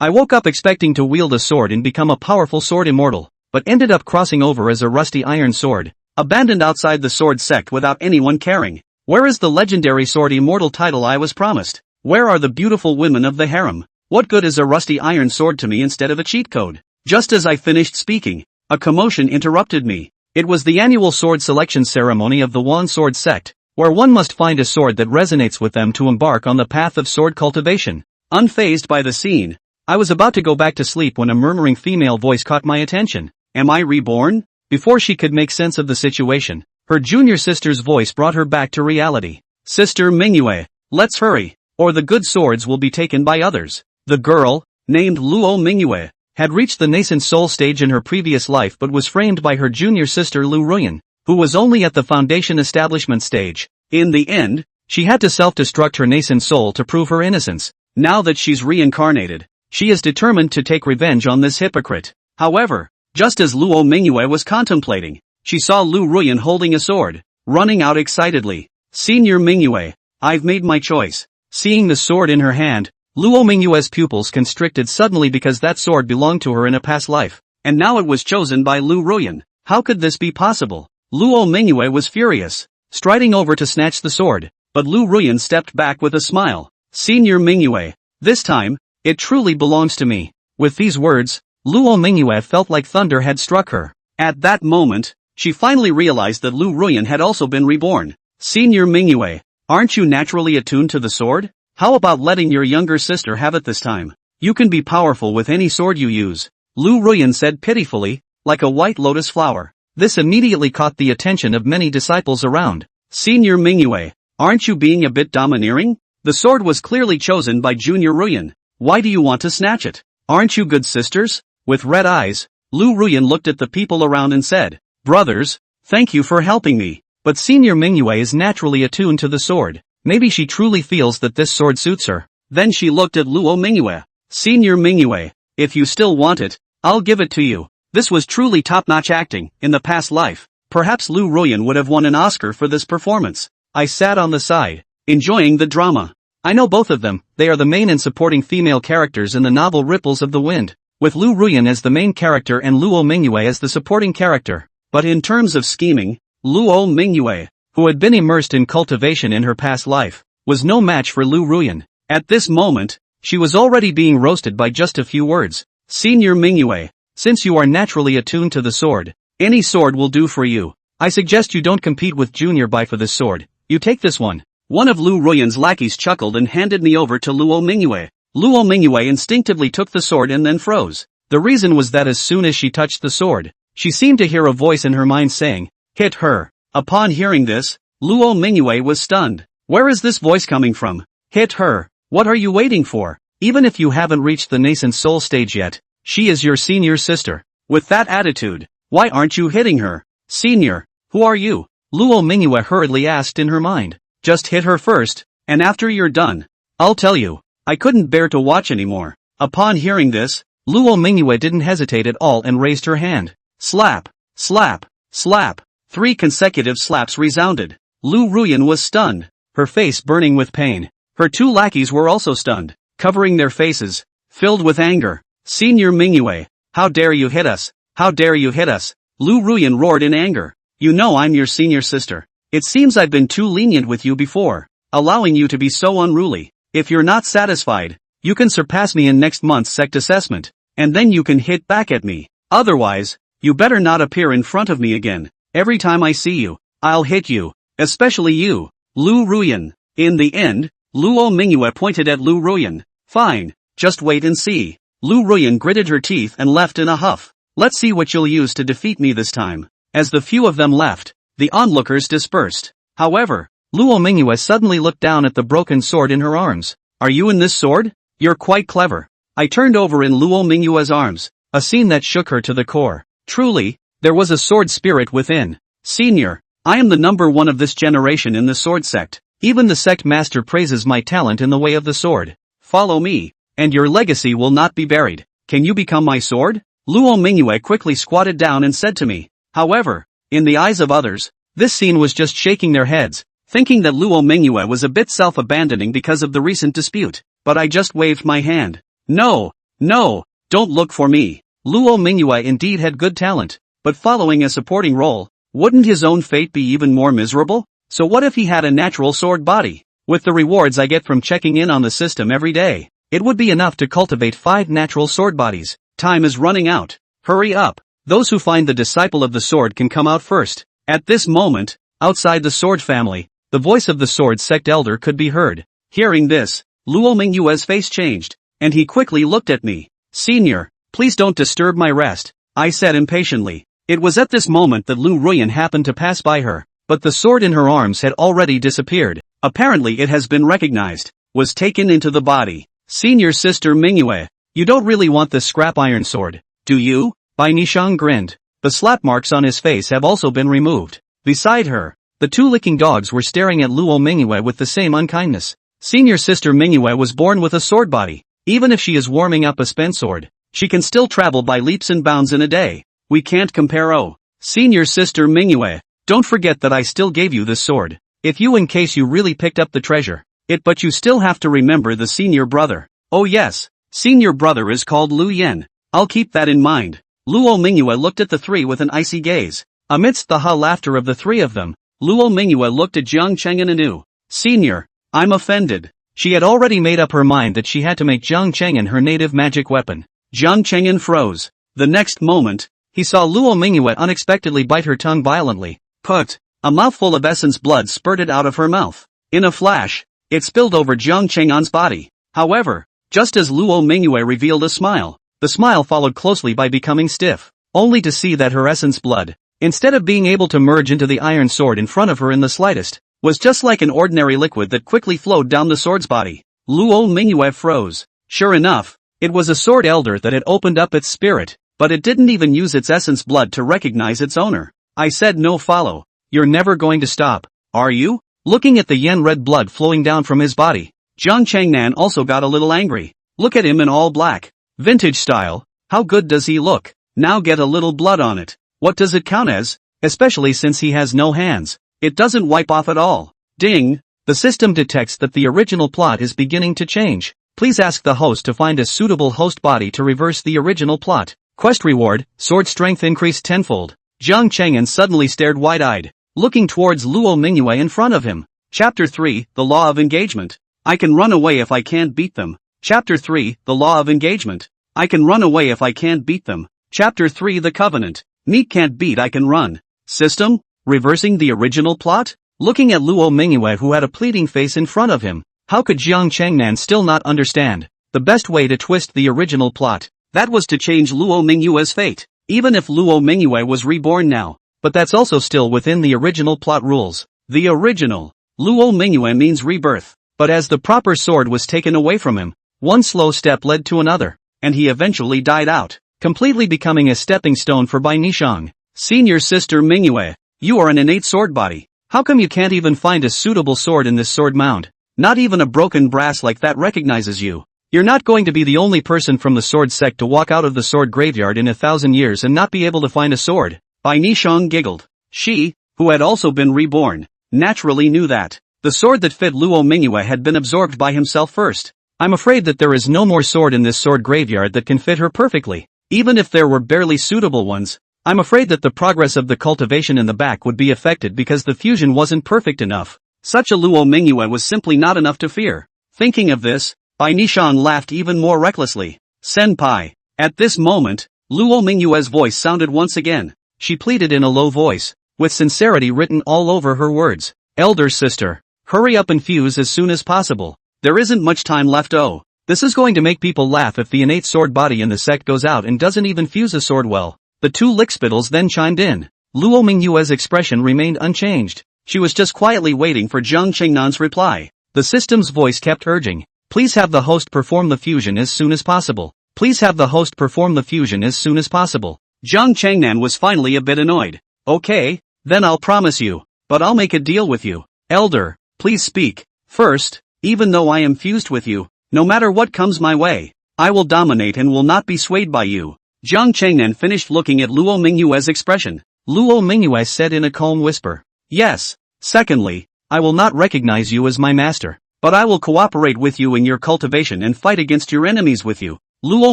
I woke up expecting to wield a sword and become a powerful sword immortal, but ended up crossing over as a rusty iron sword, abandoned outside the sword sect without anyone caring. Where is the legendary sword immortal title I was promised? Where are the beautiful women of the harem? What good is a rusty iron sword to me instead of a cheat code? Just as I finished speaking, a commotion interrupted me. It was the annual sword selection ceremony of the Yuan sword sect, where one must find a sword that resonates with them to embark on the path of sword cultivation. Unfazed by the scene, I was about to go back to sleep when a murmuring female voice caught my attention. Am I reborn? Before she could make sense of the situation, her junior sister's voice brought her back to reality. Sister Mingyue, let's hurry, or the good swords will be taken by others. The girl, named Luo Mingyue, had reached the nascent soul stage in her previous life but was framed by her junior sister Lu Ruyan, who was only at the foundation establishment stage. In the end, she had to self-destruct her nascent soul to prove her innocence. Now that she's reincarnated, she is determined to take revenge on this hypocrite. However, just as Luo Mingyue was contemplating, she saw Lu Ruyan holding a sword, running out excitedly. Senior Mingyue, I've made my choice. Seeing the sword in her hand, Luo Mingyue's pupils constricted suddenly because that sword belonged to her in a past life, and now it was chosen by Lu Ruyan. How could this be possible? Luo Mingyue was furious, striding over to snatch the sword, but Lu Ruyan stepped back with a smile. Senior Mingyue, this time, it truly belongs to me. With these words, Luo Mingyue felt like thunder had struck her. At that moment, she finally realized that Lu Ruyan had also been reborn. Senior Mingyue, aren't you naturally attuned to the sword? How about letting your younger sister have it this time? You can be powerful with any sword you use, Lu Ruyan said pitifully, like a white lotus flower. This immediately caught the attention of many disciples around. Senior Mingyue, aren't you being a bit domineering? The sword was clearly chosen by Junior Ruyan. Why do you want to snatch it? Aren't you good sisters? With red eyes, Lu Ruyan looked at the people around and said, Brothers, thank you for helping me. But Senior Mingyue is naturally attuned to the sword. Maybe she truly feels that this sword suits her. Then she looked at Luo Mingyue. Senior Mingyue, if you still want it, I'll give it to you. This was truly top-notch acting. In the past life, perhaps Lu Ruyan would have won an Oscar for this performance. I sat on the side, enjoying the drama. I know both of them. They are the main and supporting female characters in the novel Ripples of the Wind, with Lu Ruyan as the main character and Luo Mingyue as the supporting character. But in terms of scheming, Luo Mingyue, who had been immersed in cultivation in her past life, was no match for Lu Ruyan. At this moment, she was already being roasted by just a few words. Senior Mingyue, since you are naturally attuned to the sword, any sword will do for you. I suggest you don't compete with Junior Bai for this sword. You take this one. One of Lu Ruyan's lackeys chuckled and handed me over to Luo Mingyue. Luo Mingyue instinctively took the sword and then froze. The reason was that as soon as she touched the sword, she seemed to hear a voice in her mind saying, hit her. Upon hearing this, Luo Mingyue was stunned. Where is this voice coming from? Hit her. What are you waiting for? Even if you haven't reached the nascent soul stage yet, she is your senior sister. With that attitude, why aren't you hitting her? Senior, who are you? Luo Mingyue hurriedly asked in her mind. Just hit her first, and after you're done, I'll tell you. I couldn't bear to watch anymore. Upon hearing this, Luo Mingyue didn't hesitate at all and raised her hand. Slap, slap, slap. 3 consecutive slaps resounded. Lu Ruyan was stunned, her face burning with pain. Her 2 lackeys were also stunned, covering their faces, filled with anger. Senior Mingyue, how dare you hit us? How dare you hit us? Lu Ruyan roared in anger. You know I'm your senior sister. It seems I've been too lenient with you before, allowing you to be so unruly. If you're not satisfied, you can surpass me in next month's sect assessment, and then you can hit back at me. Otherwise, you better not appear in front of me again. Every time I see you, I'll hit you, especially you, Lu Ruyan. In the end, Luo Mingyue pointed at Lu Ruyan. Fine, just wait and see. Lu Ruyan gritted her teeth and left in a huff. Let's see what you'll use to defeat me this time. As the few of them left, the onlookers dispersed. However, Luo Mingyue suddenly looked down at the broken sword in her arms. Are you in this sword? You're quite clever. I turned over in Luo Mingyue's arms, a scene that shook her to the core. Truly, there was a sword spirit within. Senior, I am the number 1 of this generation in the sword sect. Even the sect master praises my talent in the way of the sword. Follow me, and your legacy will not be buried. Can you become my sword? Luo Mingyue quickly squatted down and said to me. However, in the eyes of others, this scene was just shaking their heads, thinking that Luo Mingyue was a bit self-abandoning because of the recent dispute. But I just waved my hand. No, No, don't look for me. Luo Mingyue indeed had good talent, but following a supporting role, wouldn't his own fate be even more miserable? So what if he had a natural sword body? With the rewards I get from checking in on the system every day, it would be enough to cultivate 5 natural sword bodies. Time is running out. Hurry up. Those who find the disciple of the sword can come out first. At this moment, outside the sword family, the voice of the sword sect elder could be heard. Hearing this, Luo Mingyue's face changed, and he quickly looked at me. Senior, please don't disturb my rest, I said impatiently. It was at this moment that Lu Ruyan happened to pass by her, but the sword in her arms had already disappeared. Apparently it has been recognized, was taken into the body. Senior sister Mingyue, you don't really want this scrap iron sword, do you? Bai Nishang grinned. The slap marks on his face have also been removed. Beside her, the 2 licking dogs were staring at Luo Mingyue with the same unkindness. Senior sister Mingyue was born with a sword body. Even if she is warming up a spent sword, she can still travel by leaps and bounds in a day. We can't compare. Oh, senior sister Mingyue, don't forget that I still gave you this sword. If you in case you really picked up the treasure. But you still have to remember the senior brother. Oh yes, senior brother is called Lu Yen. I'll keep that in mind. Luo Mingyue looked at the 3 with an icy gaze. Amidst the laughter of the 3 of them, Luo Mingyue looked at Jian Cheng'an anew. Senior, I'm offended. She had already made up her mind that she had to make Jian Cheng'an her native magic weapon. Jian Cheng'an froze. The next moment, he saw Luo Mingyue unexpectedly bite her tongue violently. Put! A mouthful of essence blood spurted out of her mouth. In a flash, it spilled over Jian Cheng'an's body. However, just as Luo Mingyue revealed a smile, the smile followed closely by becoming stiff, only to see that her essence blood, instead of being able to merge into the iron sword in front of her in the slightest, was just like an ordinary liquid that quickly flowed down the sword's body. Luo Mingyue froze. Sure enough, it was a sword elder that had opened up its spirit, but it didn't even use its essence blood to recognize its owner. I said no follow. You're never going to stop, are you? Looking at the yen red blood flowing down from his body, Jian Cheng'an also got a little angry. Look at him in all black. Vintage style, how good does he look? Now get a little blood on it. What does it count as? Especially since he has no hands. It doesn't wipe off at all. Ding! The system detects that the original plot is beginning to change. Please ask the host to find a suitable host body to reverse the original plot. Quest reward, sword strength increased tenfold. Jiang Cheng'an suddenly stared wide-eyed, looking towards Luo Mingyue in front of him. Chapter 3, The Law of Engagement. I can run away if I can't beat them. Chapter 3, The Law of Engagement. I can run away if I can't beat them. Chapter 3, The Covenant. Meat can't beat I can run. System? Reversing the original plot? Looking at Luo Mingyue who had a pleading face in front of him, how could Jiang Cheng'an still not understand? The best way to twist the original plot, that was to change Luo Mingyue's fate. Even if Luo Mingyue was reborn now, but that's also still within the original plot rules. The original. Luo Mingyue means rebirth, but as the proper sword was taken away from him, one slow step led to another, and he eventually died out, completely becoming a stepping stone for Bai Nishang. Senior sister Mingyue, you are an innate sword body. How come you can't even find a suitable sword in this sword mound? Not even a broken brass like that recognizes you. You're not going to be the only person from the sword sect to walk out of the sword graveyard in 1,000 years and not be able to find a sword. Bai Nishang giggled. She, who had also been reborn, naturally knew that the sword that fit Luo Mingyue had been absorbed by himself first. I'm afraid that there is no more sword in this sword graveyard that can fit her perfectly. Even if there were barely suitable ones, I'm afraid that the progress of the cultivation in the back would be affected because the fusion wasn't perfect enough. Such a Luo Mingyue was simply not enough to fear. Thinking of this, Bai Nishang laughed even more recklessly. Senpai. At this moment, Luo Mingyue's voice sounded once again. She pleaded in a low voice, with sincerity written all over her words. Elder sister, hurry up and fuse as soon as possible. There isn't much time left. Oh, this is going to make people laugh if the innate sword body in the sect goes out and doesn't even fuse a sword well. The 2 lickspittles then chimed in. Luo Mingyue's expression remained unchanged. She was just quietly waiting for Jiang Cheng'an's reply. The system's voice kept urging. Please have the host perform the fusion as soon as possible. Please have the host perform the fusion as soon as possible. Jiang Cheng'an was finally a bit annoyed. Okay, then I'll promise you, but I'll make a deal with you. Elder, please speak. First, even though I am fused with you, no matter what comes my way, I will dominate and will not be swayed by you. Jiang Cheng'an finished looking at Luo Mingyue's expression. Luo Mingyue said in a calm whisper. Yes. Secondly, I will not recognize you as my master, but I will cooperate with you in your cultivation and fight against your enemies with you. Luo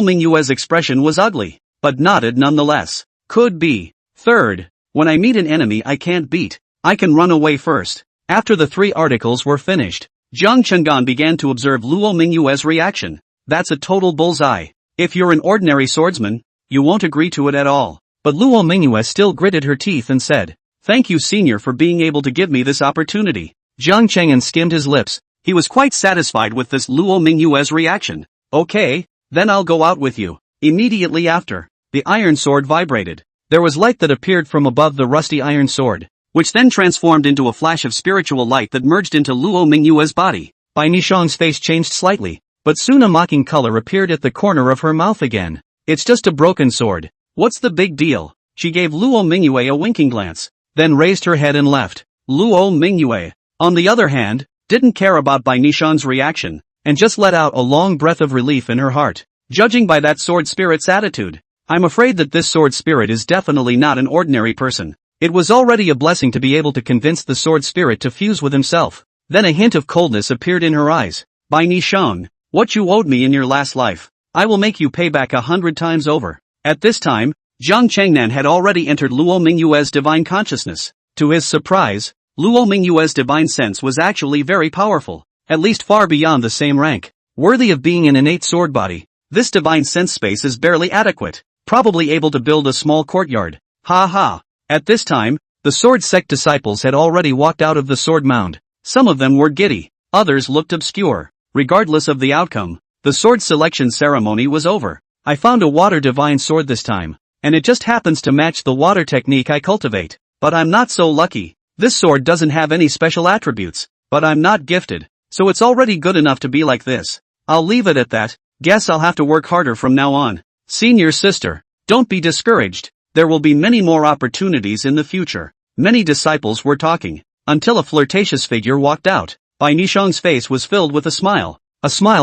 Mingyue's expression was ugly, but nodded nonetheless. Could be. Third, when I meet an enemy I can't beat, I can run away first. After the 3 articles were finished, Jian Cheng'an began to observe Luo Mingyue's reaction. That's a total bullseye. If you're an ordinary swordsman, you won't agree to it at all. But Luo Mingyue still gritted her teeth and said, "Thank you, senior, for being able to give me this opportunity." Jian Cheng'an skimmed his lips. He was quite satisfied with this Luo Mingyue's reaction. "Okay, then I'll go out with you." Immediately after, the iron sword vibrated. There was light that appeared from above the rusty iron sword, which then transformed into a flash of spiritual light that merged into Luo Mingyue's body. Bai Nishang's face changed slightly, but soon a mocking color appeared at the corner of her mouth again. "It's just a broken sword. What's the big deal?" She gave Luo Mingyue a winking glance, then raised her head and left. Luo Mingyue, on the other hand, didn't care about Bai Nishang's reaction, and just let out a long breath of relief in her heart. Judging by that sword spirit's attitude, I'm afraid that this sword spirit is definitely not an ordinary person. It was already a blessing to be able to convince the sword spirit to fuse with himself. Then a hint of coldness appeared in her eyes. "Bai Nishang, what you owed me in your last life, I will make you pay back 100 times over." At this time, Jian Cheng'an had already entered Luo Mingyue's divine consciousness. To his surprise, Luo Mingyue's divine sense was actually very powerful, at least far beyond the same rank. Worthy of being an innate sword body, this divine sense space is barely adequate, probably able to build a small courtyard. Ha ha. At this time, the sword sect disciples had already walked out of the sword mound. Some of them were giddy, others looked obscure. Regardless of the outcome, the sword selection ceremony was over. I found a water divine sword this time, and it just happens to match the water technique I cultivate. But I'm not so lucky. This sword doesn't have any special attributes, but I'm not gifted, so it's already good enough to be like this. I'll leave it at that. Guess I'll have to work harder from now on. Senior sister, don't be discouraged. There will be many more opportunities in the future. Many disciples were talking, until a flirtatious figure walked out. Bai Nishang's face was filled with a smile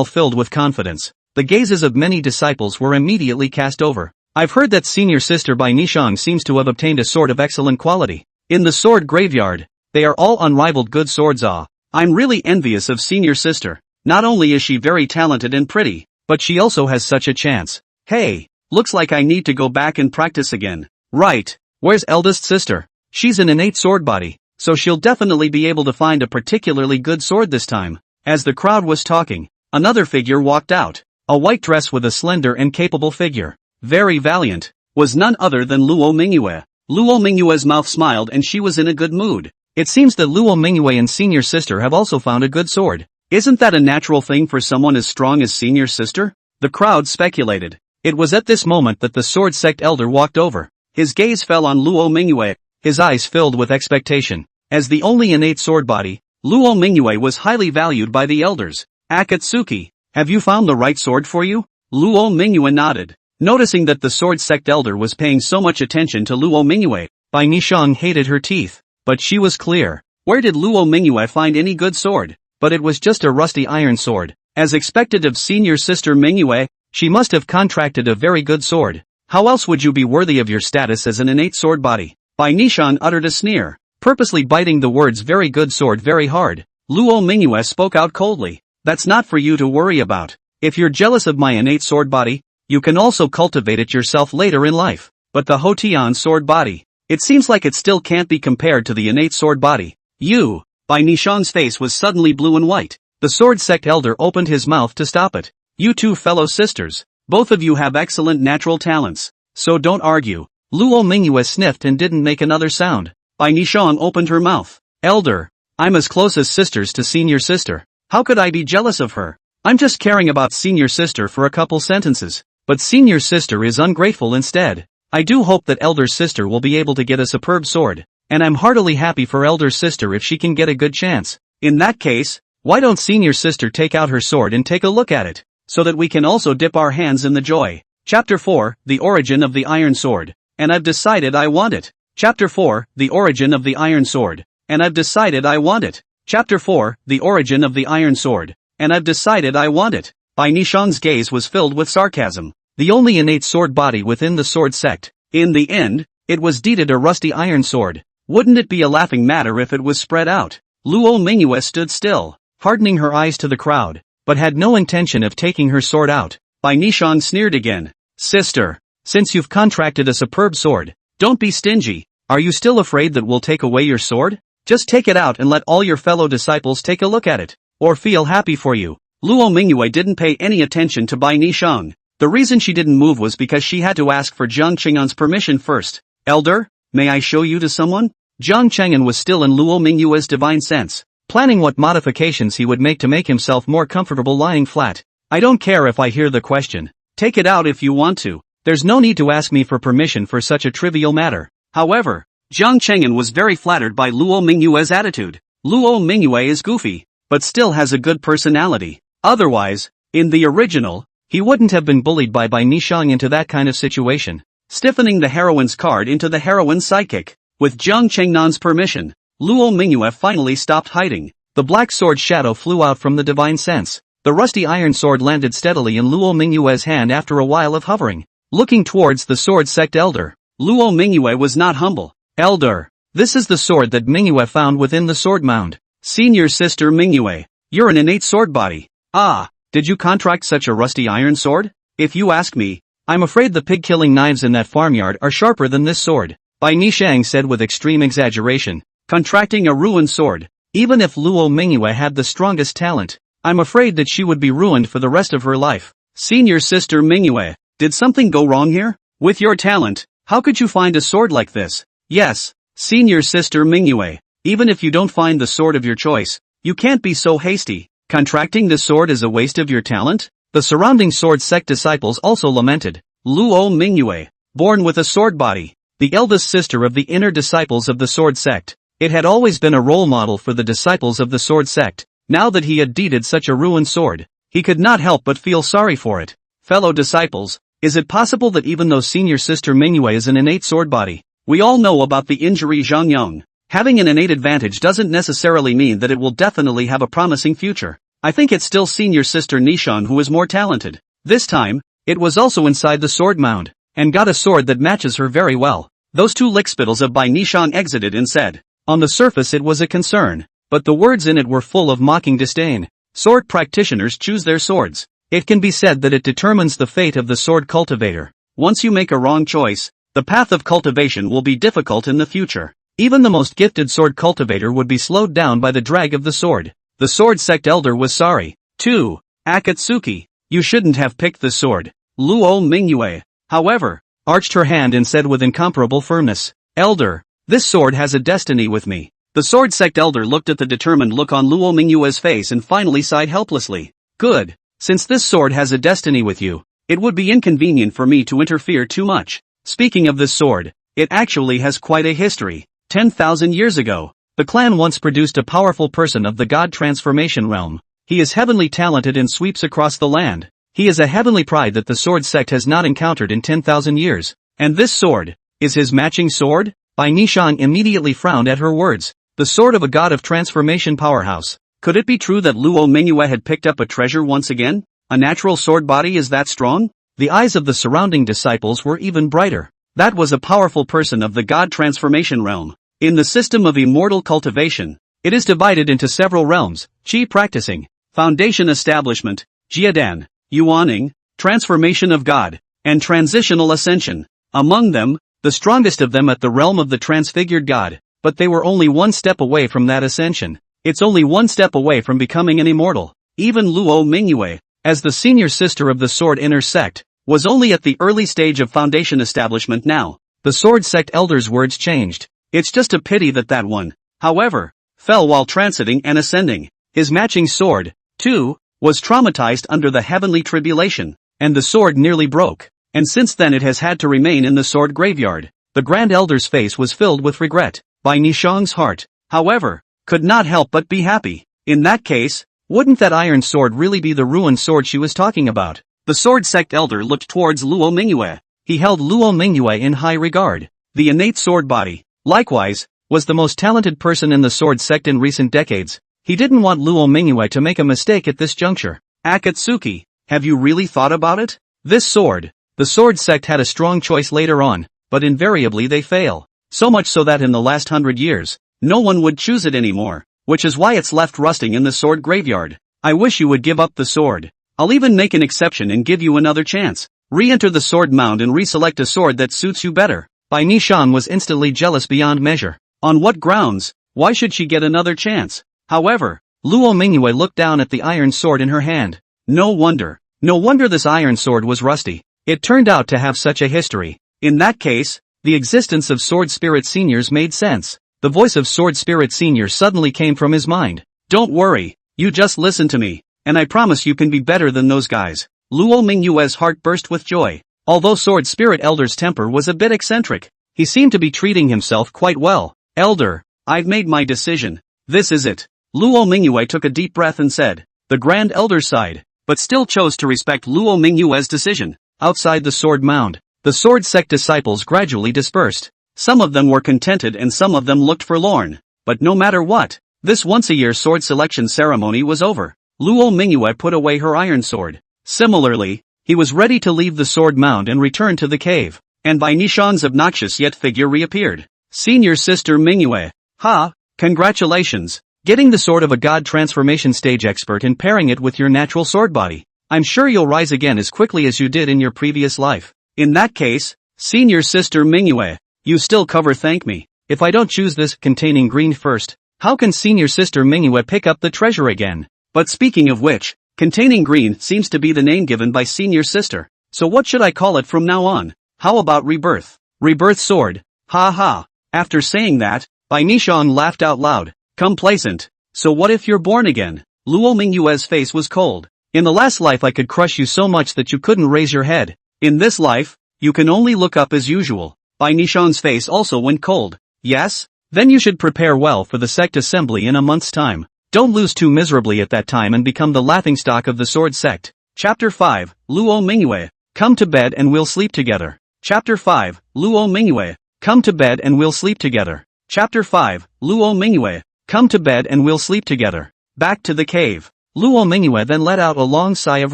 filled with confidence. The gazes of many disciples were immediately cast over. I've heard that senior sister Bai Nishang seems to have obtained a sword of excellent quality. In the sword graveyard, they are all unrivaled good swords. I'm really envious of senior sister. Not only is she very talented and pretty, but she also has such a chance. Hey, looks like I need to go back and practice again. Right, where's eldest sister? She's an innate sword body, so she'll definitely be able to find a particularly good sword this time. As the crowd was talking, another figure walked out. A white dress with a slender and capable figure, very valiant, was none other than Luo Mingyue. Luo Mingyue's mouth smiled and she was in a good mood. It seems that Luo Mingyue and senior sister have also found a good sword. Isn't that a natural thing for someone as strong as senior sister? The crowd speculated. It was at this moment that the sword sect elder walked over. His gaze fell on Luo Mingyue, his eyes filled with expectation. As the only innate sword body, Luo Mingyue was highly valued by the elders. "Akatsuki, have you found the right sword for you?" Luo Mingyue nodded. Noticing that the sword sect elder was paying so much attention to Luo Mingyue, Bai Nishang hated her teeth. But she was clear. Where did Luo Mingyue find any good sword? But it was just a rusty iron sword. As expected of senior sister Mingyue, she must have contracted a very good sword. How else would you be worthy of your status as an innate sword body? Bai Nishang uttered a sneer, purposely biting the words very good sword very hard. Luo Mingyue spoke out coldly. That's not for you to worry about. If you're jealous of my innate sword body, you can also cultivate it yourself later in life. But the Hotian sword body, it seems like it still can't be compared to the innate sword body. You, Bai Nishang's face was suddenly blue and white. The sword sect elder opened his mouth to stop it. You two fellow sisters, both of you have excellent natural talents, so don't argue. Luo Mingyue sniffed and didn't make another sound. Bai Nishang opened her mouth. Elder, I'm as close as sisters to senior sister. How could I be jealous of her? I'm just caring about senior sister for a couple sentences. But senior sister is ungrateful instead. I do hope that elder sister will be able to get a superb sword, and I'm heartily happy for elder sister if she can get a good chance. In that case, why don't senior sister take out her sword and take a look at it, so that we can also dip our hands in the joy. Chapter 4, The Origin of the Iron Sword. And I've decided I want it. Chapter 4, The Origin of the Iron Sword. And I've decided I want it. Chapter 4, The Origin of the Iron Sword. And I've decided I want it. Bai Nishang's gaze was filled with sarcasm. The only innate sword body within the sword sect. In the end, it was deeded a rusty iron sword. Wouldn't it be a laughing matter if it was spread out? Luo Mingyue stood still, hardening her eyes to the crowd, but had no intention of taking her sword out. Bai Nishang sneered again. Sister, since you've contracted a superb sword, don't be stingy. Are you still afraid that we'll take away your sword? Just take it out and let all your fellow disciples take a look at it, or feel happy for you. Luo Mingyue didn't pay any attention to Bai Nishang. The reason she didn't move was because she had to ask for Jian Cheng'an's permission first. Elder, may I show you to someone? Jian Cheng'an was still in Luo Mingyue's divine sense, planning what modifications he would make to make himself more comfortable lying flat. I don't care if I hear the question. Take it out if you want to. There's no need to ask me for permission for such a trivial matter. However, Jian Cheng'an was very flattered by Luo Mingyue's attitude. Luo Mingyue is goofy, but still has a good personality. Otherwise, in the original, he wouldn't have been bullied by Bai Nishang into that kind of situation, stiffening the heroine's card into the heroine's sidekick. With Jiang Cheng'an's permission, Luo Mingyue finally stopped hiding. The black sword shadow flew out from the divine sense. The rusty iron sword landed steadily in Luo Mingyue's hand after a while of hovering. Looking towards the sword sect elder, Luo Mingyue was not humble. Elder, this is the sword that Mingyue found within the sword mound. Senior sister Mingyue, you're an innate sword body. Ah, did you contract such a rusty iron sword? If you ask me, I'm afraid the pig-killing knives in that farmyard are sharper than this sword, Bai Nishang said with extreme exaggeration. Contracting a ruined sword. Even if Luo Mingyue had the strongest talent, I'm afraid that she would be ruined for the rest of her life. Senior sister Mingyue, did something go wrong here? With your talent, how could you find a sword like this? Yes, senior sister Mingyue, even if you don't find the sword of your choice, you can't be so hasty. Contracting this sword is a waste of your talent? The surrounding sword sect disciples also lamented. Luo Mingyue, born with a sword body, the eldest sister of the inner disciples of the sword sect. It had always been a role model for the disciples of the sword sect. Now that he had deeded such a ruined sword, he could not help but feel sorry for it. Fellow disciples, is it possible that even though senior sister Mingyue is an innate sword body, we all know about the injury Zhang Yang? Having an innate advantage doesn't necessarily mean that it will definitely have a promising future. I think it's still senior sister Nishang who is more talented. This time, it was also inside the sword mound, and got a sword that matches her very well. Those two lickspittles of Bai Nishang exited and said. On the surface it was a concern, but the words in it were full of mocking disdain. Sword practitioners choose their swords. It can be said that it determines the fate of the sword cultivator. Once you make a wrong choice, the path of cultivation will be difficult in the future. Even the most gifted sword cultivator would be slowed down by the drag of the sword. The sword sect elder was sorry, too. Akatsuki, you shouldn't have picked the sword. Luo Mingyue, however, arched her hand and said with incomparable firmness, Elder, this sword has a destiny with me. The sword sect elder looked at the determined look on Luo Mingyue's face and finally sighed helplessly. Good, since this sword has a destiny with you, it would be inconvenient for me to interfere too much. Speaking of this sword, it actually has quite a history. 10,000 years ago, the clan once produced a powerful person of the god transformation realm. He is heavenly talented and sweeps across the land. He is a heavenly pride that the sword sect has not encountered in 10,000 years. And this sword, is his matching sword? Bai Nishang immediately frowned at her words. The sword of a god of transformation powerhouse. Could it be true that Luo Mingyue had picked up a treasure once again? A natural sword body is that strong? The eyes of the surrounding disciples were even brighter. That was a powerful person of the god transformation realm. In the system of immortal cultivation, it is divided into several realms: Qi practicing, foundation establishment, Jiadan, Yuaning, transformation of God, and transitional ascension. Among them, the strongest of them at the realm of the transfigured God, but they were only one step away from that ascension. It's only one step away from becoming an immortal. Even Luo Mingyue, as the senior sister of the sword inner sect, was only at the early stage of foundation establishment now. The sword sect elder's words changed. It's just a pity that that one, however, fell while transiting and ascending. His matching sword, too, was traumatized under the heavenly tribulation, and the sword nearly broke, and since then it has had to remain in the sword graveyard. The grand elder's face was filled with regret. Bai Nishang's heart, however, could not help but be happy. In that case, wouldn't that iron sword really be the ruined sword she was talking about? The sword sect elder looked towards Luo Mingyue. He held Luo Mingyue in high regard. The innate sword body, likewise, was the most talented person in the sword sect in recent decades. He didn't want Luo Mingyue to make a mistake at this juncture. Akatsuki, have you really thought about it? This sword, the sword sect had a strong choice later on, but invariably they fail. So much so that in the last 100 years, no one would choose it anymore, which is why it's left rusting in the sword graveyard. I wish you would give up the sword. I'll even make an exception and give you another chance. Re-enter the sword mound and reselect a sword that suits you better. Bai Nishang was instantly jealous beyond measure. On what grounds? Why should she get another chance? However, Luo Mingyue looked down at the iron sword in her hand. No wonder this iron sword was rusty. It turned out to have such a history. In that case, the existence of Sword Spirit Seniors made sense. The voice of Sword Spirit Senior suddenly came from his mind. Don't worry, you just listen to me, and I promise you can be better than those guys. Luo Mingyue's heart burst with joy. Although Sword Spirit Elder's temper was a bit eccentric, he seemed to be treating himself quite well. Elder, I've made my decision. This is it. Luo Mingyue took a deep breath and said. The Grand Elder sighed, but still chose to respect Luo Mingyue's decision. Outside the sword mound, the sword sect disciples gradually dispersed. Some of them were contented and some of them looked forlorn. But no matter what, this once-a-year sword selection ceremony was over. Luo Mingyue put away her iron sword. Similarly, he was ready to leave the sword mound and return to the cave. And Bai Nishang's obnoxious yet figure reappeared. Senior Sister Mingyue. Ha! Congratulations! Getting the sword of a god transformation stage expert and pairing it with your natural sword body. I'm sure you'll rise again as quickly as you did in your previous life. In that case, Senior Sister Mingyue, you still thank me. If I don't choose this containing green first, how can Senior Sister Mingyue pick up the treasure again? But speaking of which, containing green seems to be the name given by Senior Sister. So what should I call it from now on? How about Rebirth? Rebirth Sword. Ha ha. After saying that, Bai Nishang laughed out loud. Complacent. So what if you're born again? Luo Mingyue's face was cold. In the last life I could crush you so much that you couldn't raise your head. In this life, you can only look up as usual. Bai Nishang's face also went cold. Yes? Then you should prepare well for the sect assembly in a month's time. Don't lose too miserably at that time and become the laughingstock of the sword sect. Chapter 5, Luo Mingyue. Come to bed and we'll sleep together. Chapter 5, Luo Mingyue. Come to bed and we'll sleep together. Chapter 5, Luo Mingyue. Come to bed and we'll sleep together. Back to the cave. Luo Mingyue then let out a long sigh of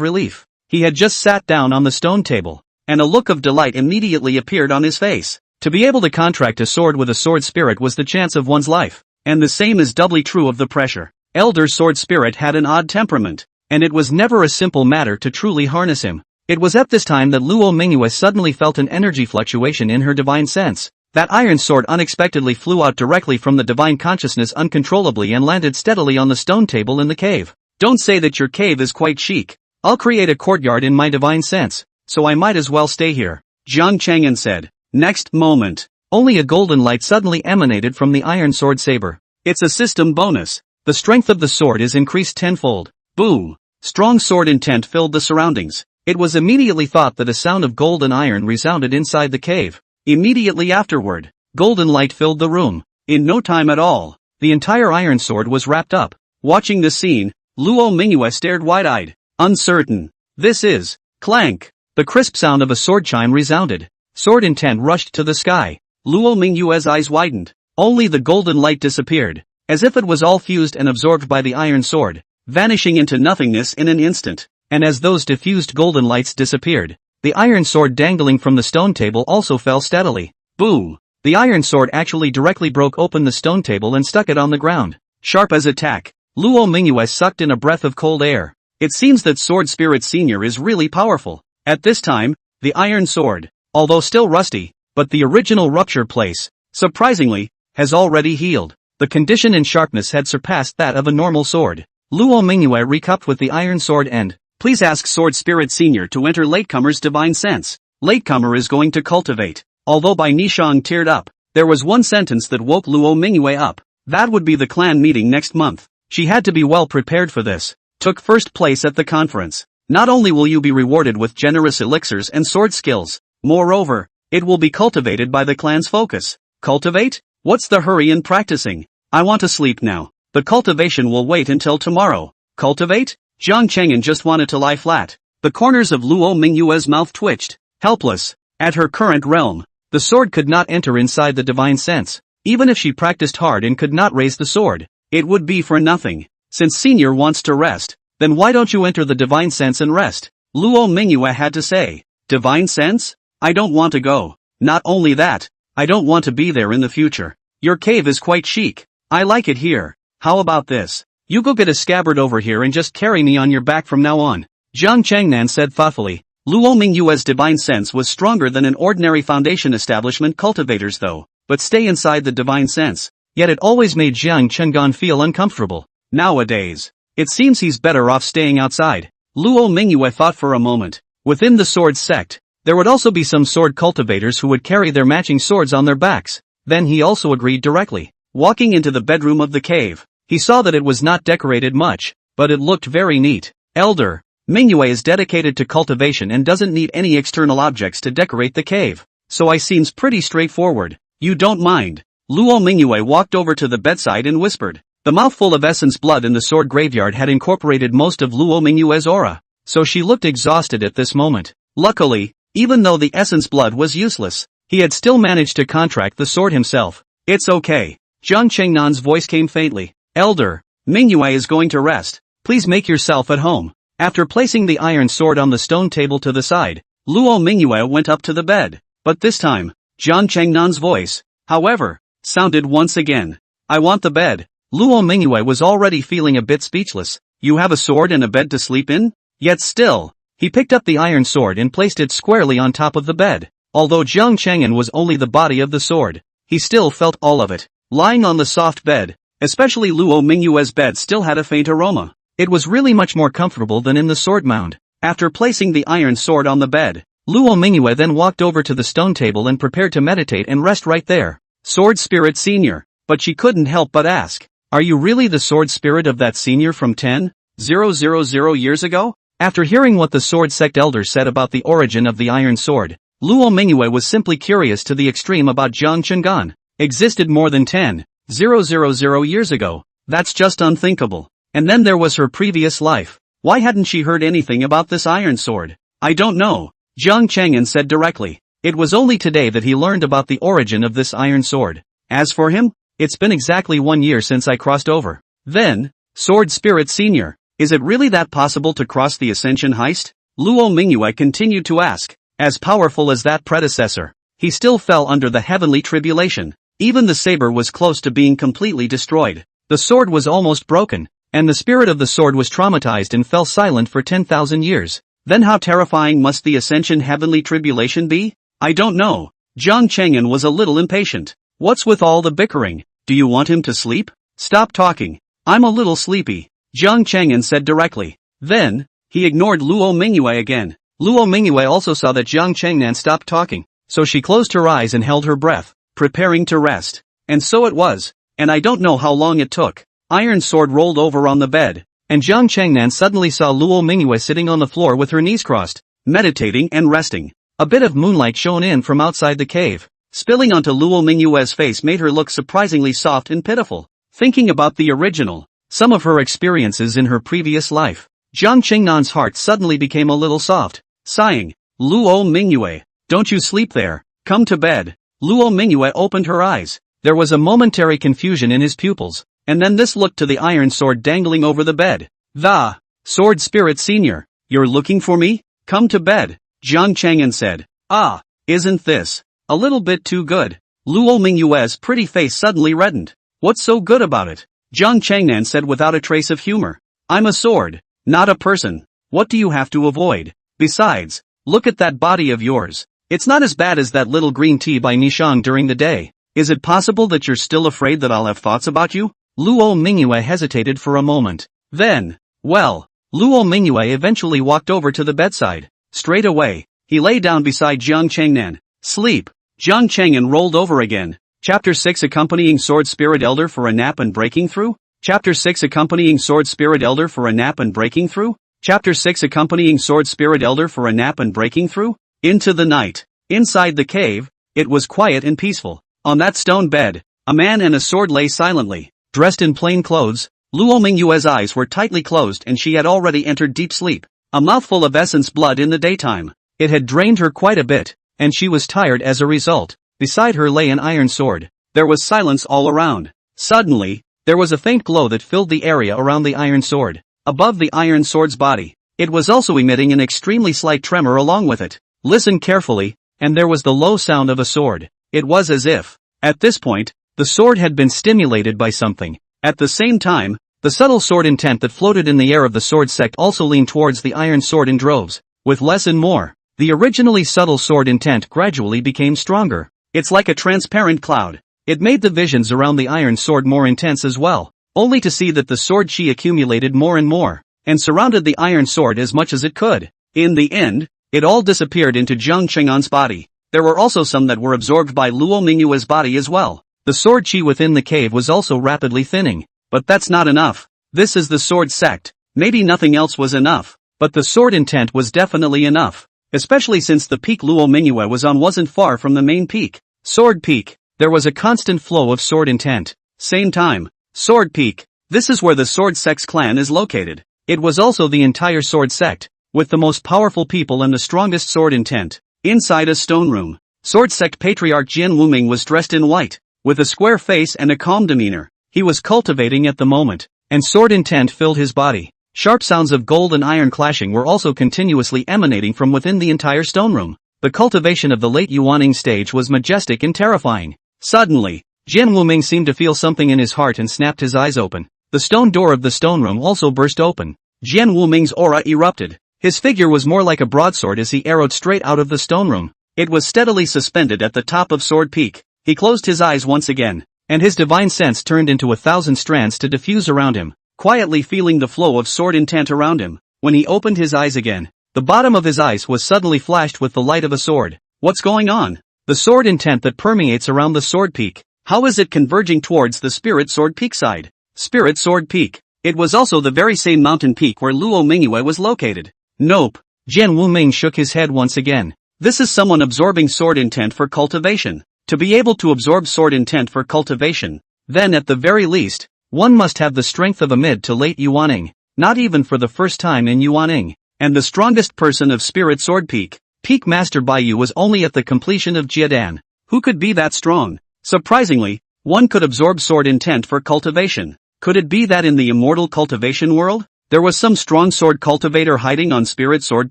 relief. He had just sat down on the stone table, and a look of delight immediately appeared on his face. To be able to contract a sword with a sword spirit was the chance of one's life, and the same is doubly true of the pressure. Elder Sword Spirit had an odd temperament, and it was never a simple matter to truly harness him. It was at this time that Luo Mingyue suddenly felt an energy fluctuation in her divine sense. That iron sword unexpectedly flew out directly from the divine consciousness uncontrollably and landed steadily on the stone table in the cave. Don't say that your cave is quite chic. I'll create a courtyard in my divine sense, so I might as well stay here. Jian Cheng'an said. Next moment, only a golden light suddenly emanated from the iron sword saber. It's a system bonus. The strength of the sword is increased tenfold. Boom! Strong sword intent filled the surroundings. It was immediately thought that a sound of gold and iron resounded inside the cave. Immediately afterward, golden light filled the room. In no time at all, the entire iron sword was wrapped up. Watching the scene, Luo Mingyue stared wide-eyed, uncertain. This is, clank. The crisp sound of a sword chime resounded. Sword intent rushed to the sky. Luo Mingyue's eyes widened. Only the golden light disappeared, as if it was all fused and absorbed by the iron sword, vanishing into nothingness in an instant. And as those diffused golden lights disappeared, the iron sword dangling from the stone table also fell steadily. Boom! The iron sword actually directly broke open the stone table and stuck it on the ground. Sharp as a tack, Luo Mingyue sucked in a breath of cold air. It seems that Sword Spirit Senior is really powerful. At this time, the iron sword, although still rusty, but the original rupture place, surprisingly, has already healed. The condition and sharpness had surpassed that of a normal sword. Luo Mingyue recupped with the iron sword and, please ask Sword Spirit Senior to enter latecomer's divine sense. Latecomer is going to cultivate. Although Bai Nishang teared up, there was one sentence that woke Luo Mingyue up. That would be the clan meeting next month. She had to be well prepared for this. Took first place at the conference. Not only will you be rewarded with generous elixirs and sword skills, moreover, it will be cultivated by the clan's focus. Cultivate? What's the hurry in practicing? I want to sleep now. The cultivation will wait until tomorrow. Cultivate? Jian Cheng'an just wanted to lie flat. The corners of Luo Mingyue's mouth twitched. Helpless. At her current realm, the sword could not enter inside the divine sense. Even if she practiced hard and could not raise the sword, it would be for nothing. Since Senior wants to rest, then why don't you enter the divine sense and rest? Luo Mingyue had to say. Divine sense? I don't want to go. Not only that, I don't want to be there in the future. Your cave is quite chic. I like it here. How about this? You go get a scabbard over here and just carry me on your back from now on. Jian Cheng'an said thoughtfully. Luo Mingyue's divine sense was stronger than an ordinary foundation establishment cultivator's though, but stay inside the divine sense. Yet it always made Jian Cheng'an feel uncomfortable. Nowadays, it seems he's better off staying outside. Luo Mingyue thought for a moment. Within the sword sect, there would also be some sword cultivators who would carry their matching swords on their backs. Then he also agreed directly. Walking into the bedroom of the cave, he saw that it was not decorated much, but it looked very neat. Elder Mingyue is dedicated to cultivation and doesn't need any external objects to decorate the cave. So I seems pretty straightforward. You don't mind. Luo Mingyue walked over to the bedside and whispered. The mouthful of essence blood in the sword graveyard had incorporated most of Luo Mingyue's aura, so she looked exhausted at this moment. Luckily, even though the essence blood was useless, he had still managed to contract the sword himself. It's okay. Jian Cheng'an's voice came faintly. Elder Mingyue is going to rest. Please make yourself at home. After placing the iron sword on the stone table to the side, Luo Mingyue went up to the bed. But this time, Jian Cheng'an's voice, however, sounded once again. I want the bed. Luo Mingyue was already feeling a bit speechless. You have a sword and a bed to sleep in? Yet still, he picked up the iron sword and placed it squarely on top of the bed. Although Jian Cheng'an was only the body of the sword, he still felt all of it. Lying on the soft bed, especially Luo Mingyue's bed still had a faint aroma. It was really much more comfortable than in the sword mound. After placing the iron sword on the bed, Luo Mingyue then walked over to the stone table and prepared to meditate and rest right there. Sword Spirit Senior. But she couldn't help but ask. Are you really the sword spirit of that senior from 10,000 years ago? After hearing what the sword sect elder said about the origin of the iron sword, Luo Mingyue was simply curious to the extreme about Jian Cheng'an. Existed more than 10,000 years ago. That's just unthinkable. And then there was her previous life. Why hadn't she heard anything about this iron sword? I don't know. Jian Cheng'an said directly. It was only today that he learned about the origin of this iron sword. As for him, it's been exactly 1 year since I crossed over. Then, Sword Spirit Senior, is it really that possible to cross the Ascension heist? Luo Mingyue continued to ask. As powerful as that predecessor, he still fell under the heavenly tribulation. Even the saber was close to being completely destroyed. The sword was almost broken, and the spirit of the sword was traumatized and fell silent for 10,000 years. Then how terrifying must the Ascension heavenly tribulation be? I don't know. Jian Cheng'an was a little impatient. What's with all the bickering? Do you want him to sleep? Stop talking. I'm a little sleepy, Jian Cheng'an said directly. Then, he ignored Luo Mingyue again. Luo Mingyue also saw that Jian Cheng'an stopped talking, so she closed her eyes and held her breath, preparing to rest. And so it was, and I don't know how long it took. Iron sword rolled over on the bed, and Jian Cheng'an suddenly saw Luo Mingyue sitting on the floor with her knees crossed, meditating and resting. A bit of moonlight shone in from outside the cave, spilling onto Luo Mingyue's face made her look surprisingly soft and pitiful. Thinking about the original, some of her experiences in her previous life, Jian Cheng'an's heart suddenly became a little soft. Sighing, Luo Mingyue, don't you sleep there, come to bed. Luo Mingyue opened her eyes. There was a momentary confusion in his pupils, and then this looked to the iron sword dangling over the bed. The Sword Spirit Senior, you're looking for me? Come to bed, Jian Cheng'an said. Ah, isn't this a little bit too good? Luo Mingyue's pretty face suddenly reddened. What's so good about it? Jian Cheng'an said without a trace of humor. I'm a sword, not a person. What do you have to avoid? Besides, look at that body of yours. It's not as bad as that little green tea by Nishang during the day. Is it possible that you're still afraid that I'll have thoughts about you? Luo Mingyue hesitated for a moment. Then, well, Luo Mingyue eventually walked over to the bedside. Straight away, he lay down beside Jian Cheng'an. Sleep. Jian Cheng'an rolled over again. Chapter 6 Accompanying Sword Spirit Elder for a Nap and Breaking Through? Chapter 6 Accompanying Sword Spirit Elder for a Nap and Breaking Through? Chapter 6 Accompanying Sword Spirit Elder for a Nap and Breaking Through? Into the night. Inside the cave, it was quiet and peaceful. On that stone bed, a man and a sword lay silently. Dressed in plain clothes, Luo Mingyue's eyes were tightly closed and she had already entered deep sleep. A mouthful of essence blood in the daytime. It had drained her quite a bit, and she was tired as a result. Beside her lay an iron sword. There was silence all around. Suddenly, there was a faint glow that filled the area around the iron sword. Above the iron sword's body, it was also emitting an extremely slight tremor along with it. Listen carefully, and there was the low sound of a sword. It was as if, at this point, the sword had been stimulated by something. At the same time, The subtle sword intent that floated in the air of the sword sect also leaned towards the iron sword in droves. With less and more, the originally subtle sword intent gradually became stronger. It's like a transparent cloud. It made the visions around the iron sword more intense as well, only to see that the sword chi accumulated more and more, and surrounded the iron sword as much as it could. In the end, it all disappeared into Jian Cheng'an's body. There were also some that were absorbed by Luo Mingyue's body as well. The sword chi within the cave was also rapidly thinning. But that's not enough. This is the sword sect. Maybe nothing else was enough, but the sword intent was definitely enough. Especially since the peak Luo Mingyue was on wasn't far from the main peak. Sword peak. There was a constant flow of sword intent. Same time. Sword peak. This is where the sword sect's clan is located. It was also the entire sword sect, with the most powerful people and the strongest sword intent. Inside a stone room, sword sect patriarch Jian Wuming was dressed in white, with a square face and a calm demeanor. He was cultivating at the moment, and sword intent filled his body. Sharp sounds of gold and iron clashing were also continuously emanating from within the entire stone room. The cultivation of the late Yuaning stage was majestic and terrifying. Suddenly, Jian Wuming seemed to feel something in his heart and snapped his eyes open. The stone door of the stone room also burst open. Jian Wuming's aura erupted. His figure was more like a broadsword as he arrowed straight out of the stone room. It was steadily suspended at the top of Sword Peak. He closed his eyes once again, and his divine sense turned into 1,000 strands to diffuse around him, quietly feeling the flow of sword intent around him. When he opened his eyes again, the bottom of his eyes was suddenly flashed with the light of a sword. What's going on? The sword intent that permeates around the Sword Peak. How is it converging towards the Spirit Sword Peak side? Spirit Sword Peak. It was also the very same mountain peak where Luo Mingyue was located. Nope. Jian Wuming shook his head once again. This is someone absorbing sword intent for cultivation. To be able to absorb sword intent for cultivation, then at the very least, one must have the strength of a mid to late Yuaning, not even for the first time in Yuaning. And the strongest person of Spirit Sword Peak, Peak Master Baiyu, was only at the completion of Jiedan. Who could be that strong? Surprisingly, one could absorb sword intent for cultivation. Could it be that in the immortal cultivation world, there was some strong sword cultivator hiding on Spirit Sword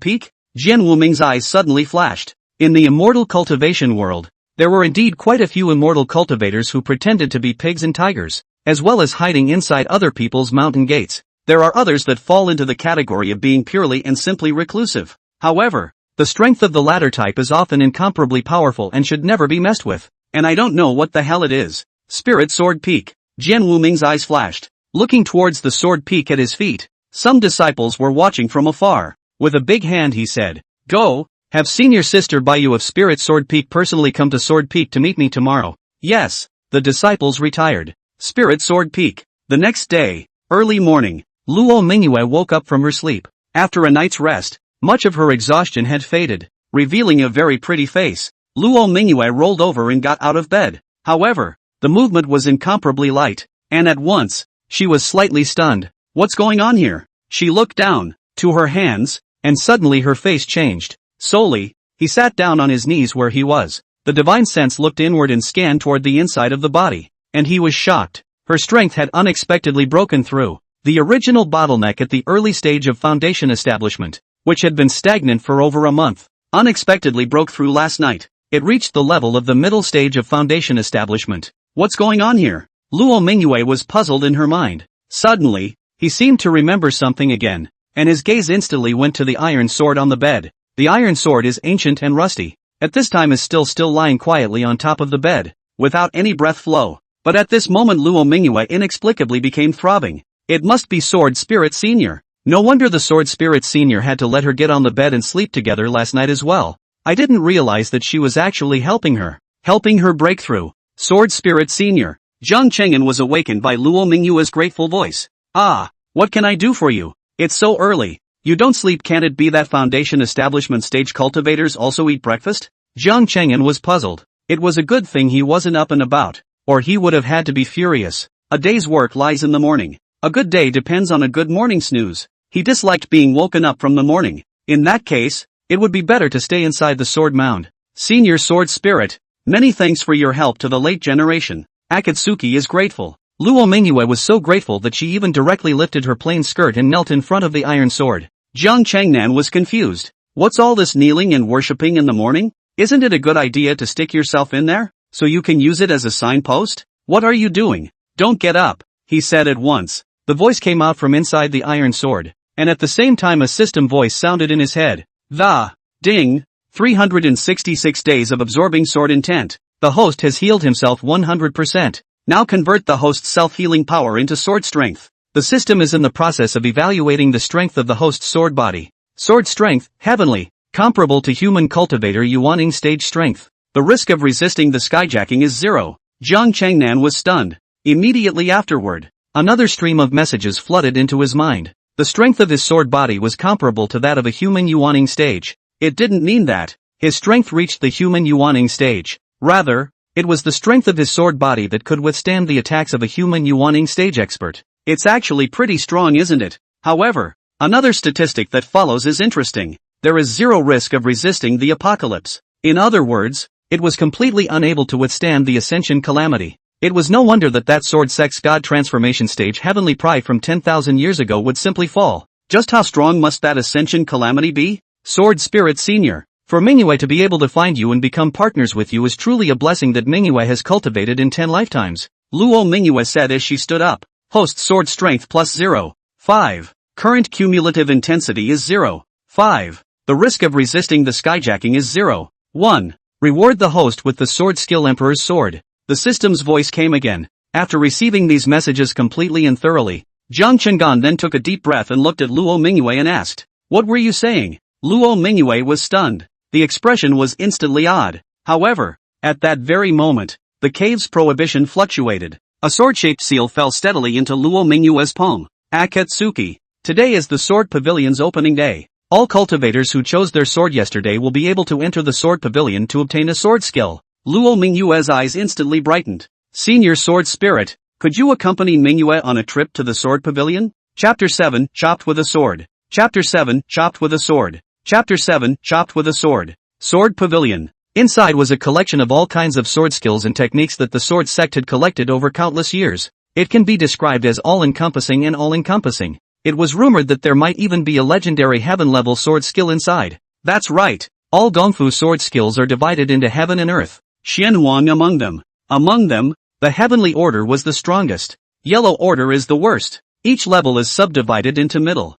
Peak? Jian Wuming's eyes suddenly flashed. In the immortal cultivation world, there were indeed quite a few immortal cultivators who pretended to be pigs and tigers, as well as hiding inside other people's mountain gates. There are others that fall into the category of being purely and simply reclusive. However, the strength of the latter type is often incomparably powerful and should never be messed with. And I don't know what the hell it is. Spirit Sword Peak. Jian Wuming's eyes flashed, looking towards the sword peak at his feet. Some disciples were watching from afar. With a big hand he said, "Go, have senior sister Baiyu of Spirit Sword Peak personally come to Sword Peak to meet me tomorrow." Yes, the disciples retired. Spirit Sword Peak. The next day, early morning, Luo Mingyue woke up from her sleep. After a night's rest, much of her exhaustion had faded, revealing a very pretty face. Luo Mingyue rolled over and got out of bed. However, the movement was incomparably light, and at once, she was slightly stunned. What's going on here? She looked down, to her hands, and suddenly her face changed. Solely, he sat down on his knees where he was. The divine sense looked inward and scanned toward the inside of the body, and he was shocked. Her strength had unexpectedly broken through. The original bottleneck at the early stage of foundation establishment, which had been stagnant for over a month, unexpectedly broke through last night. It reached the level of the middle stage of foundation establishment. What's going on here? Luo Mingyue was puzzled in her mind. Suddenly, he seemed to remember something again, and his gaze instantly went to the iron sword on the bed. The iron sword is ancient and rusty. At this time is still lying quietly on top of the bed, without any breath flow. But at this moment Luo Mingyue inexplicably became throbbing. It must be Sword Spirit Senior. No wonder the Sword Spirit Senior had to let her get on the bed and sleep together last night as well. I didn't realize that she was actually helping her break through. Sword Spirit Senior. Jian Cheng'an was awakened by Luo Mingyue's grateful voice. "Ah, what can I do for you? It's so early. You don't sleep. Can't it be that foundation establishment stage cultivators also eat breakfast?" Jian Cheng'an was puzzled. It was a good thing he wasn't up and about, or he would have had to be furious. A day's work lies in the morning. A good day depends on a good morning snooze. He disliked being woken up from the morning. In that case, it would be better to stay inside the sword mound. Senior Sword Spirit, many thanks for your help to the late generation. Akatsuki is grateful. Luo Mingyue was so grateful that she even directly lifted her plain skirt and knelt in front of the iron sword. Jian Cheng'an was confused. What's all this kneeling and worshipping in the morning? Isn't it a good idea to stick yourself in there, so you can use it as a signpost? What are you doing? Don't get up, he said at once. The voice came out from inside the iron sword, and at the same time a system voice sounded in his head. The ding. 366 days of absorbing sword intent. The host has healed himself 100%. Now convert the host's self-healing power into sword strength. The system is in the process of evaluating the strength of the host's sword body. Sword strength, heavenly, comparable to human cultivator Yuaning stage strength. The risk of resisting the skyjacking is 0. Jian Cheng'an was stunned. Immediately afterward, another stream of messages flooded into his mind. The strength of his sword body was comparable to that of a human Yuaning stage. It didn't mean that his strength reached the human Yuaning stage. Rather, it was the strength of his sword body that could withstand the attacks of a human Yuaning stage expert. It's actually pretty strong, isn't it? However, another statistic that follows is interesting. There is 0 risk of resisting the apocalypse. In other words, it was completely unable to withstand the ascension calamity. It was no wonder that sword sect's god transformation stage heavenly pride from 10,000 years ago would simply fall. Just how strong must that ascension calamity be? Sword Spirit Senior. For Manhwa to be able to find you and become partners with you is truly a blessing that Manhwa has cultivated in 10 lifetimes. Luo Manhwa said as she stood up. Host sword strength plus 0. 5. Current cumulative intensity is 0. 5. The risk of resisting the skyjacking is 0. 1. Reward the host with the sword skill Emperor's sword. The system's voice came again. After receiving these messages completely and thoroughly, Jian Cheng'an then took a deep breath and looked at Luo Manhwa and asked, "What were you saying?" Luo Manhwa was stunned. The expression was instantly odd. However, at that very moment, the cave's prohibition fluctuated. A sword-shaped seal fell steadily into Luo Manhwa's palm. Akatsuki. Today is the Sword Pavilion's opening day. All cultivators who chose their sword yesterday will be able to enter the Sword Pavilion to obtain a sword skill. Luo Manhwa's eyes instantly brightened. Senior Sword Spirit, could you accompany Manhwa on a trip to the Sword Pavilion? Chapter 7, Chopped with a Sword. Chapter 7, Chopped with a Sword. Chapter 7, Chopped with a Sword. Sword Pavilion. Inside was a collection of all kinds of sword skills and techniques that the sword sect had collected over countless years. It can be described as all-encompassing and all-encompassing. It was rumored that there might even be a legendary heaven-level sword skill inside. That's right. All Gongfu sword skills are divided into heaven and earth. Xianhuang among them. Among them, the heavenly order was the strongest. Yellow order is the worst. Each level is subdivided into middle,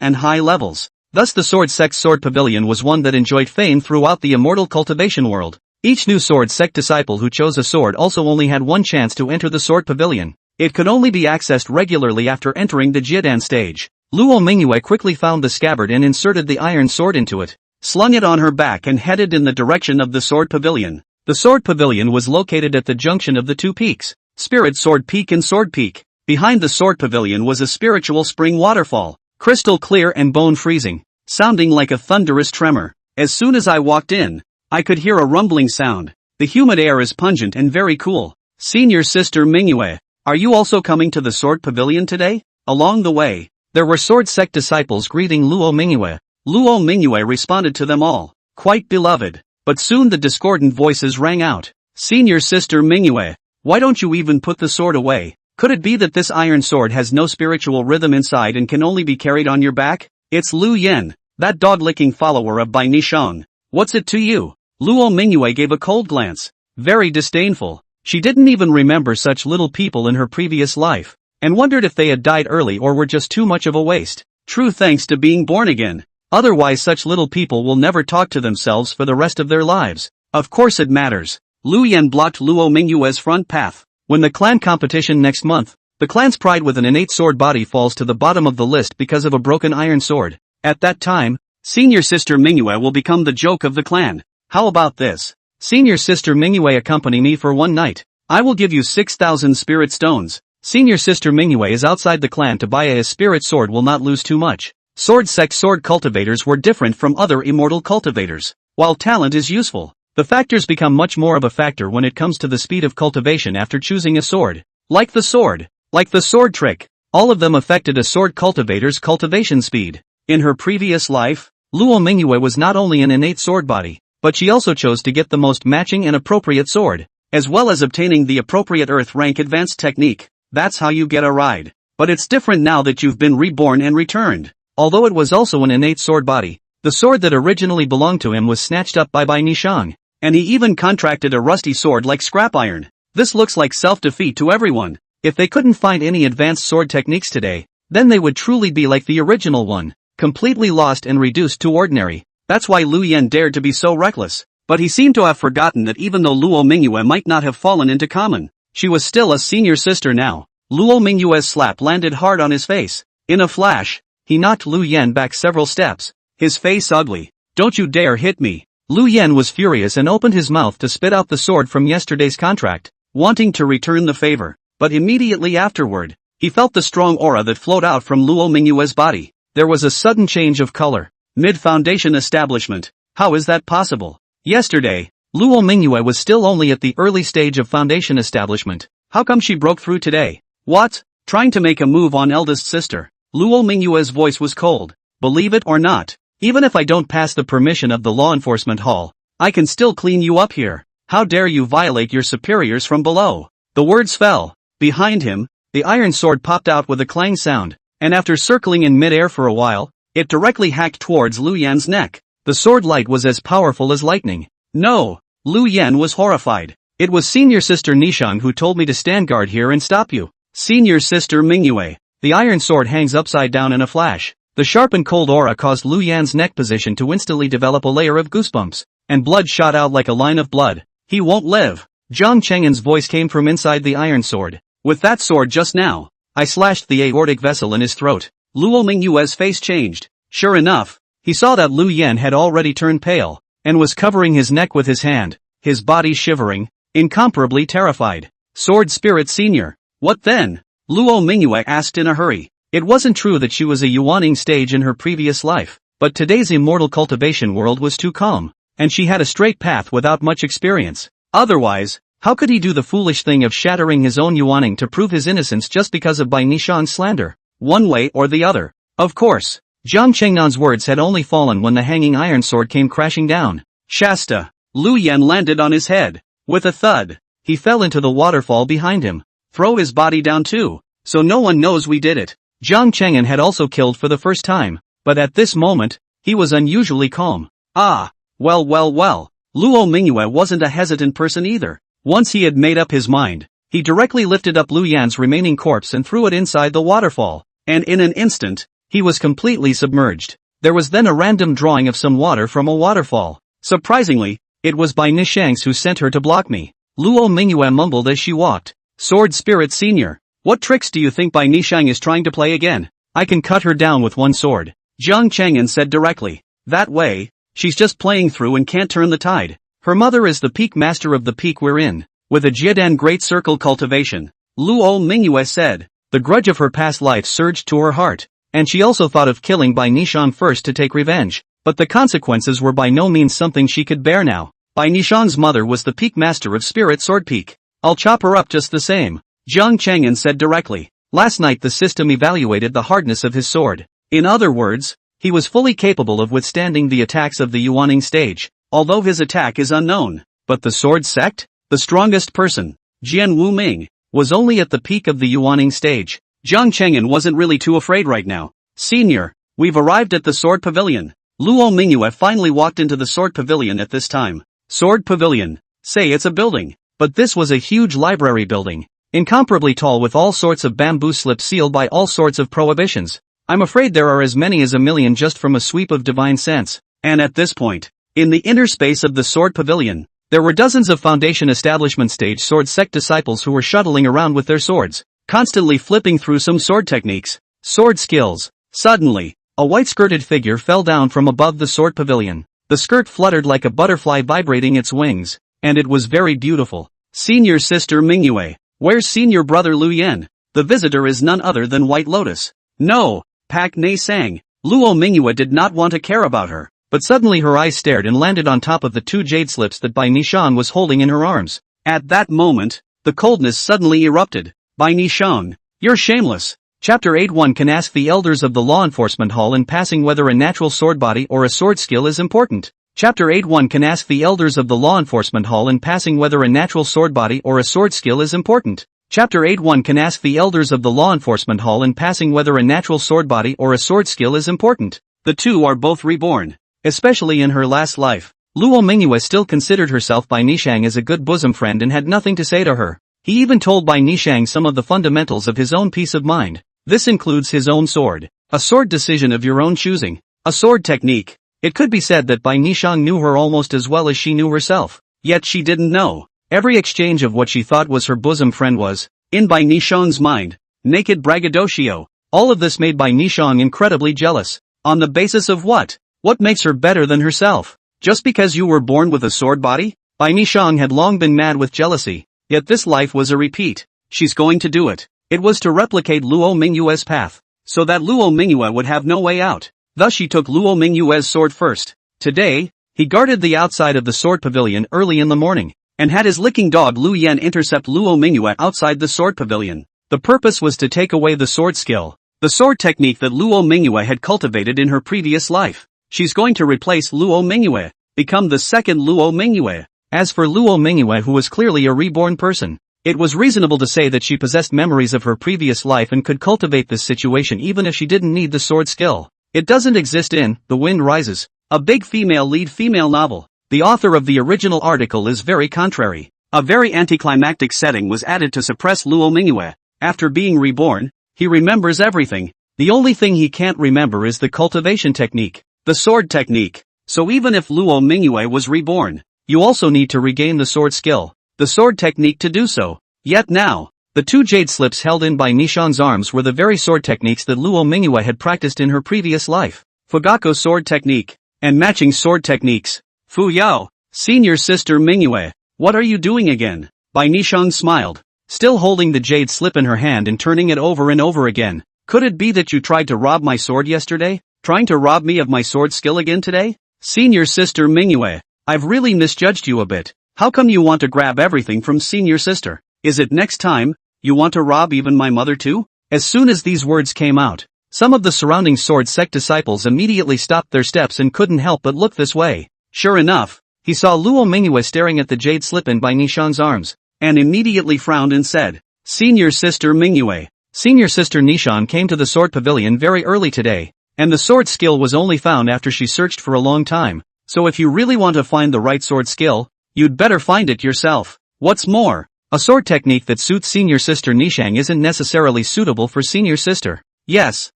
and high levels. Thus the sword sect's sword pavilion was one that enjoyed fame throughout the immortal cultivation world. Each new sword sect disciple who chose a sword also only had one chance to enter the sword pavilion. It could only be accessed regularly after entering the Jiedan stage. Luo Manhwa quickly found the scabbard and inserted the iron sword into it, slung it on her back and headed in the direction of the sword pavilion. The sword pavilion was located at the junction of the two peaks, Spirit Sword Peak and Sword Peak. Behind the sword pavilion was a spiritual spring waterfall, crystal clear and bone-freezing, sounding like a thunderous tremor. As soon as I walked in, I could hear a rumbling sound. The humid air is pungent and very cool. Senior Sister Manhwa, are you also coming to the sword pavilion today? Along the way, there were sword sect disciples greeting Luo Manhwa. Luo Manhwa responded to them all, quite beloved. But soon the discordant voices rang out. Senior Sister Manhwa, why don't you even put the sword away? Could it be that this iron sword has no spiritual rhythm inside and can only be carried on your back? It's Lu Yen, that dog-licking follower of Bai Nishang. What's it to you? Luo Manhwa gave a cold glance. Very disdainful. She didn't even remember such little people in her previous life, and wondered if they had died early or were just too much of a waste. True thanks to being born again. Otherwise such little people will never talk to themselves for the rest of their lives. Of course it matters. Lu Yen blocked Luo Manhwa's front path. When the clan competition next month, the clan's pride with an innate sword body falls to the bottom of the list because of a broken iron sword. At that time, Senior Sister Manhwa will become the joke of the clan. How about this? Senior Sister Manhwa, accompany me for one night. I will give you 6,000 spirit stones. Senior Sister Manhwa is outside the clan to buy a spirit sword, will not lose too much. Sword sect sword cultivators were different from other immortal cultivators. While talent is useful, the factors become much more of a factor when it comes to the speed of cultivation after choosing a sword. Like the sword trick, all of them affected a sword cultivator's cultivation speed. In her previous life, Luo Manhwa was not only an innate sword body, but she also chose to get the most matching and appropriate sword, as well as obtaining the appropriate earth rank advanced technique. That's how you get a ride. But it's different now that you've been reborn and returned. Although it was also an innate sword body, the sword that originally belonged to him was snatched up by Bai Nishang, and he even contracted a rusty sword like scrap iron. This looks like self-defeat to everyone. If they couldn't find any advanced sword techniques today, then they would truly be like the original one, completely lost and reduced to ordinary. That's why Lu Yan dared to be so reckless. But he seemed to have forgotten that even though Luo Mingyue might not have fallen into common, she was still a senior sister now. Luo Mingyue's slap landed hard on his face. In a flash, he knocked Lu Yan back several steps, his face ugly. "Don't you dare hit me." Lu Yan was furious and opened his mouth to spit out the sword from yesterday's contract, wanting to return the favor. But immediately afterward, he felt the strong aura that flowed out from Luo Mingyue's body. There was a sudden change of color. Mid-foundation establishment. How is that possible? Yesterday, Luo Mingyue was still only at the early stage of foundation establishment. How come she broke through today? What? Trying to make a move on eldest sister. Luo Mingyue's voice was cold. Believe it or not, even if I don't pass the permission of the law enforcement hall, I can still clean you up here. How dare you violate your superiors from below? The words fell. Behind him, the iron sword popped out with a clang sound, and after circling in midair for a while, it directly hacked towards Lu Yan's neck. The sword light was as powerful as lightning. No! Lu Yan was horrified. It was senior sister Nishang who told me to stand guard here and stop you. Senior sister Mingyue. The iron sword hangs upside down in a flash. The sharp and cold aura caused Lu Yan's neck position to instantly develop a layer of goosebumps, and blood shot out like a line of blood. He won't live. Jian Cheng'an's voice came from inside the iron sword. With that sword just now, I slashed the aortic vessel in his throat. Luo Mingyue's face changed. Sure enough, he saw that Lu Yan had already turned pale, and was covering his neck with his hand, his body shivering, incomparably terrified. Sword Spirit Senior. What then? Luo Mingyue asked in a hurry. It wasn't true that she was a Yuaning stage in her previous life, but today's immortal cultivation world was too calm, and she had a straight path without much experience. Otherwise, how could he do the foolish thing of shattering his own Yuaning to prove his innocence just because of Bai Nishang's slander? One way or the other. Of course. Jian Cheng'an's words had only fallen when the hanging iron sword came crashing down. Shasta! Lu Yan landed on his head. With a thud, he fell into the waterfall behind him. Throw his body down too, so no one knows we did it. Jian Cheng'an had also killed for the first time, but at this moment, he was unusually calm. Ah, well. Luo Mingyue wasn't a hesitant person either. Once he had made up his mind, he directly lifted up Lu Yan's remaining corpse and threw it inside the waterfall, and in an instant, he was completely submerged. There was then a random drawing of some water from a waterfall. Surprisingly, it was Bai Nishang's who sent her to block me. Luo Mingyue mumbled as she walked. Sword Spirit Senior. What tricks do you think Bai Nishang is trying to play again? I can cut her down with one sword. Jian Cheng'an said directly. That way, she's just playing through and can't turn the tide. Her mother is the peak master of the peak we're in, with a Jiedan Great Circle cultivation. Luo Mingyue said. The grudge of her past life surged to her heart, and she also thought of killing Bai Nishang first to take revenge, but the consequences were by no means something she could bear now. Bai Nishang's mother was the peak master of Spirit Sword Peak. I'll chop her up just the same. Jian Cheng'an said directly. Last night the system evaluated the hardness of his sword. In other words, he was fully capable of withstanding the attacks of the Yuaning stage, although his attack is unknown. But the sword sect? The strongest person, Jian Wuming, was only at the peak of the Yuaning stage. Jian Cheng'an wasn't really too afraid right now. Senior, we've arrived at the sword pavilion. Luo Mingyue finally walked into the sword pavilion at this time. Sword pavilion. Say it's a building. But this was a huge library building, incomparably tall with all sorts of bamboo slips sealed by all sorts of prohibitions. I'm afraid there are as many as 1,000,000 just from a sweep of divine sense. And at this point, in the inner space of the sword pavilion, there were dozens of foundation establishment stage sword sect disciples who were shuttling around with their swords, constantly flipping through some sword techniques, sword skills. Suddenly, a white-skirted figure fell down from above the sword pavilion. The skirt fluttered like a butterfly vibrating its wings, and it was very beautiful. Senior sister Mingyue. Where's senior brother Lu Yan? The visitor is none other than White Lotus. No, Pak Ne sang. Luo Mingyue did not want to care about her, but suddenly her eyes stared and landed on top of the two jade slips that Bai Nishang was holding in her arms. At that moment, the coldness suddenly erupted. Bai Nishang, you're shameless. Chapter 8:1 can ask the elders of the law enforcement hall in passing whether a natural sword body or a sword skill is important. Chapter 8:1 can ask the elders of the law enforcement hall in passing whether a natural sword body or a sword skill is important. Chapter 8:1 can ask the elders of the law enforcement hall in passing whether a natural sword body or a sword skill is important. The two are both reborn. Especially in her last life, Luo Mingyue still considered herself Bai Nishang as a good bosom friend and had nothing to say to her. He even told Bai Nishang some of the fundamentals of his own peace of mind. This includes his own sword, a sword decision of your own choosing, a sword technique. It could be said that Bai Nishang knew her almost as well as she knew herself, yet she didn't know. Every exchange of what she thought was her bosom friend was, in Bai Nishang's mind, naked braggadocio. All of this made Bai Nishang incredibly jealous. On the basis of what? What makes her better than herself? Just because you were born with a sword body? Bai Nishang had long been mad with jealousy, yet this life was a repeat. She's going to do it. It was to replicate Luo Mingyue's path, so that Luo Mingyue would have no way out. Thus she took Luo Mingyue's sword first. Today, he guarded the outside of the sword pavilion early in the morning, and had his licking dog Lu Yan intercept Luo Mingyue outside the sword pavilion. The purpose was to take away the sword skill, the sword technique that Luo Mingyue had cultivated in her previous life. She's going to replace Luo Mingyue, become the second Luo Mingyue. As for Luo Mingyue, who was clearly a reborn person, it was reasonable to say that she possessed memories of her previous life and could cultivate this situation even if she didn't need the sword skill. It doesn't exist in The Wind Rises, a big female lead female novel. The author of the original article is very contrary. A very anticlimactic setting was added to suppress Luo Mingyue. After being reborn, he remembers everything. The only thing he can't remember is the cultivation technique, the sword technique. So even if Luo Mingyue was reborn, you also need to regain the sword skill, the sword technique to do so. Yet now, the two jade slips held in Bai Nishang's arms were the very sword techniques that Luo Mingyue had practiced in her previous life. Fugako sword technique, and matching sword techniques. Fu Yao, senior sister Mingyue, what are you doing again? Bai Nishang smiled, still holding the jade slip in her hand and turning it over and over again. Could it be that you tried to rob my sword yesterday? Trying to rob me of my sword skill again today? Senior sister Mingyue, I've really misjudged you a bit. How come you want to grab everything from senior sister? Is it next time, you want to rob even my mother too? As soon as these words came out, some of the surrounding sword sect disciples immediately stopped their steps and couldn't help but look this way. Sure enough, he saw Luo Mingyue staring at the jade slip in Bai Nishang's arms, and immediately frowned and said, Senior sister Mingyue. Senior sister Nishang came to the sword pavilion very early today, and the sword skill was only found after she searched for a long time. So if you really want to find the right sword skill, you'd better find it yourself. What's more, a sword technique that suits senior sister Nishang isn't necessarily suitable for senior sister. Yes,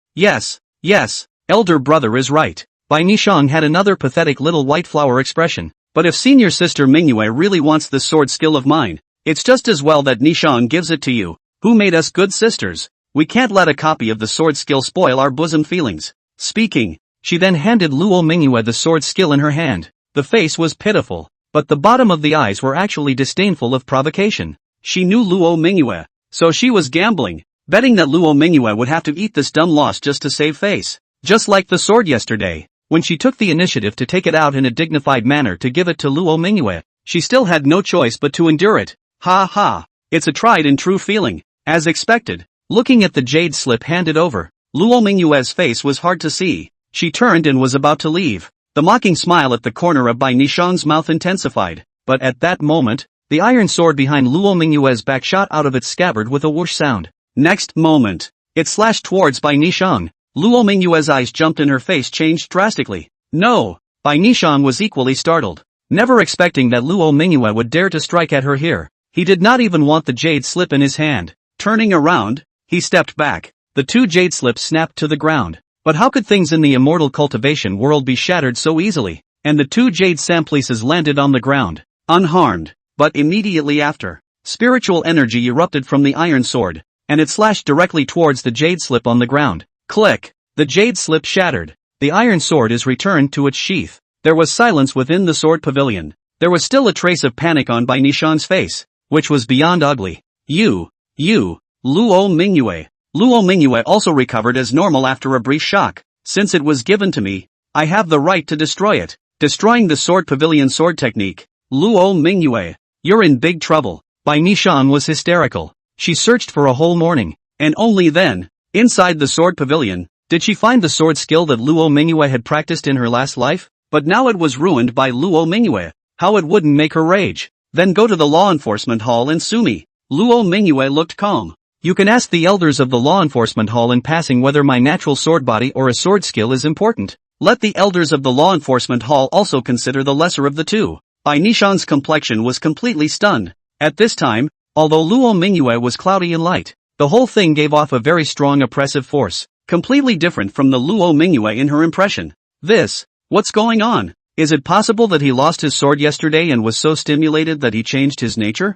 elder brother is right. Bai Nishang had another pathetic little white flower expression. But if senior sister Mingyue really wants this sword skill of mine, it's just as well that Nishang gives it to you. Who made us good sisters? We can't let a copy of the sword skill spoil our bosom feelings. Speaking, she then handed Luo Mingyue the sword skill in her hand. The face was pitiful, but the bottom of the eyes were actually disdainful of provocation. She knew Luo Mingyue, so she was gambling, betting that Luo Mingyue would have to eat this dumb loss just to save face. Just like the sword yesterday, when she took the initiative to take it out in a dignified manner to give it to Luo Mingyue, she still had no choice but to endure it. Ha ha, it's a tried and true feeling, as expected. Looking at the jade slip handed over, Luo Mingyue's face was hard to see. She turned and was about to leave. The mocking smile at the corner of Bai Nishang's mouth intensified, but at that moment, the iron sword behind Luo Mingyue's back shot out of its scabbard with a whoosh sound. Next moment, it slashed towards Bai Nishang. Luo Mingyue's eyes jumped and her face changed drastically. No! Bai Nishang was equally startled, never expecting that Luo Mingyue would dare to strike at her here. He did not even want the jade slip in his hand. Turning around, he stepped back. The two jade slips snapped to the ground. But how could things in the immortal cultivation world be shattered so easily? And the two jade samplices landed on the ground, unharmed. But immediately after, spiritual energy erupted from the iron sword, and it slashed directly towards the jade slip on the ground. Click! The jade slip shattered. The iron sword is returned to its sheath. There was silence within the sword pavilion. There was still a trace of panic on Bai Nishang's face, which was beyond ugly. You, Luo Mingyue. Luo Mingyue also recovered as normal after a brief shock. Since it was given to me, I have the right to destroy it. Destroying the sword pavilion sword technique. Luo Mingyue, you're in big trouble. Bai Nishang was hysterical. She searched for a whole morning, and only then, inside the sword pavilion, did she find the sword skill that Luo Mingyue had practiced in her last life. But now it was ruined by Luo Mingyue. How it wouldn't make her rage. Then go to the law enforcement hall and sue me. Luo Mingyue looked calm. You can ask the elders of the law enforcement hall in passing whether my natural sword body or a sword skill is important. Let the elders of the law enforcement hall also consider the lesser of the two. Bai Nishang's complexion was completely stunned. At this time, Although Luo Mingyue was cloudy and light, the whole thing gave off a very strong oppressive force, completely different from the Luo Mingyue in her impression. What's going on? Is it possible that he lost his sword yesterday and was so stimulated that he changed his nature?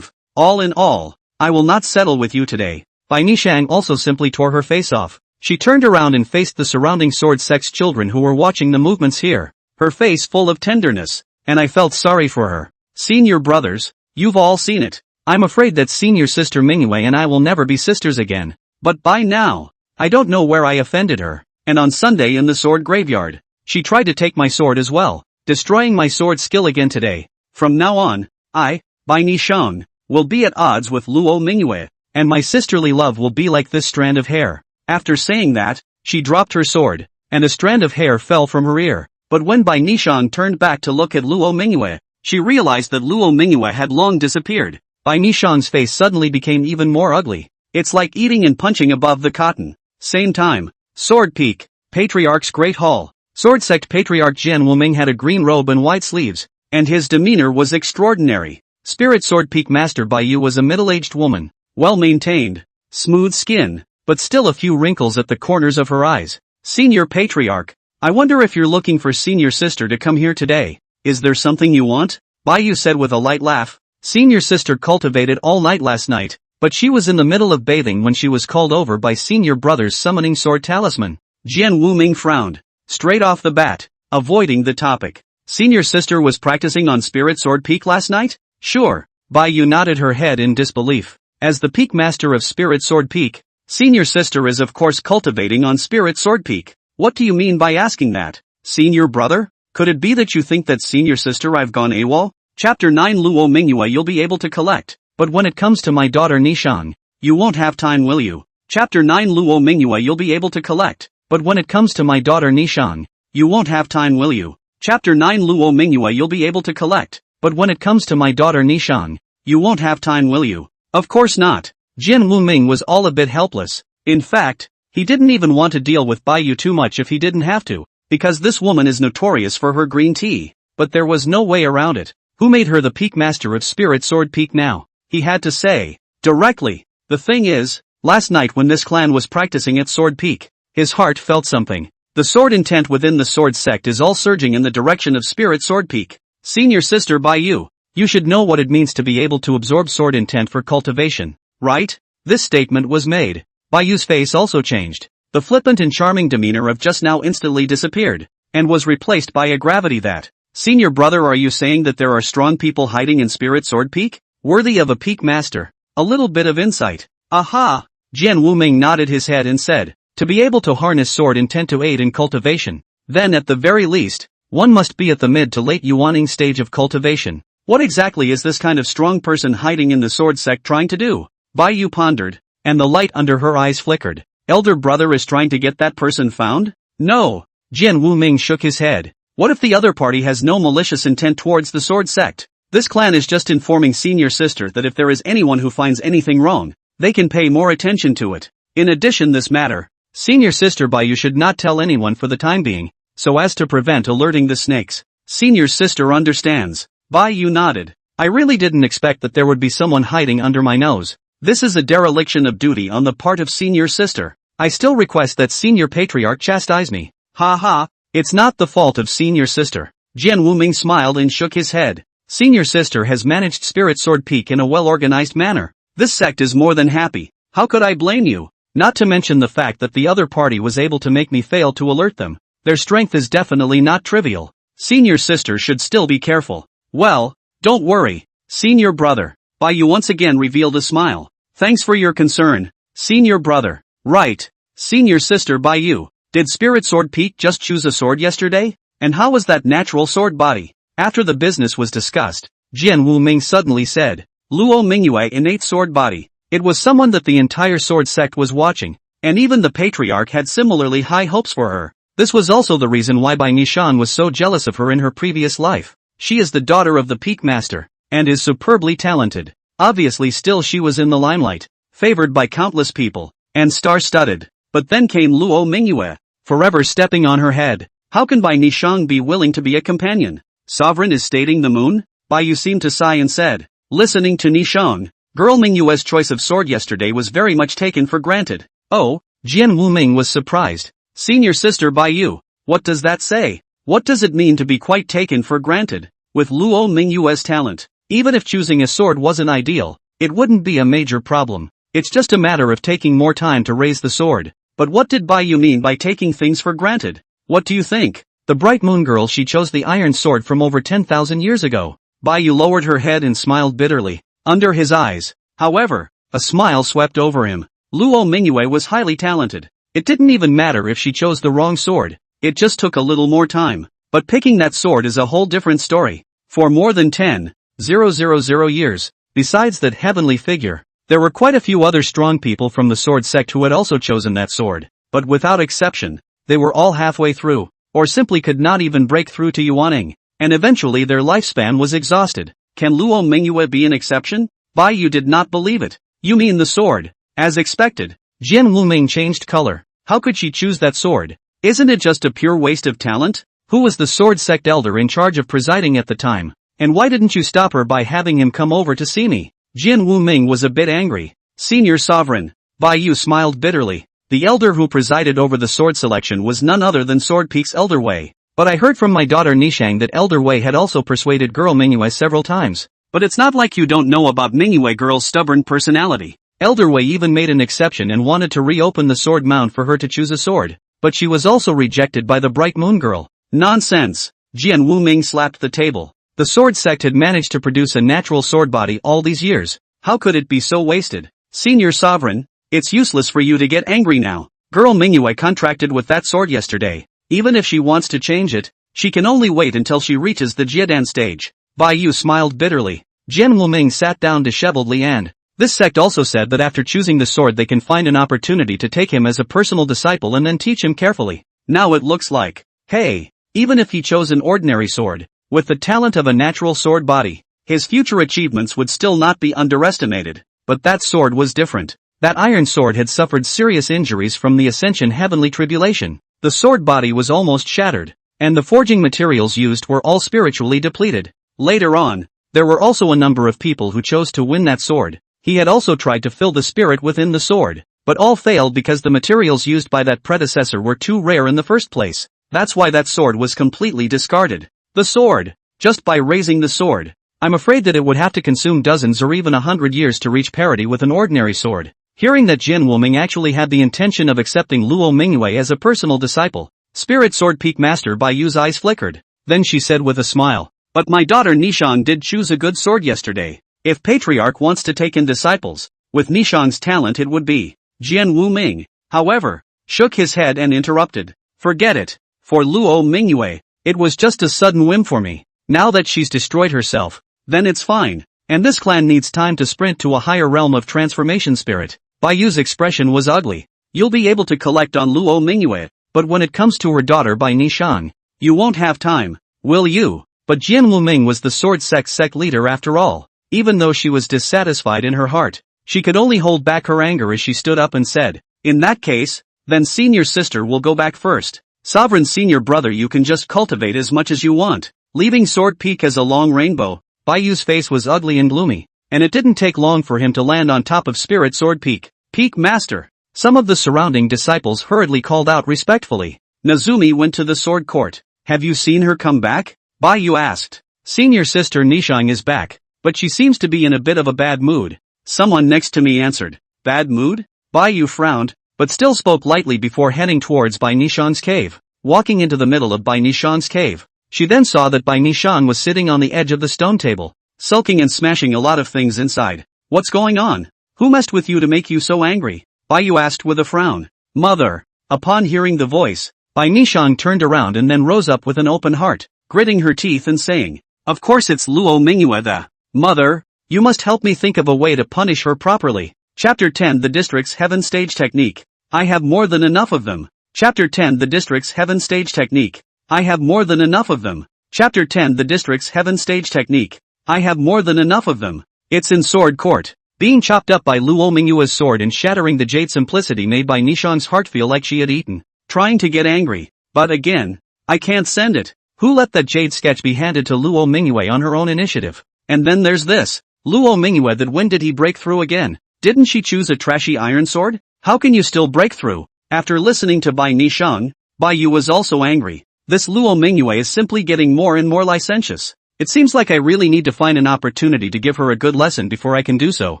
All in all, I will not settle with you today. Bai Nishang also simply tore her face off. She turned around and faced the surrounding sword sect's children who were watching the movements here, her face full of tenderness, and I felt sorry for her. Senior brothers, you've all seen it. I'm afraid that senior sister Mingyue and I will never be sisters again. But by now, I don't know where I offended her. And on Sunday in the sword graveyard, she tried to take my sword as well, destroying my sword skill again today. From now on, I, Bai Nishang, will be at odds with Luo Mingyue, and my sisterly love will be like this strand of hair. After saying that, she dropped her sword, and a strand of hair fell from her ear. But when Bai Nishang turned back to look at Luo Mingyue, she realized that Luo Mingyue had long disappeared. Bai Nishang's face suddenly became even more ugly. It's like eating and punching above the cotton. Same time, Sword Peak, Patriarch's Great Hall. Sword Sect Patriarch Jian Wuming had a green robe and white sleeves, and his demeanor was extraordinary. Spirit Sword Peak Master Bai Yu was a middle-aged woman, well-maintained, smooth skin, but still a few wrinkles at the corners of her eyes. Senior Patriarch, I wonder if you're looking for senior sister to come here today. Is there something you want? Bai Yu said with a light laugh. Senior sister cultivated all night last night, but she was in the middle of bathing when she was called over by senior brother's summoning sword talisman. Jian Wuming frowned, straight off the bat, avoiding the topic. Senior sister was practicing on Spirit Sword Peak last night? Sure. Bai Yu nodded her head in disbelief. As the peak master of Spirit Sword Peak, senior sister is of course cultivating on Spirit Sword Peak. What do you mean by asking that? Senior brother? Could it be that you think that senior sister I've gone AWOL? Chapter 9 Luo Mingyue you'll be able to collect, but when it comes to my daughter Nishang, you won't have time will you? Chapter 9 Luo Mingyue you'll be able to collect, but when it comes to my daughter Nishang, you won't have time will you? Chapter 9 Luo Mingyue you'll be able to collect, but when it comes to my daughter Nishang, you won't have time will you? Of course not. Jian Wuming was all a bit helpless. In fact, he didn't even want to deal with Bai Yu too much if he didn't have to, because this woman is notorious for her green tea, but there was no way around it. Who made her the peak master of Spirit Sword Peak now? He had to say, directly. The thing is, last night when this clan was practicing at Sword Peak, his heart felt something. The sword intent within the sword sect is all surging in the direction of Spirit Sword Peak. Senior sister Bai Yu, you should know what it means to be able to absorb sword intent for cultivation, right? This statement was made. Bai Yu's face also changed. The flippant and charming demeanor of just now instantly disappeared, and was replaced by a gravity that, Senior brother, are you saying that there are strong people hiding in Spirit Sword Peak? Worthy of a peak master. A little bit of insight. Aha! Jian Wuming nodded his head and said, to be able to harness sword intent to aid in cultivation, then at the very least, one must be at the mid to late Yuaning stage of cultivation. What exactly is this kind of strong person hiding in the sword sect trying to do? Bai Yu pondered, and the light under her eyes flickered. Elder brother is trying to get that person found? No. Jian Wuming shook his head. What if the other party has no malicious intent towards the sword sect? This clan is just informing senior sister that if there is anyone who finds anything wrong, they can pay more attention to it. In addition this matter, senior sister Bai Yu should not tell anyone for the time being, so as to prevent alerting the snakes. Senior sister understands. Bai Yu nodded. I really didn't expect that there would be someone hiding under my nose. This is a dereliction of duty on the part of senior sister. I still request that senior patriarch chastise me. Ha ha. It's not the fault of senior sister. Jian Wuming smiled and shook his head. Senior sister has managed Spirit Sword Peak in a well-organized manner. This sect is more than happy. How could I blame you? Not to mention the fact that the other party was able to make me fail to alert them. Their strength is definitely not trivial. Senior sister should still be careful. Well, don't worry, senior brother. Bai Yu once again revealed a smile. Thanks for your concern, senior brother. Right. Senior sister Bai Yu. Did Spirit Sword Peak just choose a sword yesterday? And how was that natural sword body? After the business was discussed, Jian Wuming suddenly said, Luo Mingyue innate sword body. It was someone that the entire sword sect was watching, and even the patriarch had similarly high hopes for her. This was also the reason why Bai Nishang was so jealous of her in her previous life. She is the daughter of the peak master, and is superbly talented. Obviously still she was in the limelight, favored by countless people, and star-studded. But then came Luo Mingyue, forever stepping on her head. How can Bai Nishang be willing to be a companion? Sovereign is stating the moon? Bai Yu seemed to sigh and said, listening to Nishang, Girl Mingyue's choice of sword yesterday was very much taken for granted. Oh, Jian Wuming was surprised. Senior sister Bai Yu, what does that say? What does it mean to be quite taken for granted? With Luo Mingyue's talent, even if choosing a sword wasn't ideal, it wouldn't be a major problem. It's just a matter of taking more time to raise the sword. But what did Bai Yu mean by taking things for granted? What do you think? The bright moon girl, she chose the iron sword from over 10,000 years ago. Bai Yu lowered her head and smiled bitterly. Under his eyes, however, a smile swept over him. Luo Mingyue was highly talented. It didn't even matter if she chose the wrong sword. It just took a little more time. But picking that sword is a whole different story. For more than 10,000 years, besides that heavenly figure, there were quite a few other strong people from the sword sect who had also chosen that sword. But without exception, they were all halfway through, or simply could not even break through to Yuaning, and eventually their lifespan was exhausted. Can Luo Mingyue be an exception? Bai Yu did not believe it. You mean the sword? As expected, Jian Wuming changed color. How could she choose that sword? Isn't it just a pure waste of talent? Who was the sword sect elder in charge of presiding at the time? And why didn't you stop her by having him come over to see me? Jian Wuming was a bit angry. Senior sovereign. Bai Yu smiled bitterly. The elder who presided over the sword selection was none other than Sword Peak's Elder Wei. But I heard from my daughter Nishang that Elder Wei had also persuaded girl Mingyue several times. But it's not like you don't know about Mingyue girl's stubborn personality. Elder Wei even made an exception and wanted to reopen the sword mound for her to choose a sword. But she was also rejected by the bright moon girl. Nonsense. Jian Wuming slapped the table. The sword sect had managed to produce a natural sword body all these years. How could it be so wasted? Senior sovereign, it's useless for you to get angry now. Girl Mingyue contracted with that sword yesterday. Even if she wants to change it, she can only wait until she reaches the Jiedan stage. Bai Yu smiled bitterly. Jian Wuming sat down disheveledly and, this sect also said that after choosing the sword they can find an opportunity to take him as a personal disciple and then teach him carefully. Now it looks like, hey, even if he chose an ordinary sword, with the talent of a natural sword body, his future achievements would still not be underestimated. But that sword was different. That iron sword had suffered serious injuries from the Ascension Heavenly Tribulation. The sword body was almost shattered, and the forging materials used were all spiritually depleted. Later on, there were also a number of people who chose to win that sword. He had also tried to fill the spirit within the sword, but all failed because the materials used by that predecessor were too rare in the first place. That's why that sword was completely discarded. The sword, just by raising the sword, I'm afraid that it would have to consume dozens or even 100 years to reach parity with an ordinary sword. Hearing that Jian Wuming actually had the intention of accepting Luo Mingyue as a personal disciple, Spirit Sword Peak Master Bai Yu's eyes flickered. Then she said with a smile, but my daughter Nishang did choose a good sword yesterday. If Patriarch wants to take in disciples, with Nishang's talent it would be. Jian Wuming, however, shook his head and interrupted. Forget it. For Luo Mingyue, it was just a sudden whim for me. Now that she's destroyed herself, then it's fine. And this clan needs time to sprint to a higher realm of transformation spirit. Bai Yu's expression was ugly. You'll be able to collect on Luo Mingyue, but when it comes to her daughter Bai Nishang, you won't have time, will you? But Jian Wuming was the sword sect leader after all. Even though she was dissatisfied in her heart, she could only hold back her anger as she stood up and said, in that case, then senior sister will go back first. Sovereign senior brother, you can just cultivate as much as you want. Leaving Sword Peak as a long rainbow, Bai Yu's face was ugly and gloomy, and it didn't take long for him to land on top of Spirit Sword Peak. Peak Master. Some of the surrounding disciples hurriedly called out respectfully. Nazumi went to the sword court. Have you seen her come back? Bai Yu asked. Senior sister Nishang is back, but she seems to be in a bit of a bad mood. Someone next to me answered. Bad mood? Bai Yu frowned, but still spoke lightly before heading towards Bai Nishang's cave. Walking into the middle of Bai Nishang's cave, she then saw that Bai Nishang was sitting on the edge of the stone table, sulking and smashing a lot of things inside. What's going on? Who messed with you to make you so angry? Bai Yu asked with a frown. Mother. Upon hearing the voice, Bai Nishang turned around and then rose up with an open heart, gritting her teeth and saying, of course it's Luo Mingyue the. Mother, you must help me think of a way to punish her properly. Chapter 10 The District's Heaven Stage Technique. I have more than enough of them. Chapter 10 The District's Heaven Stage Technique. I have more than enough of them. Chapter 10 The District's Heaven Stage Technique. I have more than enough of them. It's in Sword Court. Being chopped up by Luo Mingyue's sword and shattering the jade simplicity made by Nishang's heart feel like she had eaten. Trying to get angry. But again, I can't send it. Who let that jade sketch be handed to Luo Mingyue on her own initiative? And then there's this. Luo Mingyue, that when did he break through again? Didn't she choose a trashy iron sword? How can you still break through? After listening to Bai Nishang, Bai Yu was also angry. This Luo Mingyue is simply getting more and more licentious. It seems like I really need to find an opportunity to give her a good lesson before I can do so.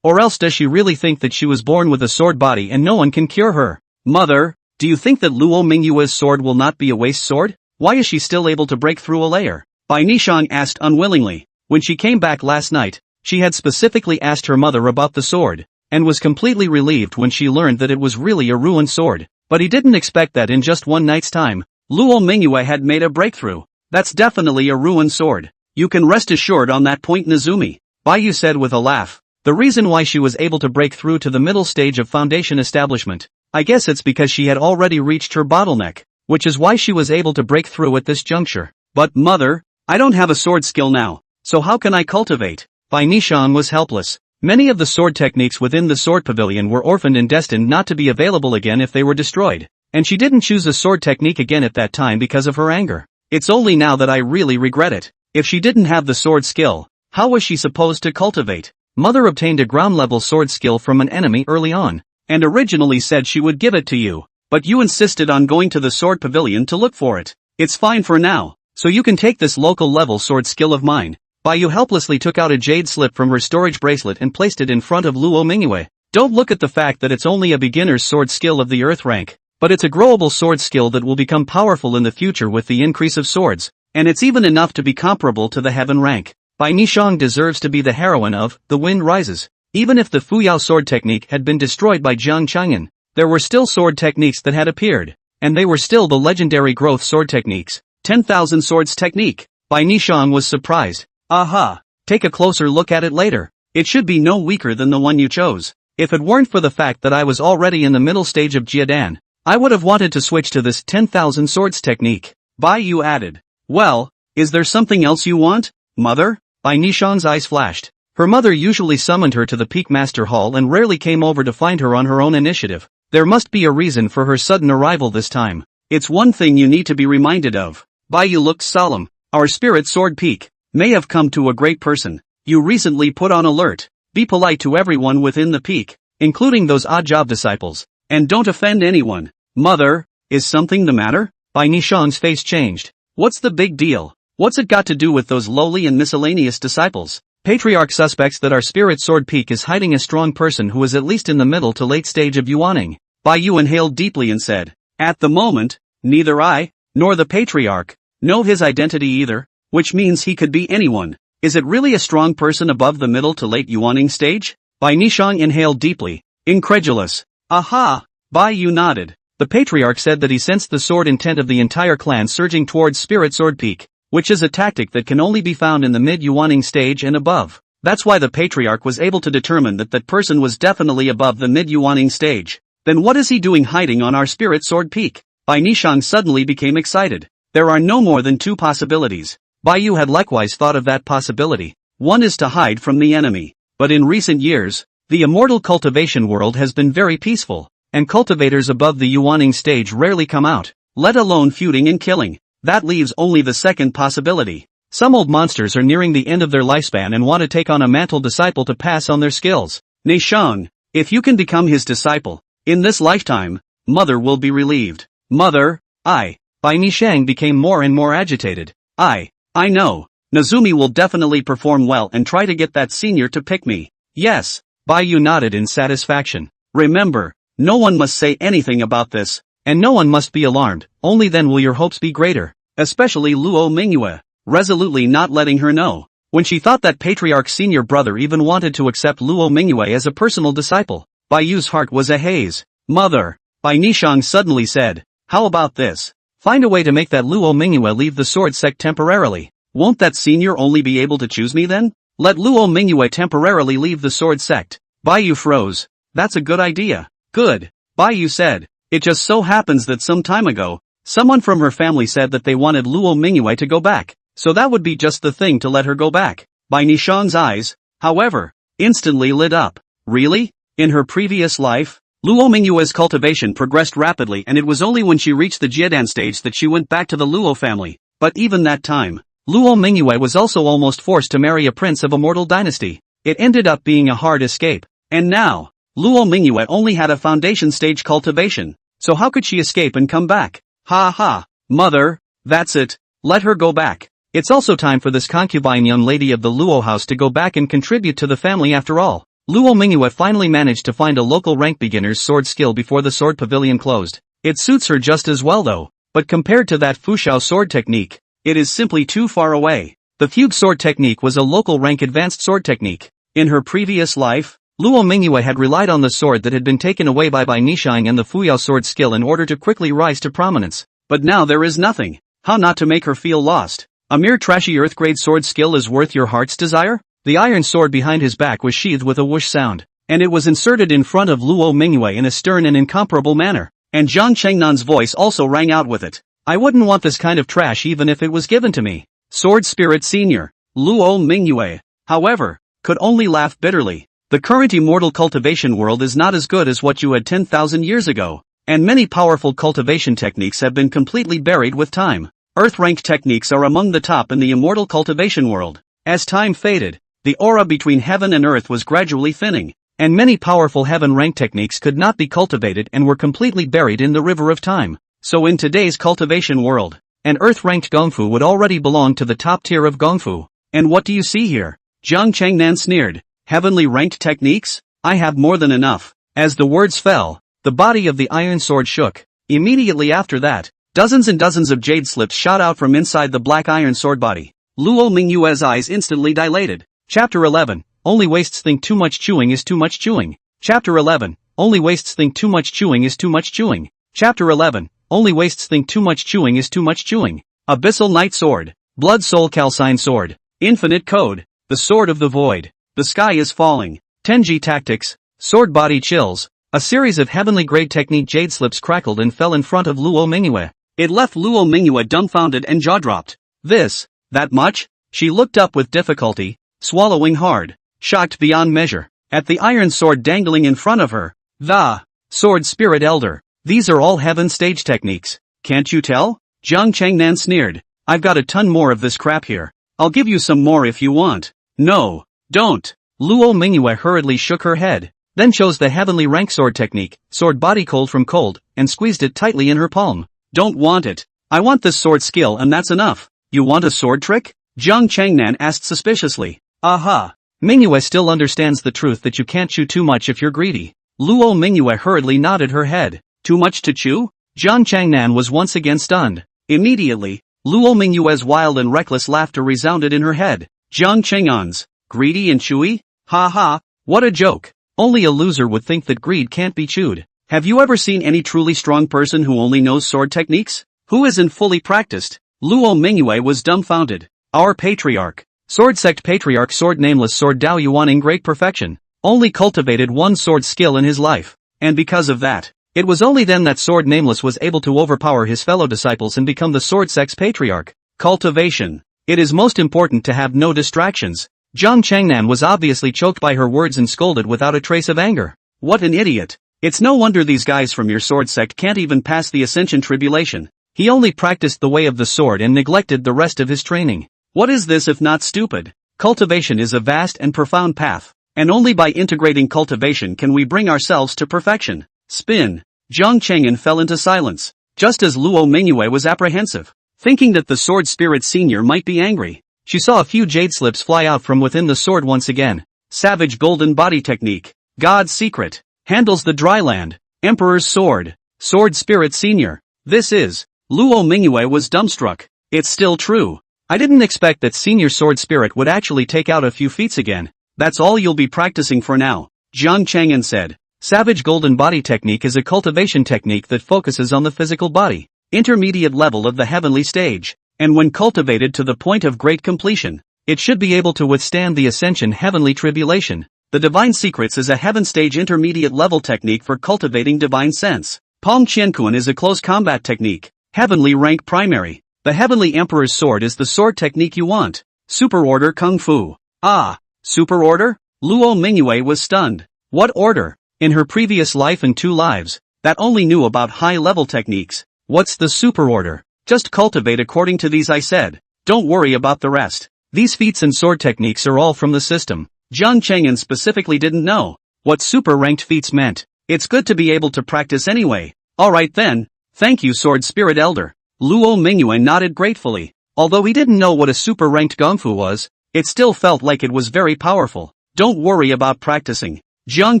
Or else does she really think that she was born with a sword body and no one can cure her? Mother, do you think that Luo Mingyue's sword will not be a waste sword? Why is she still able to break through a layer? Bai Nishang asked unwillingly. When she came back last night, she had specifically asked her mother about the sword, and was completely relieved when she learned that it was really a ruined sword. But he didn't expect that in just one night's time, Luo Mingyue had made a breakthrough. That's definitely a ruined sword. You can rest assured on that point, Nezumi, Bai Yu said with a laugh. The reason why she was able to break through to the middle stage of foundation establishment, I guess it's because she had already reached her bottleneck, which is why she was able to break through at this juncture. But mother, I don't have a sword skill now, so how can I cultivate? Bai Nishang was helpless. Many of the sword techniques within the sword pavilion were orphaned and destined not to be available again if they were destroyed, and she didn't choose a sword technique again at that time because of her anger. It's only now that I really regret it. If she didn't have the sword skill, how was she supposed to cultivate? Mother obtained a ground-level sword skill from an enemy early on, and originally said she would give it to you, but you insisted on going to the sword pavilion to look for it. It's fine for now, so you can take this local-level sword skill of mine. Bai Yu helplessly took out a jade slip from her storage bracelet and placed it in front of Luo Mingyue. Don't look at the fact that it's only a beginner's sword skill of the earth rank, but it's a growable sword skill that will become powerful in the future with the increase of swords, and it's even enough to be comparable to the heaven rank. Bai Nishang deserves to be the heroine of The Wind Rises. Even if the Fuyao sword technique had been destroyed by Jian Cheng'an, there were still sword techniques that had appeared, and they were still the legendary growth sword techniques. 10,000 swords technique. Bai Nishang was surprised. Aha! Take a closer look at it later. It should be no weaker than the one you chose. If it weren't for the fact that I was already in the middle stage of Jiadan, I would have wanted to switch to this 10,000 swords technique. Bai Yu added. Well, is there something else you want, mother? Bai Nishang's eyes flashed. Her mother usually summoned her to the Peak Master Hall and rarely came over to find her on her own initiative. There must be a reason for her sudden arrival this time. It's one thing you need to be reminded of. Bai Yu looked solemn. Our spirit sword peak may have come to a great person. You recently put on alert. Be polite to everyone within the peak, including those odd job disciples, and don't offend anyone. Mother, is something the matter? Bai Nishang's face changed. What's the big deal? What's it got to do with those lowly and miscellaneous disciples? Patriarch suspects that our spirit sword peak is hiding a strong person who is at least in the middle to late stage of yuaning. Bai Yu inhaled deeply and said, at the moment, neither I, nor the Patriarch, know his identity either, which means he could be anyone. Is it really a strong person above the middle to late yuaning stage? Bai Nishang inhaled deeply, incredulous. Aha! Bai Yu nodded. The Patriarch said that he sensed the sword intent of the entire clan surging towards spirit sword peak, which is a tactic that can only be found in the mid-yuaning stage and above. That's why the Patriarch was able to determine that that person was definitely above the mid-yuaning stage. Then what is he doing hiding on our spirit sword peak? Bai Nishang suddenly became excited. There are no more than two possibilities. Bai Yu had likewise thought of that possibility. One is to hide from the enemy. But in recent years, the immortal cultivation world has been very peaceful, and cultivators above the yuaning stage rarely come out, let alone feuding and killing. That leaves only the second possibility. Some old monsters are nearing the end of their lifespan and want to take on a mantle disciple to pass on their skills. Nishang, if you can become his disciple, in this lifetime, mother will be relieved. Mother, Bai Nishang became more and more agitated. I know. Nezumi will definitely perform well and try to get that senior to pick me. Yes. Bai Yu nodded in satisfaction. Remember, no one must say anything about this, and no one must be alarmed, only then will your hopes be greater. Especially Luo Mingyue, resolutely not letting her know. When she thought that Patriarch's senior brother even wanted to accept Luo Mingyue as a personal disciple, Bai Yu's heart was a haze. Mother, Bai Nishang suddenly said, how about this? Find a way to make that Luo Mingyue leave the sword sect temporarily. Won't that senior only be able to choose me then? Let Luo Mingyue temporarily leave the sword sect. Bai Yu froze. That's a good idea. Good. Bai Yu said. It just so happens that some time ago, someone from her family said that they wanted Luo Mingyue to go back, so that would be just the thing to let her go back. Bai Nishang's eyes, however, instantly lit up. Really? In her previous life? Luo Mingyue's cultivation progressed rapidly, and it was only when she reached the Jiadan stage that she went back to the Luo family. But even that time, Luo Mingyue was also almost forced to marry a prince of immortal dynasty. it ended up being a hard escape. And now, Luo Mingyue only had a foundation stage cultivation, so how could she escape and come back? Ha ha, mother, that's it, let her go back. It's also time for this concubine young lady of the Luo house to go back and contribute to the family after all. Luo Mingyue finally managed to find a local rank beginner's sword skill before the sword pavilion closed. It suits her just as well though, but compared to that Fushao sword technique, it is simply too far away. The fugue sword technique was a local rank advanced sword technique. In her previous life, Luo Mingyue had relied on the sword that had been taken away by Bai Nishang and the Fuyao sword skill in order to quickly rise to prominence. But now there is nothing. How not to make her feel lost? A mere trashy earth-grade sword skill is worth your heart's desire? The iron sword behind his back was sheathed with a whoosh sound, and it was inserted in front of Luo Mingyue in a stern and incomparable manner, and Jian Cheng'an's voice also rang out with it. I wouldn't want this kind of trash even if it was given to me. Sword Spirit Senior, Luo Mingyue, however, could only laugh bitterly. The current immortal cultivation world is not as good as what you had 10,000 years ago, and many powerful cultivation techniques have been completely buried with time. Earth-ranked techniques are among the top in the immortal cultivation world. As time faded, the aura between heaven and earth was gradually thinning, and many powerful heaven-ranked techniques could not be cultivated and were completely buried in the river of time. So in today's cultivation world, an earth-ranked gongfu would already belong to the top tier of gongfu. And what do you see here? Jiang Cheng'an sneered. Heavenly ranked techniques? I have more than enough. As the words fell, the body of the iron sword shook. Immediately after that, dozens and dozens of jade slips shot out from inside the black iron sword body. Luo Mingyue's eyes instantly dilated. Chapter 11. Only wastes think too much chewing is too much chewing. Chapter 11. Only wastes think too much chewing is too much chewing. Chapter 11. Only wastes think too much chewing is too much chewing. Abyssal Night Sword. Blood Soul Calcine Sword. Infinite Code. The Sword of the Void. The Sky is Falling. Tenji Tactics. Sword Body Chills. A series of heavenly grade technique jade slips crackled and fell in front of Luo Mingyue. It left Luo Mingyue dumbfounded and jaw-dropped. This, that much? She looked up with difficulty, swallowing hard, shocked beyond measure, at the iron sword dangling in front of her. The Sword Spirit Elder. These are all heaven stage techniques. Can't you tell? Jiang Cheng'an sneered. I've got a ton more of this crap here. I'll give you some more if you want. No, don't. Luo Mingyue hurriedly shook her head, then chose the heavenly rank sword technique, sword body cold from cold, and squeezed it tightly in her palm. Don't want it. I want this sword skill and that's enough. You want a sword trick? Jiang Cheng'an asked suspiciously. Aha. Mingyue still understands the truth that you can't chew too much if you're greedy. Luo Mingyue hurriedly nodded her head. Too much to chew? Jian Cheng'an was once again stunned. Immediately, Luo Mingyue's wild and reckless laughter resounded in her head. Jiang Cheng'an's, greedy and chewy? Ha ha, what a joke. Only a loser would think that greed can't be chewed. Have you ever seen any truly strong person who only knows sword techniques? Who isn't fully practiced? Luo Mingyue was dumbfounded. Our patriarch. Sword Sect Patriarch Sword Nameless Sword Dao Yuan in great perfection. Only cultivated one sword skill in his life. And because of that, it was only then that Sword Nameless was able to overpower his fellow disciples and become the Sword Sect's patriarch. Cultivation. It is most important to have no distractions. Jiang Cheng'an was obviously choked by her words and scolded without a trace of anger. What an idiot. It's no wonder these guys from your sword sect can't even pass the Ascension Tribulation. He only practiced the way of the sword and neglected the rest of his training. What is this if not stupid? Cultivation is a vast and profound path, and only by integrating cultivation can we bring ourselves to perfection. Spin. Jiang Cheng'an fell into silence, just as Luo Mingyue was apprehensive, thinking that the Sword Spirit Senior might be angry. She saw a few jade slips fly out from within the sword once again. Savage Golden Body Technique. God's Secret. Handles the dry land. Emperor's Sword. Sword Spirit Senior. This is. Luo Mingyue was dumbstruck. It's still true. I didn't expect that Senior Sword Spirit would actually take out a few feats again. That's all you'll be practicing for now. Jiang Cheng'an said. Savage Golden Body Technique is a cultivation technique that focuses on the physical body, intermediate level of the heavenly stage, and when cultivated to the point of great completion, it should be able to withstand the Ascension Heavenly Tribulation. The Divine Secrets is a heaven stage intermediate level technique for cultivating divine sense. Palm Qianquan is a close combat technique, heavenly rank primary. The Heavenly Emperor's Sword is the sword technique you want. Super Order Kung Fu. Ah, Super Order? Luo Mingyue was stunned. What order? In her previous life and 2 lives, that only knew about high-level techniques. What's the Super Order? Just cultivate according to these I said. Don't worry about the rest. These feats and sword techniques are all from the system. Jian Cheng'an specifically didn't know what super-ranked feats meant. It's good to be able to practice anyway. Alright then, thank you Sword Spirit Elder. Luo Mingyue nodded gratefully. Although he didn't know what a super-ranked gongfu was, it still felt like it was very powerful. Don't worry about practicing. Jiang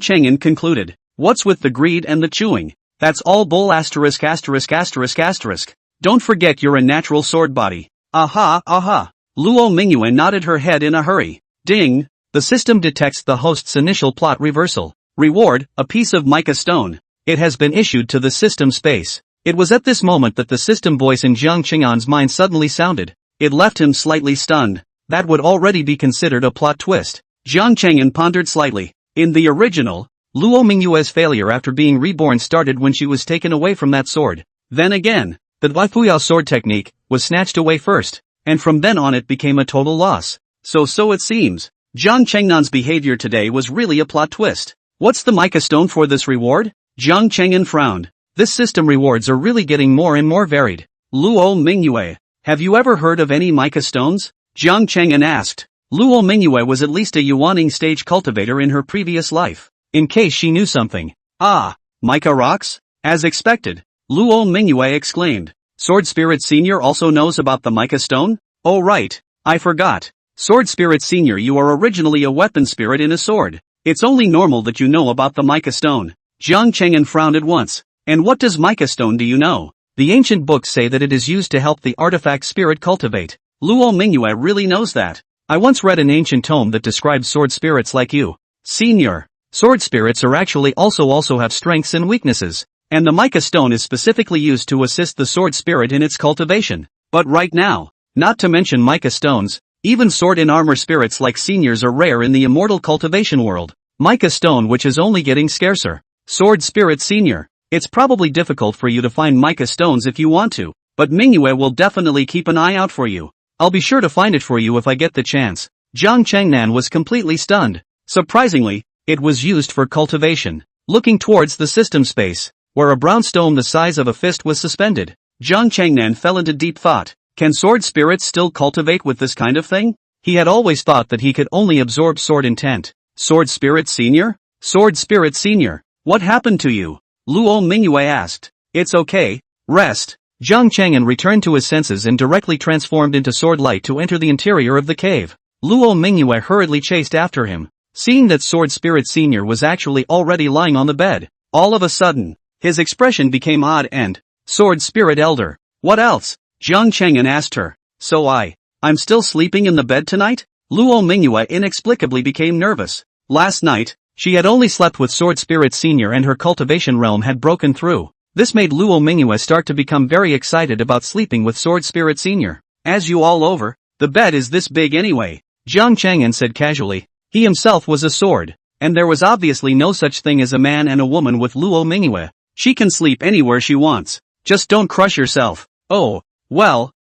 Cheng'an concluded. What's with the greed and the chewing? That's all bull asterisk asterisk asterisk asterisk. Don't forget you're a natural sword body. Aha, aha. Luo Mingyue nodded her head in a hurry. Ding! The system detects the host's initial plot reversal. Reward, a piece of mica stone. It has been issued to the system space. It was at this moment that the system voice in Jiang Cheng'an's mind suddenly sounded. It left him slightly stunned. That would already be considered a plot twist. Jiang Cheng'an pondered slightly. In the original, Luo Mingyue's failure after being reborn started when she was taken away from that sword. Then again, the Duifuyao sword technique was snatched away first, and from then on it became a total loss. So it seems. Jiang Cheng'an's behavior today was really a plot twist. What's the mica stone for this reward? Jiang Cheng'an frowned. This system rewards are really getting more and more varied. Luo Mingyue, have you ever heard of any mica stones? Jiang Cheng'an asked. Luo Mingyue was at least a Yuaning stage cultivator in her previous life. In case she knew something. Ah, mica rocks? As expected. Luo Mingyue exclaimed. Sword Spirit Senior also knows about the mica stone? Oh right, I forgot. Sword Spirit Senior, you are originally a weapon spirit in a sword. It's only normal that you know about the mica stone. Jiang Cheng'an frowned at once. And what does mica stone do you know? The ancient books say that it is used to help the artifact spirit cultivate. Luo Mingyue really knows that. I once read an ancient tome that describes sword spirits like you. Senior. Sword spirits are actually also have strengths and weaknesses. And the mica stone is specifically used to assist the sword spirit in its cultivation. But right now, not to mention mica stones, even sword and armor spirits like seniors are rare in the immortal cultivation world. Mica stone which is only getting scarcer. Sword Spirit Senior. It's probably difficult for you to find mica stones if you want to, but Mingyue will definitely keep an eye out for you. I'll be sure to find it for you if I get the chance. Jiang Cheng'an was completely stunned. Surprisingly, it was used for cultivation. Looking towards the system space, where a brown stone the size of a fist was suspended, Jiang Cheng'an fell into deep thought. Can sword spirits still cultivate with this kind of thing? He had always thought that he could only absorb sword intent. Sword Spirit Senior? Sword Spirit Senior, what happened to you? Luo Mingyue asked. It's okay, rest. Jiang Cheng'an returned to his senses and directly transformed into sword light to enter the interior of the cave. Luo Mingyue hurriedly chased after him. Seeing that Sword Spirit Senior was actually already lying on the bed, all of a sudden, his expression became odd and, Sword Spirit Elder, what else? Jiang Cheng'an asked her. So I'm still sleeping in the bed tonight? Luo Mingyue inexplicably became nervous. Last night, she had only slept with Sword Spirit Senior and her cultivation realm had broken through. This made Luo Mingyue start to become very excited about sleeping with Sword Spirit Senior. As you all over, the bed is this big anyway, Jiang Cheng'an said casually. He himself was a sword, and there was obviously no such thing as a man and a woman with Luo Mingyue. She can sleep anywhere she wants. Just don't crush yourself. Oh, well,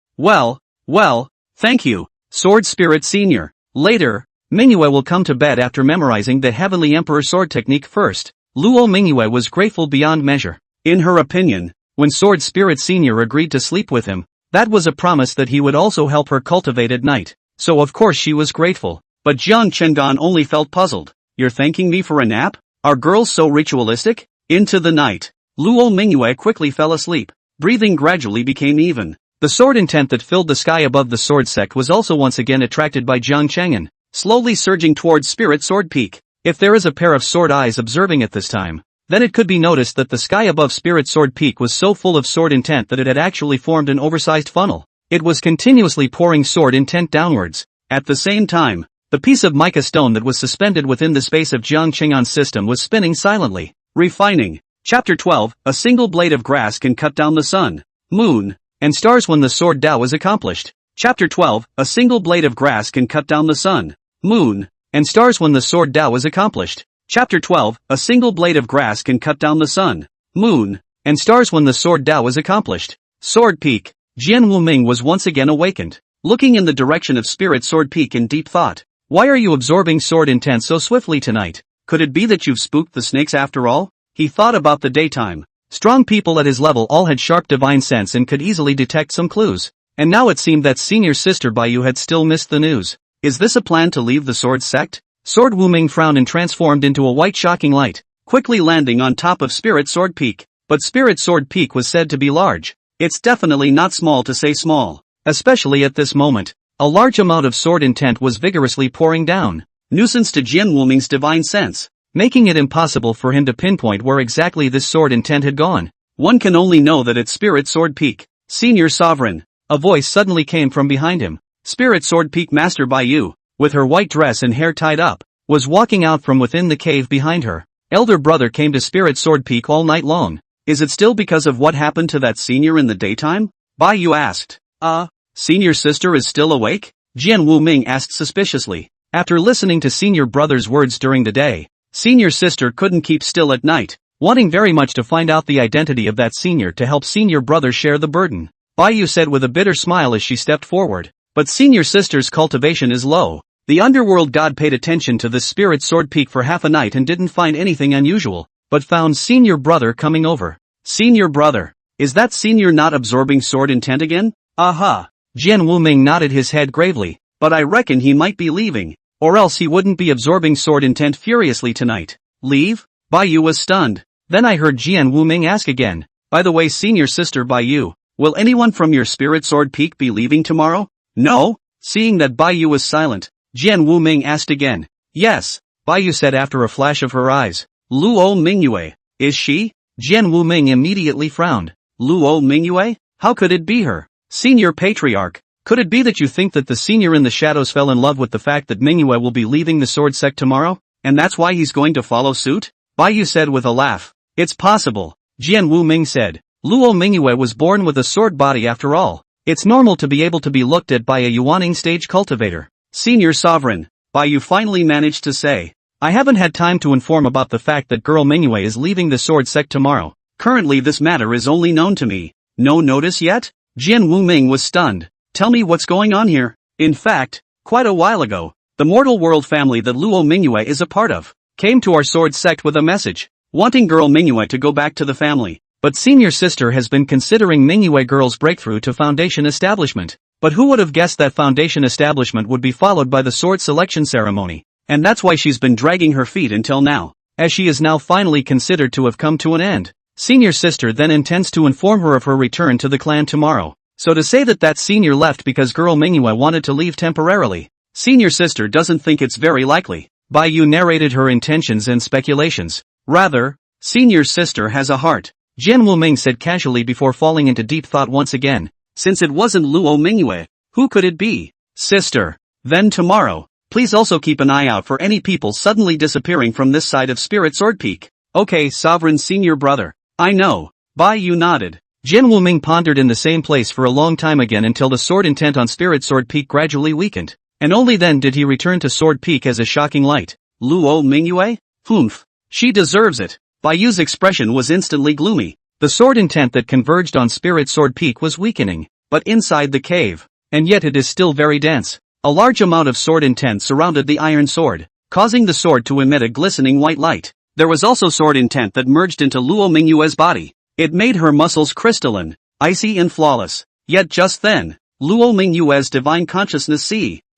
thank you, Sword Spirit Senior. Later, Mingyue will come to bed after memorizing the Heavenly Emperor sword technique first. Luo Mingyue was grateful beyond measure. In her opinion, when Sword Spirit Senior agreed to sleep with him, that was a promise that he would also help her cultivate at night. So of course she was grateful. But Jiang Cheng'an only felt puzzled. You're thanking me for a nap? Are girls so ritualistic? Into the night, Luo Mingyue quickly fell asleep. Breathing gradually became even. The sword intent that filled the sky above the sword sect was also once again attracted by Jiang Cheng'an, slowly surging towards Spirit Sword Peak. If there is a pair of sword eyes observing at this time, then it could be noticed that the sky above Spirit Sword Peak was so full of sword intent that it had actually formed an oversized funnel. It was continuously pouring sword intent downwards. At the same time, the piece of mica stone that was suspended within the space of Jiang Cheng'an's system was spinning silently. Refining. Chapter 12, a single blade of grass can cut down the sun, moon, and stars when the sword Tao is accomplished. Chapter 12, a single blade of grass can cut down the sun, moon, and stars when the sword Tao is accomplished. Chapter 12, a single blade of grass can cut down the sun, moon, and stars when the sword Tao is accomplished. Sword Peak. Jian Wuming was once again awakened, looking in the direction of Spirit Sword Peak in deep thought. Why are you absorbing sword intent so swiftly tonight? Could it be that you've spooked the snakes after all? He thought about the daytime. Strong people at his level all had sharp divine sense and could easily detect some clues. And now it seemed that senior sister Baiyu had still missed the news. Is this a plan to leave the sword sect? Sword Wuming frowned and transformed into a white shocking light, quickly landing on top of Spirit Sword Peak. But Spirit Sword Peak was said to be large. It's definitely not small to say small. Especially at this moment. A large amount of sword intent was vigorously pouring down. Nuisance to Jian Wuming's divine sense, making it impossible for him to pinpoint where exactly this sword intent had gone. One can only know that it's Spirit Sword Peak. Senior Sovereign. A voice suddenly came from behind him. Spirit Sword Peak Master Bai Yu, with her white dress and hair tied up, was walking out from within the cave behind her. Elder brother came to Spirit Sword Peak all night long. Is it still because of what happened to that senior in the daytime? Bai Yu asked. Senior sister is still awake? Jian Wuming asked suspiciously. After listening to senior brother's words during the day, senior sister couldn't keep still at night, wanting very much to find out the identity of that senior to help senior brother share the burden. Bai Yu said with a bitter smile as she stepped forward. But senior sister's cultivation is low. The underworld god paid attention to the Spirit Sword Peak for half a night and didn't find anything unusual, but found senior brother coming over. Senior brother. Is that senior not absorbing sword intent again? Aha. Jian Wuming nodded his head gravely, but I reckon he might be leaving, or else he wouldn't be absorbing sword intent furiously tonight. Leave? Bai Yu was stunned. Then I heard Jian Wuming ask again, by the way senior sister Bai Yu, will anyone from your Spirit Sword Peak be leaving tomorrow? No? Seeing that Bai Yu was silent, Jian Wuming asked again. Yes, Bai Yu said after a flash of her eyes. Luo Mingyue, is she? Jian Wuming immediately frowned. Luo Mingyue? How could it be her? Senior Patriarch, could it be that you think that the senior in the shadows fell in love with the fact that Mingyue will be leaving the sword sect tomorrow, and that's why he's going to follow suit? Bai Yu said with a laugh. It's possible, Jian Wuming said. Luo Mingyue was born with a sword body after all. It's normal to be able to be looked at by a Yuaning stage cultivator. Senior Sovereign, Bai Yu finally managed to say. I haven't had time to inform about the fact that girl Mingyue is leaving the sword sect tomorrow. Currently this matter is only known to me. No notice yet? Jian Wuming was stunned. Tell me what's going on here. In fact, quite a while ago, the mortal world family that Luo Mingyue is a part of, came to our sword sect with a message, wanting girl Mingyue to go back to the family. But senior sister has been considering Mingyue girl's breakthrough to foundation establishment. But who would have guessed that foundation establishment would be followed by the sword selection ceremony? And that's why she's been dragging her feet until now, as she is now finally considered to have come to an end. Senior sister then intends to inform her of her return to the clan tomorrow. So to say that senior left because girl Mingyue wanted to leave temporarily, senior sister doesn't think it's very likely. Bai Yu narrated her intentions and speculations. Rather, senior sister has a heart. Jian Wuming said casually before falling into deep thought once again. Since it wasn't Luo Mingyue, who could it be? Sister. Then tomorrow, please also keep an eye out for any people suddenly disappearing from this side of Spirit Sword Peak. Okay, sovereign senior brother. I know. Bai Yu nodded. Jian Wuming pondered in the same place for a long time again until the sword intent on Spirit Sword Peak gradually weakened. And only then did he return to Sword Peak as a shocking light. Luo Mingyue? Humph. She deserves it. Bai Yu's expression was instantly gloomy. The sword intent that converged on Spirit Sword Peak was weakening, but inside the cave, and yet it is still very dense. A large amount of sword intent surrounded the iron sword, causing the sword to emit a glistening white light. There was also sword intent that merged into Luo Mingyue's body. It made her muscles crystalline, icy and flawless. Yet just then, Luo Mingyue's divine consciousness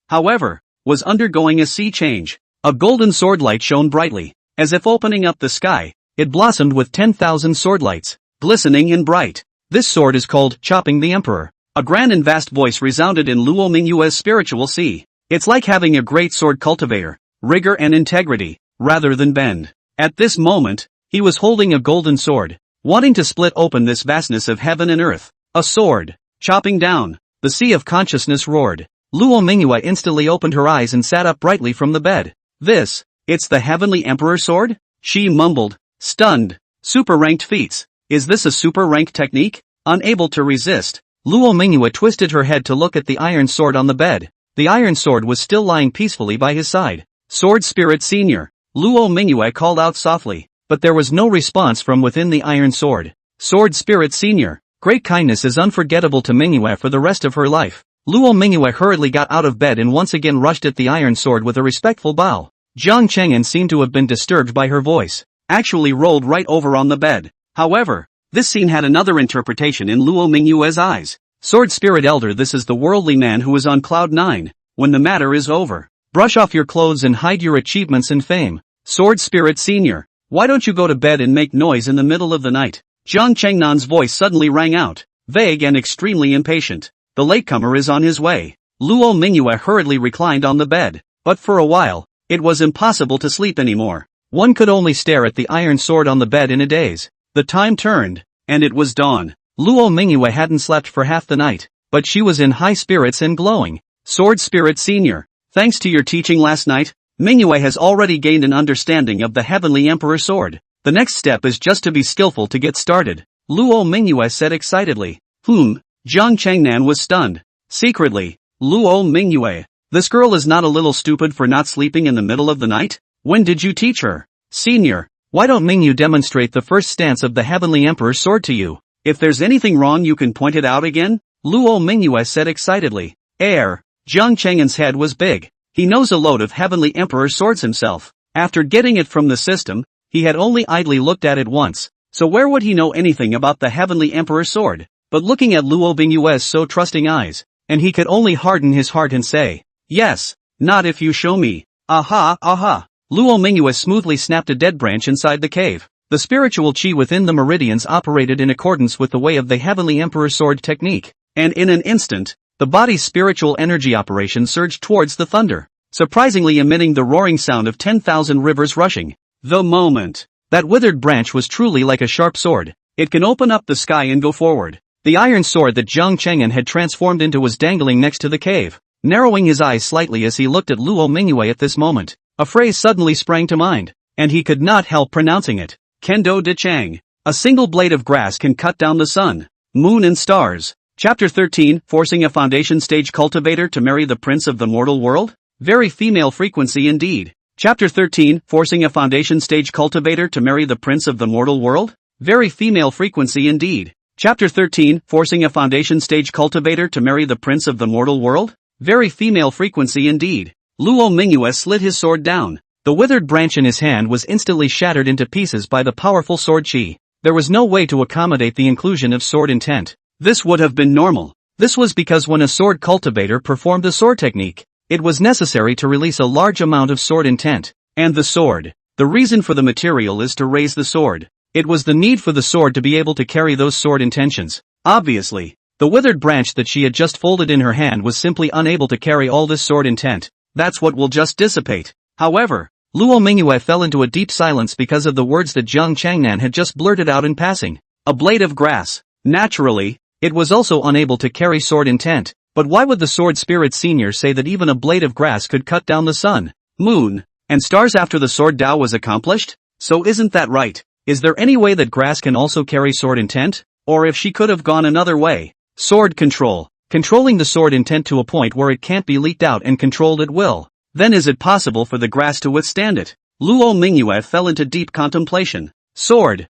however, was undergoing a sea change. A golden sword light shone brightly, as if opening up the sky. It blossomed with 10,000 sword lights, glistening and bright. This sword is called Chopping the Emperor. A grand and vast voice resounded in Luo Mingyue's spiritual sea. It's like having a great sword cultivator, rigor and integrity, rather than bend. At this moment, he was holding a golden sword, wanting to split open this vastness of heaven and earth. A sword, chopping down. The sea of consciousness roared. Luo Mingyue instantly opened her eyes and sat up brightly from the bed. It's the Heavenly Emperor sword? She mumbled, stunned. Super ranked feats. Is this a super rank technique? Unable to resist, Luo Mingyue twisted her head to look at the iron sword on the bed. The iron sword was still lying peacefully by his side. Sword Spirit Senior, Luo Mingyue called out softly, but there was no response from within the iron sword. Sword Spirit Senior, great kindness is unforgettable to Mingyue for the rest of her life. Luo Mingyue hurriedly got out of bed and once again rushed at the iron sword with a respectful bow. Jian Cheng'an seemed to have been disturbed by her voice, actually rolled right over on the bed. However, this scene had another interpretation in Luo Mingyue's eyes. Sword Spirit Elder, this is the worldly man who is on cloud 9, when the matter is over. Brush off your clothes and hide your achievements and fame. Sword Spirit Senior. Why don't you go to bed and make noise in the middle of the night? Jian Cheng'an's voice suddenly rang out, vague and extremely impatient. The latecomer is on his way. Luo Mingyue hurriedly reclined on the bed, but for a while, it was impossible to sleep anymore. One could only stare at the iron sword on the bed in a daze. The time turned, and it was dawn. Luo Mingyue hadn't slept for half the night, but she was in high spirits and glowing. Sword Spirit Senior. Thanks to your teaching last night, Mingyue has already gained an understanding of the Heavenly Emperor Sword. The next step is just to be skillful to get started, Luo Mingyue said excitedly. Jian Cheng'an was stunned. Secretly, Luo Mingyue, this girl is not a little stupid for not sleeping in the middle of the night? When did you teach her? Senior, why don't Mingyu demonstrate the first stance of the Heavenly Emperor's Sword to you? If there's anything wrong you can point it out again? Luo Mingyue said excitedly. Jian Cheng'an's head was big. He knows a load of Heavenly Emperor swords himself. After getting it from the system, he had only idly looked at it once, so where would he know anything about the Heavenly Emperor Sword? But looking at Luo Mingyue's so trusting eyes, and he could only harden his heart and say, yes, not if you show me. Aha, aha. Luo Mingyue smoothly snapped a dead branch inside the cave. The spiritual chi within the meridians operated in accordance with the way of the Heavenly Emperor Sword technique, and in an instant, the body's spiritual energy operation surged towards the thunder, surprisingly emitting the roaring sound of 10,000 rivers rushing. The moment that withered branch was truly like a sharp sword. It can open up the sky and go forward. The iron sword that Jian Cheng'an had transformed into was dangling next to the cave. Narrowing his eyes slightly as he looked at Luo Mingyue at this moment, a phrase suddenly sprang to mind, and he could not help pronouncing it. Kendo de Chang. A single blade of grass can cut down the sun, moon and stars. Chapter 13, Forcing a Foundation Stage Cultivator to Marry the Prince of the Mortal World? Very female frequency indeed. Chapter 13, Forcing a Foundation Stage Cultivator to Marry the Prince of the Mortal World? Very female frequency indeed. Chapter 13, Forcing a Foundation Stage Cultivator to Marry the Prince of the Mortal World? Very female frequency indeed. Luo Mingyue slid his sword down. The withered branch in his hand was instantly shattered into pieces by the powerful sword chi. There was no way to accommodate the inclusion of sword intent. This would have been normal. This was because when a sword cultivator performed a sword technique, it was necessary to release a large amount of sword intent. And the sword. The reason for the material is to raise the sword. It was the need for the sword to be able to carry those sword intentions. Obviously, the withered branch that she had just folded in her hand was simply unable to carry all this sword intent. That's what will just dissipate. However, Luo Mingyue fell into a deep silence because of the words that Jian Cheng'an had just blurted out in passing. A blade of grass. Naturally, it was also unable to carry sword intent, but why would the Sword Spirit Senior say that even a blade of grass could cut down the sun, moon, and stars after the sword Dao was accomplished? So isn't that right? Is there any way that grass can also carry sword intent? Or if she could have gone another way? Sword control. Controlling the sword intent to a point where it can't be leaked out and controlled at will. Then is it possible for the grass to withstand it? Luo Mingyue fell into deep contemplation. Sword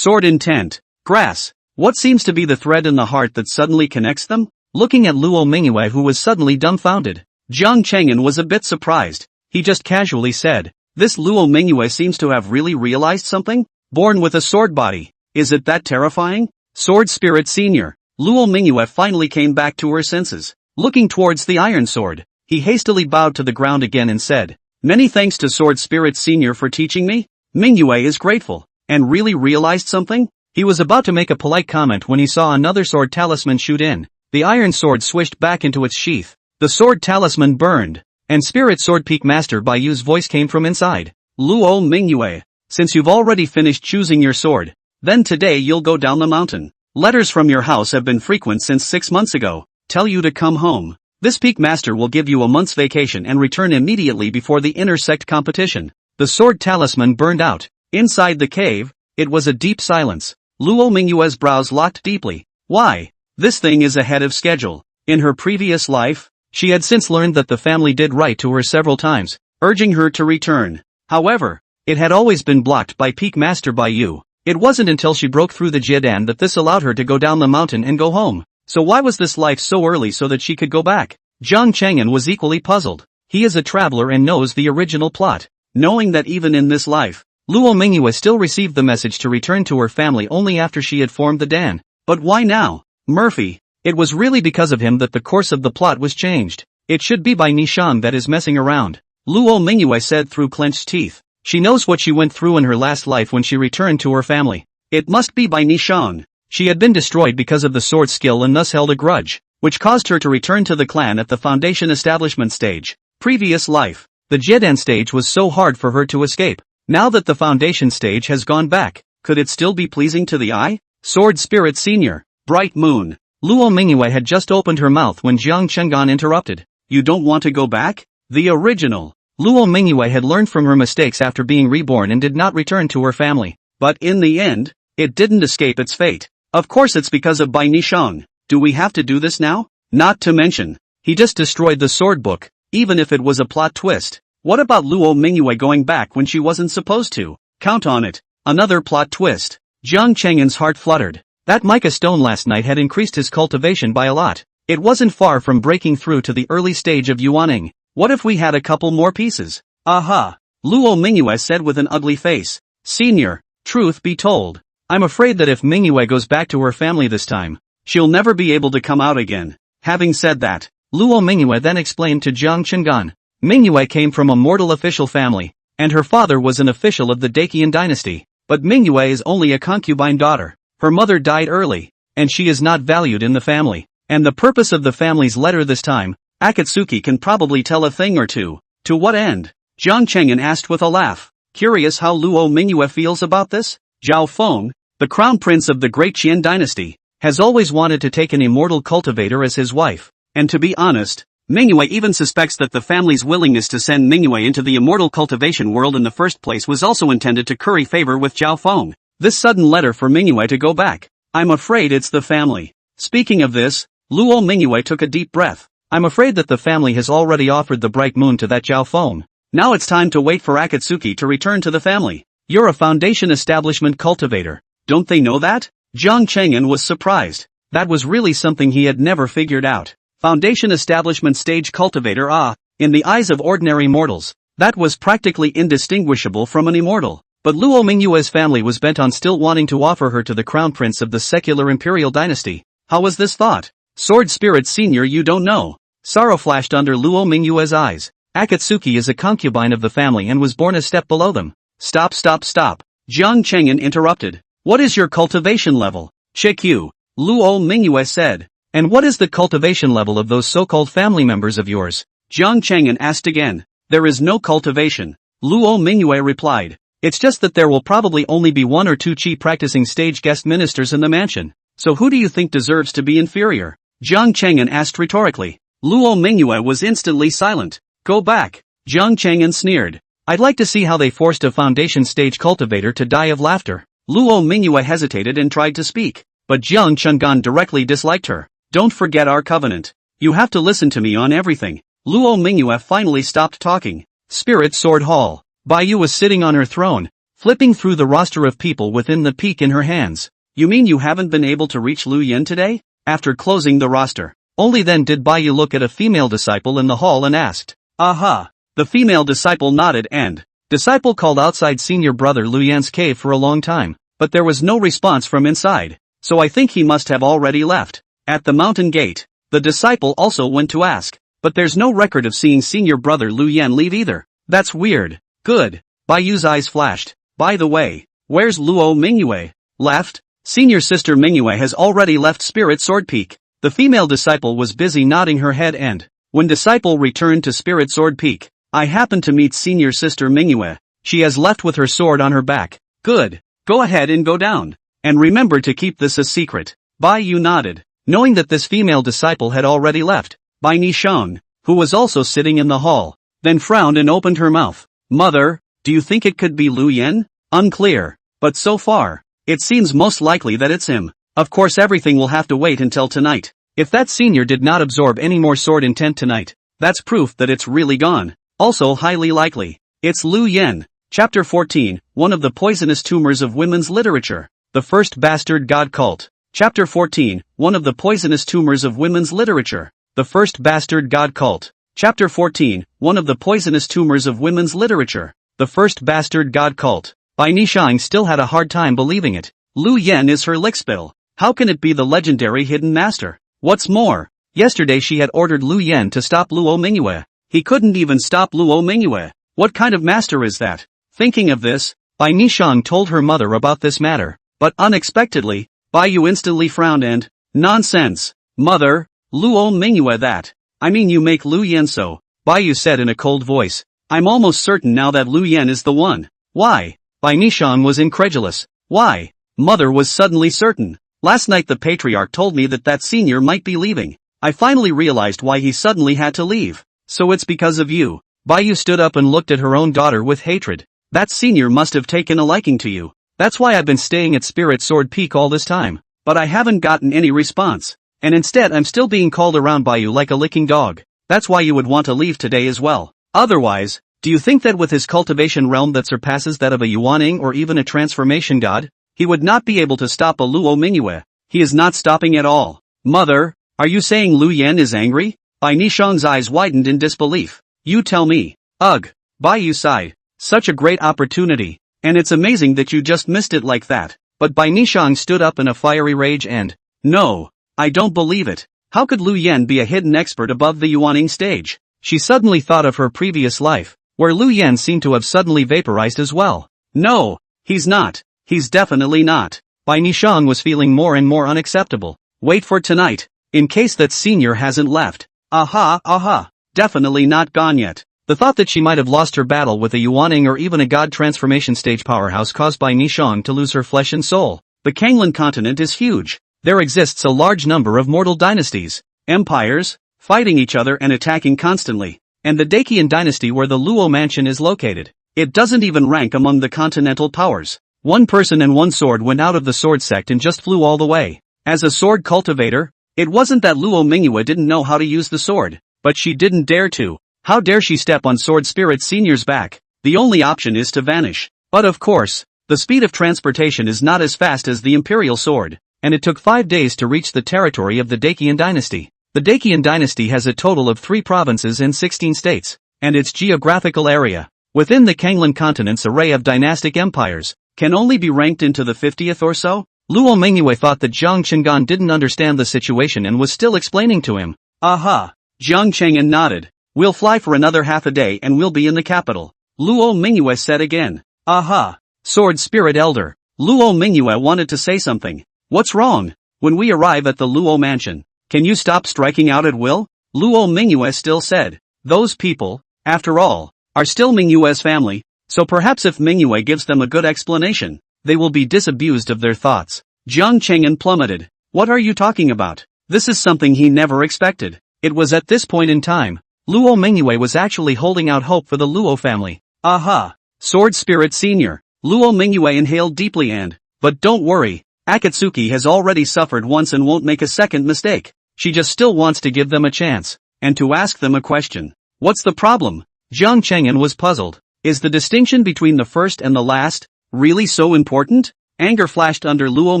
intent, grass. What seems to be the thread in the heart that suddenly connects them? Looking at Luo Mingyue, who was suddenly dumbfounded, Jian Cheng'an was a bit surprised. He just casually said, this Luo Mingyue seems to have really realized something? Born with a sword body. Is it that terrifying? Sword Spirit Senior. Luo Mingyue finally came back to her senses. Looking towards the iron sword, he hastily bowed to the ground again and said, many thanks to Sword Spirit Senior for teaching me. Mingyue is grateful. And really realized something? He was about to make a polite comment when he saw another sword talisman shoot in. The iron sword swished back into its sheath. The sword talisman burned, and Spirit Sword Peak Master Bai Yu's voice came from inside. Luo Mingyue, since you've already finished choosing your sword, then today you'll go down the mountain. Letters from your house have been frequent since 6 months ago, tell you to come home. This Peak Master will give you a month's vacation and return immediately before the inner Sect Competition. The sword talisman burned out. Inside the cave, it was a deep silence. Luo Mingyue's brows locked deeply. Why? This thing is ahead of schedule. In her previous life, she had since learned that the family did write to her several times, urging her to return. However, it had always been blocked by Peak Master Bai Yu. It wasn't until she broke through the Jiedan that this allowed her to go down the mountain and go home. So why was this life so early so that she could go back? Jian Cheng'an was equally puzzled. He is a traveler and knows the original plot. Knowing that even in this life, Luo Mingyue still received the message to return to her family only after she had formed the Dan. But why now? Murphy. It was really because of him that the course of the plot was changed. It should be Bai Nishang that is messing around. Luo Mingyue said through clenched teeth. She knows what she went through in her last life when she returned to her family. It must be Bai Nishang. She had been destroyed because of the sword skill and thus held a grudge, which caused her to return to the clan at the foundation establishment stage. Previous life. The Jiedan stage was so hard for her to escape. Now that the foundation stage has gone back, could it still be pleasing to the eye? Sword Spirit Senior. Bright Moon. Luo Mingyue had just opened her mouth when Jian Cheng'an interrupted. You don't want to go back? The original. Luo Mingyue had learned from her mistakes after being reborn and did not return to her family. But in the end, it didn't escape its fate. Of course it's because of Bai Nishang. Do we have to do this now? Not to mention, he just destroyed the sword book, even if it was a plot twist. What about Luo Mingyue going back when she wasn't supposed to? Count on it. Another plot twist. Jian Cheng'an's heart fluttered. That mica stone last night had increased his cultivation by a lot. It wasn't far from breaking through to the early stage of yuaning. What if we had a couple more pieces? Aha! Luo Mingyue said with an ugly face. Senior, truth be told, I'm afraid that if Mingyue goes back to her family this time, she'll never be able to come out again. Having said that, Luo Mingyue then explained to Jian Cheng'an. Mingyue came from a mortal official family, and her father was an official of the Dakian dynasty. But Mingyue is only a concubine daughter. Her mother died early, and she is not valued in the family. And the purpose of the family's letter this time, Akatsuki can probably tell a thing or two. To what end? Jian Cheng'an asked with a laugh. Curious how Luo Mingyue feels about this? Zhao Feng, the crown prince of the great Qian dynasty, has always wanted to take an immortal cultivator as his wife. And to be honest, Mingyue even suspects that the family's willingness to send Mingyue into the immortal cultivation world in the first place was also intended to curry favor with Zhao Feng. This sudden letter for Mingyue to go back. I'm afraid it's the family. Speaking of this, Luo Mingyue took a deep breath. I'm afraid that the family has already offered the bright moon to that Zhao Feng. Now it's time to wait for Akatsuki to return to the family. You're a foundation establishment cultivator. Don't they know that? Jian Cheng'an was surprised. That was really something he had never figured out. Foundation establishment stage cultivator in the eyes of ordinary mortals, that was practically indistinguishable from an immortal. But Luo Mingyue's family was bent on still wanting to offer her to the crown prince of the secular imperial dynasty. How was this thought? Sword Spirit Senior, you don't know. Sorrow flashed under Luo Mingyue's eyes. Akatsuki is a concubine of the family and was born a step below them. Stop. Jian Cheng'an interrupted. What is your cultivation level? Check-you. Luo Mingyue said. And what is the cultivation level of those so-called family members of yours? Jian Cheng'an asked again. There is no cultivation. Luo Mingyue replied. It's just that there will probably only be one or two chi practicing stage guest ministers in the mansion. So who do you think deserves to be inferior? Jian Cheng'an asked rhetorically. Luo Mingyue was instantly silent. Go back. Jian Cheng'an sneered. I'd like to see how they forced a foundation stage cultivator to die of laughter. Luo Mingyue hesitated and tried to speak. But Jian Cheng'an directly disliked her. Don't forget our covenant. You have to listen to me on everything. Luo Mingyue finally stopped talking. Spirit Sword Hall. Bai Yu was sitting on her throne, flipping through the roster of people within the peak in her hands. You mean you haven't been able to reach Lu Yen today? After closing the roster. Only then did Bai Yu look at a female disciple in the hall and asked. Aha. The female disciple nodded and disciple called outside senior brother Lu Yan's cave for a long time, but there was no response from inside. So I think he must have already left. At the mountain gate, the disciple also went to ask, but there's no record of seeing senior brother Lu Yan leave either. That's weird. Good. Bai Yu's eyes flashed. By the way, where's Luo Mingyue? Left? Senior sister Mingyue has already left Spirit Sword Peak. The female disciple was busy nodding her head and, when disciple returned to Spirit Sword Peak, I happened to meet senior sister Mingyue. She has left with her sword on her back. Good. Go ahead and go down. And remember to keep this a secret. Bai Yu nodded. Knowing that this female disciple had already left, Bai Nishang, who was also sitting in the hall, then frowned and opened her mouth. Mother, do you think it could be Lu Yen? Unclear. But so far, it seems most likely that it's him. Of course everything will have to wait until tonight. If that senior did not absorb any more sword intent tonight, that's proof that it's really gone. Also highly likely, it's Lu Yen. Chapter 14, One of the Poisonous Tumors of Women's Literature. The First Bastard God Cult. Chapter 14, One of the Poisonous Tumors of Women's Literature. The First Bastard God Cult. Chapter 14, One of the Poisonous Tumors of Women's Literature. The First Bastard God Cult. Bai Nishang still had a hard time believing it. Lu Yen is her lickspill. How can it be the legendary hidden master? What's more, yesterday she had ordered Lu Yen to stop Luo Mingyue. He couldn't even stop Luo Mingyue. What kind of master is that? Thinking of this, Bai Nishang told her mother about this matter, but unexpectedly, Bai Yu instantly frowned and, "Nonsense, mother, Luo Mingyue that. I mean you make Lu Yan so," Bai Yu said in a cold voice. "I'm almost certain now that Lu Yan is the one." "Why?" Bai Nishang was incredulous. "Why?" Mother was suddenly certain. "Last night the patriarch told me that senior might be leaving. I finally realized why he suddenly had to leave. So it's because of you." Bai Yu stood up and looked at her own daughter with hatred. "That senior must have taken a liking to you. That's why I've been staying at Spirit Sword Peak all this time. But I haven't gotten any response. And instead I'm still being called around by you like a licking dog. That's why you would want to leave today as well. Otherwise, do you think that with his cultivation realm that surpasses that of a Yuaning or even a transformation god, he would not be able to stop a Luo Mingyue? He is not stopping at all." "Mother, are you saying Lu Yan is angry?" Bai Nishang's eyes widened in disbelief. "You tell me." "Ugh." Bai Yu sighed. "Such a great opportunity. And it's amazing that you just missed it like that." But Bai Nishang stood up in a fiery rage and, "No, I don't believe it. How could Lu Yan be a hidden expert above the Yuaning stage?" She suddenly thought of her previous life, where Lu Yan seemed to have suddenly vaporized as well. "No, he's not. He's definitely not." Bai Nishang was feeling more and more unacceptable. "Wait for tonight, in case that senior hasn't left. Aha, definitely not gone yet." The thought that she might have lost her battle with a Yuaning or even a god transformation stage powerhouse caused Bai Nishang to lose her flesh and soul. The Kanglan continent is huge. There exists a large number of mortal dynasties, empires, fighting each other and attacking constantly, and the Dacian dynasty where the Luo mansion is located. It doesn't even rank among the continental powers. One person and one sword went out of the sword sect and just flew all the way. As a sword cultivator, it wasn't that Luo Mingyue didn't know how to use the sword, but she didn't dare to. How dare she step on Sword Spirit Senior's back? The only option is to vanish. But of course, the speed of transportation is not as fast as the Imperial Sword, and it took 5 days to reach the territory of the Dacian dynasty. The Dacian dynasty has a total of 3 provinces and 16 states, and its geographical area, within the Kanglan continent's array of dynastic empires, can only be ranked into the 50th or so. Luo Mingyue thought that Jian Cheng'an didn't understand the situation and was still explaining to him. "Aha." Jian Cheng'an nodded. "We'll fly for another half a day and we'll be in the capital," Luo Mingyue said again. "Aha." Sword Spirit Elder. Luo Mingyue wanted to say something. "What's wrong?" "When we arrive at the Luo mansion, can you stop striking out at will?" Luo Mingyue still said. "Those people, after all, are still Mingyue's family, so perhaps if Mingyue gives them a good explanation, they will be disabused of their thoughts." Jiang Cheng'an plummeted. "What are you talking about? This is something he never expected." It was at this point in time, Luo Mingyue was actually holding out hope for the Luo family. "Aha." Sword Spirit Senior. Luo Mingyue inhaled deeply and, "But don't worry, Akatsuki has already suffered once and won't make a second mistake. She just still wants to give them a chance, and to ask them a question." "What's the problem?" Jiang Cheng'an was puzzled. "Is the distinction between the first and the last really so important?" Anger flashed under Luo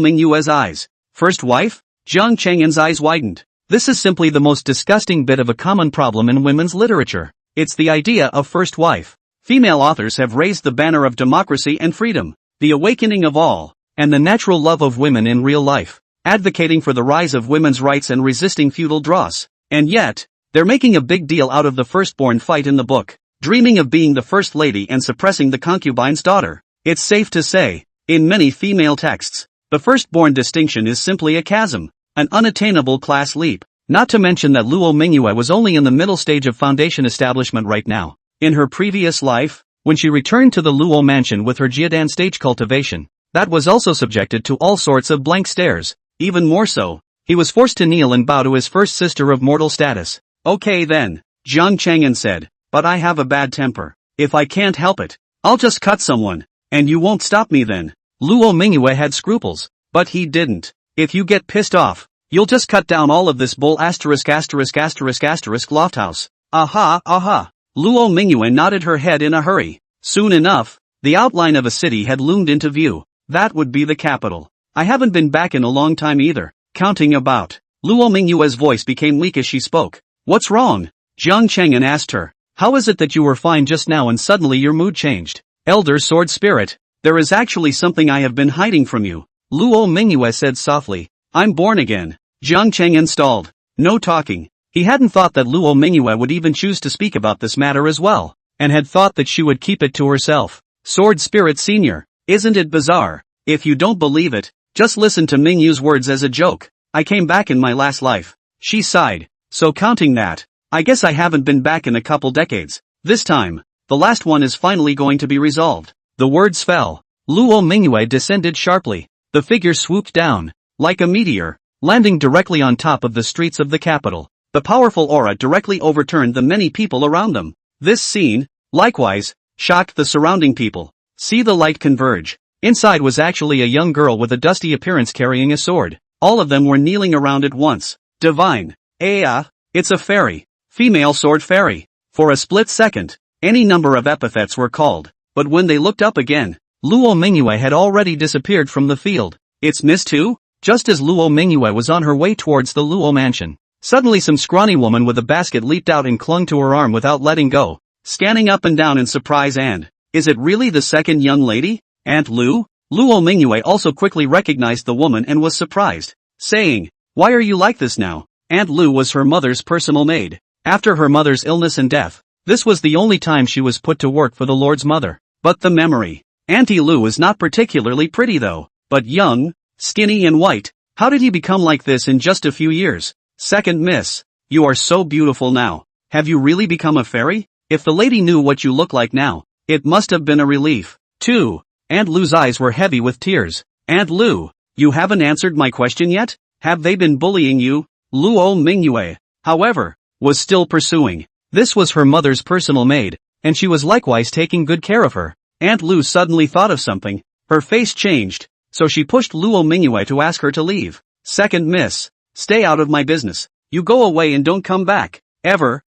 Mingyue's eyes. "First wife?" Jiang Cheng'an's eyes widened. "This is simply the most disgusting bit of a common problem in women's literature. It's the idea of first wife. Female authors have raised the banner of democracy and freedom, the awakening of all, and the natural love of women in real life, advocating for the rise of women's rights and resisting feudal dross. And yet, they're making a big deal out of the firstborn fight in the book, dreaming of being the first lady and suppressing the concubine's daughter. It's safe to say, in many female texts, the firstborn distinction is simply a chasm, an unattainable class leap. Not to mention that Luo Mingyue was only in the middle stage of foundation establishment right now. In her previous life, when she returned to the Luo mansion with her Jiadan stage cultivation, that was also subjected to all sorts of blank stares. Even more so, he was forced to kneel and bow to his first sister of mortal status. "Okay then," Jiang Cheng'an said, "but I have a bad temper. If I can't help it, I'll just cut someone, and you won't stop me then." Luo Mingyue had scruples, but he didn't. "If you get pissed off, you'll just cut down all of this bull lofthouse." Aha. Luo Mingyue nodded her head in a hurry. Soon enough, the outline of a city had loomed into view. That would be the capital. "I haven't been back in a long time either. Counting about." Luo Mingyue's voice became weak as she spoke. "What's wrong?" Jiang Cheng'an asked her. "How is it that you were fine just now and suddenly your mood changed?" "Elder Sword Spirit, there is actually something I have been hiding from you," Luo Mingyue said softly. "I'm born again." Jiang Cheng'an stalled. "No talking." He hadn't thought that Luo Mingyue would even choose to speak about this matter as well, and had thought that she would keep it to herself. Sword Spirit Senior, isn't it bizarre? If you don't believe it, just listen to Mingyu's words as a joke. I came back in my last life. She sighed. So counting that, I guess I haven't been back in a couple decades. This time, the last one is finally going to be resolved. The words fell. Luo Mingyue descended sharply. The figure swooped down, like a meteor, landing directly on top of the streets of the capital. The powerful aura directly overturned the many people around them. This scene, likewise, shocked the surrounding people. See the light converge. Inside was actually a young girl with a dusty appearance carrying a sword. All of them were kneeling around at once. Divine. It's a fairy. Female sword fairy. For a split second, any number of epithets were called, but when they looked up again, Luo Mingyue had already disappeared from the field. It's Miss Tu? Just as Luo Mingyue was on her way towards the Luo mansion, suddenly some scrawny woman with a basket leaped out and clung to her arm without letting go, scanning up and down in surprise and, is it really the second young lady? Aunt Lu? Luo Mingyue also quickly recognized the woman and was surprised, saying, why are you like this now? Aunt Lu was her mother's personal maid. After her mother's illness and death, this was the only time she was put to work for the Lord's mother. But the memory. Auntie Lu is not particularly pretty though, but young, skinny and white. How did he become like this in just a few years? Second Miss, you are so beautiful now. Have you really become a fairy? If the lady knew what you look like now, it must have been a relief. 2. Aunt Lu's eyes were heavy with tears. Aunt Lu, you haven't answered my question yet? Have they been bullying you? Luo Mingyue, however, was still pursuing. This was her mother's personal maid, and she was likewise taking good care of her. Aunt Lu suddenly thought of something. Her face changed, so she pushed Luo Mingyue to ask her to leave. Second Miss, stay out of my business. You go away and don't come back. Ever,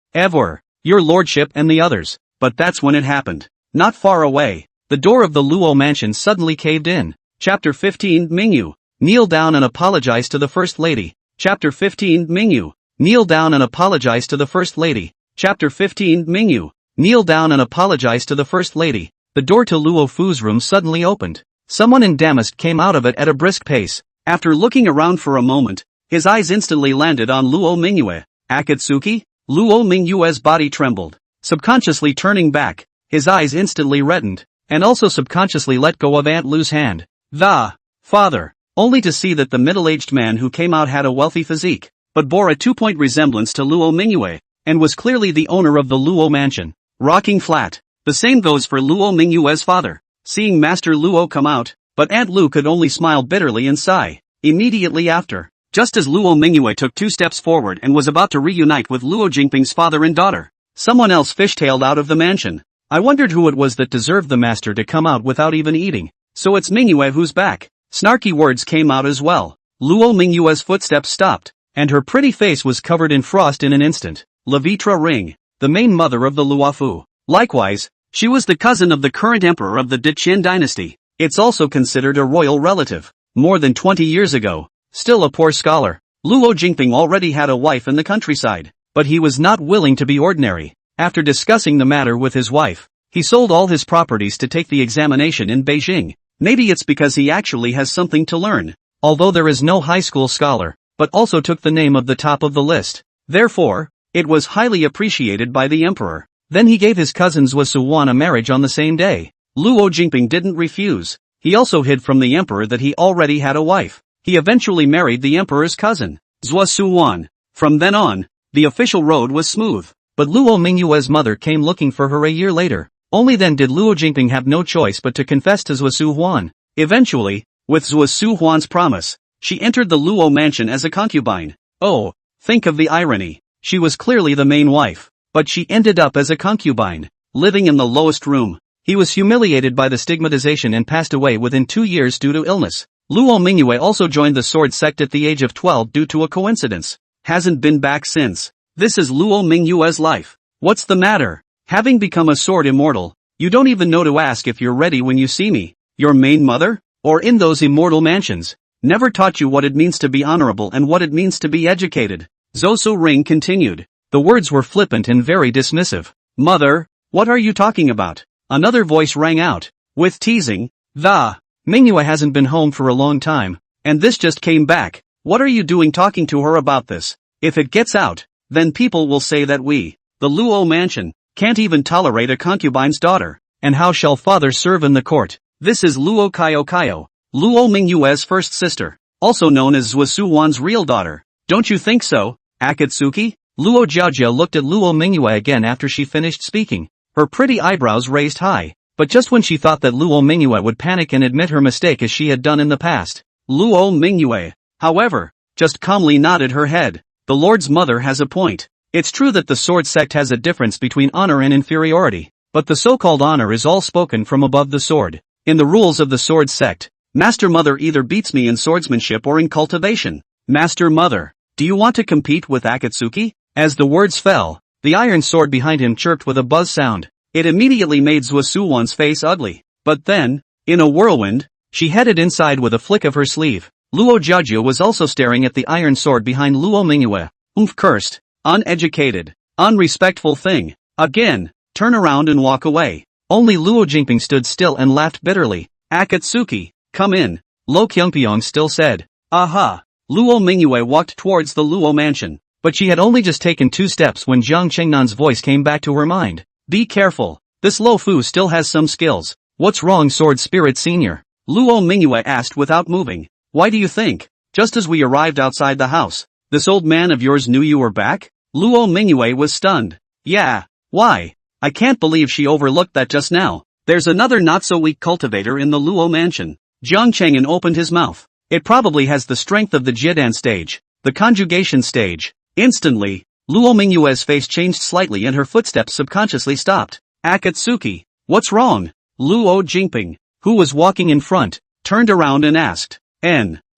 your lordship and the others. But that's when it happened. Not far away, the door of the Luo mansion suddenly caved in. Chapter 15 Mingyu, kneel down and apologize to the First Lady. Chapter 15 Mingyu, kneel down and apologize to the First Lady. Chapter 15 Mingyu, kneel down and apologize to the First Lady. The door to Luo Fu's room suddenly opened. Someone in damask came out of it at a brisk pace. After looking around for a moment, his eyes instantly landed on Luo Mingyue. Akatsuki? Luo Mingyue's body trembled. Subconsciously turning back, his eyes instantly reddened, and also subconsciously let go of Aunt Lu's hand. The father, only to see that the middle-aged man who came out had a wealthy physique, but bore a 2-point resemblance to Luo Mingyue, and was clearly the owner of the Luo mansion. Rocking flat. The same goes for Luo Mingyue's father. Seeing Master Luo come out, but Aunt Lu could only smile bitterly and sigh. Immediately after, just as Luo Mingyue took 2 steps forward and was about to reunite with Luo Jingping's father and daughter, someone else fishtailed out of the mansion. I wondered who it was that deserved the master to come out without even eating. So it's Mingyue who's back. Snarky words came out as well. Luo Mingyue's footsteps stopped, and her pretty face was covered in frost in an instant. Levitra Ring, the main mother of the Luofu. Likewise, she was the cousin of the current emperor of the Diqin dynasty. It's also considered a royal relative. More than 20 years ago, still a poor scholar, Luo Jingping already had a wife in the countryside, but he was not willing to be ordinary. After discussing the matter with his wife, he sold all his properties to take the examination in Beijing. Maybe it's because he actually has something to learn, although there is no high school scholar, but also took the name of the top of the list. Therefore, it was highly appreciated by the emperor. Then he gave his cousin Zhuo Suwan a marriage on the same day. Luo Jingping didn't refuse. He also hid from the emperor that he already had a wife. He eventually married the emperor's cousin, Zhuo Suwan. From then on, the official road was smooth. But Luo Mingyue's mother came looking for her a year later. Only then did Luo Jingping have no choice but to confess to Zhuo Suhuan. Eventually, with Zhuo Suhuan's promise, she entered the Luo mansion as a concubine. Oh, think of the irony. She was clearly the main wife, but she ended up as a concubine, living in the lowest room. He was humiliated by the stigmatization and passed away within 2 years due to illness. Luo Mingyue also joined the sword sect at the age of 12 due to a coincidence. Hasn't been back since. This is Luo Mingyue's life. What's the matter? Having become a sword immortal, you don't even know to ask if you're ready when you see me. Your main mother? Or in those immortal mansions? Never taught you what it means to be honorable and what it means to be educated. Zosu Ring continued. The words were flippant and very dismissive. Mother, what are you talking about? Another voice rang out, with teasing. The Mingyue hasn't been home for a long time, and this just came back. What are you doing talking to her about this? If it gets out, then people will say that we, the Luo mansion, can't even tolerate a concubine's daughter. And how shall father serve in the court? This is Luo Kaio, Luo Mingyue's first sister, also known as Zhuo Suwan's real daughter. Don't you think so, Akatsuki? Luo Jiajia looked at Luo Mingyue again after she finished speaking, her pretty eyebrows raised high. But just when she thought that Luo Mingyue would panic and admit her mistake as she had done in the past, Luo Mingyue, however, just calmly nodded her head. The Lord's mother has a point. It's true that the sword sect has a difference between honor and inferiority, but the so-called honor is all spoken from above the sword. In the rules of the sword sect, Master Mother either beats me in swordsmanship or in cultivation. Master Mother, do you want to compete with Akatsuki? As the words fell, the iron sword behind him chirped with a buzz sound. It immediately made Zhuo Suwan's face ugly. But then, in a whirlwind, she headed inside with a flick of her sleeve. Luo Jiajia was also staring at the iron sword behind Luo Mingyue. Cursed, uneducated, unrespectful thing. Again, turn around and walk away. Only Luo Jingping stood still and laughed bitterly. Akatsuki, come in, Lo Kyungpyeong still said. Aha! Luo Mingyue walked towards the Luo mansion, but she had only just taken 2 steps when Jian Cheng'an's voice came back to her mind. Be careful, this Lo Fu still has some skills. What's wrong, Sword Spirit Senior? Luo Mingyue asked without moving. Why do you think, just as we arrived outside the house, this old man of yours knew you were back? Luo Mingyue was stunned. Yeah, why? I can't believe she overlooked that just now. There's another not-so-weak cultivator in the Luo mansion. Jian Cheng'an opened his mouth. It probably has the strength of the Jiedan stage, the conjugation stage. Instantly, Luo Mingyue's face changed slightly and her footsteps subconsciously stopped. Akatsuki, what's wrong? Luo Jingping, who was walking in front, turned around and asked.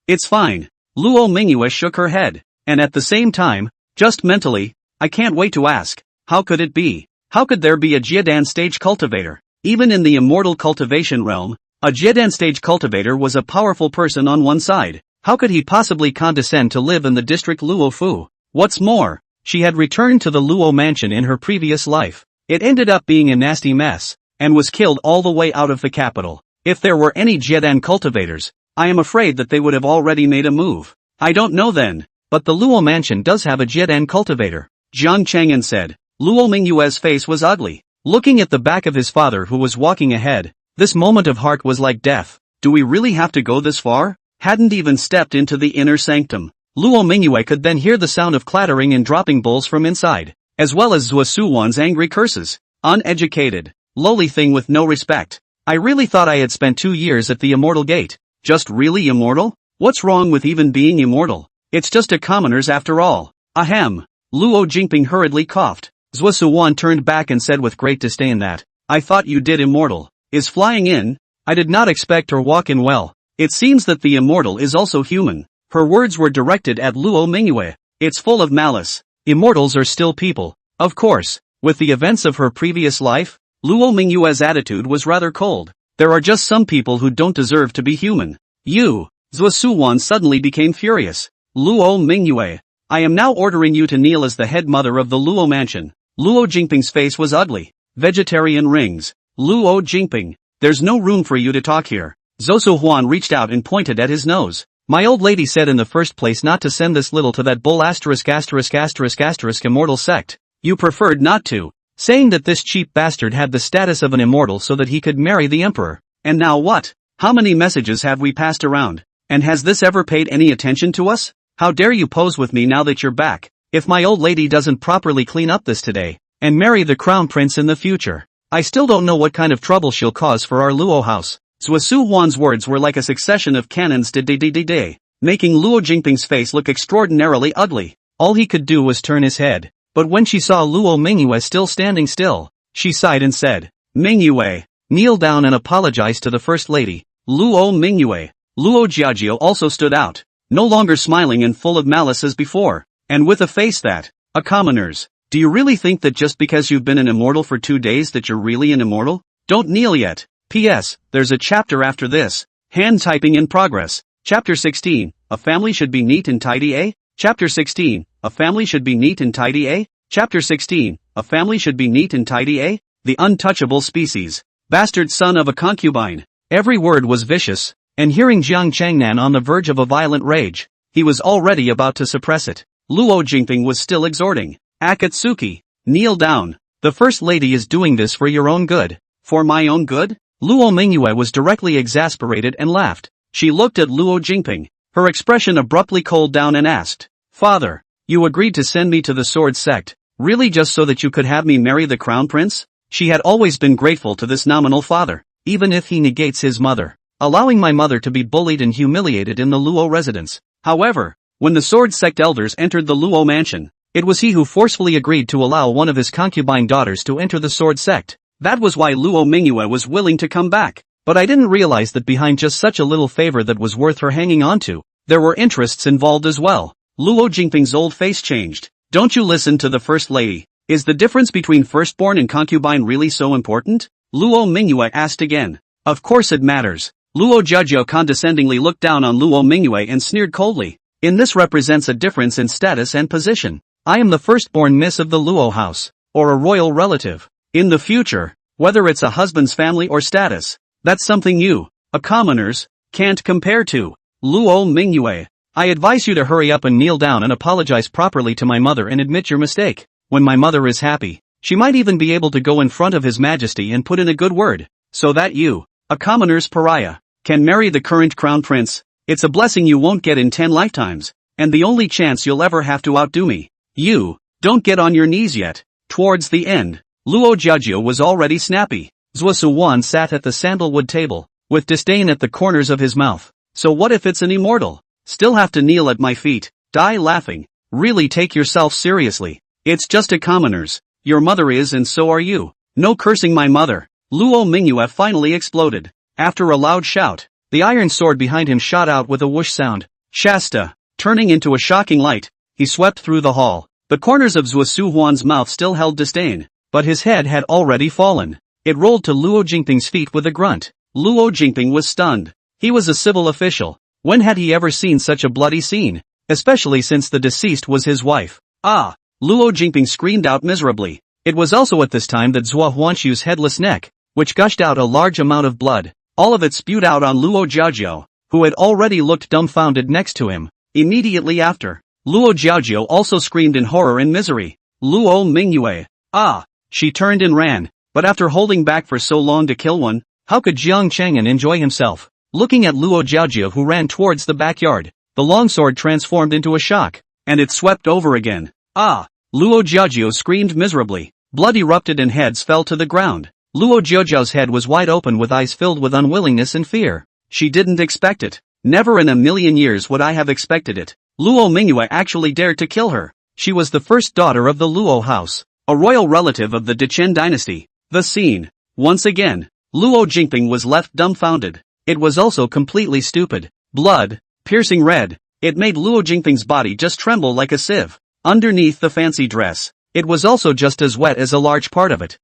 It's fine. Luo Mingyue shook her head. And at the same time, just mentally, I can't wait to ask, how could it be? How could there be a Jiedan stage cultivator? Even in the immortal cultivation realm, a Jiedan stage cultivator was a powerful person on one side. How could he possibly condescend to live in the district Luo Fu? What's more, she had returned to the Luo mansion in her previous life. It ended up being a nasty mess, and was killed all the way out of the capital. If there were any Jiedan cultivators, I am afraid that they would have already made a move. I don't know then, but the Luo mansion does have a Jiedan cultivator, Jian Cheng'an said. Luo Mingyue's face was ugly. Looking at the back of his father who was walking ahead, this moment of heart was like death. Do we really have to go this far? Hadn't even stepped into the inner sanctum. Luo Mingyue could then hear the sound of clattering and dropping bowls from inside, as well as Zhuo Suwan's angry curses. Uneducated, lowly thing with no respect. I really thought I had spent 2 years at the immortal gate. Just really immortal? What's wrong with even being immortal? It's just a commoner's after all. Ahem. Luo Jingping hurriedly coughed. Zhuo Suwan turned back and said with great disdain that, I thought you did immortal. Is flying in? I did not expect or walk in well. It seems that the immortal is also human. Her words were directed at Luo Mingyue. It's full of malice. Immortals are still people. Of course, with the events of her previous life, Luo Mingyue's attitude was rather cold. There are just some people who don't deserve to be human. You, Zhuo Suwan suddenly became furious. Luo Mingyue, I am now ordering you to kneel as the head mother of the Luo mansion. Luo Jingping's face was ugly. Vegetarian rings. Luo Jingping, there's no room for you to talk here. Zhou Suhuan reached out and pointed at his nose. My old lady said in the first place not to send this little to that bull ***** immortal sect. You preferred not to, saying that this cheap bastard had the status of an immortal so that he could marry the emperor. And now what? How many messages have we passed around? And has this ever paid any attention to us? How dare you pose with me now that you're back? If my old lady doesn't properly clean up this today, and marry the crown prince in the future, I still don't know what kind of trouble she'll cause for our Luo house. Zhuo Suwan's words were like a succession of cannons making Luo Jingping's face look extraordinarily ugly. All he could do was turn his head, but when she saw Luo Mingyue still standing still, she sighed and said, Mingyue, kneel down and apologize to the first lady. Luo Mingyue. Luo Jiajia also stood out, no longer smiling and full of malice as before, and with a face that, a commoner's. Do you really think that just because you've been an immortal for 2 days that you're really an immortal? Don't kneel yet. P.S. There's a chapter after this. Hand typing in progress. Chapter 16. A family should be neat and tidy, eh? Chapter 16. A family should be neat and tidy, eh? Chapter 16. A family should be neat and tidy, eh? The untouchable species. Bastard son of a concubine. Every word was vicious, and hearing Jian Cheng'an on the verge of a violent rage, he was already about to suppress it. Luo Jingping was still exhorting. Akatsuki, kneel down. The First Lady is doing this for your own good. For my own good? Luo Mingyue was directly exasperated and laughed. She looked at Luo Jingping. Her expression abruptly cooled down and asked, Father, you agreed to send me to the Sword Sect, really just so that you could have me marry the Crown Prince? She had always been grateful to this nominal father, even if he negates his mother, allowing my mother to be bullied and humiliated in the Luo residence. However, when the Sword Sect elders entered the Luo mansion, it was he who forcefully agreed to allow one of his concubine daughters to enter the Sword Sect. That was why Luo Mingyue was willing to come back. But I didn't realize that behind just such a little favor that was worth her hanging on to, there were interests involved as well. Luo Jingping's old face changed. Don't you listen to the First Lady? Is the difference between firstborn and concubine really so important? Luo Mingyue asked again. Of course it matters. Luo Jiajiao condescendingly looked down on Luo Mingyue and sneered coldly. This represents a difference in status and position. I am the firstborn miss of the Luo house, or a royal relative. In the future, whether it's a husband's family or status, that's something you, a commoners, can't compare to. Luo Mingyue, I advise you to hurry up and kneel down and apologize properly to my mother and admit your mistake. When my mother is happy, she might even be able to go in front of His Majesty and put in a good word, so that you, a commoner's pariah, can marry the current crown prince. It's a blessing you won't get in 10 lifetimes, and the only chance you'll ever have to outdo me. You, don't get on your knees yet. Towards the end, Luo Jiajiao was already snappy. Zhuo Suwan sat at the sandalwood table, with disdain at the corners of his mouth. So what if it's an immortal? Still have to kneel at my feet, die laughing. Really take yourself seriously. It's just a commoner's. Your mother is and so are you. No cursing my mother. Luo Mingyue finally exploded. After a loud shout, the iron sword behind him shot out with a whoosh sound. Shasta, turning into a shocking light, he swept through the hall. The corners of Zhuo Suhuan's mouth still held disdain, but his head had already fallen. It rolled to Luo Jingping's feet with a grunt. Luo Jingping was stunned. He was a civil official. When had he ever seen such a bloody scene? Especially since the deceased was his wife. Ah! Luo Jingping screamed out miserably. It was also at this time that Zhuo Huanshu's headless neck, which gushed out a large amount of blood, all of it spewed out on Luo Jiajiao, who had already looked dumbfounded next to him. Immediately after, Luo Jiajiao also screamed in horror and misery. Luo Mingyue. Ah! She turned and ran, but after holding back for so long to kill one, how could Jian Cheng'an enjoy himself? Looking at Luo Jiajiao who ran towards the backyard, the longsword transformed into a shock, and it swept over again. Ah! Luo Jiajiao screamed miserably. Blood erupted and heads fell to the ground. Luo Jiajiao's head was wide open with eyes filled with unwillingness and fear. She didn't expect it. Never in a million years would I have expected it. Luo Mingyue actually dared to kill her. She was the first daughter of the Luo house, a royal relative of the Dechen dynasty. The scene. Once again, Luo Jingping was left dumbfounded. It was also completely stupid. Blood, piercing red. It made Luo Jingping's body just tremble like a sieve. Underneath the fancy dress, it was also just as wet as a large part of it.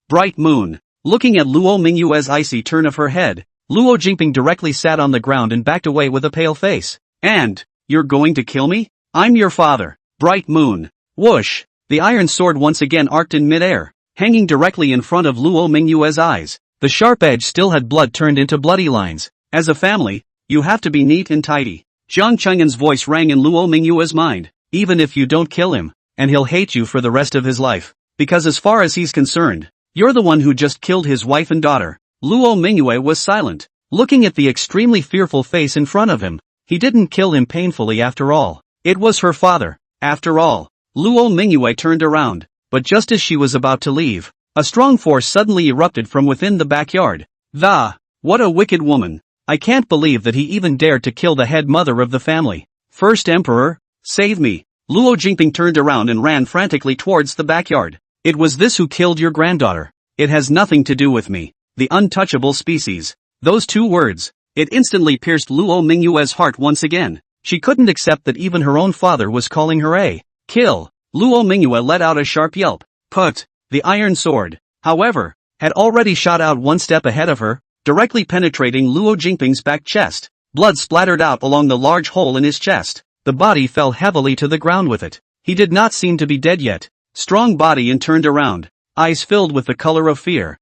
Bright moon. Looking at Luo Mingyue's icy turn of her head, Luo Jingping directly sat on the ground and backed away with a pale face. And, you're going to kill me? I'm your father. Bright moon. Whoosh. The iron sword once again arced in midair, hanging directly in front of Luo Mingyue's eyes. The sharp edge still had blood turned into bloody lines. As a family, you have to be neat and tidy. Jian Cheng'an's voice rang in Luo Mingyue's mind. Even if you don't kill him, and he'll hate you for the rest of his life. Because as far as he's concerned, you're the one who just killed his wife and daughter. Luo Mingyue was silent, looking at the extremely fearful face in front of him. He didn't kill him painfully after all. It was her father, after all. Luo Mingyue turned around, but just as she was about to leave, a strong force suddenly erupted from within the backyard. What a wicked woman. I can't believe that he even dared to kill the head mother of the family. First Emperor? Save me. Luo Jingping turned around and ran frantically towards the backyard. It was this who killed your granddaughter. It has nothing to do with me. The untouchable species. Those two words. It instantly pierced Luo Mingyue's heart once again. She couldn't accept that even her own father was calling her a kill. Luo Mingyue let out a sharp yelp. Put. The iron sword, however, had already shot out one step ahead of her, directly penetrating Luo Jingping's back chest. Blood splattered out along the large hole in his chest. The body fell heavily to the ground with it. He did not seem to be dead yet. Strong body and turned around, eyes filled with the color of fear.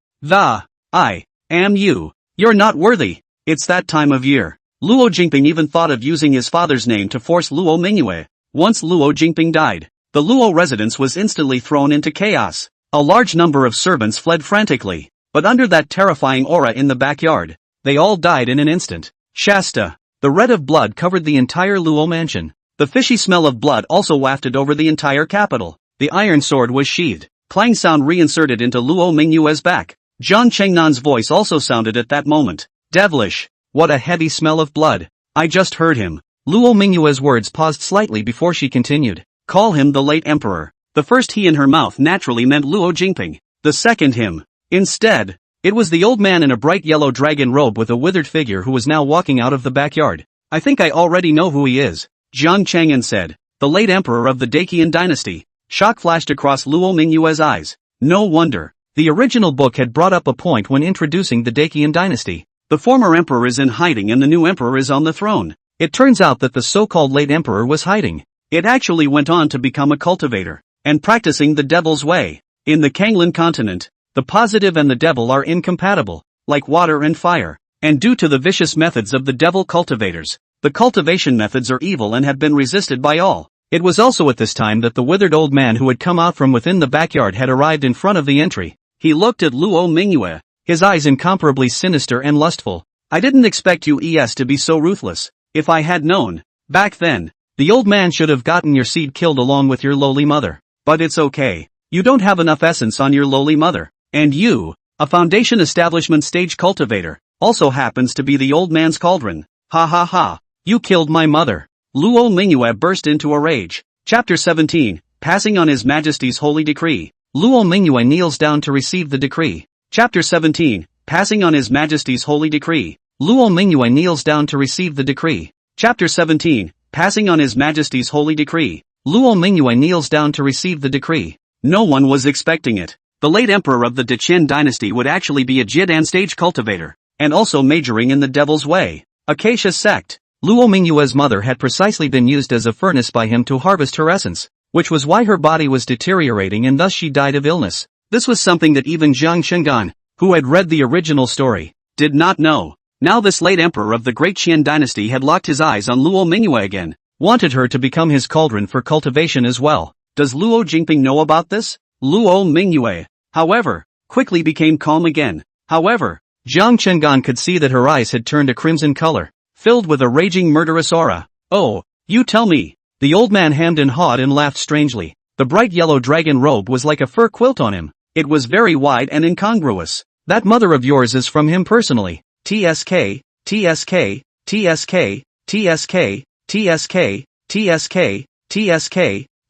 I am you. You're not worthy. It's that time of year. Luo Jingping even thought of using his father's name to force Luo Mingyue, Once Luo Jingping died, the Luo residence was instantly thrown into chaos. A large number of servants fled frantically, but under that terrifying aura in the backyard, they all died in an instant. Shasta. The red of blood covered the entire Luo mansion. The fishy smell of blood also wafted over the entire capital. The iron sword was sheathed. Clang sound reinserted into Luo Mingyue's back. Jian Cheng'an's voice also sounded at that moment. Devilish. What a heavy smell of blood. I just heard him. Luo Mingyue's words paused slightly before she continued. Call him the late emperor. The first he in her mouth naturally meant Luo Jingping. The second him. Instead, it was the old man in a bright yellow dragon robe with a withered figure who was now walking out of the backyard. I think I already know who he is, Jian Cheng'an said. The late emperor of the Daqian dynasty. Shock flashed across Luo Mingyue's eyes. No wonder. The original book had brought up a point when introducing the Daqian dynasty. The former emperor is in hiding and the new emperor is on the throne. It turns out that the so-called late emperor was hiding. It actually went on to become a cultivator, and practicing the devil's way. In the Kanglin continent, the positive and the devil are incompatible, like water and fire. And due to the vicious methods of the devil cultivators, the cultivation methods are evil and have been resisted by all. It was also at this time that the withered old man who had come out from within the backyard had arrived in front of the entry. He looked at Luo Mingyue, his eyes incomparably sinister and lustful. I didn't expect you to be so ruthless. If I had known, back then, the old man should have gotten your seed killed along with your lowly mother. But it's okay. You don't have enough essence on your lowly mother. And you, a foundation establishment stage cultivator, also happens to be the old man's cauldron. Ha ha ha. You killed my mother. Luo Mingyue burst into a rage. Chapter 17, Passing on His Majesty's Holy Decree. Luo Mingyue kneels down to receive the decree. Chapter 17, Passing on His Majesty's Holy Decree. Luo Mingyue kneels down to receive the decree. Chapter 17, Passing on His Majesty's Holy Decree. Luo Mingyue kneels down to receive the decree. No one was expecting it. The late emperor of the Daqian dynasty would actually be a Jian stage cultivator, and also majoring in the devil's way. Acacia sect. Luo Mingyue's mother had precisely been used as a furnace by him to harvest her essence, which was why her body was deteriorating and thus she died of illness. This was something that even Jian Cheng'an, who had read the original story, did not know. Now this late emperor of the great Qian dynasty had locked his eyes on Luo Mingyue again, wanted her to become his cauldron for cultivation as well. Does Luo Jingping know about this? Luo Mingyue, however, quickly became calm again. However, Jian Cheng'an could see that her eyes had turned a crimson color, filled with a raging murderous aura. Oh, you tell me. The old man hemmed and hawed and laughed strangely. The bright yellow dragon robe was like a fur quilt on him. It was very wide and incongruous. That mother of yours is from him personally. TSK, TSK, TSK, TSK, TSK, TSK, TSK,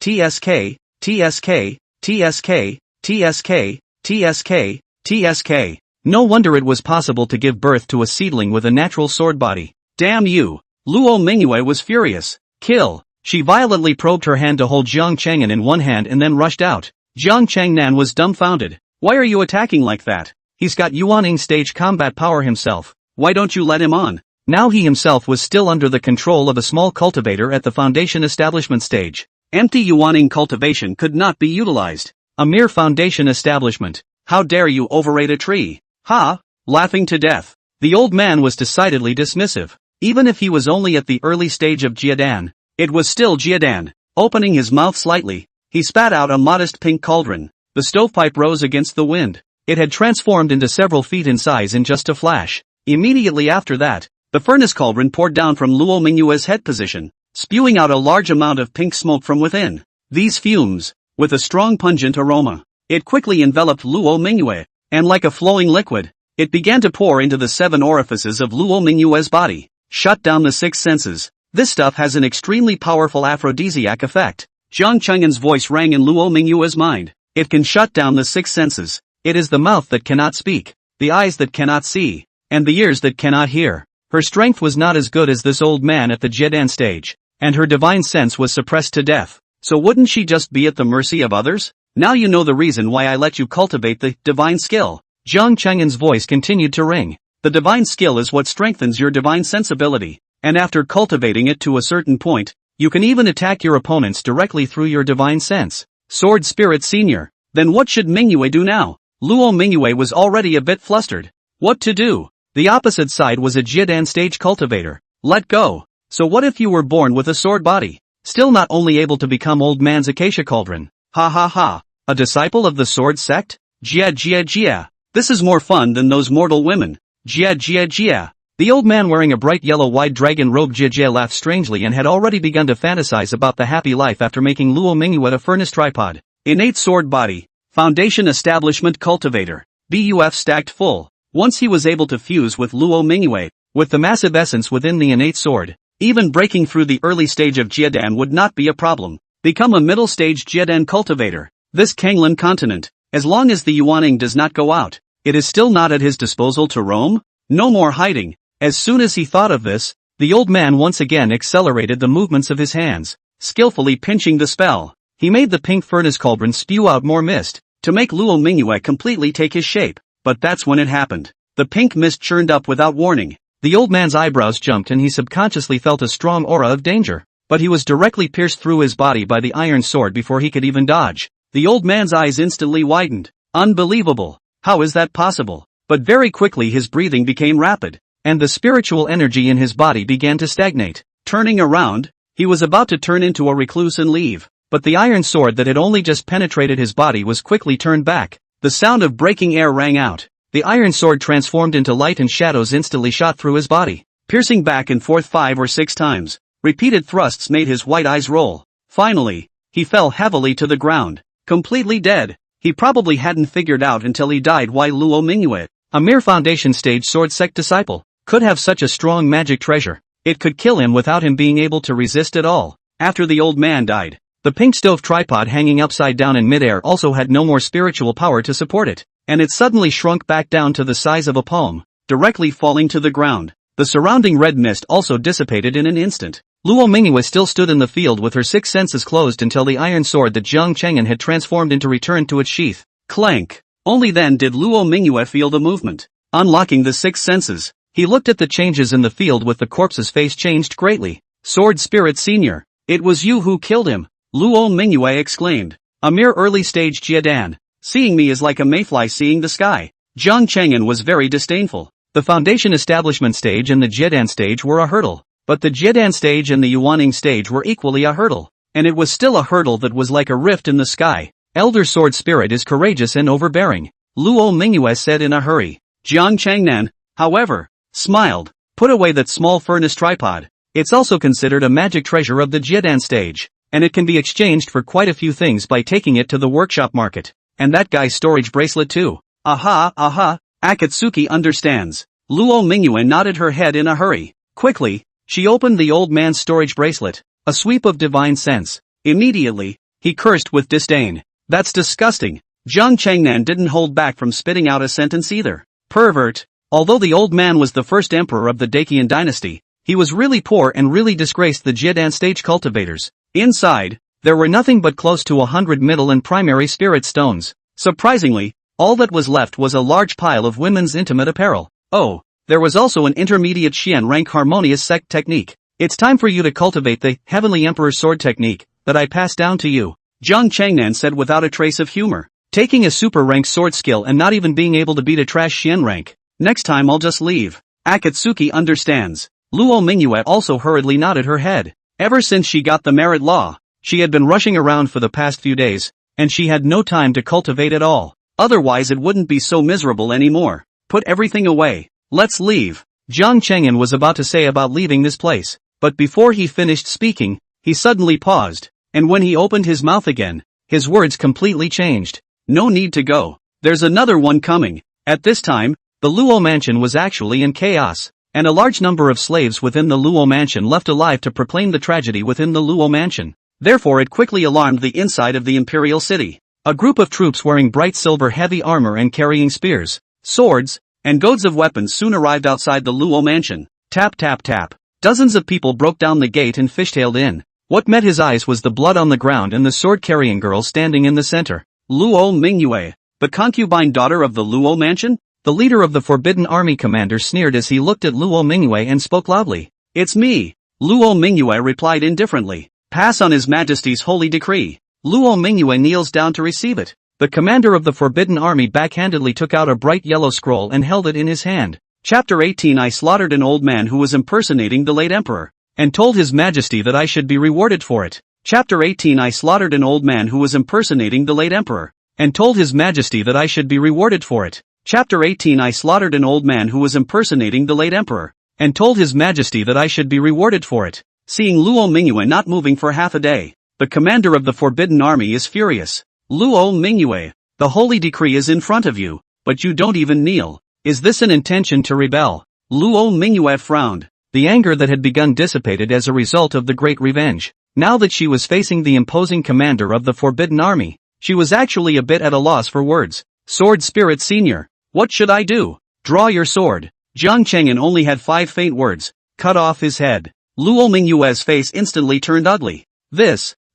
TSK, TSK, TSK, TSK, TSK, TSK. No wonder it was possible to give birth to a seedling with a natural sword body. Damn you! Luo Mingyue was furious. Kill! She violently probed her hand to hold Jian Cheng'an in one hand and then rushed out. Jian Cheng'an was dumbfounded. Why are you attacking like that? He's got Yuaning stage combat power himself. Why don't you let him on? Now he himself was still under the control of a small cultivator at the foundation establishment stage. Empty Yuaning cultivation could not be utilized. A mere foundation establishment. How dare you overrate a tree? Ha! Laughing to death. The old man was decidedly dismissive. Even if he was only at the early stage of Jiadan, it was still Jiadan. Opening his mouth slightly, he spat out a modest pink cauldron. The stovepipe rose against the wind. It had transformed into several feet in size in just a flash. Immediately after that, the furnace cauldron poured down from Luo Mingyue's head position, spewing out a large amount of pink smoke from within. These fumes, with a strong pungent aroma, it quickly enveloped Luo Mingyue, and like a flowing liquid, it began to pour into the 7 orifices of Luo Mingyue's body. Shut down the 6 senses. This stuff has an extremely powerful aphrodisiac effect. Jian Cheng'an's voice rang in Luo Mingyue's mind. It can shut down the 6 senses. It is the mouth that cannot speak, the eyes that cannot see, and the ears that cannot hear. Her strength was not as good as this old man at the Jiadan stage, and her divine sense was suppressed to death. So wouldn't she just be at the mercy of others? Now you know the reason why I let you cultivate the divine skill. Jian Cheng'an's voice continued to ring. The divine skill is what strengthens your divine sensibility, and after cultivating it to a certain point, you can even attack your opponents directly through your divine sense. Sword Spirit Senior. Then what should Mingyue do now? Luo Mingyue was already a bit flustered. What to do? The opposite side was a Jiadan stage cultivator. Let go. So what if you were born with a sword body? still not only able to become old man's Acacia cauldron. Ha ha ha. A disciple of the sword sect? Jia jia jia. This is more fun than those mortal women. Jia jia jia. The old man wearing a bright yellow wide dragon robe Jia Jia laughed strangely and had already begun to fantasize about the happy life after making Luo Mingyu a furnace tripod. Innate sword body. Foundation establishment cultivator. BUF stacked full. Once he was able to fuse with Luo Mingyu, with the massive essence within the innate sword, even breaking through the early stage of Jiedan would not be a problem. Become a middle stage Jiedan cultivator. This Kanglan continent, as long as the Yuaning does not go out, it is still not at his disposal to roam? No more hiding. As soon as he thought of this, the old man once again accelerated the movements of his hands, skillfully pinching the spell. He made the pink furnace cauldron spew out more mist, to make Luo Mingyu completely take his shape, but that's when it happened. The pink mist churned up without warning. The old man's eyebrows jumped and he subconsciously felt a strong aura of danger, but he was directly pierced through his body by the iron sword before he could even dodge. The old man's eyes instantly widened. Unbelievable. How is that possible? But very quickly his breathing became rapid, and the spiritual energy in his body began to stagnate. Turning around, he was about to turn into a recluse and leave, but the iron sword that had only just penetrated his body was quickly turned back. The sound of breaking air rang out. The iron sword transformed into light and shadows instantly shot through his body, piercing back and forth 5 or 6 times. Repeated thrusts made his white eyes roll. Finally, he fell heavily to the ground, completely dead. He probably hadn't figured out until he died why Luo Mingyu, a mere foundation stage sword sect disciple, could have such a strong magic treasure. It could kill him without him being able to resist at all. After the old man died, the pink stove tripod hanging upside down in midair also had no more spiritual power to support it, and it suddenly shrunk back down to the size of a palm, directly falling to the ground. The surrounding red mist also dissipated in an instant. Luo Mingyu still stood in the field with her 6 senses closed until the iron sword that Jian Cheng'an had transformed into returned to its sheath. Clank! Only then did Luo Mingyu feel the movement. Unlocking the 6 senses, he looked at the changes in the field with the corpse's face changed greatly. Sword Spirit Senior, it was you who killed him, Luo Mingyu exclaimed. A mere early stage Jiedan. Seeing me is like a mayfly seeing the sky. Jian Cheng'an was very disdainful. The foundation establishment stage and the Jiedan stage were a hurdle, but the Jiedan stage and the Yuaning stage were equally a hurdle, and it was still a hurdle that was like a rift in the sky. Elder Sword Spirit is courageous and overbearing, Luo Mingyu said in a hurry. Jian Cheng'an, however, smiled. Put away that small furnace tripod. It's also considered a magic treasure of the Jiedan stage, and it can be exchanged for quite a few things by taking it to the workshop market. And that guy's storage bracelet too. Aha, aha, Akatsuki understands. Luo Mingyu nodded her head in a hurry. Quickly, she opened the old man's storage bracelet, a sweep of divine sense. Immediately, he cursed with disdain. That's disgusting. Jiang Cheng'an didn't hold back from spitting out a sentence either. Pervert. Although the old man was the first emperor of the Dacian dynasty, he was really poor and really disgraced the Jiedan stage cultivators. Inside, there were nothing but close to 100 middle and primary spirit stones. Surprisingly, all that was left was a large pile of women's intimate apparel. Oh, there was also an intermediate Xian rank harmonious sect technique. It's time for you to cultivate the Heavenly Emperor sword technique that I passed down to you, Jiang Cheng'an said without a trace of humor. Taking a super rank sword skill and not even being able to beat a trash Xian rank. Next time I'll just leave. Akatsuki understands. Luo Mingyu also hurriedly nodded her head. Ever since she got the merit law, she had been rushing around for the past few days, and she had no time to cultivate at all. Otherwise it wouldn't be so miserable anymore. Put everything away. Let's leave. Jiang Cheng'an was about to say about leaving this place, but before he finished speaking, he suddenly paused, and when he opened his mouth again, his words completely changed. No need to go. There's another one coming. At this time, the Luo mansion was actually in chaos, and a large number of slaves within the Luo mansion left alive to proclaim the tragedy within the Luo mansion. Therefore it quickly alarmed the inside of the imperial city. A group of troops wearing bright silver heavy armor and carrying spears, swords, and goads of weapons soon arrived outside the Luo mansion. Tap tap tap. Dozens of people broke down the gate and fishtailed in. What met his eyes was the blood on the ground and the sword-carrying girl standing in the center. Luo Mingyu, the concubine daughter of the Luo mansion? The leader of the Forbidden Army commander sneered as he looked at Luo Mingyu and spoke loudly. It's me. Luo Mingyu replied indifferently. Pass on His Majesty's holy decree. Luo Mingyu kneels down to receive it. The commander of the Forbidden Army backhandedly took out a bright yellow scroll and held it in his hand. Chapter 18 I slaughtered an old man who was impersonating the late emperor. and told His Majesty that I should be rewarded for it. Chapter 18 I slaughtered an old man who was impersonating the late emperor, and told His Majesty that I should be rewarded for it. Chapter 18 I slaughtered an old man who was impersonating the late emperor, and told His Majesty that I should be rewarded for it. Seeing Luo Mingyue not moving for half a day, the commander of the Forbidden Army is furious. Luo Mingyue, the holy decree is in front of you, but you don't even kneel. Is this an intention to rebel? Luo Mingyue frowned. The anger that had begun dissipated as a result of the great revenge. Now that she was facing the imposing commander of the Forbidden Army, she was actually a bit at a loss for words. Sword Spirit Senior, what should I do? Draw your sword. Jian Cheng'an only had 5 faint words. Cut off his head. Luo Mingyue's face instantly turned ugly.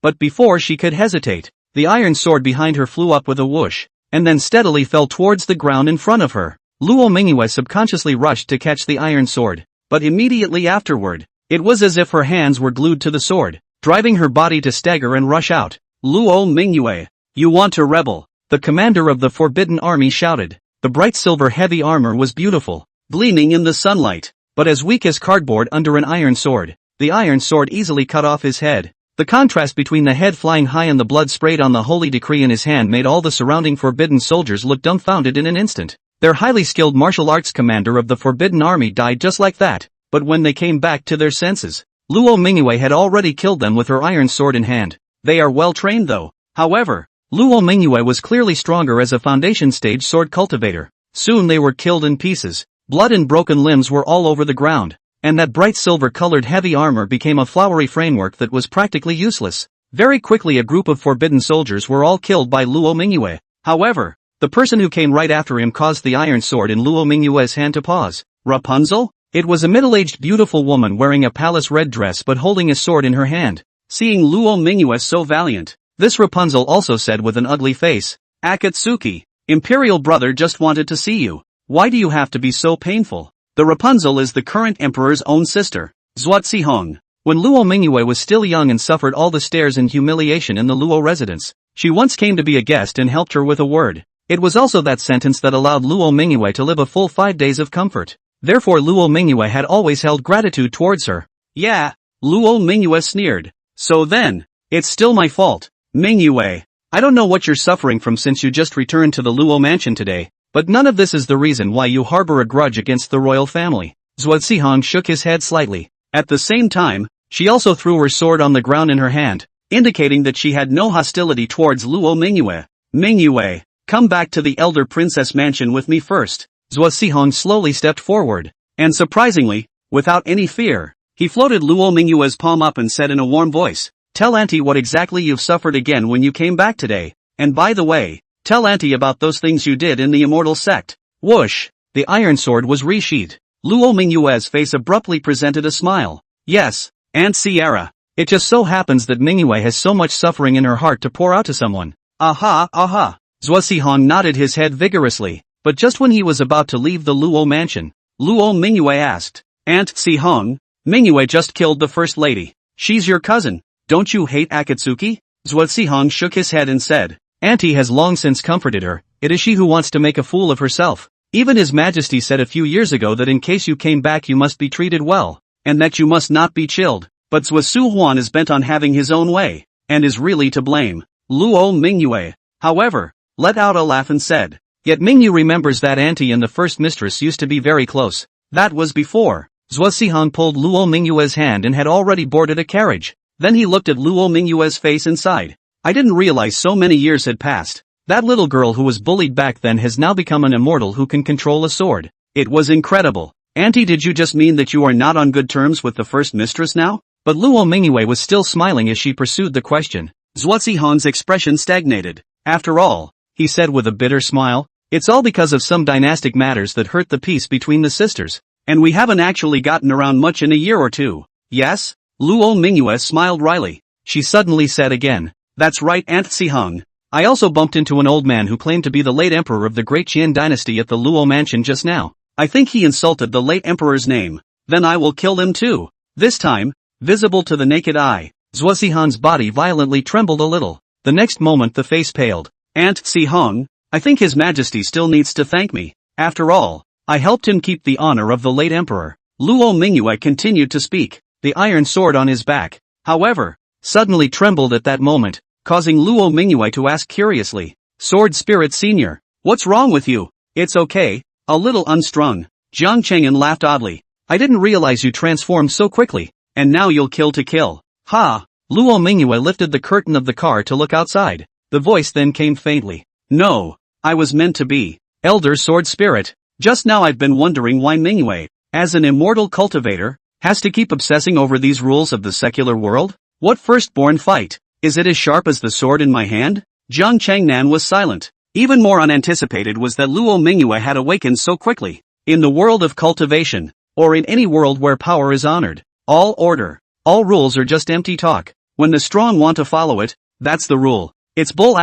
But before she could hesitate, the iron sword behind her flew up with a whoosh, and then steadily fell towards the ground in front of her. Luo Mingyue subconsciously rushed to catch the iron sword, but immediately afterward, it was as if her hands were glued to the sword, driving her body to stagger and rush out. Luo Mingyue, you want to rebel? The commander of the Forbidden Army shouted. The bright silver heavy armor was beautiful, gleaming in the sunlight, but as weak as cardboard under an iron sword. The iron sword easily cut off his head. The contrast between the head flying high and the blood sprayed on the holy decree in his hand made all the surrounding forbidden soldiers look dumbfounded in an instant. Their highly skilled martial arts commander of the Forbidden Army died just like that, but when they came back to their senses, Luo Mingyue had already killed them with her iron sword in hand. They are well trained though. However, Luo Mingyue was clearly stronger as a foundation stage sword cultivator. Soon they were killed in pieces. Blood and broken limbs were all over the ground, and that bright silver-colored heavy armor became a flowery framework that was practically useless. Very quickly a group of forbidden soldiers were all killed by Luo Mingyue. However, the person who came right after him caused the iron sword in Luo Mingyue's hand to pause. Rapunzel? It was a middle-aged beautiful woman wearing a palace red dress but holding a sword in her hand. Seeing Luo Mingyue so valiant, this Rapunzel also said with an ugly face, Akatsuki, Imperial brother just wanted to see you. Why do you have to be so painful? The Rapunzel is the current emperor's own sister, Zhuozihong. When Luo Mingyue was still young and suffered all the stares and humiliation in the Luo residence, she once came to be a guest and helped her with a word. It was also that sentence that allowed Luo Mingyue to live a full 5 days of comfort. Therefore Luo Mingyue had always held gratitude towards her. Yeah, Luo Mingyue sneered. So then, it's still my fault. Mingyue, I don't know what you're suffering from since you just returned to the Luo mansion today, but none of this is the reason why you harbor a grudge against the royal family. Zhuozihong shook his head slightly. At the same time, she also threw her sword on the ground in her hand, indicating that she had no hostility towards Luo Mingyue. Mingyue, come back to the elder princess mansion with me first. Zhuozihong slowly stepped forward, and surprisingly, without any fear, he floated Luo Mingyue's palm up and said in a warm voice, tell Auntie what exactly you've suffered again when you came back today, and by the way, tell Auntie about those things you did in the immortal sect. Whoosh! The iron sword was resheathed. Luo Mingyue's face abruptly presented a smile. Yes, Aunt Sierra. It just so happens that Mingyue has so much suffering in her heart to pour out to someone. Aha, aha. Zhuozihong nodded his head vigorously, but just when he was about to leave the Luo mansion, Luo Mingyue asked, Aunt Sihong, Mingyue just killed the first lady. She's your cousin. Don't you hate Akatsuki? Zhuozihong shook his head and said, Auntie has long since comforted her. It is she who wants to make a fool of herself. Even His Majesty said a few years ago that in case you came back you must be treated well, and that you must not be chilled. But Zhuosu Huan is bent on having his own way, and is really to blame. Luo Mingyue, however, let out a laugh and said, yet Mingyue remembers that Auntie and the first mistress used to be very close. That was before. Zhuozihong pulled Luo Mingyue's hand and had already boarded a carriage. Then he looked at Luo Mingyue's face and sighed. I didn't realize so many years had passed. That little girl who was bullied back then has now become an immortal who can control a sword. It was incredible. Auntie, did you just mean that you are not on good terms with the first mistress now? But Luo Mingyue was still smiling as she pursued the question. Zhuozihong's expression stagnated. After all, he said with a bitter smile, it's all because of some dynastic matters that hurt the peace between the sisters. And we haven't actually gotten around much in a year or two. Yes? Luo Mingyue smiled wryly. She suddenly said again, that's right, Aunt Sihong. I also bumped into an old man who claimed to be the late emperor of the great Qian dynasty at the Luo mansion just now. I think he insulted the late emperor's name. Then I will kill him too. This time, visible to the naked eye, Zhuozihong's body violently trembled a little. The next moment the face paled. Aunt Sihong, I think His Majesty still needs to thank me. After all, I helped him keep the honor of the late emperor. Luo Mingyue continued to speak. the iron sword on his back, however, suddenly trembled at that moment, causing Luo Mingyue to ask curiously, Sword Spirit Senior, what's wrong with you? It's okay, a little unstrung. Jian Cheng'an laughed oddly. I didn't realize you transformed so quickly, and now you'll kill to kill. Ha! Luo Mingyue lifted the curtain of the car to look outside. The voice then came faintly. No, I was meant to be. Elder Sword Spirit. Just now I've been wondering why Mingyue, as an immortal cultivator, has to keep obsessing over these rules of the secular world? What firstborn fight? Is it as sharp as the sword in my hand? Jian Cheng'an was silent. Even more unanticipated was that Luo Mingyue had awakened so quickly. In the world of cultivation, or in any world where power is honored, all order, all rules are just empty talk. When the strong want to follow it, that's the rule. It's bull *****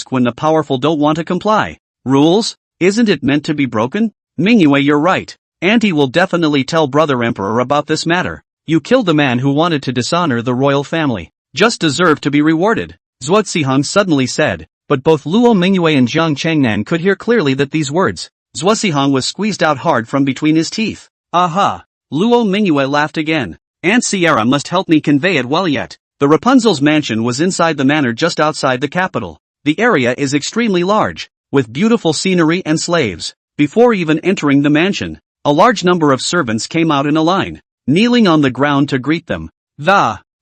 when the powerful don't want to comply. Rules? Isn't it meant to be broken? Mingyue, you're right. Auntie will definitely tell Brother Emperor about this matter. You killed the man who wanted to dishonor the royal family. Just deserve to be rewarded. Zhuozihang suddenly said, but both Luo Mingyue and Jian Cheng'an could hear clearly that these words, Zhuozihang was squeezed out hard from between his teeth. Aha! Luo Mingyue laughed again. Aunt Sierra must help me convey it well yet. The Rapunzel's mansion was inside the manor just outside the capital. The area is extremely large, with beautiful scenery and slaves. Before even entering the mansion, a large number of servants came out in a line, kneeling on the ground to greet them.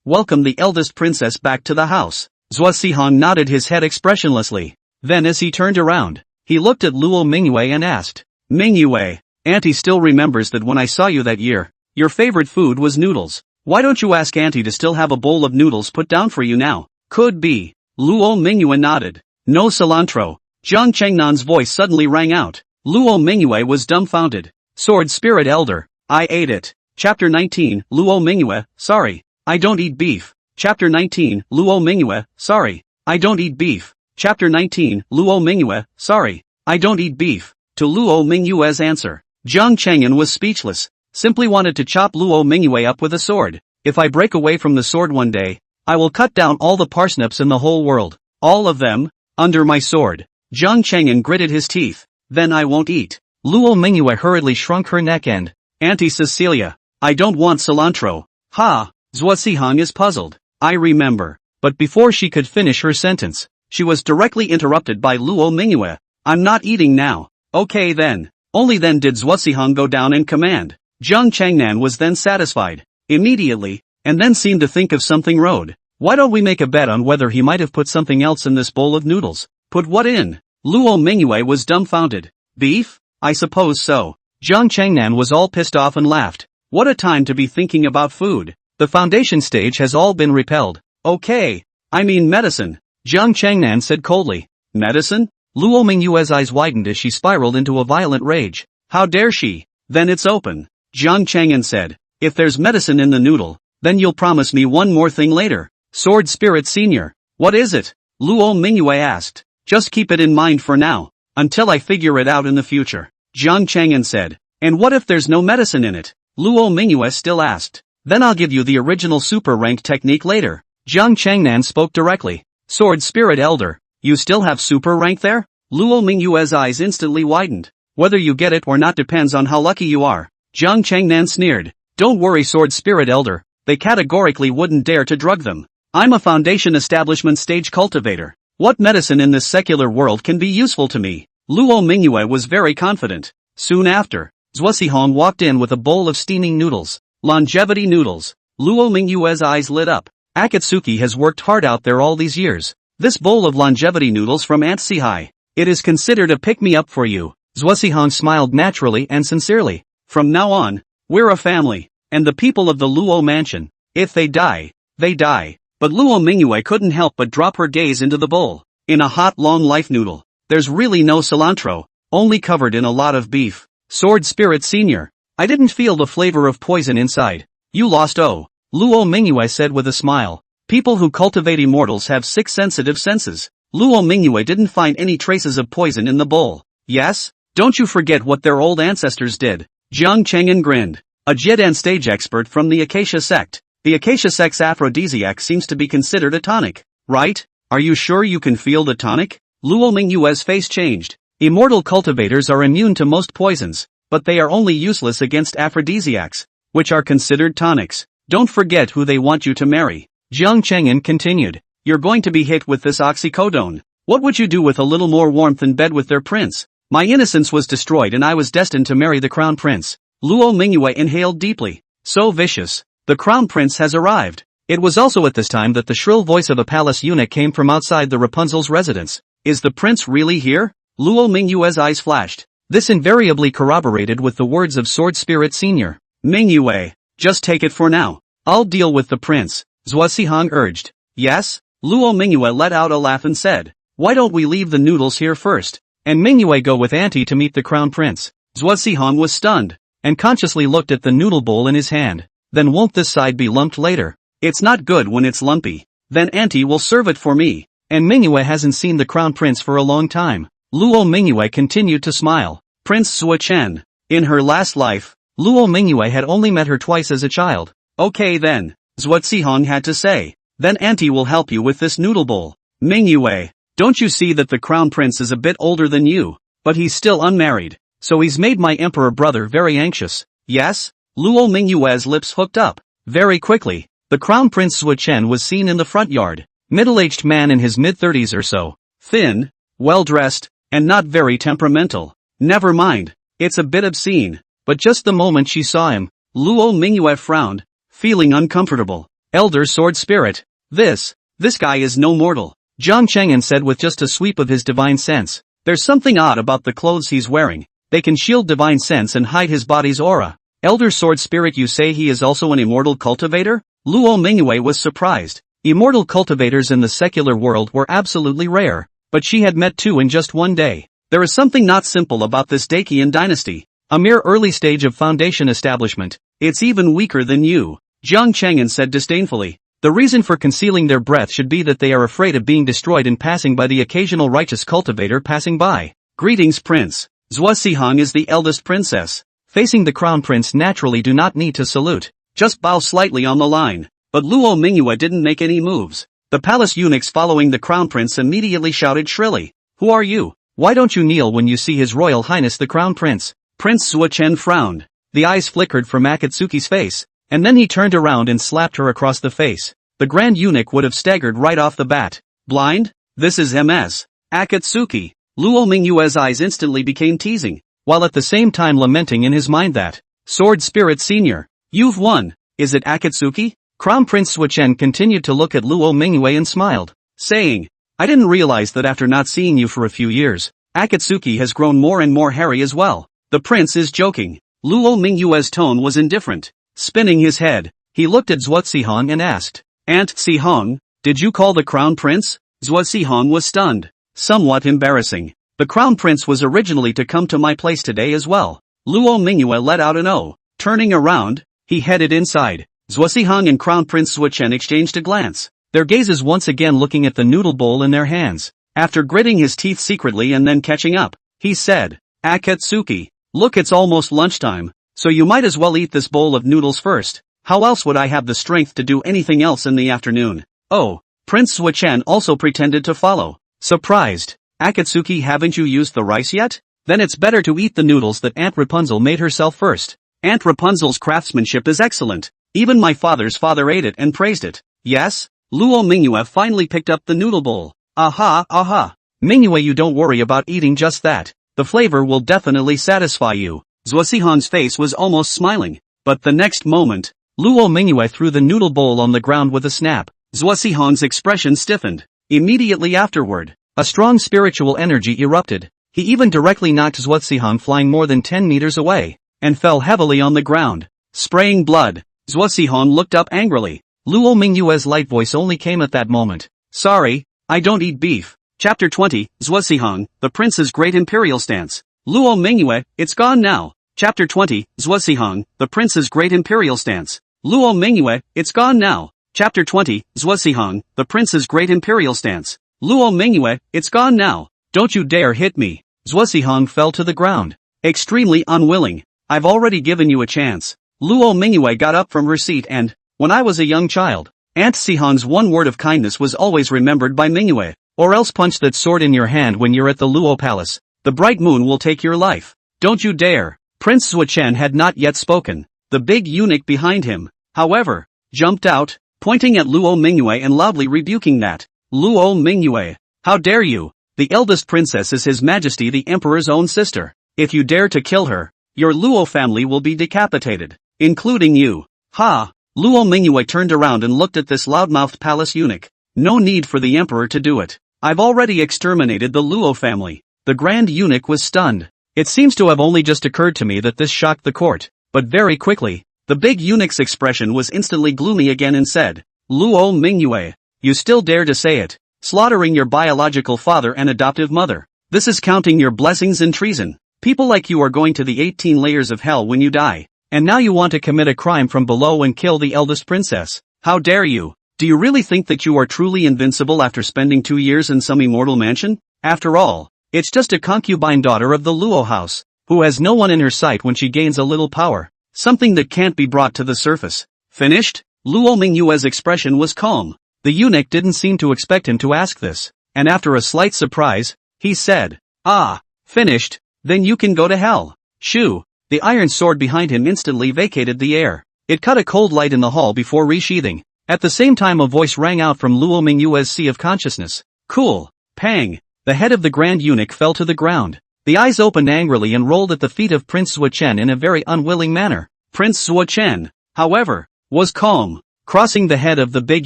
Welcome the eldest princess back to the house. Zhuozihang nodded his head expressionlessly. Then as he turned around, he looked at Luo Mingyue and asked, Mingyue, Auntie still remembers that when I saw you that year, your favorite food was noodles. Why don't you ask Auntie to still have a bowl of noodles put down for you now? Could be. Luo Mingyue nodded. No cilantro. Jian Cheng'an's voice suddenly rang out. Luo Mingyue was dumbfounded. Sword Spirit Elder, I ate it. Chapter 19, Luo Mingyue, sorry, I don't eat beef. Chapter 19, Luo Mingyue, sorry, I don't eat beef. Chapter 19, Luo Mingyue, sorry, I don't eat beef. To Luo Mingyue's answer, Jian Cheng'an was speechless, simply wanted to chop Luo Mingyue up with a sword. If I break away from the sword one day, I will cut down all the parsnips in the whole world. All of them, under my sword. Jian Cheng'an gritted his teeth. Then I won't eat. Luo Mingyue hurriedly shrunk her neck and, Auntie Cecilia, I don't want cilantro. Ha! Zhuozihang is puzzled. I remember. But before she could finish her sentence, she was directly interrupted by Luo Mingyue. I'm not eating now. Okay then. Only then did Zhuozihang go down and command. Jian Cheng'an was then satisfied. Immediately, and then seemed to think of something road. Why don't we make a bet on whether he might have put something else in this bowl of noodles? Put what in? Luo Mingyue was dumbfounded. Beef? I suppose so. Jian Cheng'an was all pissed off and laughed. What a time to be thinking about food. The foundation stage has all been repelled. Okay. I mean medicine. Jian Cheng'an said coldly. Medicine? Luo Mingyue's eyes widened as she spiraled into a violent rage. How dare she? Then it's open. Jian Cheng'an said. If there's medicine in the noodle, then you'll promise me one more thing later. Sword Spirit Senior. What is it? Luo Mingyue asked. Just keep it in mind for now, until I figure it out in the future. Jian Cheng'an said. And what if there's no medicine in it? Luo Mingyue still asked. Then I'll give you the original super rank technique later. Jian Cheng'an spoke directly. Sword Spirit Elder, you still have super rank there? Luo Mingyue's eyes instantly widened. Whether you get it or not depends on how lucky you are. Jian Cheng'an sneered. Don't worry Sword Spirit Elder, they categorically wouldn't dare to drug them. I'm a foundation establishment stage cultivator. What medicine in this secular world can be useful to me? Luo Mingyue was very confident. Soon after, Zhuozihang walked in with a bowl of steaming noodles. Longevity noodles. Luo Mingyue's eyes lit up. Akatsuki has worked hard out there all these years. This bowl of longevity noodles from Aunt Sihai. It is considered a pick-me-up for you. Zhuozihang smiled naturally and sincerely. From now on, we're a family, and the people of the Luo mansion, if they die, they die. But Luo Mingyue couldn't help but drop her gaze into the bowl. In a hot long life noodle, there's really no cilantro, only covered in a lot of beef. Sword Spirit Senior. I didn't feel the flavor of poison inside. You lost Luo Mingyue said with a smile. People who cultivate immortals have 6 sensitive senses. Luo Mingyue didn't find any traces of poison in the bowl. Yes? Don't you forget what their old ancestors did. Jian Cheng'an grinned. A Jiedan stage expert from the Acacia sect. The Acacia sect's aphrodisiac seems to be considered a tonic, right? Are you sure you can feel the tonic? Luo Mingyue's face changed. Immortal cultivators are immune to most poisons, but they are only useless against aphrodisiacs. which are considered tonics. Don't forget who they want you to marry. Jian Cheng'an continued. You're going to be hit with this oxycodone. What would you do with a little more warmth in bed with their prince? My innocence was destroyed and I was destined to marry the crown prince. Luo Mingyue inhaled deeply. So vicious. The crown prince has arrived. It was also at this time that the shrill voice of a palace eunuch came from outside the Rapunzel's residence. Is the prince really here? Luo Mingyue's eyes flashed. This invariably corroborated with the words of Sword Spirit Senior. Mingyue, just take it for now. I'll deal with the prince, Zhuo Zihong urged. Yes? Luo Mingyue let out a laugh and said. Why don't we leave the noodles here first? And Mingyue go with Auntie to meet the crown prince. Zhuo Zihong was stunned, and consciously looked at the noodle bowl in his hand. Then won't this side be lumped later? It's not good when it's lumpy. Then Auntie will serve it for me. And Mingyue hasn't seen the crown prince for a long time. Luo Mingyue continued to smile. Prince Zuochen. In her last life, Luo Mingyue had only met her twice as a child. Okay then, Zhuo Zihong had to say. Then Auntie will help you with this noodle bowl. Mingyue, don't you see that the crown prince is a bit older than you? But he's still unmarried. So he's made my emperor brother very anxious. Yes? Luo Mingyue's lips hooked up. Very quickly, the crown prince Zuochen was seen in the front yard. Middle-aged man in his mid-30s or so. Thin, well-dressed, and not very temperamental. Never mind, it's a bit obscene. But just the moment she saw him, Luo Mingyue frowned, feeling uncomfortable. Elder Sword Spirit, this guy is no mortal. Jian Cheng'an said with just a sweep of his divine sense. There's something odd about the clothes he's wearing. They can shield divine sense and hide his body's aura. Elder Sword Spirit, you say he is also an immortal cultivator? Luo Mingyue was surprised. Immortal cultivators in the secular world were absolutely rare, but she had met two in just one day. There is something not simple about this Dacian dynasty. A mere early stage of foundation establishment. It's even weaker than you. Jiang Cheng'an said disdainfully. The reason for concealing their breath should be that they are afraid of being destroyed in passing by the occasional righteous cultivator passing by. Greetings, Prince. Zhuo Zihong is the eldest princess. Facing the crown prince naturally do not need to salute. Just bow slightly on the line. But Luo Mingyue didn't make any moves. The palace eunuchs following the crown prince immediately shouted shrilly. Who are you? Why don't you kneel when you see His Royal Highness the Crown Prince? Prince Zuochen frowned. The eyes flickered from Akatsuki's face, and then he turned around and slapped her across the face. The Grand Eunuch would have staggered right off the bat. Blind? This is MS. Akatsuki. Luo Mingyue's eyes instantly became teasing, while at the same time lamenting in his mind that, Sword Spirit Senior, you've won. Is it Akatsuki? Crown Prince Zuochen continued to look at Luo Mingyue and smiled, saying, I didn't realize that after not seeing you for a few years, Akatsuki has grown more and more hairy as well. The prince is joking. Luo Mingyue's tone was indifferent. Spinning his head, he looked at Zhuo Zihong and asked, Aunt Zihong, did you call the crown prince? Zhuo Zihong was stunned. Somewhat embarrassing. The crown prince was originally to come to my place today as well. Luo Mingyue let out an O. Turning around, he headed inside. Zhuo Zihong and Crown Prince Zuochen exchanged a glance, their gazes once again looking at the noodle bowl in their hands. After gritting his teeth secretly and then catching up, he said, Akatsuki, look, it's almost lunchtime, so you might as well eat this bowl of noodles first. How else would I have the strength to do anything else in the afternoon? Oh, Prince Zuochen also pretended to follow. Surprised, Akatsuki, haven't you used the rice yet? Then it's better to eat the noodles that Aunt Rapunzel made herself first. Aunt Rapunzel's craftsmanship is excellent. Even my father's father ate it and praised it. Yes? Luo Mingyue finally picked up the noodle bowl. Aha, aha. Mingyue, you don't worry about eating just that. The flavor will definitely satisfy you. Zhuo Zihong's face was almost smiling. But the next moment, Luo Mingyue threw the noodle bowl on the ground with a snap. Zhuo Zihong's expression stiffened. Immediately afterward, a strong spiritual energy erupted. He even directly knocked Zhuo Zihong flying more than 10 meters away, and fell heavily on the ground, spraying blood. Zhuo Zihong looked up angrily. Luo Mingyue's light voice only came at that moment. Sorry, I don't eat beef. Chapter 20, Zhuo Zihong, the Prince's Great Imperial Stance. Luo Mingyue, it's gone now. Chapter 20, Zhuo Zihong, the Prince's Great Imperial Stance. Luo Mingyue, it's gone now. Chapter 20, Zhuo Zihong, the Prince's Great Imperial Stance. Luo Mingyue, it's gone now. Don't you dare hit me. Zhuo Zihong fell to the ground. Extremely unwilling. I've already given you a chance. Luo Mingyue got up from her seat and, when I was a young child, Aunt Zihong's one word of kindness was always remembered by Mingyue, or else punch that sword in your hand when you're at the Luo Palace. The bright moon will take your life. Don't you dare. Prince Zuochen had not yet spoken. the big eunuch behind him, however, jumped out, pointing at Luo Mingyue and loudly rebuking that. Luo Mingyue, how dare you? The eldest princess is His Majesty the Emperor's own sister. If you dare to kill her, your Luo family will be decapitated, including you. Ha! Luo Mingyue turned around and looked at this loudmouthed palace eunuch. No need for the Emperor to do it. I've already exterminated the Luo family. The Grand Eunuch was stunned. It seems to have only just occurred to me that this shocked the court, but very quickly, the big eunuch's expression was instantly gloomy again and said, Luo Mingyue, you still dare to say it, slaughtering your biological father and adoptive mother. This is counting your blessings in treason. People like you are going to the 18 layers of hell when you die, and now you want to commit a crime from below and kill the eldest princess. How dare you? Do you really think that you are truly invincible after spending 2 years in some immortal mansion? After all, it's just a concubine daughter of the Luo house, who has no one in her sight when she gains a little power. Something that can't be brought to the surface. Finished? Luo Mingyue's expression was calm. The eunuch didn't seem to expect him to ask this, and after a slight surprise, he said, Ah, finished, then you can go to hell. Shoo! The iron sword behind him instantly vacated the air. It cut a cold light in the hall before resheathing. At the same time a voice rang out from Luo Mingyue's sea of consciousness. Cool! Pang! The head of the Grand Eunuch fell to the ground. The eyes opened angrily and rolled at the feet of Prince Zuochen in a very unwilling manner. Prince Zuochen, however, was calm. Crossing the head of the big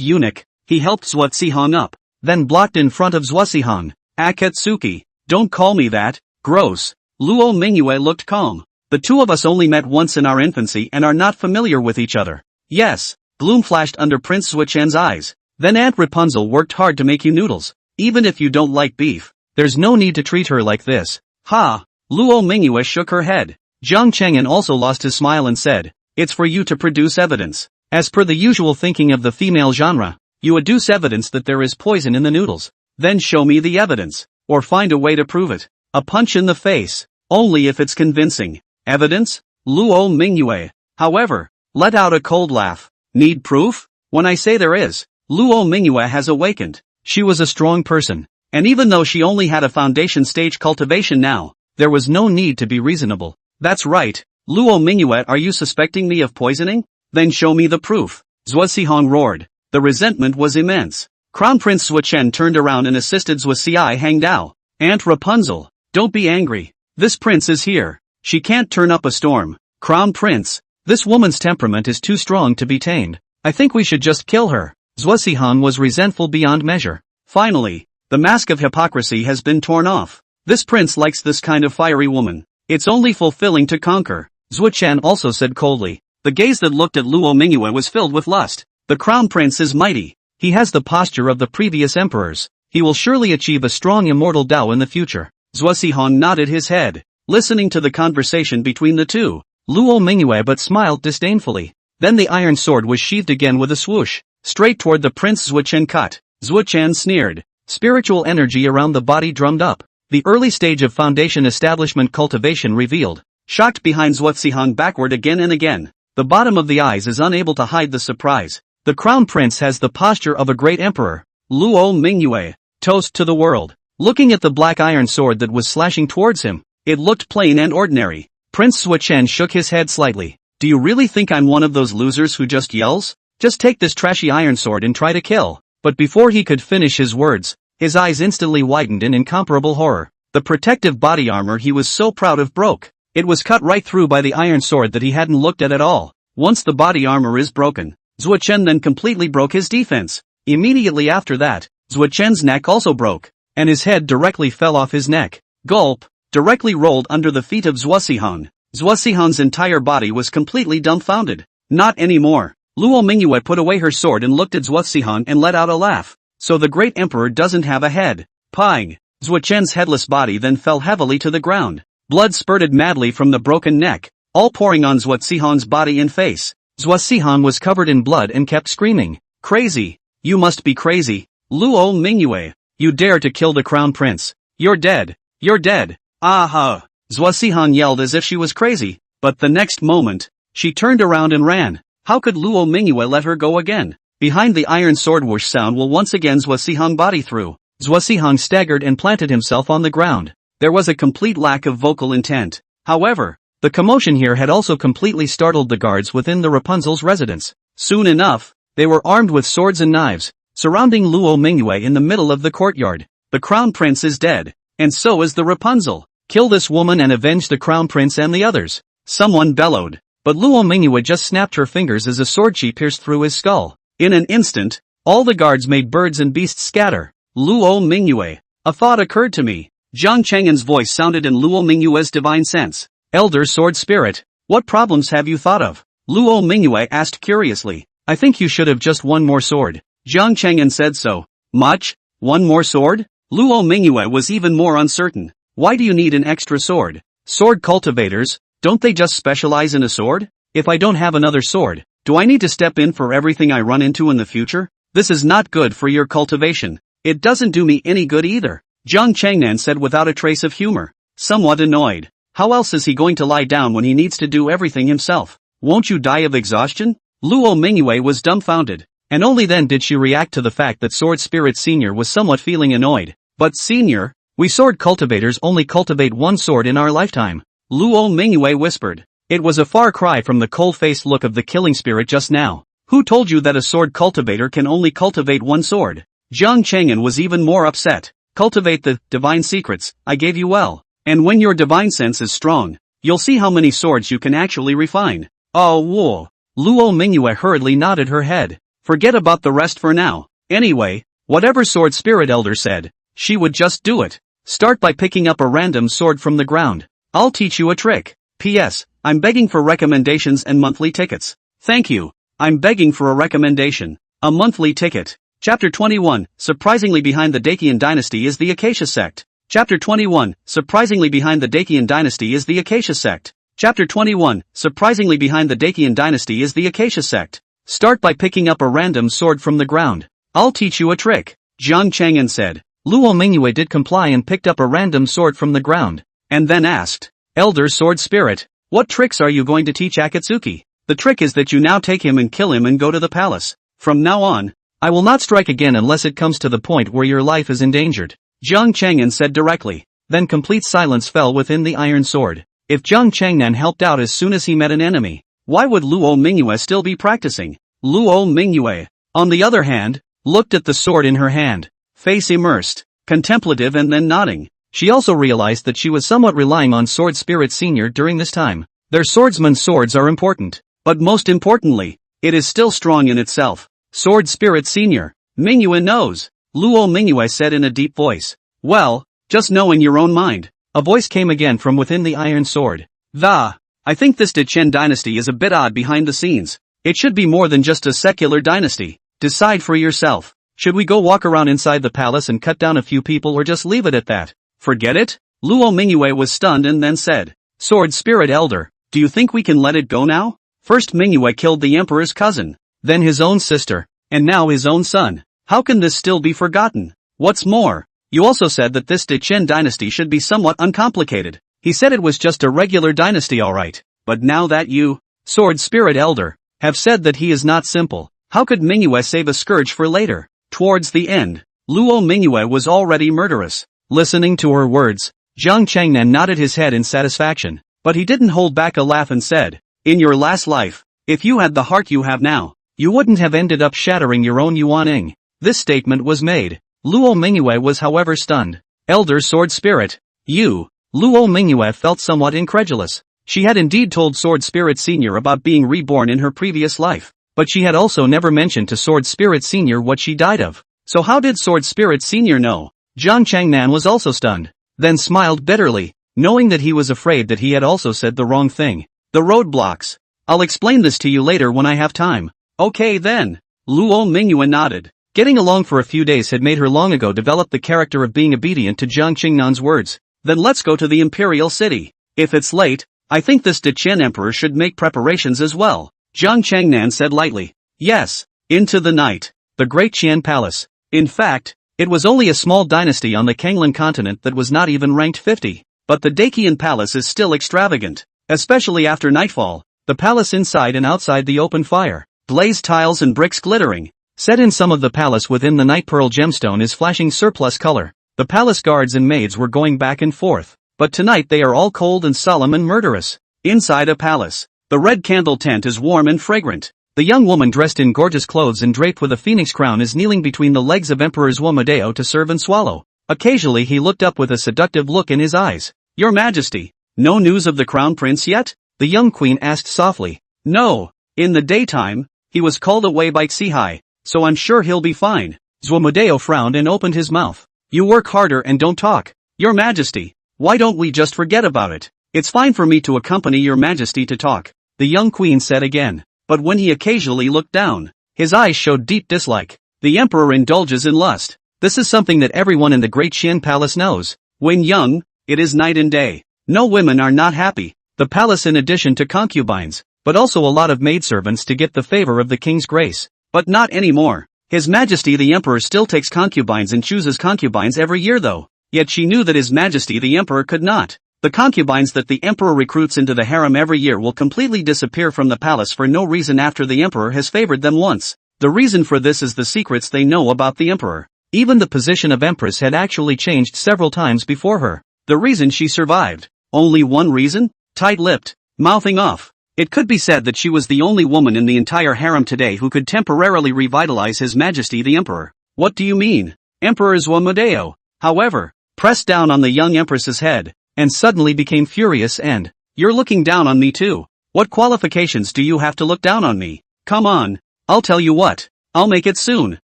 eunuch, he helped Zuozihong up, then blocked in front of Zuozihong. Akatsuki, don't call me that, gross. Luo Mingyue looked calm. The two of us only met once in our infancy and are not familiar with each other. Yes, gloom flashed under Prince Zuochen's eyes. Then Aunt Rapunzel worked hard to make you noodles. Even if you don't like beef, there's no need to treat her like this. Ha! Luo Mingyue shook her head. Jian Cheng'an also lost his smile and said, It's for you to produce evidence. As per the usual thinking of the female genre, you adduce evidence that there is poison in the noodles. Then show me the evidence, or find a way to prove it. A punch in the face, only if it's convincing. Evidence? Luo Mingyue, however, let out a cold laugh. Need proof? When I say there is, Luo Mingyue has awakened. She was a strong person, and even though she only had a foundation stage cultivation now, there was no need to be reasonable. That's right, Luo Mingyue, are you suspecting me of poisoning? Then show me the proof. Zuozihong roared. The resentment was immense. Crown Prince Zuochen turned around and assisted Zuozihang Dao. Aunt Rapunzel, don't be angry. This prince is here. She can't turn up a storm. Crown Prince, this woman's temperament is too strong to be tamed. I think we should just kill her. Zuozihang was resentful beyond measure. Finally, the mask of hypocrisy has been torn off. This prince likes this kind of fiery woman. It's only fulfilling to conquer. Zuochen also said coldly. The gaze that looked at Luo Mingyue was filled with lust. The crown prince is mighty. He has the posture of the previous emperors. He will surely achieve a strong immortal Dao in the future. Zuozihong nodded his head, listening to the conversation between the two. Luo Mingyue but smiled disdainfully. Then the iron sword was sheathed again with a swoosh, straight toward the Prince Zuochen cut. Zuochen sneered. Spiritual energy around the body drummed up. The early stage of foundation establishment cultivation revealed. Shocked behind Zuozihang backward again and again. The bottom of the eyes is unable to hide the surprise. The crown prince has the posture of a great emperor. Luo Mingyue, toast to the world. Looking at the black iron sword that was slashing towards him, it looked plain and ordinary. Prince Zuochen shook his head slightly. Do you really think I'm one of those losers who just yells? Just take this trashy iron sword and try to kill. But before he could finish his words, his eyes instantly widened in incomparable horror. The protective body armor he was so proud of broke. It was cut right through by the iron sword that he hadn't looked at all. Once the body armor is broken, Zuochen then completely broke his defense. Immediately after that, Zuochen's neck also broke, and his head directly fell off his neck. Gulp, directly rolled under the feet of Zuozihang. Zuozihang's entire body was completely dumbfounded. Not anymore. Luo Mingyue put away her sword and looked at Zuozihang and let out a laugh. So the great emperor doesn't have a head. Pang! Zuochen's headless body then fell heavily to the ground. Blood spurted madly from the broken neck, all pouring on Zuozihang's body and face. Zuozihang was covered in blood and kept screaming. Crazy! You must be crazy! Luo Mingyue! You dare to kill the crown prince! You're dead! You're dead! Aha! Zuozihang yelled as if she was crazy, but the next moment, she turned around and ran. How could Luo Mingyue let her go again? Behind the iron sword whoosh sound will once again Zuozihang body through. Zuozihang staggered and planted himself on the ground. There was a complete lack of vocal intent. However, The commotion here had also completely startled the guards within the Rapunzel's residence. Soon enough, they were armed with swords and knives, surrounding Luo Mingyue in the middle of the courtyard. The crown prince is dead, and so is the Rapunzel. Kill this woman and avenge the crown prince and the others, someone bellowed. But Luo Mingyue just snapped her fingers as a sword sheet pierced through his skull. In an instant, all the guards made birds and beasts scatter. Luo Mingyue, a thought occurred to me. Jian Cheng'an's voice sounded in Luo Mingyue's divine sense. Elder Sword Spirit, what problems have you thought of? Luo Mingyue asked curiously. I think you should have just one more sword. Jian Cheng'an said so. Much? One more sword? Luo Mingyue was even more uncertain. Why do you need an extra sword? Sword cultivators, don't they just specialize in a sword? If I don't have another sword, do I need to step in for everything I run into in the future? This is not good for your cultivation. It doesn't do me any good either. Jian Cheng'an said without a trace of humor. Somewhat annoyed. How else is he going to lie down when he needs to do everything himself? Won't you die of exhaustion? Luo Mingyue was dumbfounded, and only then did she react to the fact that Sword Spirit Senior was somewhat feeling annoyed. But Senior, we sword cultivators only cultivate one sword in our lifetime. Luo Mingyue whispered. It was a far cry from the cold-faced look of the killing spirit just now. Who told you that a sword cultivator can only cultivate one sword? Jian Cheng'an was even more upset. Cultivate the divine secrets I gave you well. And when your divine sense is strong, you'll see how many swords you can actually refine. Oh whoa. Luo Mingyue hurriedly nodded her head. Forget about the rest for now. Anyway, whatever Sword Spirit Elder said, she would just do it. Start by picking up a random sword from the ground. I'll teach you a trick. P.S. I'm begging for recommendations and monthly tickets. Thank you. I'm begging for a recommendation. A monthly ticket. Chapter 21, surprisingly behind the Dacian dynasty is the Acacia sect. Chapter 21, surprisingly behind the Dacian dynasty is the Acacia sect. Chapter 21, surprisingly behind the Dacian dynasty is the Acacia sect. Start by picking up a random sword from the ground. I'll teach you a trick. Jian Cheng'an said. Luo Mingyue did comply and picked up a random sword from the ground, and then asked, Elder Sword Spirit, what tricks are you going to teach Akatsuki? The trick is that you now take him and kill him and go to the palace. From now on, I will not strike again unless it comes to the point where your life is endangered. Jian Cheng'an said directly. Then complete silence fell within the iron sword. If Jian Cheng'an helped out as soon as he met an enemy, why would Luo Mingyue still be practicing? Luo Mingyue, on the other hand, looked at the sword in her hand, face immersed, contemplative and then nodding. She also realized that she was somewhat relying on Sword Spirit Senior during this time. Their swordsman's swords are important, but most importantly, it is still strong in itself. Sword Spirit Senior, Mingyue knows. Luo Mingyue said in a deep voice. Well, just know in your own mind. A voice came again from within the iron sword. I think this Dechen dynasty is a bit odd behind the scenes. It should be more than just a secular dynasty. Decide for yourself. Should we go walk around inside the palace and cut down a few people or just leave it at that? Forget it? Luo Mingyue was stunned and then said. Sword Spirit Elder, do you think we can let it go now? First Mingyue killed the emperor's cousin, then his own sister, and now his own son. How can this still be forgotten? What's more, you also said that this Dechen dynasty should be somewhat uncomplicated. He said it was just a regular dynasty alright, but now that you, Sword Spirit Elder, have said that he is not simple, how could Mingyue save a scourge for later? Towards the end, Luo Mingyue was already murderous. Listening to her words, Jian Cheng'an nodded his head in satisfaction, but he didn't hold back a laugh and said, in your last life, if you had the heart you have now, you wouldn't have ended up shattering your own Yuan. This statement was made. Luo Mingyue was however stunned. Elder Sword Spirit, you. Luo Mingyue felt somewhat incredulous. She had indeed told Sword Spirit Senior about being reborn in her previous life, but she had also never mentioned to Sword Spirit Senior what she died of. So how did Sword Spirit Senior know? Jian Cheng'an was also stunned, then smiled bitterly, knowing that he was afraid that he had also said the wrong thing. The roadblocks. I'll explain this to you later when I have time. Okay then. Luo Mingyue nodded. Getting along for a few days had made her long ago develop the character of being obedient to Jian Cheng'an's words. Then let's go to the imperial city. If it's late, I think this Dechen emperor should make preparations as well. Jian Cheng'an said lightly. Yes, into the night. The Great Qian Palace. In fact, it was only a small dynasty on the Kanglan continent that was not even ranked 50. But the Dacian Palace is still extravagant. Especially after nightfall, the palace inside and outside the open fire, glazed tiles and bricks glittering. Set in some of the palace within the night pearl gemstone is flashing surplus color. The palace guards and maids were going back and forth, but tonight they are all cold and solemn and murderous. Inside a palace. The red candle tent is warm and fragrant. The young woman dressed in gorgeous clothes and draped with a phoenix crown is kneeling between the legs of Emperor Zhuo to serve and swallow. Occasionally he looked up with a seductive look in his eyes. Your Majesty, no news of the crown prince yet? The young queen asked softly. No. In the daytime, he was called away by Xihai, so I'm sure he'll be fine. Zhuo frowned and opened his mouth. You work harder and don't talk. Your Majesty, why don't we just forget about it? It's fine for me to accompany your Majesty to talk, the young queen said again. But when he occasionally looked down, his eyes showed deep dislike. The emperor indulges in lust. This is something that everyone in the Great Qian Palace knows. When young, it is night and day. No women are not happy. The palace in addition to concubines, but also a lot of maidservants to get the favor of the king's grace. But not anymore. His Majesty the Emperor still takes concubines and chooses concubines every year though. Yet she knew that His Majesty the Emperor could not. The concubines that the Emperor recruits into the harem every year will completely disappear from the palace for no reason after the Emperor has favored them once. The reason for this is the secrets they know about the Emperor. Even the position of Empress had actually changed several times before her. The reason she survived. Only one reason? Tight-lipped, mouthing off. It could be said that she was the only woman in the entire harem today who could temporarily revitalize His Majesty the Emperor. What do you mean? Emperor Zhuo, however, pressed down on the young Empress's head, and suddenly became furious and, you're looking down on me too. What qualifications do you have to look down on me? Come on, I'll tell you what, I'll make it soon.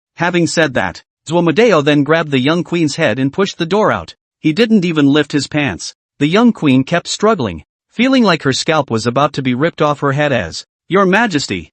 Having said that, Zhuo then grabbed the young queen's head and pushed the door out. He didn't even lift his pants. The young queen kept struggling, feeling like her scalp was about to be ripped off her head as, Your Majesty,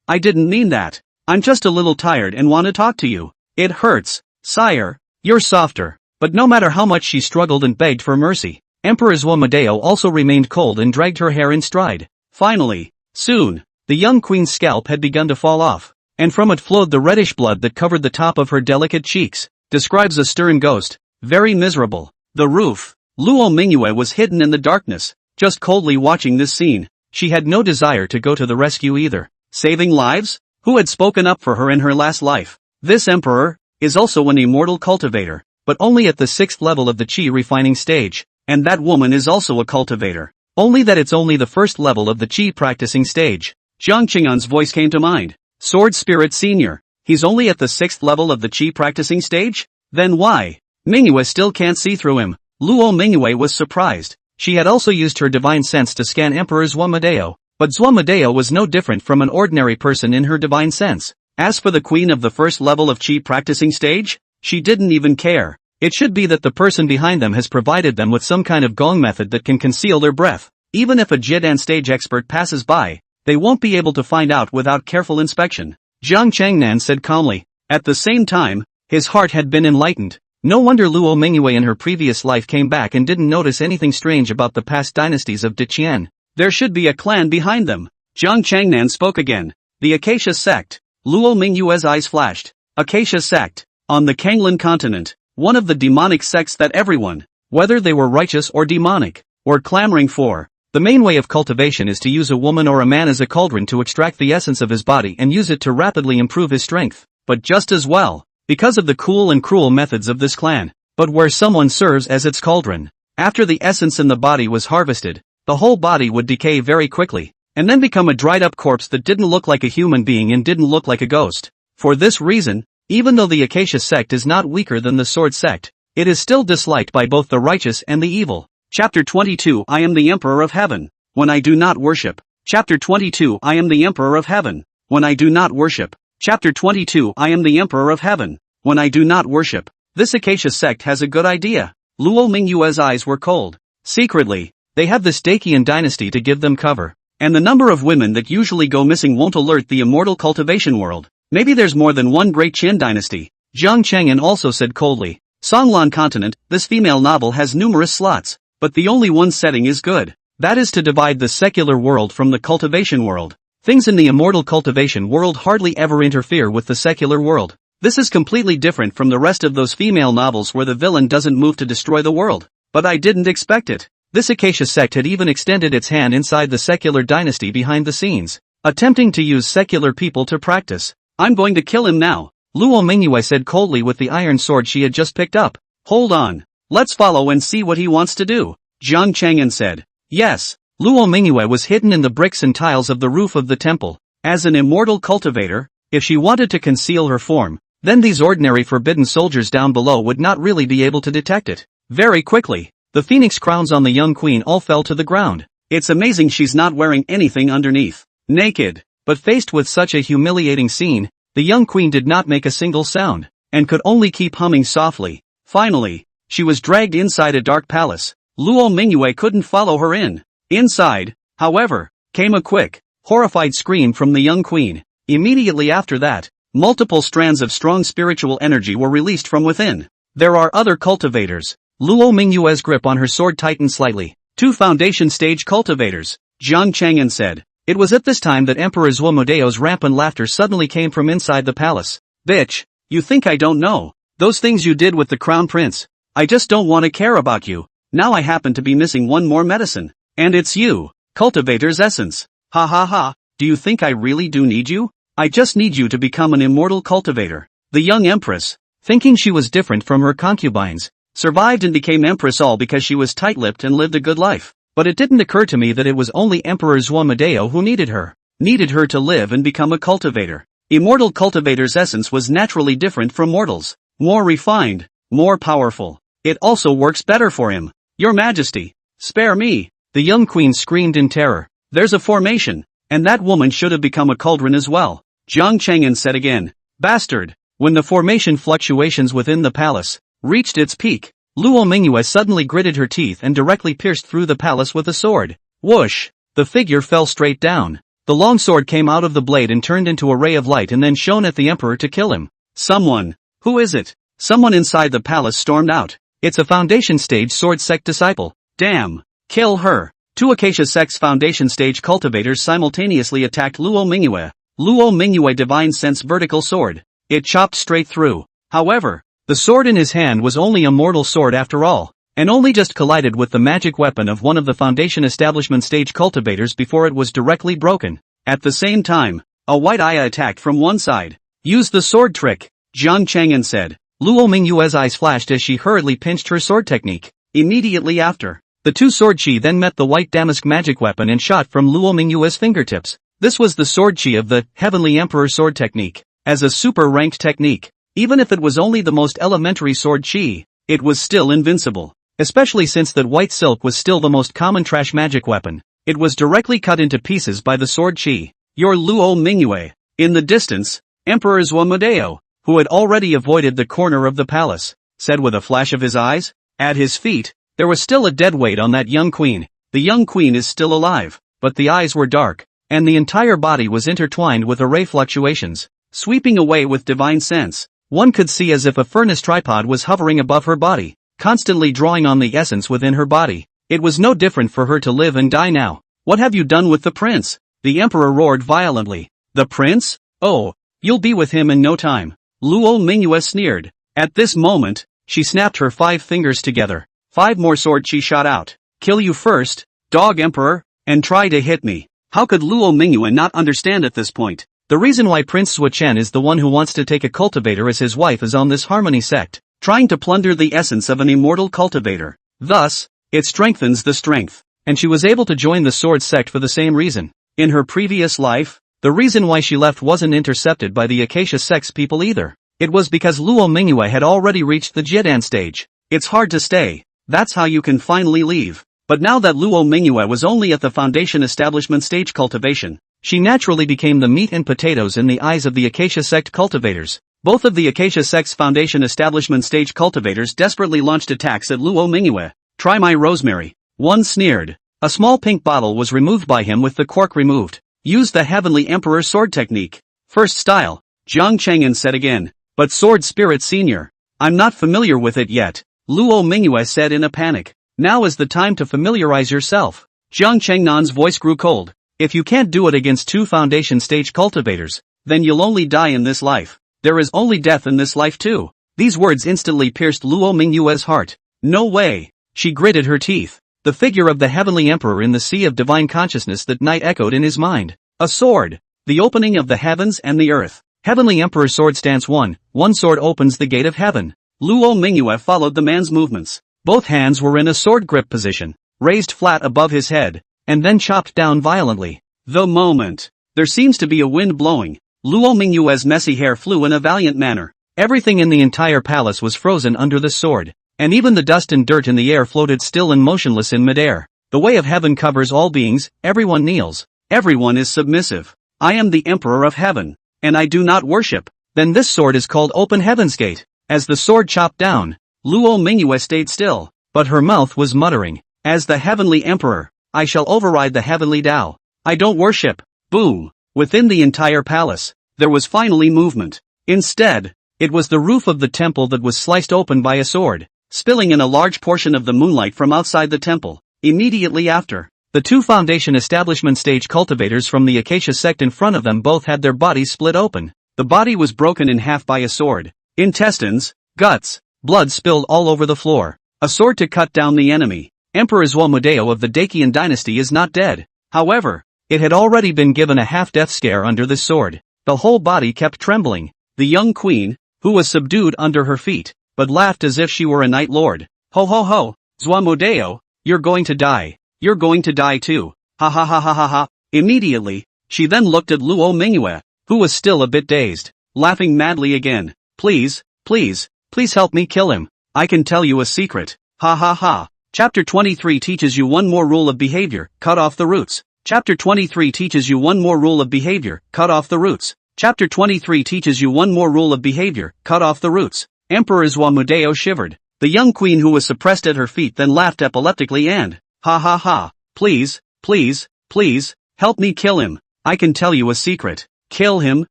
I didn't mean that. I'm just a little tired and want to talk to you. It hurts, sire, you're softer. But no matter how much she struggled and begged for mercy, Emperor Zhuo also remained cold and dragged her hair in stride. Finally, soon, the young queen's scalp had begun to fall off, and from it flowed the reddish blood that covered the top of her delicate cheeks. Describes a stern ghost, very miserable. The roof. Luo Mingyue was hidden in the darkness, just coldly watching this scene. She had no desire to go to the rescue either. Saving lives? Who had spoken up for her in her last life? This emperor is also an immortal cultivator, but only at the 6th level of the qi refining stage, and that woman is also a cultivator. Only that it's only the 1st level of the qi practicing stage. Jian Cheng'an's voice came to mind. Sword Spirit Senior. He's only at the 6th level of the qi practicing stage? Then why? Mingyue still can't see through him. Luo Mingyue was surprised. She had also used her divine sense to scan Emperor Zhuo, but Zhuo was no different from an ordinary person in her divine sense. As for the queen of the 1st level of qi practicing stage, she didn't even care. It should be that the person behind them has provided them with some kind of gong method that can conceal their breath. Even if a Jidan stage expert passes by, they won't be able to find out without careful inspection. Jian Cheng'an said calmly. At the same time, his heart had been enlightened. No wonder Luo Mingyue in her previous life came back and didn't notice anything strange about the past dynasties of Diqian. There should be a clan behind them. Jiang Cheng'an spoke again. The Acacia sect. Luo Mingyue's eyes flashed. Acacia sect. On the Kanglan continent, one of the demonic sects that everyone, whether they were righteous or demonic, were clamoring for. The main way of cultivation is to use a woman or a man as a cauldron to extract the essence of his body and use it to rapidly improve his strength. But just as well, because of the cool and cruel methods of this clan, but where someone serves as its cauldron, after the essence in the body was harvested, the whole body would decay very quickly, and then become a dried-up corpse that didn't look like a human being and didn't look like a ghost. For this reason, even though the Acacia sect is not weaker than the Sword sect, it is still disliked by both the righteous and the evil. Chapter 22 I am the Emperor of Heaven, when I do not worship. Chapter 22 I am the Emperor of Heaven, when I do not worship. Chapter 22 I am the Emperor of Heaven, when I do not worship. This Acacia sect has a good idea. Luo Mingyue's eyes were cold. Secretly, they have this Daqian dynasty to give them cover, and the number of women that usually go missing won't alert the immortal cultivation world. Maybe there's more than one great Qin dynasty. Jiang Cheng'an also said coldly. Songlan continent, this female novel has numerous slots, but the only one setting is good. That is to divide the secular world from the cultivation world. Things in the immortal cultivation world hardly ever interfere with the secular world. This is completely different from the rest of those female novels where the villain doesn't move to destroy the world. But I didn't expect it. This Acacia sect had even extended its hand inside the secular dynasty behind the scenes, attempting to use secular people to practice. I'm going to kill him now, Luo Mingyue said coldly with the iron sword she had just picked up. Hold on. Let's follow and see what he wants to do, Jiang Cheng'an said. Yes, Luo Mingyue was hidden in the bricks and tiles of the roof of the temple. As an immortal cultivator, if she wanted to conceal her form, then these ordinary forbidden soldiers down below would not really be able to detect it. Very quickly, the phoenix crowns on the young queen all fell to the ground. It's amazing she's not wearing anything underneath. Naked. But faced with such a humiliating scene, the young queen did not make a single sound, and could only keep humming softly. Finally, she was dragged inside a dark palace. Luo Mingyue couldn't follow her in. Inside, however, came a quick, horrified scream from the young queen. Immediately after that, multiple strands of strong spiritual energy were released from within. There are other cultivators. Luo Mingyue's grip on her sword tightened slightly. 2 foundation stage cultivators, Jian Cheng'an said. It was at this time that Emperor Zuomodeo's rampant laughter suddenly came from inside the palace. Bitch, you think I don't know? Those things you did with the crown prince. I just don't want to care about you. Now I happen to be missing one more medicine. And it's you, cultivator's essence. Ha ha ha, do you think I really do need you? I just need you to become an immortal cultivator. The young empress, thinking she was different from her concubines, survived and became empress all because she was tight-lipped and lived a good life. But it didn't occur to me that it was only Emperor Zuomodeo who needed her to live and become a cultivator. Immortal cultivator's essence was naturally different from mortals. More refined, more powerful. It also works better for him. Your Majesty, spare me. The young queen screamed in terror. There's a formation, and that woman should have become a cauldron as well. Jiang Cheng'an said again. Bastard. When the formation fluctuations within the palace reached its peak, Luo Mingyue suddenly gritted her teeth and directly pierced through the palace with a sword. Whoosh! The figure fell straight down. The long sword came out of the blade and turned into a ray of light and then shone at the emperor to kill him. Someone. Who is it? Someone inside the palace stormed out. It's a foundation stage sword sect disciple. Damn. Kill her. 2 Acacia sect's foundation stage cultivators simultaneously attacked Luo Mingyue. Luo Mingyue divine sense vertical sword. It chopped straight through. However, the sword in his hand was only a mortal sword after all, and only just collided with the magic weapon of one of the foundation establishment stage cultivators before it was directly broken. At the same time, a white eye attacked from one side. Use the sword trick, Jiang Cheng'an said. Luo Mingyue's eyes flashed as she hurriedly pinched her sword technique. Immediately after, the 2 sword chi then met the white damask magic weapon and shot from Luo Mingyue's fingertips. This was the sword chi of the Heavenly Emperor sword technique. As a super-ranked technique, even if it was only the most elementary sword chi, it was still invincible. Especially since that white silk was still the most common trash magic weapon. It was directly cut into pieces by the sword chi. Your Luo Mingyue. In the distance, Emperor Zuomodeo, who had already avoided the corner of the palace, said with a flash of his eyes. At his feet, there was still a dead weight on that young queen. The young queen is still alive, but the eyes were dark, and the entire body was intertwined with array fluctuations, sweeping away with divine sense. One could see as if a furnace tripod was hovering above her body, constantly drawing on the essence within her body. It was no different for her to live and die now. What have you done with the prince? The emperor roared violently. The prince? Oh, you'll be with him in no time. Luo Mingyue sneered. At this moment, she snapped her 5 fingers together. 5 more sword chi shot out. Kill you first, dog emperor, and try to hit me. How could Luo Mingyue not understand at this point? The reason why Prince Zuochen is the one who wants to take a cultivator as his wife is on this harmony sect, trying to plunder the essence of an immortal cultivator. Thus, it strengthens the strength, and she was able to join the sword sect for the same reason. In her previous life, the reason why she left wasn't intercepted by the Acacia sect's people either. It was because Luo Mingyue had already reached the Jiedan stage. It's hard to stay. That's how you can finally leave. But now that Luo Mingyue was only at the foundation establishment stage cultivation, she naturally became the meat and potatoes in the eyes of the Acacia sect cultivators. Both of the Acacia sect's foundation establishment stage cultivators desperately launched attacks at Luo Mingyue. Try my rosemary. One sneered. A small pink bottle was removed by him with the cork removed. Use the Heavenly Emperor sword technique. First style, Jiang Cheng'an said again. But Sword Spirit Senior. I'm not familiar with it yet, Luo Mingyue said in a panic. Now is the time to familiarize yourself. Jiang Cheng'an's voice grew cold. If you can't do it against 2 foundation stage cultivators, then you'll only die in this life. There is only death in this life too. These words instantly pierced Luo Mingyue's heart. No way. She gritted her teeth. The figure of the Heavenly Emperor in the sea of divine consciousness that night echoed in his mind. A sword. The opening of the heavens and the earth. Heavenly Emperor sword stance 1. One sword opens the gate of heaven. Luo Mingyue followed the man's movements. Both hands were in a sword grip position, raised flat above his head. and then chopped down violently. The moment there seems to be a wind blowing, Luo Mingyue's messy hair flew in a valiant manner. Everything in the entire palace was frozen under the sword, and even the dust and dirt in the air floated still and motionless in midair. The way of heaven covers all beings, everyone kneels, everyone is submissive. I am the Emperor of Heaven, and I do not worship. Then this sword is called Open Heaven's Gate. As the sword chopped down, Luo Mingyue stayed still, but her mouth was muttering, as the Heavenly Emperor, I shall override the Heavenly Tao. I don't worship. Boom! Within the entire palace, there was finally movement. Instead, it was the roof of the temple that was sliced open by a sword, spilling in a large portion of the moonlight from outside the temple. Immediately after, the two foundation establishment stage cultivators from the Acacia sect in front of them both had their bodies split open. The body was broken in half by a sword. Intestines, guts, blood spilled all over the floor. A sword to cut down the enemy. Emperor Zuomodeo of the Dakian dynasty is not dead. However, it had already been given a half-death scare under this sword. The whole body kept trembling. The young queen, who was subdued under her feet, but laughed as if she were a night lord. Ho ho ho, Zuomodeo, you're going to die. You're going to die too. Ha ha ha ha ha ha. Immediately, she then looked at Luo Mingyue, who was still a bit dazed, laughing madly again. Please, please, please help me kill him. I can tell you a secret. Ha ha ha. Chapter 23 teaches you one more rule of behavior, cut off the roots. Chapter 23 teaches you one more rule of behavior, cut off the roots. Chapter 23 teaches you one more rule of behavior, cut off the roots. Emperor Zuomodeo shivered. The young queen who was suppressed at her feet then laughed epileptically and, ha ha ha, please, please, please, help me kill him. I can tell you a secret. Kill him,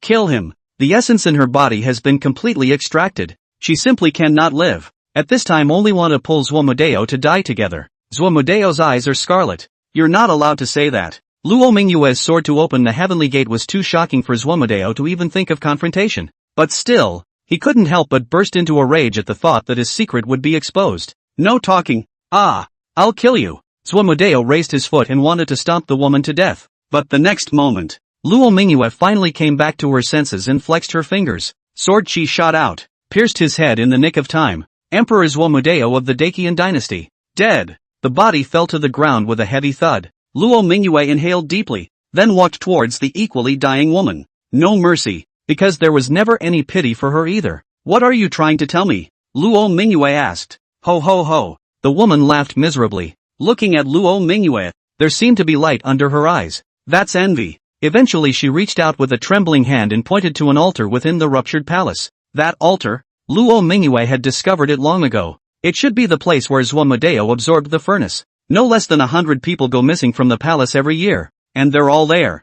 kill him. The essence in her body has been completely extracted. She simply cannot live. At this time only want to pull Zuomodeo to die together. Zuomodeo's eyes are scarlet. You're not allowed to say that. Luo Mingyue's sword to open the heavenly gate was too shocking for Zuomodeo to even think of confrontation. But still, he couldn't help but burst into a rage at the thought that his secret would be exposed. No talking. Ah, I'll kill you. Zuomodeo raised his foot and wanted to stomp the woman to death. But the next moment, Luo Mingyue finally came back to her senses and flexed her fingers. Sword chi shot out, pierced his head in the nick of time. Emperor Zuomodeo of the Dakian dynasty. Dead. The body fell to the ground with a heavy thud. Luo Mingyue inhaled deeply, then walked towards the equally dying woman. No mercy, because there was never any pity for her either. What are you trying to tell me? Luo Mingyue asked. Ho ho ho. The woman laughed miserably. Looking at Luo Mingyue, there seemed to be light under her eyes. That's envy. Eventually she reached out with a trembling hand and pointed to an altar within the ruptured palace. That altar? Luo Mingyue had discovered it long ago. It should be the place where Zuomodeo absorbed the furnace. No less than 100 people go missing from the palace every year. And they're all there.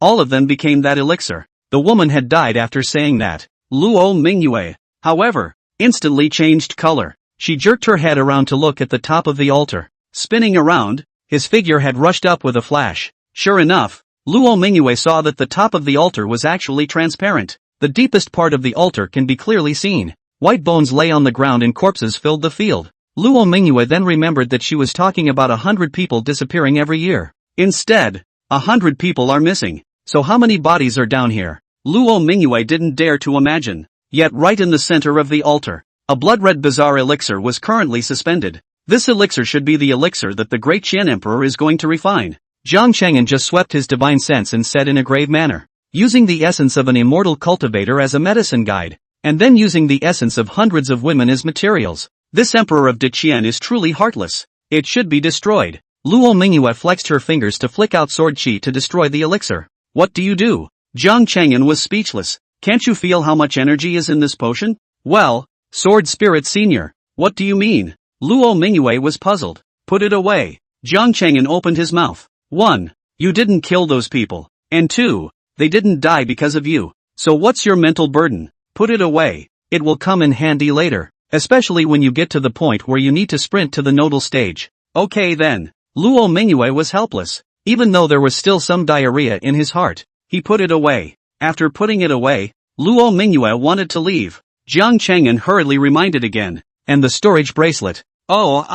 All of them became that elixir. The woman had died after saying that. Luo Mingyue, however, instantly changed color. She jerked her head around to look at the top of the altar. Spinning around, his figure had rushed up with a flash. Sure enough, Luo Mingyue saw that the top of the altar was actually transparent. The deepest part of the altar can be clearly seen. White bones lay on the ground and corpses filled the field. Luo Mingyue then remembered that she was talking about 100 people disappearing every year. Instead, 100 people are missing. So how many bodies are down here? Luo Mingyue didn't dare to imagine. Yet right in the center of the altar, a blood-red bizarre elixir was currently suspended. This elixir should be the elixir that the great Qian Emperor is going to refine. Jian Cheng'an just swept his divine sense and said in a grave manner, using the essence of an immortal cultivator as a medicine guide, and then using the essence of hundreds of women as materials. This Emperor of Qian is truly heartless. It should be destroyed. Luo Mingyue flexed her fingers to flick out sword chi to destroy the elixir. What do you do? Jiang Cheng'an was speechless. Can't you feel how much energy is in this potion? Well, Sword Spirit Senior, what do you mean? Luo Mingyue was puzzled. Put it away. Jiang Cheng'an opened his mouth. 1. You didn't kill those people. And 2. They didn't die because of you. So what's your mental burden? Put it away. It will come in handy later. Especially when you get to the point where you need to sprint to the nodal stage. Okay then. Luo Mingyue was helpless. Even though there was still some diarrhea in his heart, he put it away. After putting it away, Luo Mingyue wanted to leave. Jiang Cheng'an hurriedly reminded again. And the storage bracelet. Luo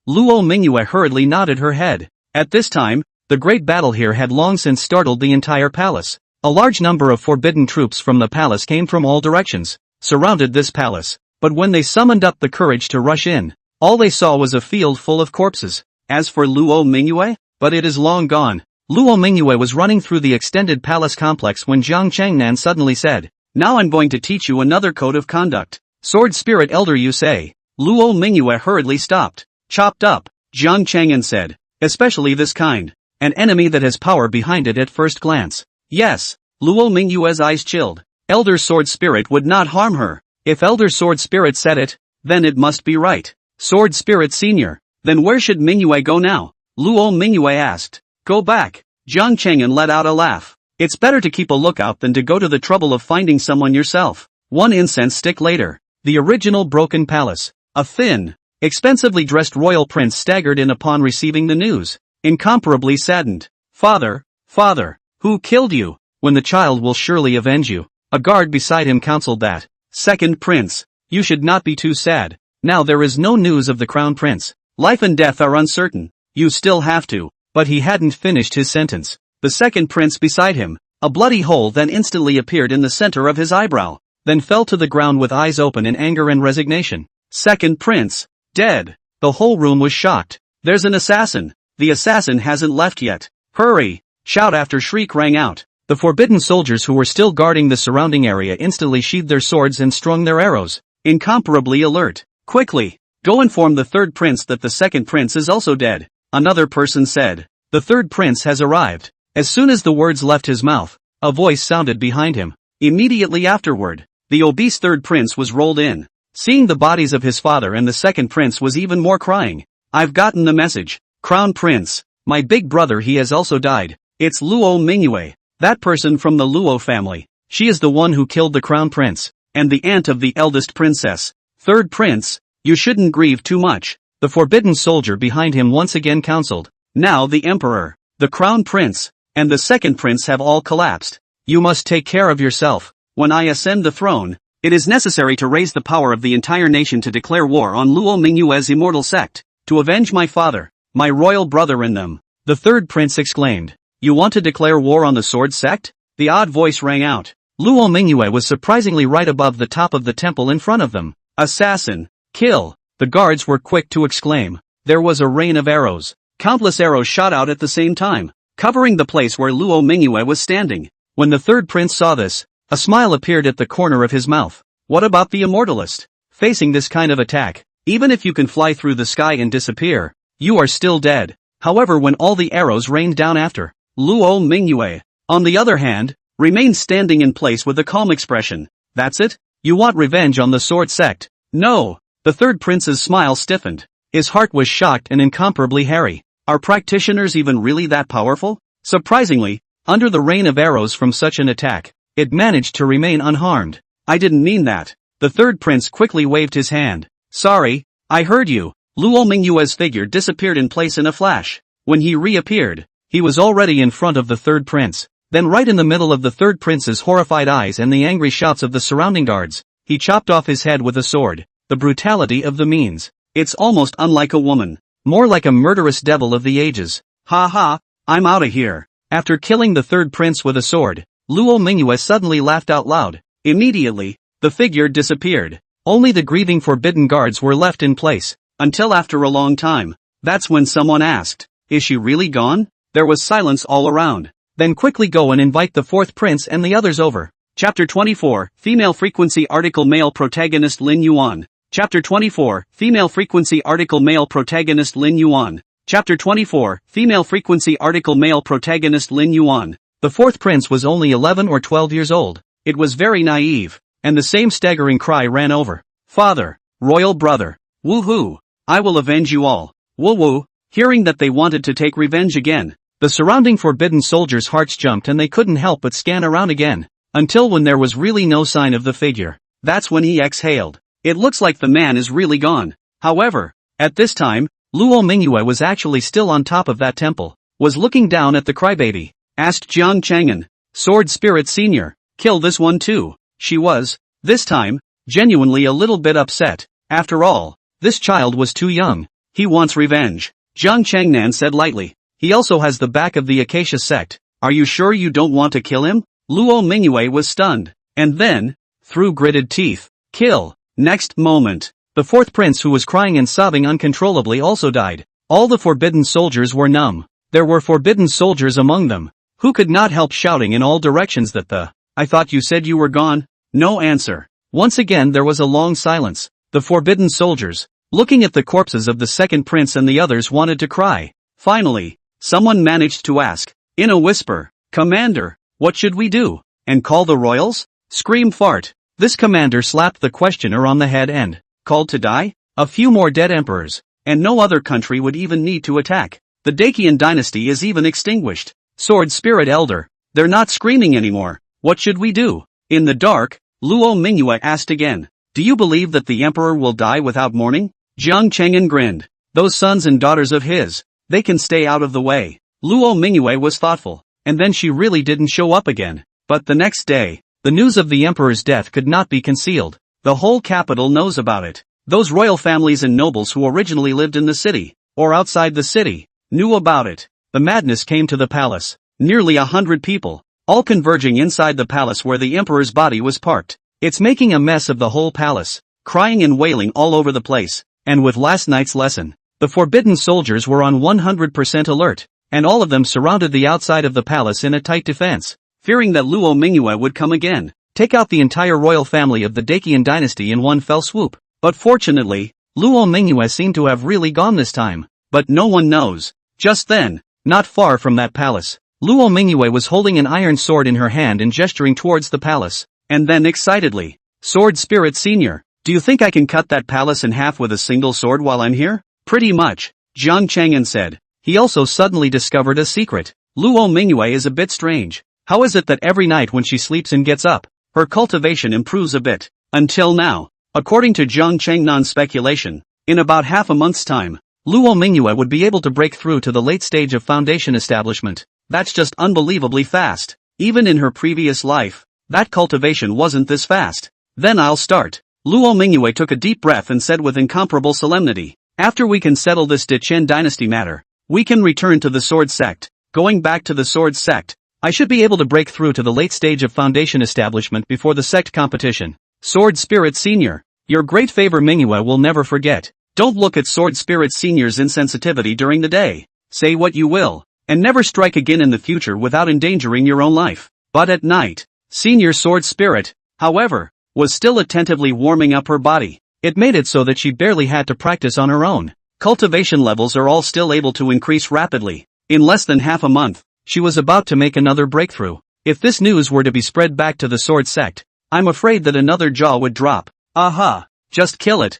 Mingyue hurriedly nodded her head. At this time, the great battle here had long since startled the entire palace. A large number of forbidden troops from the palace came from all directions, surrounded this palace. But when they summoned up the courage to rush in, all they saw was a field full of corpses. As for Luo Mingyue, but it is long gone. Luo Mingyue was running through the extended palace complex when Jian Cheng'an suddenly said, "Now I'm going to teach you another code of conduct. Sword spirit elder you say." Luo Mingyue hurriedly stopped. "Chopped up," Jian Cheng'an said. "Especially this kind. An enemy that has power behind it at first glance." "Yes." Luo Mingyue's eyes chilled. Elder Sword Spirit would not harm her. If Elder Sword Spirit said it, then it must be right. Sword Spirit Senior. Then where should Mingyue go now? Luo Mingyue asked. "Go back." Jiang Cheng'an let out a laugh. "It's better to keep a lookout than to go to the trouble of finding someone yourself." One incense stick later. The original broken palace. A thin, expensively dressed royal prince staggered in upon receiving the news, incomparably saddened. "Father, father, who killed you? When the child will surely avenge you." A guard beside him counseled that. "Second prince, you should not be too sad. Now there is no news of the crown prince. Life and death are uncertain. You still have to." But he hadn't finished his sentence. The second prince beside him, a bloody hole then instantly appeared in the center of his eyebrow, then fell to the ground with eyes open in anger and resignation. Second prince, dead. The whole room was shocked. "There's an assassin. The assassin hasn't left yet. Hurry!" Shout after shriek rang out. The forbidden soldiers who were still guarding the surrounding area instantly sheathed their swords and strung their arrows, incomparably alert. "Quickly, go inform the third prince that the second prince is also dead," another person said. "The third prince has arrived." As soon as the words left his mouth, a voice sounded behind him. Immediately afterward, the obese third prince was rolled in. Seeing the bodies of his father and the second prince was even more crying. "I've gotten the message. Crown Prince, my big brother, he has also died. It's Luo Mingyue, that person from the Luo family. She is the one who killed the crown prince, and the aunt of the eldest princess. Third prince, you shouldn't grieve too much." The forbidden soldier behind him once again counseled. "Now the emperor, the crown prince, and the second prince have all collapsed. You must take care of yourself. When I ascend the throne, it is necessary to raise the power of the entire nation to declare war on Luo Mingyue's immortal sect, to avenge my father, my royal brother and them." The third prince exclaimed. "You want to declare war on the sword sect?" The odd voice rang out. Luo Mingyue was surprisingly right above the top of the temple in front of them. "Assassin! Kill!" The guards were quick to exclaim. There was a rain of arrows. Countless arrows shot out at the same time, covering the place where Luo Mingyue was standing. When the third prince saw this, a smile appeared at the corner of his mouth. What about the immortalist? Facing this kind of attack, even if you can fly through the sky and disappear, you are still dead. However, when all the arrows rained down after, Luo Mingyue, on the other hand, remained standing in place with a calm expression. "That's it? You want revenge on the sword sect?" "No." The third prince's smile stiffened. His heart was shocked and incomparably hairy. Are practitioners even really that powerful? Surprisingly, under the rain of arrows from such an attack, it managed to remain unharmed. "I didn't mean that." The third prince quickly waved his hand. "Sorry, I heard you." Luo Mingyue's figure disappeared in place in a flash. When he reappeared, he was already in front of the third prince. Then right in the middle of the third prince's horrified eyes and the angry shouts of the surrounding guards, he chopped off his head with a sword. The brutality of the means. It's almost unlike a woman. More like a murderous devil of the ages. "Ha ha, I'm outta here." After killing the third prince with a sword, Luo Mingyue suddenly laughed out loud. Immediately, the figure disappeared. Only the grieving forbidden guards were left in place, until after a long time. That's when someone asked, "Is she really gone?" There was silence all around. "Then quickly go and invite the fourth prince and the others over." Chapter 24, Female Frequency Article Male Protagonist Lin Yuan. Chapter 24, Female Frequency Article Male Protagonist Lin Yuan. Chapter 24, Female Frequency Article Male Protagonist Lin Yuan. The fourth prince was only 11 or 12 years old. It was very naive, and the same staggering cry ran over. "Father, royal brother, woohoo, I will avenge you all, woo-woo." Hearing that they wanted to take revenge again, the surrounding forbidden soldiers' hearts jumped and they couldn't help but scan around again, until when there was really no sign of the figure. That's when he exhaled. It looks like the man is really gone. However, at this time, Luo Mingyue was actually still on top of that temple, was looking down at the crybaby. Asked Jian Cheng'an, "Sword Spirit Senior, kill this one too." She was, this time, genuinely a little bit upset. After all, this child was too young. He wants revenge. Jian Cheng'an said lightly. "He also has the back of the Acacia sect. Are you sure you don't want to kill him?" Luo Mingyue was stunned. And then, through gritted teeth, "Kill." Next moment, the fourth prince who was crying and sobbing uncontrollably also died. All the forbidden soldiers were numb. There were forbidden soldiers among them, who could not help shouting in all directions that "I thought you said you were gone?" No answer. Once again there was a long silence. The forbidden soldiers, looking at the corpses of the second prince and the others, wanted to cry. Finally, someone managed to ask, in a whisper, "Commander, what should we do? And call the royals?" Scream fart. This commander slapped the questioner on the head and called to die? A few more dead emperors, and no other country would even need to attack. The Dacian dynasty is even extinguished. Sword Spirit Elder, they're not screaming anymore. What should we do? In the dark, Luo Mingyue asked again. Do you believe that the emperor will die without mourning? Jian Cheng'an grinned. Those sons and daughters of his, they can stay out of the way. Luo Mingyue was thoughtful, and then she really didn't show up again. But the next day, the news of the emperor's death could not be concealed. The whole capital knows about it. Those royal families and nobles who originally lived in the city, or outside the city, knew about it. The madness came to the palace. Nearly 100 people, all converging inside the palace where the emperor's body was parked. It's making a mess of the whole palace, crying and wailing all over the place. And with last night's lesson, the forbidden soldiers were on 100% alert, and all of them surrounded the outside of the palace in a tight defense, fearing that Luo Mingyue would come again, take out the entire royal family of the Dacian dynasty in one fell swoop. But fortunately, Luo Mingyue seemed to have really gone this time. But no one knows. Just then, not far from that palace, Luo Mingyue was holding an iron sword in her hand and gesturing towards the palace. And then excitedly, Sword Spirit Senior, do you think I can cut that palace in half with a single sword while I'm here? Pretty much, Jian Cheng'an said. He also suddenly discovered a secret. Luo Mingyue is a bit strange. How is it that every night when she sleeps and gets up, her cultivation improves a bit? Until now, according to Jian Cheng'an's speculation, in about half a month's time, Luo Mingyue would be able to break through to the late stage of foundation establishment. That's just unbelievably fast. Even in her previous life, that cultivation wasn't this fast. Then I'll start. Luo Mingyue took a deep breath and said with incomparable solemnity, after we can settle this Chen dynasty matter, we can return to the Sword Sect. Going back to the Sword Sect, I should be able to break through to the late stage of foundation establishment before the Sect Competition. Sword Spirit Senior, your great favor Mingyue will never forget. Don't look at Sword Spirit Senior's insensitivity during the day. Say what you will, and never strike again in the future without endangering your own life. But at night, Senior Sword Spirit, however, was still attentively warming up her body. It made it so that she barely had to practice on her own. Cultivation levels are all still able to increase rapidly. In less than half a month, she was about to make another breakthrough. If this news were to be spread back to the Sword Sect, I'm afraid that another jaw would drop. Aha! Just kill it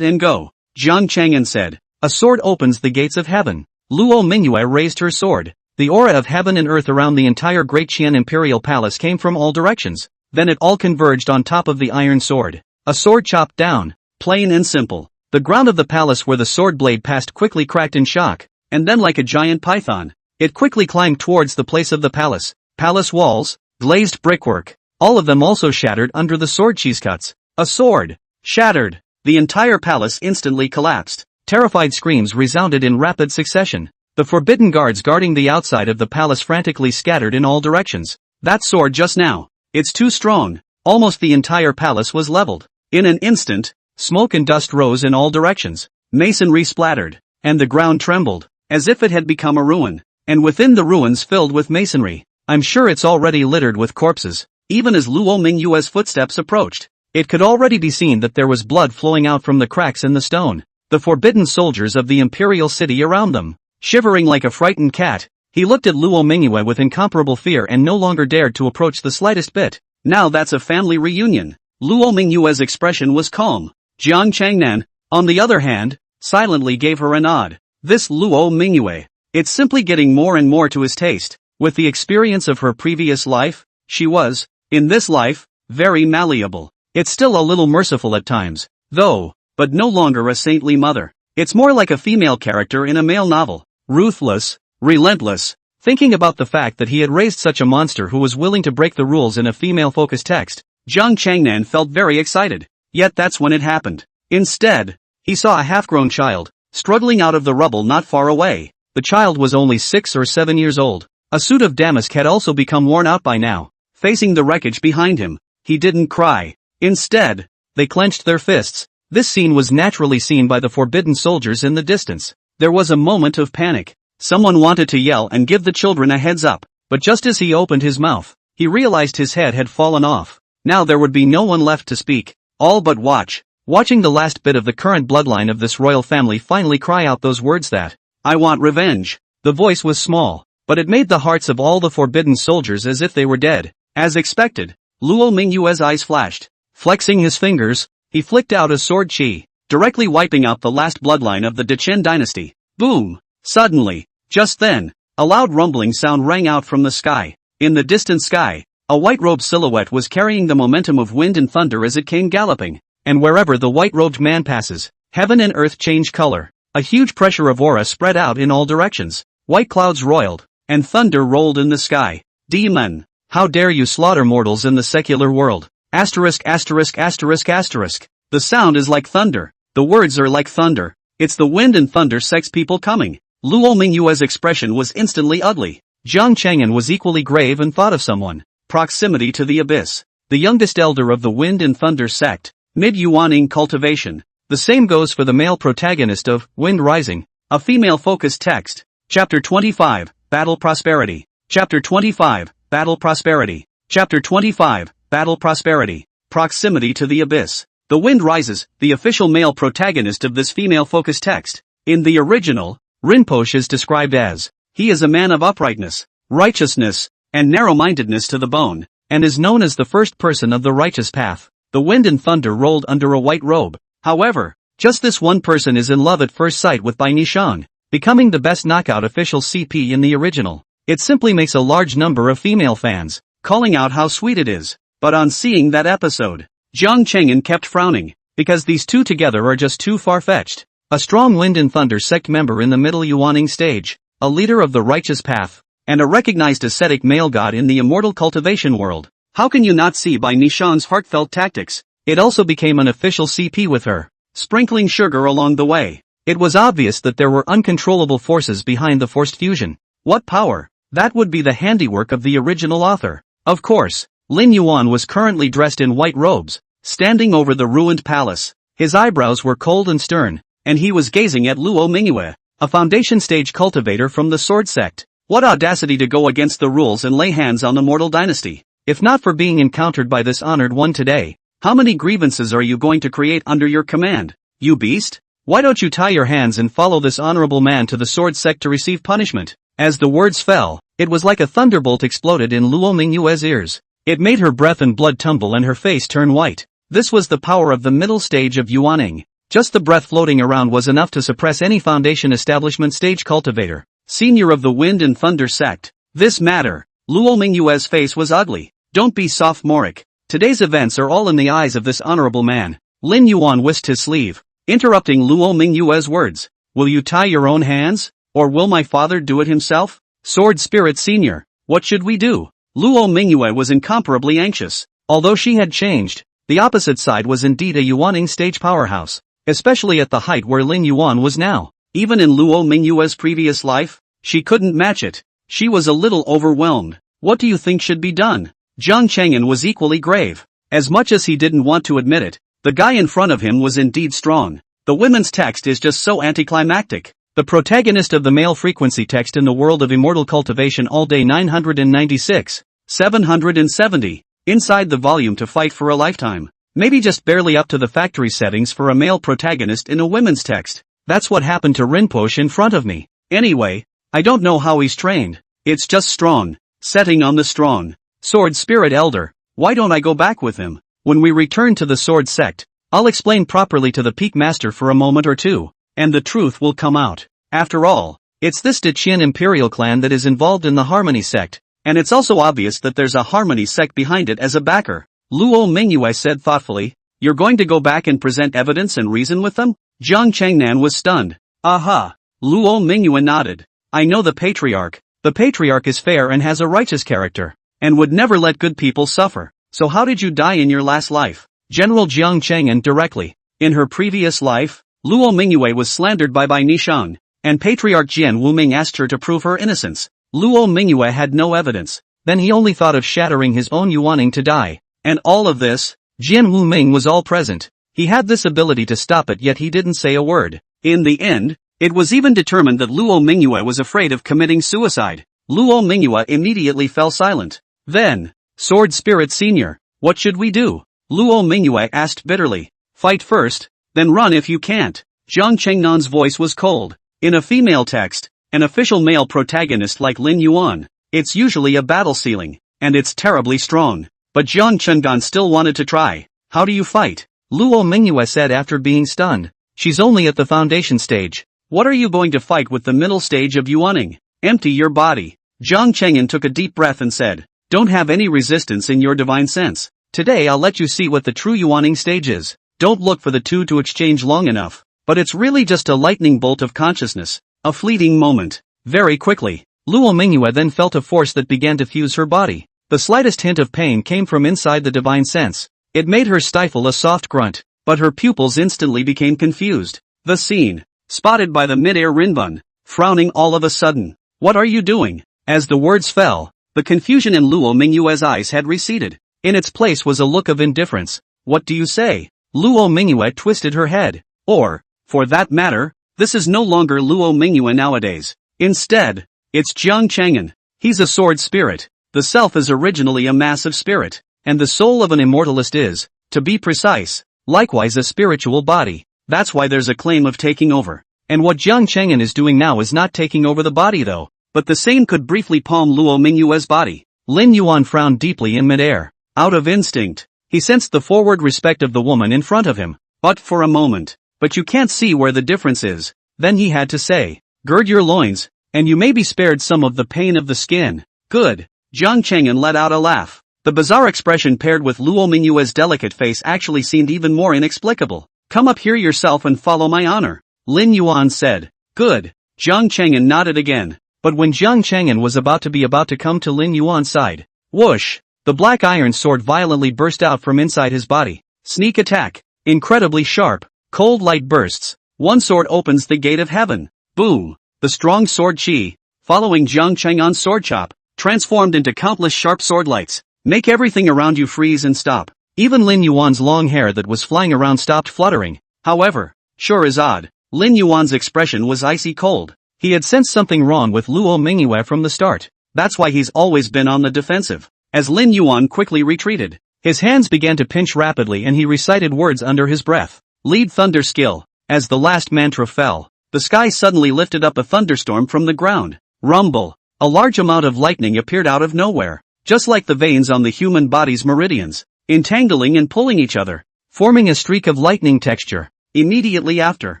and go. Jian Cheng'an said. A sword opens the gates of heaven. Luo Mingyue raised her sword. The aura of heaven and earth around the entire Great Qian Imperial Palace came from all directions. Then it all converged on top of the iron sword. A sword chopped down. Plain and simple. The ground of the palace where the sword blade passed quickly cracked in shock, and then like a giant python, it quickly climbed towards the place of the palace. Palace walls, glazed brickwork, all of them also shattered under the sword cheese cuts. A sword. Shattered. The entire palace instantly collapsed. Terrified screams resounded in rapid succession. The forbidden guards guarding the outside of the palace frantically scattered in all directions. That sword just now. It's too strong. Almost the entire palace was leveled. In an instant, smoke and dust rose in all directions. Masonry splattered, and the ground trembled, as if it had become a ruin. And within the ruins filled with masonry, I'm sure it's already littered with corpses. Even as Luo Mingyue's footsteps approached, it could already be seen that there was blood flowing out from the cracks in the stone. The forbidden soldiers of the imperial city around them, shivering like a frightened cat, he looked at Luo Mingyue with incomparable fear and no longer dared to approach the slightest bit. Now that's a family reunion. Luo Mingyue's expression was calm. Jian Cheng'an, on the other hand, silently gave her a nod. This Luo Mingyue, it's simply getting more and more to his taste. With the experience of her previous life, she was, in this life, very malleable. It's still a little merciful at times, though, but no longer a saintly mother. It's more like a female character in a male novel. Ruthless, relentless. Thinking about the fact that he had raised such a monster who was willing to break the rules in a female-focused text, Jian Cheng'an felt very excited. Yet that's when it happened. Instead, he saw a half-grown child, struggling out of the rubble not far away. The child was only 6 or 7 years old. A suit of damask had also become worn out by now. Facing the wreckage behind him, he didn't cry. Instead, they clenched their fists. This scene was naturally seen by the forbidden soldiers in the distance. There was a moment of panic. Someone wanted to yell and give the children a heads up, but just as he opened his mouth, he realized his head had fallen off. Now there would be no one left to speak, all but watching the last bit of the current bloodline of this royal family finally cry out those words that, "I want revenge." The voice was small, but it made the hearts of all the forbidden soldiers as if they were dead. As expected, Luo Mingyue's eyes flashed. Flexing his fingers, he flicked out a sword chi, directly wiping out the last bloodline of the Dechen dynasty. Boom! Suddenly, just then, a loud rumbling sound rang out from the sky. In the distant sky, a white-robed silhouette was carrying the momentum of wind and thunder as it came galloping. And wherever the white-robed man passes, heaven and earth change color. A huge pressure of aura spread out in all directions. White clouds roiled, and thunder rolled in the sky. Demon! How dare you slaughter mortals in the secular world? Asterisk asterisk asterisk asterisk. The sound is like thunder. The words are like thunder. It's the wind and thunder sex people coming. Luo Mingyue's expression was instantly ugly. Jian Cheng'an was equally grave and thought of someone. Proximity to the abyss. The youngest elder of the wind and thunder sect. Mid-Yuaning Cultivation. The same goes for the male protagonist of Wind Rising, a female-focused text. Chapter 25, Battle Prosperity. Chapter 25, Battle Prosperity. Chapter 25, Battle Prosperity. Proximity to the abyss. The Wind Rises, the official male protagonist of this female-focused text. In the original, Rinpoche is described as, he is a man of uprightness, righteousness, and narrow-mindedness to the bone, and is known as the first person of the righteous path. The wind and thunder rolled under a white robe. However, just this one person is in love at first sight with Bai Nishang, becoming the best knockout official CP in the original. It simply makes a large number of female fans calling out how sweet it is. But on seeing that episode, Jian Cheng'an kept frowning, because these two together are just too far-fetched. A strong wind and thunder sect member in the middle Yuaning stage, a leader of the righteous path, and a recognized ascetic male god in the immortal cultivation world. How can you not see Bai Nishang's heartfelt tactics? It also became an official CP with her, sprinkling sugar along the way. It was obvious that there were uncontrollable forces behind the forced fusion. What power? That would be the handiwork of the original author. Of course, Lin Yuan was currently dressed in white robes, standing over the ruined palace. His eyebrows were cold and stern, and he was gazing at Luo Mingyue, a foundation stage cultivator from the sword sect. What audacity to go against the rules and lay hands on the mortal dynasty. If not for being encountered by this honored one today, how many grievances are you going to create under your command, you beast? Why don't you tie your hands and follow this honorable man to the sword sect to receive punishment? As the words fell, it was like a thunderbolt exploded in Luo Mingyue's ears. It made her breath and blood tumble and her face turn white. This was the power of the middle stage of Yuaning. Just the breath floating around was enough to suppress any foundation establishment stage cultivator, senior of the wind and thunder sect. This matter, Luo Mingyue's face was ugly. Don't be sophomoric. Today's events are all in the eyes of this honorable man. Lin Yuan whisked his sleeve, interrupting Luo Mingyue's words. Will you tie your own hands? Or will my father do it himself? Sword Spirit Senior, what should we do? Luo Mingyue was incomparably anxious. Although she had changed, the opposite side was indeed a Yuaning stage powerhouse, especially at the height where Lin Yuan was now. Even in Luo Mingyue's previous life, she couldn't match it. She was a little overwhelmed. What do you think should be done? Jian Cheng'an was equally grave. As much as he didn't want to admit it, the guy in front of him was indeed strong. The women's text is just so anticlimactic. The protagonist of the male frequency text in the world of immortal cultivation all day 996, 770, inside the volume to fight for a lifetime. Maybe just barely up to the factory settings for a male protagonist in a women's text. That's what happened to Rinpoche in front of me. Anyway, I don't know how he's trained. It's just strong. Setting on the strong. Sword Spirit Elder, why don't I go back with him? When we return to the sword sect, I'll explain properly to the Peak Master for a moment or two, and the truth will come out. After all, it's this Dechen Imperial clan that is involved in the Harmony sect, and it's also obvious that there's a Harmony sect behind it as a backer. Luo Mingyue said thoughtfully, you're going to go back and present evidence and reason with them? Jian Cheng'an was stunned. Aha! Luo Mingyue nodded. I know the Patriarch. The Patriarch is fair and has a righteous character, and would never let good people suffer. So how did you die in your last life? General Jian Cheng'an directly. In her previous life, Luo Mingyue was slandered by Bai Nishang, and Patriarch Jian Wuming asked her to prove her innocence. Luo Mingyue had no evidence. Then he only thought of shattering his own Yuaning to die. And all of this, Jian Wuming was all present. He had this ability to stop it, yet he didn't say a word. In the end, It was even determined that Luo Mingyue was afraid of committing suicide. Luo Mingyue immediately fell silent. Then, Sword Spirit Senior, what should we do? Luo Mingyue asked bitterly. Fight first, then run if you can't. Jian Cheng'an's voice was cold. In a female text, an official male protagonist like Lin Yuan, it's usually a battle ceiling, and it's terribly strong. But Jian Cheng'an still wanted to try. How do you fight? Luo Mingyue said after being stunned. She's only at the foundation stage. What are you going to fight with the middle stage of Yuaning? Empty your body. Jiang Cheng'an took a deep breath and said, don't have any resistance in your divine sense. Today I'll let you see what the true Yuaning stage is. Don't look for the two to exchange long enough. But it's really just a lightning bolt of consciousness. A fleeting moment. Very quickly. Luo Mingyue then felt a force that began to fuse her body. The slightest hint of pain came from inside the divine sense. It made her stifle a soft grunt, but her pupils instantly became confused. The scene. Spotted by the mid-air Rinbun, frowning all of a sudden. What are you doing? As the words fell, the confusion in Luo Mingyue's eyes had receded. In its place was a look of indifference. What do you say? Luo Mingyue twisted her head. Or, for that matter, this is no longer Luo Mingyue nowadays. Instead, it's Jiang Cheng'an. He's a sword spirit. The self is originally a massive spirit, and the soul of an immortalist is, to be precise, likewise a spiritual body. That's why there's a claim of taking over. And what Jiang Cheng'an is doing now is not taking over the body though, but the same could briefly palm Luo Mingyue's body. Lin Yuan frowned deeply in midair. Out of instinct, he sensed the forward respect of the woman in front of him. But for a moment, but you can't see where the difference is. Then he had to say, gird your loins, and you may be spared some of the pain of the skin. Good. Jiang Cheng'an let out a laugh. The bizarre expression paired with Luo Mingyue's delicate face actually seemed even more inexplicable. Come up here yourself and follow my honor. Lin Yuan said. Good. Jiang Cheng'an nodded again. But when Jiang Cheng'an was about to come to Lin Yuan's side, whoosh! The black iron sword violently burst out from inside his body. Sneak attack. Incredibly sharp. Cold light bursts. One sword opens the gate of heaven. Boom! The strong sword chi, following Jiang Cheng'an's sword chop, transformed into countless sharp sword lights. Make everything around you freeze and stop. Even Lin Yuan's long hair that was flying around stopped fluttering. However, sure is odd, Lin Yuan's expression was icy cold. He had sensed something wrong with Luo Mingyue from the start. That's why he's always been on the defensive. As Lin Yuan quickly retreated, his hands began to pinch rapidly and he recited words under his breath. Lead thunder skill. As the last mantra fell, the sky suddenly lifted up a thunderstorm from the ground. Rumble. A large amount of lightning appeared out of nowhere, just like the veins on the human body's meridians, entangling and pulling each other, forming a streak of lightning texture. Immediately after,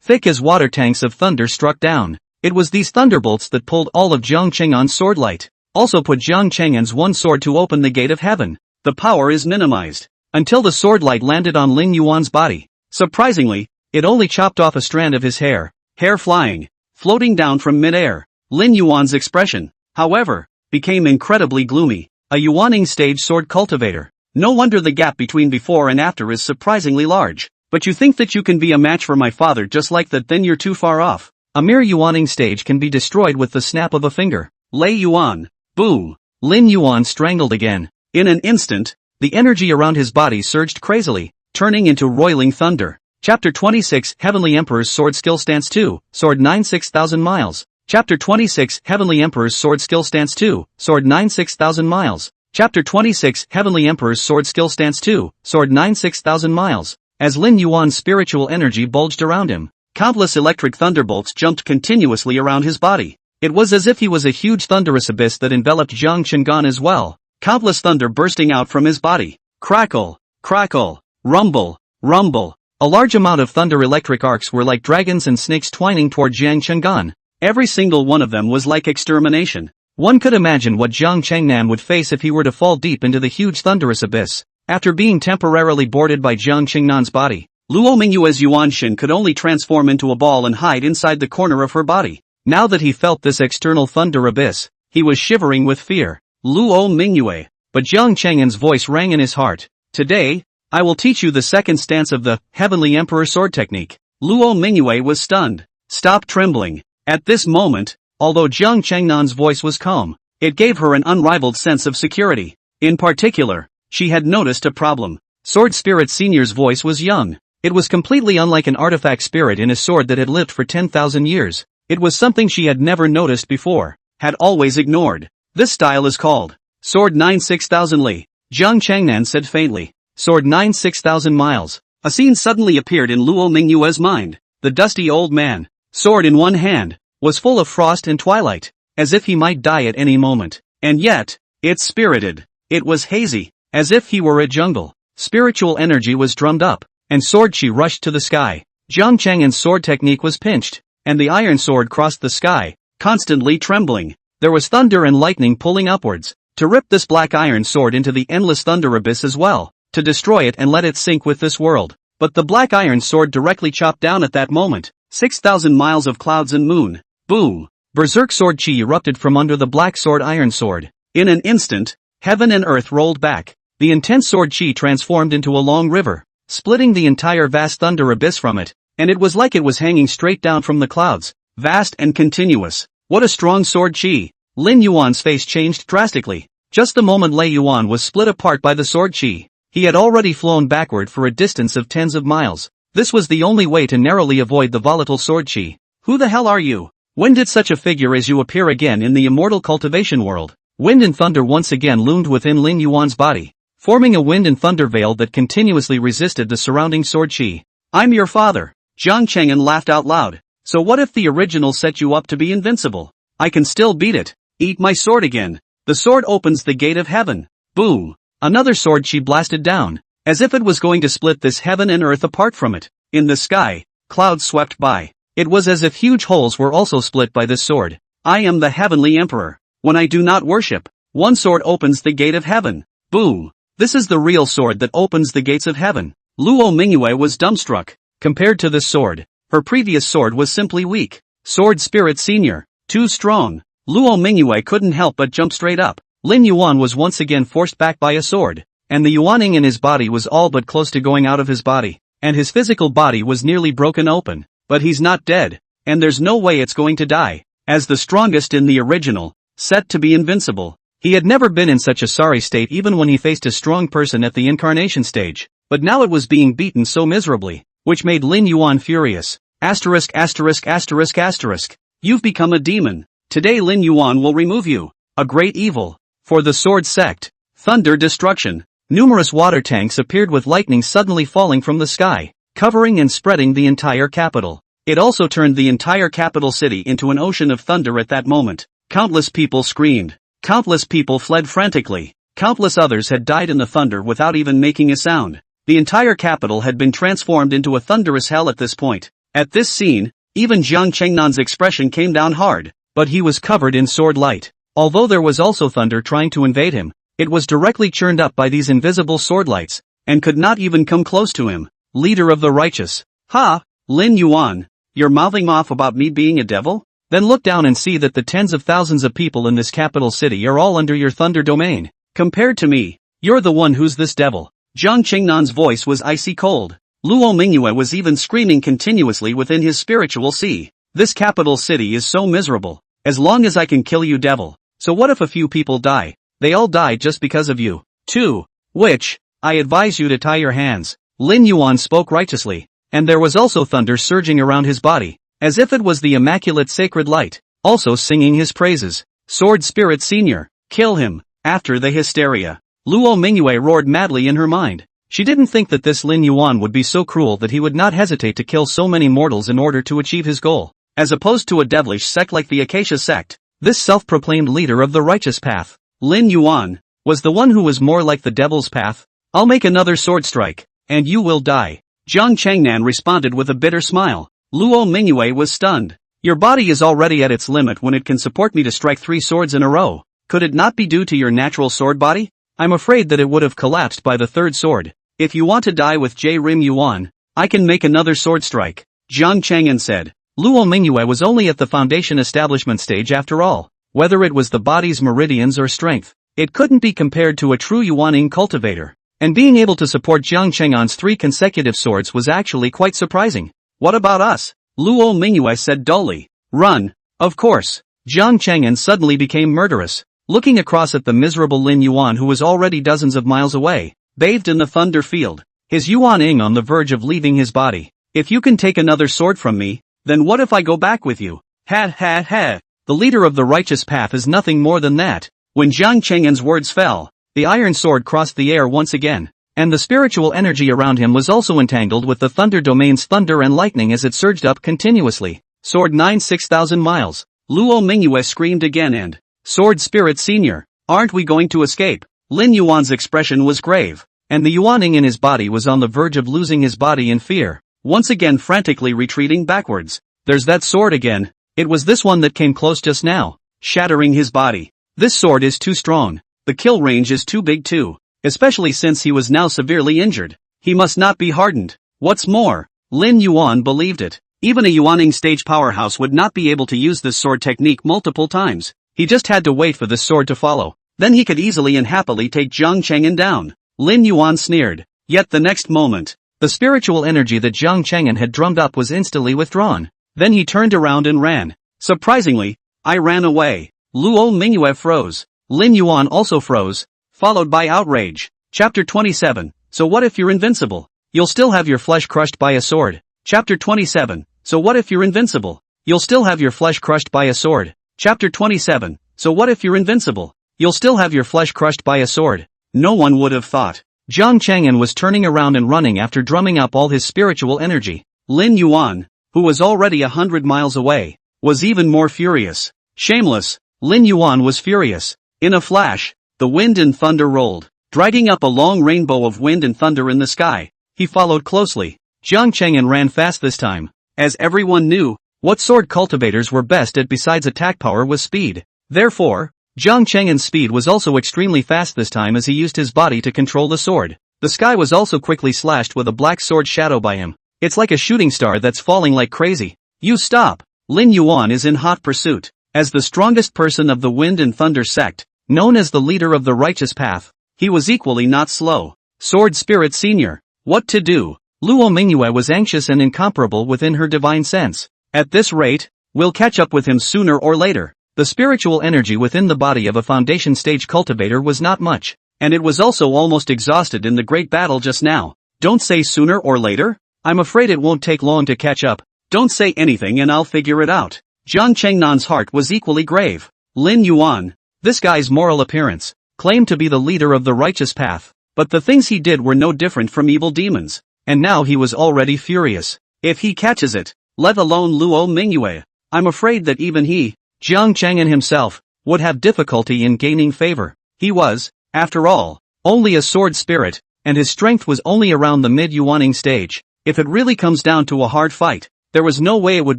thick as water tanks of thunder struck down. It was these thunderbolts that pulled all of Jiang Cheng'an's sword light, also put Jiang Cheng'an's one sword to open the gate of heaven. The power is minimized, until the sword light landed on Lin Yuan's body. Surprisingly, it only chopped off a strand of his hair flying, floating down from mid-air. Lin Yuan's expression, however, became incredibly gloomy. A Yuaning stage sword cultivator. No wonder the gap between before and after is surprisingly large. But you think that you can be a match for my father just like that? Then you're too far off. A mere Yuaning stage can be destroyed with the snap of a finger. Lei Yuan. Boom. Lin Yuan strangled again. In an instant, the energy around his body surged crazily, turning into roiling thunder. Chapter 26 Heavenly Emperor's Sword Skill Stance 2, Sword 9 6,000 miles. Chapter 26 Heavenly Emperor's Sword Skill Stance 2, Sword 9 6,000 miles. Chapter 26 Heavenly Emperor's Sword Skill Stance 2, Sword 9 6,000 miles. As Lin Yuan's spiritual energy bulged around him, countless electric thunderbolts jumped continuously around his body. It was as if he was a huge thunderous abyss that enveloped Jiang Cheng'an as well. Countless thunder bursting out from his body. Crackle, crackle, rumble, rumble. A large amount of thunder electric arcs were like dragons and snakes twining toward Jiang Cheng'an. Every single one of them was like extermination. One could imagine what Jiang Cheng'an would face if he were to fall deep into the huge thunderous abyss. After being temporarily boarded by Jiang Cheng'an's body, Luo Mingyue's Yuanshin could only transform into a ball and hide inside the corner of her body. Now that he felt this external thunder abyss, he was shivering with fear. Luo Mingyue. But Jiang Cheng'an's voice rang in his heart. Today, I will teach you the second stance of the Heavenly Emperor Sword Technique. Luo Mingyue was stunned. Stop trembling. At this moment, although Jiang Cheng'an's voice was calm, it gave her an unrivaled sense of security. In particular, she had noticed a problem. Sword Spirit Senior's voice was young. It was completely unlike an artifact spirit in a sword that had lived for 10,000 years. It was something she had never noticed before, had always ignored. This style is called Sword 9 6000 Li, Jian Cheng'an said faintly. Sword 9 6000 miles. A scene suddenly appeared in Luo Mingyue's mind. The dusty old man, sword in one hand, was full of frost and twilight, as if he might die at any moment. And yet, it's spirited. It was hazy, as if he were a jungle. Spiritual energy was drummed up, and sword chi rushed to the sky. Jiang Cheng'an's sword technique was pinched, and the iron sword crossed the sky, constantly trembling. There was thunder and lightning pulling upwards, to rip this black iron sword into the endless thunder abyss as well, to destroy it and let it sink with this world. But the black iron sword directly chopped down at that moment. 6,000 miles of clouds and moon. Boom! Berserk sword chi erupted from under the black sword iron sword. In an instant, heaven and earth rolled back. The intense sword chi transformed into a long river, splitting the entire vast thunder abyss from it, and it was like it was hanging straight down from the clouds, vast and continuous. What a strong sword chi! Lin Yuan's face changed drastically. Just the moment Lei Yuan was split apart by the sword chi, he had already flown backward for a distance of tens of miles. This was the only way to narrowly avoid the volatile sword chi. Who the hell are you? When did such a figure as you appear again in the immortal cultivation world? Wind and thunder once again loomed within Lin Yuan's body, forming a wind and thunder veil that continuously resisted the surrounding sword chi. I'm your father. Jiang Cheng'an laughed out loud. So what if the original set you up to be invincible? I can still beat it. Eat my sword again. The sword opens the gate of heaven. Boom. Another sword chi blasted down, as if it was going to split this heaven and earth apart from it. In the sky, clouds swept by. It was as if huge holes were also split by this sword. I am the heavenly emperor. When I do not worship, one sword opens the gate of heaven. Boom. This is the real sword that opens the gates of heaven. Luo Mingyue was dumbstruck. Compared to this sword, her previous sword was simply weak. Sword Spirit Senior. Too strong. Luo Mingyue couldn't help but jump straight up. Lin Yuan was once again forced back by a sword, and the Yuaning in his body was all but close to going out of his body, and his physical body was nearly broken open. But he's not dead, and there's no way it's going to die. As the strongest in the original, set to be invincible, he had never been in such a sorry state even when he faced a strong person at the incarnation stage, but now it was being beaten so miserably, which made Lin Yuan furious. Asterisk asterisk asterisk asterisk. You've become a demon. Today Lin Yuan will remove you. A great evil. For the sword sect. Thunder destruction. Numerous water tanks appeared with lightning suddenly falling from the sky, covering and spreading the entire capital. It also turned the entire capital city into an ocean of thunder at that moment. Countless people screamed. Countless people fled frantically. Countless others had died in the thunder without even making a sound. The entire capital had been transformed into a thunderous hell at this point. At this scene, even Jiang Cheng'an's expression came down hard, but he was covered in sword light. Although there was also thunder trying to invade him, it was directly churned up by these invisible sword lights, and could not even come close to him. Leader of the righteous. Ha! Lin Yuan, you're mouthing off about me being a devil? Then look down and see that the tens of thousands of people in this capital city are all under your thunder domain. Compared to me, you're the one who's this devil. Jiang Cheng'an's voice was icy cold. Luo Mingyue was even screaming continuously within his spiritual sea. This capital city is so miserable. As long as I can kill you, devil. So what if a few people die? They all die just because of you. 2. Which, I advise you to tie your hands. Lin Yuan spoke righteously, and there was also thunder surging around his body, as if it was the immaculate sacred light, also singing his praises. Sword Spirit Senior, kill him. After the hysteria, Luo Mingyue roared madly in her mind. She didn't think that this Lin Yuan would be so cruel that he would not hesitate to kill so many mortals in order to achieve his goal. As opposed to a devilish sect like the Acacia sect, this self-proclaimed leader of the righteous path, Lin Yuan, was the one who was more like the devil's path. I'll make another sword strike, and you will die. Jiang Cheng'an responded with a bitter smile. Luo Mingyue was stunned. Your body is already at its limit when it can support me to strike 3 swords in a row. Could it not be due to your natural sword body? I'm afraid that it would have collapsed by the 3rd sword. If you want to die with J. Rim Yuan, I can make another sword strike. Jiang Cheng'an said. Luo Mingyue was only at the foundation establishment stage after all. Whether it was the body's meridians or strength, it couldn't be compared to a true Yuaning cultivator. And being able to support Jiang Cheng'an's 3 consecutive swords was actually quite surprising. What about us? Luo Mingyue said dully. Run. Of course. Jiang Cheng'an suddenly became murderous, looking across at the miserable Lin Yuan who was already dozens of miles away, bathed in the thunder field. his yuan on the verge of leaving his body. If you can take another sword from me, then what if I go back with you? Ha ha ha. The leader of the righteous path is nothing more than that. When Jian Cheng'an's words fell, the iron sword crossed the air once again, and the spiritual energy around him was also entangled with the thunder domain's thunder and lightning as it surged up continuously. Sword 9 6,000 miles. Luo Mingyue screamed again and, Sword Spirit Senior, aren't we going to escape? Lin Yuan's expression was grave, and the yuaning in his body was on the verge of losing his body in fear, once again frantically retreating backwards. There's that sword again. It was this one that came close just now, shattering his body. This sword is too strong. The kill range is too big too, especially since he was now severely injured. He must not be hardened. What's more, Lin Yuan believed it. Even a yuaning stage powerhouse would not be able to use this sword technique multiple times. He just had to wait for this sword to follow. Then he could easily and happily take Jian Cheng'an down. Lin Yuan sneered. Yet the next moment, the spiritual energy that Jian Cheng'an had drummed up was instantly withdrawn. Then he turned around and ran. Surprisingly, I ran away. Luo Mingyue froze. Lin Yuan also froze, followed by outrage. Chapter 27. So what if you're invincible? You'll still have your flesh crushed by a sword. Chapter 27. So what if you're invincible? You'll still have your flesh crushed by a sword. Chapter 27. So what if you're invincible? You'll still have your flesh crushed by a sword. No one would have thought. Jian Cheng'an was turning around and running after drumming up all his spiritual energy. Lin Yuan, who was already 100 miles away, was even more furious. Shameless. Lin Yuan was furious. In a flash, the wind and thunder rolled, dragging up a long rainbow of wind and thunder in the sky. He followed closely. Jian Cheng'an ran fast this time. As everyone knew, what sword cultivators were best at besides attack power was speed. Therefore, Jian Cheng'an's speed was also extremely fast this time as he used his body to control the sword. The sky was also quickly slashed with a black sword shadow by him. It's like a shooting star that's falling like crazy. You stop! Lin Yuan is in hot pursuit. As the strongest person of the Wind and Thunder sect, known as the leader of the righteous path, he was equally not slow. Sword Spirit Senior. What to do? Luo Mingyue was anxious and incomparable within her divine sense. At this rate, we'll catch up with him sooner or later. The spiritual energy within the body of a foundation stage cultivator was not much, and it was also almost exhausted in the great battle just now. Don't say sooner or later? I'm afraid it won't take long to catch up. Don't say anything and I'll figure it out. Jian Cheng'an's heart was equally grave. Lin Yuan, this guy's moral appearance, claimed to be the leader of the righteous path, but the things he did were no different from evil demons, and now he was already furious. If he catches it, let alone Luo Mingyue, I'm afraid that even he, Jian Cheng'an himself, would have difficulty in gaining favor. He was, after all, only a sword spirit, and his strength was only around the mid-Yuaning stage. If it really comes down to a hard fight, there was no way it would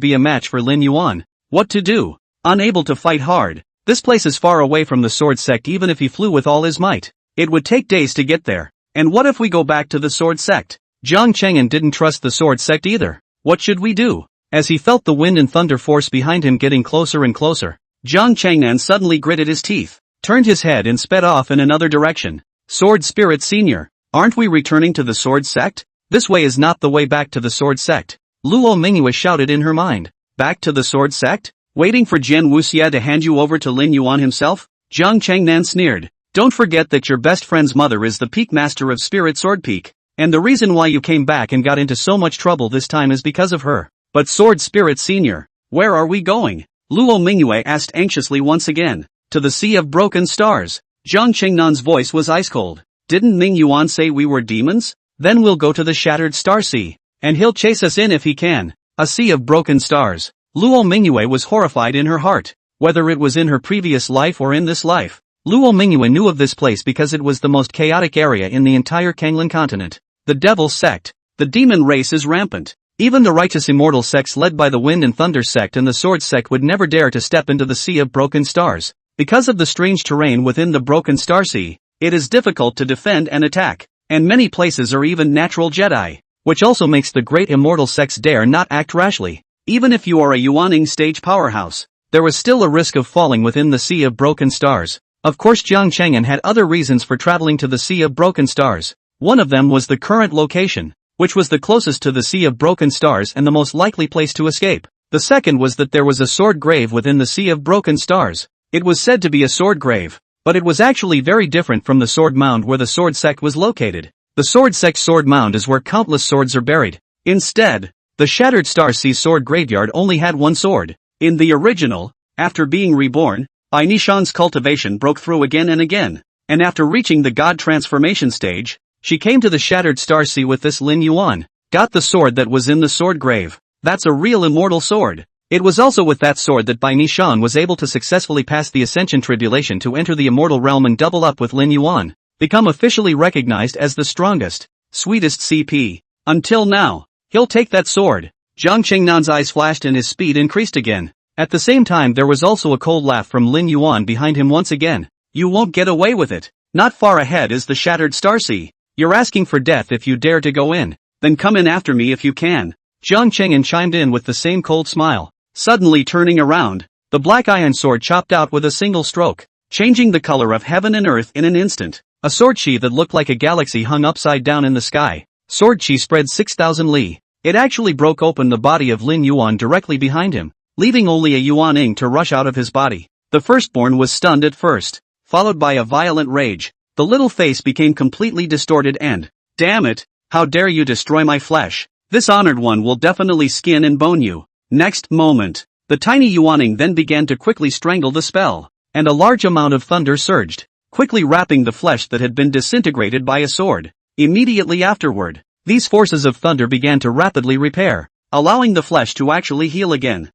be a match for Lin Yuan. What to do? Unable to fight hard. This place is far away from the sword sect even if he flew with all his might. It would take days to get there. And what if we go back to the sword sect? Jian Cheng'an didn't trust the sword sect either. What should we do? As he felt the wind and thunder force behind him getting closer and closer, Jian Cheng'an suddenly gritted his teeth, turned his head and sped off in another direction. Sword Spirit Senior, aren't we returning to the sword sect? This way is not the way back to the sword sect. Luo Mingyue shouted in her mind. Back to the sword sect? Waiting for Jian Wuxia to hand you over to Lin Yuan himself? Jian Cheng'an sneered. Don't forget that your best friend's mother is the peak master of Spirit Sword Peak, and the reason why you came back and got into so much trouble this time is because of her. But Sword Spirit Senior, where are we going? Luo Mingyue asked anxiously once again. To the Sea of Broken Stars. Jian Cheng'an's voice was ice cold. Didn't Ming Yuan say we were demons? Then we'll go to the Shattered Star Sea, and he'll chase us in if he can. A sea of broken stars. Luo Mingyue was horrified in her heart, whether it was in her previous life or in this life. Luo Mingyue knew of this place because it was the most chaotic area in the entire Kanglan continent. The Devil Sect. The demon race is rampant. Even the righteous immortal sects led by the Wind and Thunder sect and the Sword sect would never dare to step into the Sea of Broken Stars. Because of the strange terrain within the Broken Star Sea, it is difficult to defend and attack, and many places are even natural Jedi, which also makes the great immortal sects dare not act rashly. Even if you are a Yuaning stage powerhouse, there was still a risk of falling within the Sea of Broken Stars. Of course Jian Cheng'an had other reasons for traveling to the Sea of Broken Stars. One of them was the current location, which was the closest to the Sea of Broken Stars and the most likely place to escape. The second was that there was a sword grave within the Sea of Broken Stars. It was said to be a sword grave, but it was actually very different from the sword mound where the sword sect was located. The sword sect's sword mound is where countless swords are buried. Instead, the Shattered Star Sea sword graveyard only had one sword. In the original, after being reborn, Bai Nishang's cultivation broke through again and again, and after reaching the god transformation stage, she came to the Shattered Star Sea with this Lin Yuan, got the sword that was in the sword grave. That's a real immortal sword. It was also with that sword that Bai Nishang was able to successfully pass the Ascension Tribulation to enter the immortal realm and double up with Lin Yuan, become officially recognized as the strongest, sweetest CP. Until now, he'll take that sword. Jian Cheng'an's eyes flashed and his speed increased again. At the same time there was also a cold laugh from Lin Yuan behind him once again. You won't get away with it. Not far ahead is the Shattered Star Sea. You're asking for death if you dare to go in. Then come in after me if you can. Jian Cheng'an chimed in with the same cold smile. Suddenly turning around, the black iron sword chopped out with a single stroke, changing the color of heaven and earth in an instant. A sword chi that looked like a galaxy hung upside down in the sky. Sword chi spread 6,000 li. It actually broke open the body of Lin Yuan directly behind him, leaving only a Yuan ing to rush out of his body. The firstborn was stunned at first, followed by a violent rage. The little face became completely distorted and, damn it, how dare you destroy my flesh? This honored one will definitely skin and bone you. Next moment, the tiny Yuaning then began to quickly strangle the spell, and a large amount of thunder surged, quickly wrapping the flesh that had been disintegrated by a sword. Immediately afterward, these forces of thunder began to rapidly repair, allowing the flesh to actually heal again.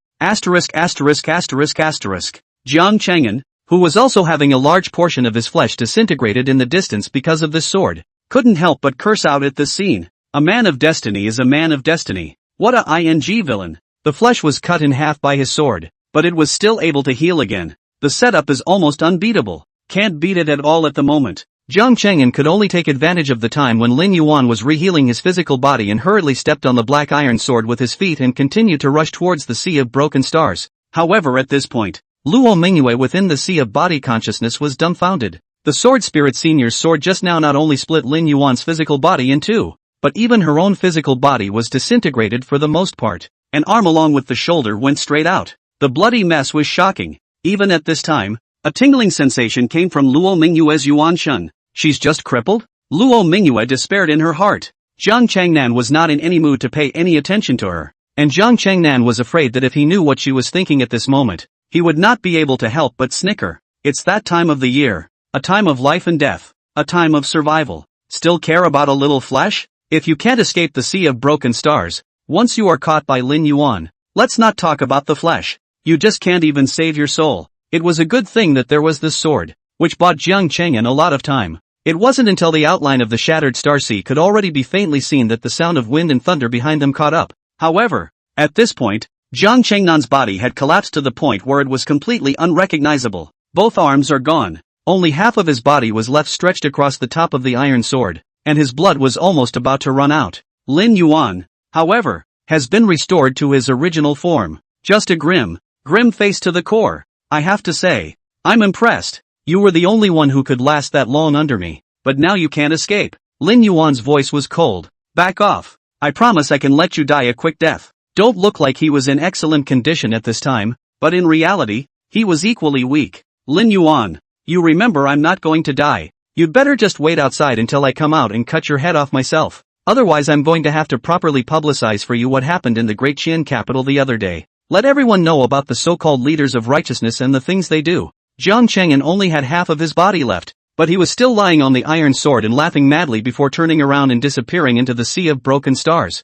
Jian Cheng'an, who was also having a large portion of his flesh disintegrated in the distance because of this sword, couldn't help but curse out at this scene. A man of destiny is a man of destiny. What a ing villain. The flesh was cut in half by his sword, but it was still able to heal again. The setup is almost unbeatable. Can't beat it at all at the moment. Jian Cheng'an could only take advantage of the time when Lin Yuan was rehealing his physical body and hurriedly stepped on the black iron sword with his feet and continued to rush towards the Sea of Broken Stars. However, at this point, Luo Mingyue within the Sea of Body Consciousness was dumbfounded. The Sword Spirit Senior's sword just now not only split Lin Yuan's physical body in two, but even her own physical body was disintegrated for the most part. An arm along with the shoulder went straight out. The bloody mess was shocking. Even at this time, a tingling sensation came from Luo Mingyue's Yuan Shun. She's just crippled? Luo Mingyue despaired in her heart. Jian Cheng'an was not in any mood to pay any attention to her, and Jian Cheng'an was afraid that if he knew what she was thinking at this moment, he would not be able to help but snicker. It's that time of the year. A time of life and death. A time of survival. Still care about a little flesh? If you can't escape the Sea of Broken Stars, once you are caught by Lin Yuan, let's not talk about the flesh. You just can't even save your soul. It was a good thing that there was this sword, which bought Jian Cheng'an a lot of time. It wasn't until the outline of the Shattered Star Sea could already be faintly seen that the sound of wind and thunder behind them caught up. However, at this point, Jian Cheng'an's body had collapsed to the point where it was completely unrecognizable. Both arms are gone. Only half of his body was left stretched across the top of the iron sword, and his blood was almost about to run out. Lin Yuan, however, has been restored to his original form. Just a grim face to the core. I have to say, I'm impressed. You were the only one who could last that long under me, but now you can't escape. Lin Yuan's voice was cold. Back off. I promise I can let you die a quick death. Don't look like he was in excellent condition at this time, but in reality, he was equally weak. Lin Yuan, you remember I'm not going to die. You'd better just wait outside until I come out and cut your head off myself. Otherwise I'm going to have to properly publicize for you what happened in the great Qian capital the other day. Let everyone know about the so-called leaders of righteousness and the things they do. Jian Cheng'an only had half of his body left, but he was still lying on the iron sword and laughing madly before turning around and disappearing into the Sea of Broken Stars.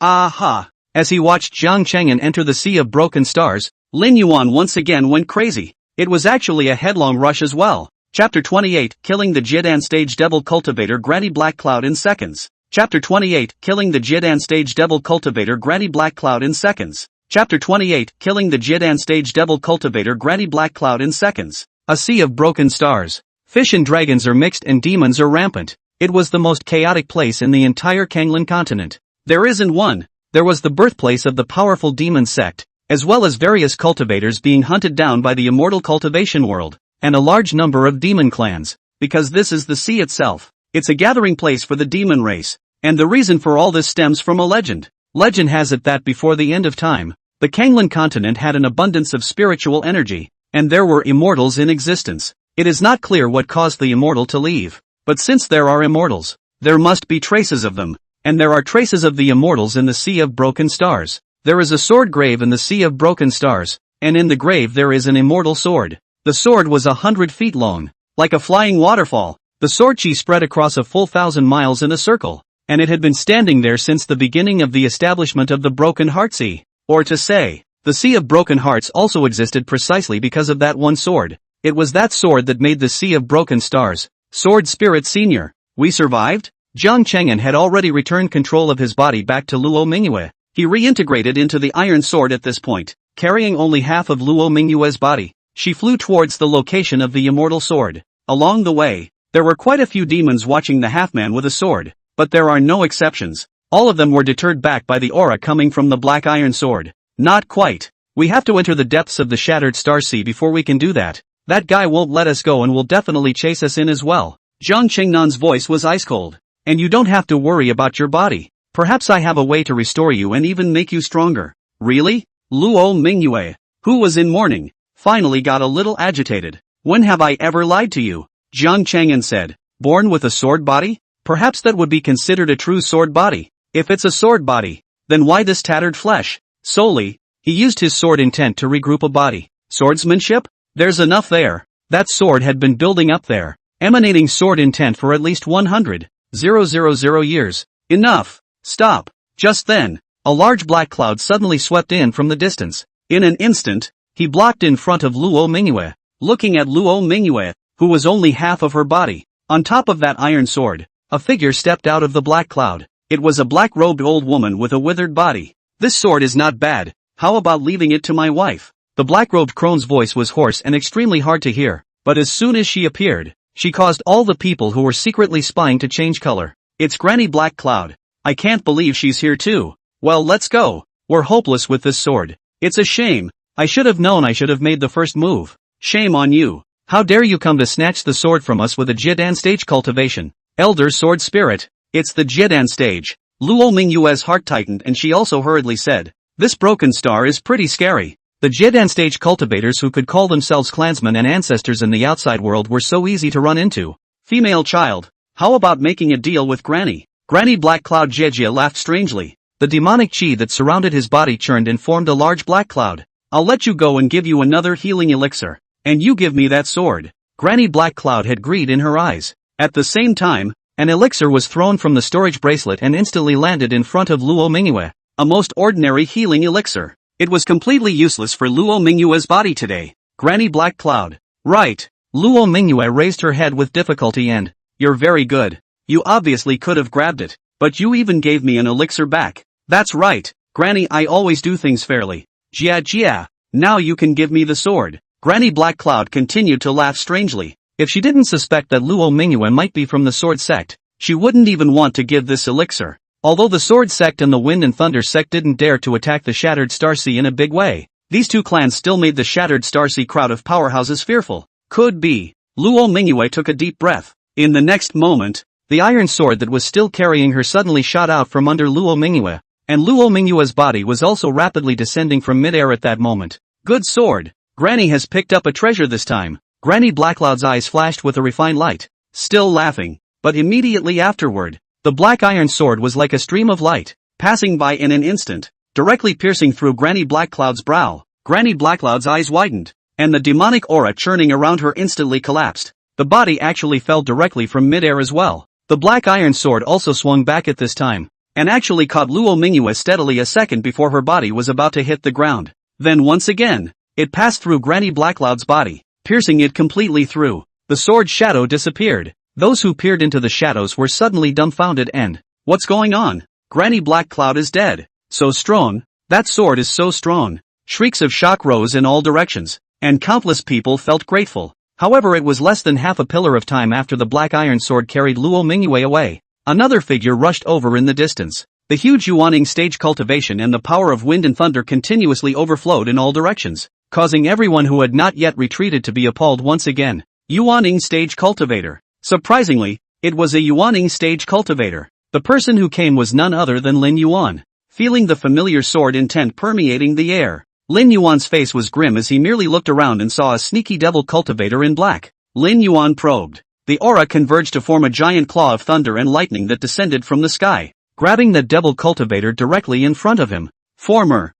Aha! As he watched Jian Cheng'an enter the Sea of Broken Stars, Lin Yuan once again went crazy. It was actually a headlong rush as well. Chapter 28, Killing the Jidan Stage Devil Cultivator Granny Black Cloud in Seconds. Chapter 28, Killing the Jidan Stage Devil Cultivator Granny Black Cloud in Seconds. Chapter 28, Killing the Jidan Stage Devil Cultivator Granny Black Cloud in Seconds. A Sea of Broken Stars. Fish and dragons are mixed and demons are rampant. It was the most chaotic place in the entire Kanglan continent. There isn't one. There was the birthplace of the powerful demon sect, as well as various cultivators being hunted down by the immortal cultivation world, and a large number of demon clans, because this is the sea itself. It's a gathering place for the demon race, and the reason for all this stems from a legend. Legend has it that before the end of time, the Kanglan continent had an abundance of spiritual energy, and there were immortals in existence. It is not clear what caused the immortal to leave. But since there are immortals, there must be traces of them. And there are traces of the immortals in the Sea of Broken Stars. There is a sword grave in the Sea of Broken Stars, and in the grave there is an immortal sword. The sword was 100 feet long. Like a flying waterfall, the sword she spread across a full 1,000 miles in a circle, and it had been standing there since the beginning of the establishment of the Broken Heart Sea. Or to say, the Sea of Broken Hearts also existed precisely because of that one sword. It was that sword that made the Sea of Broken Stars. Sword Spirit Senior. We survived? Jian Cheng'an had already returned control of his body back to Luo Mingyue. He reintegrated into the iron sword at this point, carrying only half of Luo Mingyue's body. She flew towards the location of the immortal sword. Along the way, there were quite a few demons watching the half-man with a sword, but there are no exceptions. All of them were deterred back by the aura coming from the black iron sword. Not quite. We have to enter the depths of the Shattered Star Sea before we can do that. That guy won't let us go and will definitely chase us in as well. Jian Cheng'an's voice was ice cold. And you don't have to worry about your body. Perhaps I have a way to restore you and even make you stronger. Really? Luo Mingyue, who was in mourning, finally got a little agitated. When have I ever lied to you? Jian Cheng'an said. Born with a sword body? Perhaps that would be considered a true sword body. If it's a sword body, then why this tattered flesh? Solely, he used his sword intent to regroup a body. Swordsmanship? There's enough there. That sword had been building up there, emanating sword intent for at least 100,000 years. Enough. Stop. Just then, a large black cloud suddenly swept in from the distance. In an instant, he blocked in front of Luo Mingyue. Looking at Luo Mingyue, who was only half of her body, on top of that iron sword, a figure stepped out of the black cloud. It was a black-robed old woman with a withered body. This sword is not bad. How about leaving it to my wife? The black-robed crone's voice was hoarse and extremely hard to hear, but as soon as she appeared, she caused all the people who were secretly spying to change color. It's Granny Black Cloud. I can't believe she's here too. Well, let's go. We're hopeless with this sword. It's a shame. I should have known. I should have made the first move. Shame on you. How dare you come to snatch the sword from us with a Jian stage cultivation? Elder Sword Spirit. It's the Jian stage. Luo Mingyue's heart tightened and she also hurriedly said, this broken star is pretty scary. The Jian stage cultivators who could call themselves clansmen and ancestors in the outside world were so easy to run into. Female child, how about making a deal with Granny? Granny Black Cloud Jejia laughed strangely. The demonic chi that surrounded his body churned and formed a large black cloud. I'll let you go and give you another healing elixir. And you give me that sword. Granny Black Cloud had greed in her eyes. At the same time, an elixir was thrown from the storage bracelet and instantly landed in front of Luo Mingyue. A most ordinary healing elixir. It was completely useless for Luo Mingyue's body today. Granny Black Cloud. Right. Luo Mingyue raised her head with difficulty and, you're very good. You obviously could have grabbed it, but you even gave me an elixir back. That's right, Granny, I always do things fairly. Jia, now you can give me the sword. Granny Black Cloud continued to laugh strangely. If she didn't suspect that Luo Mingyue might be from the Sword Sect, she wouldn't even want to give this elixir. Although the Sword Sect and the Wind and Thunder Sect didn't dare to attack the Shattered Star Sea in a big way, these two clans still made the Shattered Star Sea crowd of powerhouses fearful. Could be. Luo Mingyue took a deep breath. In the next moment, the iron sword that was still carrying her suddenly shot out from under Luo Mingyue, and Luo Mingyue's body was also rapidly descending from midair at that moment. Good sword. Granny has picked up a treasure this time. Granny Blackcloud's eyes flashed with a refined light. Still laughing, but immediately afterward, the black iron sword was like a stream of light, passing by in an instant, directly piercing through Granny Blackcloud's brow. Granny Blackcloud's eyes widened, and the demonic aura churning around her instantly collapsed. The body actually fell directly from midair as well. The black iron sword also swung back at this time, and actually caught Luo Mingyue steadily a second before her body was about to hit the ground. Then once again, it passed through Granny Blackcloud's body, piercing it completely through. The sword's shadow disappeared. Those who peered into the shadows were suddenly dumbfounded and, what's going on? Granny Black Cloud is dead. So strong. That sword is so strong. Shrieks of shock rose in all directions, and countless people felt grateful. However, it was less than half a pillar of time after the black iron sword carried Luo Mingyue away. Another figure rushed over in the distance. The huge Yuaning stage cultivation and the power of wind and thunder continuously overflowed in all directions, causing everyone who had not yet retreated to be appalled once again. Yuaning stage cultivator. Surprisingly, it was a Yuaning stage cultivator. The person who came was none other than Lin Yuan. Feeling the familiar sword intent permeating the air, Lin Yuan's face was grim as he merely looked around and saw a sneaky devil cultivator in black. Lin Yuan probed. The aura converged to form a giant claw of thunder and lightning that descended from the sky, grabbing the devil cultivator directly in front of him. Former.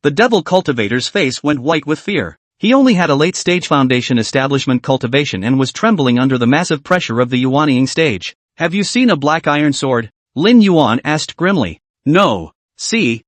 The devil cultivator's face went white with fear. He only had a late-stage foundation establishment cultivation and was trembling under the massive pressure of the Yuanying stage. Have you seen a black iron sword? Lin Yuan asked grimly. No. See.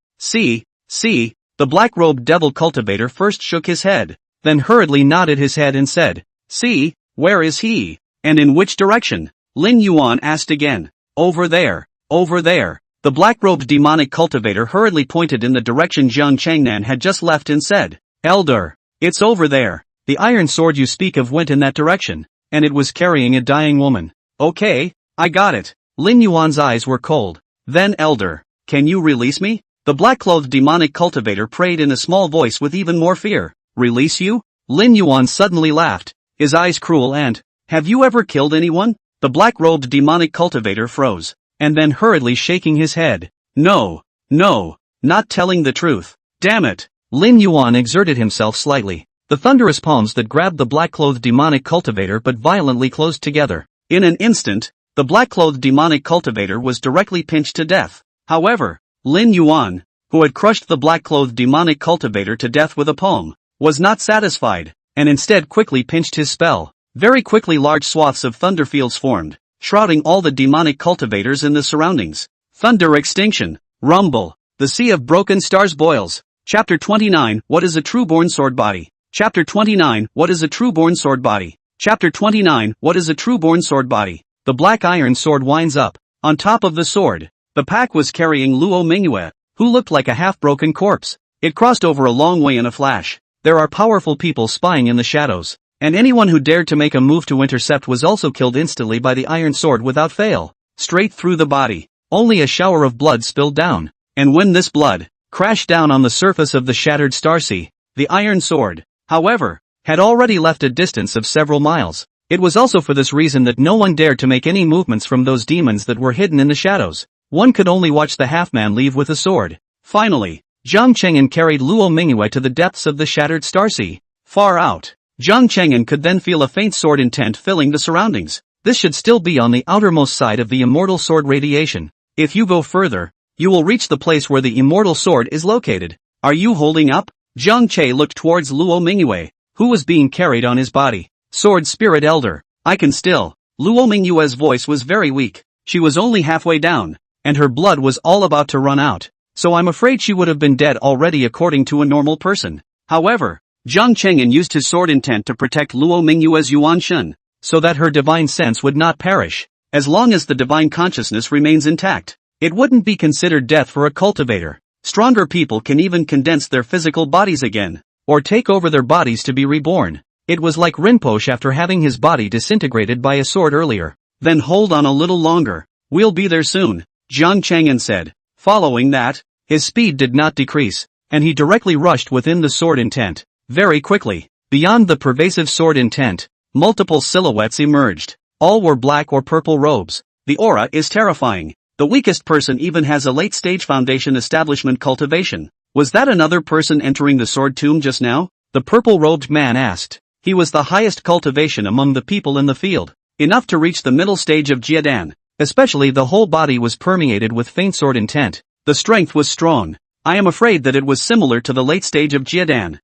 The black-robed devil cultivator first shook his head, then hurriedly nodded his head and said, See, where is he? And in which direction? Lin Yuan asked again. Over there. The black-robed demonic cultivator hurriedly pointed in the direction Jian Cheng'an had just left and said, Elder. It's over there. The iron sword you speak of went in that direction, and it was carrying a dying woman. Okay, I got it. Lin Yuan's eyes were cold. Then Elder, can you release me? The black-clothed demonic cultivator prayed in a small voice with even more fear. Release you? Lin Yuan suddenly laughed, his eyes cruel and, have you ever killed anyone? The black-robed demonic cultivator froze, and then hurriedly shaking his head. No, not telling the truth. Damn it. Lin Yuan exerted himself slightly. The thunderous palms that grabbed the black-clothed demonic cultivator but violently closed together. In an instant, the black-clothed demonic cultivator was directly pinched to death. However, Lin Yuan, who had crushed the black-clothed demonic cultivator to death with a palm, was not satisfied, and instead quickly pinched his spell. Very quickly large swaths of thunder fields formed, shrouding all the demonic cultivators in the surroundings. Thunder extinction. Rumble. The sea of broken stars boils. Chapter 29, What is a True-Born Sword Body? Chapter 29, What is a True-Born Sword Body? Chapter 29, What is a True-Born Sword Body? The black iron sword winds up. On top of the sword, the pack was carrying Luo Mingyue, who looked like a half-broken corpse. It crossed over a long way in a flash. There are powerful people spying in the shadows, and anyone who dared to make a move to intercept was also killed instantly by the iron sword without fail. Straight through the body. Only a shower of blood spilled down, and when this blood crashed down on the surface of the shattered starsea, the iron sword, however, had already left a distance of several miles. It was also for this reason that no one dared to make any movements from those demons that were hidden in the shadows. One could only watch the half-man leave with a sword. Finally, Jian Cheng'an carried Luo Mingyue to the depths of the shattered starsea. Far out, Jian Cheng'an could then feel a faint sword intent filling the surroundings. This should still be on the outermost side of the immortal sword radiation. If you go further, you will reach the place where the immortal sword is located. Are you holding up? Zhang Che looked towards Luo Mingyue, who was being carried on his body. Sword Spirit Elder, I can still. Luo Mingyue's voice was very weak. She was only halfway down, and her blood was all about to run out, so I'm afraid she would have been dead already according to a normal person. However, Jiang Cheng'an used his sword intent to protect Luo Mingyue's Yuan Shen, so that her divine sense would not perish. As long as the divine consciousness remains intact, it wouldn't be considered death for a cultivator. Stronger people can even condense their physical bodies again, or take over their bodies to be reborn. It was like Rinpoche after having his body disintegrated by a sword earlier. Then hold on a little longer. We'll be there soon, Jiang Cheng'an said. Following that, his speed did not decrease, and he directly rushed within the sword intent. Very quickly, beyond the pervasive sword intent, multiple silhouettes emerged. All wore black or purple robes. The aura is terrifying. The weakest person even has a late-stage foundation establishment cultivation. Was that another person entering the sword tomb just now? The purple-robed man asked. He was the highest cultivation among the people in the field, enough to reach the middle stage of Jiedan. Especially the whole body was permeated with faint sword intent. The strength was strong. I am afraid that it was similar to the late stage of Jiedan.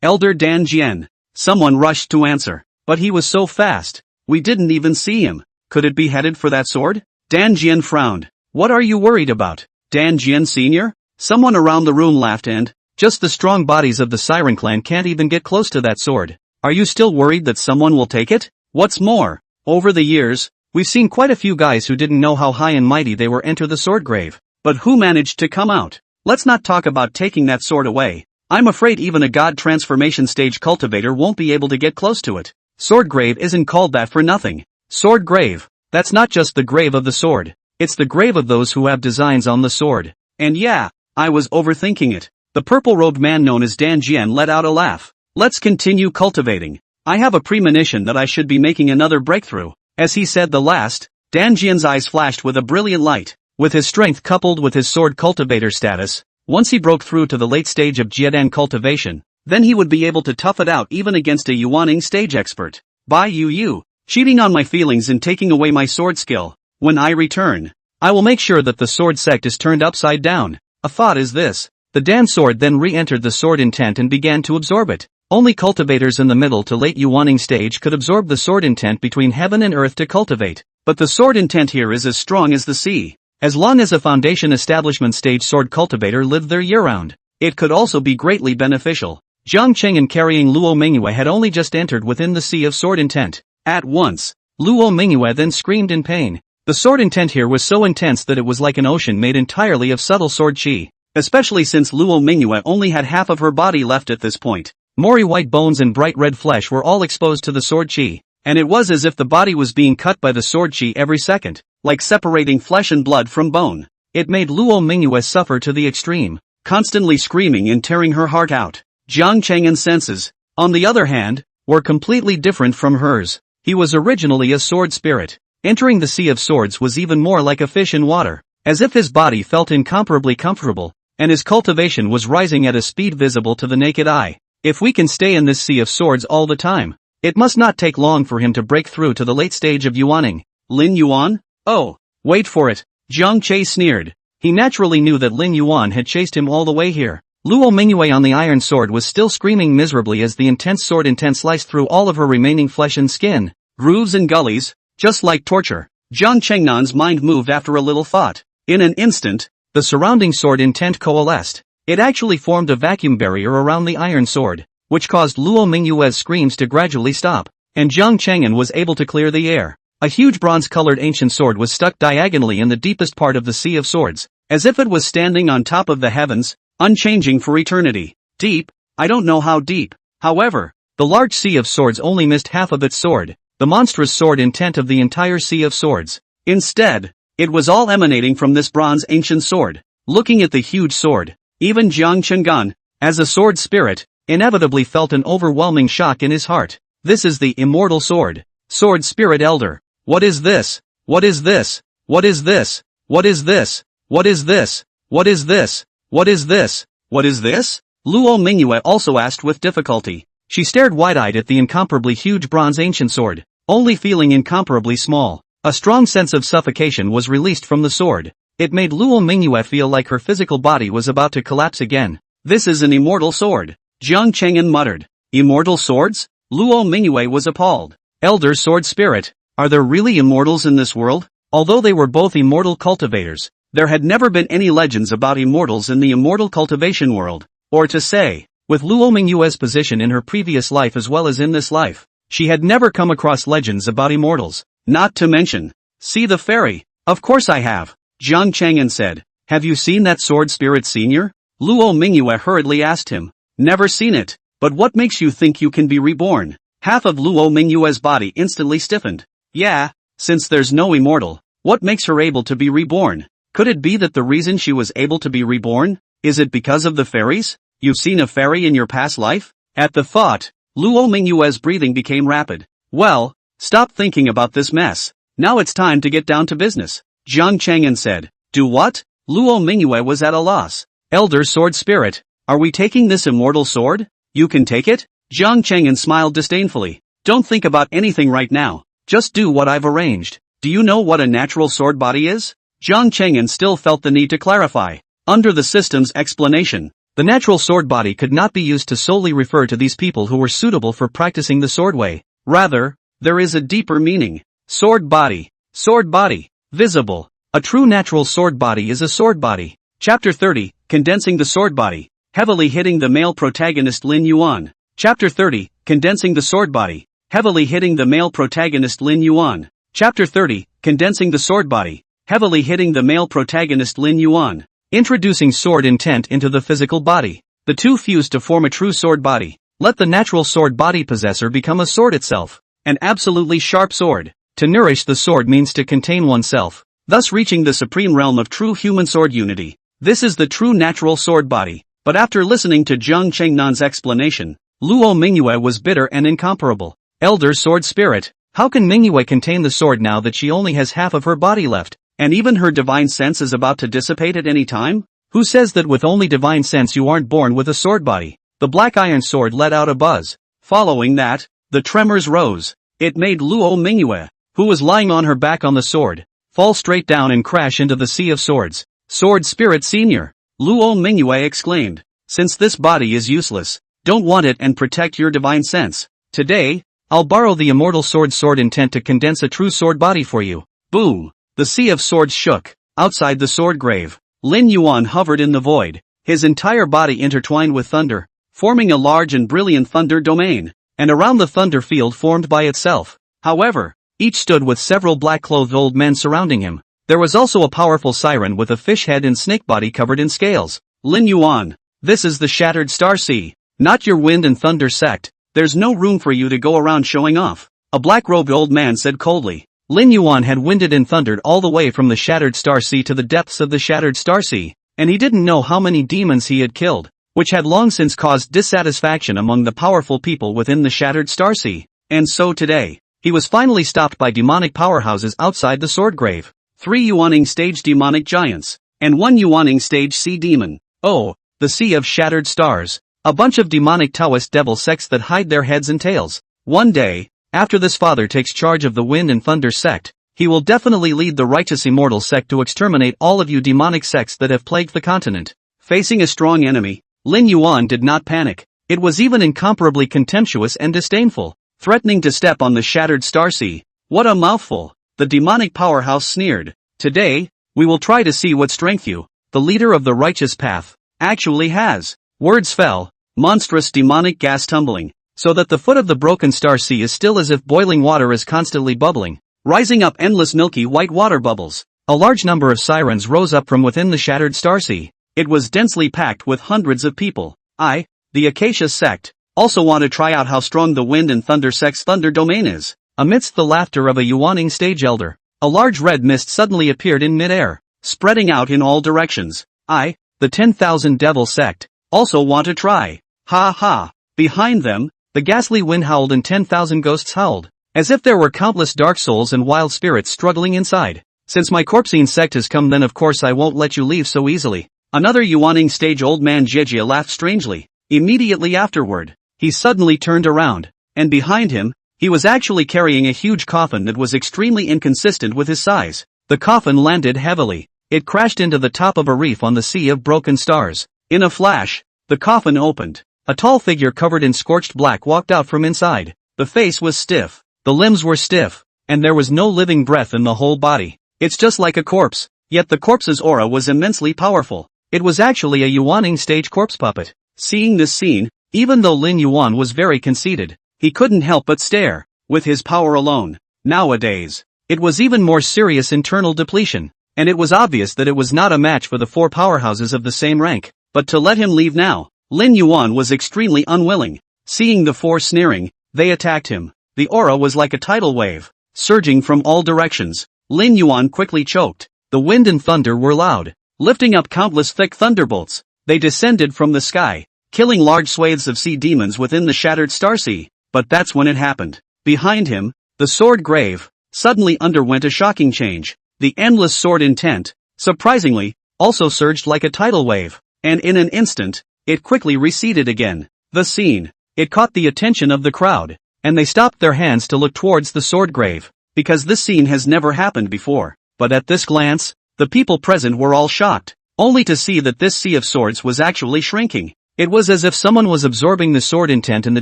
Elder Dan Jian. Someone rushed to answer. But he was so fast, we didn't even see him. Could it be headed for that sword? Dan Jian frowned. What are you worried about, Dan Jian Sr.? Someone around the room laughed and, just the strong bodies of the Siren clan can't even get close to that sword. Are you still worried that someone will take it? What's more, over the years, we've seen quite a few guys who didn't know how high and mighty they were enter the sword grave, but who managed to come out. Let's not talk about taking that sword away. I'm afraid even a god transformation stage cultivator won't be able to get close to it. Sword grave isn't called that for nothing. Sword grave. That's not just the grave of the sword. It's the grave of those who have designs on the sword. And yeah, I was overthinking it. The purple-robed man known as Dan Jian let out a laugh. Let's continue cultivating. I have a premonition that I should be making another breakthrough. As he said the last, Dan Jian's eyes flashed with a brilliant light. With his strength coupled with his sword cultivator status, once he broke through to the late stage of Jiedan cultivation, then he would be able to tough it out even against a Yuaning stage expert. Bai Yu, cheating on my feelings and taking away my sword skill. When I return, I will make sure that the sword sect is turned upside down. A thought is this. The Dan sword then re-entered the sword intent and began to absorb it. Only cultivators in the middle to late Yuaning stage could absorb the sword intent between heaven and earth to cultivate. But the sword intent here is as strong as the sea. As long as a foundation establishment stage sword cultivator lived there year-round, it could also be greatly beneficial. Jian Cheng'an carrying Luo Mingyue had only just entered within the sea of sword intent. At once, Luo Mingyue then screamed in pain. The sword intent here was so intense that it was like an ocean made entirely of subtle sword chi. Especially since Luo Mingyue only had half of her body left at this point. Mori white bones and bright red flesh were all exposed to the sword chi, and it was as if the body was being cut by the sword chi every second, like separating flesh and blood from bone. It made Luo Mingyue suffer to the extreme, constantly screaming and tearing her heart out. Jian Cheng'an's senses, on the other hand, were completely different from hers. He was originally a sword spirit. Entering the sea of swords was even more like a fish in water, as if his body felt incomparably comfortable, and his cultivation was rising at a speed visible to the naked eye. If we can stay in this sea of swords all the time, it must not take long for him to break through to the late stage of Yuaning. Lin Yuan? Oh, wait for it. Zhang Che sneered. He naturally knew that Lin Yuan had chased him all the way here. Luo Mingyue on the iron sword was still screaming miserably as the intense sword intent sliced through all of her remaining flesh and skin, grooves and gullies, just like torture. Jian Cheng'an's mind moved after a little thought. In an instant, the surrounding sword intent coalesced. It actually formed a vacuum barrier around the iron sword, which caused Luo Mingyue's screams to gradually stop, and Jian Cheng'an was able to clear the air. A huge bronze-colored ancient sword was stuck diagonally in the deepest part of the sea of swords, as if it was standing on top of the heavens, unchanging for eternity. Deep? I don't know how deep. However, the large sea of swords only missed half of its sword, the monstrous sword intent of the entire sea of swords. Instead, it was all emanating from this bronze ancient sword. Looking at the huge sword, even Jian Cheng'an, as a sword spirit, inevitably felt an overwhelming shock in his heart. This is the immortal sword. Sword spirit elder. What is this? What is this? What is this? What is this? What is this? What is this? What is this? What is this? Luo Mingyue also asked with difficulty. She stared wide-eyed at the incomparably huge bronze ancient sword, only feeling incomparably small. A strong sense of suffocation was released from the sword. It made Luo Mingyue feel like her physical body was about to collapse again. This is an immortal sword. Jian Cheng'an muttered. Immortal swords? Luo Mingyue was appalled. Elder sword spirit. Are there really immortals in this world? Although they were both immortal cultivators, there had never been any legends about immortals in the immortal cultivation world. Or to say, with Luo Mingyue's position in her previous life as well as in this life, she had never come across legends about immortals. Not to mention, see the fairy. Of course I have. Jian Cheng'an said. Have you seen that sword spirit senior? Luo Mingyue hurriedly asked him. Never seen it. But what makes you think you can be reborn? Half of Luo Mingyue's body instantly stiffened. Yeah, since there's no immortal, what makes her able to be reborn? Could it be that the reason she was able to be reborn? Is it because of the fairies? You've seen a fairy in your past life? At the thought, Luo Mingyue's breathing became rapid. Well, stop thinking about this mess. Now it's time to get down to business. Jian Cheng'an said. Do what? Luo Mingyue was at a loss. Elder sword spirit, are we taking this immortal sword? You can take it? Jian Cheng'an smiled disdainfully. Don't think about anything right now. Just do what I've arranged. Do you know what a natural sword body is? Jian Cheng'an still felt the need to clarify. Under the system's explanation, the natural sword body could not be used to solely refer to these people who were suitable for practicing the sword way. Rather, there is a deeper meaning. Sword body. Sword body. Visible. A true natural sword body is a sword body. Chapter 30, Condensing the Sword Body. Heavily hitting the male protagonist Lin Yuan. Chapter 30, Condensing the Sword Body. Heavily hitting the male protagonist Lin Yuan. Chapter 30, Condensing the Sword Body. Heavily hitting the male protagonist Lin Yuan. Introducing sword intent into the physical body. The two fuse to form a true sword body. Let the natural sword body possessor become a sword itself. An absolutely sharp sword. To nourish the sword means to contain oneself, thus reaching the supreme realm of true human sword unity. This is the true natural sword body. But after listening to Jian Cheng'an's explanation, Luo Mingyue was bitter and incomparable. Elder sword spirit, how can Mingyue contain the sword now that she only has half of her body left, and even her divine sense is about to dissipate at any time? Who says that with only divine sense you aren't born with a sword body? The black iron sword let out a buzz. Following that, the tremors rose. It made Luo Mingyue, who was lying on her back on the sword, fall straight down and crash into the sea of swords. Sword Spirit Senior, Luo Mingyue exclaimed. Since this body is useless, don't want it and protect your divine sense. Today, I'll borrow the immortal sword intent to condense a true sword body for you. Boom! The sea of swords shook. Outside the sword grave, Lin Yuan hovered in the void, his entire body intertwined with thunder, forming a large and brilliant thunder domain, and around the thunder field formed by itself. However, each stood with several black-clothed old men surrounding him. There was also a powerful siren with a fish head and snake body covered in scales. Lin Yuan, this is the Shattered Star Sea, not your wind and thunder sect. There's no room for you to go around showing off. A black-robed old man said coldly. Lin Yuan had winded and thundered all the way from the Shattered Star Sea to the depths of the Shattered Star Sea, and he didn't know how many demons he had killed, which had long since caused dissatisfaction among the powerful people within the Shattered Star Sea. And so today, he was finally stopped by demonic powerhouses outside the sword grave. 3 Yuaning stage demonic giants, and 1 Yuaning stage sea demon. Oh, the Sea of Shattered Stars. A bunch of demonic Taoist devil sects that hide their heads and tails. One day, after this father takes charge of the Wind and Thunder sect, he will definitely lead the righteous immortal sect to exterminate all of you demonic sects that have plagued the continent. Facing a strong enemy, Lin Yuan did not panic. It was even incomparably contemptuous and disdainful, threatening to step on the Shattered Star Sea. What a mouthful! The demonic powerhouse sneered. Today, we will try to see what strength you, the leader of the righteous path, actually has. Words fell, monstrous demonic gas tumbling, so that the foot of the broken star sea is still as if boiling water is constantly bubbling, rising up endless milky white water bubbles. A large number of sirens rose up from within the Shattered Star Sea. It was densely packed with hundreds of people. I, the Acacia sect, also want to try out how strong the Wind and Thunder sect's thunder domain is. Amidst the laughter of a Yuaning stage elder, a large red mist suddenly appeared in midair, spreading out in all directions. I, the 10,000 devil sect, also want to try. Ha ha. Behind them, the ghastly wind howled and 10,000 ghosts howled, as if there were countless dark souls and wild spirits struggling inside. Since my corpsine sect has come, then of course I won't let you leave so easily. Another Yuaning stage old man Jejia laughed strangely. Immediately afterward, he suddenly turned around, and behind him, he was actually carrying a huge coffin that was extremely inconsistent with his size. The coffin landed heavily. It crashed into the top of a reef on the Sea of Broken Stars. In a flash, the coffin opened. A tall figure covered in scorched black walked out from inside. The face was stiff, the limbs were stiff, and there was no living breath in the whole body. It's just like a corpse, yet the corpse's aura was immensely powerful. It was actually a Yuaning stage corpse puppet. Seeing this scene, even though Lin Yuan was very conceited, he couldn't help but stare. With his power alone, nowadays, it was even more serious internal depletion, and it was obvious that it was not a match for the 4 powerhouses of the same rank. But to let him leave now, Lin Yuan was extremely unwilling. Seeing the 4 sneering, they attacked him. The aura was like a tidal wave, surging from all directions. Lin Yuan quickly choked. The wind and thunder were loud, lifting up countless thick thunderbolts. They descended from the sky, killing large swathes of sea demons within the Shattered Star Sea. But that's when it happened. Behind him, the sword grave suddenly underwent a shocking change. The endless sword intent, surprisingly, also surged like a tidal wave, and in an instant, it quickly receded again. The scene, it caught the attention of the crowd, and they stopped their hands to look towards the sword grave, because this scene has never happened before. But at this glance, the people present were all shocked, only to see that this sea of swords was actually shrinking. It was as if someone was absorbing the sword intent in the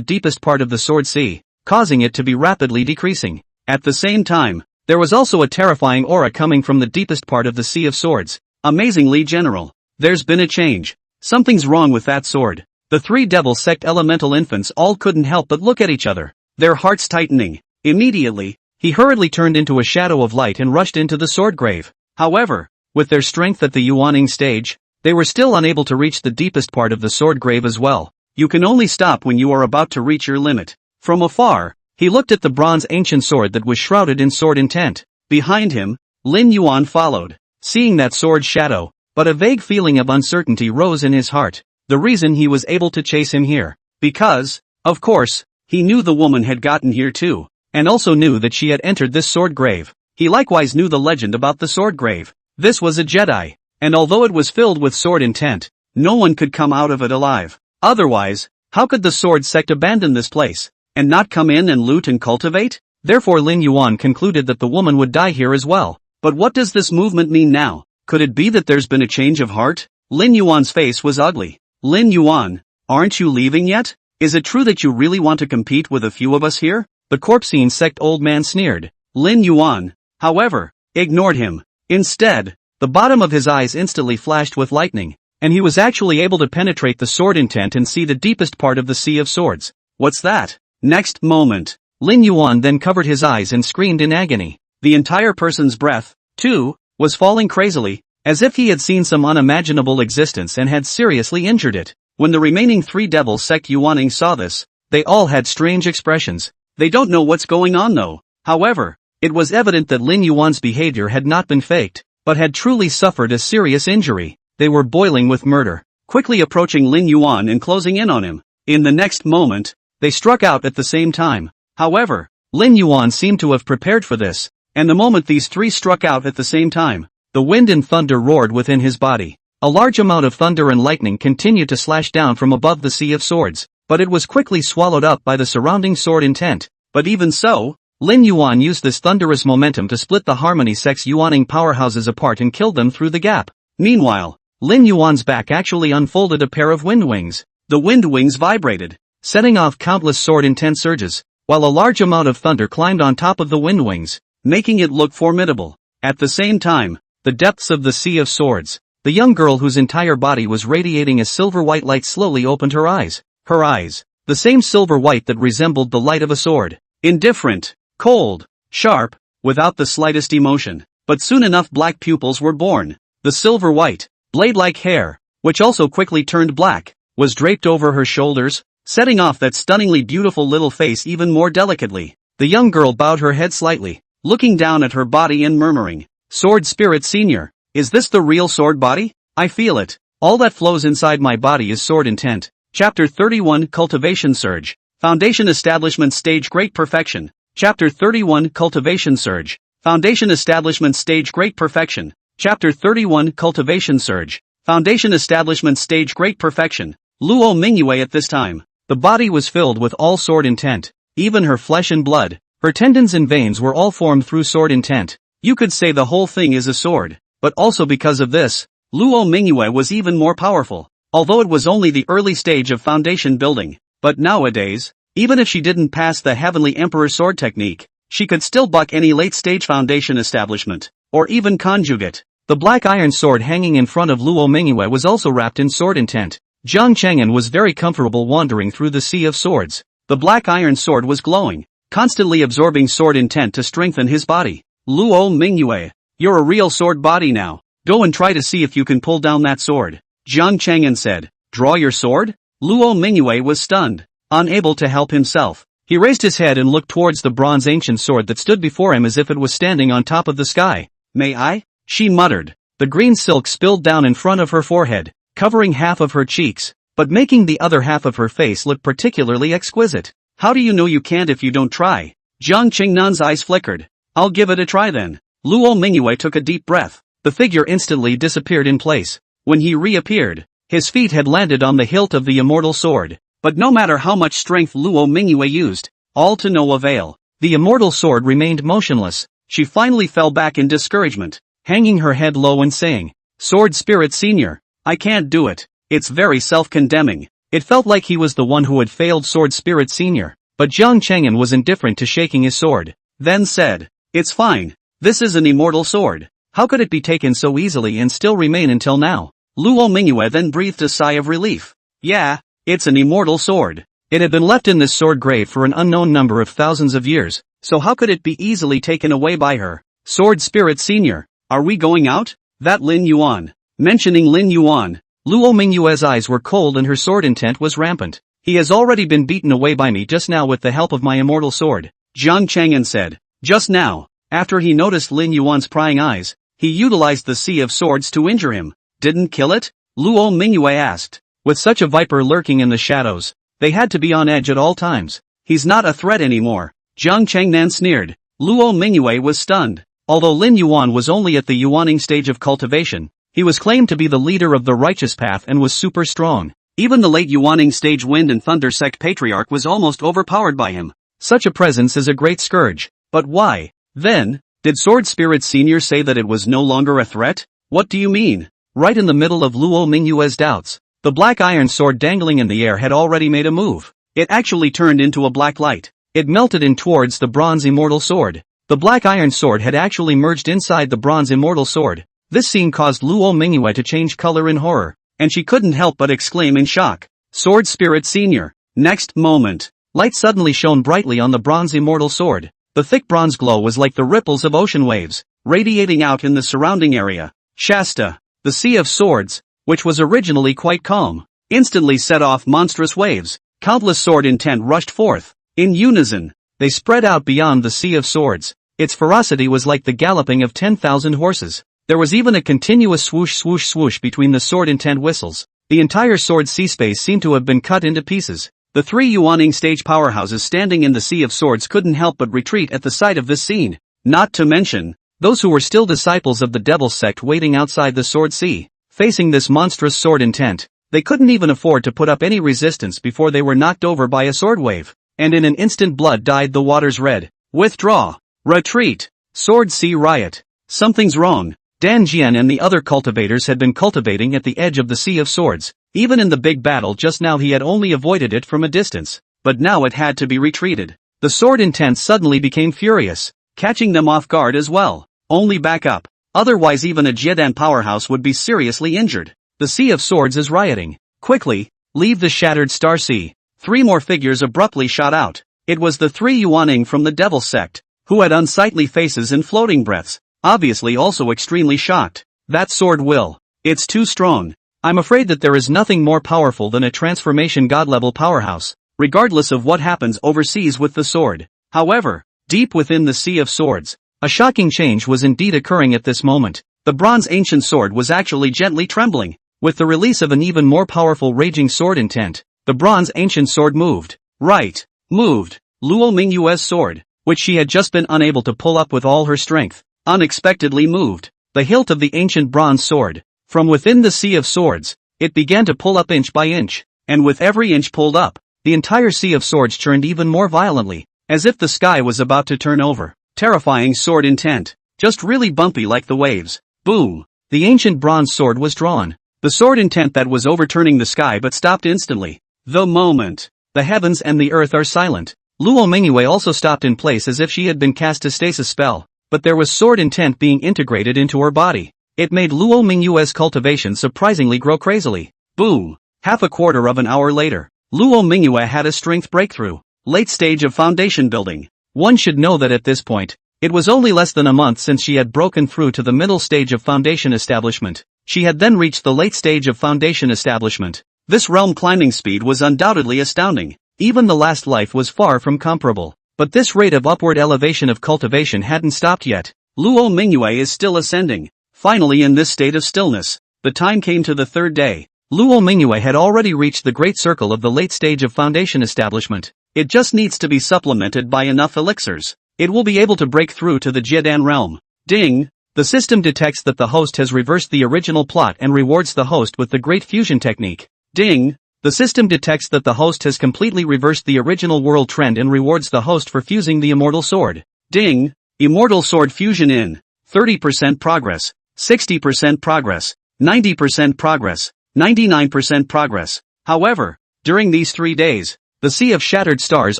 deepest part of the sword sea, causing it to be rapidly decreasing. At the same time, there was also a terrifying aura coming from the deepest part of the Sea of Swords. Amazingly, General, there's been a change. Something's wrong with that sword. The 3 devil sect elemental infants all couldn't help but look at each other, their hearts tightening. Immediately, he hurriedly turned into a shadow of light and rushed into the sword grave. However, with their strength at the Yuaning stage, they were still unable to reach the deepest part of the sword grave as well. You can only stop when you are about to reach your limit. From afar, he looked at the bronze ancient sword that was shrouded in sword intent. Behind him, Lin Yuan followed, seeing that sword's shadow, but a vague feeling of uncertainty rose in his heart. The reason he was able to chase him here, because, of course, he knew the woman had gotten here too, and also knew that she had entered this sword grave. He likewise knew the legend about the sword grave. This was a Jedi, and although it was filled with sword intent, no one could come out of it alive. Otherwise, how could the sword sect abandon this place, and not come in and loot and cultivate? Therefore Lin Yuan concluded that the woman would die here as well. But what does this movement mean now? Could it be that there's been a change of heart? Lin Yuan's face was ugly. Lin Yuan, aren't you leaving yet? Is it true that you really want to compete with a few of us here? The Corpscene sect old man sneered. Lin Yuan, however, ignored him. Instead, the bottom of his eyes instantly flashed with lightning, and he was actually able to penetrate the sword intent and see the deepest part of the Sea of Swords. What's that? Next moment, Lin Yuan then covered his eyes and screamed in agony. The entire person's breath, too, was falling crazily, as if he had seen some unimaginable existence and had seriously injured it. When the remaining 3 devil sect Yuaning saw this, they all had strange expressions. They don't know what's going on though. However, it was evident that Lin Yuan's behavior had not been faked, but had truly suffered a serious injury. They were boiling with murder, quickly approaching Lin Yuan and closing in on him. In the next moment, they struck out at the same time. However, Lin Yuan seemed to have prepared for this, and the moment these 3 struck out at the same time, the wind and thunder roared within his body. A large amount of thunder and lightning continued to slash down from above the Sea of Swords, but it was quickly swallowed up by the surrounding sword intent. But even so, Lin Yuan used this thunderous momentum to split the Harmony sect's Yuaning powerhouses apart and killed them through the gap. Meanwhile, Lin Yuan's back actually unfolded a pair of wind wings. The wind wings vibrated, setting off countless sword intent surges, while a large amount of thunder climbed on top of the wind wings, making it look formidable. At the same time, the depths of the Sea of Swords, the young girl whose entire body was radiating a silver-white light slowly opened her eyes. Her eyes, the same silver white that resembled the light of a sword. Indifferent, cold, sharp, without the slightest emotion. But soon enough black pupils were born. The silver white, blade-like hair, which also quickly turned black, was draped over her shoulders, setting off that stunningly beautiful little face even more delicately. The young girl bowed her head slightly, looking down at her body and murmuring, "Sword Spirit Senior, is this the real sword body? I feel it. All that flows inside my body is sword intent." Chapter 31 Cultivation Surge. Foundation Establishment Stage Great Perfection. Chapter 31 Cultivation Surge. Foundation Establishment Stage Great Perfection. Chapter 31 Cultivation Surge. Foundation Establishment Stage Great Perfection. Luo Mingyue at this time. The body was filled with all sword intent. Even her flesh and blood, her tendons and veins were all formed through sword intent. You could say the whole thing is a sword. But also because of this, Luo Mingyue was even more powerful. Although it was only the early stage of foundation building. But nowadays, even if she didn't pass the Heavenly Emperor sword technique, she could still buck any late-stage foundation establishment, or even conjugate. The black iron sword hanging in front of Luo Mingyue was also wrapped in sword intent. Jian Cheng'an was very comfortable wandering through the Sea of Swords. The black iron sword was glowing, constantly absorbing sword intent to strengthen his body. Luo Mingyue, you're a real sword body now. Go and try to see if you can pull down that sword. Jian Cheng'an said. Draw your sword? Luo Mingyue was stunned, unable to help himself. He raised his head and looked towards the bronze ancient sword that stood before him as if it was standing on top of the sky. May I? She muttered. The green silk spilled down in front of her forehead, covering half of her cheeks, but making the other half of her face look particularly exquisite. How do you know you can't if you don't try? Jian Cheng'an's eyes flickered. I'll give it a try then. Luo Mingyue took a deep breath. The figure instantly disappeared in place. When he reappeared, his feet had landed on the hilt of the immortal sword. But no matter how much strength Luo Mingyue used, all to no avail. The immortal sword remained motionless. She finally fell back in discouragement, hanging her head low and saying, Sword Spirit Senior, I can't do it. It's very self-condemning. It felt like he was the one who had failed Sword Spirit Senior. But Jian Cheng'an was indifferent to shaking his sword. Then said, It's fine. This is an immortal sword. How could it be taken so easily and still remain until now? Luo Mingyue then breathed a sigh of relief. Yeah, it's an immortal sword. It had been left in this sword grave for an unknown number of thousands of years, so how could it be easily taken away by her? Sword Spirit Senior, are we going out? That Lin Yuan. Mentioning Lin Yuan, Luo Mingyue's eyes were cold and her sword intent was rampant. He has already been beaten away by me just now with the help of my immortal sword. Jian Cheng'an said. Just now, after he noticed Lin Yuan's prying eyes, he utilized the Sea of Swords to injure him. Didn't kill it? Luo Mingyue asked. With such a viper lurking in the shadows, they had to be on edge at all times. He's not a threat anymore. Jian Cheng'an sneered. Luo Mingyue was stunned. Although Lin Yuan was only at the Yuaning stage of cultivation, he was claimed to be the leader of the righteous path and was super strong. Even the late Yuaning stage Wind and Thunder sect Patriarch was almost overpowered by him. Such a presence is a great scourge. But why? Then, did Sword Spirit Senior say that it was no longer a threat? What do you mean? Right in the middle of Luo Mingyue's doubts, the black iron sword dangling in the air had already made a move. It actually turned into a black light. It melted in towards the bronze immortal sword. The black iron sword had actually merged inside the bronze immortal sword. This scene caused Luo Mingyue to change color in horror, and she couldn't help but exclaim in shock. Sword Spirit Senior. Next moment, light suddenly shone brightly on the bronze immortal sword. The thick bronze glow was like the ripples of ocean waves, radiating out in the surrounding area. Shasta, the Sea of Swords, which was originally quite calm, instantly set off monstrous waves. Countless sword intent rushed forth. In unison, they spread out beyond the Sea of Swords. Its ferocity was like the galloping of 10,000 horses. There was even a continuous swoosh swoosh swoosh between the sword intent whistles. The entire sword sea space seemed to have been cut into pieces. The three Yuaning stage powerhouses standing in the Sea of Swords couldn't help but retreat at the sight of this scene. Not to mention, those who were still disciples of the Devil's Sect waiting outside the Sword Sea. Facing this monstrous sword intent, they couldn't even afford to put up any resistance before they were knocked over by a sword wave, and in an instant blood dyed the waters red. Withdraw. Retreat. Sword Sea riot. Something's wrong. Dan Jian and the other cultivators had been cultivating at the edge of the Sea of Swords. Even in the big battle just now he had only avoided it from a distance, but now it had to be retreated. The sword intent suddenly became furious, catching them off guard as well. Only back up. Otherwise even a Jiedan powerhouse would be seriously injured. The Sea of Swords is rioting. Quickly, leave the shattered Star Sea. Three more figures abruptly shot out. It was the three Yuaning from the Devil's Sect, who had unsightly faces and floating breaths, obviously also extremely shocked. That sword will. It's too strong. I'm afraid that there is nothing more powerful than a transformation god-level powerhouse, regardless of what happens overseas with the sword. However, deep within the Sea of Swords, a shocking change was indeed occurring at this moment. The bronze ancient sword was actually gently trembling. With the release of an even more powerful raging sword intent, the bronze ancient sword moved. Right. Moved. Luo Mingyue's sword, which she had just been unable to pull up with all her strength, unexpectedly moved. The hilt of the ancient bronze sword. From within the Sea of Swords, it began to pull up inch by inch, and with every inch pulled up, the entire Sea of Swords churned even more violently, as if the sky was about to turn over. Terrifying sword intent. Just really bumpy like the waves. Boom. The ancient bronze sword was drawn. The sword intent that was overturning the sky but stopped instantly. The moment. The heavens and the earth are silent. Luo Mingyue also stopped in place as if she had been cast a stasis spell, but there was sword intent being integrated into her body. It made Luo Mingyue's cultivation surprisingly grow crazily. Boom. Half a quarter of an hour later, Luo Mingyue had a strength breakthrough. Late stage of foundation building. One should know that at this point, it was only less than a month since she had broken through to the middle stage of foundation establishment. She had then reached the late stage of foundation establishment. This realm climbing speed was undoubtedly astounding. Even the last life was far from comparable. But this rate of upward elevation of cultivation hadn't stopped yet. Luo Mingyue is still ascending. Finally in this state of stillness, the time came to the third day. Luo Mingyue had already reached the great circle of the late stage of foundation establishment. It just needs to be supplemented by enough elixirs. It will be able to break through to the Jiedan realm. Ding! The system detects that the host has reversed the original plot and rewards the host with the Great Fusion technique. Ding! The system detects that the host has completely reversed the original world trend and rewards the host for fusing the immortal sword. Ding! Immortal sword fusion in 30% progress, 60% progress, 90% progress, 99% progress. However, during these 3 days, the Sea of Shattered Stars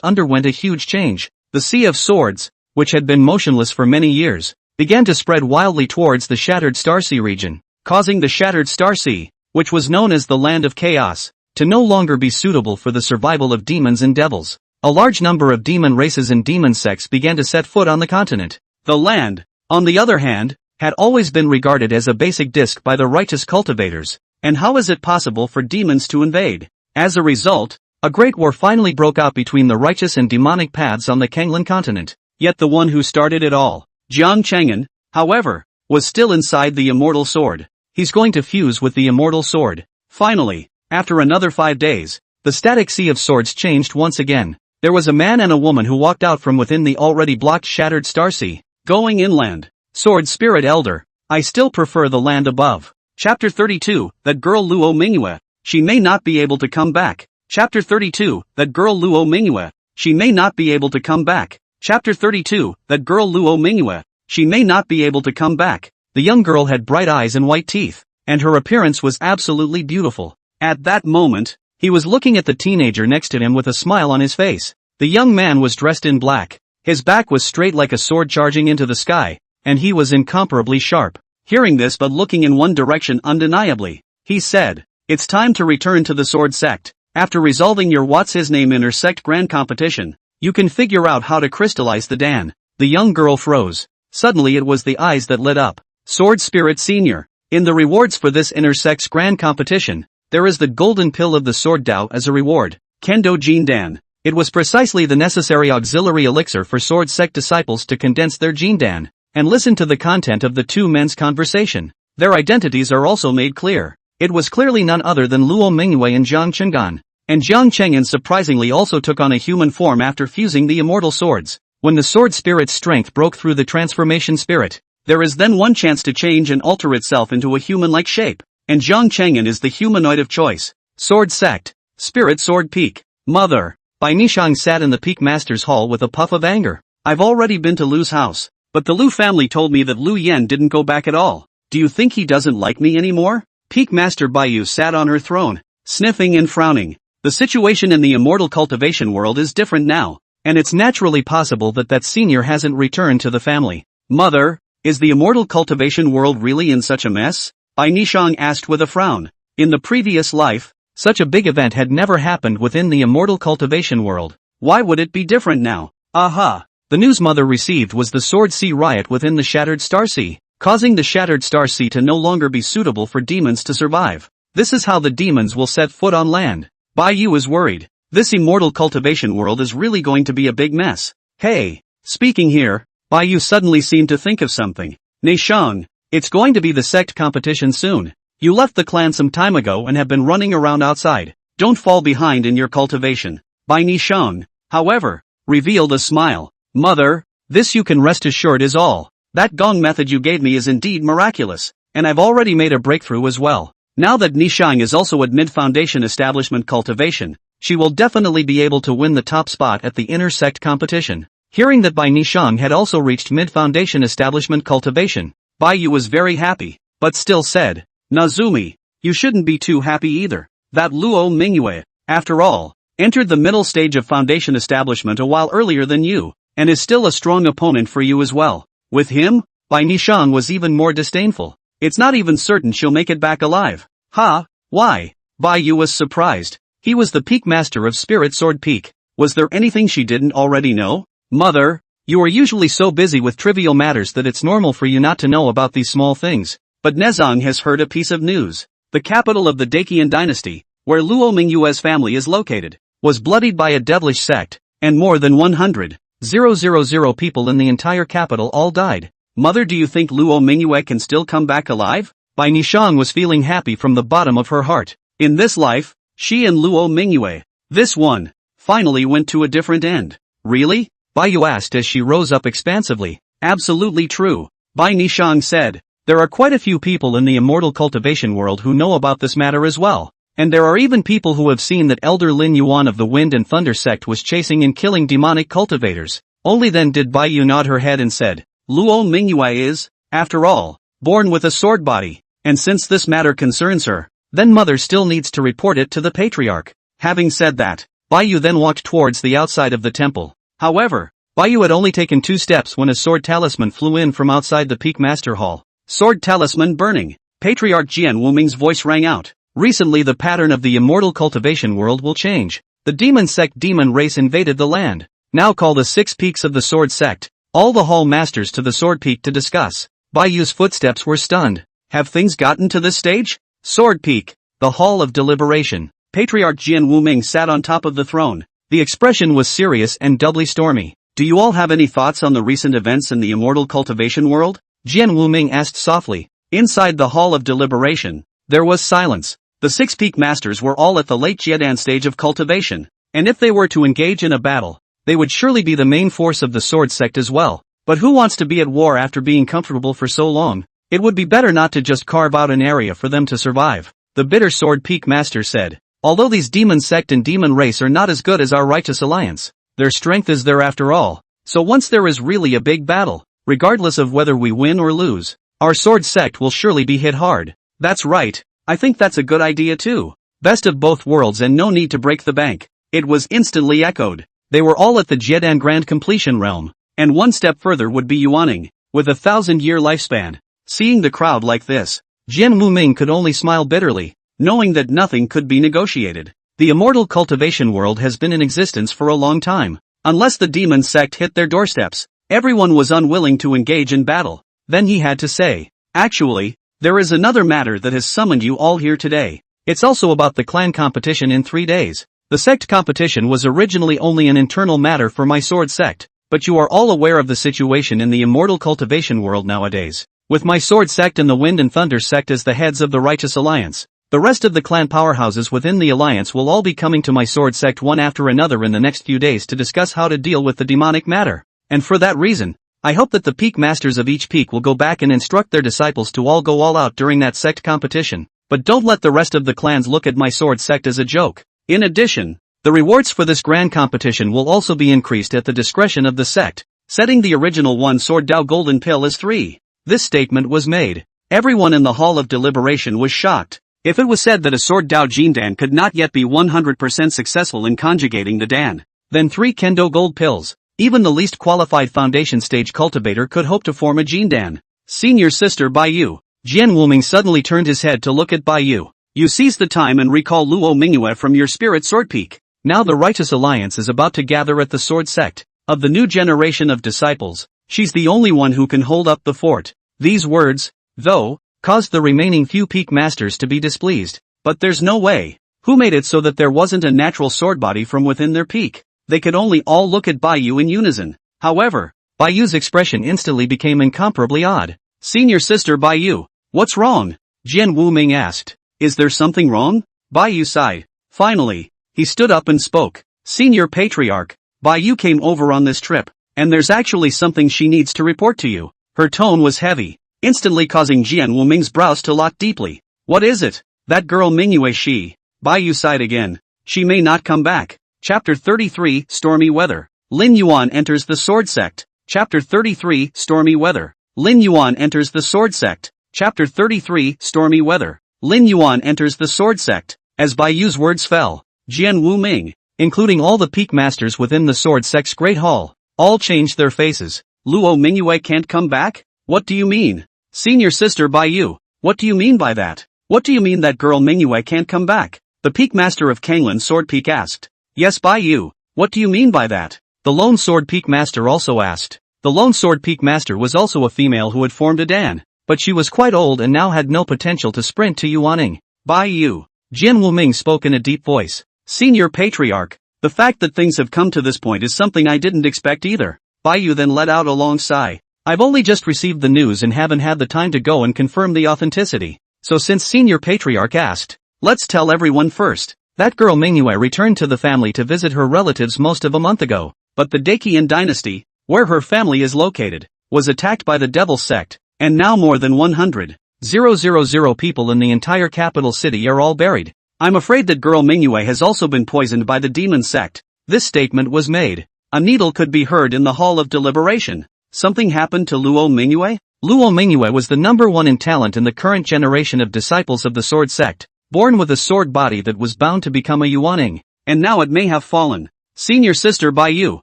underwent a huge change. The Sea of Swords, which had been motionless for many years, began to spread wildly towards the Shattered Starsea region, causing the Shattered Starsea, which was known as the Land of Chaos, to no longer be suitable for the survival of demons and devils. A large number of demon races and demon sects began to set foot on the continent. The land, on the other hand, had always been regarded as a basic disc by the righteous cultivators, and how is it possible for demons to invade? As a result, a great war finally broke out between the righteous and demonic paths on the Kanglan continent. Yet the one who started it all, Jian Cheng'an, however, was still inside the immortal sword. He's going to fuse with the immortal sword. Finally, after another 5 days, the static Sea of Swords changed once again. There was a man and a woman who walked out from within the already blocked Shattered Starsea, going inland. Sword Spirit Elder, I still prefer the land above. Chapter 32, That Girl Luo Mingyue, she may not be able to come back. Chapter 32, That Girl Luo Mingyue, she may not be able to come back. Chapter 32, That Girl Luo Mingyue, she may not be able to come back. The young girl had bright eyes and white teeth, and her appearance was absolutely beautiful. At that moment, he was looking at the teenager next to him with a smile on his face. The young man was dressed in black. His back was straight like a sword charging into the sky, and he was incomparably sharp. Hearing this but looking in one direction undeniably, he said, "It's time to return to the sword sect. After resolving your what's-his-name inner sect grand competition, you can figure out how to crystallize the Dan." The young girl froze. Suddenly it was the eyes that lit up. Sword Spirit Senior. In the rewards for this inner sect's grand competition, there is the golden pill of the sword Dao as a reward, Kendo Jin Dan. It was precisely the necessary auxiliary elixir for sword sect disciples to condense their Jin Dan, and listen to the content of the two men's conversation. Their identities are also made clear. It was clearly none other than Luo Mingyue and Jian Cheng'an. And Jian Cheng'an surprisingly also took on a human form after fusing the immortal swords. When the sword spirit's strength broke through the transformation spirit, there is then one chance to change and alter itself into a human-like shape. And Jian Cheng'an is the humanoid of choice. Sword Sect. Spirit Sword Peak. Mother. Bai Nishang sat in the Peak Master's Hall with a puff of anger. I've already been to Lu's house, but the Lu family told me that Lu Yan didn't go back at all. Do you think he doesn't like me anymore? Peak Master Baiyu sat on her throne, sniffing and frowning. The situation in the immortal cultivation world is different now, and it's naturally possible that that senior hasn't returned to the family. Mother, is the immortal cultivation world really in such a mess? Bai Nishang asked with a frown. In the previous life, such a big event had never happened within the immortal cultivation world. Why would it be different now? Aha! The news Mother received was the Sword Sea riot within the Shattered Star Sea, causing the Shattered Star Sea to no longer be suitable for demons to survive. This is how the demons will set foot on land. Bai Yu is worried. This immortal cultivation world is really going to be a big mess. Hey! Speaking here, Bai Yu suddenly seemed to think of something. Nishang, it's going to be the sect competition soon. You left the clan some time ago and have been running around outside. Don't fall behind in your cultivation. Bai Nishang, however, revealed a smile. Mother, this you can rest assured is all. That gong method you gave me is indeed miraculous, and I've already made a breakthrough as well. Now that Nishang is also at mid-foundation establishment cultivation, she will definitely be able to win the top spot at the inner sect competition. Hearing that Bai Nishang had also reached mid-foundation establishment cultivation, Bai Yu was very happy, but still said, Nazumi, you shouldn't be too happy either. That Luo Mingyue, after all, entered the middle stage of foundation establishment a while earlier than you, and is still a strong opponent for you as well. With him, Bai Nishang was even more disdainful. It's not even certain she'll make it back alive. Ha, why? Bai Yu was surprised. He was the Peak Master of Spirit Sword Peak. Was there anything she didn't already know? Mother, you are usually so busy with trivial matters that it's normal for you not to know about these small things. But Nezong has heard a piece of news. The capital of the Dakian dynasty, where Luo Mingyue's family is located, was bloodied by a devilish sect, and more than 100,000 people in the entire capital all died. Mother, do you think Luo Mingyue can still come back alive? Bai Nishang was feeling happy from the bottom of her heart. In this life, she and Luo Mingyue, this one, finally went to a different end. Really? Bai Yu asked as she rose up expansively. Absolutely true. Bai Nishang said. There are quite a few people in the immortal cultivation world who know about this matter as well. And there are even people who have seen that Elder Lin Yuan of the Wind and Thunder sect was chasing and killing demonic cultivators. Only then did Bai Yu nod her head and said, Luo Mingyue is, after all, born with a sword body. And since this matter concerns her, then Mother still needs to report it to the Patriarch. Having said that, Bai Yu then walked towards the outside of the temple. However, Bai Yu had only taken 2 steps when a sword talisman flew in from outside the Peak Master Hall. Sword talisman burning. Patriarch Jian Wuming's voice rang out. Recently the pattern of the immortal cultivation world will change. The demon sect demon race invaded the land. Now call the 6 peaks of the sword sect, all the hall masters to the sword peak to discuss. Bai Yu's footsteps were stunned. Have things gotten to this stage? Sword peak. The hall of deliberation. Patriarch Jian Wuming sat on top of the throne. The expression was serious and doubly stormy. Do you all have any thoughts on the recent events in the immortal cultivation world? Jian Wuming asked softly. Inside the hall of deliberation, there was silence. The 6 peak masters were all at the late Jiedan stage of cultivation, and if they were to engage in a battle, they would surely be the main force of the sword sect as well. But who wants to be at war after being comfortable for so long? It would be better not to just carve out an area for them to survive. The bitter sword peak master said. Although these demon sect and demon race are not as good as our righteous alliance, their strength is there after all. So once there is really a big battle, regardless of whether we win or lose, our sword sect will surely be hit hard. That's right, I think that's a good idea too. Best of both worlds and no need to break the bank. It was instantly echoed. They were all at the Jian Grand Completion realm, and one step further would be Yuaning, with a 1,000-year lifespan. Seeing the crowd like this, Jian Wuming could only smile bitterly, knowing that nothing could be negotiated. The immortal cultivation world has been in existence for a long time. Unless the demon sect hit their doorsteps, everyone was unwilling to engage in battle. Then he had to say, actually, there is another matter that has summoned you all here today. It's also about the clan competition in 3 days. The sect competition was originally only an internal matter for my sword sect, but you are all aware of the situation in the immortal cultivation world nowadays. With my sword sect and the wind and thunder sect as the heads of the righteous alliance, the rest of the clan powerhouses within the alliance will all be coming to my sword sect one after another in the next few days to discuss how to deal with the demonic matter. And for that reason, I hope that the peak masters of each peak will go back and instruct their disciples to all go all out during that sect competition, but don't let the rest of the clans look at my sword sect as a joke. In addition, the rewards for this grand competition will also be increased at the discretion of the sect, setting the original one sword Dao golden pill as 3. This statement was made. Everyone in the hall of deliberation was shocked. If it was said that a sword Dao Jindan could not yet be 100% successful in conjugating the Dan, then 3 Kendo gold pills, even the least qualified foundation stage cultivator could hope to form a Jindan. Senior sister Bai Yu. Jian Wuming suddenly turned his head to look at Bai Yu. You seize the time and recall Luo Mingyue from your spirit sword peak. Now the righteous alliance is about to gather at the sword sect. Of the new generation of disciples, she's the only one who can hold up the fort. These words, though, caused the remaining few peak masters to be displeased. But there's no way. Who made it so that there wasn't a natural sword body from within their peak? They could only all look at Bai Yu in unison. However, Bai Yu's expression instantly became incomparably odd. Senior sister Bai Yu, what's wrong? Jian Wuming asked. Is there something wrong? Bai Yu sighed. Finally, he stood up and spoke. Senior Patriarch, Bai Yu came over on this trip, and there's actually something she needs to report to you. Her tone was heavy, instantly causing Jian Wuming's brows to lock deeply. What is it? That girl Mingyue she. Bai Yu sighed again. She may not come back. Chapter 33, Stormy Weather. Lin Yuan enters the sword sect. Chapter 33, Stormy Weather. Lin Yuan enters the sword sect. Chapter 33, Stormy Weather. Lin Yuan enters the sword sect. As Bai Yu's words fell, Jian Wuming, including all the peak masters within the sword sect's great hall, all changed their faces. Luo Mingyue can't come back? What do you mean? Senior sister Bai Yu, what do you mean by that? What do you mean that girl Mingyue can't come back? The peak master of Kanglan Sword Peak asked. Yes Bai Yu, what do you mean by that? The lone sword peak master also asked. The lone sword peak master was also a female who had formed a Dan, but she was quite old and now had no potential to sprint to Yuaning. Bai Yu. Jian Wuming spoke in a deep voice. Senior Patriarch, the fact that things have come to this point is something I didn't expect either. Bai Yu then let out a long sigh. I've only just received the news and haven't had the time to go and confirm the authenticity. So since Senior Patriarch asked, let's tell everyone first. That girl Mingyue returned to the family to visit her relatives most of a month ago, but the Daqian dynasty, where her family is located, was attacked by the Devil sect, and now more than 100,000 people in the entire capital city are all buried. I'm afraid that girl Mingyue has also been poisoned by the demon sect. This statement was made. A needle could be heard in the hall of deliberation. Something happened to Luo Mingyue? Luo Mingyue was the #1 in talent in the current generation of disciples of the sword sect, born with a sword body that was bound to become a Yuaning, and now it may have fallen. Senior sister Bai Yu,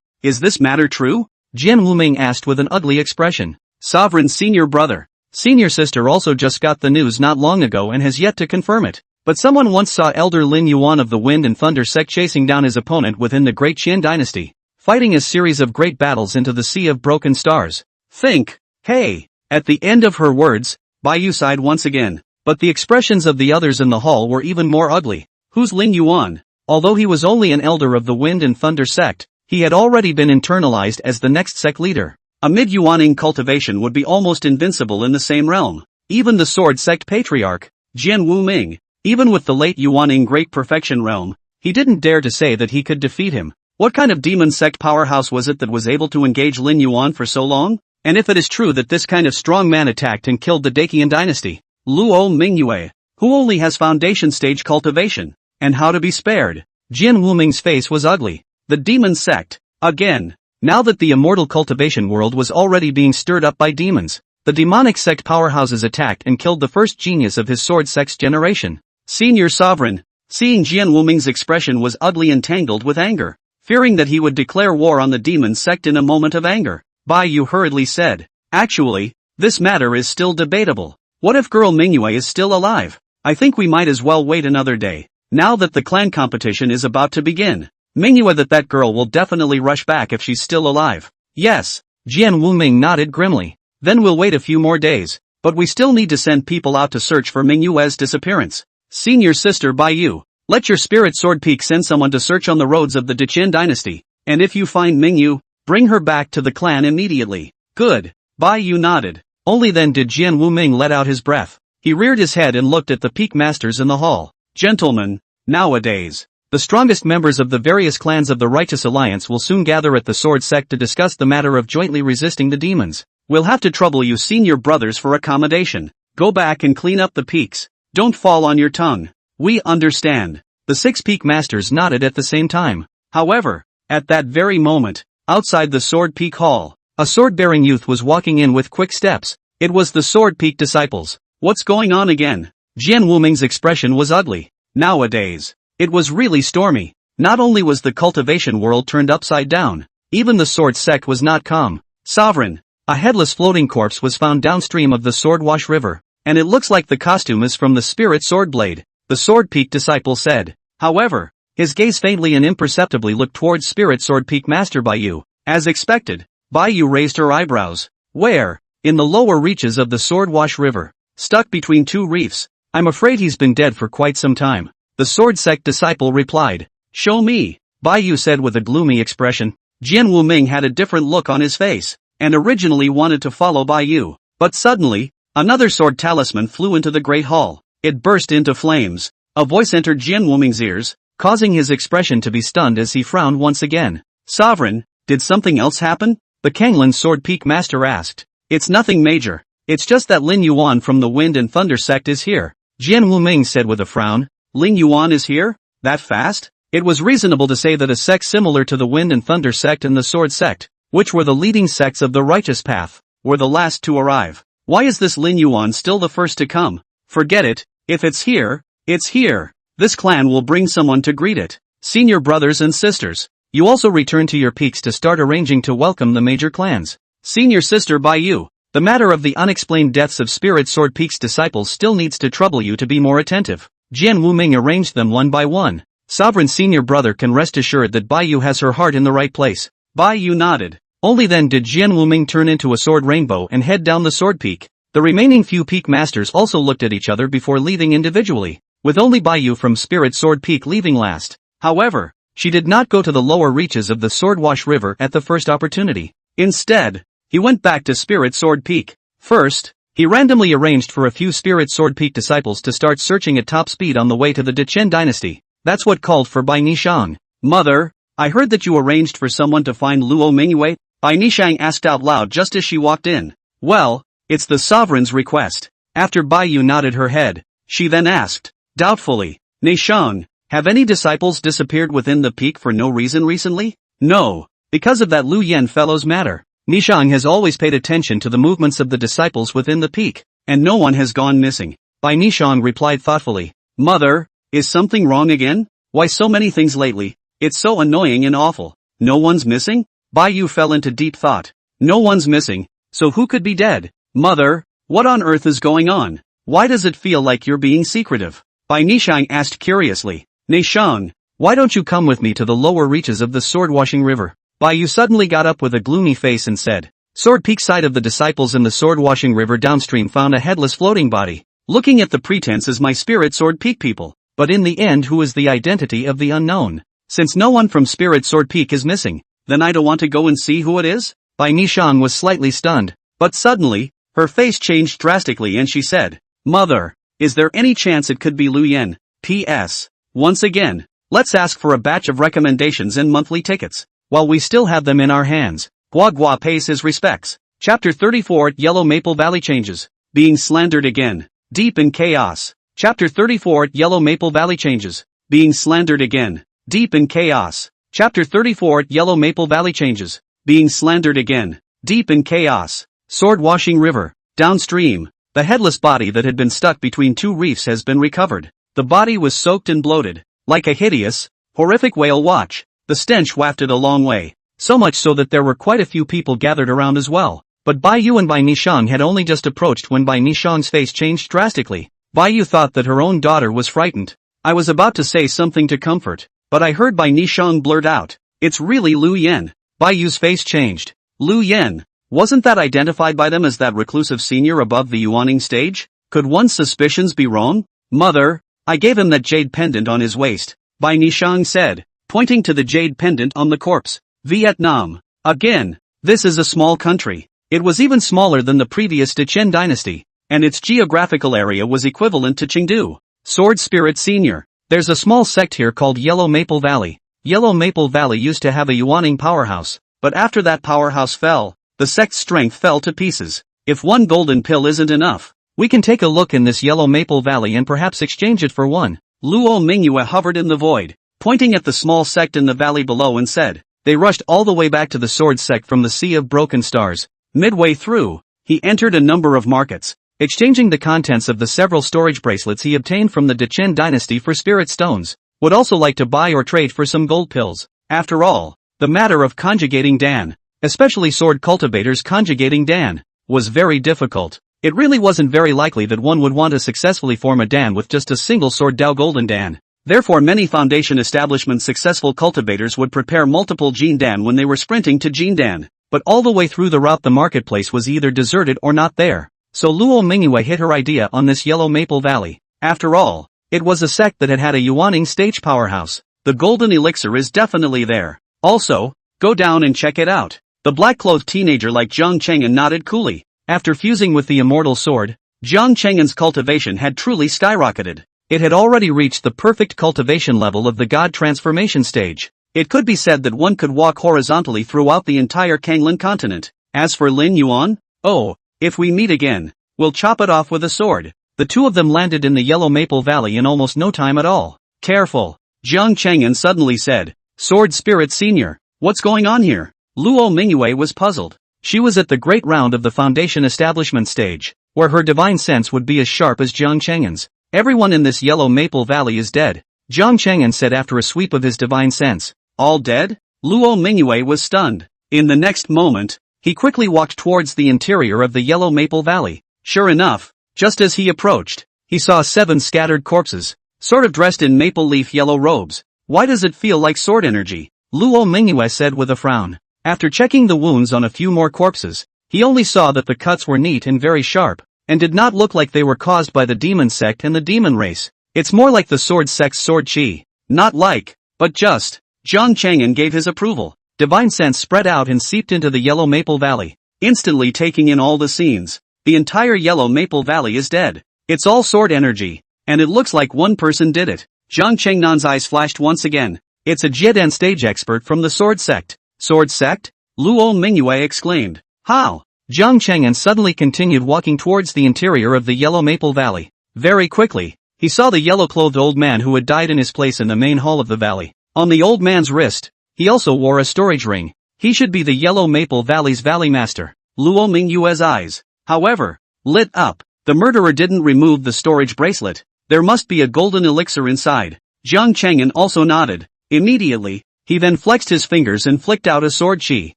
is this matter true? Jian Wuming asked with an ugly expression. Sovereign senior brother. Senior sister also just got the news not long ago and has yet to confirm it. But someone once saw Elder Lin Yuan of the Wind and Thunder sect chasing down his opponent within the Great Qian dynasty, fighting a series of great battles into the Sea of Broken Stars. Think, hey. At the end of her words, Bai Yu sighed once again, but the expressions of the others in the hall were even more ugly. Who's Lin Yuan? Although he was only an elder of the Wind and Thunder sect, he had already been internalized as the next sect leader. A mid-Yuaning cultivation would be almost invincible in the same realm. Even the sword sect patriarch, Jian Wuming, even with the late Yuaning Great Perfection realm, he didn't dare to say that he could defeat him. What kind of demon sect powerhouse was it that was able to engage Lin Yuan for so long? And if it is true that this kind of strong man attacked and killed the Daqian dynasty, Luo Mingyue, who only has foundation stage cultivation, and how to be spared? Jian Wuming's face was ugly. The demon sect, Again. Now that the immortal cultivation world was already being stirred up by demons, the demonic sect powerhouses attacked and killed the first genius of his sword sect's generation. Senior Sovereign. Seeing Jian Wuming's expression was ugly and tangled with anger. Fearing that he would declare war on the demon sect in a moment of anger, Bai Yu hurriedly said, "Actually, this matter is still debatable. What if girl Mingyue is still alive? I think we might as well wait another day. Now that the clan competition is about to begin. Mingyue that girl will definitely rush back if she's still alive." "Yes." Jian Wuming nodded grimly. "Then we'll wait a few more days, but we still need to send people out to search for Mingyue's disappearance. Senior sister Bai Yu, let your spirit sword peak send someone to search on the roads of the Deqin dynasty, and if you find Mingyu, bring her back to the clan immediately." "Good." Bai Yu nodded. Only then did Jian Wuming let out his breath. He reared his head and looked at the peak masters in the hall. "Gentlemen, nowadays, the strongest members of the various clans of the Righteous Alliance will soon gather at the Sword Sect to discuss the matter of jointly resisting the demons. We'll have to trouble you senior brothers for accommodation. Go back and clean up the peaks. Don't fall on your tongue." "We understand." The 6 peak masters nodded at the same time. However, at that very moment, outside the Sword Peak Hall, a sword-bearing youth was walking in with quick steps. It was the Sword Peak disciples. "What's going on again?" Jian Wuming's expression was ugly. Nowadays, it was really stormy. Not only was the cultivation world turned upside down, even the sword sect was not calm. "Sovereign, a headless floating corpse was found downstream of the Swordwash River, and it looks like the costume is from the spirit sword blade," the Sword Peak disciple said. However, his gaze faintly and imperceptibly looked towards Spirit Sword Peak Master Bai Yu. As expected, Bai Yu raised her eyebrows. "Where?" "In the lower reaches of the Swordwash River, stuck between 2 reefs. I'm afraid he's been dead for quite some time," the sword sect disciple replied. "Show me," Bai Yu said with a gloomy expression. Jian Wuming had a different look on his face, and originally wanted to follow Bai Yu, but suddenly, another sword talisman flew into the great hall. It burst into flames. A voice entered Jian Wuming's ears, causing his expression to be stunned as he frowned once again. "Sovereign, did something else happen?" the Kanglan Sword Peak Master asked. "It's nothing major. It's just that Lin Yuan from the Wind and Thunder sect is here," Jian Wuming said with a frown. "Lin Yuan is here? That fast?" It was reasonable to say that a sect similar to the Wind and Thunder sect and the Sword sect, which were the leading sects of the righteous path, were the last to arrive. Why is this Lin Yuan still the first to come? Forget it. If it's here, it's here. This clan will bring someone to greet it. Senior brothers and sisters, you also return to your peaks to start arranging to welcome the major clans. Senior sister Bai Yu, the matter of the unexplained deaths of Spirit Sword Peak's disciples still needs to trouble you to be more attentive. Jian Wuming arranged them one by one. Sovereign senior brother can rest assured that Bai Yu has her heart in the right place. Bai Yu nodded. Only then did Jian Wuming turn into a sword rainbow and head down the sword peak. The remaining few peak masters also looked at each other before leaving individually, with only Bai Yu from Spirit Sword Peak leaving last. However, she did not go to the lower reaches of the Swordwash River at the first opportunity. Instead, he went back to Spirit Sword Peak. First, he randomly arranged for a few Spirit Sword Peak disciples to start searching at top speed on the way to the Deqin dynasty. That's what called for Bai Nishang. "Mother, I heard that you arranged for someone to find Luo Mingyue," Bai Nishang asked out loud just as she walked in. "Well, it's the sovereign's request." After Bai Yu nodded her head, she then asked, doubtfully, "Nishang, have any disciples disappeared within the peak for no reason recently?" "No, because of that Lu Yen fellow's matter. Nishang has always paid attention to the movements of the disciples within the peak, and no one has gone missing." Bai Nishang replied thoughtfully. "Mother, is something wrong again? Why so many things lately? It's so annoying and awful." "No one's missing?" Bai Yu fell into deep thought. "No one's missing, so who could be dead?" "Mother, what on earth is going on? Why does it feel like you're being secretive?" Bai Nishang asked curiously. "Nishang, why don't you come with me to the lower reaches of the sword-washing river?" Bai Yu suddenly got up with a gloomy face and said. Sword Peak side of the disciples in the sword-washing river downstream found a headless floating body. Looking at the pretense as my Spirit Sword Peak people, but in the end who is the identity of the unknown? Since no one from Spirit Sword Peak is missing, then I don't want to go and see who it is? Bai Nishang was slightly stunned, but suddenly, her face changed drastically and she said, "Mother, is there any chance it could be Lu Yen? P.S. Once again, let's ask for a batch of recommendations and monthly tickets, while we still have them in our hands." Gua Gua pays his respects. Chapter 34 Yellow Maple Valley changes. Being slandered again. Deep in chaos. Chapter 34 Yellow Maple Valley changes. Being slandered again. Deep in chaos. Chapter 34 Yellow Maple Valley changes. Being slandered again. Deep in chaos. Sword-washing river. Downstream. The headless body that had been stuck between two reefs has been recovered. The body was soaked and bloated. Like a hideous, horrific whale watch. The stench wafted a long way. So much so that there were quite a few people gathered around as well. But Bai Yu and Bai Nishang had only just approached when Bai Nishang's face changed drastically. Bai Yu thought that her own daughter was frightened. I was about to say something to comfort, but I heard Bai Nishang blurt out, "It's really Lu Yen." Bai Yu's face changed. Lu Yen. Wasn't that identified by them as that reclusive senior above the Yuaning stage? Could one's suspicions be wrong? Mother, I gave him that jade pendant on his waist, Bai Nishang said, pointing to the jade pendant on the corpse. Vietnam. Again. This is a small country. It was even smaller than the previous Dechen dynasty, and its geographical area was equivalent to Chengdu. Sword Spirit Senior. There's a small sect here called Yellow Maple Valley. Yellow Maple Valley used to have a Yuaning powerhouse, but after that powerhouse fell, the sect's strength fell to pieces. If one golden pill isn't enough, we can take a look in this Yellow Maple Valley and perhaps exchange it for one. Luo Mingyue hovered in the void, pointing at the small sect in the valley below and said, they rushed all the way back to the sword sect from the Sea of Broken Stars. Midway through, he entered a number of markets, exchanging the contents of the several storage bracelets he obtained from the Dechen dynasty for spirit stones. Would also like to buy or trade for some gold pills. After all, the matter of conjugating Dan, especially sword cultivators conjugating Dan, was very difficult. It really wasn't very likely that one would want to successfully form a Dan with just a single sword Dao Golden Dan. Therefore many Foundation establishment successful cultivators would prepare multiple Jin Dan when they were sprinting to Jin Dan. But all the way through the route the marketplace was either deserted or not there. So Luo Mingyue hit her idea on this Yellow Maple Valley. After all, it was a sect that had a Yuaning stage powerhouse. The golden elixir is definitely there. Also, go down and check it out. The black-clothed teenager like Jian Cheng'an nodded coolly. After fusing with the immortal sword, Jian Cheng'an's cultivation had truly skyrocketed. It had already reached the perfect cultivation level of the god transformation stage. It could be said that one could walk horizontally throughout the entire Kanglin continent. As for Lin Yuan, oh, if we meet again, we'll chop it off with a sword. The two of them landed in the Yellow Maple Valley in almost no time at all. Careful, Jiang Cheng'an suddenly said. Sword Spirit Senior, what's going on here? Luo Mingyue was puzzled. She was at the great round of the Foundation establishment stage, where her divine sense would be as sharp as Jiang Cheng'an's. Everyone in this Yellow Maple Valley is dead, Jiang Cheng'an said after a sweep of his divine sense. All dead? Luo Mingyue was stunned. In the next moment, he quickly walked towards the interior of the Yellow Maple Valley. Sure enough, just as he approached, he saw 7 scattered corpses, sort of dressed in maple leaf yellow robes. Why does it feel like sword energy? Luo Mingyue said with a frown. After checking the wounds on a few more corpses, he only saw that the cuts were neat and very sharp, and did not look like they were caused by the demon sect and the demon race. It's more like the sword sect's sword chi. Not like, but just. Jiang Cheng'an gave his approval. Divine sense spread out and seeped into the Yellow Maple Valley, instantly taking in all the scenes. The entire Yellow Maple Valley is dead. It's all sword energy, and it looks like one person did it. Jiang Cheng'an's eyes flashed once again. It's a Jiedan stage expert from the sword sect. Sword sect? Luo Mingyue exclaimed. How? Jiang Cheng'an suddenly continued walking towards the interior of the Yellow Maple Valley. Very quickly, he saw the yellow-clothed old man who had died in his place in the main hall of the valley. On the old man's wrist, he also wore a storage ring. He should be the Yellow Maple Valley's Valley Master. Luo Mingyue's eyes, however, lit up. The murderer didn't remove the storage bracelet. There must be a golden elixir inside. Jiang Cheng'an also nodded. Immediately, he then flexed his fingers and flicked out a sword chi.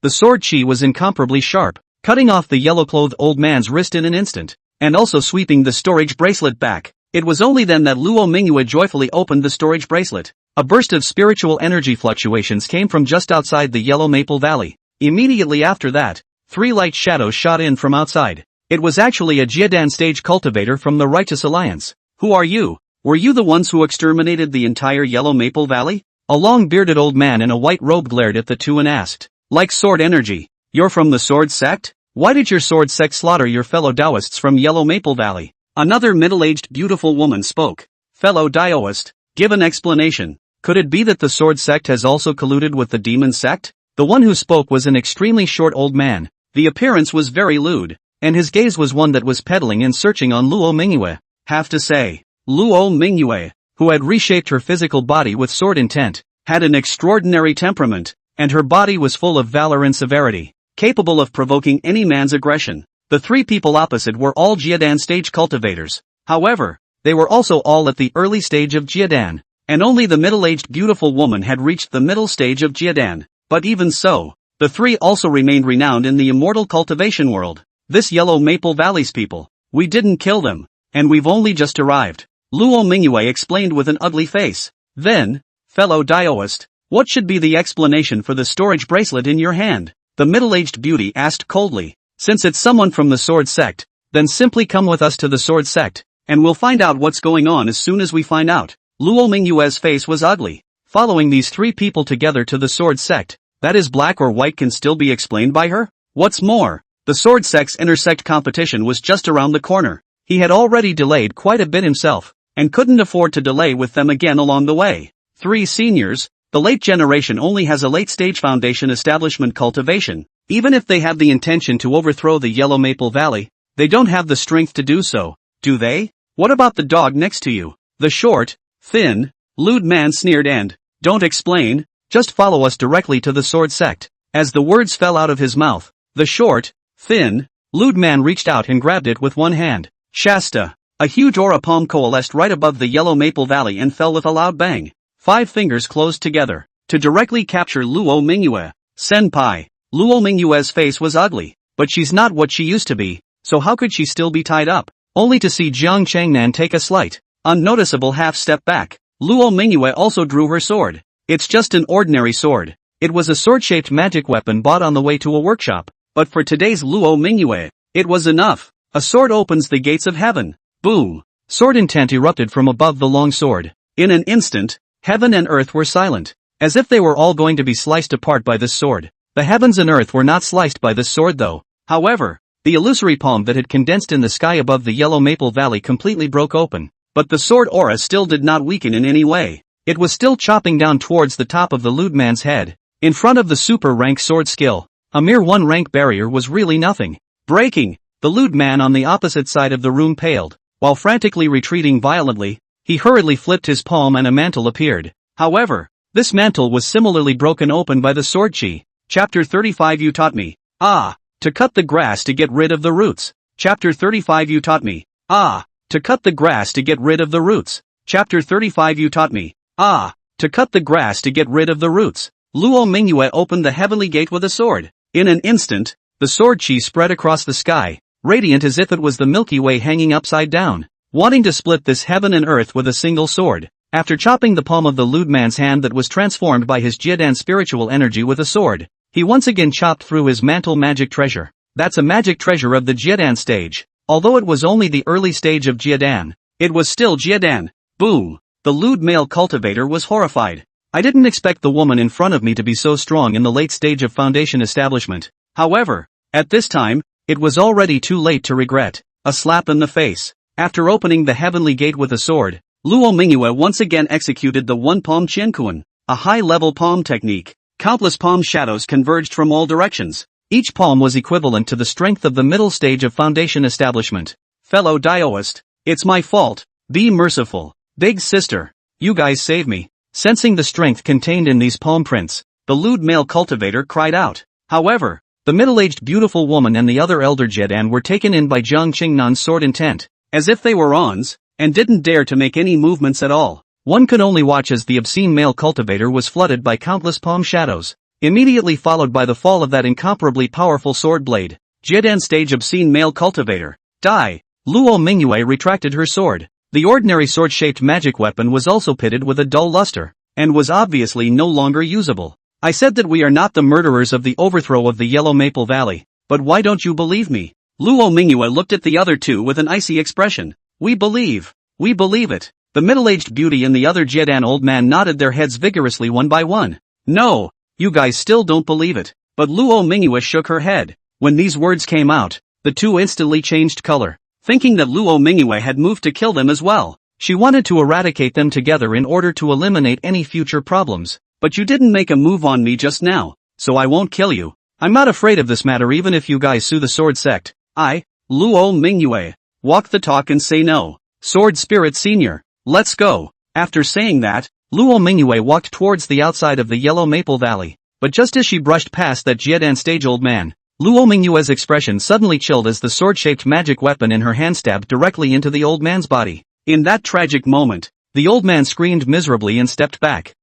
The sword chi was incomparably sharp, cutting off the yellow-clothed old man's wrist in an instant, and also sweeping the storage bracelet back. It was only then that Luo Mingyue joyfully opened the storage bracelet. A burst of spiritual energy fluctuations came from just outside the Yellow Maple Valley. Immediately after that, 3 light shadows shot in from outside. It was actually a Jiedan stage cultivator from the Righteous Alliance. Who are you? Were you the ones who exterminated the entire Yellow Maple Valley? A long-bearded old man in a white robe glared at the two and asked. Like sword energy, you're from the sword sect? Why did your sword sect slaughter your fellow Taoists from Yellow Maple Valley? Another middle-aged beautiful woman spoke. Fellow Taoist, give an explanation. Could it be that the sword sect has also colluded with the demon sect? The one who spoke was an extremely short old man. The appearance was very lewd, and his gaze was one that was peddling and searching on Luo Mingyue. Have to say, Luo Mingyue, who had reshaped her physical body with sword intent, had an extraordinary temperament, and her body was full of valor and severity, capable of provoking any man's aggression. The three people opposite were all Jiedan stage cultivators. However, they were also all at the early stage of Jiedan, and only the middle-aged beautiful woman had reached the middle stage of Jiedan. But even so, the three also remained renowned in the immortal cultivation world. This Yellow Maple Valley's people, we didn't kill them, and we've only just arrived, Luo Mingyue explained with an ugly face. Then, fellow Daoist, what should be the explanation for the storage bracelet in your hand? The middle-aged beauty asked coldly. Since it's someone from the Sword Sect, then simply come with us to the Sword Sect, and we'll find out what's going on as soon as we find out. Luo Mingyue's face was ugly. Following these three people together to the Sword Sect, that is black or white, can still be explained by her? What's more, the Sword Sect's intersect competition was just around the corner. He had already delayed quite a bit himself, and couldn't afford to delay with them again along the way. 3 seniors, the late generation only has a late-stage foundation establishment cultivation. Even if they have the intention to overthrow the Yellow Maple Valley, they don't have the strength to do so, do they? What about the dog next to you? The short, thin, lewd man sneered and, don't explain, just follow us directly to the Sword Sect. As the words fell out of his mouth, the short, thin, lewd man reached out and grabbed it with one hand. Shasta, a huge aura palm coalesced right above the Yellow Maple Valley and fell with a loud bang. 5 fingers closed together, to directly capture Luo Mingyue. Senpai. Luo Mingyue's face was ugly, but she's not what she used to be, so how could she still be tied up? Only to see Jian Cheng'an take a slight, unnoticeable half-step back. Luo Mingyue also drew her sword. It's just an ordinary sword. It was a sword-shaped magic weapon bought on the way to a workshop, but for today's Luo Mingyue, it was enough. A sword opens the gates of heaven. Boom! Sword intent erupted from above the long sword. In an instant, heaven and earth were silent, as if they were all going to be sliced apart by this sword. The heavens and earth were not sliced by this sword though. However, the illusory palm that had condensed in the sky above the Yellow Maple Valley completely broke open. But the sword aura still did not weaken in any way. It was still chopping down towards the top of the lewd man's head. In front of the super rank sword skill, a mere 1 rank barrier was really nothing. Breaking, the lewd man on the opposite side of the room paled. While frantically retreating violently, he hurriedly flipped his palm and a mantle appeared. However, this mantle was similarly broken open by the sword chi. Chapter 35 You taught me. To cut the grass to get rid of the roots. Chapter 35 You taught me. To cut the grass to get rid of the roots. Chapter 35 You taught me. To cut the grass to get rid of the roots. Luo Mingyue opened the heavenly gate with a sword. In an instant, the sword chi spread across the sky, radiant as if it was the Milky Way hanging upside down, wanting to split this heaven and earth with a single sword. After chopping the palm of the lewd man's hand that was transformed by his Jiedan spiritual energy with a sword, he once again chopped through his mantle magic treasure. That's a magic treasure of the Jiedan stage. Although it was only the early stage of Jiedan, it was still Jiedan. Boom! The lewd male cultivator was horrified. I didn't expect the woman in front of me to be so strong in the late stage of foundation establishment. However, at this time, it was already too late to regret. A slap in the face. After opening the heavenly gate with a sword, Luo Mingyue once again executed the one palm Qiankuan, a high-level palm technique. Countless palm shadows converged from all directions. Each palm was equivalent to the strength of the middle stage of foundation establishment. Fellow Daoist, it's my fault. Be merciful. Big sister, you guys save me. Sensing the strength contained in these palm prints, the lewd male cultivator cried out. However, the middle-aged beautiful woman and the other elder Jiedan were taken in by Jian Cheng'an's sword intent, as if they were ons, and didn't dare to make any movements at all. One could only watch as the obscene male cultivator was flooded by countless palm shadows, immediately followed by the fall of that incomparably powerful sword blade. Jiedan stage obscene male cultivator. Die! Luo Mingyue retracted her sword. The ordinary sword-shaped magic weapon was also pitted with a dull luster, and was obviously no longer usable. I said that we are not the murderers of the overthrow of the Yellow Maple Valley, but why don't you believe me? Luo Mingyue looked at the other two with an icy expression. We believe it. The middle-aged beauty and the other Jiedan old man nodded their heads vigorously one by one. No, you guys still don't believe it. But Luo Mingyue shook her head. When these words came out, the two instantly changed color, thinking that Luo Mingyue had moved to kill them as well. She wanted to eradicate them together in order to eliminate any future problems. But you didn't make a move on me just now, so I won't kill you. I'm not afraid of this matter even if you guys sue the Sword Sect. I, Luo Mingyue, walk the talk and say no. Sword Spirit Senior, let's go. After saying that, Luo Mingyue walked towards the outside of the Yellow Maple Valley, but just as she brushed past that Jiedan stage old man, Luo Mingyue's expression suddenly chilled as the sword-shaped magic weapon in her hand stabbed directly into the old man's body. In that tragic moment, the old man screamed miserably and stepped back.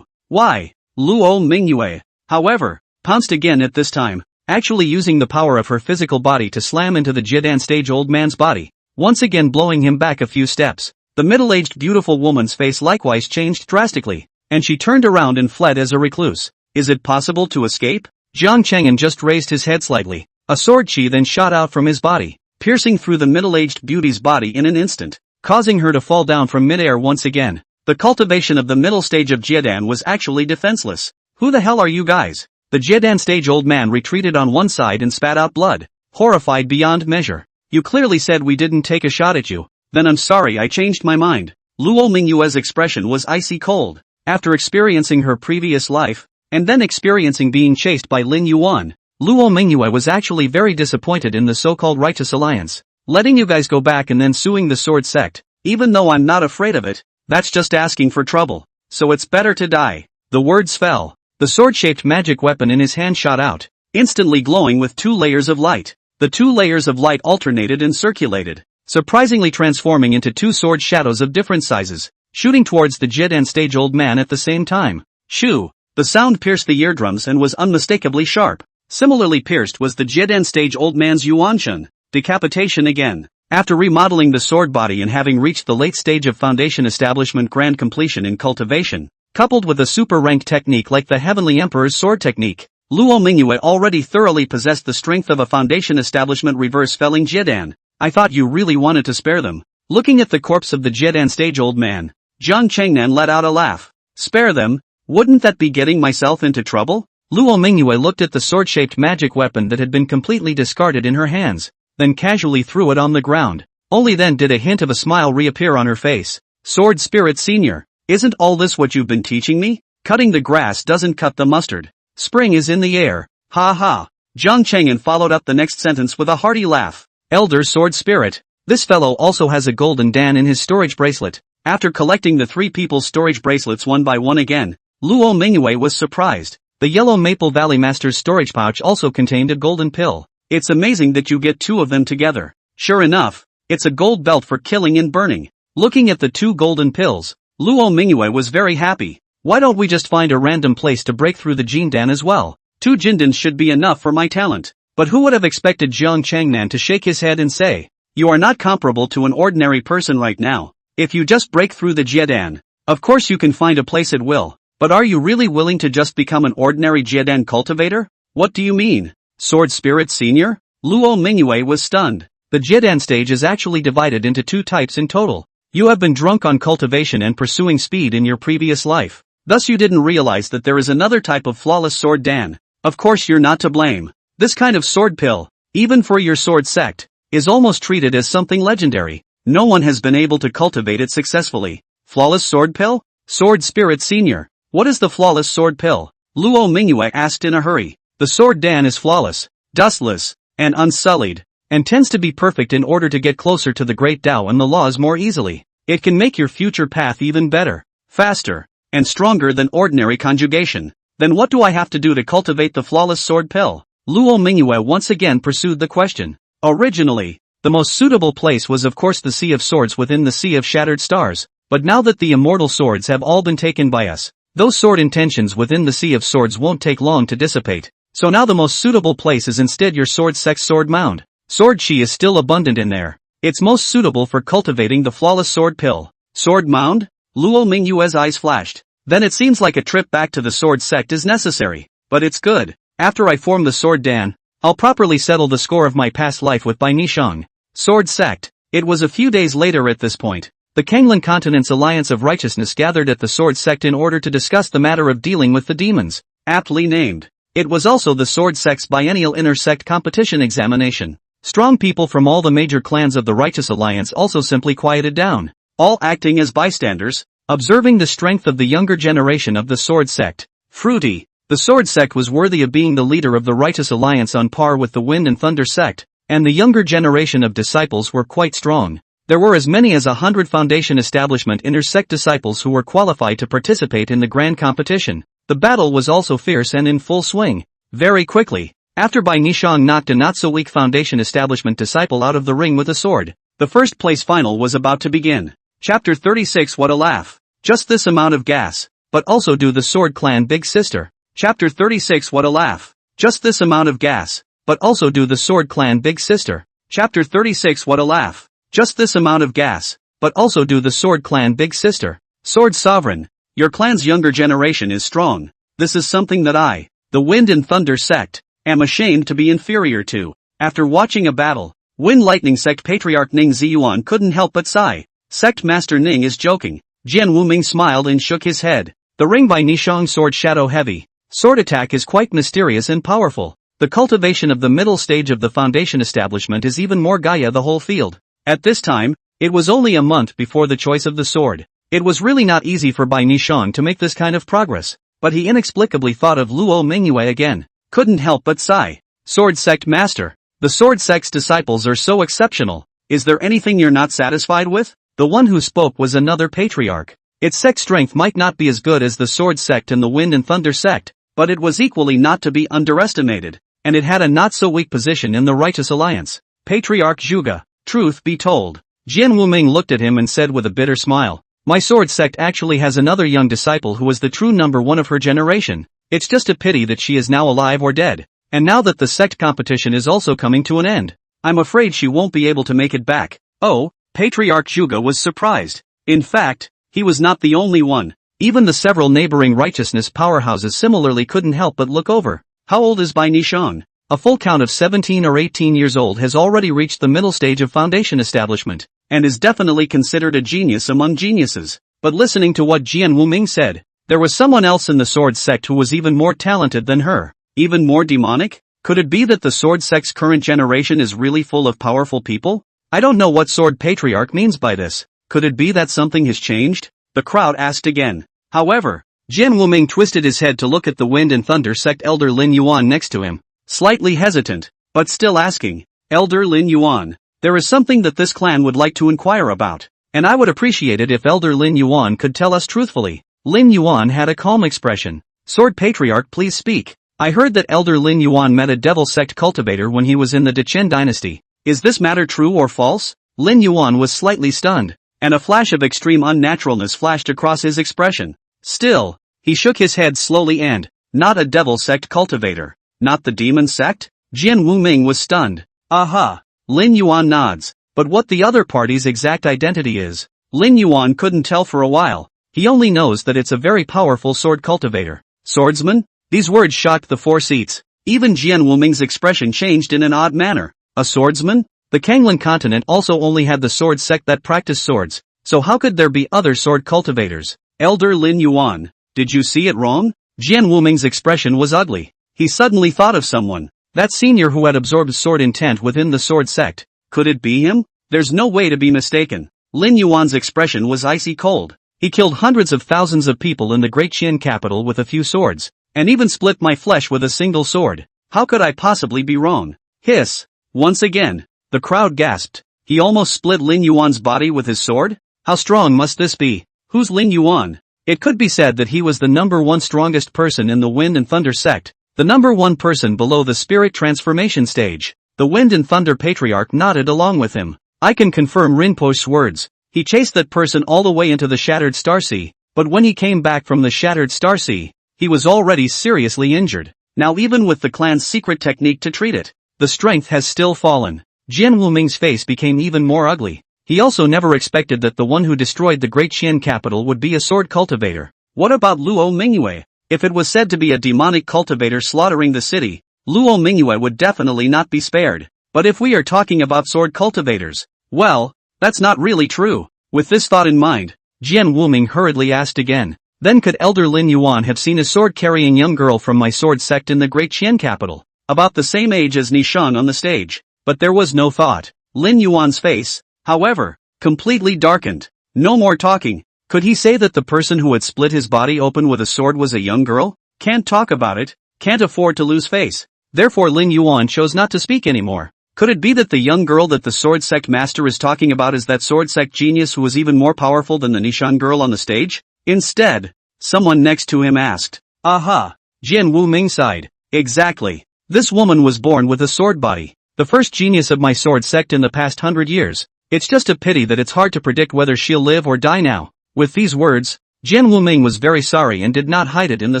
Why? Luo Mingyue, however, pounced again at this time, actually using the power of her physical body to slam into the Jiedan stage old man's body, once again blowing him back a few steps. The middle-aged beautiful woman's face likewise changed drastically, and she turned around and fled as a recluse. Is it possible to escape? Jian Cheng'an just raised his head slightly. A sword chi then shot out from his body, piercing through the middle-aged beauty's body in an instant, causing her to fall down from midair once again. The cultivation of the middle stage of Jiedan was actually defenseless. Who the hell are you guys? The Jiedan stage old man retreated on one side and spat out blood, horrified beyond measure. You clearly said we didn't take a shot at you. Then I'm sorry I changed my mind. Luo Mingyue's expression was icy cold. After experiencing her previous life, and then experiencing being chased by Lin Yuan, Luo Mingyue was actually very disappointed in the so-called Righteous Alliance. Letting you guys go back and then suing the Sword Sect, even though I'm not afraid of it, that's just asking for trouble. So it's better to die. The words fell. The sword-shaped magic weapon in his hand shot out, instantly glowing with 2 layers of light. The 2 layers of light alternated and circulated, surprisingly transforming into 2 sword shadows of different sizes, shooting towards the Jiedan stage old man at the same time. Shoo! The sound pierced the eardrums and was unmistakably sharp. Similarly pierced was the Jiedan stage old man's Yuanshan. Decapitation again. After remodeling the sword body and having reached the late stage of foundation establishment grand completion in cultivation, coupled with a super rank technique like the Heavenly Emperor's sword technique, Luo Mingyue already thoroughly possessed the strength of a foundation establishment reverse felling Jiedan. I thought you really wanted to spare them. Looking at the corpse of the Jiedan stage old man, Jian Cheng'an let out a laugh. Spare them? Wouldn't that be getting myself into trouble? Luo Mingyue looked at the sword-shaped magic weapon that had been completely discarded in her hands, then casually threw it on the ground. Only then did a hint of a smile reappear on her face. Sword Spirit Senior, isn't all this what you've been teaching me? Cutting the grass doesn't cut the mustard. Spring is in the air. Ha ha. Jiang Cheng'an followed up the next sentence with a hearty laugh. Elder Sword Spirit. This fellow also has a golden dan in his storage bracelet. After collecting the 3 people's storage bracelets one by one again, Luo Mingyue was surprised. The Yellow Maple Valley Master's storage pouch also contained a golden pill. It's amazing that you get 2 of them together. Sure enough, it's a gold belt for killing and burning. Looking at the 2 golden pills, Luo Mingyue was very happy. Why don't we just find a random place to break through the Jindan as well? 2 Jindans should be enough for my talent. But who would have expected Jiang Cheng'an to shake his head and say, you are not comparable to an ordinary person right now. If you just break through the Jiedan, of course you can find a place at will. But are you really willing to just become an ordinary Jiedan cultivator? What do you mean? Sword Spirit Senior? Luo Mingyue was stunned. The Jiedan stage is actually divided into 2 types in total. You have been drunk on cultivation and pursuing speed in your previous life. Thus you didn't realize that there is another type of flawless sword dan. Of course you're not to blame. This kind of sword pill, even for your sword sect, is almost treated as something legendary. No one has been able to cultivate it successfully. Flawless sword pill? Sword Spirit Senior. What is the flawless sword pill? Luo Mingyue asked in a hurry. The sword dan is flawless, dustless, and unsullied, and tends to be perfect in order to get closer to the great Tao and the laws more easily. It can make your future path even better, faster, and stronger than ordinary conjugation. Then what do I have to do to cultivate the flawless sword pill? Luo Mingyue once again pursued the question. Originally, the most suitable place was of course the Sea of Swords within the Sea of Shattered Stars, but now that the immortal swords have all been taken by us, those sword intentions within the Sea of Swords won't take long to dissipate. So now the most suitable place is instead your sword sect's sword mound. Sword chi is still abundant in there. It's most suitable for cultivating the flawless sword pill. Sword mound? Luo Mingyue's eyes flashed. Then it seems like a trip back to the sword sect is necessary. But it's good. After I form the sword dan, I'll properly settle the score of my past life with Bai Nishang. Sword sect. It was a few days later at this point. The Kanglan Continent's Alliance of Righteousness gathered at the Sword Sect in order to discuss the matter of dealing with the demons, aptly named. It was also the Sword Sect's biennial inner sect competition examination. Strong people from all the major clans of the Righteous Alliance also simply quieted down, all acting as bystanders, observing the strength of the younger generation of the Sword Sect. Fruity. The Sword Sect was worthy of being the leader of the Righteous Alliance on par with the Wind and Thunder Sect, and the younger generation of disciples were quite strong. There were as many as 100 Foundation Establishment intersect disciples who were qualified to participate in the grand competition. The battle was also fierce and in full swing. Very quickly, after Bai Nishang knocked a not-so-weak Foundation Establishment disciple out of the ring with a sword, the first place final was about to begin. Chapter 36. What a laugh. Just this amount of gas, but also do the Sword Clan Big Sister. Chapter 36. What a laugh. Just this amount of gas, but also do the Sword Clan Big Sister. Chapter 36. What a laugh. Just this amount of gas, but also do the Sword Clan Big Sister. Sword Sovereign, your clan's younger generation is strong. This is something that I, the Wind and Thunder Sect, am ashamed to be inferior to. After watching a battle, Wind Lightning Sect Patriarch Ning Ziyuan couldn't help but sigh. Sect Master Ning is joking. Jian Wuming smiled and shook his head. The ring by Nishang sword shadow heavy. Sword attack is quite mysterious and powerful. The cultivation of the middle stage of the Foundation Establishment is even more Gaia the whole field. At this time, it was only a month before the choice of the sword. It was really not easy for Bai Nishang to make this kind of progress, but he inexplicably thought of Luo Mingyue again. Couldn't help but sigh. Sword Sect Master. The Sword Sect's disciples are so exceptional. Is there anything you're not satisfied with? The one who spoke was another patriarch. Its sect strength might not be as good as the Sword Sect and the Wind and Thunder Sect, but it was equally not to be underestimated, and it had a not-so-weak position in the Righteous Alliance. Patriarch Zhuge. Truth be told, Jian Wuming looked at him and said with a bitter smile, my sword sect actually has another young disciple who is the true number one of her generation. It's just a pity that she is now alive or dead, and now that the sect competition is also coming to an end, I'm afraid she won't be able to make it back. Oh, Patriarch Zhuge was surprised. In fact, he was not the only one. Even the several neighboring righteousness powerhouses similarly couldn't help but look over. How old is Bai Nishang? A full count of 17 or 18 years old, has already reached the middle stage of Foundation Establishment, and is definitely considered a genius among geniuses. But listening to what Jian Wuming said, there was someone else in the Sword Sect who was even more talented than her. Even more demonic? Could it be that the Sword Sect's current generation is really full of powerful people? I don't know what Sword Patriarch means by this. Could it be that something has changed? The crowd asked again. However, Jian Wuming twisted his head to look at the Wind and Thunder Sect elder Lin Yuan next to him. Slightly hesitant, but still asking, Elder Lin Yuan, there is something that this clan would like to inquire about, and I would appreciate it if Elder Lin Yuan could tell us truthfully. Lin Yuan had a calm expression. Sword Patriarch, please speak. I heard that Elder Lin Yuan met a devil sect cultivator when he was in the Dechen dynasty. Is this matter true or false? Lin Yuan was slightly stunned, and a flash of extreme unnaturalness flashed across his expression. Still, he shook his head slowly and, not a devil sect cultivator. Not the demon sect? Jian Wuming was stunned. Aha! Lin Yuan nods. But what the other party's exact identity is, Lin Yuan couldn't tell for a while. He only knows that it's a very powerful sword cultivator. Swordsman? These words shocked the four seats. Even Jian Wuming's expression changed in an odd manner. A swordsman? The Kanglan continent also only had the sword sect that practiced swords, so how could there be other sword cultivators? Elder Lin Yuan, did you see it wrong? Jian Wuming's expression was ugly. He suddenly thought of someone. That senior who had absorbed sword intent within the sword sect. Could it be him? There's no way to be mistaken. Lin Yuan's expression was icy cold. He killed hundreds of thousands of people in the great Qian capital with a few swords, and even split my flesh with a single sword. How could I possibly be wrong? Hiss. Once again, the crowd gasped. He almost split Lin Yuan's body with his sword? How strong must this be? Who's Lin Yuan? It could be said that he was the number one strongest person in the Wind and Thunder sect. The number one person below the spirit transformation stage. The Wind and Thunder Patriarch nodded along with him. I can confirm Rinpoche's words. He chased that person all the way into the Shattered Starsea, but when he came back from the Shattered Starsea, he was already seriously injured. Now even with the clan's secret technique to treat it, the strength has still fallen. Jian Wuming's face became even more ugly. He also never expected that the one who destroyed the great Qian capital would be a sword cultivator. What about Luo Mingyue? If it was said to be a demonic cultivator slaughtering the city, Luo Mingyue would definitely not be spared. But if we are talking about sword cultivators, well, that's not really true. With this thought in mind, Jian Wuming hurriedly asked again, then could Elder Lin Yuan have seen a sword-carrying young girl from my sword sect in the great Qian capital, about the same age as Nishang on the stage? But there was no thought. Lin Yuan's face, however, completely darkened. No more talking. Could he say that the person who had split his body open with a sword was a young girl? Can't talk about it, can't afford to lose face. Therefore Lin Yuan chose not to speak anymore. Could it be that the young girl that the sword sect master is talking about is that sword sect genius who was even more powerful than the Nishang girl on the stage? Instead, someone next to him asked. Aha! Jian Wuming sighed. Exactly. This woman was born with a sword body. The first genius of my sword sect in the past 100 years. It's just a pity that it's hard to predict whether she'll live or die now. With these words, Jian Wuming was very sorry and did not hide it in the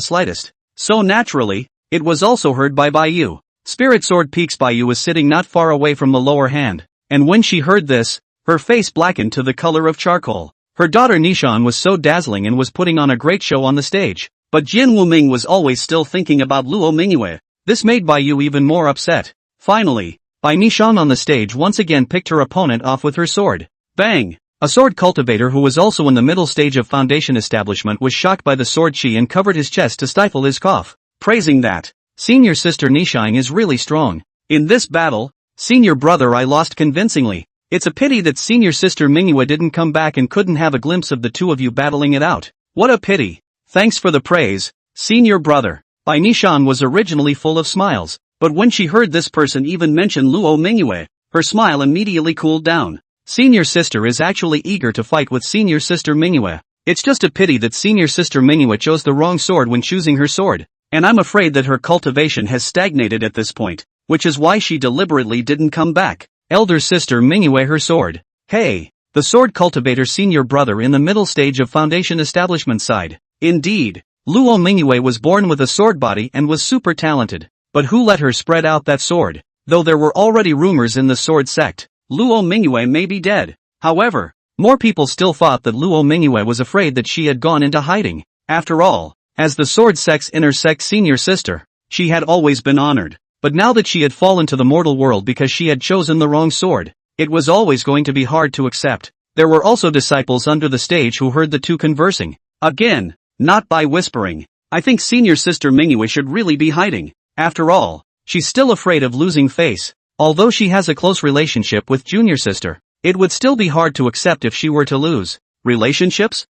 slightest. So naturally, it was also heard by Bai Yu. Spirit Sword Peak's Bai Yu was sitting not far away from the lower hand, and when she heard this, her face blackened to the color of charcoal. Her daughter Nishan was so dazzling and was putting on a great show on the stage, but Jian Wuming was always still thinking about Luo Mingyue. This made Bai Yu even more upset. Finally, Bai Nishang on the stage once again picked her opponent off with her sword. Bang! A sword cultivator who was also in the middle stage of foundation establishment was shocked by the sword chi and covered his chest to stifle his cough, praising that senior sister Nishang is really strong. In this battle, senior brother I lost convincingly. It's a pity that senior sister Mingyue didn't come back and couldn't have a glimpse of the two of you battling it out. What a pity. Thanks for the praise, senior brother. Bai Nishang was originally full of smiles, but when she heard this person even mention Luo Mingyue, her smile immediately cooled down. Senior sister is actually eager to fight with senior sister Mingyue. It's just a pity that senior sister Mingyue chose the wrong sword when choosing her sword, and I'm afraid that her cultivation has stagnated at this point, which is why she deliberately didn't come back. Elder sister Mingyue her sword. Hey, the sword cultivator senior brother in the middle stage of foundation establishment side. Indeed, Luo Mingyue was born with a sword body and was super talented, but who let her spread out that sword? Though there were already rumors in the sword sect, Luo Mingyue may be dead. However, more people still thought that Luo Mingyue was afraid that she had gone into hiding. After all, as the sword sect's inner sect senior sister, she had always been honored. But now that she had fallen to the mortal world because she had chosen the wrong sword, it was always going to be hard to accept. There were also disciples under the stage who heard the two conversing. Again, not by whispering. I think senior sister Mingyue should really be hiding. After all, she's still afraid of losing face. Although she has a close relationship with junior sister, it would still be hard to accept if she were to lose. Relationships?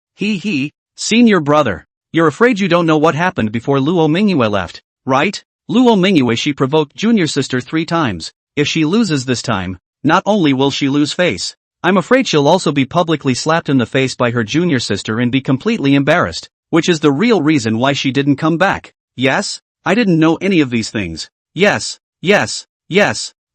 Senior brother. You're afraid you don't know what happened before Luo Mingyue left, right? Luo Mingyue she provoked junior sister 3 times. If she loses this time, not only will she lose face, I'm afraid she'll also be publicly slapped in the face by her junior sister and be completely embarrassed, which is the real reason why she didn't come back. Yes? I didn't know any of these things. Yes.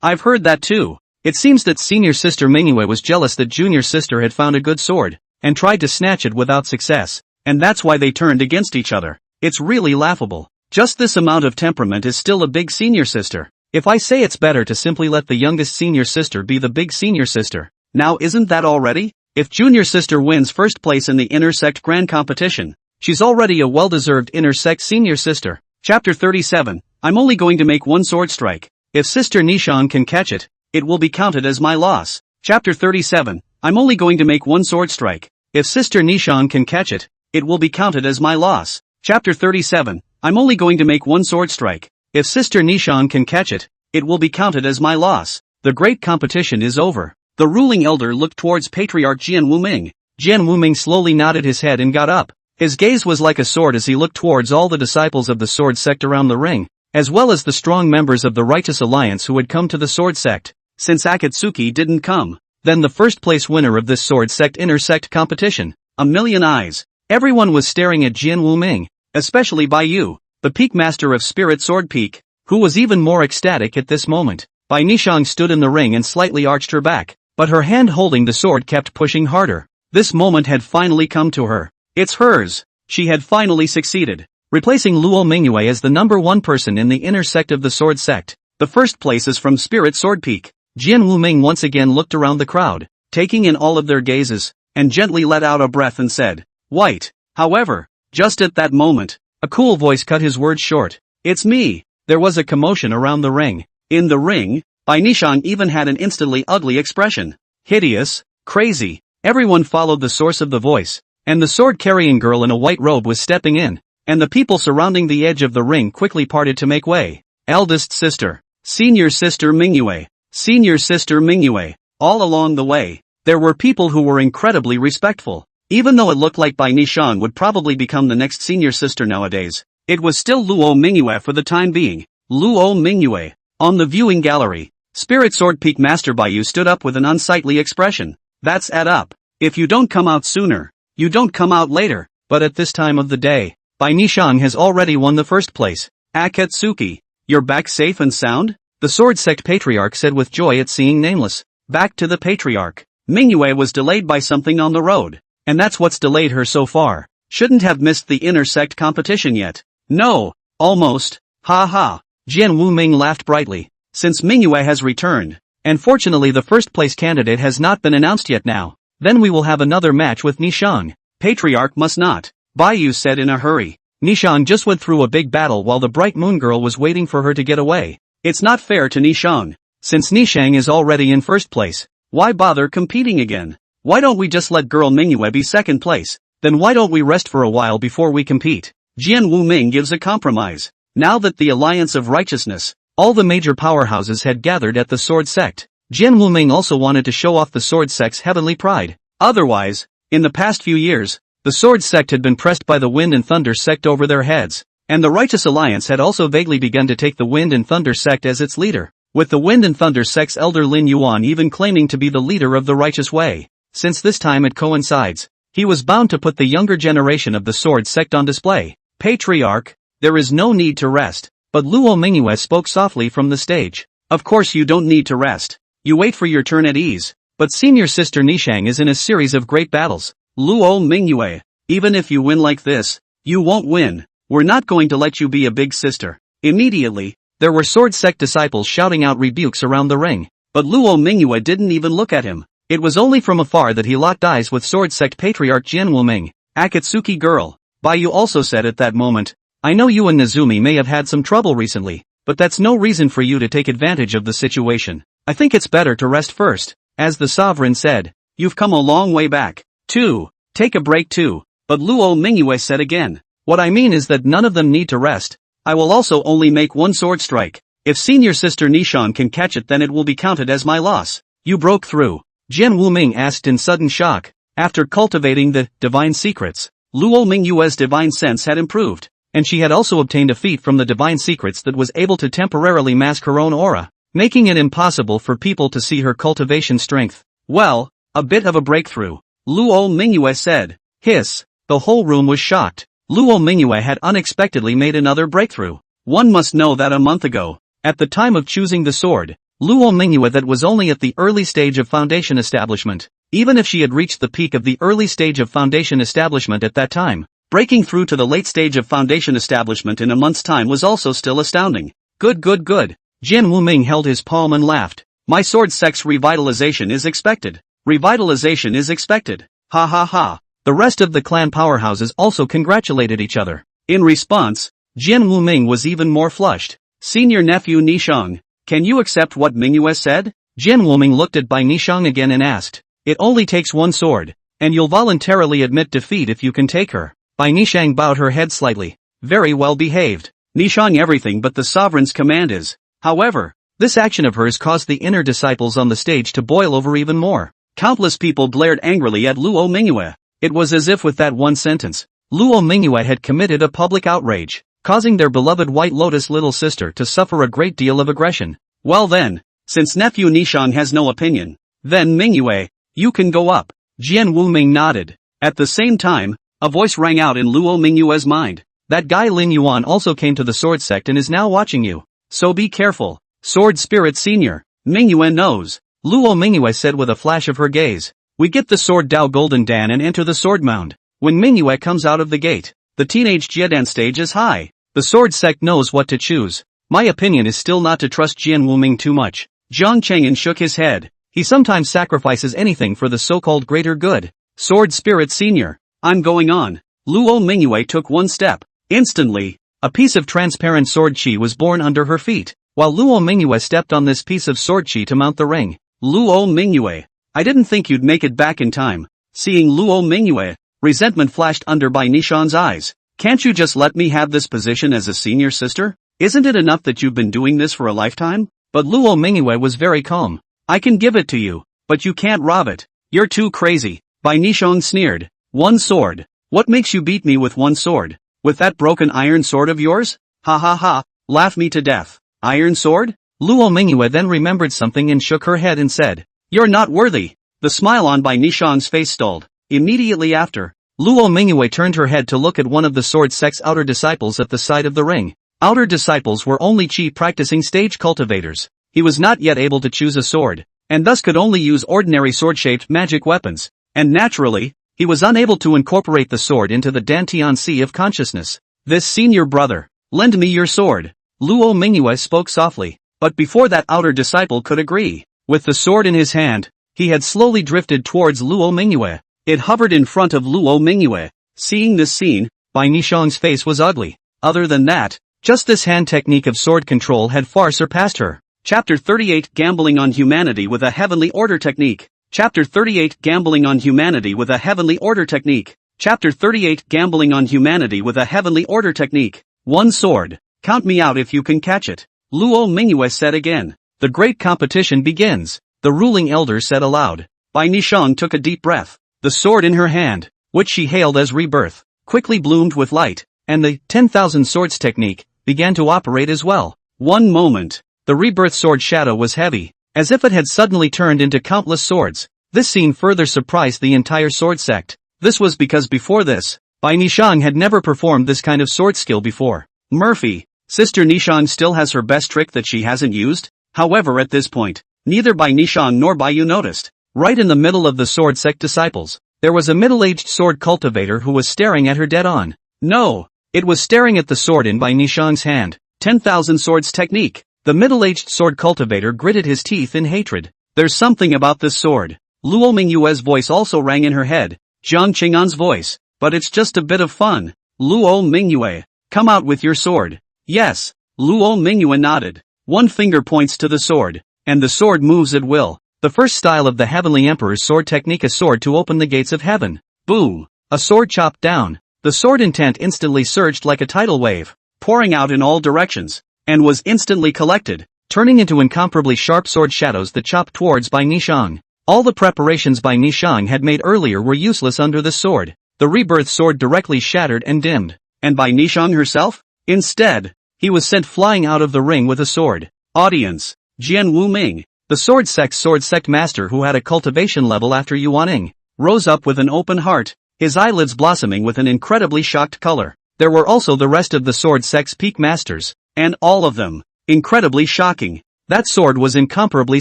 I've heard that too. It seems that senior sister Mingyue was jealous that junior sister had found a good sword, and tried to snatch it without success, and that's why they turned against each other. It's really laughable. Just this amount of temperament is still a big senior sister. If I say it's better to simply let the youngest senior sister be the big senior sister, now isn't that already? If junior sister wins first place in the inner sect grand competition, she's already a well-deserved inner sect senior sister. Chapter 37, I'm only going to make one sword strike. If sister Nishang can catch it, it will be counted as my loss. Chapter 37, I'm only going to make one sword strike. If sister Nishang can catch it, it will be counted as my loss. Chapter 37, I'm only going to make one sword strike. If sister Nishang can catch it, it will be counted as my loss. The great competition is over. The ruling elder looked towards Patriarch Jian Wuming. Jian Wuming slowly nodded his head and got up. His gaze was like a sword as he looked towards all the disciples of the sword sect around the ring, as well as the strong members of the Righteous Alliance who had come to the sword sect. Since Akatsuki didn't come, then the first place winner of this sword sect inner sect competition. A million eyes. Everyone was staring at Jian Wuming, especially Bai Yu, the peak master of Spirit Sword Peak, who was even more ecstatic at this moment. Bai Nishang stood in the ring and slightly arched her back, but her hand holding the sword kept pushing harder. This moment had finally come to her. It's hers. She had finally succeeded, replacing Luo Mingyue as the number 1 person in the inner sect of the sword sect. The first place is from Spirit Sword Peak. Jian Wuming once again looked around the crowd, taking in all of their gazes, and gently let out a breath and said, "White." However, just at that moment, a cool voice cut his words short. "It's me." There was a commotion around the ring. In the ring, Bai Nishang even had an instantly ugly expression. Hideous, crazy. Everyone followed the source of the voice, and the sword-carrying girl in a white robe was stepping in, and the people surrounding the edge of the ring quickly parted to make way. Eldest sister, senior sister Mingyue, senior sister Mingyue. All along the way, there were people who were incredibly respectful. Even though it looked like Bai Nishang would probably become the next senior sister nowadays, it was still Luo Mingyue for the time being. Luo Mingyue. On the viewing gallery, Spirit Sword Peak Master Baiyu stood up with an unsightly expression. That's add up. If you don't come out sooner, you don't come out later. But at this time of the day, Bai Nishang has already won the first place. Akatsuki, you're back safe and sound? The Sword Sect Patriarch said with joy at seeing Nameless. Back to the Patriarch. Mingyue was delayed by something on the road. And that's what's delayed her so far. Shouldn't have missed the inner sect competition yet. No. Almost. Ha ha. Jian Wuming laughed brightly. Since Mingyue has returned, and fortunately the first place candidate has not been announced yet now, then we will have another match with Nishang. Patriarch must not. Baiyu said in a hurry. Nishang just went through a big battle while the bright moon girl was waiting for her to get away. It's not fair to Nishang. Since Nishang is already in first place, why bother competing again? Why don't we just let girl Mingyue be second place? Then why don't we rest for a while before we compete? Jian Wuming gives a compromise. Now that the Alliance of Righteousness, all the major powerhouses had gathered at the Sword Sect, Jian Wuming also wanted to show off the Sword Sect's heavenly pride. Otherwise, in the past few years, the Sword Sect had been pressed by the Wind and Thunder Sect over their heads, and the Righteous Alliance had also vaguely begun to take the Wind and Thunder Sect as its leader, with the Wind and Thunder Sect's elder Lin Yuan even claiming to be the leader of the righteous way. Since this time it coincides, he was bound to put the younger generation of the Sword Sect on display. Patriarch, there is no need to rest. But Luo Mingyue spoke softly from the stage. Of course you don't need to rest. You wait for your turn at ease. But senior sister Nishang is in a series of great battles. Luo Mingyue, even if you win like this, you won't win. We're not going to let you be a big sister. Immediately, there were Sword Sect disciples shouting out rebukes around the ring. But Luo Mingyue didn't even look at him. It was only from afar that he locked eyes with Sword Sect Patriarch Jian Wuming. Akatsuki girl. Baiyu also said at that moment, I know you and Nezumi may have had some trouble recently, but that's no reason for you to take advantage of the situation. I think it's better to rest first. As the sovereign said, you've come a long way back. 2. Take a break too. But Luo Mingyue said again, what I mean is that none of them need to rest. I will also only make one sword strike. If senior sister Nishang can catch it then it will be counted as my loss. You broke through. Jian Wuming asked in sudden shock. After cultivating the divine secrets, Luo Mingyue's divine sense had improved. And she had also obtained a feat from the divine secrets that was able to temporarily mask her own aura, making it impossible for people to see her cultivation strength. Well, a bit of a breakthrough. Luo Mingyue said. Hiss. The whole room was shocked. Luo Mingyue had unexpectedly made another breakthrough. One must know that a month ago, at the time of choosing the sword, Luo Mingyue that was only at the early stage of foundation establishment. Even if she had reached the peak of the early stage of foundation establishment at that time, breaking through to the late stage of foundation establishment in a month's time was also still astounding. Good. Jian Wuming held his palm and laughed. My sword sect's revitalization is expected. Revitalization is expected. Ha ha ha. The rest of the clan powerhouses also congratulated each other. In response, Jian Wuming was even more flushed. Senior nephew Nishang, can you accept what Mingyue said? Jian Wuming looked at Bai Nishang again and asked. It only takes one sword, and you'll voluntarily admit defeat if you can take her. Bai Nishang bowed her head slightly. Very well behaved. Nishang everything but the sovereign's command is. However, this action of hers caused the inner disciples on the stage to boil over even more. Countless people glared angrily at Luo Mingyue. It was as if with that one sentence, Luo Mingyue had committed a public outrage, causing their beloved White Lotus little sister to suffer a great deal of aggression. Well then, since nephew Nishang has no opinion, then Mingyue, you can go up. Jian Wuming nodded. At the same time, a voice rang out in Luo Mingyue's mind. That guy Lin Yuan also came to the Sword Sect and is now watching you. So be careful. Sword Spirit Senior. Mingyue knows. Luo Mingyue said with a flash of her gaze. We get the Sword Dao Golden Dan and enter the Sword Mound. When Mingyue comes out of the gate, the teenage Jiedan stage is high. The Sword Sect knows what to choose. My opinion is still not to trust Jian Wuming too much. Jian Cheng'an shook his head. He sometimes sacrifices anything for the so-called greater good. Sword Spirit Senior. I'm going on. Luo Mingyue took one step. Instantly, a piece of transparent sword chi was born under her feet, while Luo Mingyue stepped on this piece of sword chi to mount the ring. Luo Mingyue. I didn't think you'd make it back in time. Seeing Luo Mingyue, resentment flashed under Bai Nishang's eyes. Can't you just let me have this position as a senior sister? Isn't it enough that you've been doing this for a lifetime? But Luo Mingyue was very calm. I can give it to you, but you can't rob it. You're too crazy. Bai Nishang sneered. One sword. What makes you beat me with one sword? With that broken iron sword of yours? Ha ha ha, laugh me to death. Iron sword? Luo Mingyue then remembered something and shook her head and said, "You're not worthy." The smile on Bai Nishang's face stalled. Immediately after, Luo Mingyue turned her head to look at one of the sword sect's outer disciples at the side of the ring. Outer disciples were only chi practicing stage cultivators. He was not yet able to choose a sword, and thus could only use ordinary sword-shaped magic weapons, and naturally, he was unable to incorporate the sword into the Dantian Sea of consciousness. "This senior brother, lend me your sword," Luo Mingyue spoke softly, but before that outer disciple could agree, with the sword in his hand, he had slowly drifted towards Luo Mingyue. It hovered in front of Luo Mingyue. Seeing this scene, Bai Nishang's face was ugly. Other than that, just this hand technique of sword control had far surpassed her. Chapter 38 Gambling on Humanity with a Heavenly Order Technique. Chapter 38 Gambling on Humanity with a Heavenly Order Technique. Chapter 38 Gambling on Humanity with a Heavenly Order Technique. One sword. Count me out if you can catch it. Luo Mingyue said again. The great competition begins, the ruling elder said aloud. Bai Nishang took a deep breath. The sword in her hand, which she hailed as rebirth, quickly bloomed with light, and the 10,000 swords technique began to operate as well. One moment. The rebirth sword shadow was heavy, as if it had suddenly turned into countless swords. This scene further surprised the entire sword sect. This was because before this, Bai Nishang had never performed this kind of sword skill before. Murphy, Sister Nishang still has her best trick that she hasn't used? However, at this point, neither Bai Nishang nor Bai Yu noticed. Right in the middle of the sword sect disciples, there was a middle-aged sword cultivator who was staring at her dead on. No, it was staring at the sword in Bai Nishang's hand. 10,000 swords technique. The middle-aged sword cultivator gritted his teeth in hatred. There's something about this sword. Luo Mingyue's voice also rang in her head. Jian Cheng'an's voice. But it's just a bit of fun. Luo Mingyue, come out with your sword. Yes. Luo Mingyue nodded. One finger points to the sword, and the sword moves at will. The first style of the Heavenly Emperor's sword technique, a sword to open the gates of heaven. Boom. A sword chopped down. The sword intent instantly surged like a tidal wave, pouring out in all directions, and was instantly collected, turning into incomparably sharp sword shadows that chopped towards Bai Nishang. All the preparations Bai Nishang had made earlier were useless under the sword. The rebirth sword directly shattered and dimmed. And Bai Nishang herself? Instead, he was sent flying out of the ring with a sword. Audience. Jian Wuming, the sword sect master who had a cultivation level after Yuaning, rose up with an open heart, his eyelids blossoming with an incredibly shocked color. There were also the rest of the sword sect's peak masters, and all of them, incredibly shocking. That sword was incomparably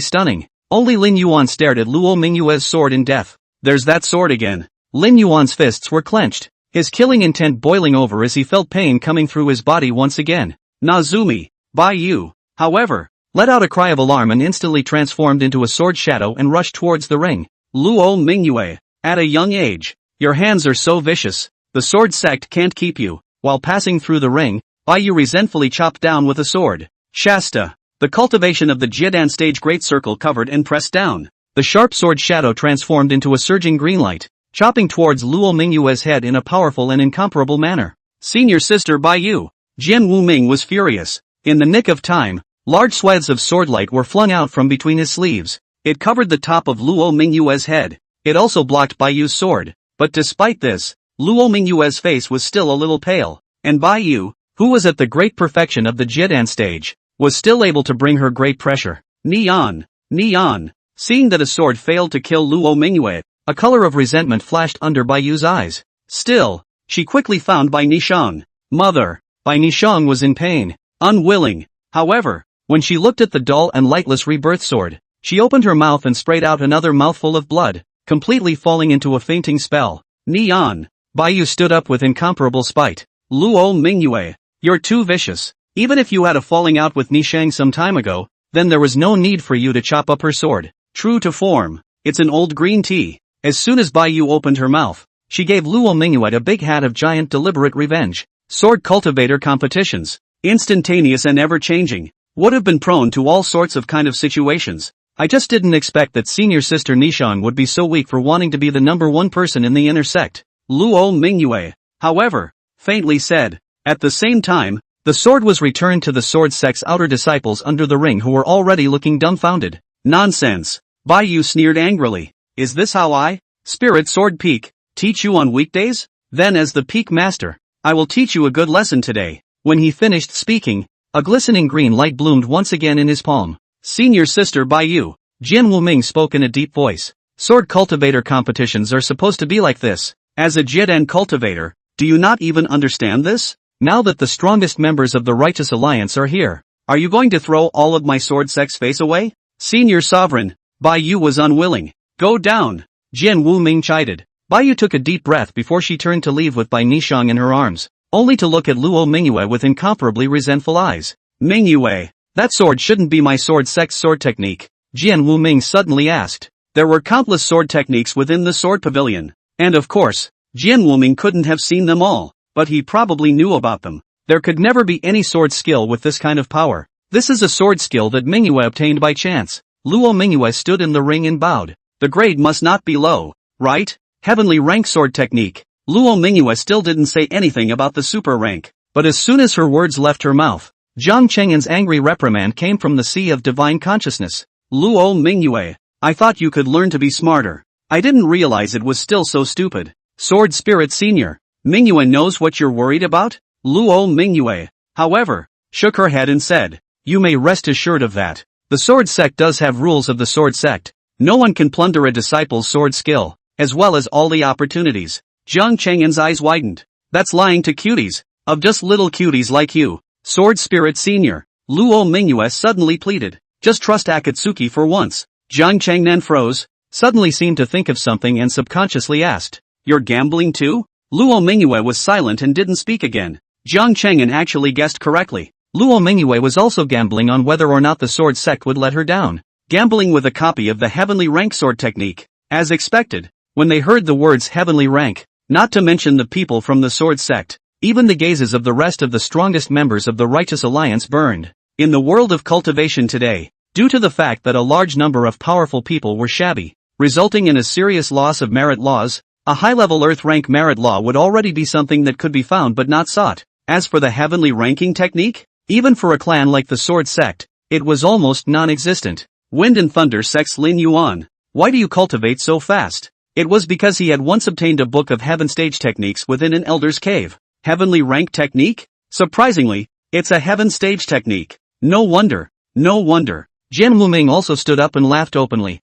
stunning. Only Lin Yuan stared at Luo Mingyue's sword in death. There's that sword again. Lin Yuan's fists were clenched, his killing intent boiling over as he felt pain coming through his body once again. Nazumi, Bai Yu, however, let out a cry of alarm and instantly transformed into a sword shadow and rushed towards the ring. Luo Mingyue, at a young age, your hands are so vicious, the sword sect can't keep you. While passing through the ring, Bai Yu resentfully chopped down with a sword. Shasta, the cultivation of the Jiedan stage great circle covered and pressed down. The sharp sword shadow transformed into a surging green light, chopping towards Luo Mingyue's head in a powerful and incomparable manner. Senior sister Bai Yu, Jian Wuming was furious. In the nick of time, large swaths of sword light were flung out from between his sleeves. It covered the top of Luo Mingyue's head. It also blocked Bai Yu's sword. But despite this, Luo Mingyue's face was still a little pale, and Bai Yu, who was at the great perfection of the Jiedan stage, was still able to bring her great pressure. Nian, Nian. Seeing that a sword failed to kill Luo Mingyue, a color of resentment flashed under Bai Yu's eyes. Still, she quickly found Bai Nishang. Mother. Bai Nishang was in pain, unwilling. However, when she looked at the dull and lightless rebirth sword, she opened her mouth and sprayed out another mouthful of blood, completely falling into a fainting spell. Nian. Bai Yu stood up with incomparable spite. Luo Mingyue, you're too vicious. Even if you had a falling out with Nishang some time ago, then there was no need for you to chop up her sword. True to form, it's an old green tea. As soon as Bai Yu opened her mouth, she gave Luo Mingyue a big hat of giant deliberate revenge. Sword cultivator competitions, instantaneous and ever-changing, would have been prone to all sorts of kind of situations. I just didn't expect that senior sister Nishang would be so weak for wanting to be the number one person in the inner sect. Luo Mingyue, however, faintly said. At the same time, the sword was returned to the sword sect's outer disciples under the ring who were already looking dumbfounded. Nonsense. Bai Yu sneered angrily. Is this how I, Spirit Sword Peak, teach you on weekdays? Then as the peak master, I will teach you a good lesson today. When he finished speaking, A glistening green light bloomed once again in his palm. Senior sister Bai Yu. Jian Wuming spoke in a deep voice. Sword cultivator competitions are supposed to be like this. As a Jian cultivator, do you not even understand this? Now that the strongest members of the Righteous Alliance are here, are you going to throw all of my sword sect's face away? Senior sovereign, Bai Yu was unwilling. Go down. Jian Wuming chided. Bai Yu took a deep breath before she turned to leave with Bai Nishang in her arms, only to look at Luo Mingyue with incomparably resentful eyes. Mingyue, that sword shouldn't be my sword sect's sword technique, Jian Wuming suddenly asked. There were countless sword techniques within the sword pavilion, and of course, Jian Wuming couldn't have seen them all, but he probably knew about them. There could never be any sword skill with this kind of power. This is a sword skill that Mingyue obtained by chance. Luo Mingyue stood in the ring and bowed. The grade must not be low, right? Heavenly rank sword technique. Luo Mingyue still didn't say anything about the super rank, but as soon as her words left her mouth, Jian Cheng'an's angry reprimand came from the sea of divine consciousness. Luo Mingyue, I thought you could learn to be smarter. I didn't realize it was still so stupid. Sword Spirit Senior, Mingyue knows what you're worried about? Luo Mingyue, however, shook her head and said, you may rest assured of that. The sword sect does have rules of the sword sect. No one can plunder a disciple's sword skill, as well as all the opportunities. Jian Cheng'an's eyes widened. That's lying to cuties, of just little cuties like you. Sword Spirit Senior, Luo Mingyue suddenly pleaded. Just trust Akatsuki for once. Jian Cheng'an froze, suddenly seemed to think of something and subconsciously asked, you're gambling too? Luo Mingyue was silent and didn't speak again. Jian Cheng'an actually guessed correctly. Luo Mingyue was also gambling on whether or not the sword sect would let her down. Gambling with a copy of the heavenly rank sword technique. As expected, when they heard the words heavenly rank, not to mention the people from the sword sect, even the gazes of the rest of the strongest members of the Righteous Alliance burned. In the world of cultivation today, due to the fact that a large number of powerful people were shabby, resulting in a serious loss of merit laws, a high-level earth rank merit law would already be something that could be found but not sought. As for the heavenly ranking technique, even for a clan like the sword sect, it was almost non-existent. Wind and Thunder sect's Lin Yuan, why do you cultivate so fast? It was because he had once obtained a book of heaven stage techniques within an elder's cave. Heavenly rank technique? Surprisingly, it's a heaven stage technique. No wonder. No wonder. Jian Wuming also stood up and laughed openly.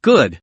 Good.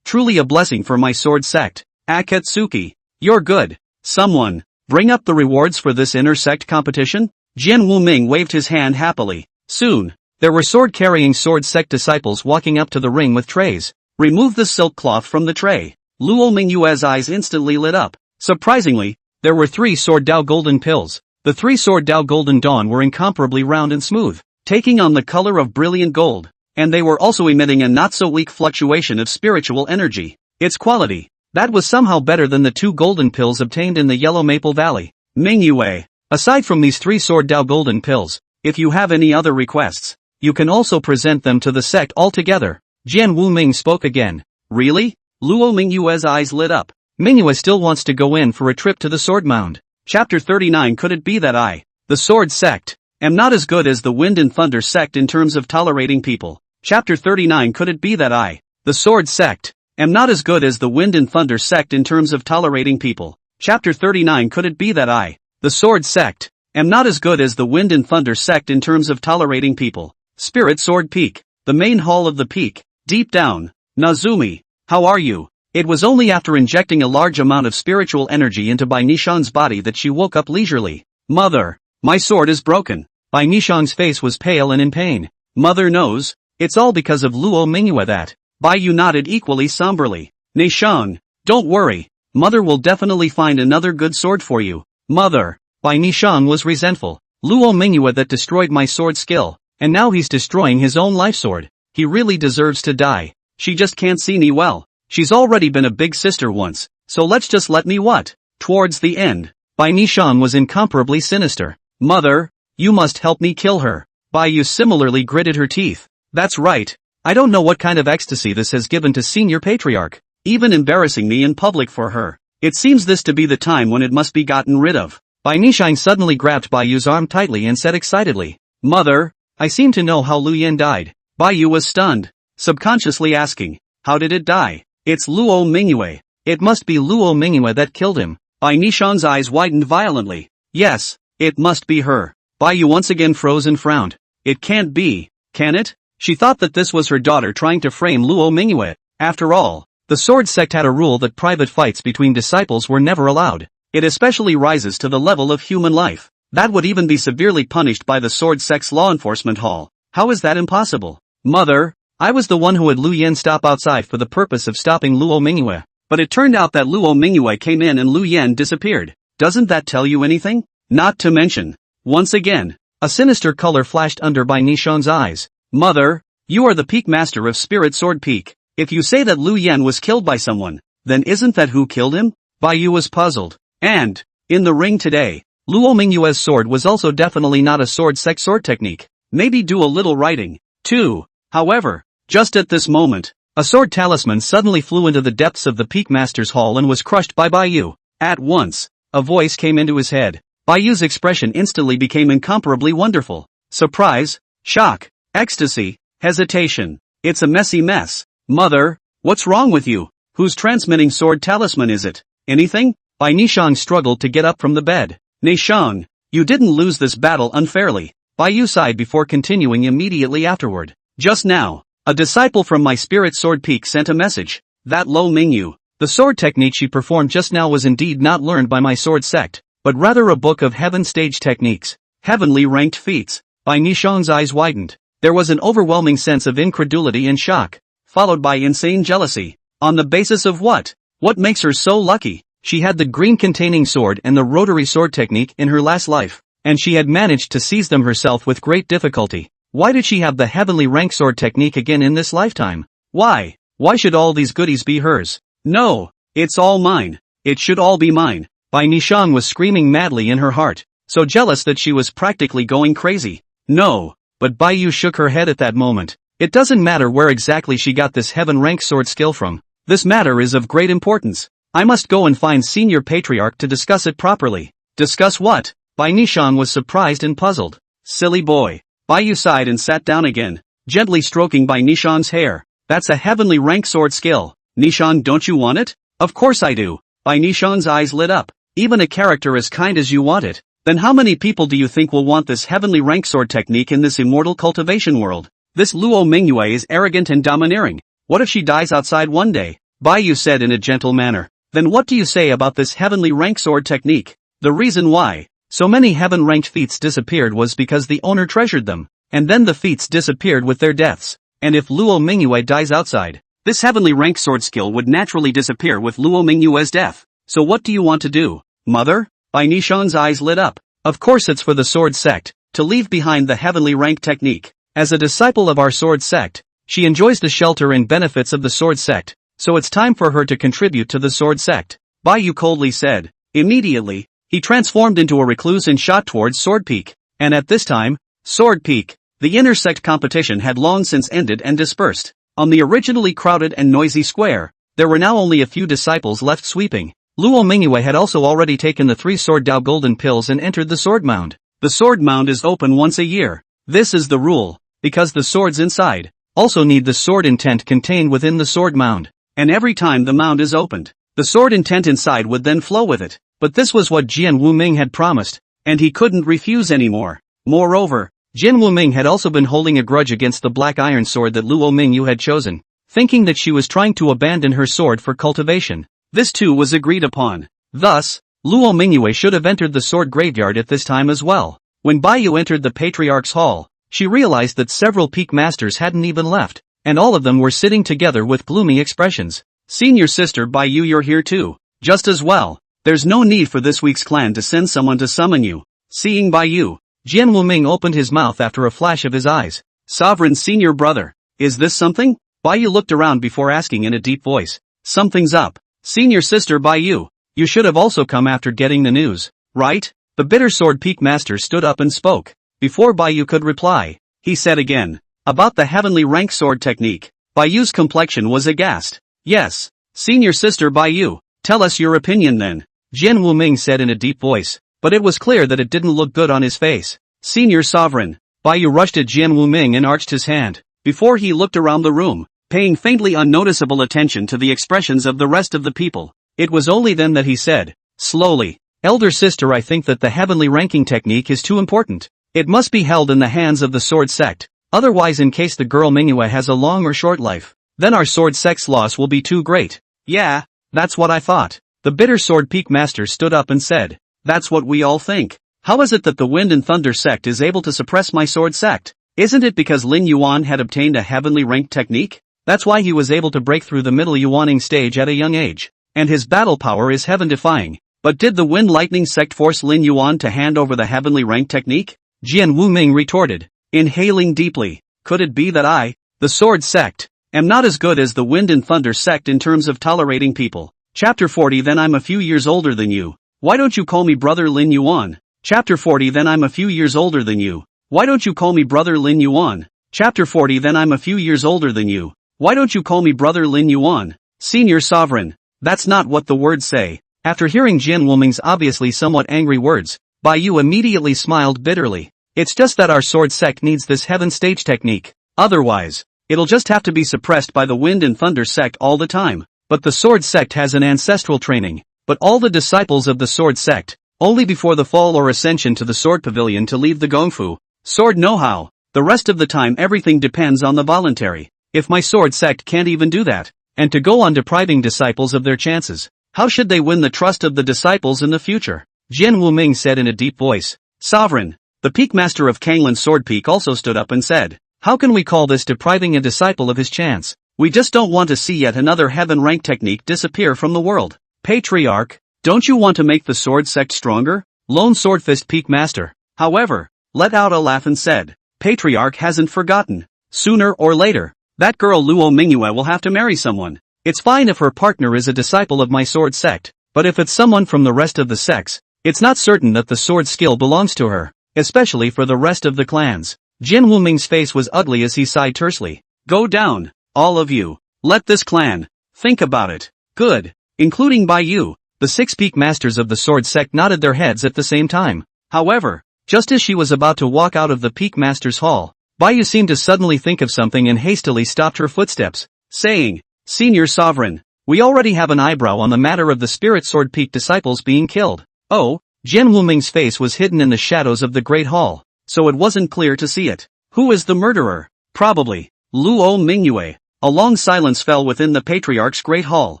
Truly a blessing for my sword sect. Akatsuki, you're good. Someone, bring up the rewards for this inter-sect competition? Jian Wuming waved his hand happily. Soon, there were sword-carrying sword sect disciples walking up to the ring with trays. Remove the silk cloth from the tray. Luo Mingyue's eyes instantly lit up. Surprisingly, there were 3 Sword Dao Golden Pills. The 3 Sword Dao Golden Dawn were incomparably round and smooth, taking on the color of brilliant gold, and they were also emitting a not-so-weak fluctuation of spiritual energy. Its quality, that was somehow better than the 2 golden pills obtained in the Yellow Maple Valley. Mingyue, aside from these 3 Sword Dao Golden Pills, if you have any other requests, you can also present them to the sect altogether. Jian Wuming spoke again. Really? Luo Mingyue's eyes lit up. Mingyue still wants to go in for a trip to the Sword Mound. Chapter 39. Could it be that I, the Sword Sect, am not as good as the Wind and Thunder Sect in terms of tolerating people? Chapter 39. Could it be that I, the Sword Sect, am not as good as the Wind and Thunder Sect in terms of tolerating people? Chapter 39. Could it be that I, the Sword Sect, am not as good as the Wind and Thunder Sect in terms of tolerating people? Spirit Sword Peak, the main hall of the peak, deep down. Nazumi, how are you? It was only after injecting a large amount of spiritual energy into Bai Nishang's body that she woke up leisurely. Mother, my sword is broken. Bai Nishang's face was pale and in pain. Mother knows, it's all because of Luo Mingyue that. Bai Yu nodded equally somberly. Nishang, don't worry, Mother will definitely find another good sword for you. Mother, Bai Nishang was resentful. Luo Mingyue that destroyed my sword skill, and now he's destroying his own life sword. He really deserves to die. She just can't see me well. She's already been a big sister once, so let's just let me what? Towards the end, Bai Nishang was incomparably sinister. Mother, you must help me kill her. Bai Yu similarly gritted her teeth. That's right. I don't know what kind of ecstasy this has given to Senior Patriarch, even embarrassing me in public for her. It seems this to be the time when it must be gotten rid of. Bai Nishang suddenly grabbed Bai Yu's arm tightly and said excitedly, Mother, I seem to know how Lu Yen died. Bai Yu was stunned, subconsciously asking, how did it die? It's Luo Mingyue. It must be Luo Mingyue that killed him. Bai Nishang's eyes widened violently. Yes, it must be her. Bai Yu once again froze and frowned. It can't be, can it? She thought that this was her daughter trying to frame Luo Mingyue. After all, the sword sect had a rule that private fights between disciples were never allowed. It especially rises to the level of human life. That would even be severely punished by the sword sect's law enforcement hall. How is that impossible? Mother, I was the one who had Lu Yen stop outside for the purpose of stopping Luo Mingyue. But it turned out that Luo Mingyue came in and Lu Yen disappeared. Doesn't that tell you anything? Not to mention. Once again, a sinister color flashed under Bai Nishang's eyes. Mother, you are the peak master of Spirit Sword Peak. If you say that Lu Yen was killed by someone, then isn't that who killed him? Bai Yu was puzzled. And, in the ring today, Luo Mingyue's sword was also definitely not a sword sect sword technique. Maybe do a little writing, too. However, just at this moment, a sword talisman suddenly flew into the depths of the Peak Master's Hall and was crushed by Bai Yu. At once, a voice came into his head. Bai Yu's expression instantly became incomparably wonderful. Surprise, shock, ecstasy, hesitation. It's a messy mess. Mother, what's wrong with you? Whose transmitting sword talisman is it? Anything? Bai Nishang struggled to get up from the bed. Nishang, you didn't lose this battle unfairly. Bai Yu sighed before continuing immediately afterward. Just now, a disciple from my Spirit Sword Peak sent a message. That Lo Mingyu, the sword technique she performed just now was indeed not learned by my sword sect, but rather a book of heaven stage techniques, heavenly ranked feats. Bai Nishang's eyes widened. There was an overwhelming sense of incredulity and shock, followed by insane jealousy. On the basis of what? What makes her so lucky? She had the green-containing sword and the rotary sword technique in her last life, and she had managed to seize them herself with great difficulty. Why did she have the heavenly rank sword technique again in this lifetime? Why? Why should all these goodies be hers? No, it's all mine. It should all be mine. Bai Nishang was screaming madly in her heart, so jealous that she was practically going crazy. No, but Bai Yu shook her head at that moment. It doesn't matter where exactly she got this heaven rank sword skill from. This matter is of great importance. I must go and find Senior Patriarch to discuss it properly. Discuss what? Bai Nishang was surprised and puzzled. Silly boy. Bai Yu sighed and sat down again, gently stroking Bai Nishang's hair. That's a heavenly rank sword skill. Nishang, don't you want it? Of course I do. Bai Nishang's eyes lit up. Even a character as kind as you want it. Then how many people do you think will want this heavenly rank sword technique in this immortal cultivation world? This Luo Mingyue is arrogant and domineering. What if she dies outside one day? Bai Yu said in a gentle manner. Then what do you say about this heavenly rank sword technique? The reason why so many heaven-ranked feats disappeared was because the owner treasured them, and then the feats disappeared with their deaths. And if Luo Mingyue dies outside, this heavenly rank sword skill would naturally disappear with Luo Mingyue's death. So what do you want to do, mother? Bai Nishang's eyes lit up. Of course it's for the sword sect, to leave behind the heavenly rank technique. As a disciple of our sword sect, she enjoys the shelter and benefits of the sword sect, so it's time for her to contribute to the sword sect. Bai Yu coldly said. Immediately, he transformed into a recluse and shot towards Sword Peak. And at this time, Sword Peak, the inner sect competition had long since ended and dispersed. On the originally crowded and noisy square, there were now only a few disciples left sweeping. Luo Mingyue had also already taken the 3 Sword Dao golden pills and entered the Sword Mound. The Sword Mound is open once a year. This is the rule, because the swords inside also need the sword intent contained within the Sword Mound. And every time the mound is opened, the sword intent inside would then flow with it. But this was what Jian Wuming had promised, and he couldn't refuse anymore. Moreover, Jian Wuming had also been holding a grudge against the black iron sword that Luo Mingyu had chosen, thinking that she was trying to abandon her sword for cultivation. This too was agreed upon. Thus, Luo Mingyue should have entered the sword graveyard at this time as well. When Bai Yu entered the Patriarch's hall, she realized that several peak masters hadn't even left, and all of them were sitting together with gloomy expressions. Senior sister Bai Yu, you're here too. Just as well. There's no need for this week's clan to send someone to summon you. Seeing Bai Yu, Jian Wuming opened his mouth after a flash of his eyes. Sovereign senior brother, is this something? Bai Yu looked around before asking in a deep voice. Something's up. Senior sister Bai Yu, you should have also come after getting the news, right? The bitter sword peak master stood up and spoke. Before Bai Yu could reply, he said again, about the heavenly rank sword technique. Bai Yu's complexion was aghast. Yes, senior sister Bai Yu, tell us your opinion then. Jian Wuming said in a deep voice, but it was clear that it didn't look good on his face. Senior sovereign, Bai Yu rushed at Jian Wuming and arched his hand, before he looked around the room, paying faintly unnoticeable attention to the expressions of the rest of the people. It was only then that he said, slowly, elder sister, I think that the heavenly ranking technique is too important. It must be held in the hands of the sword sect, otherwise in case the girl Manhwa has a long or short life, then our sword sect's loss will be too great. Yeah, that's what I thought. The bitter sword peak master stood up and said, that's what we all think. How is it that the Wind and Thunder sect is able to suppress my sword sect? Isn't it because Lin Yuan had obtained a heavenly ranked technique? That's why he was able to break through the middle Yuaning stage at a young age. And his battle power is heaven-defying. But did the Wind Lightning sect force Lin Yuan to hand over the heavenly ranked technique? Jian Wuming retorted, inhaling deeply. Could it be that I, the sword sect, am not as good as the Wind and Thunder sect in terms of tolerating people? Chapter 40 Then I'm a few years older than you. Why don't you call me brother Lin Yuan? Chapter 40 Then I'm a few years older than you. Why don't you call me brother Lin Yuan? Chapter 40 Then I'm a few years older than you. Why don't you call me brother Lin Yuan? Senior Sovereign. That's not what the words say. After hearing Jian Wuming's obviously somewhat angry words, Bai Yu immediately smiled bitterly. It's just that our sword sect needs this heaven stage technique. Otherwise, it'll just have to be suppressed by the Wind and Thunder sect all the time. But the sword sect has an ancestral training. But all the disciples of the sword sect, only before the fall or ascension to the sword pavilion to leave the gongfu sword know-how. The rest of the time everything depends on the voluntary. If my sword sect can't even do that, and to go on depriving disciples of their chances, how should they win the trust of the disciples in the future? Jian Wuming said in a deep voice. Sovereign. The peak master of Kanglin's sword peak also stood up and said, how can we call this depriving a disciple of his chance? We just don't want to see yet another heaven rank technique disappear from the world. Patriarch, don't you want to make the sword sect stronger? Lone Swordfist peak master, however, let out a laugh and said, Patriarch hasn't forgotten. Sooner or later, that girl Luo Mingyue will have to marry someone. It's fine if her partner is a disciple of my sword sect, but if it's someone from the rest of the sects, it's not certain that the sword skill belongs to her, especially for the rest of the clans. Jian Wuming's face was ugly as he sighed tersely. Go down, all of you. Let this clan think about it. Good, including Bai Yu. The 6 peak masters of the sword sect nodded their heads at the same time. However, just as she was about to walk out of the peak masters hall, Bai Yu seemed to suddenly think of something and hastily stopped her footsteps, saying, Senior Sovereign, we already have an eyebrow on the matter of the spirit sword peak disciples being killed. Oh, Jian Wuming's face was hidden in the shadows of the great hall, so it wasn't clear to see it. Who is the murderer? Probably Luo Mingyue. A long silence fell within the Patriarch's great hall.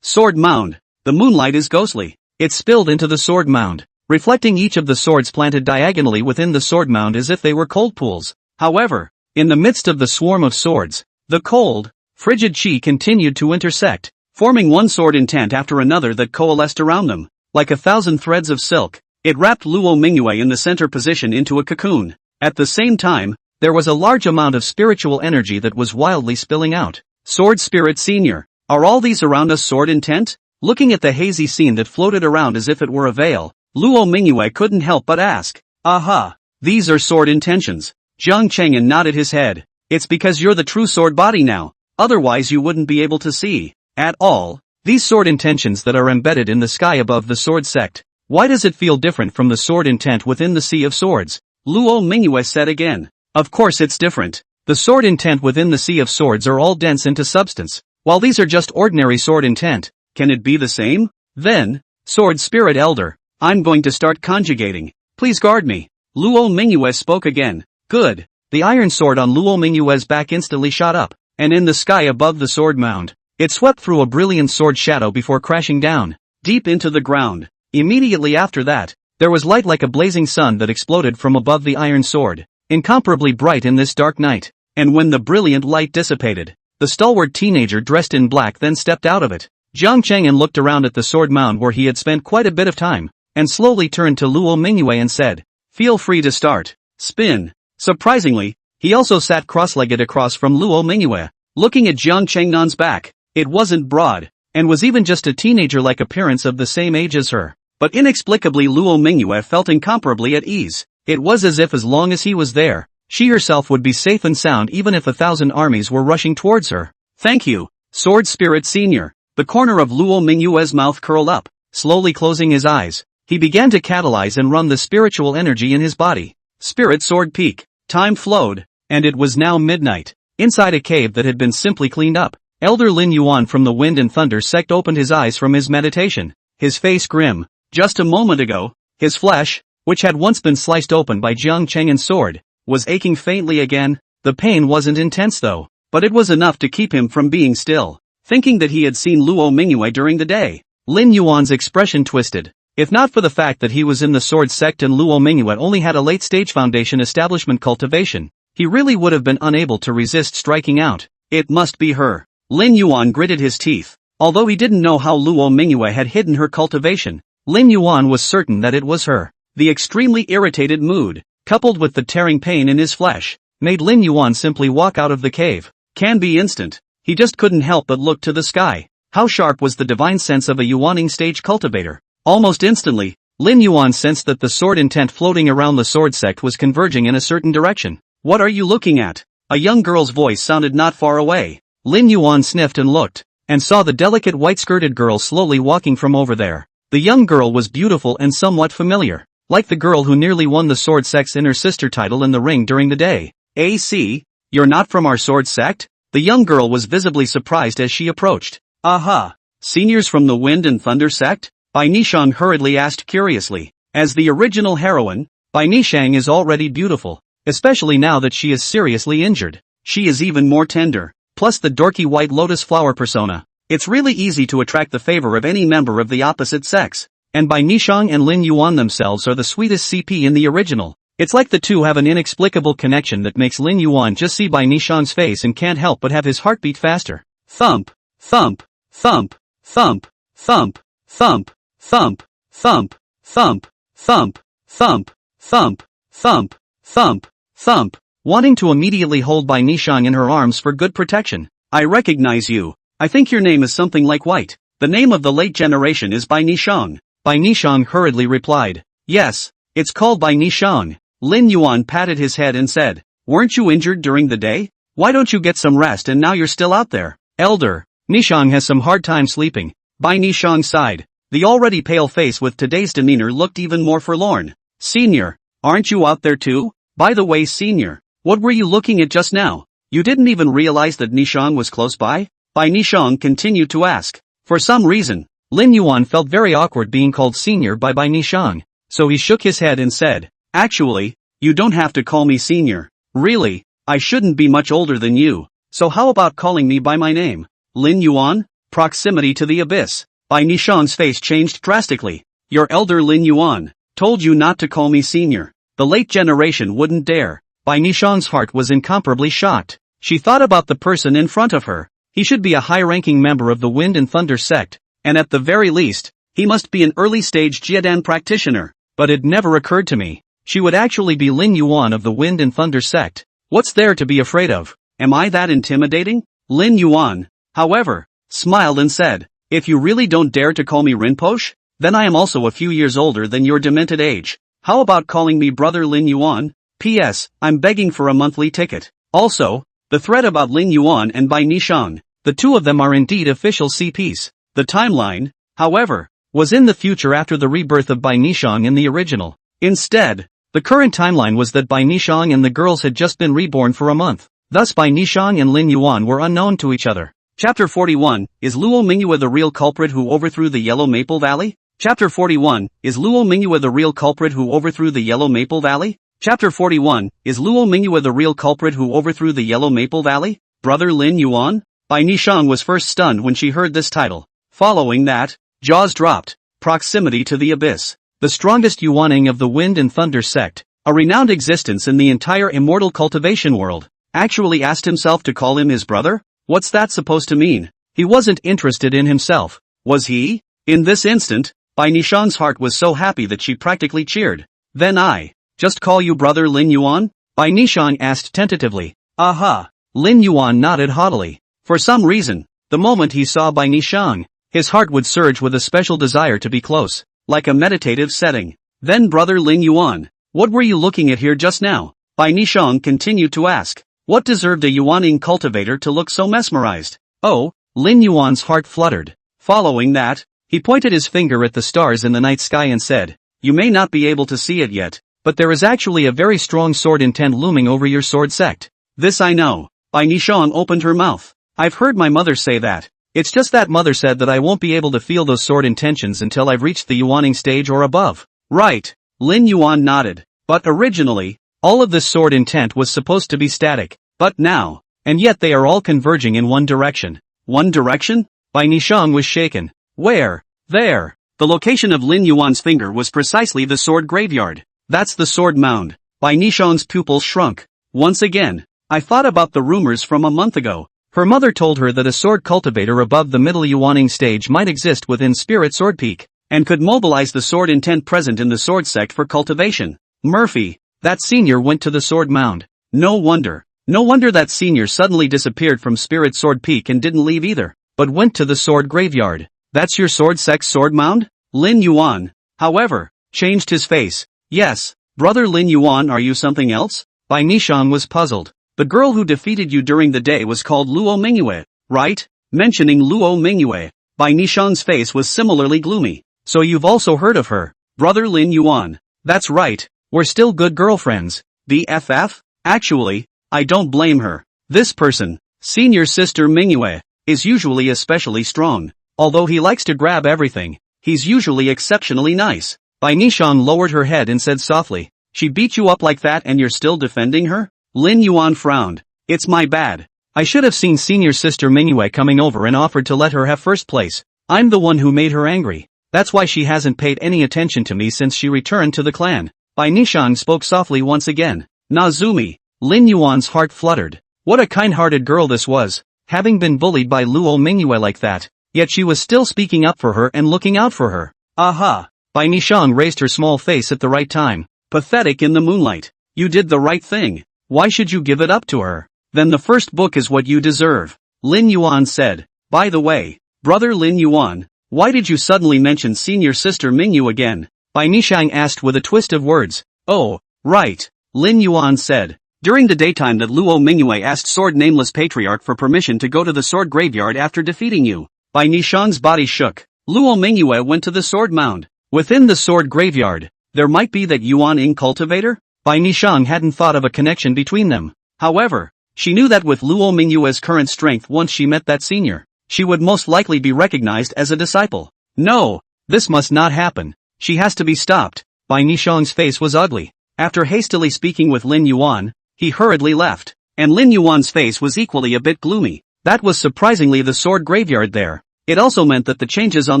Sword Mound. The moonlight is ghostly. It spilled into the sword mound, reflecting each of the swords planted diagonally within the sword mound as if they were cold pools. However, in the midst of the swarm of swords, the cold, frigid chi continued to intersect, forming one sword intent after another that coalesced around them. Like 1,000 threads of silk, it wrapped Luo Mingyue in the center position into a cocoon. At the same time, there was a large amount of spiritual energy that was wildly spilling out. Sword Spirit Senior, are all these around us sword intent? Looking at the hazy scene that floated around as if it were a veil, Luo Mingyue couldn't help but ask, aha, these are sword intentions. Jian Cheng'an nodded his head. It's because you're the true sword body now, otherwise you wouldn't be able to see, at all, these sword intentions that are embedded in the sky above the sword sect. Why does it feel different from the sword intent within the sea of swords? Luo Mingyue said again. Of course it's different. The sword intent within the sea of swords are all dense into substance, while these are just ordinary sword intent. Can it be the same? Then, Sword Spirit Elder, I'm going to start conjugating. Please guard me. Luo Mingyue spoke again. Good. The iron sword on Luo Mingyue's back instantly shot up, and in the sky above the sword mound, it swept through a brilliant sword shadow before crashing down, deep into the ground. Immediately after that, there was light like a blazing sun that exploded from above the iron sword, incomparably bright in this dark night. And when the brilliant light dissipated, the stalwart teenager dressed in black then stepped out of it. Jian Cheng'an looked around at the sword mound where he had spent quite a bit of time, and slowly turned to Luo Mingyue and said, feel free to start. Spin. Surprisingly, he also sat cross-legged across from Luo Mingyue, looking at Jian Cheng'an's back. It wasn't broad, and was even just a teenager-like appearance of the same age as her. But inexplicably Luo Mingyue felt incomparably at ease. It was as if as long as he was there, she herself would be safe and sound even if 1,000 armies were rushing towards her. Thank you, Sword Spirit Senior. The corner of Luo Mingyue's mouth curled up. Slowly closing his eyes, he began to catalyze and run the spiritual energy in his body. Spirit Sword Peak. Time flowed, and it was now midnight. Inside a cave that had been simply cleaned up, Elder Lin Yuan from the Wind and Thunder sect opened his eyes from his meditation, his face grim. Just a moment ago, his flesh, which had once been sliced open by Jian Cheng'an's sword, was aching faintly again. The pain wasn't intense though, but it was enough to keep him from being still, thinking that he had seen Luo Mingyue during the day. Lin Yuan's expression twisted. If not for the fact that he was in the sword sect and Luo Mingyue only had a late-stage foundation establishment cultivation, he really would have been unable to resist striking out. It must be her. Lin Yuan gritted his teeth. Although he didn't know how Luo Mingyue had hidden her cultivation, Lin Yuan was certain that it was her. The extremely irritated mood, coupled with the tearing pain in his flesh, made Lin Yuan simply walk out of the cave. Can be instant. He just couldn't help but look to the sky. How sharp was the divine sense of a Yuaning stage cultivator? Almost instantly, Lin Yuan sensed that the sword intent floating around the sword sect was converging in a certain direction. What are you looking at? A young girl's voice sounded not far away. Lin Yuan sniffed and looked, and saw the delicate white-skirted girl slowly walking from over there. The young girl was beautiful and somewhat familiar, like the girl who nearly won the sword sect's inner sister title in the ring during the day. AC, you're not from our sword sect? The young girl was visibly surprised as she approached. Aha! Seniors from the Wind and Thunder sect? Bai Nishang hurriedly asked curiously. As the original heroine, Bai Nishang is already beautiful, especially now that she is seriously injured. She is even more tender, plus the dorky white lotus flower persona. It's really easy to attract the favor of any member of the opposite sex, and Bai Nishang and Lin Yuan themselves are the sweetest CP in the original. It's like the two have an inexplicable connection that makes Lin Yuan just see Bai Nishang's face and can't help but have his heart beat faster. Thump, thump, thump, thump, thump, thump, thump, thump, thump, thump, thump, thump, thump, thump, thump, wanting to immediately hold Bai Nishang in her arms for good protection. I recognize you. I think your name is something like White. The name of the late generation is Bai Nishang. Bai Nishang hurriedly replied. Yes, it's called Bai Nishang. Lin Yuan patted his head and said, weren't you injured during the day? Why don't you get some rest and now you're still out there? Elder, Nishang has some hard time sleeping. Bai Nishang sighed. The already pale face with today's demeanor looked even more forlorn. Senior, aren't you out there too? By the way, Senior, what were you looking at just now? You didn't even realize that Nishang was close by? Bai Nishang continued to ask. For some reason, Lin Yuan felt very awkward being called Senior by Bai Nishang, so he shook his head and said, actually, you don't have to call me Senior. Really, I shouldn't be much older than you, so how about calling me by my name? Lin Yuan? Proximity to the abyss. Bai Nishang's face changed drastically. Your elder Lin Yuan told you not to call me Senior. The late generation wouldn't dare. Bai Nishang's heart was incomparably shocked. She thought about the person in front of her. He should be a high-ranking member of the Wind and Thunder sect, and at the very least, he must be an early-stage Jiadan practitioner. But it never occurred to me. She would actually be Lin Yuan of the Wind and Thunder sect. What's there to be afraid of? Am I that intimidating? Lin Yuan, however, smiled and said, if you really don't dare to call me Rinpoche, then I am also a few years older than your demented age. How about calling me Brother Lin Yuan? P.S. I'm begging for a monthly ticket. Also, the thread about Lin Yuan and Bai Nishang, the two of them are indeed official CPs. The timeline, however, was in the future after the rebirth of Bai Nishang in the original. Instead, the current timeline was that Bai Nishang and the girls had just been reborn for a month. Thus Bai Nishang and Lin Yuan were unknown to each other. Chapter 41, is Luo Mingyue the real culprit who overthrew the Yellow Maple Valley? Chapter 41, is Luo Mingyue the real culprit who overthrew the Yellow Maple Valley? Chapter 41, is Luo Mingyue the real culprit who overthrew the Yellow Maple Valley? Brother Lin Yuan? Bai Nishang was first stunned when she heard this title. Following that, jaws dropped. Proximity to the abyss. The strongest Yuaning of the Wind and Thunder sect, a renowned existence in the entire immortal cultivation world, actually asked himself to call him his brother? What's that supposed to mean? He wasn't interested in himself, was he? In this instant, Bai Nishang's heart was so happy that she practically cheered. Then I just call you Brother Lin Yuan? Bai Nishang asked tentatively. Aha! Lin Yuan nodded haughtily. For some reason, the moment he saw Bai Nishang, his heart would surge with a special desire to be close, like a meditative setting. Then Brother Lin Yuan, what were you looking at here just now? Bai Nishang continued to ask. What deserved a Yuaning cultivator to look so mesmerized? Oh, Lin Yuan's heart fluttered. Following that, he pointed his finger at the stars in the night sky and said, you may not be able to see it yet, but there is actually a very strong sword intent looming over your sword sect. This I know. Bai Nishang opened her mouth. I've heard my mother say that. It's just that mother said that I won't be able to feel those sword intentions until I've reached the Yuaning stage or above. Right. Lin Yuan nodded. But originally, all of this sword intent was supposed to be static. But now, and yet they are all converging in one direction. One direction? Bai Nishang was shaken. Where? There. The location of Lin Yuan's finger was precisely the sword graveyard. That's the sword mound. Bai Nishang's pupils shrunk. Once again, I thought about the rumors from a month ago. Her mother told her that a sword cultivator above the middle Yuaning stage might exist within Spirit Sword Peak, and could mobilize the sword intent present in the sword sect for cultivation. Murphy, that senior went to the sword mound. No wonder that senior suddenly disappeared from Spirit Sword Peak and didn't leave either, but went to the sword graveyard. That's your sword sect's sword mound? Lin Yuan, however, changed his face. Yes, brother Lin Yuan, are you something else? Bai Nishang was puzzled. The girl who defeated you during the day was called Luo Mingyue, right? Mentioning Luo Mingyue, Bai Nishang's face was similarly gloomy. So you've also heard of her, brother Lin Yuan. That's right, we're still good girlfriends. BFF? Actually, I don't blame her. This person, senior sister Mingyue, is usually especially strong. Although he likes to grab everything, he's usually exceptionally nice. Bai Nishang lowered her head and said softly, she beat you up like that and you're still defending her? Lin Yuan frowned. It's my bad. I should have seen senior sister Mingyue coming over and offered to let her have first place. I'm the one who made her angry. That's why she hasn't paid any attention to me since she returned to the clan. Bai Nishang spoke softly once again. Nazumi. Lin Yuan's heart fluttered. What a kind-hearted girl this was, having been bullied by Luo Mingyue like that, yet she was still speaking up for her and looking out for her. Aha! Bai Nishang raised her small face at the right time. Pathetic in the moonlight. You did the right thing. Why should you give it up to her? Then the first book is what you deserve. Lin Yuan said. By the way, brother Lin Yuan, why did you suddenly mention senior sister Mingyu again? Bai Nishang asked with a twist of words. Oh, right. Lin Yuan said. During the daytime that Luo Mingyue asked Sword Nameless Patriarch for permission to go to the sword graveyard after defeating you. Bai Nishang's body shook. Luo Mingyue went to the sword mound. Within the sword graveyard, there might be that Yuan cultivator? Bai Nishang hadn't thought of a connection between them. However, she knew that with Luo Mingyue's current strength, once she met that senior, she would most likely be recognized as a disciple. No, this must not happen. She has to be stopped. Bai Nishang's face was ugly. After hastily speaking with Lin Yuan, he hurriedly left. And Lin Yuan's face was equally a bit gloomy. That was surprisingly the sword graveyard there. It also meant that the changes on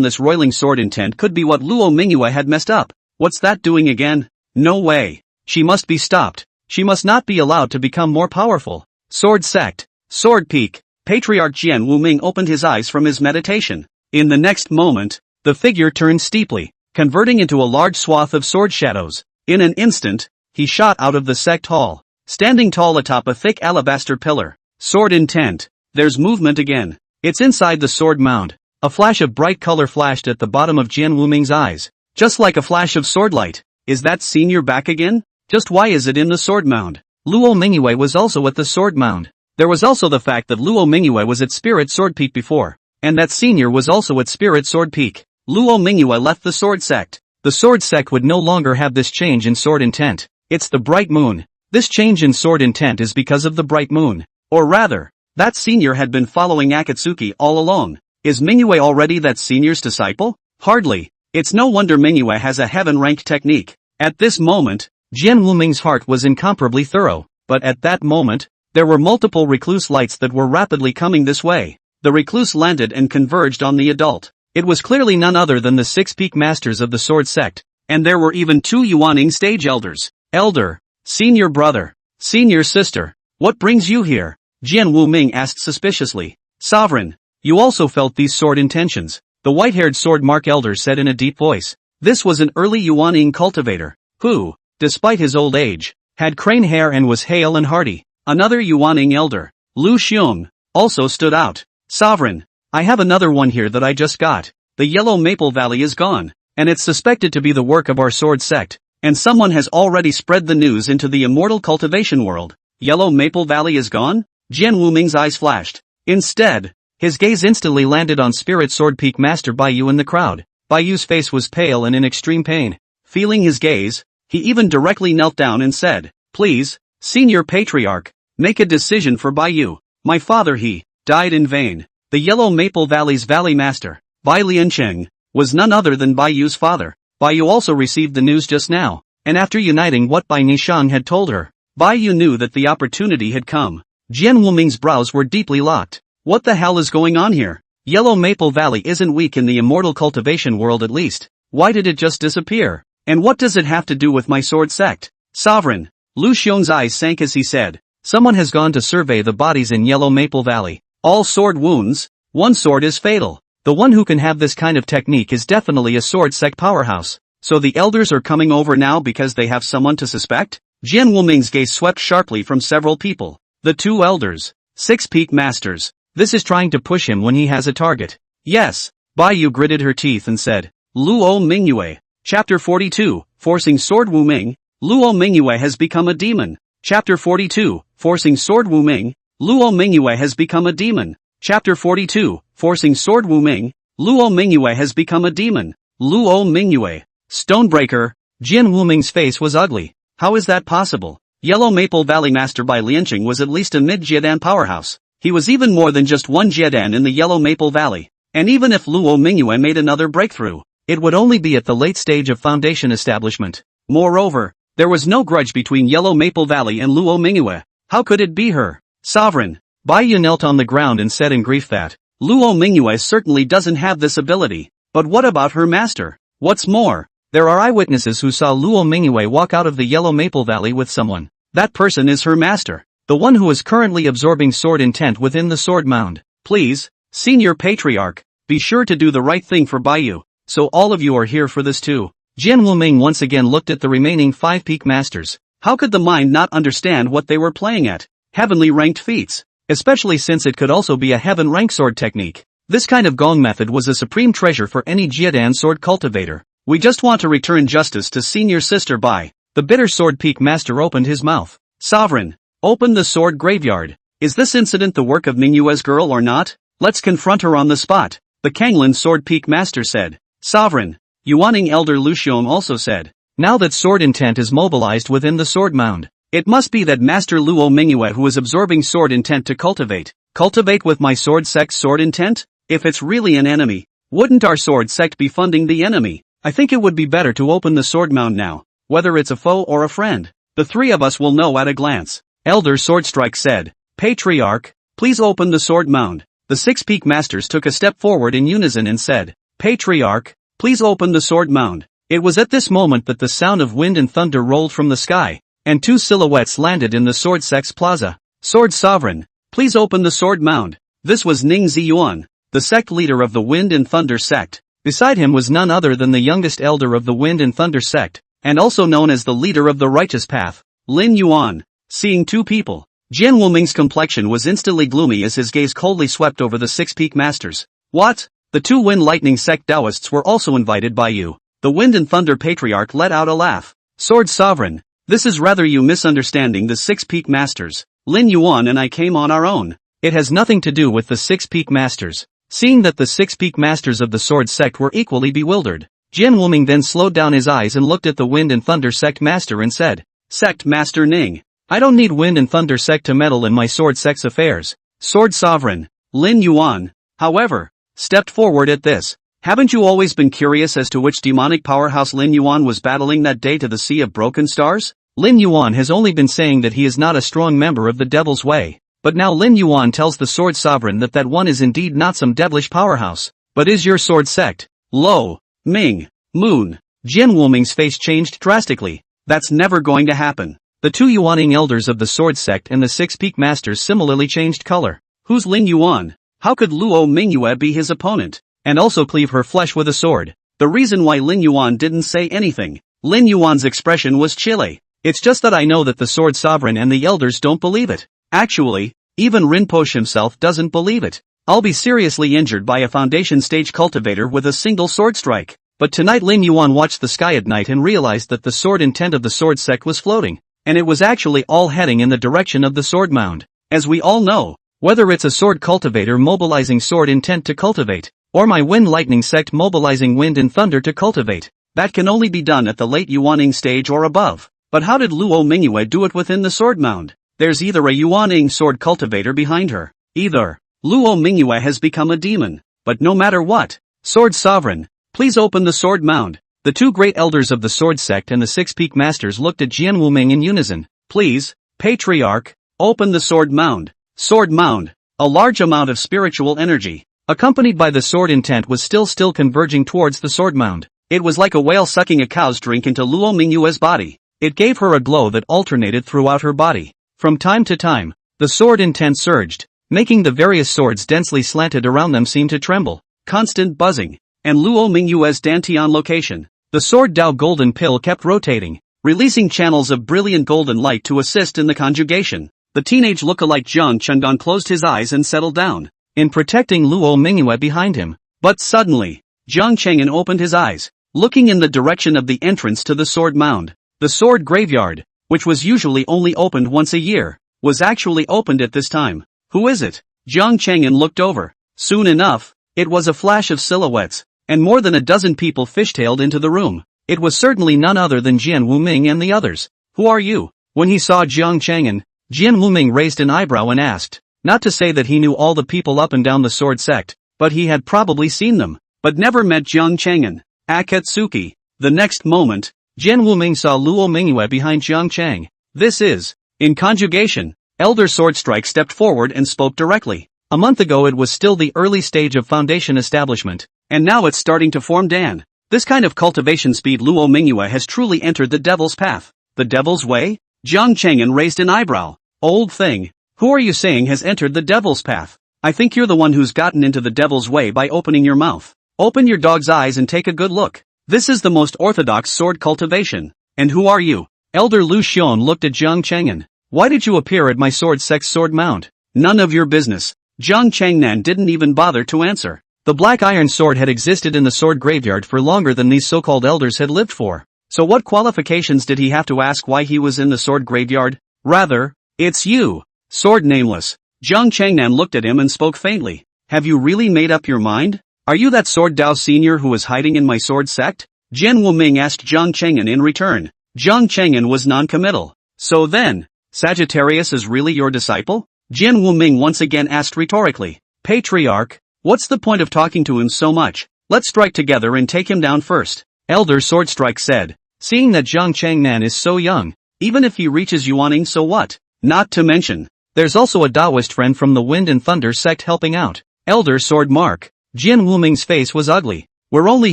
this roiling sword intent could be what Luo Mingyue had messed up. What's that doing again? No way. She must be stopped. She must not be allowed to become more powerful. Sword Sect. Sword Peak. Patriarch Jian Wuming opened his eyes from his meditation. In the next moment, the figure turned steeply, converting into a large swath of sword shadows. In an instant, he shot out of the sect hall, standing tall atop a thick alabaster pillar. Sword intent. There's movement again. It's inside the sword mound. A flash of bright color flashed at the bottom of Jian Wuming's eyes. Just like a flash of sword light. Is that senior back again? Just why is it in the sword mound? Luo Mingyue was also at the sword mound. There was also the fact that Luo Mingyue was at Spirit Sword Peak before, and that senior was also at Spirit Sword Peak. Luo Mingyue left the sword sect. The sword sect would no longer have this change in sword intent. It's the bright moon. This change in sword intent is because of the bright moon. Or rather, that senior had been following Akatsuki all along. Is Mingyue already that senior's disciple? Hardly. It's no wonder Mingyue has a heaven-ranked technique. At this moment, Jian Wuming's heart was incomparably thorough, but at that moment, there were multiple recluse lights that were rapidly coming this way. The recluse landed and converged on the adult. It was clearly none other than the 6 peak masters of the sword sect, and there were even 2 Yuaning stage elders. Elder, senior brother, senior sister, what brings you here? Jian Wuming asked suspiciously. Sovereign, you also felt these sword intentions, the white-haired sword mark elder said in a deep voice. This was an early Yuaning cultivator, who, despite his old age, had crane hair and was hale and hearty. Another Yuaning elder, Lu Xiong, also stood out. Sovereign, I have another one here that I just got. The Yellow Maple Valley is gone, and it's suspected to be the work of our sword sect, and someone has already spread the news into the immortal cultivation world. Yellow Maple Valley is gone? Jian Wuming's eyes flashed. Instead, his gaze instantly landed on Spirit Sword Peak Master Baiyu in the crowd. Baiyu's face was pale and in extreme pain. Feeling his gaze, he even directly knelt down and said, Please, Senior Patriarch, make a decision for Baiyu. My father he died in vain. The Yellow Maple Valley's Valley Master, Bai Liancheng, was none other than Baiyu's father. Baiyu also received the news just now. and after uniting what Bai Nishang had told her, Bai Yu knew that the opportunity had come. Jian Wuming's brows were deeply locked. What the hell is going on here? Yellow Maple Valley isn't weak in the immortal cultivation world at least. Why did it just disappear? And what does it have to do with my sword sect? Sovereign. Lu Xiong's eyes sank as he said, someone has gone to survey the bodies in Yellow Maple Valley. All sword wounds. One sword is fatal. The one who can have this kind of technique is definitely a sword sect powerhouse. So the elders are coming over now because they have someone to suspect? Jian Wuming's gaze swept sharply from several people. The two elders. 6 peak masters. This is trying to push him when he has a target. Yes. Bai Yu gritted her teeth and said, Luo Mingyue. Chapter 42, Forcing Sword Wuming. Luo Mingyue has become a demon. Chapter 42, Forcing Sword Wuming. Luo Mingyue has become a demon. Chapter 42, Forcing Sword Wuming. Luo Mingyue has become a demon. Luo Mingyue. Stonebreaker. Jian Wuming's face was ugly. How is that possible? Yellow Maple Valley Master Bai Lianqing was at least a mid-Jiedan powerhouse. He was even more than just one Jiedan in the Yellow Maple Valley. And even if Luo Mingyue made another breakthrough, it would only be at the late stage of foundation establishment. Moreover, there was no grudge between Yellow Maple Valley and Luo Mingyue. How could it be her? Sovereign. Bai Yu knelt on the ground and said in grief that, Luo Mingyue certainly doesn't have this ability. But what about her master? What's more, there are eyewitnesses who saw Luo Mingyue walk out of the Yellow Maple Valley with someone. That person is her master. The one who is currently absorbing sword intent within the sword mound. Please, Senior Patriarch, be sure to do the right thing for Bai Yu. So all of you are here for this too. Jian Wuming once again looked at the remaining 5 peak masters. How could the mind not understand what they were playing at? Heavenly ranked feats. Especially since it could also be a heaven rank sword technique. This kind of gong method was a supreme treasure for any Jiedan sword cultivator. We just want to return justice to Senior Sister Bai. The bitter sword peak master opened his mouth. Sovereign. Open the sword graveyard. Is this incident the work of Mingyue's girl or not? Let's confront her on the spot. The Kanglin sword peak master said. Sovereign. Yuaning elder Lu Xiong also said. Now that sword intent is mobilized within the sword mound, it must be that Master Luo Mingyue who is absorbing sword intent to cultivate. Cultivate with my sword sect's sword intent? If it's really an enemy, wouldn't our sword sect be funding the enemy? I think it would be better to open the sword mound now, whether it's a foe or a friend. The 3 of us will know at a glance. Elder Swordstrike said. Patriarch, please open the sword mound. The 6 peak masters took a step forward in unison and said, Patriarch, please open the sword mound. It was at this moment that the sound of wind and thunder rolled from the sky, and 2 silhouettes landed in the sword sect's plaza. Sword Sovereign, please open the sword mound. This was Ning Ziyuan, the sect leader of the Wind and Thunder sect. Beside him was none other than the youngest elder of the Wind and Thunder sect, and also known as the leader of the righteous path, Lin Yuan. Seeing 2 people, Jian Wuming's complexion was instantly gloomy as his gaze coldly swept over the 6 peak masters. What? The 2 Wind Lightning sect Taoists were also invited by you. The Wind and Thunder Patriarch let out a laugh. Sword Sovereign, this is rather you misunderstanding the 6 peak masters. Lin Yuan and I came on our own. It has nothing to do with the 6 peak masters. Seeing that the 6 peak masters of the sword sect were equally bewildered, Jian Wuming then slowed down his eyes and looked at the Wind and Thunder sect master and said, Sect Master Ning, I don't need Wind and Thunder sect to meddle in my sword sect's affairs. Sword Sovereign, Lin Yuan, however, stepped forward at this. Haven't you always been curious as to which demonic powerhouse Lin Yuan was battling that day to the Sea of Broken Stars? Lin Yuan has only been saying that he is not a strong member of the Devil's Way. But now Lin Yuan tells the Sword Sovereign that that one is indeed not some devilish powerhouse, but is your sword sect. Lo, Ming, Moon. Jian Wuming's face changed drastically. That's never going to happen. The 2 Yuaning elders of the sword sect and the 6 peak masters similarly changed color. Who's Lin Yuan? How could Luo Mingyue be his opponent, and also cleave her flesh with a sword? The reason why Lin Yuan didn't say anything. Lin Yuan's expression was chilly. It's just that I know that the Sword Sovereign and the elders don't believe it. Actually, even Rinpoche himself doesn't believe it. I'll be seriously injured by a foundation stage cultivator with a single sword strike. But tonight Lin Yuan watched the sky at night and realized that the sword intent of the sword sect was floating, and it was actually all heading in the direction of the sword mound. As we all know, whether it's a sword cultivator mobilizing sword intent to cultivate, or my Wind Lightning sect mobilizing wind and thunder to cultivate, that can only be done at the late Yuaning stage or above. But how did Luo Mingyue do it within the sword mound? There's either a Yuaning sword cultivator behind her, either Luo Mingyue has become a demon, but no matter what, Sword Sovereign, please open the sword mound. The two great elders of the sword sect and the six peak masters looked at Jian Wuming in unison. Please, Patriarch, open the sword mound. Sword mound. A large amount of spiritual energy, accompanied by the sword intent, was still converging towards the sword mound. It was like a whale sucking a cow's drink into Luo Mingyue's body. It gave her a glow that alternated throughout her body. From time to time, the sword intent surged, making the various swords densely slanted around them seem to tremble. Constant buzzing. And Luo Mingyue's Dantian location. The sword Dao golden pill kept rotating, releasing channels of brilliant golden light to assist in the conjugation. The teenage lookalike Jian Cheng'an closed his eyes and settled down, in protecting Luo Mingyue behind him. But suddenly, Jian Cheng'an opened his eyes, looking in the direction of the entrance to the sword mound. The sword graveyard, which was usually only opened once a year, was actually opened at this time. Who is it? Jian Cheng'an looked over. Soon enough, it was a flash of silhouettes, and more than a dozen people fishtailed into the room. It was certainly none other than Jian Wuming and the others. Who are you? When he saw Jian Cheng'an, Jian Wuming raised an eyebrow and asked. Not to say that he knew all the people up and down the sword sect, but he had probably seen them, but never met Jian Cheng'an. Akatsuki. The next moment, Jian Wuming saw Luo Mingyue behind Jiang Chang. This is, in conjugation. Elder Swordstrike stepped forward and spoke directly. A month ago it was still the early stage of foundation establishment, and now it's starting to form Dan. This kind of cultivation speed Luo Mingyue has truly entered the devil's path. The devil's way? Jiang Cheng'an raised an eyebrow. Old thing. Who are you saying has entered the devil's path? I think you're the one who's gotten into the devil's way by opening your mouth. Open your dog's eyes and take a good look. This is the most orthodox sword cultivation. And who are you? Elder Lu Xion looked at Jiang Cheng'an. Why did you appear at my sword sect's sword mount? None of your business. Jiang Cheng'an didn't even bother to answer. The black iron sword had existed in the sword graveyard for longer than these so-called elders had lived for. So what qualifications did he have to ask why he was in the sword graveyard? Rather, it's you. Sword nameless. Jiang Cheng'an looked at him and spoke faintly. Have you really made up your mind? Are you that sword Dao senior who was hiding in my sword sect? Jian Wuming asked Jiang Cheng'an in return. Jiang Cheng'an was non-committal. So then, Sagittarius is really your disciple? Jian Wuming once again asked rhetorically. Patriarch, what's the point of talking to him so much? Let's strike together and take him down first. Elder Swordstrike said. Seeing that Jiang Cheng'an is so young, even if he reaches Yuaning, so what? Not to mention, there's also a Taoist friend from the Wind and Thunder sect helping out. Elder Sword Mark. Jian Wuming's face was ugly. We're only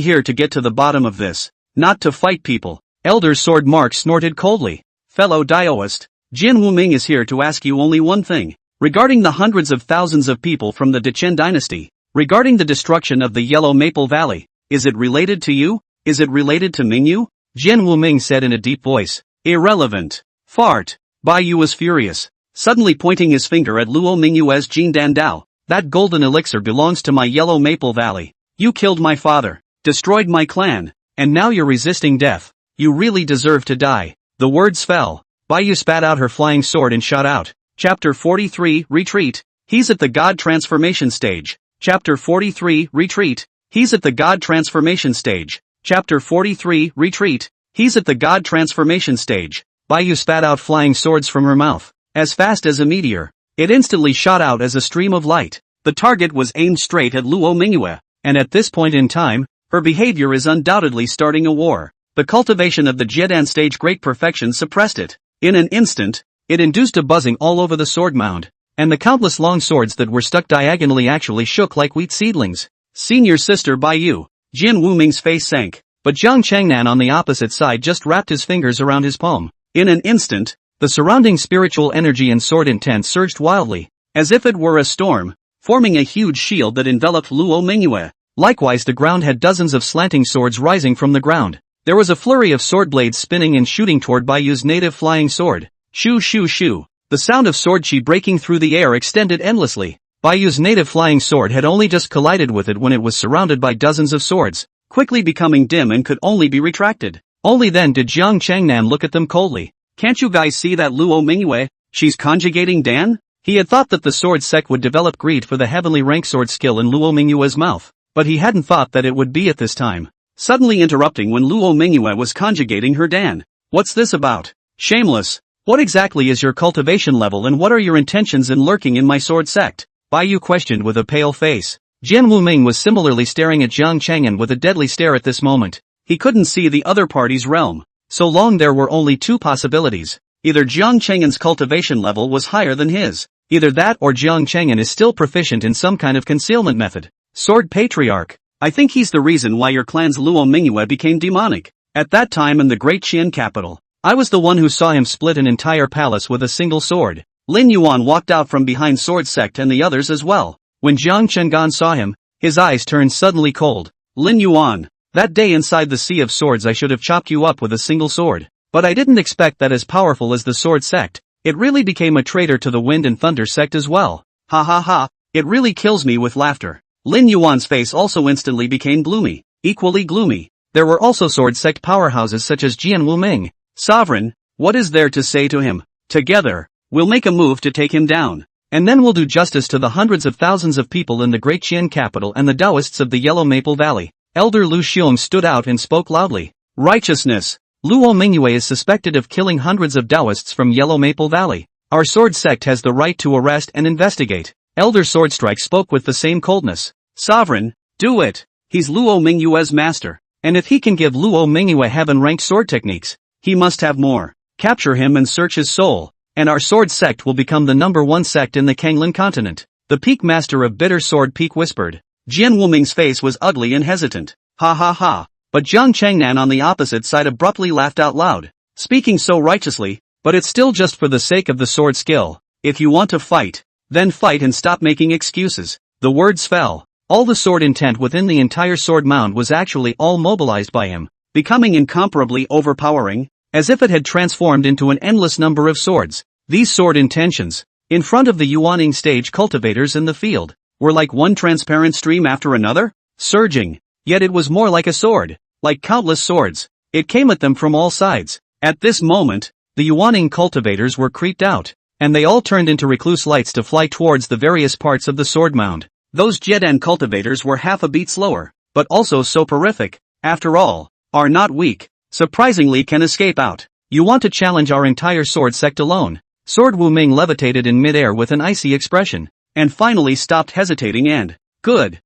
here to get to the bottom of this, not to fight people. Elder Sword Mark snorted coldly. Fellow Taoist, Jian Wuming is here to ask you only one thing. Regarding the hundreds of thousands of people from the Dechen dynasty, regarding the destruction of the Yellow Maple Valley, is it related to you? Is it related to Mingyu? Jian Wuming said in a deep voice. Irrelevant. Fart. Bai Yu was furious, suddenly pointing his finger at Luo Mingyue's Jin Dan Dao. That golden elixir belongs to my Yellow Maple Valley. You killed my father, destroyed my clan, and now you're resisting death. You really deserve to die. The words fell. Bai Yu spat out her flying sword and shot out. Chapter 43, Retreat. He's at the God Transformation Stage. Chapter 43, Retreat. He's at the God Transformation Stage. Chapter 43, Retreat. He's at the God Transformation Stage. Bai Yu spat out flying swords from her mouth, as fast as a meteor. It instantly shot out as a stream of light. The target was aimed straight at Luo Mingyue, and at this point in time, her behavior is undoubtedly starting a war. The cultivation of the Jiedan stage great perfection suppressed it. In an instant, it induced a buzzing all over the sword mound, and the countless long swords that were stuck diagonally actually shook like wheat seedlings. Senior sister Bai Yu. Jian Wuming's face sank, but Jiang Cheng'an on the opposite side just wrapped his fingers around his palm. In an instant, the surrounding spiritual energy and sword intent surged wildly, as if it were a storm, forming a huge shield that enveloped Luo Mingyue. Likewise the ground had dozens of slanting swords rising from the ground. There was a flurry of sword blades spinning and shooting toward Bai Yu's native flying sword. Shoo shoo shoo. The sound of sword chi breaking through the air extended endlessly. Bai Yu's native flying sword had only just collided with it when it was surrounded by dozens of swords, quickly becoming dim and could only be retracted. Only then did Jiang Cheng'an look at them coldly. Can't you guys see that Luo Mingyue? She's conjugating Dan? He had thought that the sword sect would develop greed for the heavenly rank sword skill in Luo Mingyue's mouth, but he hadn't thought that it would be at this time. Suddenly interrupting when Luo Mingyue was conjugating her Dan. What's this about? Shameless. What exactly is your cultivation level and what are your intentions in lurking in my sword sect? Bai Yu questioned with a pale face. Jian Wuming was similarly staring at Jiang Cheng'an with a deadly stare at this moment. he couldn't see the other party's realm. So long there were only two possibilities. Either Jian Cheng'an's cultivation level was higher than his. Either that or Jian Cheng'an is still proficient in some kind of concealment method. Sword Patriarch. I think he's the reason why your clan's Luo Mingyue became demonic. At that time in the great Qian capital, I was the one who saw him split an entire palace with a single sword. Lin Yuan walked out from behind Sword Sect and the others as well. When Jian Cheng'an saw him, his eyes turned suddenly cold. Lin Yuan, that day inside the Sea of Swords I should have chopped you up with a single sword. But I didn't expect that as powerful as the Sword Sect, it really became a traitor to the Wind and Thunder Sect as well. Ha ha ha, it really kills me with laughter. Lin Yuan's face also instantly became gloomy, equally gloomy. There were also Sword Sect powerhouses such as Jian Wuming. Sovereign, what is there to say to him? Together, we'll make a move to take him down. And then we'll do justice to the hundreds of thousands of people in the great Qian capital and the Taoists of the Yellow Maple Valley. Elder Lu Xiong stood out and spoke loudly. Righteousness. Luo Mingyue is suspected of killing hundreds of Taoists from Yellow Maple Valley. Our sword sect has the right to arrest and investigate. Elder Swordstrike spoke with the same coldness. Sovereign, do it. He's Luo Mingyue's master. And if he can give Luo Mingyue heaven-ranked sword techniques, he must have more. Capture him and search his soul, and our sword sect will become the #1 sect in the Kanglin continent. The peak master of Bitter Sword Peak whispered. Jian Wuming's face was ugly and hesitant. Ha ha ha. But Jian Cheng'an on the opposite side abruptly laughed out loud, speaking so righteously, but it's still just for the sake of the sword skill. If you want to fight, then fight and stop making excuses. The words fell. All the sword intent within the entire sword mound was actually all mobilized by him, becoming incomparably overpowering, as if it had transformed into an endless number of swords. These sword intentions, in front of the Yuaning stage cultivators in the field, were like one transparent stream after another, surging. Yet it was more like a sword, like countless swords. It came at them from all sides. At this moment, the Yuaning cultivators were creeped out, and they all turned into recluse lights to fly towards the various parts of the sword mound. Those Jedan cultivators were half a beat slower, but also so terrific, after all, are not weak, surprisingly can escape out. You want to challenge our entire sword sect alone? Sword Wuming levitated in midair with an icy expression, and finally stopped hesitating and, good.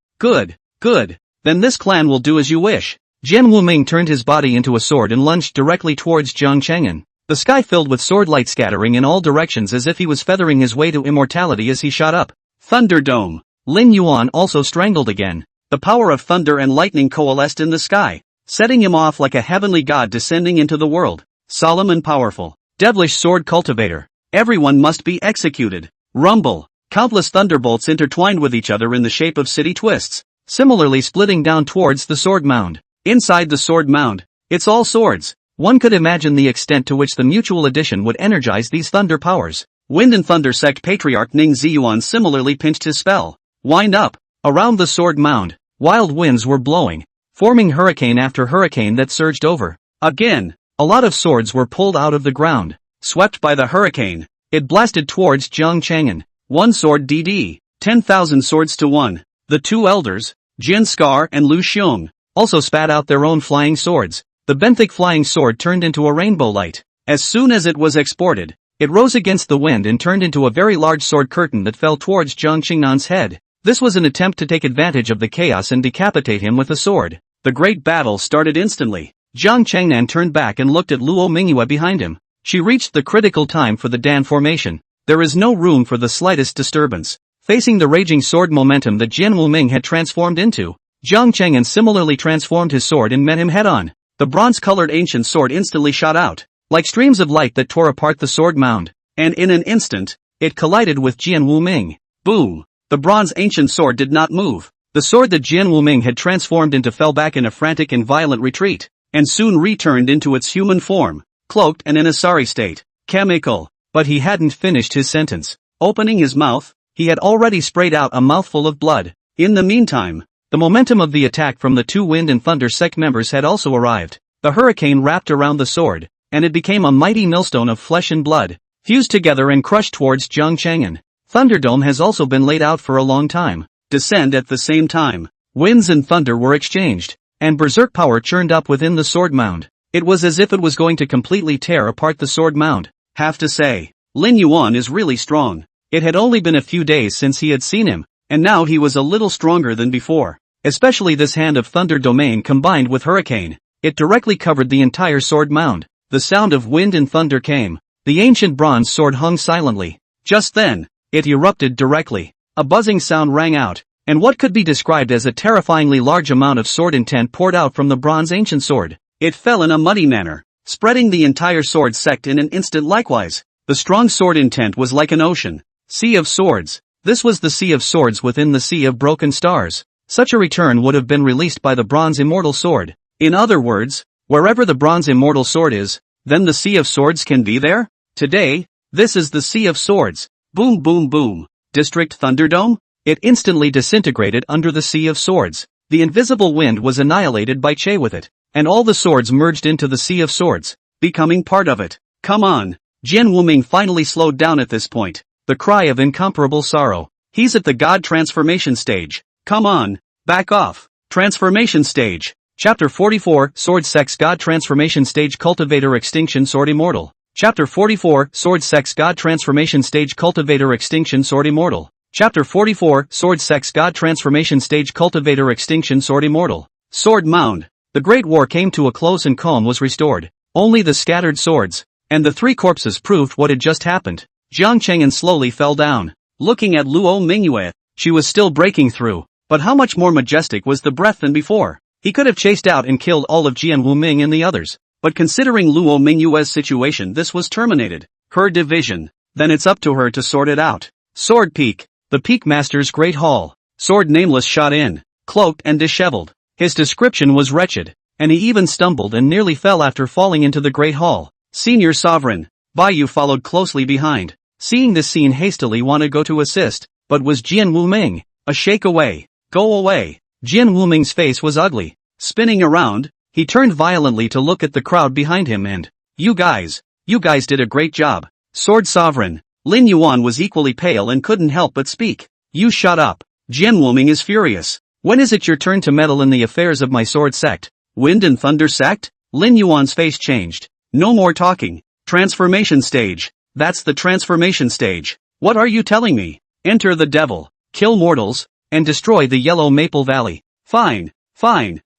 Then this clan will do as you wish. Jian Wuming turned his body into a sword and lunged directly towards Jian Cheng'an. The sky filled with sword light scattering in all directions as if he was feathering his way to immortality as he shot up. Thunderdome. Lin Yuan also strangled again. The power of thunder and lightning coalesced in the sky, setting him off like a heavenly god descending into the world. Solemn and powerful. Devilish sword cultivator. Everyone must be executed. Rumble. Countless thunderbolts intertwined with each other in the shape of city twists, similarly splitting down towards the sword mound. Inside the sword mound, it's all swords. One could imagine the extent to which the mutual addition would energize these thunder powers. Wind and Thunder Sect Patriarch Ning Ziyuan similarly pinched his spell. Wind up. Around the sword mound, wild winds were blowing, forming hurricane after hurricane that surged over. Again, a lot of swords were pulled out of the ground. Swept by the hurricane, it blasted towards Jian Cheng'an. One sword DD. 10,000 swords to one. The two elders, Jin Scar and Lu Xiong, also spat out their own flying swords. The benthic flying sword turned into a rainbow light. As soon as it was exported, it rose against the wind and turned into a very large sword curtain that fell towards Jian Cheng'an's head. This was an attempt to take advantage of the chaos and decapitate him with a sword. The great battle started instantly. Jian Cheng'an turned back and looked at Luo Mingyue behind him. She reached the critical time for the Dan formation. There is no room for the slightest disturbance. Facing the raging sword momentum that Jian Wuming had transformed into, Jian Cheng'an similarly transformed his sword and met him head-on. The bronze-colored ancient sword instantly shot out, like streams of light that tore apart the sword mound, and in an instant, it collided with Jian Wuming. Boom! The bronze ancient sword did not move. The sword that Jian Wuming had transformed into fell back in a frantic and violent retreat, and soon returned into its human form, cloaked and in a sorry state. Chemical. But he hadn't finished his sentence. Opening his mouth, he had already sprayed out a mouthful of blood. In the meantime, the momentum of the attack from the two Wind and Thunder Sect members had also arrived. The hurricane wrapped around the sword, and it became a mighty millstone of flesh and blood, fused together and crushed towards Jian Cheng'an. Thunderdome has also been laid out for a long time. Descend at the same time. Winds and thunder were exchanged, and berserk power churned up within the sword mound. It was as if it was going to completely tear apart the sword mound. Have to say, Lin Yuan is really strong. It had only been a few days since he had seen him, and now he was a little stronger than before. Especially this hand of Thunder Domain combined with Hurricane. It directly covered the entire sword mound. The sound of wind and thunder came. The ancient bronze sword hung silently. Just then, it erupted directly. A buzzing sound rang out, and what could be described as a terrifyingly large amount of sword intent poured out from the bronze ancient sword. It fell in a muddy manner, spreading the entire sword sect in an instant. Likewise, the strong sword intent was like an ocean. Sea of swords. This was the sea of swords within the sea of broken stars. Such a return would have been released by the bronze immortal sword. In other words, wherever the bronze immortal sword is, then the sea of swords can be there? Today, this is the sea of swords. Boom boom boom. District Thunderdome? It instantly disintegrated under the sea of swords. The invisible wind was annihilated by Che with it, and all the swords merged into the sea of swords, becoming part of it. Come on. Jian Wuming finally slowed down at this point. The cry of incomparable sorrow. He's at the god transformation stage. Come on. Back off. Transformation stage. Chapter 44, Sword Sect's God Transformation Stage Cultivator Extinction Sword Immortal. Chapter 44, Sword Sect's God Transformation Stage Cultivator Extinction Sword Immortal. Chapter 44, Sword Sect's God Transformation Stage Cultivator Extinction Sword Immortal. Sword Mound. The Great War came to a close and calm was restored. Only the scattered swords and the three corpses proved what had just happened. Jian Cheng'an slowly fell down. Looking at Luo Mingyue, she was still breaking through, but how much more majestic was the breath than before? He could have chased out and killed all of Jian Wuming and the others, but considering Luo Mingyue's situation, this was terminated. Her division. Then it's up to her to sort it out. Sword Peak. The Peak Master's Great Hall. Sword Nameless shot in, cloaked and disheveled. His description was wretched, and he even stumbled and nearly fell after falling into the Great Hall. Senior Sovereign. Bai Yu followed closely behind. Seeing this scene hastily wanted to go to assist, but was Jian Wuming. A shake away. Go away. Jian Wuming's face was ugly. Spinning around, he turned violently to look at the crowd behind him and, You guys did a great job. Sword Sovereign. Lin Yuan was equally pale and couldn't help but speak. You shut up. Jian Wuming is furious. When is it your turn to meddle in the affairs of my sword sect? Wind and Thunder sect? Lin Yuan's face changed. No more talking. Transformation stage. That's the transformation stage. What are you telling me? Enter the devil, kill mortals, and destroy the Yellow Maple Valley. Fine.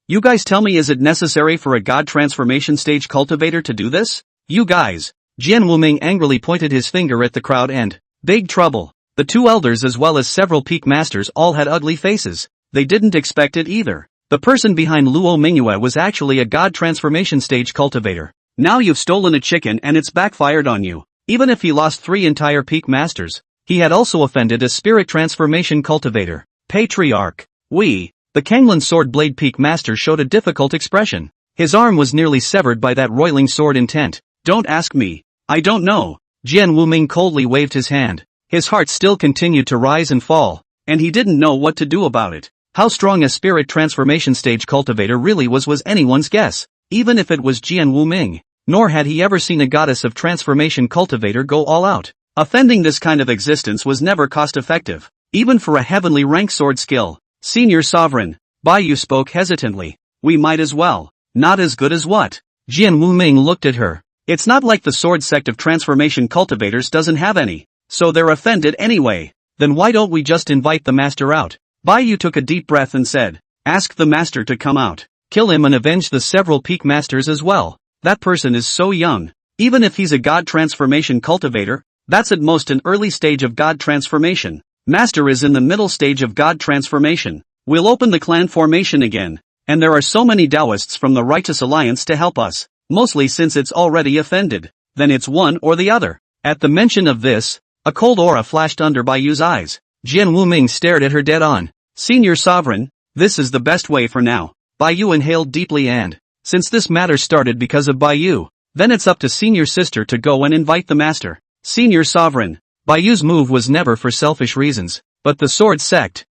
You guys tell me, is it necessary for a god transformation stage cultivator to do this? You guys. Jian Wuming angrily pointed his finger at the crowd and, big trouble. The two elders as well as several peak masters all had ugly faces. They didn't expect it either. The person behind Luo Mingyue was actually a god transformation stage cultivator. Now you've stolen a chicken and it's backfired on you. Even if he lost 3 entire peak masters, he had also offended a spirit transformation cultivator. Patriarch. The Kanglan sword blade peak master showed a difficult expression. His arm was nearly severed by that roiling sword intent. Don't ask me. I don't know. Jian Wuming coldly waved his hand. His heart still continued to rise and fall, and he didn't know what to do about it. How strong a spirit transformation stage cultivator really was anyone's guess, even if it was Jian Wuming. Nor had he ever seen a goddess of transformation cultivator go all out. Offending this kind of existence was never cost-effective, even for a heavenly rank sword skill. Senior Sovereign. Bai Yu spoke hesitantly. We might as well. Not as good as what? Jian Wuming looked at her. It's not like the sword sect of transformation cultivators doesn't have any, so they're offended anyway. Then why don't we just invite the master out? Bai Yu took a deep breath and said, ask the master to come out. Kill him and avenge the several peak masters as well. That person is so young. Even if he's a god transformation cultivator, that's at most an early stage of god transformation. Master is in the middle stage of god transformation. We'll open the clan formation again. And there are so many Taoists from the Righteous Alliance to help us. Mostly since it's already offended. Then it's one or the other. At the mention of this, a cold aura flashed under Bai Yu's eyes. Jian Wuming stared at her dead on. Senior Sovereign, this is the best way for now. Bai Yu inhaled deeply and, since this matter started because of Bai Yu, then it's up to Senior Sister to go and invite the master. Senior Sovereign. Bai Yu's move was never for selfish reasons, but the sword sect.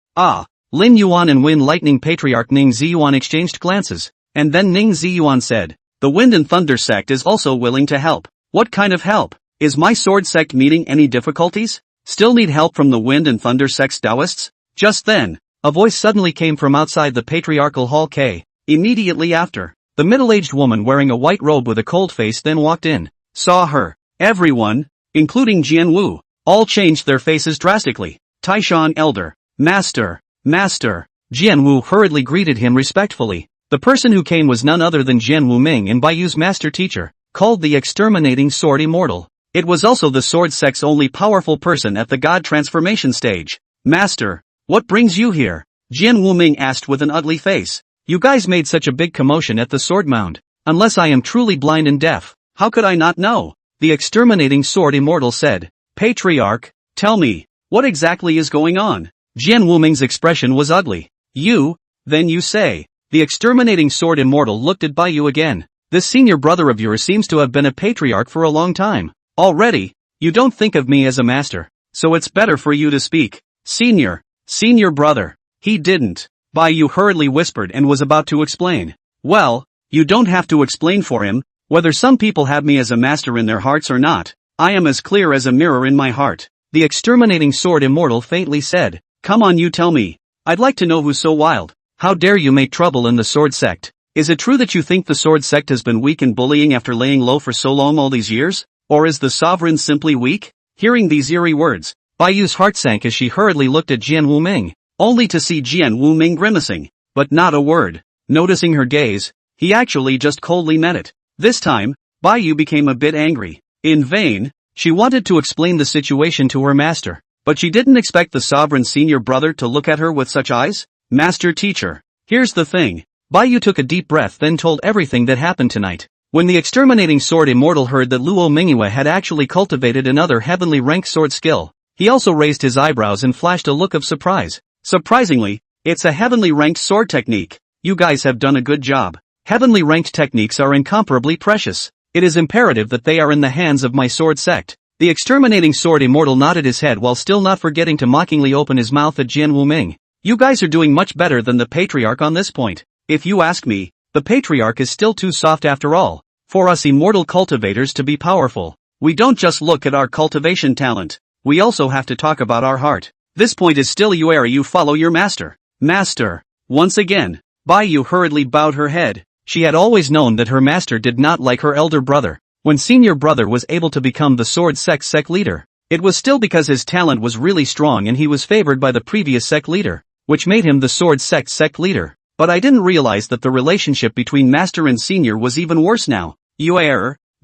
Lin Yuan and Wind Lightning Patriarch Ning Ziyuan exchanged glances, and then Ning Ziyuan said, the Wind and Thunder sect is also willing to help. What kind of help? Is my sword sect meeting any difficulties? Still need help from the Wind and Thunder sect's Taoists? Just then, a voice suddenly came from outside the Patriarchal Hall K. Immediately after, the middle-aged woman wearing a white robe with a cold face then walked in. Saw her. Everyone, including Jian Wu, all changed their faces drastically. Taishan Elder. Master. Jian Wu hurriedly greeted him respectfully. The person who came was none other than Jian Wuming and Baiyu's master teacher, called the exterminating sword immortal. It was also the sword sect's only powerful person at the god transformation stage. Master, what brings you here? Jian Wuming asked with an ugly face. You guys made such a big commotion at the sword mound. Unless I am truly blind and deaf, how could I not know? The exterminating sword immortal said. Patriarch, tell me, what exactly is going on? Jian Wuming's expression was ugly. You, then you say. The exterminating sword immortal looked at Baiyu again. This senior brother of yours seems to have been a patriarch for a long time. Already, you don't think of me as a master, so it's better for you to speak. Senior brother. He didn't. Baiyu hurriedly whispered and was about to explain. Well, you don't have to explain for him, whether some people have me as a master in their hearts or not. I am as clear as a mirror in my heart. The exterminating sword immortal faintly said. Come on, you tell me. I'd like to know who's so wild. How dare you make trouble in the sword sect? Is it true that you think the sword sect has been weak and bullying after laying low for so long all these years? Or is the sovereign simply weak? Hearing these eerie words, Baiyu's heart sank as she hurriedly looked at Jian Wuming, only to see Jian Wuming grimacing, but not a word. Noticing her gaze, he actually just coldly met it. This time, Baiyu became a bit angry. In vain, she wanted to explain the situation to her master, but she didn't expect the sovereign senior brother to look at her with such eyes. Master teacher, here's the thing. Baiyu took a deep breath then told everything that happened tonight. When the exterminating sword immortal heard that Luo Mingyue had actually cultivated another heavenly ranked sword skill, he also raised his eyebrows and flashed a look of surprise. Surprisingly, it's a heavenly ranked sword technique. You guys have done a good job. Heavenly ranked techniques are incomparably precious. It is imperative that they are in the hands of my sword sect. The exterminating sword immortal nodded his head while still not forgetting to mockingly open his mouth at Jian Wuming. You guys are doing much better than the patriarch on this point. If you ask me, the patriarch is still too soft after all. For us immortal cultivators to be powerful, we don't just look at our cultivation talent, we also have to talk about our heart. This point is still you follow your master. Master. Once again, Baiyu hurriedly bowed her head. She had always known that her master did not like her elder brother. When senior brother was able to become the sword sect leader, it was still because his talent was really strong and he was favored by the previous sect leader, which made him the sword sect leader. But I didn't realize that the relationship between master and senior was even worse now.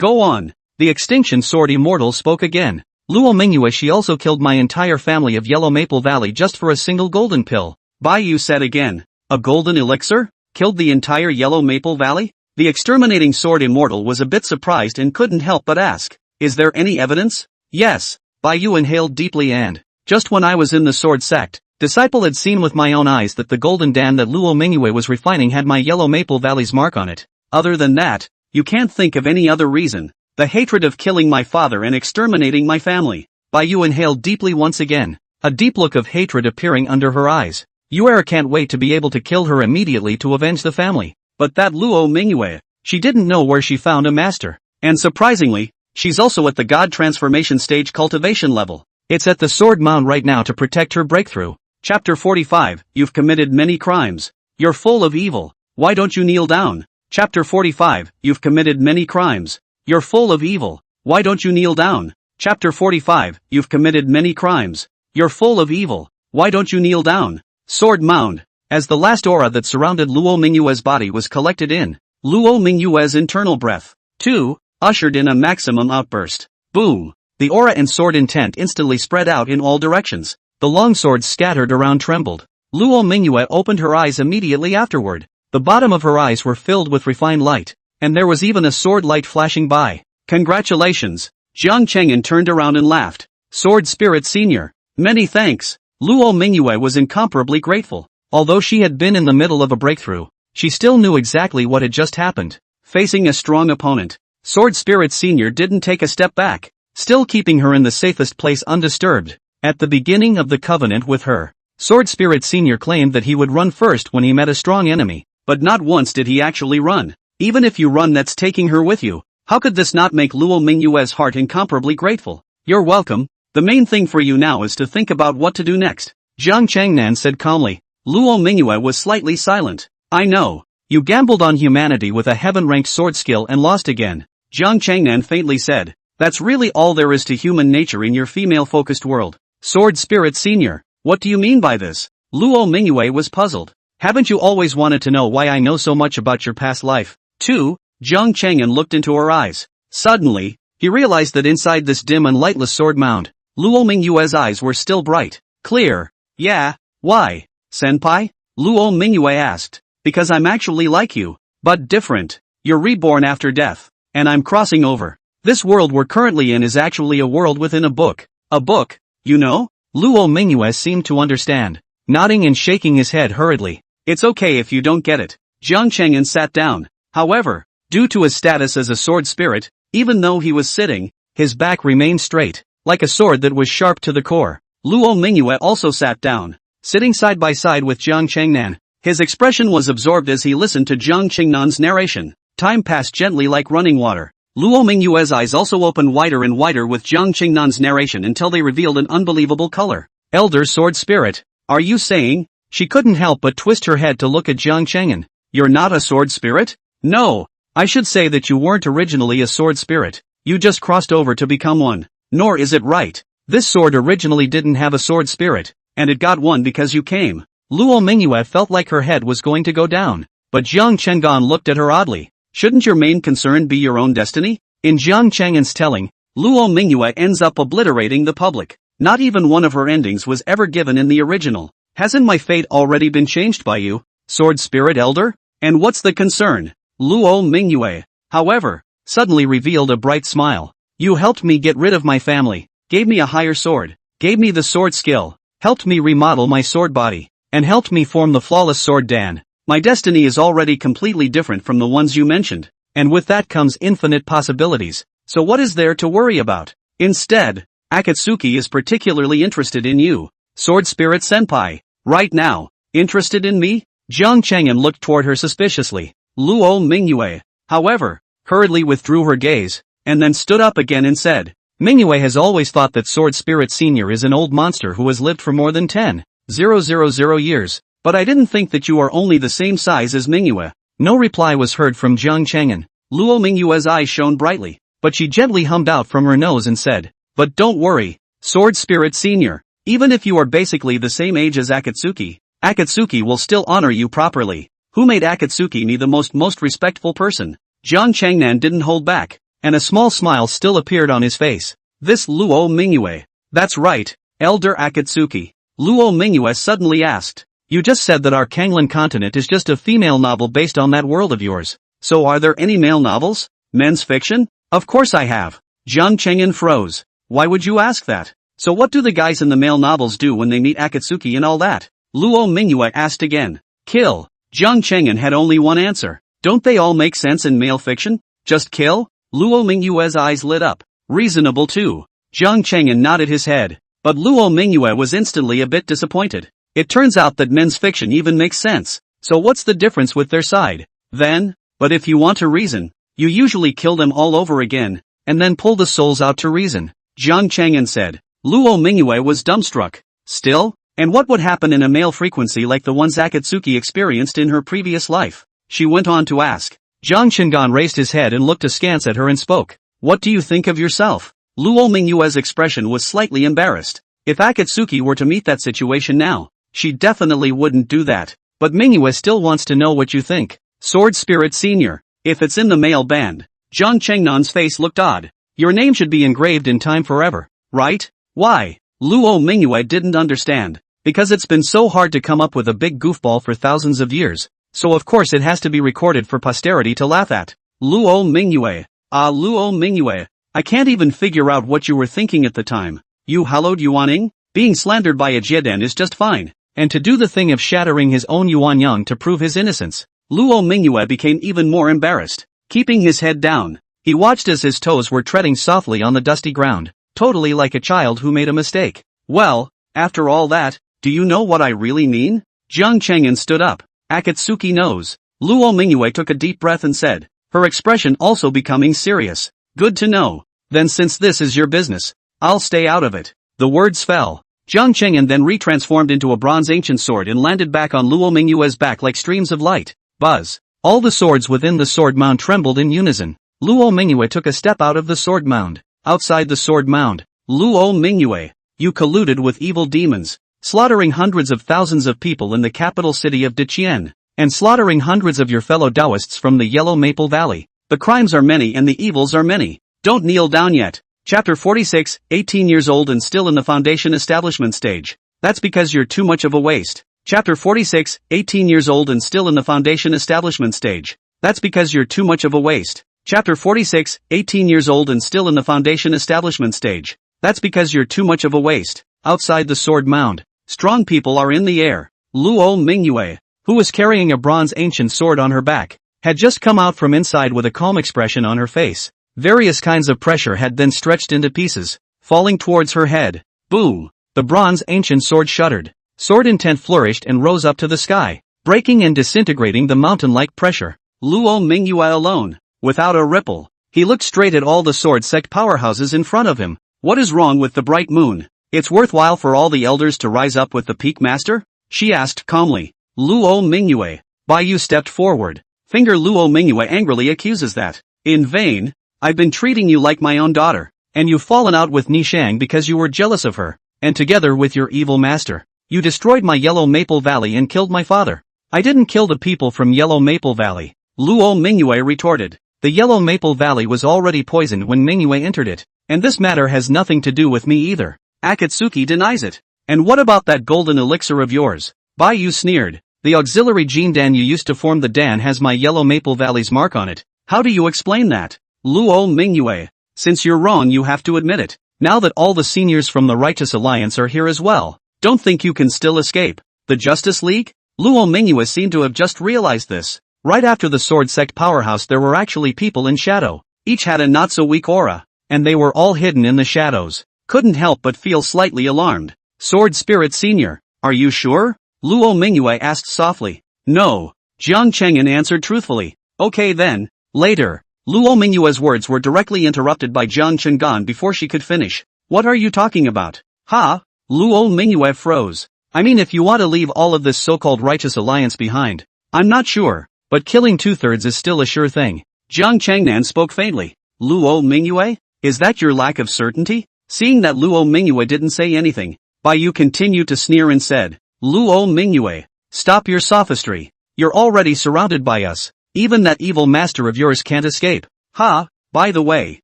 Go on. The extinction sword immortal spoke again. Luo Mingyue, she also killed my entire family of Yellow Maple Valley just for a single golden pill. Baiyu said again. A golden elixir? Killed the entire Yellow Maple Valley? The exterminating sword immortal was a bit surprised and couldn't help but ask. Is there any evidence? Yes. Baiyu inhaled deeply and, just when I was in the sword sect, disciple had seen with my own eyes that the golden dam that Luo Mingyue was refining had my Yellow Maple Valley's mark on it. Other than that, you can't think of any other reason. The hatred of killing my father and exterminating my family. Baiyu inhaled deeply once again, a deep look of hatred appearing under her eyes. Yuera can't wait to be able to kill her immediately to avenge the family. But that Luo Mingyue, she didn't know where she found a master. And surprisingly, she's also at the god transformation stage cultivation level. It's at the sword mound right now to protect her breakthrough. Chapter 45, You've committed many crimes. You're full of evil. Why don't you kneel down? Chapter 45, You've committed many crimes. You're full of evil. Why don't you kneel down? Chapter 45, You've committed many crimes. You're full of evil. Why don't you kneel down? Sword Mound. As the last aura that surrounded Luo Mingyue's body was collected in, Luo Mingyue's internal breath, too, ushered in a maximum outburst. Boom! The aura and sword intent instantly spread out in all directions. The long swords scattered around trembled. Luo Mingyue opened her eyes immediately afterward. The bottom of her eyes were filled with refined light, and there was even a sword light flashing by. Congratulations! Jian Cheng'an turned around and laughed. Sword Spirit Senior. Many thanks. Luo Mingyue was incomparably grateful. Although she had been in the middle of a breakthrough, she still knew exactly what had just happened. Facing a strong opponent, Sword Spirit Senior didn't take a step back, still keeping her in the safest place undisturbed. At the beginning of the covenant with her, Sword Spirit Senior claimed that he would run first when he met a strong enemy, but not once did he actually run. Even if you run, that's taking her with you. How could this not make Luo Mingyue's heart incomparably grateful? You're welcome. The main thing for you now is to think about what to do next. Jian Cheng'an said calmly. Luo Mingyue was slightly silent. I know. You gambled on humanity with a heaven-ranked sword skill and lost again. Jian Cheng'an faintly said. That's really all there is to human nature in your female-focused world. Sword Spirit Senior. What do you mean by this? Luo Mingyue was puzzled. Haven't you always wanted to know why I know so much about your past life, too? Jian Cheng'an looked into her eyes. Suddenly, he realized that inside this dim and lightless sword mound, Luo Mingyue's eyes were still bright, clear. Yeah, why, senpai? Luo Mingyue asked. Because I'm actually like you, but different. You're reborn after death, and I'm crossing over. This world we're currently in is actually a world within a book. A book, you know? Luo Mingyue seemed to understand, nodding and shaking his head hurriedly. It's okay if you don't get it. Jian Cheng'an sat down. However, due to his status as a sword spirit, even though he was sitting, his back remained straight, like a sword that was sharp to the core. Luo Mingyue also sat down, sitting side by side with Jian Cheng'an. His expression was absorbed as he listened to Jian Cheng'an's narration. Time passed gently like running water. Luo Mingyue's eyes also opened wider and wider with Jian Cheng'an's narration until they revealed an unbelievable color. Elder Sword Spirit, are you saying? She couldn't help but twist her head to look at Jian Cheng'an. You're not a sword spirit? No. I should say that you weren't originally a sword spirit. You just crossed over to become one. Nor is it right. This sword originally didn't have a sword spirit, and it got one because you came. Luo Mingyue felt like her head was going to go down. But Jian Cheng'an looked at her oddly. Shouldn't your main concern be your own destiny? In Jian Cheng'an's telling, Luo Mingyue ends up obliterating the public. Not even one of her endings was ever given in the original. Hasn't my fate already been changed by you, sword spirit elder? And what's the concern? Luo Mingyue, however, suddenly revealed a bright smile. You helped me get rid of my family, gave me a higher sword, gave me the sword skill, helped me remodel my sword body, and helped me form the flawless sword Dan. My destiny is already completely different from the ones you mentioned, and with that comes infinite possibilities, so what is there to worry about? Instead, Akatsuki is particularly interested in you, sword spirit senpai. Right now, interested in me? Jian Cheng'an looked toward her suspiciously. Luo Mingyue, however, hurriedly withdrew her gaze, and then stood up again and said, Mingyue has always thought that Sword Spirit Senior is an old monster who has lived for more than 10,000 years, but I didn't think that you are only the same size as Mingyue. No reply was heard from Jian Cheng'an. Luo Mingyue's eyes shone brightly, but she gently hummed out from her nose and said, but don't worry, Sword Spirit Senior, even if you are basically the same age as Akatsuki, Akatsuki will still honor you properly. Who made Akatsuki me the most respectful person? Jian Cheng'an didn't hold back, and a small smile still appeared on his face. This Luo Mingyue. That's right, Elder Akatsuki. Luo Mingyue suddenly asked. You just said that our Kanglan continent is just a female novel based on that world of yours. So are there any male novels? Men's fiction? Of course I have. Jian Cheng'an froze. Why would you ask that? So what do the guys in the male novels do when they meet Akatsuki and all that? Luo Mingyue asked again. Kill. Jian Cheng'an had only one answer. Don't they all make sense in male fiction? Just kill? Luo Mingyue's eyes lit up. Reasonable too. Jian Cheng'an nodded his head. But Luo Mingyue was instantly a bit disappointed. It turns out that men's fiction even makes sense. So what's the difference with their side? Then, but if you want to reason, you usually kill them all over again, and then pull the souls out to reason. Jian Cheng'an said. Luo Mingyue was dumbstruck. Still? And what would happen in a male frequency like the ones Akatsuki experienced in her previous life? She went on to ask. Jian Cheng'an raised his head and looked askance at her and spoke. What do you think of yourself? Luo Mingyue's expression was slightly embarrassed. If Akatsuki were to meet that situation now, she definitely wouldn't do that. But Mingyue still wants to know what you think. Sword Spirit Senior. If it's in the male band. Jian Cheng'an's face looked odd. Your name should be engraved in time forever, right? Why? Luo Mingyue didn't understand. Because it's been so hard to come up with a big goofball for thousands of years. So of course it has to be recorded for posterity to laugh at. Luo Mingyue. Luo Mingyue. I can't even figure out what you were thinking at the time. You hallowed Yuaning? Being slandered by a Jieden is just fine. And to do the thing of shattering his own Yuanyang to prove his innocence. Luo Mingyue became even more embarrassed. Keeping his head down, he watched as his toes were treading softly on the dusty ground, totally like a child who made a mistake. Well, after all that, do you know what I really mean? Jian Cheng'an stood up. Akatsuki knows. Luo Mingyue took a deep breath and said, her expression also becoming serious. Good to know. Then since this is your business, I'll stay out of it. The words fell. Jian Cheng'an then retransformed into a bronze ancient sword and landed back on Luo Mingyue's back like streams of light. Buzz. All the swords within the sword mound trembled in unison. Luo Mingyue took a step out of the sword mound. Outside the sword mound. Luo Mingyue. You colluded with evil demons. slaughtering hundreds of thousands of people in the capital city of Diqian, and slaughtering hundreds of your fellow Taoists from the Yellow Maple Valley. The crimes are many and the evils are many. Don't kneel down yet. Chapter 46, 18 years old and still in the foundation establishment stage. That's because you're too much of a waste. Chapter 46, 18 years old and still in the foundation establishment stage. That's because you're too much of a waste. Chapter 46, 18 years old and still in the foundation establishment stage. That's because you're too much of a waste. Outside the sword mound, strong people are in the air. Luo Mingyue, who was carrying a bronze ancient sword on her back, had just come out from inside with a calm expression on her face. Various kinds of pressure had then stretched into pieces, falling towards her head. Boom! The bronze ancient sword shuddered. Sword intent flourished and rose up to the sky, breaking and disintegrating the mountain-like pressure. Luo Mingyue alone, without a ripple. He looked straight at all the sword sect powerhouses in front of him. What is wrong with the bright moon? It's worthwhile for all the elders to rise up with the peak master? She asked calmly. Luo Mingyue. Bai Yu stepped forward. Finger Luo Mingyue angrily accuses that. In vain. I've been treating you like my own daughter, and you've fallen out with Nishang because you were jealous of her, and together with your evil master, you destroyed my Yellow Maple Valley and killed my father. I didn't kill the people from Yellow Maple Valley, Luo Mingyue retorted. The Yellow Maple Valley was already poisoned when Mingyue entered it, and this matter has nothing to do with me either. Akatsuki denies it. And what about that golden elixir of yours? Bai Yu sneered. The auxiliary gene Dan you used to form the Dan has my Yellow Maple Valley's mark on it. How do you explain that? Luo Mingyue. Since you're wrong you have to admit it. Now that all the seniors from the Righteous Alliance are here as well, don't think you can still escape. The Justice League? Luo Mingyue seemed to have just realized this. Right after the Sword Sect powerhouse there were actually people in shadow. Each had a not-so-weak aura, and they were all hidden in the shadows. Couldn't help but feel slightly alarmed. Sword Spirit Senior, are you sure? Luo Mingyue asked softly. No. Jian Cheng'an answered truthfully. Okay then. Later. Luo Mingyue's words were directly interrupted by Jian Cheng'an before she could finish. What are you talking about? Ha? Luo Mingyue froze. I mean if you want to leave all of this so-called Righteous Alliance behind. I'm not sure, but killing 2/3 is still a sure thing. Jian Cheng'an spoke faintly. Luo Mingyue? Is that your lack of certainty? Seeing that Luo Mingyue didn't say anything, Bai Yu continued to sneer and said, Luo Mingyue, stop your sophistry. You're already surrounded by us. Even that evil master of yours can't escape. Ha, by the way,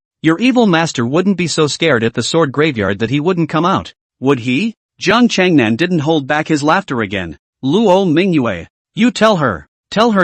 your evil master wouldn't be so scared at the sword graveyard that he wouldn't come out, would he? Jian Cheng'an didn't hold back his laughter again. Luo Mingyue, you tell her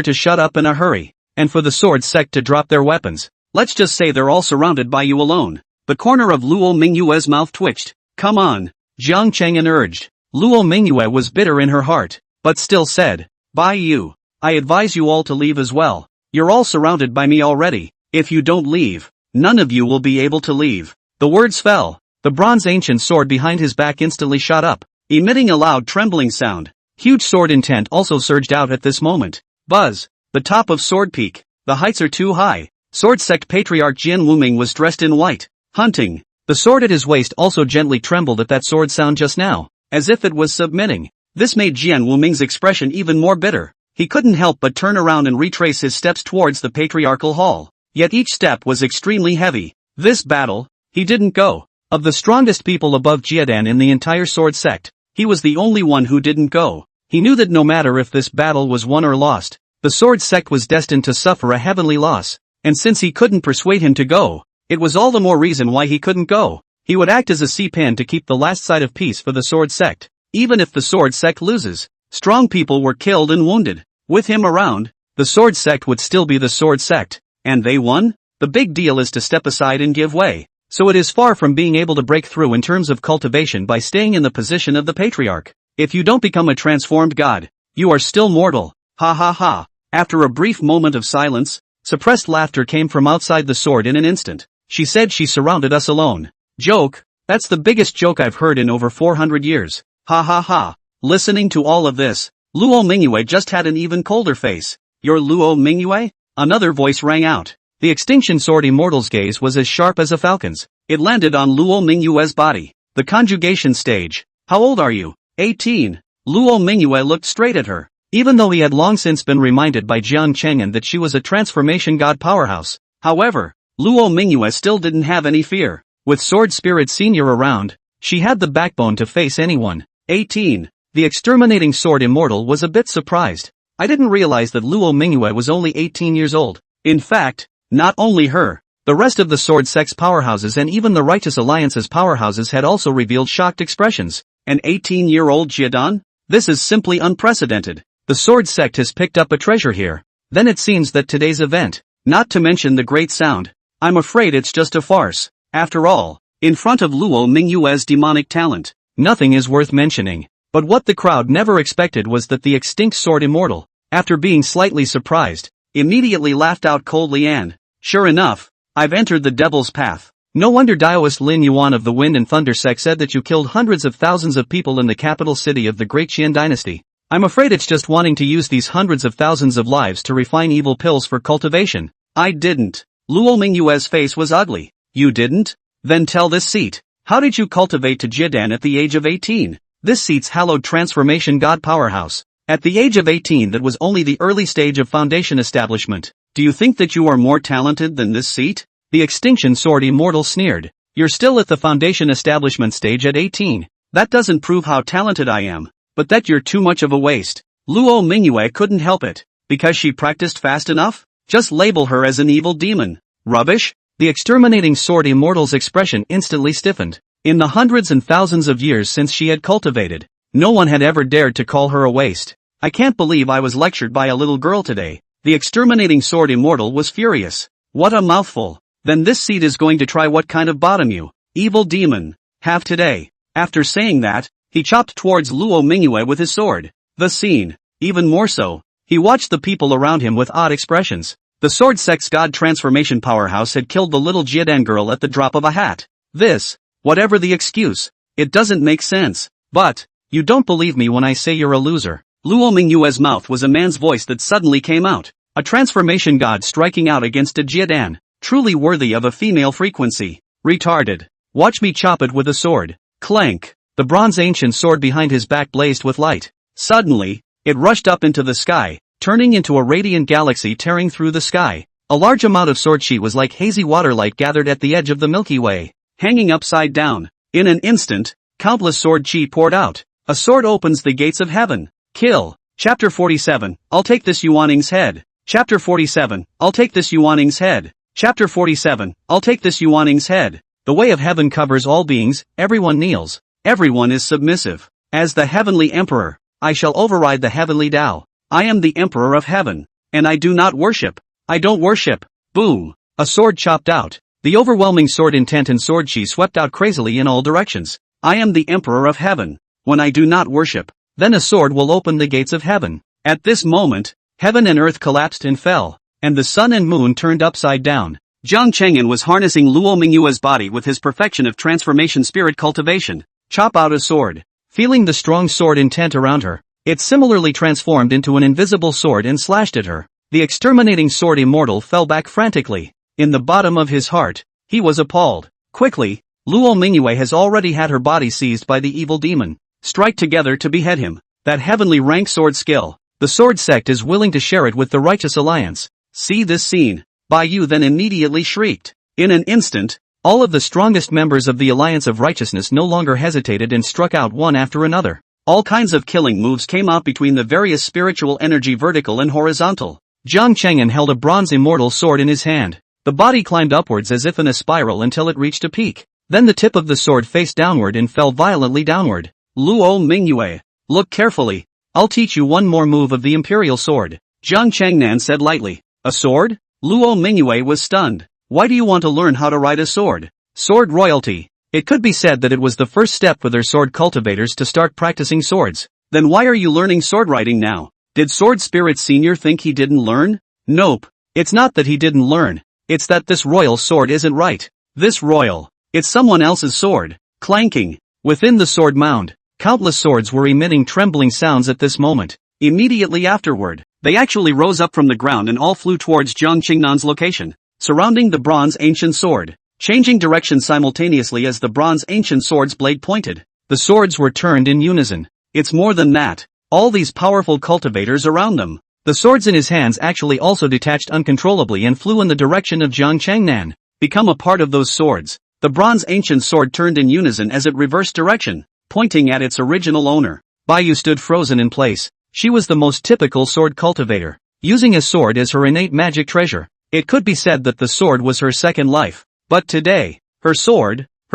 to shut up in a hurry, and for the sword sect to drop their weapons. Let's just say they're all surrounded by you alone. The corner of Luo Mingyue's mouth twitched. Come on, Jian Cheng'an urged. Luo Mingyue was bitter in her heart, but still said, Bai Yu, I advise you all to leave as well. You're all surrounded by me already. If you don't leave, none of you will be able to leave. The words fell. The bronze ancient sword behind his back instantly shot up, emitting a loud trembling sound. Huge sword intent also surged out at this moment. Buzz. The top of Sword Peak. The heights are too high. Sword Sect Patriarch Jian Wuming was dressed in white. Hunting. The sword at his waist also gently trembled at that sword sound just now, as if it was submitting. This made Jian Wuming's expression even more bitter. He couldn't help but turn around and retrace his steps towards the Patriarchal Hall. Yet each step was extremely heavy. This battle, he didn't go. Of the strongest people above Jiadan in the entire sword sect, he was the only one who didn't go. He knew that no matter if this battle was won or lost, the sword sect was destined to suffer a heavenly loss. And since he couldn't persuade him to go, it was all the more reason why he couldn't go. He would act as a sea-pan to keep the last sight of peace for the sword sect. Even if the sword sect loses, strong people were killed and wounded. With him around, the sword sect would still be the sword sect. And they won? The big deal is to step aside and give way. So it is far from being able to break through in terms of cultivation by staying in the position of the patriarch. If you don't become a transformed god, you are still mortal. Ha ha ha. After a brief moment of silence, suppressed laughter came from outside the sword in an instant. She said she surrounded us alone. Joke? That's the biggest joke I've heard in over 400 years. Ha ha ha. Listening to all of this, Luo Mingyue just had an even colder face. You're Luo Mingyue? Another voice rang out. The extinction sword immortal's gaze was as sharp as a falcon's. It landed on Luo Mingyue's body. The conjugation stage. How old are you? 18. Luo Mingyue looked straight at her. Even though he had long since been reminded by Jian Cheng'an that she was a transformation god powerhouse. However, Luo Mingyue still didn't have any fear. With Sword Spirit Senior around, she had the backbone to face anyone. 18. The exterminating sword immortal was a bit surprised. I didn't realize that Luo Mingyue was only 18 years old. In fact, not only her, the rest of the sword sect's powerhouses and even the Righteous Alliance's powerhouses had also revealed shocked expressions. An 18-year-old Jiadan? This is simply unprecedented. The sword sect has picked up a treasure here. Then it seems that today's event, not to mention the great sound, I'm afraid it's just a farce. After all, in front of Luo Mingyue's demonic talent, nothing is worth mentioning. But what the crowd never expected was that the extinct sword immortal, after being slightly surprised, immediately laughed out coldly and, sure enough, I've entered the devil's path. No wonder Daoist Lin Yuan of the Wind and Thunder sect said that you killed hundreds of thousands of people in the capital city of the Great Qian dynasty. I'm afraid it's just wanting to use these hundreds of thousands of lives to refine evil pills for cultivation. I didn't. Luo Mingyue's face was ugly. You didn't? Then tell this seat. How did you cultivate to Jiadan at the age of 18? This seat's hallowed transformation god powerhouse. At the age of 18 that was only the early stage of foundation establishment. Do you think that you are more talented than this seat? The extinction sword immortal sneered. You're still at the foundation establishment stage at 18. That doesn't prove how talented I am, but that you're too much of a waste. Luo Mingyue couldn't help it. Because she practiced fast enough? Just label her as an evil demon. Rubbish? The exterminating sword immortal's expression instantly stiffened. In the hundreds and thousands of years since she had cultivated, no one had ever dared to call her a waste. I can't believe I was lectured by a little girl today. The exterminating sword immortal was furious. What a mouthful. Then this seed is going to try what kind of bottom you, evil demon, have today. After saying that, he chopped towards Luo Mingyue with his sword. The scene, even more so, he watched the people around him with odd expressions. The sword sect's god transformation powerhouse had killed the little Jiadan girl at the drop of a hat. This, whatever the excuse, it doesn't make sense. But, you don't believe me when I say you're a loser. Luo Mingyue's mouth was a man's voice that suddenly came out. A transformation god striking out against a Jiadan, truly worthy of a female frequency. Retarded. Watch me chop it with a sword. Clank. The bronze ancient sword behind his back blazed with light. Suddenly, it rushed up into the sky, turning into a radiant galaxy tearing through the sky. A large amount of sword chi was like hazy waterlight gathered at the edge of the Milky Way, hanging upside down. In an instant, countless sword chi poured out. A sword opens the gates of heaven. Kill. Chapter 47, I'll take this Yuaning's head. Chapter 47, I'll take this Yuaning's head. Chapter 47, I'll take this Yuaning's head. The way of heaven covers all beings, everyone kneels. Everyone is submissive. As the heavenly emperor, I shall override the heavenly Tao. I am the emperor of heaven. And I do not worship. I don't worship. Boom. A sword chopped out. The overwhelming sword intent and sword chi swept out crazily in all directions. I am the emperor of heaven. When I do not worship, then a sword will open the gates of heaven. At this moment, heaven and earth collapsed and fell, and the sun and moon turned upside down. Jian Cheng'an was harnessing Luo Mingyue's body with his perfection of transformation spirit cultivation. Chop out a sword. Feeling the strong sword intent around her, it similarly transformed into an invisible sword and slashed at her. The exterminating sword immortal fell back frantically. In the bottom of his heart, he was appalled. Quickly, Luo Mingyue has already had her body seized by the evil demon. Strike together to behead him. That heavenly rank sword skill. The sword sect is willing to share it with the Righteous Alliance. See this scene. Bai Yu then immediately shrieked. In an instant, all of the strongest members of the Alliance of Righteousness no longer hesitated and struck out one after another. All kinds of killing moves came out between the various spiritual energy vertical and horizontal. Jian Cheng'an held a bronze immortal sword in his hand. The body climbed upwards as if in a spiral until it reached a peak. Then the tip of the sword faced downward and fell violently downward. Luo Mingyue, look carefully. I'll teach you one more move of the imperial sword. Jian Cheng'an said lightly. A sword? Luo Mingyue was stunned. Why do you want to learn how to ride a sword? Sword royalty. It could be said that it was the first step for their sword cultivators to start practicing swords. Then why are you learning sword riding now? Did Sword Spirit Senior think he didn't learn? Nope. It's not that he didn't learn. It's that this royal sword isn't right. This royal. It's someone else's sword. Clanking. Within the sword mound, countless swords were emitting trembling sounds at this moment. Immediately afterward, they actually rose up from the ground and all flew towards Jian Cheng'an's location, surrounding the bronze ancient sword, changing direction simultaneously as the bronze ancient sword's blade pointed. The swords were turned in unison. It's more than that. All these powerful cultivators around them. The swords in his hands actually also detached uncontrollably and flew in the direction of Jian Cheng'an. Become a part of those swords. The bronze ancient sword turned in unison as it reversed direction. pointing at its original owner. Bai Yu stood frozen in place. She was the most typical sword cultivator, using a sword as her innate magic treasure. It could be said that the sword was her second life. But today, her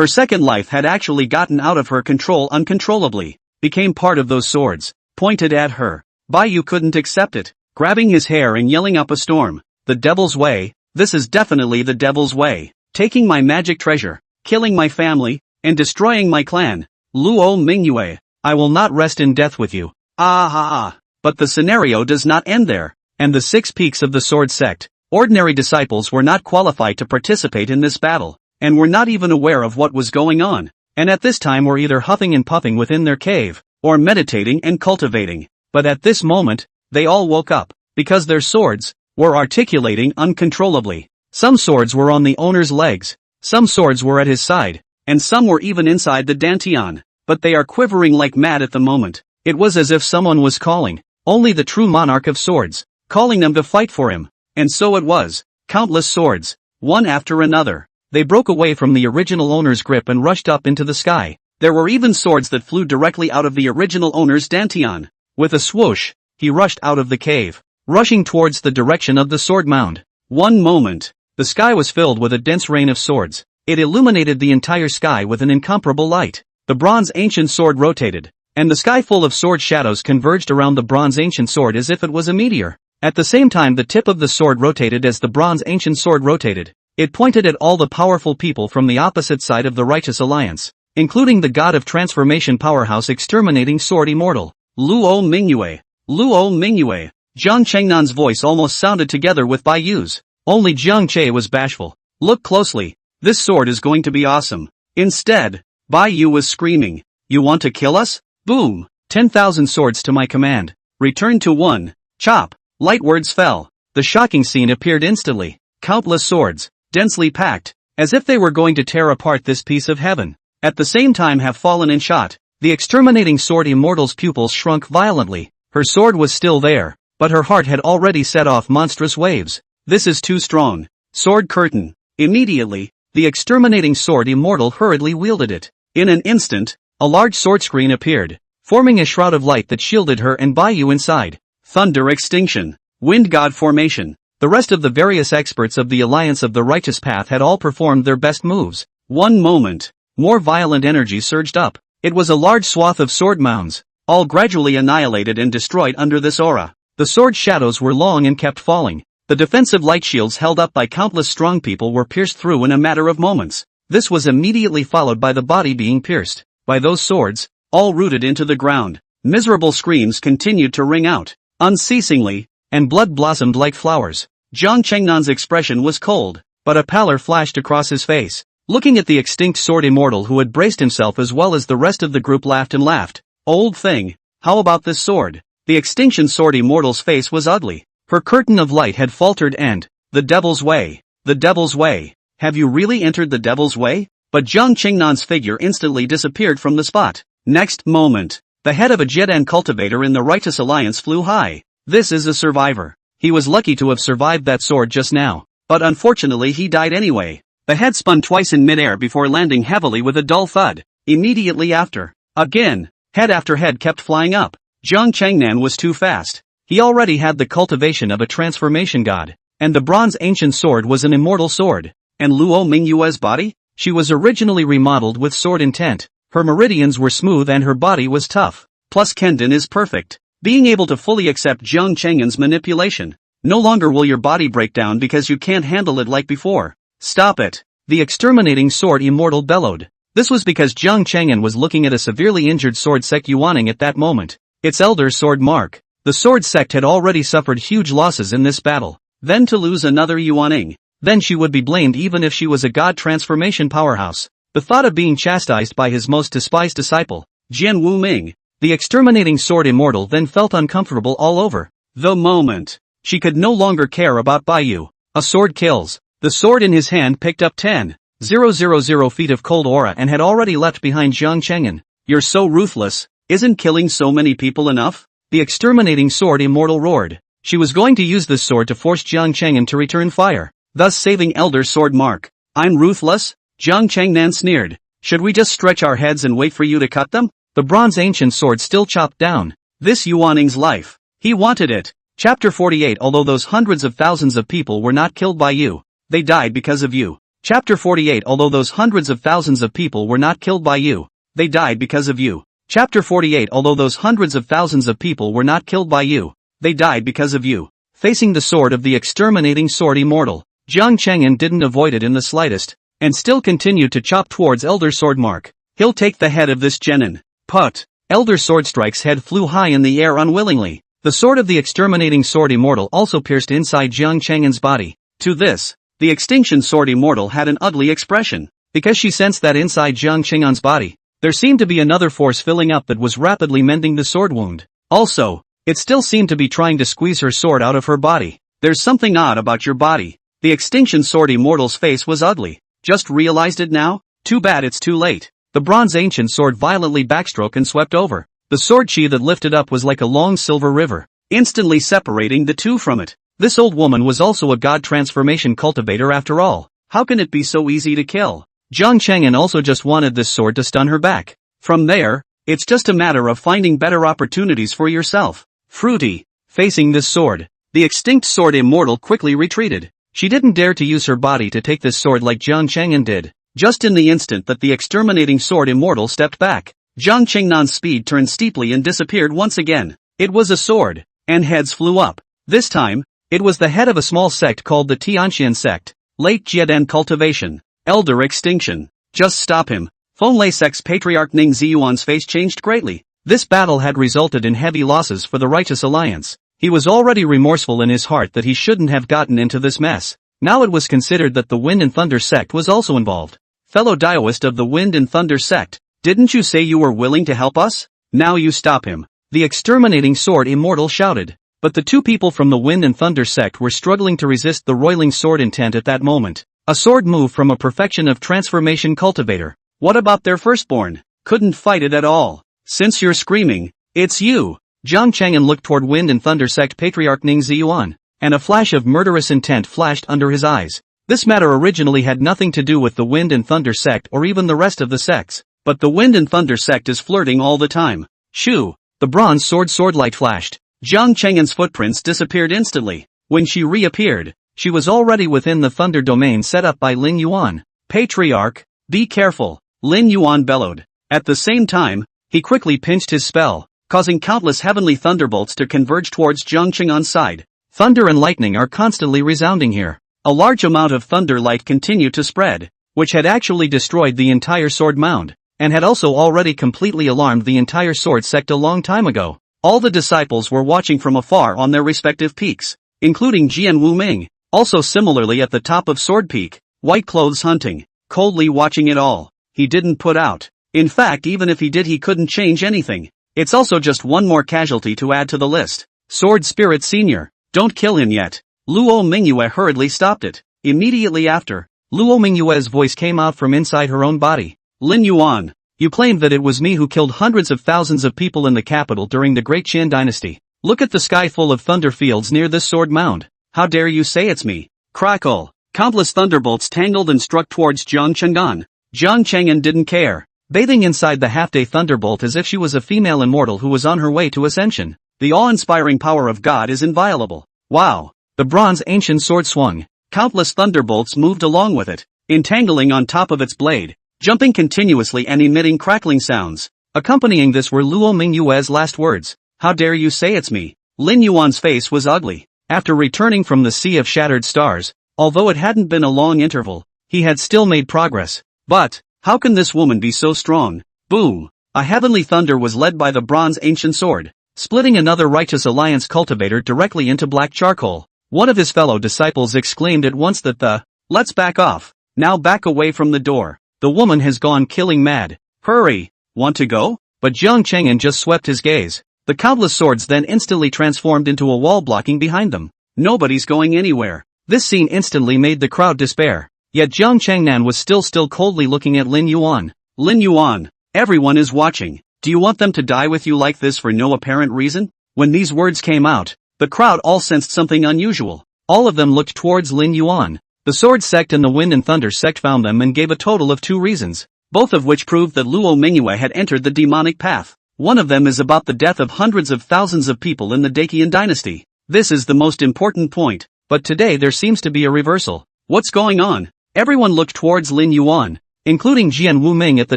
second life had actually gotten out of her control uncontrollably, became part of those swords, pointed at her. Bai Yu couldn't accept it, grabbing his hair and yelling up a storm. The devil's way, this is definitely the devil's way. Taking my magic treasure, killing my family, and destroying my clan. Luo Mingyue, I will not rest in death with you. Ah ha ah. But the scenario does not end there. And the 6 peaks of the sword sect, ordinary disciples were not qualified to participate in this battle, and were not even aware of what was going on, and at this time were either huffing and puffing within their cave, or meditating and cultivating. But at this moment, they all woke up, because their swords were articulating uncontrollably. Some swords were on the owner's legs, some swords were at his side, and some were even inside the dantian, but they are quivering like mad at the moment. It was as if someone was calling, only the true monarch of swords, calling them to fight for him. And so it was, countless swords, one after another. They broke away from the original owner's grip and rushed up into the sky. There were even swords that flew directly out of the original owner's dantian. With a swoosh, he rushed out of the cave, rushing towards the direction of the sword mound. One moment, the sky was filled with a dense rain of swords. It illuminated the entire sky with an incomparable light. The bronze ancient sword rotated, and the sky full of sword shadows converged around the bronze ancient sword as if it was a meteor. At the same time the tip of the sword rotated as the bronze ancient sword rotated. It pointed at all the powerful people from the opposite side of the righteous alliance, including the god of transformation powerhouse exterminating sword immortal, Luo Mingyue. Luo Mingyue. Jian Cheng'an's voice almost sounded together with Bai Yu's. Only Jiang Che was bashful. Look closely. This sword is going to be awesome. Instead, Bai Yu was screaming. You want to kill us? Boom. 10,000 swords to my command. Return to one. Chop. Light words fell. The shocking scene appeared instantly. Countless swords, densely packed, as if they were going to tear apart this piece of heaven. At the same time have fallen and shot. The exterminating sword immortal's pupils shrunk violently. Her sword was still there, but her heart had already set off monstrous waves. This is too strong. Sword curtain. Immediately, the exterminating sword immortal hurriedly wielded it. In an instant, a large sword screen appeared, forming a shroud of light that shielded her and Bai Yu inside. Thunder extinction. Wind god formation. The rest of the various experts of the Alliance of the Righteous Path had all performed their best moves. One moment, more violent energy surged up. It was a large swath of sword mounds, all gradually annihilated and destroyed under this aura. The sword shadows were long and kept falling. The defensive light shields held up by countless strong people were pierced through in a matter of moments. This was immediately followed by the body being pierced by those swords, all rooted into the ground. Miserable screams continued to ring out unceasingly, and blood blossomed like flowers. Jiang Cheng'an's expression was cold, but a pallor flashed across his face. Looking at the extinct sword immortal who had braced himself as well as the rest of the group laughed and laughed. Old thing, how about this sword? The extinction sword immortal's face was ugly. Her curtain of light had faltered and, the devil's way. The devil's way. Have you really entered the devil's way? But Jiang Cheng'an's figure instantly disappeared from the spot. Next moment, the head of a Jian cultivator in the Righteous Alliance flew high. This is a survivor. He was lucky to have survived that sword just now, but unfortunately he died anyway. The head spun twice in midair before landing heavily with a dull thud. Immediately after, again, head after head kept flying up. Jiang Cheng'an was too fast. He already had the cultivation of a transformation god, and the bronze ancient sword was an immortal sword. And Luo Mingyue's body? She was originally remodeled with sword intent. Her meridians were smooth and her body was tough. Plus Kendon is perfect. Being able to fully accept Jiang Cheng'an's manipulation. No longer will your body break down because you can't handle it like before. Stop it. The exterminating sword immortal bellowed. This was because Jiang Cheng'an was looking at a severely injured sword sect Yuaning at that moment. Its elder sword mark. The sword sect had already suffered huge losses in this battle. Then to lose another Yuaning. Then she would be blamed even if she was a god transformation powerhouse. The thought of being chastised by his most despised disciple, Jian Wuming, the exterminating sword immortal then felt uncomfortable all over. The moment. She could no longer care about Bai Yu. A sword kills. The sword in his hand picked up 10,000 feet of cold aura and had already left behind Jiang Cheng'an. You're so ruthless. Isn't killing so many people enough? The exterminating sword immortal roared. She was going to use this sword to force Jiang Cheng'an to return fire, thus saving elder sword mark. I'm ruthless? Jiang Cheng'an sneered. Should we just stretch our heads and wait for you to cut them? the bronze ancient sword still chopped down. This Yuaning's life. He wanted it. Chapter 48. Although those hundreds of thousands of people were not killed by you, they died because of you. Chapter 48. Although those hundreds of thousands of people were not killed by you, they died because of you. Chapter 48. Although those hundreds of thousands of people were not killed by you, they died because of you. Facing the sword of the exterminating sword immortal, Jian Cheng'an didn't avoid it in the slightest, and still continued to chop towards Elder Sword Mark. He'll take the head of this genin. Put. Elder Swordstrike's head flew high in the air unwillingly. The sword of the exterminating sword immortal also pierced inside Jian Cheng'an's body. To this, the extinction sword immortal had an ugly expression, because she sensed that inside Jian Cheng'an's body, there seemed to be another force filling up that was rapidly mending the sword wound. Also, it still seemed to be trying to squeeze her sword out of her body. There's something odd about your body. The extinction sword immortal's face was ugly. Just realized it now? Too bad it's too late. The bronze ancient sword violently backstroked and swept over. The sword chi that lifted up was like a long silver river, instantly separating the two from it. This old woman was also a god transformation cultivator after all. How can it be so easy to kill? Jian Cheng'an also just wanted this sword to stun her back. From there, it's just a matter of finding better opportunities for yourself. Fruity. Facing this sword, the extinct sword immortal quickly retreated. She didn't dare to use her body to take this sword like Jian Cheng'an did. Just in the instant that the exterminating sword immortal stepped back, Jian Cheng'an's speed turned steeply and disappeared once again. It was a sword, and heads flew up. This time, it was the head of a small sect called the Tianxian sect. Late Jian Cultivation. Elder Extinction. Just stop him. Fonlei sect's Patriarch Ning Ziyuan's face changed greatly. This battle had resulted in heavy losses for the Righteous Alliance. He was already remorseful in his heart that he shouldn't have gotten into this mess. Now it was considered that the Wind and Thunder sect was also involved. Fellow Daoist of the Wind and Thunder sect, didn't you say you were willing to help us? Now you stop him. The exterminating sword immortal shouted. But the two people from the Wind and Thunder sect were struggling to resist the roiling sword intent at that moment. A sword move from a perfection of transformation cultivator. What about their firstborn? Couldn't fight it at all. Since you're screaming, it's you. Jian Cheng'an looked toward Wind and Thunder sect Patriarch Ning Ziyuan, and a flash of murderous intent flashed under his eyes. This matter originally had nothing to do with the Wind and Thunder sect or even the rest of the sects, but the Wind and Thunder sect is flirting all the time. Shoo! The bronze sword light flashed. Jian Cheng'an's footprints disappeared instantly. When she reappeared, she was already within the thunder domain set up by Lin Yuan. Patriarch, be careful, Lin Yuan bellowed. At the same time, he quickly pinched his spell, causing countless heavenly thunderbolts to converge towards Jian Cheng'an's side. Thunder and lightning are constantly resounding here. A large amount of thunder light continued to spread, which had actually destroyed the entire sword mound, and had also already completely alarmed the entire sword sect a long time ago. All the disciples were watching from afar on their respective peaks, including Jian Wuming, also similarly at the top of Sword Peak, White Clothes hunting, coldly watching it all. He didn't put out. In fact, even if he did, he couldn't change anything. It's also just one more casualty to add to the list. Sword Spirit Senior, don't kill him yet. Luo Mingyue hurriedly stopped it. Immediately after, Luo Mingyue's voice came out from inside her own body. Lin Yuan, you claimed that it was me who killed hundreds of thousands of people in the capital during the Great Qian dynasty. Look at the sky full of thunder fields near this sword mound. How dare you say it's me? Crackle. Countless thunderbolts tangled and struck towards Jian Cheng'an. Jian Cheng'an didn't care, bathing inside the half-day thunderbolt as if she was a female immortal who was on her way to ascension. The awe-inspiring power of God is inviolable. Wow. The bronze ancient sword swung. Countless thunderbolts moved along with it, entangling on top of its blade, jumping continuously and emitting crackling sounds. Accompanying this were Luo Mingyue's last words. How dare you say it's me? Lin Yuan's face was ugly. After returning from the Sea of Shattered Stars, although it hadn't been a long interval, he had still made progress. But, how can this woman be so strong? Boom! A heavenly thunder was led by the bronze ancient sword, splitting another Righteous Alliance cultivator directly into black charcoal. One of his fellow disciples exclaimed at once that let's back off. Now back away from the door. The woman has gone killing mad. Hurry! Want to go? But Jian Cheng'an just swept his gaze. The countless swords then instantly transformed into a wall blocking behind them. Nobody's going anywhere. This scene instantly made the crowd despair. Yet Jian Cheng'an was still coldly looking at Lin Yuan. Lin Yuan, everyone is watching. Do you want them to die with you like this for no apparent reason? When these words came out, the crowd all sensed something unusual. All of them looked towards Lin Yuan. The Sword Sect and the Wind and Thunder Sect found them and gave a total of 2 reasons. both of which proved that Luo Mingyue had entered the demonic path. One of them is about the death of hundreds of thousands of people in the Dacian dynasty. This is the most important point, but today there seems to be a reversal. What's going on? Everyone looked towards Lin Yuan, including Jian Wuming at the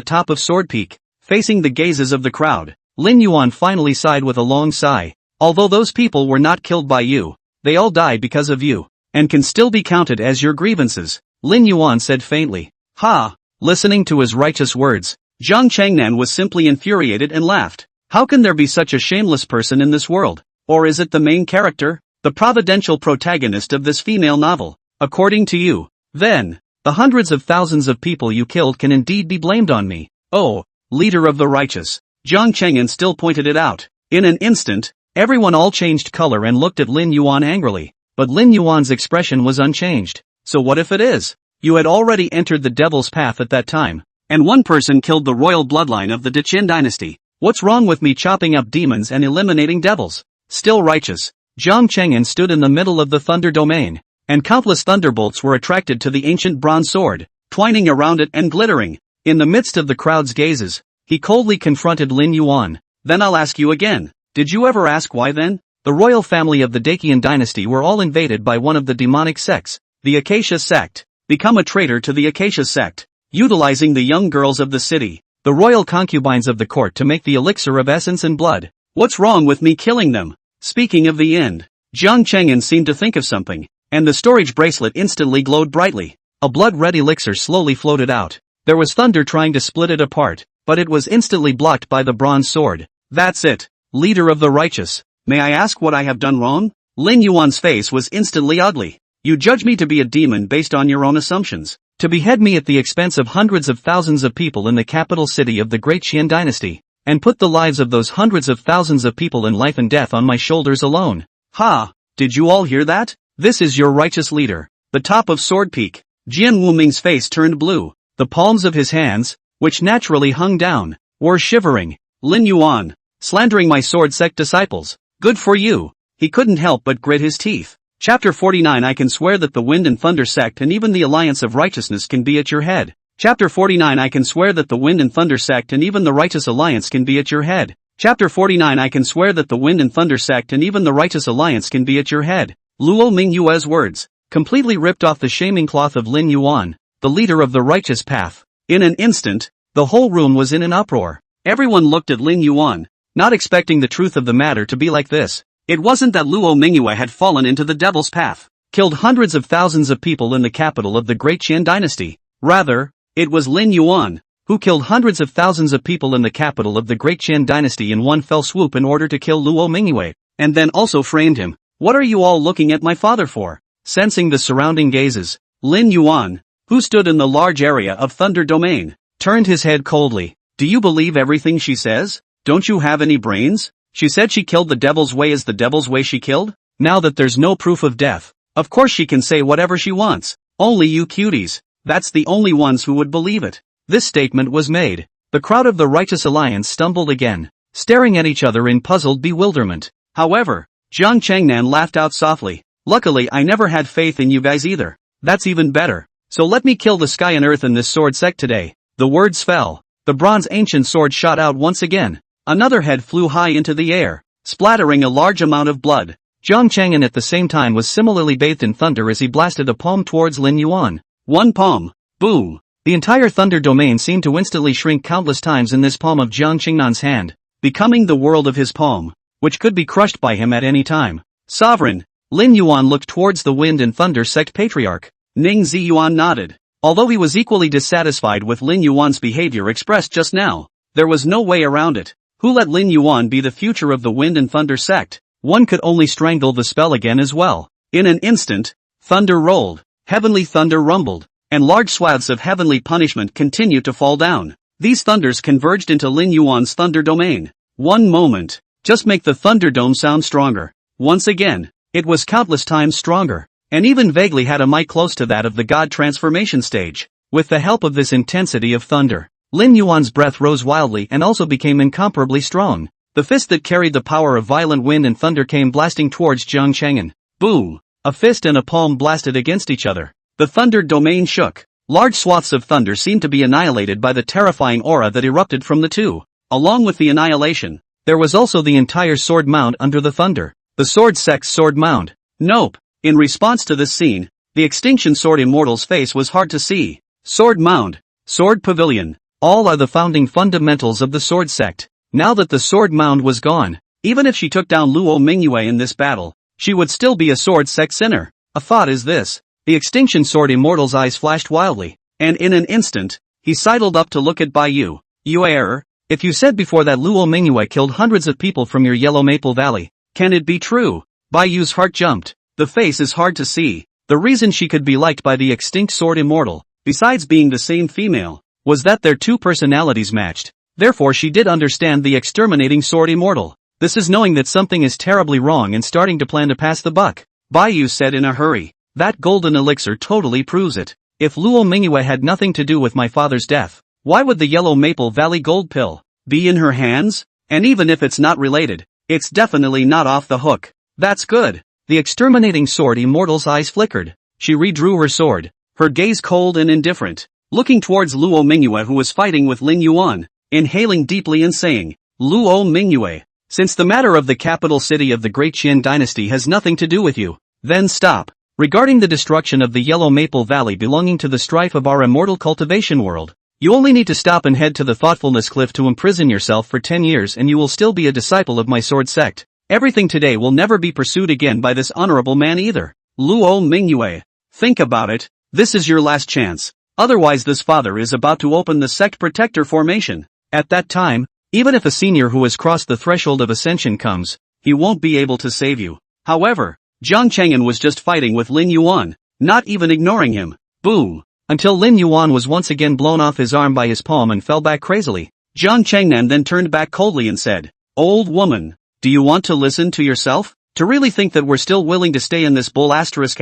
top of Sword Peak, facing the gazes of the crowd. Lin Yuan finally sighed with a long sigh. Although those people were not killed by you, they all died because of you, and can still be counted as your grievances, Lin Yuan said faintly. Ha! Listening to his righteous words, Jian Cheng'an was simply infuriated and laughed. How can there be such a shameless person in this world? Or is it the main character, the providential protagonist of this female novel? According to you, then, the hundreds of thousands of people you killed can indeed be blamed on me. Oh, leader of the righteous. Jian Cheng'an still pointed it out. In an instant, everyone all changed color and looked at Lin Yuan angrily. But Lin Yuan's expression was unchanged. So what if it is? You had already entered the devil's path at that time, and one person killed the royal bloodline of the Dacian dynasty. What's wrong with me chopping up demons and eliminating devils? Still righteous. Jiang Cheng'an stood in the middle of the thunder domain, and countless thunderbolts were attracted to the ancient bronze sword, twining around it and glittering. In the midst of the crowd's gazes, he coldly confronted Lin Yuan. Then I'll ask you again. Did you ever ask why then? The royal family of the Dacian dynasty were all invaded by one of the demonic sects, the Acacia sect. Become a traitor to the Acacia sect, utilizing the young girls of the city, the royal concubines of the court to make the elixir of essence and blood. What's wrong with me killing them? Speaking of the end, Jiang Cheng'an seemed to think of something, and the storage bracelet instantly glowed brightly. A blood-red elixir slowly floated out. There was thunder trying to split it apart, but it was instantly blocked by the bronze sword. That's it, leader of the righteous. May I ask what I have done wrong? Lin Yuan's face was instantly ugly. You judge me to be a demon based on your own assumptions, to behead me at the expense of hundreds of thousands of people in the capital city of the great Qian dynasty, and put the lives of those hundreds of thousands of people in life and death on my shoulders alone. Ha! Did you all hear that? This is your righteous leader, the top of Sword Peak. Jian Wuming's face turned blue. The palms of his hands, which naturally hung down, were shivering. Lin Yuan, slandering my sword sect disciples. Good for you. He couldn't help but grit his teeth. Chapter 49 I can swear that the Wind and Thunder sect and even the Alliance of Righteousness can be at your head. Chapter 49 I can swear that the Wind and Thunder sect and even the Righteous Alliance can be at your head. Chapter 49 I can swear that the Wind and Thunder sect and even the Righteous Alliance can be at your head. Luo Mingyue's words completely ripped off the shaming cloth of Lin Yuan, the leader of the righteous path. In an instant, the whole room was in an uproar. Everyone looked at Lin Yuan, not expecting the truth of the matter to be like this. It wasn't that Luo Mingyue had fallen into the devil's path, killed hundreds of thousands of people in the capital of the great Qian dynasty. Rather, it was Lin Yuan, who killed hundreds of thousands of people in the capital of the great Qian dynasty in one fell swoop in order to kill Luo Mingyue, and then also framed him. What are you all looking at my father for? Sensing the surrounding gazes, Lin Yuan, who stood in the large area of Thunder Domain, turned his head coldly. Do you believe everything she says? Don't you have any brains? She said she killed the devil's way. Is the devil's way she killed? Now that there's no proof of death, of course she can say whatever she wants. Only you cuties, that's the only ones who would believe it. This statement was made. The crowd of the Righteous Alliance stumbled again, staring at each other in puzzled bewilderment. However, Jiang Cheng'an laughed out softly. Luckily I never had faith in you guys either. That's even better. So let me kill the sky and earth in this sword sect today. The words fell. The bronze ancient sword shot out once again. Another head flew high into the air, splattering a large amount of blood. Jiang Cheng'an at the same time was similarly bathed in thunder as he blasted a palm towards Lin Yuan. One palm. Boom. The entire thunder domain seemed to instantly shrink countless times in this palm of Jiang Cheng'an's hand, becoming the world of his palm, which could be crushed by him at any time. Sovereign. Lin Yuan looked towards the Wind and Thunder sect patriarch. Ning Ziyuan nodded. Although he was equally dissatisfied with Lin Yuan's behavior expressed just now, there was no way around it. Who let Lin Yuan be the future of the Wind and Thunder sect? One could only strangle the spell again as well. In an instant, thunder rolled, heavenly thunder rumbled, and large swaths of heavenly punishment continued to fall down. These thunders converged into Lin Yuan's thunder domain. One moment. Just make the thunderdome sound stronger. Once again, it was countless times stronger, and even vaguely had a might close to that of the god transformation stage. With the help of this intensity of thunder, Lin Yuan's breath rose wildly and also became incomparably strong. The fist that carried the power of violent wind and thunder came blasting towards Jiang Cheng'an. Boom! A fist and a palm blasted against each other. The thunder domain shook. Large swaths of thunder seemed to be annihilated by the terrifying aura that erupted from the two. Along with the annihilation, there was also the entire sword mound under the thunder. The sword sect's sword mound. Nope. In response to this scene, the extinction sword immortal's face was hard to see. Sword mound. Sword pavilion. All are the founding fundamentals of the sword sect. Now that the sword mound was gone, even if she took down Luo Mingyue in this battle, she would still be a sword sect sinner. A thought is this. The extinction sword immortal's eyes flashed wildly, and in an instant, he sidled up to look at Bai Yu. You error. If you said before that Luo Mingyue killed hundreds of people from your Yellow Maple Valley, can it be true? Bai Yu's heart jumped. The face is hard to see. The reason she could be liked by the extinct sword immortal, besides being the same female, was that their two personalities matched. Therefore she did understand the exterminating sword immortal. This is knowing that something is terribly wrong and starting to plan to pass the buck. Bai Yu said in a hurry. That golden elixir totally proves it. If Luo Mingyue had nothing to do with my father's death, why would the Yellow Maple Valley gold pill be in her hands? And even if it's not related, it's definitely not off the hook. That's good. The exterminating sword immortal's eyes flickered. She redrew her sword, her gaze cold and indifferent, looking towards Luo Mingyue who was fighting with Lin Yuan, inhaling deeply and saying, Luo Mingyue, since the matter of the capital city of the Great Qian dynasty has nothing to do with you, then stop. Regarding the destruction of the Yellow Maple Valley belonging to the strife of our immortal cultivation world, you only need to stop and head to the thoughtfulness cliff to imprison yourself for 10 years and you will still be a disciple of my sword sect. Everything today will never be pursued again by this honorable man either. Luo Mingyue. Think about it. This is your last chance. Otherwise this father is about to open the sect protector formation. At that time, even if a senior who has crossed the threshold of ascension comes, he won't be able to save you. However, Jian Cheng'an was just fighting with Lin Yuan, not even ignoring him. Boom. Until Lin Yuan was once again blown off his arm by his palm and fell back crazily. Jian Cheng'an then turned back coldly and said, Old woman, do you want to listen to yourself? To really think that we're still willing to stay in this bull asterisk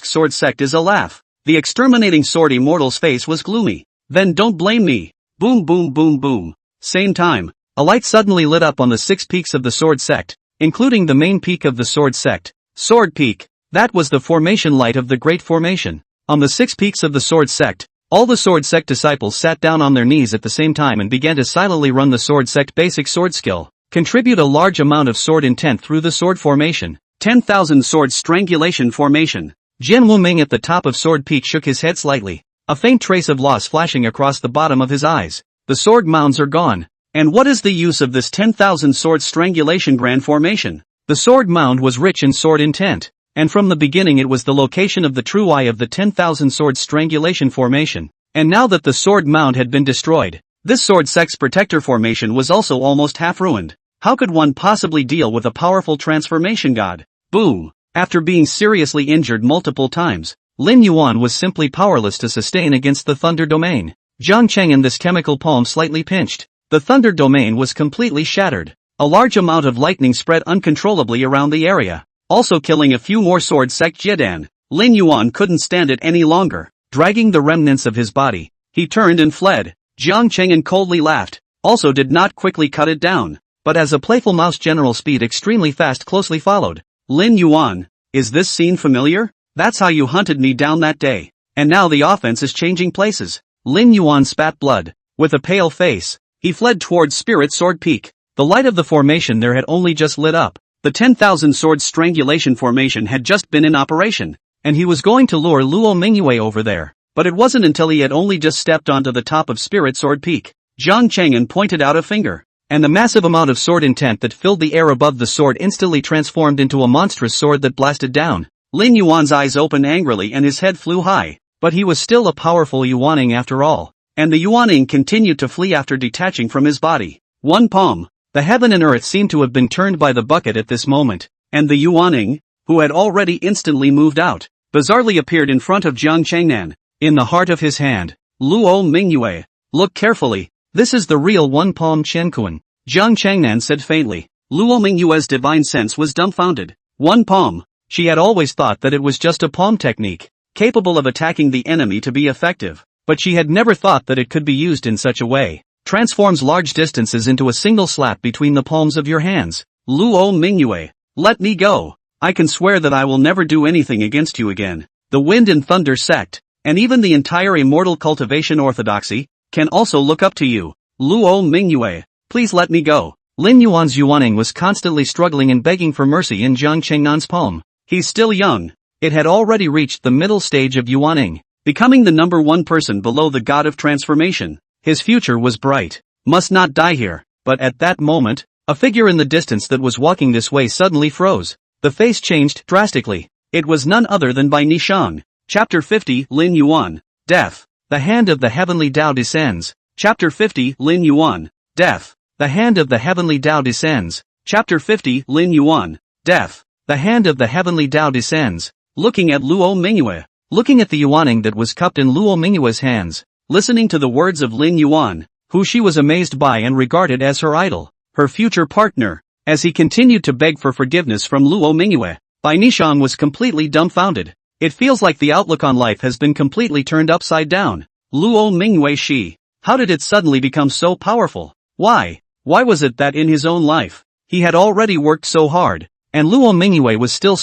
sword sect is a laugh. The exterminating sword immortal's face was gloomy. Then don't blame me. Boom boom boom boom. Same time, a light suddenly lit up on the 6 peaks of the sword sect, including the main peak of the sword sect. Sword peak. That was the formation light of the Great Formation. On the 6 peaks of the sword sect, all the sword sect disciples sat down on their knees at the same time and began to silently run the sword sect basic sword skill. Contribute a large amount of sword intent through the sword formation. 10,000 sword strangulation formation. Jian Wuming at the top of sword peak shook his head slightly, a faint trace of loss flashing across the bottom of his eyes. The sword mounds are gone. And what is the use of this 10,000 sword strangulation grand formation? The sword mound was rich in sword intent, and from the beginning it was the location of the true eye of the 10,000 sword strangulation formation. And now that the sword mound had been destroyed, this sword sect's protector formation was also almost half ruined. How could one possibly deal with a powerful transformation god? Boom! After being seriously injured multiple times, Lin Yuan was simply powerless to sustain against the thunder domain. Jian Cheng'an this chemical palm slightly pinched. The thunder domain was completely shattered. A large amount of lightning spread uncontrollably around the area, also killing a few more sword sect Jiedan. Lin Yuan couldn't stand it any longer. Dragging the remnants of his body, he turned and fled. Jiang Cheng'an coldly laughed, also did not quickly cut it down, but as a playful mouse general speed extremely fast closely followed. Lin Yuan, is this scene familiar? That's how you hunted me down that day. And now the offense is changing places. Lin Yuan spat blood. With a pale face, he fled towards Spirit Sword Peak. The light of the formation there had only just lit up. The 10,000 sword strangulation formation had just been in operation, and he was going to lure Luo Mingyue over there. But it wasn't until he had only just stepped onto the top of Spirit Sword Peak. Jiang Cheng'an pointed out a finger, and the massive amount of sword intent that filled the air above the sword instantly transformed into a monstrous sword that blasted down. Lin Yuan's eyes opened angrily and his head flew high, but he was still a powerful Yuaning after all. And the Yuaning continued to flee after detaching from his body. One palm. The heaven and earth seemed to have been turned by the bucket at this moment, and the Yuaning, who had already instantly moved out, bizarrely appeared in front of Jiang Cheng'an. In the heart of his hand, Luo Mingyue. Look carefully, this is the real one-palm Qianquan. Jiang Cheng'an said faintly. Luo Mingyue's divine sense was dumbfounded. One palm. She had always thought that it was just a palm technique, capable of attacking the enemy to be effective. But she had never thought that it could be used in such a way. Transforms large distances into a single slap between the palms of your hands. Luo Mingyue, let me go. I can swear that I will never do anything against you again. The Wind and Thunder sect. and even the entire immortal cultivation orthodoxy, can also look up to you. Luo Mingyue, please let me go. Lin Yuan's Yuaning was constantly struggling and begging for mercy in Jian Cheng'an's palm. He's still young. It had already reached the middle stage of Yuaning, becoming the number one person below the god of transformation. His future was bright. Must not die here. But at that moment, a figure in the distance that was walking this way suddenly froze. The face changed drastically. It was none other than Bai Nishang. Chapter 50, Lin Yuan. Death. The hand of the heavenly Tao descends. Chapter 50, Lin Yuan. Death. The hand of the heavenly Tao descends. Chapter 50, Lin Yuan. Death. The hand of the heavenly Tao descends. Looking at Luo Mingyue. Looking at the Yuaning that was cupped in Luo Mingyue's hands. Listening to the words of Lin Yuan, who she was amazed by and regarded as her idol, her future partner. As he continued to beg for forgiveness from Luo Mingyue, Bai Nishang was completely dumbfounded. It feels like the outlook on life has been completely turned upside down. Luo Mingyue she. How did it suddenly become so powerful? Why? Why was it that in his own life, he had already worked so hard, and Luo Mingyue was still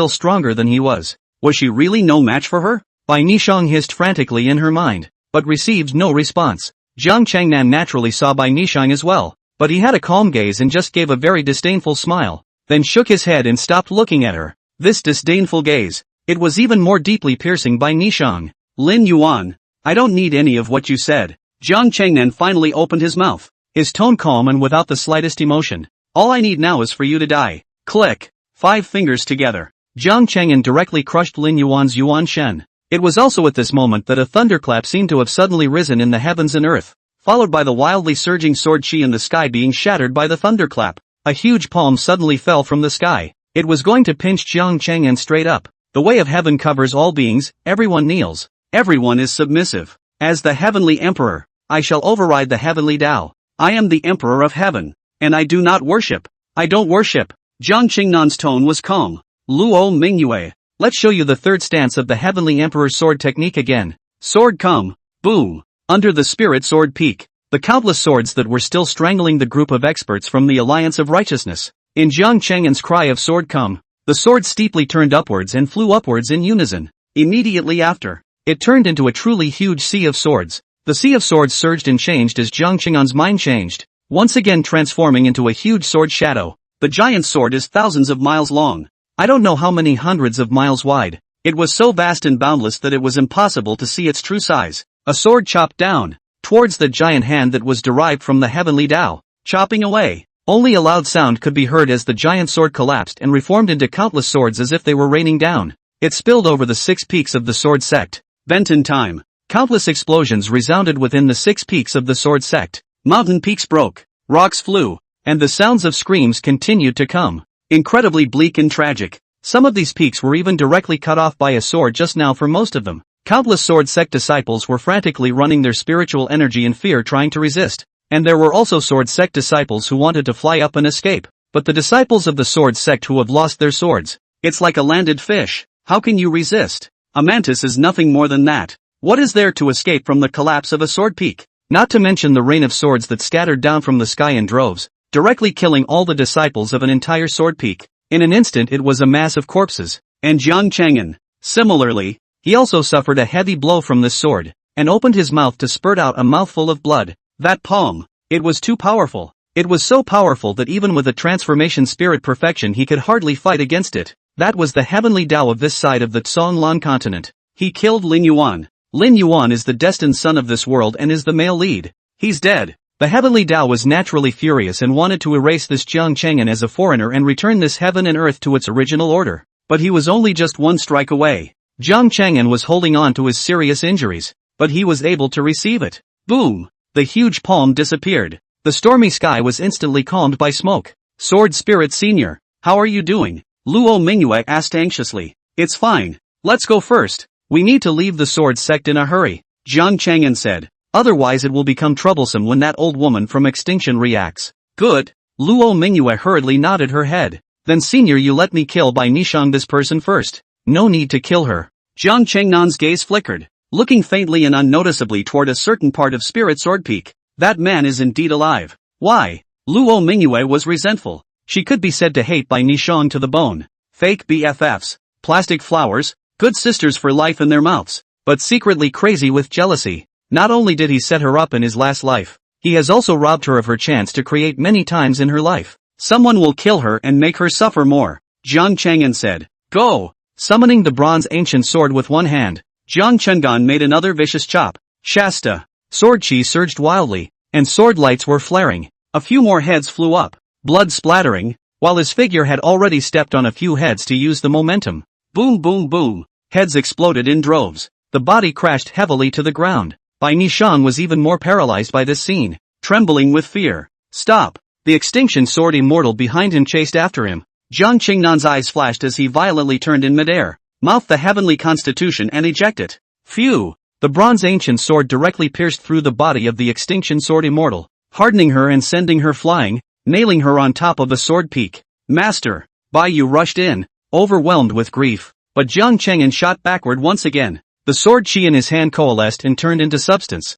stronger than he was? Was she really no match for her? Bai Nishang hissed frantically in her mind, but received no response. Jian Cheng'an naturally saw Bai Nishang as well, but he had a calm gaze and just gave a very disdainful smile, then shook his head and stopped looking at her. This disdainful gaze, it was even more deeply piercing Bai Nishang. Lin Yuan, I don't need any of what you said. Jian Cheng'an finally opened his mouth, his tone calm and without the slightest emotion. All I need now is for you to die. Click. 5 fingers together. Jian Cheng'an directly crushed Lin Yuan's Yuan Shen. It was also at this moment that a thunderclap seemed to have suddenly risen in the heavens and earth, followed by the wildly surging sword chi in the sky being shattered by the thunderclap. A huge palm suddenly fell from the sky. It was going to pinch Jian Cheng'an straight up. The way of heaven covers all beings, everyone kneels. Everyone is submissive. As the heavenly emperor, I shall override the heavenly Tao. I am the emperor of heaven, and I do not worship. I don't worship. Jian Cheng'an's tone was calm. Luo Mingyue, let's show you the third stance of the heavenly emperor's sword technique again. Sword come. Boom. Under the spirit sword peak, the countless swords that were still strangling the group of experts from the Alliance of Righteousness. In Jian Cheng'an's cry of sword come, the sword steeply turned upwards and flew upwards in unison. Immediately after, it turned into a truly huge sea of swords. The sea of swords surged and changed as Jian Cheng'an's mind changed, once again transforming into a huge sword shadow. The giant sword is thousands of miles long. I don't know how many hundreds of miles wide. It was so vast and boundless that it was impossible to see its true size. A sword chopped down, towards the giant hand that was derived from the heavenly Tao, chopping away. Only a loud sound could be heard as the giant sword collapsed and reformed into countless swords as if they were raining down. It spilled over the 6 peaks of the sword sect. Vent in time. Countless explosions resounded within the 6 peaks of the sword sect. Mountain peaks broke, rocks flew, and the sounds of screams continued to come. Incredibly bleak and tragic. Some of these peaks were even directly cut off by a sword just now for most of them. Countless sword sect disciples were frantically running their spiritual energy in fear trying to resist. And there were also sword sect disciples who wanted to fly up and escape. But the disciples of the sword sect who have lost their swords, it's like a landed fish. How can you resist? A mantis is nothing more than that. What is there to escape from the collapse of a sword peak? Not to mention the rain of swords that scattered down from the sky in droves, directly killing all the disciples of an entire sword peak. In an instant it was a mass of corpses. And Jian Cheng'an, similarly, he also suffered a heavy blow from this sword, and opened his mouth to spurt out a mouthful of blood. That palm, it was too powerful. It was so powerful that even with a transformation spirit perfection he could hardly fight against it. That was the heavenly Tao of this side of the Songlan continent. He killed Lin Yuan. Lin Yuan is the destined son of this world and is the male lead. He's dead. The heavenly Tao was naturally furious and wanted to erase this Jian Cheng'an as a foreigner and return this heaven and earth to its original order. But he was only just one strike away. Jian Cheng'an was holding on to his serious injuries, but he was able to receive it. Boom! The huge palm disappeared. The stormy sky was instantly calmed by smoke. Sword Spirit Senior, how are you doing? Luo Mingyue asked anxiously. It's fine. Let's go first. We need to leave the sword sect in a hurry, Jian Cheng'an said. Otherwise it will become troublesome when that old woman from extinction reacts. Good. Luo Mingyue hurriedly nodded her head. Then Senior, you let me kill Bai Nishang this person first. No need to kill her. Jian Cheng'an's gaze flickered, looking faintly and unnoticeably toward a certain part of Spirit Sword Peak. That man is indeed alive. Why? Luo Mingyue was resentful. She could be said to hate Bai Nishang to the bone. Fake BFFs. Plastic flowers. Good sisters for life in their mouths. but secretly crazy with jealousy. Not only did he set her up in his last life, he has also robbed her of her chance to create many times in her life. Someone will kill her and make her suffer more, Jian Cheng'an said. Go! Summoning the bronze ancient sword with one hand, Jian Cheng'an made another vicious chop. Shasta! Sword chi surged wildly, and sword lights were flaring. A few more heads flew up, blood splattering, while his figure had already stepped on a few heads to use the momentum. Boom boom boom! Heads exploded in droves. The body crashed heavily to the ground. Bai Nishang was even more paralyzed by this scene, trembling with fear. Stop! The extinction sword immortal behind him chased after him. Jian Cheng'an's eyes flashed as he violently turned in midair, mouthed the heavenly constitution and eject it. Phew! The bronze ancient sword directly pierced through the body of the extinction sword immortal, hardening her and sending her flying, nailing her on top of the sword peak. Master! Bai Yu rushed in, overwhelmed with grief, but Jian Cheng'an shot backward once again. The sword chi in his hand coalesced and turned into substance.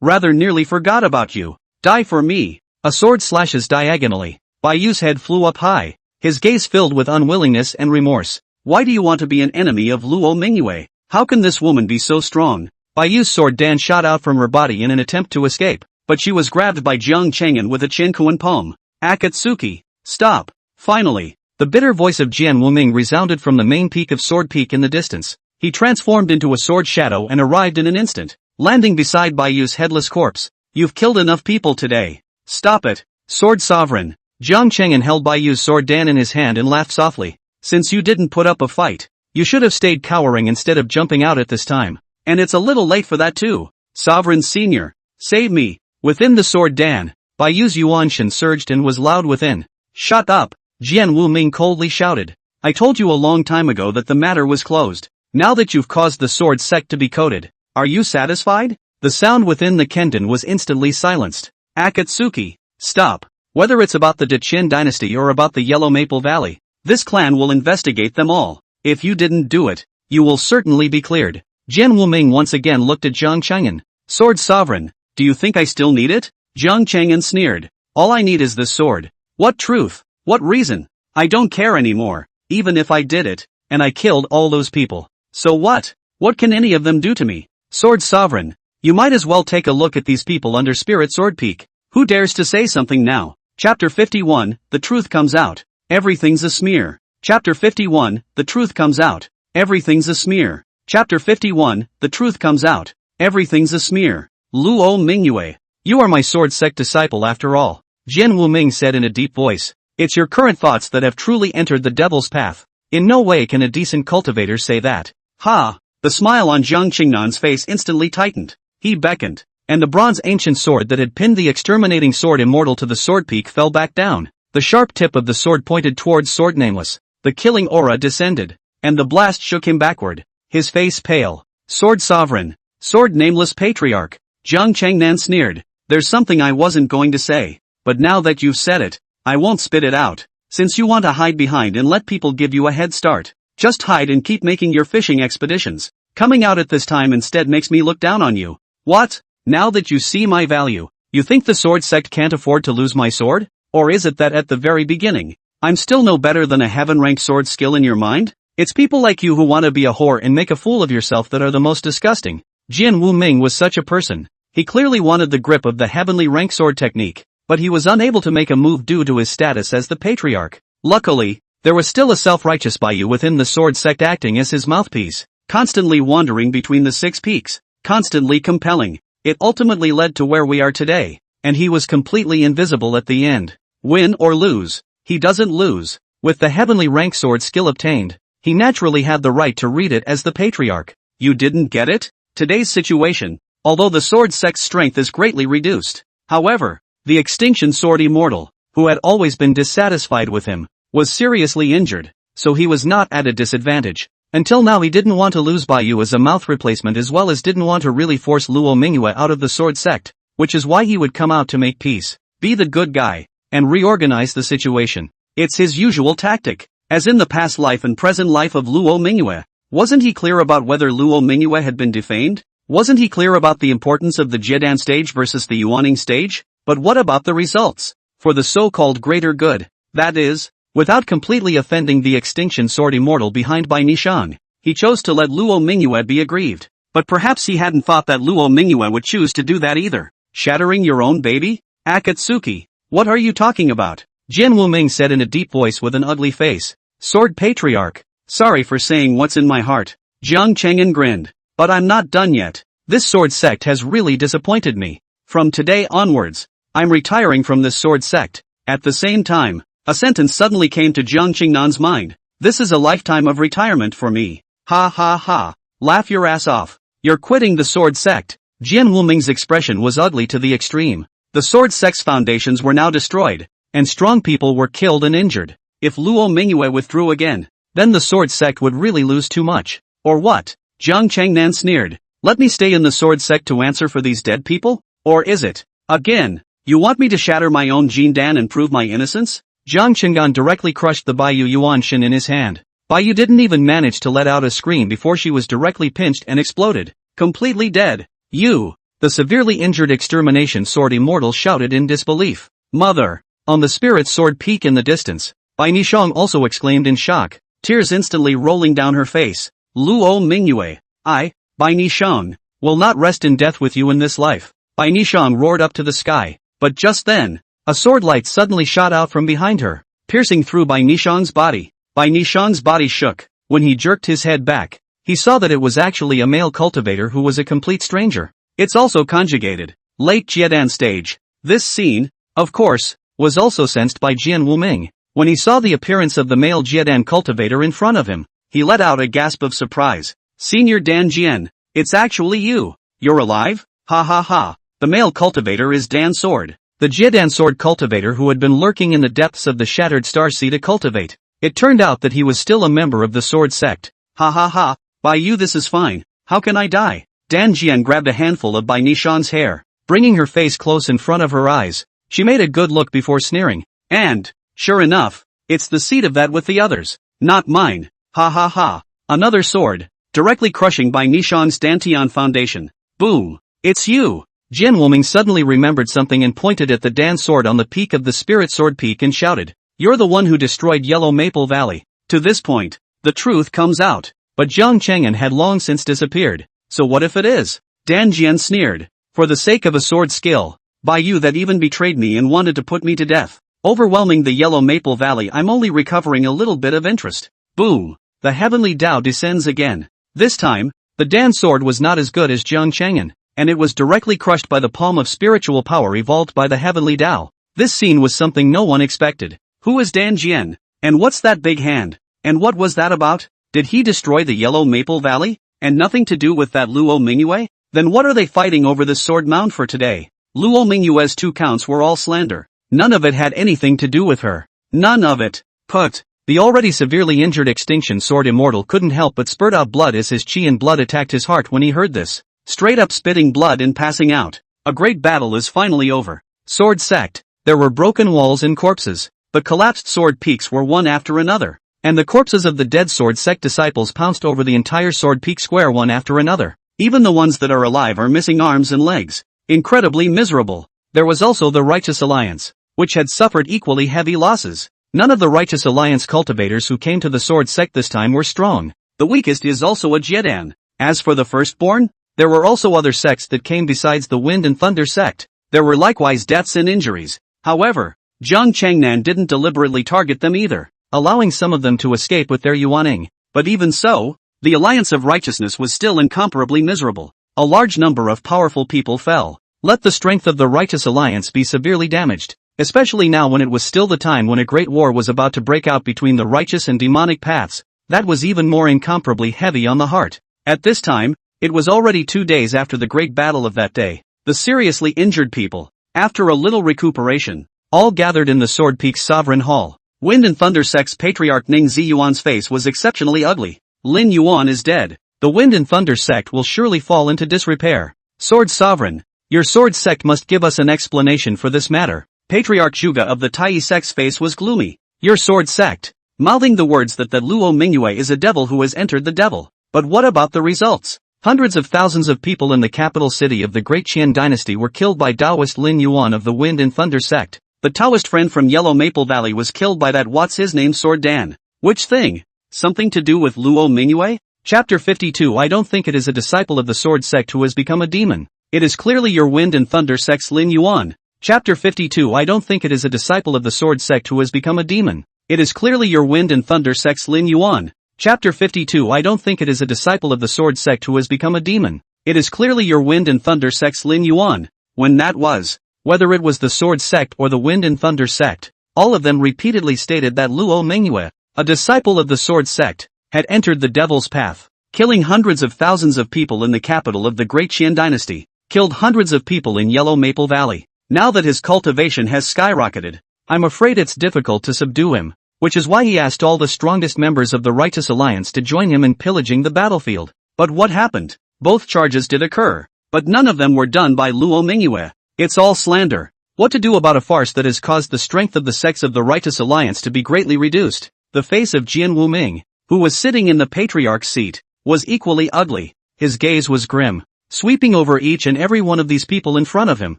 Rather nearly forgot about you. Die for me. A sword slashes diagonally. Bai Yu's head flew up high, his gaze filled with unwillingness and remorse. Why do you want to be an enemy of Luo Mingyue? How can this woman be so strong? Bai Yu's sword Dan shot out from her body in an attempt to escape, but she was grabbed by Jian Cheng'an with a Chinkuan palm. Akatsuki! Stop! Finally, the bitter voice of Jian Wuming resounded from the main peak of Sword Peak in the distance. He transformed into a sword shadow and arrived in an instant, landing beside Bai Yu's headless corpse. You've killed enough people today. Stop it, Sword Sovereign. Jian Cheng'an held Bai Yu's sword Dan in his hand and laughed softly. Since you didn't put up a fight, you should have stayed cowering instead of jumping out at this time. And it's a little late for that too. Sovereign Senior, save me. Within the sword Dan, Bai Yu's Yuanshan surged and was loud within. Shut up, Jian Wuming coldly shouted. I told you a long time ago that the matter was closed. Now that you've caused the sword sect to be coated, are you satisfied? The sound within the kenden was instantly silenced. Akatsuki, stop. Whether it's about the Qin dynasty or about the Yellow Maple Valley, this clan will investigate them all. If you didn't do it, you will certainly be cleared. Jian Wuming once again looked at Jiang Cheng'an. Sword Sovereign, do you think I still need it? Jiang Cheng'an sneered. All I need is this sword. What truth? What reason? I don't care anymore, even if I did it, and I killed all those people. So what? What can any of them do to me? Sword Sovereign, you might as well take a look at these people under Spirit Sword Peak. Who dares to say something now? Chapter 51, The Truth Comes Out. Everything's a smear. Chapter 51, The Truth Comes Out. Everything's a smear. Chapter 51, The Truth Comes Out. Everything's a smear. Luo Mingyue. You are my sword sect disciple after all. Jian Wuming said in a deep voice. It's your current thoughts that have truly entered the devil's path. In no way can a decent cultivator say that. Ha! The smile on Jiang Cheng'an's face instantly tightened. He beckoned, and the bronze ancient sword that had pinned the exterminating sword immortal to the sword peak fell back down. The sharp tip of the sword pointed towards Sword Nameless. The killing aura descended, and the blast shook him backward, his face pale. Sword Sovereign, Sword Nameless Patriarch. Jiang Cheng'an sneered. There's something I wasn't going to say, but now that you've said it, I won't spit it out. Since you want to hide behind and let people give you a head start, just hide and keep making your fishing expeditions. Coming out at this time instead makes me look down on you. What? Now that you see my value, you think the sword sect can't afford to lose my sword? Or is it that at the very beginning, I'm still no better than a heaven-ranked sword skill in your mind? It's people like you who want to be a whore and make a fool of yourself that are the most disgusting. Jian Wuming was such a person. He clearly wanted the grip of the heavenly rank sword technique, but he was unable to make a move due to his status as the patriarch. Luckily, there was still a self-righteous Bai Yu within the sword sect acting as his mouthpiece, constantly wandering between the six peaks, constantly compelling. It ultimately led to where we are today, and he was completely invisible at the end. Win or lose, he doesn't lose. With the heavenly rank sword skill obtained, he naturally had the right to read it as the patriarch. You didn't get it? Today's situation, although the sword sect's strength is greatly reduced. However, the extinction sword immortal, who had always been dissatisfied with him, was seriously injured, so he was not at a disadvantage. Until now he didn't want to lose Bai Yu as a mouth replacement as well as didn't want to really force Luo Mingyue out of the sword sect, which is why he would come out to make peace, be the good guy, and reorganize the situation. It's his usual tactic. As in the past life and present life of Luo Mingyue, wasn't he clear about whether Luo Mingyue had been defamed? Wasn't he clear about the importance of the Jiedan stage versus the Yuaning stage? But what about the results? For the so-called greater good, that is, without completely offending the extinction sword immortal behind Bai Nishang, he chose to let Luo Mingyue be aggrieved. But perhaps he hadn't thought that Luo Mingyue would choose to do that either. Shattering your own baby? Akatsuki, what are you talking about? Jian Wuming said in a deep voice with an ugly face. Sword Patriarch. Sorry for saying what's in my heart. Jian Cheng'an grinned. But I'm not done yet. This sword sect has really disappointed me. From today onwards, I'm retiring from this sword sect. At the same time, a sentence suddenly came to Jian Cheng'an's mind. This is a lifetime of retirement for me. Ha ha ha. Laugh your ass off. You're quitting the sword sect. Jian Wuming's expression was ugly to the extreme. The sword sect's foundations were now destroyed, and strong people were killed and injured. If Luo Mingyue withdrew again, then the sword sect would really lose too much. Or what? Jiang Cheng'an sneered. Let me stay in the sword sect to answer for these dead people? Or is it? Again, you want me to shatter my own Jindan and prove my innocence? Jiang Cheng'an directly crushed the Baiyu Yuanshin in his hand. Baiyu didn't even manage to let out a scream before she was directly pinched and exploded. Completely dead. You! The severely injured extermination sword immortal shouted in disbelief. Mother! On the spirit sword peak in the distance, Bai Nishang also exclaimed in shock, tears instantly rolling down her face. Luo Mingyue, Bai Nishang, will not rest in death with you in this life. Bai Nishang roared up to the sky, but just then, a sword light suddenly shot out from behind her, piercing through Bai Nishang's body. Bai Nishang's body shook. When he jerked his head back, he saw that it was actually a male cultivator who was a complete stranger. It's also conjugated. Late Jiedan stage. This scene, of course, was also sensed by Jian Wuming. When he saw the appearance of the male Jiedan cultivator in front of him, he let out a gasp of surprise. Senior Dan Jian, it's actually you. You're alive? Ha ha ha. The male cultivator is Dan Sword, the Jiedan Sword cultivator who had been lurking in the depths of the Shattered Star Sea to cultivate. It turned out that he was still a member of the Sword Sect. Ha ha ha, by you this is fine, how can I die? Dan Jian grabbed a handful of Bai Nishang's hair, bringing her face close in front of her eyes. She made a good look before sneering. And, sure enough, it's the seat of that with the others. Not mine. Ha ha ha. Another sword, directly crushing Bai Nishang's Dantian foundation. Boom. It's you. Jian Wuming suddenly remembered something and pointed at the Dan sword on the peak of the spirit sword peak and shouted. You're the one who destroyed Yellow Maple Valley. To this point, the truth comes out. But Jiang Cheng'an had long since disappeared. So what if it is? Dan Jian sneered. For the sake of a sword skill, by you that even betrayed me and wanted to put me to death. Overwhelming the Yellow Maple Valley, I'm only recovering a little bit of interest. Boom. The heavenly Tao descends again. This time, the Dan sword was not as good as Jiang Cheng'an, and it was directly crushed by the palm of spiritual power evolved by the heavenly Tao. This scene was something no one expected. Who is Dan Jian? And what's that big hand? And what was that about? Did he destroy the Yellow Maple Valley? And nothing to do with that Luo Mingyue? Then what are they fighting over this sword mound for today? Luo Mingyue's 2 counts were all slander. None of it had anything to do with her. None of it. Put. The already severely injured extinction sword immortal couldn't help but spurt out blood as his chi and blood attacked his heart when he heard this. Straight up spitting blood and passing out. A great battle is finally over. Sword sect. There were broken walls and corpses. The collapsed sword peaks were one after another. And the corpses of the dead sword sect disciples pounced over the entire sword peak square one after another. Even the ones that are alive are missing arms and legs. Incredibly miserable. There was also the Righteous Alliance, which had suffered equally heavy losses. None of the Righteous Alliance cultivators who came to the sword sect this time were strong. The weakest is also a Jiedan. As for the firstborn, there were also other sects that came besides the Wind and Thunder sect. There were likewise deaths and injuries. However, Jiang Cheng'an didn't deliberately target them either, allowing some of them to escape with their yuaning. But even so, the Alliance of Righteousness was still incomparably miserable. A large number of powerful people fell. Let the strength of the Righteous Alliance be severely damaged, especially now when it was still the time when a great war was about to break out between the righteous and demonic paths. That was even more incomparably heavy on the heart. At this time, it was already 2 days after the great battle of that day. The seriously injured people, after a little recuperation, all gathered in the Sword Peak's Sovereign Hall. Wind and Thunder Sect's Patriarch Ning Ziyuan's face was exceptionally ugly. Lin Yuan is dead. The Wind and Thunder Sect will surely fall into disrepair. Sword Sovereign, your Sword Sect must give us an explanation for this matter. Patriarch Zhuge of the Tai Sect's face was gloomy. Your Sword Sect, mouthing the words that Luo Mingyue is a devil who has entered the devil. But what about the results? Hundreds of thousands of people in the capital city of the Great Qian dynasty were killed by Taoist Lin Yuan of the Wind and Thunder Sect. The Taoist friend from Yellow Maple Valley was killed by that what's-his-name Sword Dan. Which thing? Something to do with Luo Mingyue? Chapter 52. I don't think it is a disciple of the Sword Sect who has become a demon. It is clearly your Wind and Thunder Sect's Lin Yuan. Chapter 52. I don't think it is a disciple of the Sword Sect who has become a demon. It is clearly your Wind and Thunder Sect's Lin Yuan. Chapter 52. I don't think it is a disciple of the Sword Sect who has become a demon. It is clearly your Wind and Thunder Sect's Lin Yuan. When that was, whether it was the Sword Sect or the Wind and Thunder Sect, all of them repeatedly stated that Luo Mingyue, a disciple of the Sword Sect, had entered the Devil's Path, killing hundreds of thousands of people in the capital of the Great Qian Dynasty, killed hundreds of people in Yellow Maple Valley. Now that his cultivation has skyrocketed, I'm afraid it's difficult to subdue him, which is why he asked all the strongest members of the Righteous Alliance to join him in pillaging the battlefield. But what happened? Both charges did occur, but none of them were done by Luo Mingyue. It's all slander. What to do about a farce that has caused the strength of the sects of the Righteous Alliance to be greatly reduced? The face of Jian Wuming, who was sitting in the Patriarch's seat, was equally ugly. His gaze was grim, sweeping over each and every one of these people in front of him.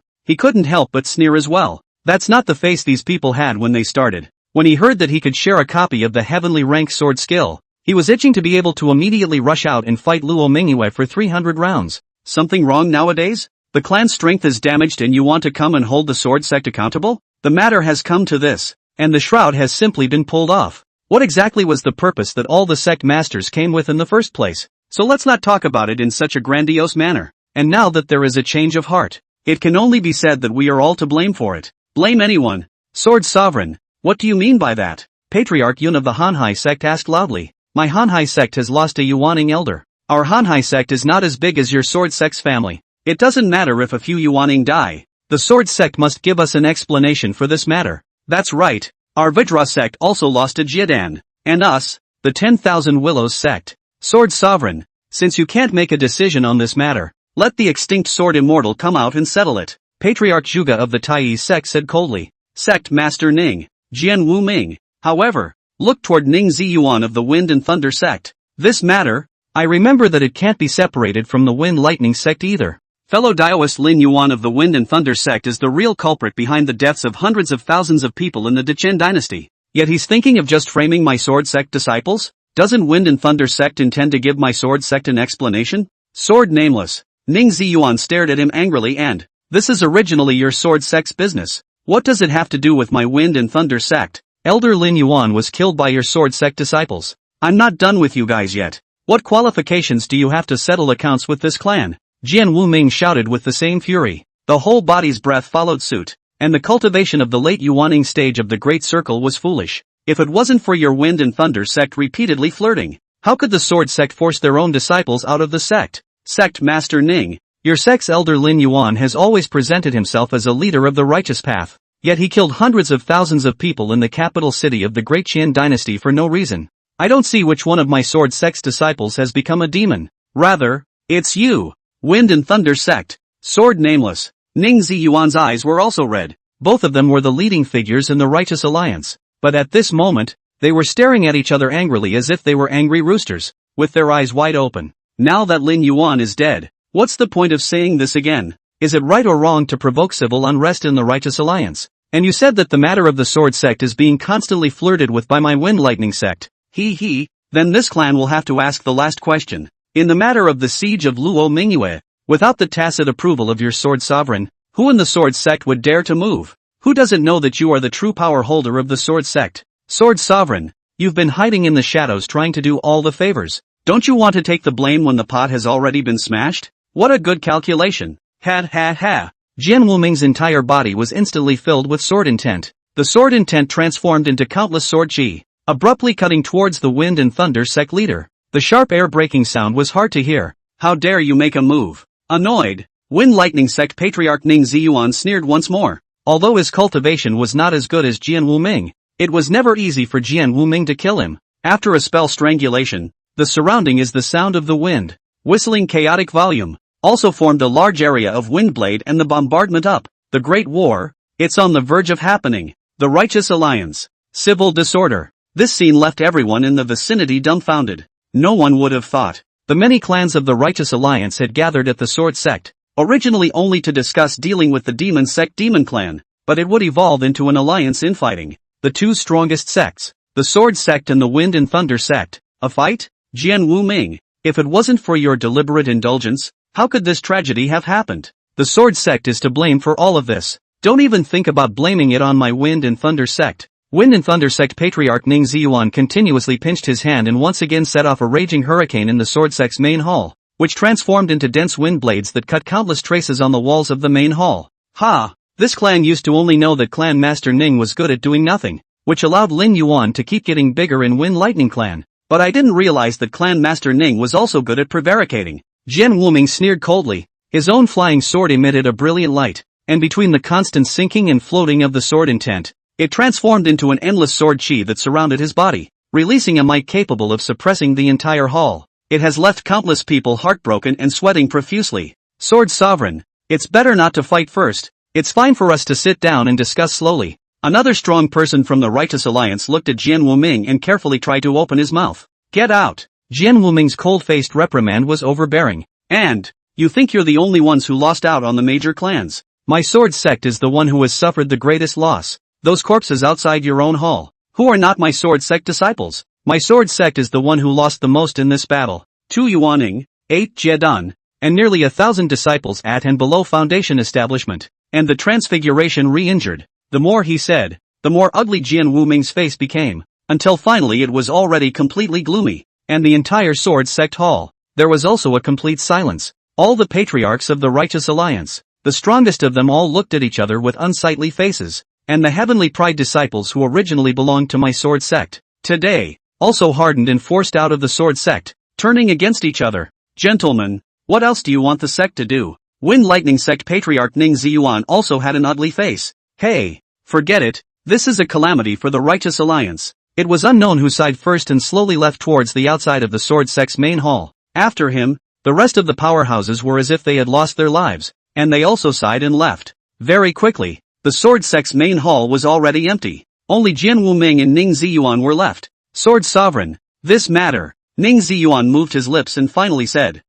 He couldn't help but sneer as well. That's not the face these people had when they started. When he heard that he could share a copy of the heavenly rank sword skill, he was itching to be able to immediately rush out and fight Luo Mingyue for 300 rounds. Something wrong nowadays? The clan's strength is damaged and you want to come and hold the Sword Sect accountable? The matter has come to this, and the shroud has simply been pulled off. What exactly was the purpose that all the sect masters came with in the first place? So let's not talk about it in such a grandiose manner. And now that there is a change of heart, it can only be said that we are all to blame for it. Blame anyone. Sword Sovereign, what do you mean by that? Patriarch Yun of the Hanhai sect asked loudly. My Hanhai sect has lost a Yuaning elder. Our Hanhai sect is not as big as your Sword Sect's family. It doesn't matter if a few Yuaning die. The Sword Sect must give us an explanation for this matter. That's right. Our Vajra sect also lost a Jiedan. And us, the 10,000 Willows sect. Sword Sovereign, since you can't make a decision on this matter, let the extinct Sword Immortal come out and settle it. Patriarch Zhuge of the Tai sect said coldly. Sect Master Ning, Jian Wuming, however, looked toward Ning Ziyuan of the Wind and Thunder sect. This matter, I remember that it can't be separated from the Wind Lightning sect either. Fellow Daoist Lin Yuan of the Wind and Thunder sect is the real culprit behind the deaths of hundreds of thousands of people in the Dechen dynasty. Yet he's thinking of just framing my Sword Sect disciples? Doesn't Wind and Thunder sect intend to give my Sword Sect an explanation? Sword Nameless. Ning Ziyuan stared at him angrily and, this is originally your Sword Sect's business. What does it have to do with my Wind and Thunder sect? Elder Lin Yuan was killed by your Sword Sect disciples. I'm not done with you guys yet. What qualifications do you have to settle accounts with this clan? Jian Wuming shouted with the same fury. The whole body's breath followed suit, and the cultivation of the late Yuaning stage of the Great Circle was foolish. If it wasn't for your Wind and Thunder sect repeatedly flirting, how could the Sword Sect force their own disciples out of the sect? Sect Master Ning, your sect's elder Lin Yuan has always presented himself as a leader of the righteous path, yet he killed hundreds of thousands of people in the capital city of the Great Qian Dynasty for no reason. I don't see which one of my Sword Sect's disciples has become a demon. Rather, it's you, Wind and Thunder sect. Sword Nameless. Ning Ziyuan's eyes were also red. Both of them were the leading figures in the Righteous Alliance, but at this moment, they were staring at each other angrily as if they were angry roosters, with their eyes wide open. Now that Lin Yuan is dead, what's the point of saying this again? Is it right or wrong to provoke civil unrest in the Righteous Alliance? And you said that the matter of the Sword Sect is being constantly flirted with by my Wind Lightning sect. Then this clan will have to ask the last question. In the matter of the siege of Luo Mingyue, without the tacit approval of your Sword Sovereign, who in the Sword Sect would dare to move? Who doesn't know that you are the true power holder of the Sword Sect? Sword Sovereign, you've been hiding in the shadows trying to do all the favors. Don't you want to take the blame when the pot has already been smashed? What a good calculation. Ha. Jian Wuming's entire body was instantly filled with sword intent. The sword intent transformed into countless sword chi, abruptly cutting towards the Wind and Thunder sect leader. The sharp air-breaking sound was hard to hear. How dare you make a move? Annoyed, Wind Lightning sect Patriarch Ning Ziyuan sneered once more. Although his cultivation was not as good as Jian Wuming, it was never easy for Jian Wuming to kill him. After a spell strangulation, the surrounding is the sound of the wind, whistling chaotic volume, also formed a large area of windblade and the bombardment up. The Great War, it's on the verge of happening. The Righteous Alliance, civil disorder. This scene left everyone in the vicinity dumbfounded. No one would have thought. The many clans of the Righteous Alliance had gathered at the Sword Sect, originally only to discuss dealing with the Demon Sect Demon Clan, but it would evolve into an alliance infighting the two strongest sects, the Sword Sect and the Wind and Thunder Sect. A fight? Jian Wuming, If it wasn't for your deliberate indulgence, how could this tragedy have happened? The Sword Sect is to blame for all of this. Don't even think about blaming it on my Wind and Thunder Sect. Wind and Thunder Sect Patriarch Lin Yuan continuously pinched his hand and once again set off a raging hurricane in the Sword Sect's main hall, which transformed into dense wind blades that cut countless traces on the walls of the main hall. Ha! This clan used to only know that Clan Master Ning was good at doing nothing, which allowed Lin Yuan to keep getting bigger in Wind Lightning Clan. But I didn't realize that Clan Master Ning was also good at prevaricating. Jian Wuming sneered coldly. His own flying sword emitted a brilliant light, and between the constant sinking and floating of the sword intent, it transformed into an endless sword chi that surrounded his body, releasing a might capable of suppressing the entire hall. It has left countless people heartbroken and sweating profusely. Sword Sovereign, it's better not to fight first. It's fine for us to sit down and discuss slowly. Another strong person from the Righteous Alliance looked at Jian Wuming and carefully tried to open his mouth. Get out! Jian Wuming's cold-faced reprimand was overbearing. And, you think you're the only ones who lost out on the major clans? My Sword Sect is the one who has suffered the greatest loss. Those corpses outside your own hall, who are not my Sword Sect disciples. My Sword Sect is the one who lost the most in this battle. 2 Yuaning, 8 Jiedan, and nearly 1,000 disciples at and below Foundation establishment, and the Transfiguration re-injured. The more he said, the more ugly Jian Wuming's face became, until finally it was already completely gloomy, and the entire Sword Sect hall. There was also a complete silence. All the patriarchs of the Righteous Alliance, the strongest of them all looked at each other with unsightly faces, and the heavenly pride disciples who originally belonged to my Sword Sect, today, also hardened and forced out of the Sword Sect, turning against each other. Gentlemen, what else do you want the sect to do? Wind Lightning Sect Patriarch Ning Yuan also had an ugly face. Hey, forget it, this is a calamity for the Righteous Alliance. It was unknown who sighed first and slowly left towards the outside of the Sword Sect's main hall. After him, the rest of the powerhouses were as if they had lost their lives, and they also sighed and left. Very quickly, the Sword Sect's main hall was already empty. Only Jian Wuming and Ning Yuan were left. Sword Sovereign, this matter. Ning Yuan moved his lips and finally said,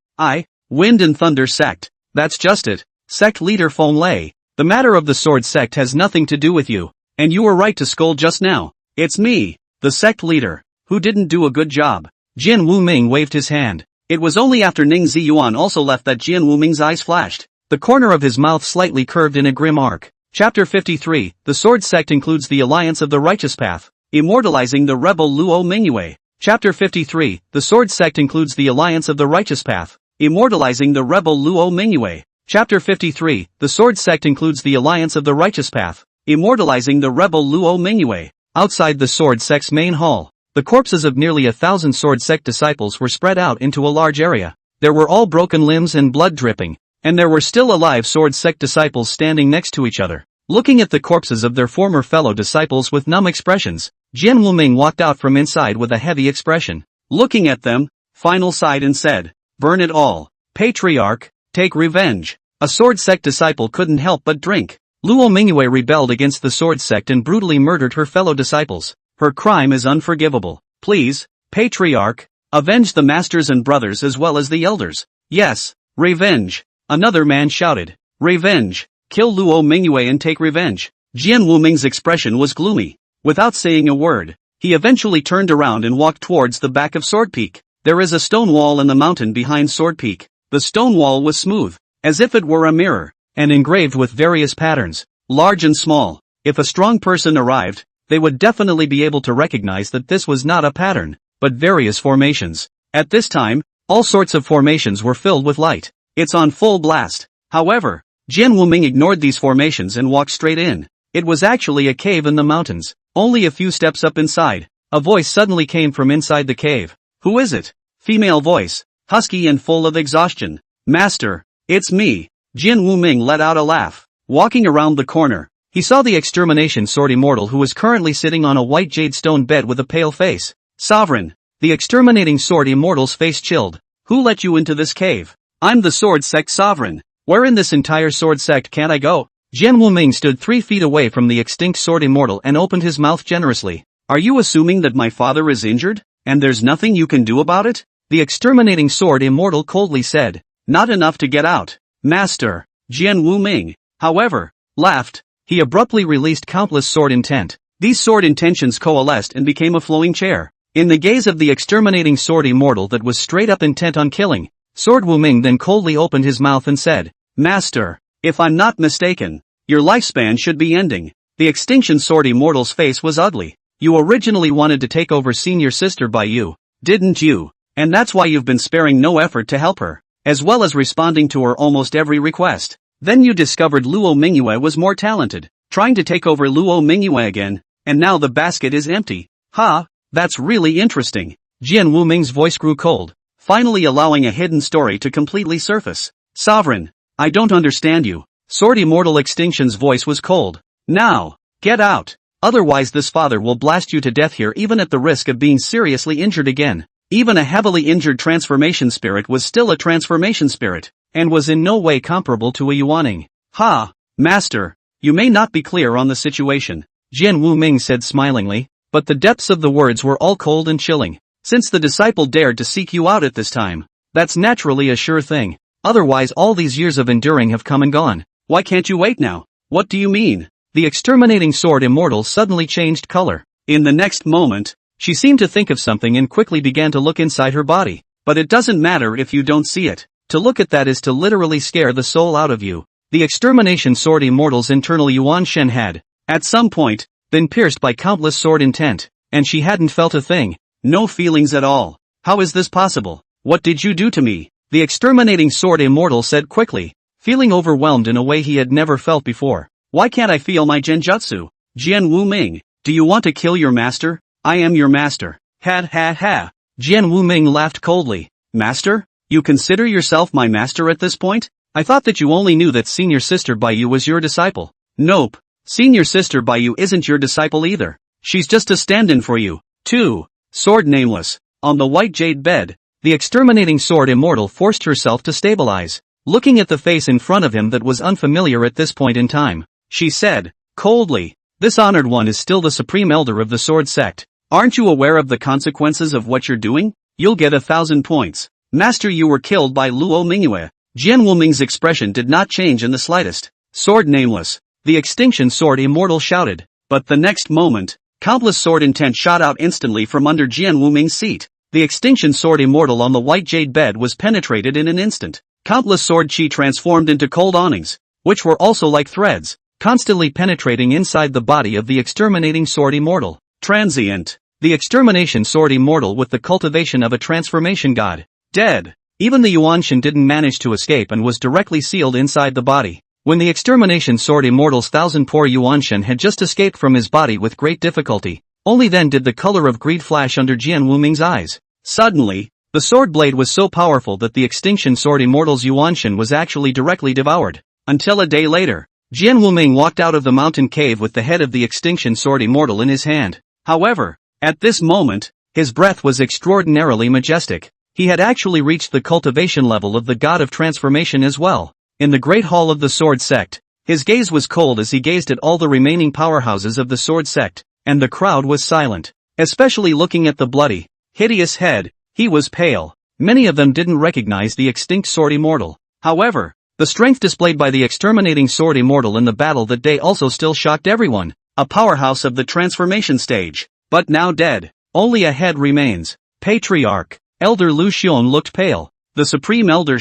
Wind and Thunder Sect. That's just it. Sect Leader Feng Lei. The matter of the Sword Sect has nothing to do with you, and you were right to scold just now. It's me, the Sect Leader, who didn't do a good job. Jian Wuming waved his hand. It was only after Ning Yuan also left that Jian Wuming's eyes flashed. The corner of his mouth slightly curved in a grim arc. Chapter 53, The Sword Sect includes the Alliance of the Righteous Path, immortalizing the rebel Luo Mingyue. Chapter 53, The Sword Sect includes the Alliance of the Righteous Path, immortalizing the rebel Luo Mingyue. Chapter 53, The Sword Sect includes the Alliance of the Righteous Path, immortalizing the rebel Luo Mingyue. Outside the Sword Sect's main hall, the corpses of nearly 1,000 Sword Sect disciples were spread out into a large area. There were all broken limbs and blood dripping, and there were still alive Sword Sect disciples standing next to each other, looking at the corpses of their former fellow disciples with numb expressions. Jian Wuming walked out from inside with a heavy expression. Looking at them, Final sighed and said, "Burn it all. Patriarch, take revenge." A Sword Sect disciple couldn't help but drink. Luo Mingyue rebelled against the Sword Sect and brutally murdered her fellow disciples. Her crime is unforgivable. Please, Patriarch, avenge the masters and brothers as well as the elders. Yes, revenge. Another man shouted. Revenge. Kill Luo Mingyue and take revenge. Jian Wuming's expression was gloomy. Without saying a word, he eventually turned around and walked towards the back of Sword Peak. There is a stone wall in the mountain behind Sword Peak. The stone wall was smooth, as if it were a mirror, and engraved with various patterns, large and small. If a strong person arrived, they would definitely be able to recognize that this was not a pattern, but various formations. At this time, all sorts of formations were filled with light. It's on full blast. However, Jian Wuming ignored these formations and walked straight in. It was actually a cave in the mountains. Only a few steps up inside, a voice suddenly came from inside the cave. Who is it? Female voice, husky and full of exhaustion. Master, it's me. Jian Wuming let out a laugh. Walking around the corner, he saw the extermination sword immortal who was currently sitting on a white jade stone bed with a pale face. Sovereign, the exterminating sword immortal's face chilled. Who let you into this cave? I'm the Sword Sect Sovereign. Where in this entire Sword Sect can I go? Jian Wuming stood 3 feet away from the extinct sword immortal and opened his mouth generously. Are you assuming that my father is injured, and there's nothing you can do about it? The exterminating sword immortal coldly said. Not enough to get out, Master. Jian Wuming, however, laughed. He abruptly released countless sword intent. These sword intentions coalesced and became a flowing chair. In the gaze of the exterminating sword immortal that was straight up intent on killing, Sword Wuming then coldly opened his mouth and said, "Master, if I'm not mistaken, your lifespan should be ending." The extinction sword immortal's face was ugly. "You originally wanted to take over senior sister Bai Yu, didn't you? And that's why you've been sparing no effort to help her, as well as responding to her almost every request. Then you discovered Luo Mingyue was more talented, trying to take over Luo Mingyue again, and now the basket is empty. Ha, that's really interesting." Jian Wuming's voice grew cold, finally allowing a hidden story to completely surface. "Sovereign, I don't understand you." Sword Immortal Extinction's voice was cold. "Now, get out. Otherwise this father will blast you to death here even at the risk of being seriously injured again." Even a heavily injured transformation spirit was still a transformation spirit, and was in no way comparable to a Yuaning. "Ha, master, you may not be clear on the situation," Jian Wuming said smilingly, but the depths of the words were all cold and chilling. "Since the disciple dared to seek you out at this time, that's naturally a sure thing. Otherwise all these years of enduring have come and gone. Why can't you wait now? What do you mean?" The exterminating sword immortal suddenly changed color. In the next moment, she seemed to think of something and quickly began to look inside her body. "But it doesn't matter if you don't see it. To look at that is to literally scare the soul out of you." The extermination sword immortal's internal Yuan Shen had, at some point, been pierced by countless sword intent, and she hadn't felt a thing. No feelings at all. "How is this possible? What did you do to me?" The exterminating sword immortal said quickly, feeling overwhelmed in a way he had never felt before. "Why can't I feel my genjutsu? Jian Wuming, do you want to kill your master? I am your master." "Ha ha ha." Jian Wuming laughed coldly. "Master? You consider yourself my master at this point? I thought that you only knew that senior sister Bai Yu was your disciple." "Nope. Senior sister Bai Yu isn't your disciple either. She's just a stand-in for you, too." Sword Nameless. On the white jade bed, the exterminating sword immortal forced herself to stabilize. Looking at the face in front of him that was unfamiliar at this point in time, she said, coldly, "This honored one is still the supreme elder of the sword sect. Aren't you aware of the consequences of what you're doing? You'll get 1,000 points. Master, you were killed by Luo Mingyue." Jian Wuming's expression did not change in the slightest. "Sword Nameless," the extinction sword immortal shouted. But the next moment, countless sword intent shot out instantly from under Jian Wuming's seat. The extinction sword immortal on the white jade bed was penetrated in an instant. Countless sword chi transformed into cold awnings, which were also like threads, constantly penetrating inside the body of the exterminating sword immortal. Transient. The extermination sword immortal with the cultivation of a transformation god. Dead. Even the Yuanshan didn't manage to escape and was directly sealed inside the body. When the extermination sword immortal's 1,000 Yuanshan had just escaped from his body with great difficulty, only then did the color of greed flash under Jian Wuming's eyes. Suddenly, the sword blade was so powerful that the extinction sword immortal's Yuanshan was actually directly devoured. Until a day later, Jian Wuming walked out of the mountain cave with the head of the extinction sword immortal in his hand. However, at this moment, his breath was extraordinarily majestic. He had actually reached the cultivation level of the god of transformation as well. In the great hall of the sword sect, his gaze was cold as he gazed at all the remaining powerhouses of the sword sect, and the crowd was silent. Especially looking at the bloody, hideous head, he was pale. Many of them didn't recognize the extinct sword immortal. However, the strength displayed by the exterminating sword immortal in the battle that day also still shocked everyone. A powerhouse of the transformation stage, but now dead. Only a head remains. Patriarch. Elder Lu Xiong looked pale. The Supreme Elder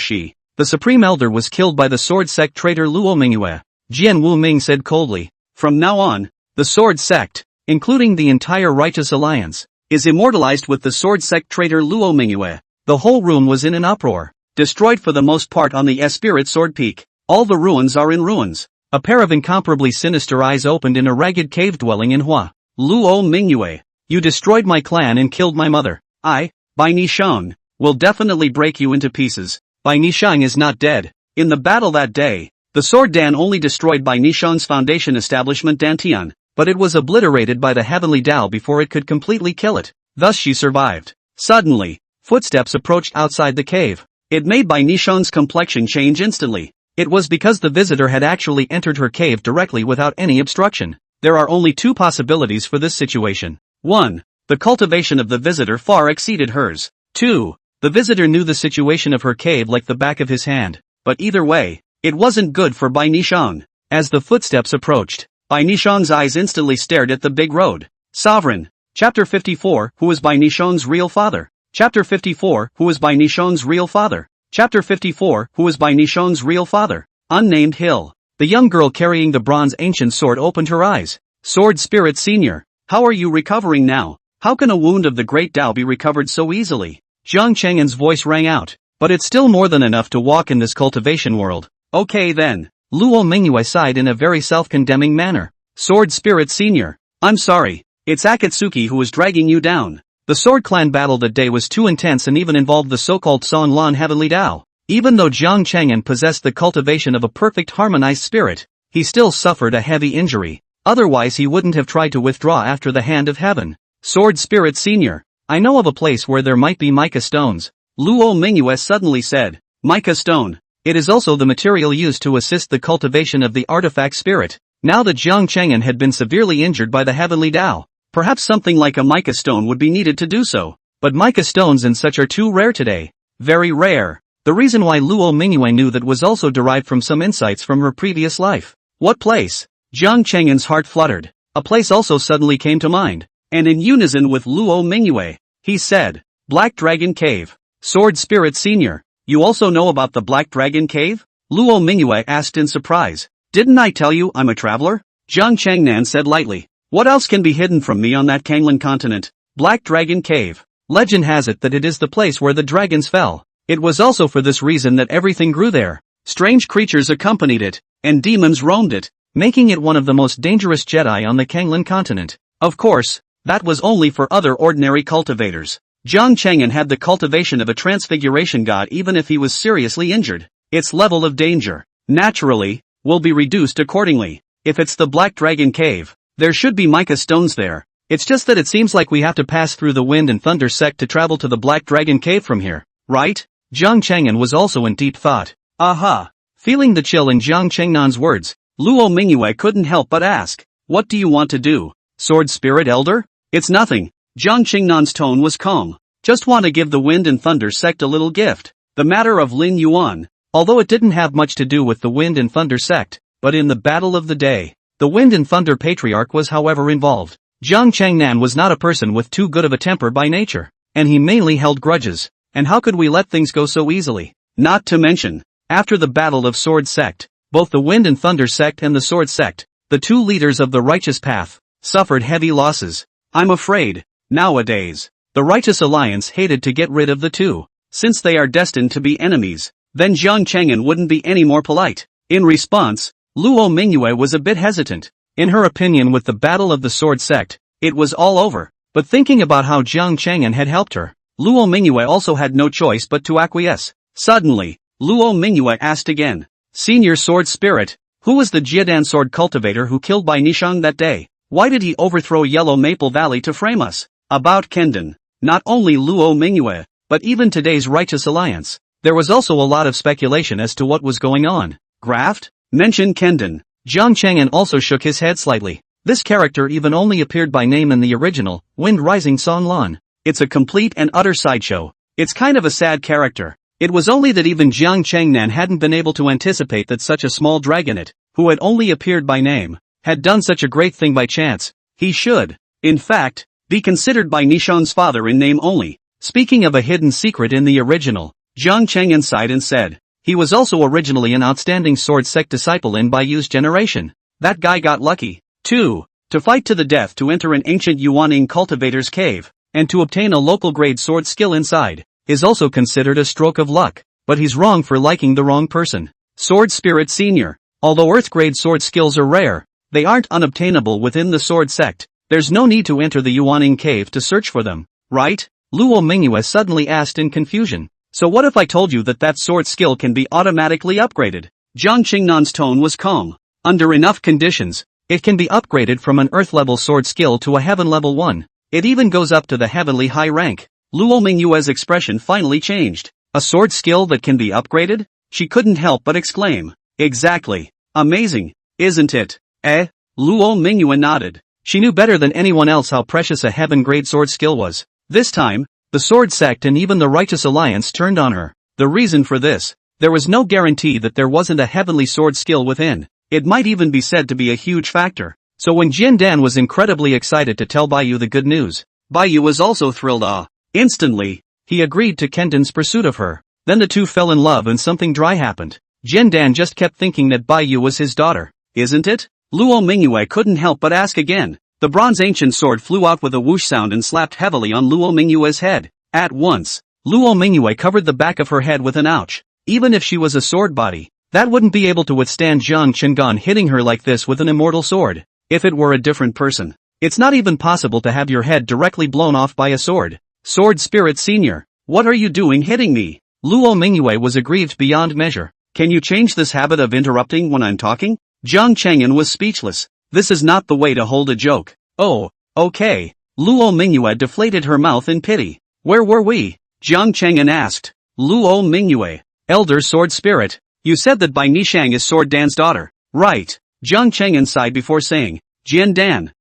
The Supreme Elder was killed by the sword sect traitor Luo Mingyue. Jian Wuming said coldly. From now on, the sword sect, including the entire Righteous Alliance, is immortalized with the sword sect traitor Luo Mingyue. The whole room was in an uproar. Destroyed for the most part on the Spirit Sword Peak. All the ruins are in ruins. A pair of incomparably sinister eyes opened in a ragged cave dwelling in Hua. Luo Mingyue, you destroyed my clan and killed my mother. I, Bai Nishang, will definitely break you into pieces. Bai Nishang is not dead. In the battle that day, the sword Dan only destroyed Bai Nishang's foundation establishment Dantian, but it was obliterated by the heavenly Tao before it could completely kill it. Thus she survived. Suddenly, footsteps approached outside the cave. It made Bai Nishang's complexion change instantly. It was because the visitor had actually entered her cave directly without any obstruction. There are only two possibilities for this situation. 1. The cultivation of the visitor far exceeded hers. 2. The visitor knew the situation of her cave like the back of his hand. But either way, it wasn't good for Bai Nishang. As the footsteps approached, Bai Nishang's eyes instantly stared at the big road. Sovereign, Chapter 54, Who is Bai Nishang's real father? Chapter 54, Who is Bai Nishang's real father? Chapter 54, Who is Bai Nishang's real father? Unnamed Hill. The young girl carrying the bronze ancient sword opened her eyes. Sword Spirit Senior. How are you recovering now? How can a wound of the great Tao be recovered so easily? Jian Cheng'an's voice rang out. But it's still more than enough to walk in this cultivation world. Okay then. Luo Mingyue sighed in a very self-condemning manner. Sword Spirit Senior. I'm sorry. It's Akatsuki who is dragging you down. The Sword Clan battle that day was too intense and even involved the so-called San Lan Heavenly Tao. Even though Jian Cheng'an possessed the cultivation of a perfect harmonized spirit, he still suffered a heavy injury. Otherwise he wouldn't have tried to withdraw after the hand of heaven. Sword Spirit Senior. I know of a place where there might be mica stones. Luo Mingyue suddenly said. Mica stone. It is also the material used to assist the cultivation of the artifact spirit. Now that Jian Cheng'an had been severely injured by the Heavenly Tao, perhaps something like a mica stone would be needed to do so. But mica stones and such are too rare today. Very rare. The reason why Luo Mingyue knew that was also derived from some insights from her previous life. What place? Jian Cheng'an's heart fluttered. A place also suddenly came to mind. And in unison with Luo Mingyue, he said, Black Dragon Cave. Sword Spirit Senior. You also know about the Black Dragon Cave? Luo Mingyue asked in surprise. Didn't I tell you I'm a traveler? Jian Cheng'an said lightly. What else can be hidden from me on that Kanglan continent? Black Dragon Cave. Legend has it that it is the place where the dragons fell. It was also for this reason that everything grew there. Strange creatures accompanied it, and demons roamed it, making it one of the most dangerous Jedi on the Kanglan continent. Of course, that was only for other ordinary cultivators. Jian Cheng'an had the cultivation of a transfiguration god even if he was seriously injured. Its level of danger, naturally, will be reduced accordingly. If it's the Black Dragon Cave, there should be mica stones there. It's just that it seems like we have to pass through the Wind and Thunder sect to travel to the Black Dragon Cave from here, right? Jian Cheng'an was also in deep thought. Aha! Feeling the chill in Jian Cheng'an's words, Luo Mingyue couldn't help but ask, what do you want to do? Sword Spirit Elder? It's nothing. Jian Cheng'an's tone was calm. Just want to give the Wind and Thunder sect a little gift. The matter of Lin Yuan, although it didn't have much to do with the Wind and Thunder sect, but in the battle of the day, the Wind and Thunder Patriarch was however involved. Jian Cheng'an was not a person with too good of a temper by nature, and he mainly held grudges, and how could we let things go so easily? Not to mention, after the battle of Sword Sect, both the Wind and Thunder sect and the Sword Sect, the two leaders of the righteous path, suffered heavy losses. I'm afraid, nowadays, the Righteous Alliance hated to get rid of the two, since they are destined to be enemies. Then Jian Cheng'an wouldn't be any more polite. In response, Luo Mingyue was a bit hesitant. In her opinion, with the battle of the Sword Sect, it was all over. But thinking about how Jian Cheng'an had helped her, Luo Mingyue also had no choice but to acquiesce. Suddenly, Luo Mingyue asked again. Senior Sword Spirit, who was the Jiedan sword cultivator who killed Bai Nishang that day? Why did he overthrow Yellow Maple Valley to frame us? About Kendon. Not only Luo Mingyue, but even today's Righteous Alliance. There was also a lot of speculation as to what was going on. Graft? Mention Kendon. Jian Cheng'an also shook his head slightly. This character even only appeared by name in the original, Wind Rising San Lan. It's a complete and utter sideshow. It's kind of a sad character. It was only that even Jian Cheng'an hadn't been able to anticipate that such a small dragonet, who had only appeared by name, had done such a great thing by chance. He should, in fact, be considered by Nishang's father in name only. Speaking of a hidden secret in the original, Jian Cheng'an sighed and said, he was also originally an outstanding sword sect disciple in Baiyu's generation. That guy got lucky, too, to fight to the death to enter an ancient Yuaning cultivator's cave, and to obtain a local grade sword skill inside, is also considered a stroke of luck, but he's wrong for liking the wrong person. Sword Spirit Senior. Although earth grade sword skills are rare, they aren't unobtainable within the sword sect. There's no need to enter the Yuaning cave to search for them, right? Luo Mingyue suddenly asked in confusion. So what if I told you that that sword skill can be automatically upgraded? Jian Cheng'an's tone was calm. Under enough conditions, it can be upgraded from an earth-level sword skill to a heaven level one. It even goes up to the heavenly high rank. Luo Mingyue's expression finally changed. A sword skill that can be upgraded? She couldn't help but exclaim. Exactly. Amazing, isn't it? Luo Mingyue nodded. She knew better than anyone else how precious a heaven-grade sword skill was. This time, the Sword Sect and even the Righteous Alliance turned on her. The reason for this, there was no guarantee that there wasn't a heavenly sword skill within. It might even be said to be a huge factor. So when Jian Dan was incredibly excited to tell Bai Yu the good news, Bai Yu was also thrilled. Instantly, he agreed to Kendon's pursuit of her. Then the two fell in love and something dry happened. Jian Dan just kept thinking that Bai Yu was his daughter. Isn't it? Luo Mingyue couldn't help but ask again. The bronze ancient sword flew out with a whoosh sound and slapped heavily on Luo Mingyue's head. At once, Luo Mingyue covered the back of her head with an ouch. Even if she was a sword body, that wouldn't be able to withstand Jian Cheng'an hitting her like this with an immortal sword. If it were a different person, it's not even possible to have your head directly blown off by a sword. Sword Spirit Senior, what are you doing hitting me? Luo Mingyue was aggrieved beyond measure. Can you change this habit of interrupting when I'm talking? Jian Cheng'an was speechless. This is not the way to hold a joke. Oh, okay. Luo Mingyue deflated her mouth in pity. Where were we? Jian Cheng'an asked. Luo Mingyue, Elder Sword Spirit, you said that Bai Nishang is Sword Dan's daughter, right? Jian Cheng'an sighed before saying, Jian Dan.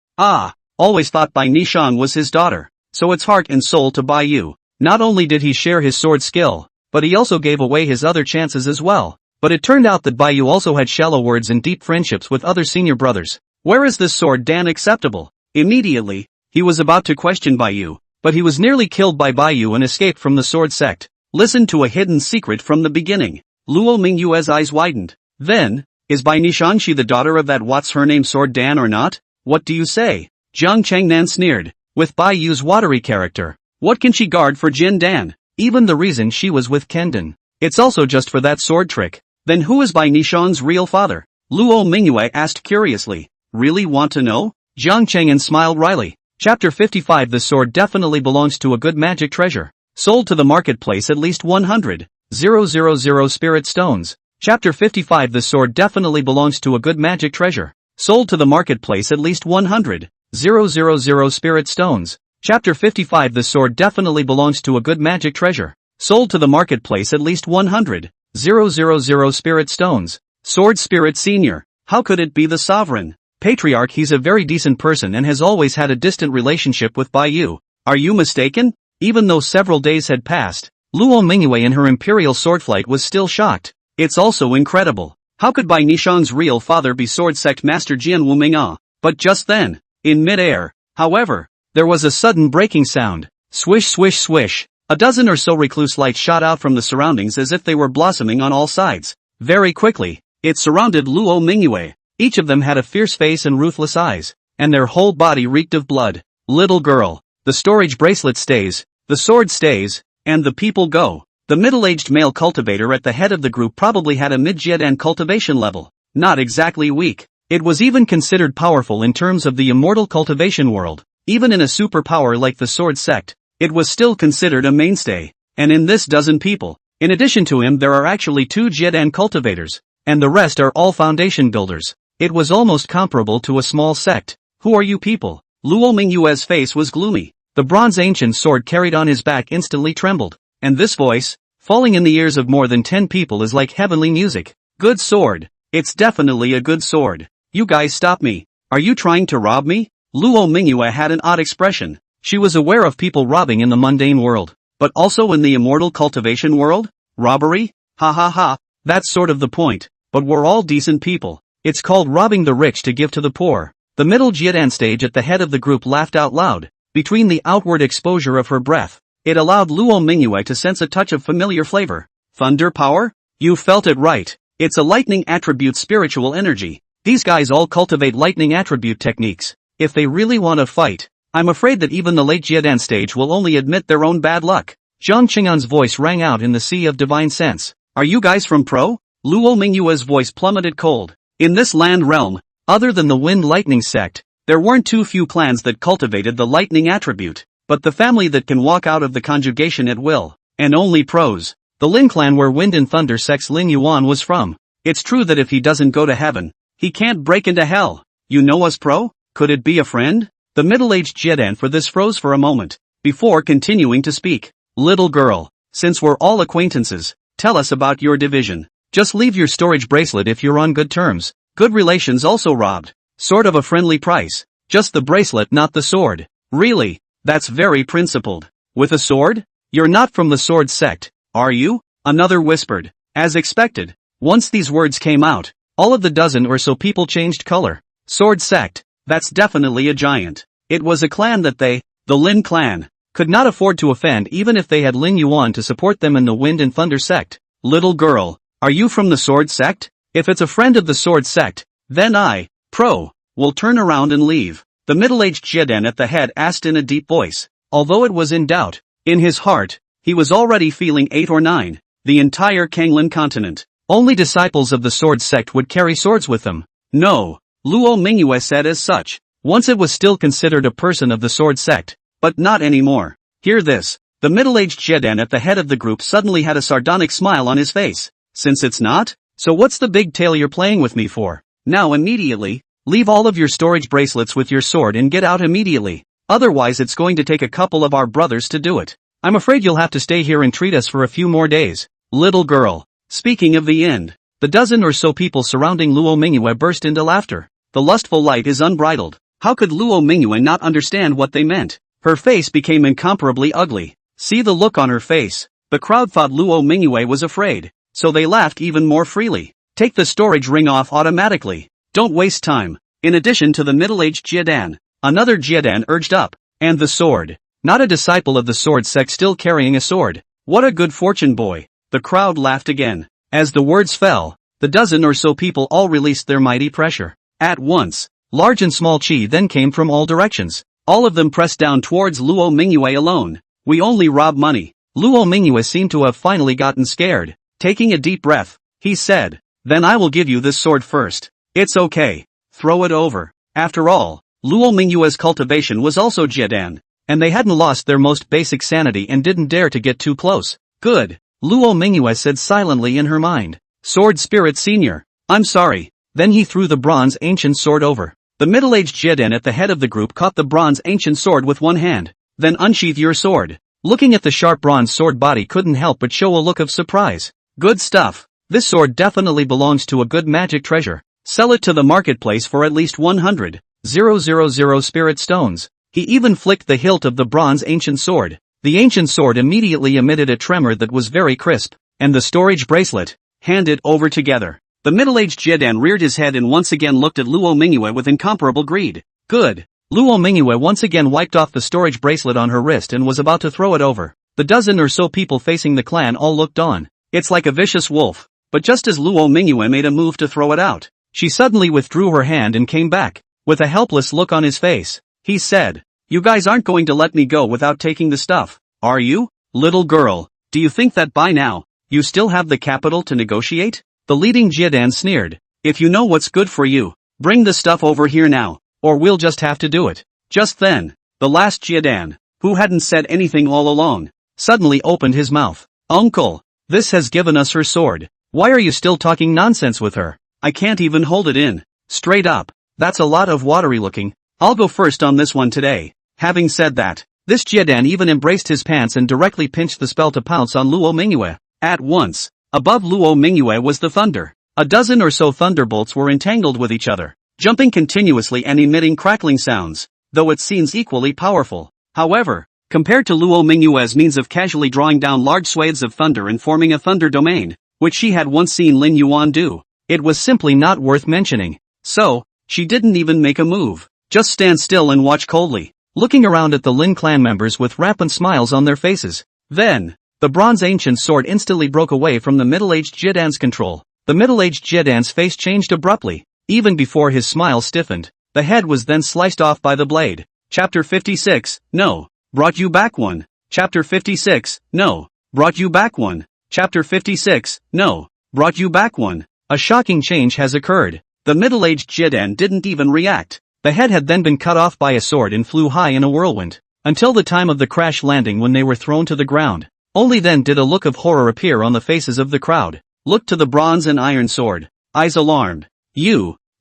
Always thought Bai Nishang was his daughter. So it's heart and soul to Bai Yu. Not only did he share his sword skill, but he also gave away his other chances as well. But it turned out that Bai Yu also had shallow words and deep friendships with other senior brothers. Where is this Sword Dan acceptable? Immediately, he was about to question Bai Yu, but he was nearly killed by Bai Yu and escaped from the sword sect. Listen to a hidden secret from the beginning. Luo Mingyue's eyes widened. Then, is Bai Nishang she the daughter of that what's her name Sword Dan or not? What do you say? Jian Cheng'an sneered. With Bai Yu's watery character, what can she guard for Jian Dan? Even the reason she was with Kendon, it's also just for that sword trick. Then who is Bai Nishang's real father? Luo Mingyue asked curiously. Really want to know? Jian Cheng'an smiled wryly. Chapter 55 The sword definitely belongs to a good magic treasure. Sold to the marketplace at least 100,000 spirit stones. Chapter 55 The sword definitely belongs to a good magic treasure. Sold to the marketplace at least 100,000 spirit stones. Chapter 55 The sword definitely belongs to a good magic treasure. Sold to the marketplace at least 100,000 spirit stones. Sword Spirit Senior, how could it be the sovereign? Patriarch, he's a very decent person and has always had a distant relationship with Bai Yu. Are you mistaken? Even though several days had passed, Luo Mingyue in her imperial swordflight was still shocked. It's also incredible. How could Bai Nishang's real father be sword sect master Jian Wuming? But just then, in mid-air, however, there was a sudden breaking sound. Swish swish swish. A dozen or so recluse lights shot out from the surroundings as if they were blossoming on all sides. Very quickly, it surrounded Luo Mingyue. Each of them had a fierce face and ruthless eyes, and their whole body reeked of blood. Little girl, the storage bracelet stays, the sword stays, and the people go. The middle-aged male cultivator at the head of the group probably had a mid-Jian cultivation level. Not exactly weak. It was even considered powerful in terms of the immortal cultivation world. Even in a superpower like the sword sect, it was still considered a mainstay. And in this dozen people, in addition to him there are actually 2 Jian cultivators, and the rest are all foundation builders. It was almost comparable to a small sect. Who are you people? Luo Mingyue's face was gloomy. The bronze ancient sword carried on his back instantly trembled. And this voice, falling in the ears of more than 10 people is like heavenly music. Good sword. It's definitely a good sword. You guys stop me. Are you trying to rob me? Luo Mingyue had an odd expression. She was aware of people robbing in the mundane world, but also in the immortal cultivation world? Robbery? Ha ha ha. That's sort of the point. But we're all decent people. It's called robbing the rich to give to the poor. The middle Jian stage at the head of the group laughed out loud. Between the outward exposure of her breath, it allowed Luo Mingyue to sense a touch of familiar flavor. Thunder power? You felt it right. It's a lightning attribute spiritual energy. These guys all cultivate lightning attribute techniques. If they really want to fight, I'm afraid that even the late Jian stage will only admit their own bad luck. Jian Cheng'an's voice rang out in the sea of divine sense. Are you guys from Pro? Luo Mingyue's voice plummeted cold. In this land realm, other than the Wind Lightning sect, there weren't too few clans that cultivated the lightning attribute, but the family that can walk out of the conjugation at will, and only pros. The Lin clan where Wind and Thunder sect's Lin Yuan was from. It's true that if he doesn't go to heaven, he can't break into hell. You know us Pro? Could it be a friend? The middle-aged Jian for this froze for a moment, before continuing to speak. Little girl, since we're all acquaintances, tell us about your division. Just leave your storage bracelet if you're on good terms. Good relations also robbed. Sort of a friendly price. Just the bracelet, not the sword. Really? That's very principled. With a sword? You're not from the sword sect, are you? Another whispered. As expected. Once these words came out, all of the dozen or so people changed color. Sword sect. That's definitely a giant. It was a clan that they, the Lin clan, could not afford to offend even if they had Lin Yuan to support them in the Wind and Thunder sect. Little girl, are you from the Sword sect? If it's a friend of the Sword sect, then I, will turn around and leave. The middle-aged Jian at the head asked in a deep voice, although it was in doubt. In his heart, he was already feeling 8 or 9, the entire Kanglin continent. Only disciples of the Sword sect would carry swords with them. No, Luo Mingyue said as such. Once it was still considered a person of the Sword sect, but not anymore. Hear this. The middle-aged Jian at the head of the group suddenly had a sardonic smile on his face. Since it's not, so what's the big tale you're playing with me for? Now immediately, leave all of your storage bracelets with your sword and get out immediately. Otherwise it's going to take a couple of our brothers to do it. I'm afraid you'll have to stay here and treat us for a few more days. Little girl. Speaking of the end, the dozen or so people surrounding Luo Mingyue burst into laughter. The lustful light is unbridled. How could Luo Mingyue not understand what they meant? Her face became incomparably ugly. See the look on her face. The crowd thought Luo Mingyue was afraid, so they laughed even more freely. Take the storage ring off automatically. Don't waste time. In addition to the middle-aged Jian, another Jian urged up. And the sword. Not a disciple of the Sword sect still carrying a sword. What a good fortune, boy. The crowd laughed again. As the words fell, the dozen or so people all released their mighty pressure. At once, large and small chi then came from all directions. All of them pressed down towards Luo Mingyue alone. We only rob money. Luo Mingyue seemed to have finally gotten scared. Taking a deep breath, he said, then I will give you this sword first. It's okay. Throw it over. After all, Luo Mingyue's cultivation was also Jian, and they hadn't lost their most basic sanity and didn't dare to get too close. Good, Luo Mingyue said silently in her mind. Sword Spirit Senior. I'm sorry. Then he threw the bronze ancient sword over. The middle-aged Jian at the head of the group caught the bronze ancient sword with one hand. Then unsheath your sword. Looking at the sharp bronze sword body couldn't help but show a look of surprise. Good stuff. This sword definitely belongs to a good magic treasure. Sell it to the marketplace for at least 100,000 spirit stones. He even flicked the hilt of the bronze ancient sword. The ancient sword immediately emitted a tremor that was very crisp, and the storage bracelet, handed over together. The middle-aged Jian reared his head and once again looked at Luo Mingyue with incomparable greed. Good. Luo Mingyue once again wiped off the storage bracelet on her wrist and was about to throw it over. The dozen or so people facing the clan all looked on. It's like a vicious wolf. But just as Luo Mingyue made a move to throw it out, she suddenly withdrew her hand and came back, with a helpless look on his face. He said, you guys aren't going to let me go without taking the stuff, are you? Little girl, do you think that by now, you still have the capital to negotiate? The leading Jian sneered. If you know what's good for you, bring the stuff over here now, or we'll just have to do it. Just then, the last Jian, who hadn't said anything all along, suddenly opened his mouth. Uncle, this has given us her sword. Why are you still talking nonsense with her? I can't even hold it in. Straight up, that's a lot of watery looking. I'll go first on this one today. Having said that, this Jian even embraced his pants and directly pinched the spell to pounce on Luo Mingyue. At once, above Luo Mingyue was the thunder. A dozen or so thunderbolts were entangled with each other, jumping continuously and emitting crackling sounds, though it seems equally powerful. However, compared to Luo Mingyue's means of casually drawing down large swathes of thunder and forming a thunder domain, which she had once seen Lin Yuan do, it was simply not worth mentioning. So, she didn't even make a move. Just stand still and watch coldly, looking around at the Lin clan members with rampant smiles on their faces. Then, the bronze ancient sword instantly broke away from the middle-aged Jian's control. The middle-aged Jian's face changed abruptly. Even before his smile stiffened, the head was then sliced off by the blade. Chapter 56, No. Brought you back one. Chapter 56, No. Brought you back one. Chapter 56, No. Brought you back one. A shocking change has occurred. The middle-aged Jian didn't even react. The head had then been cut off by a sword and flew high in a whirlwind, until the time of the crash landing when they were thrown to the ground. Only then did a look of horror appear on the faces of the crowd. Looked to the bronze and iron sword, eyes alarmed.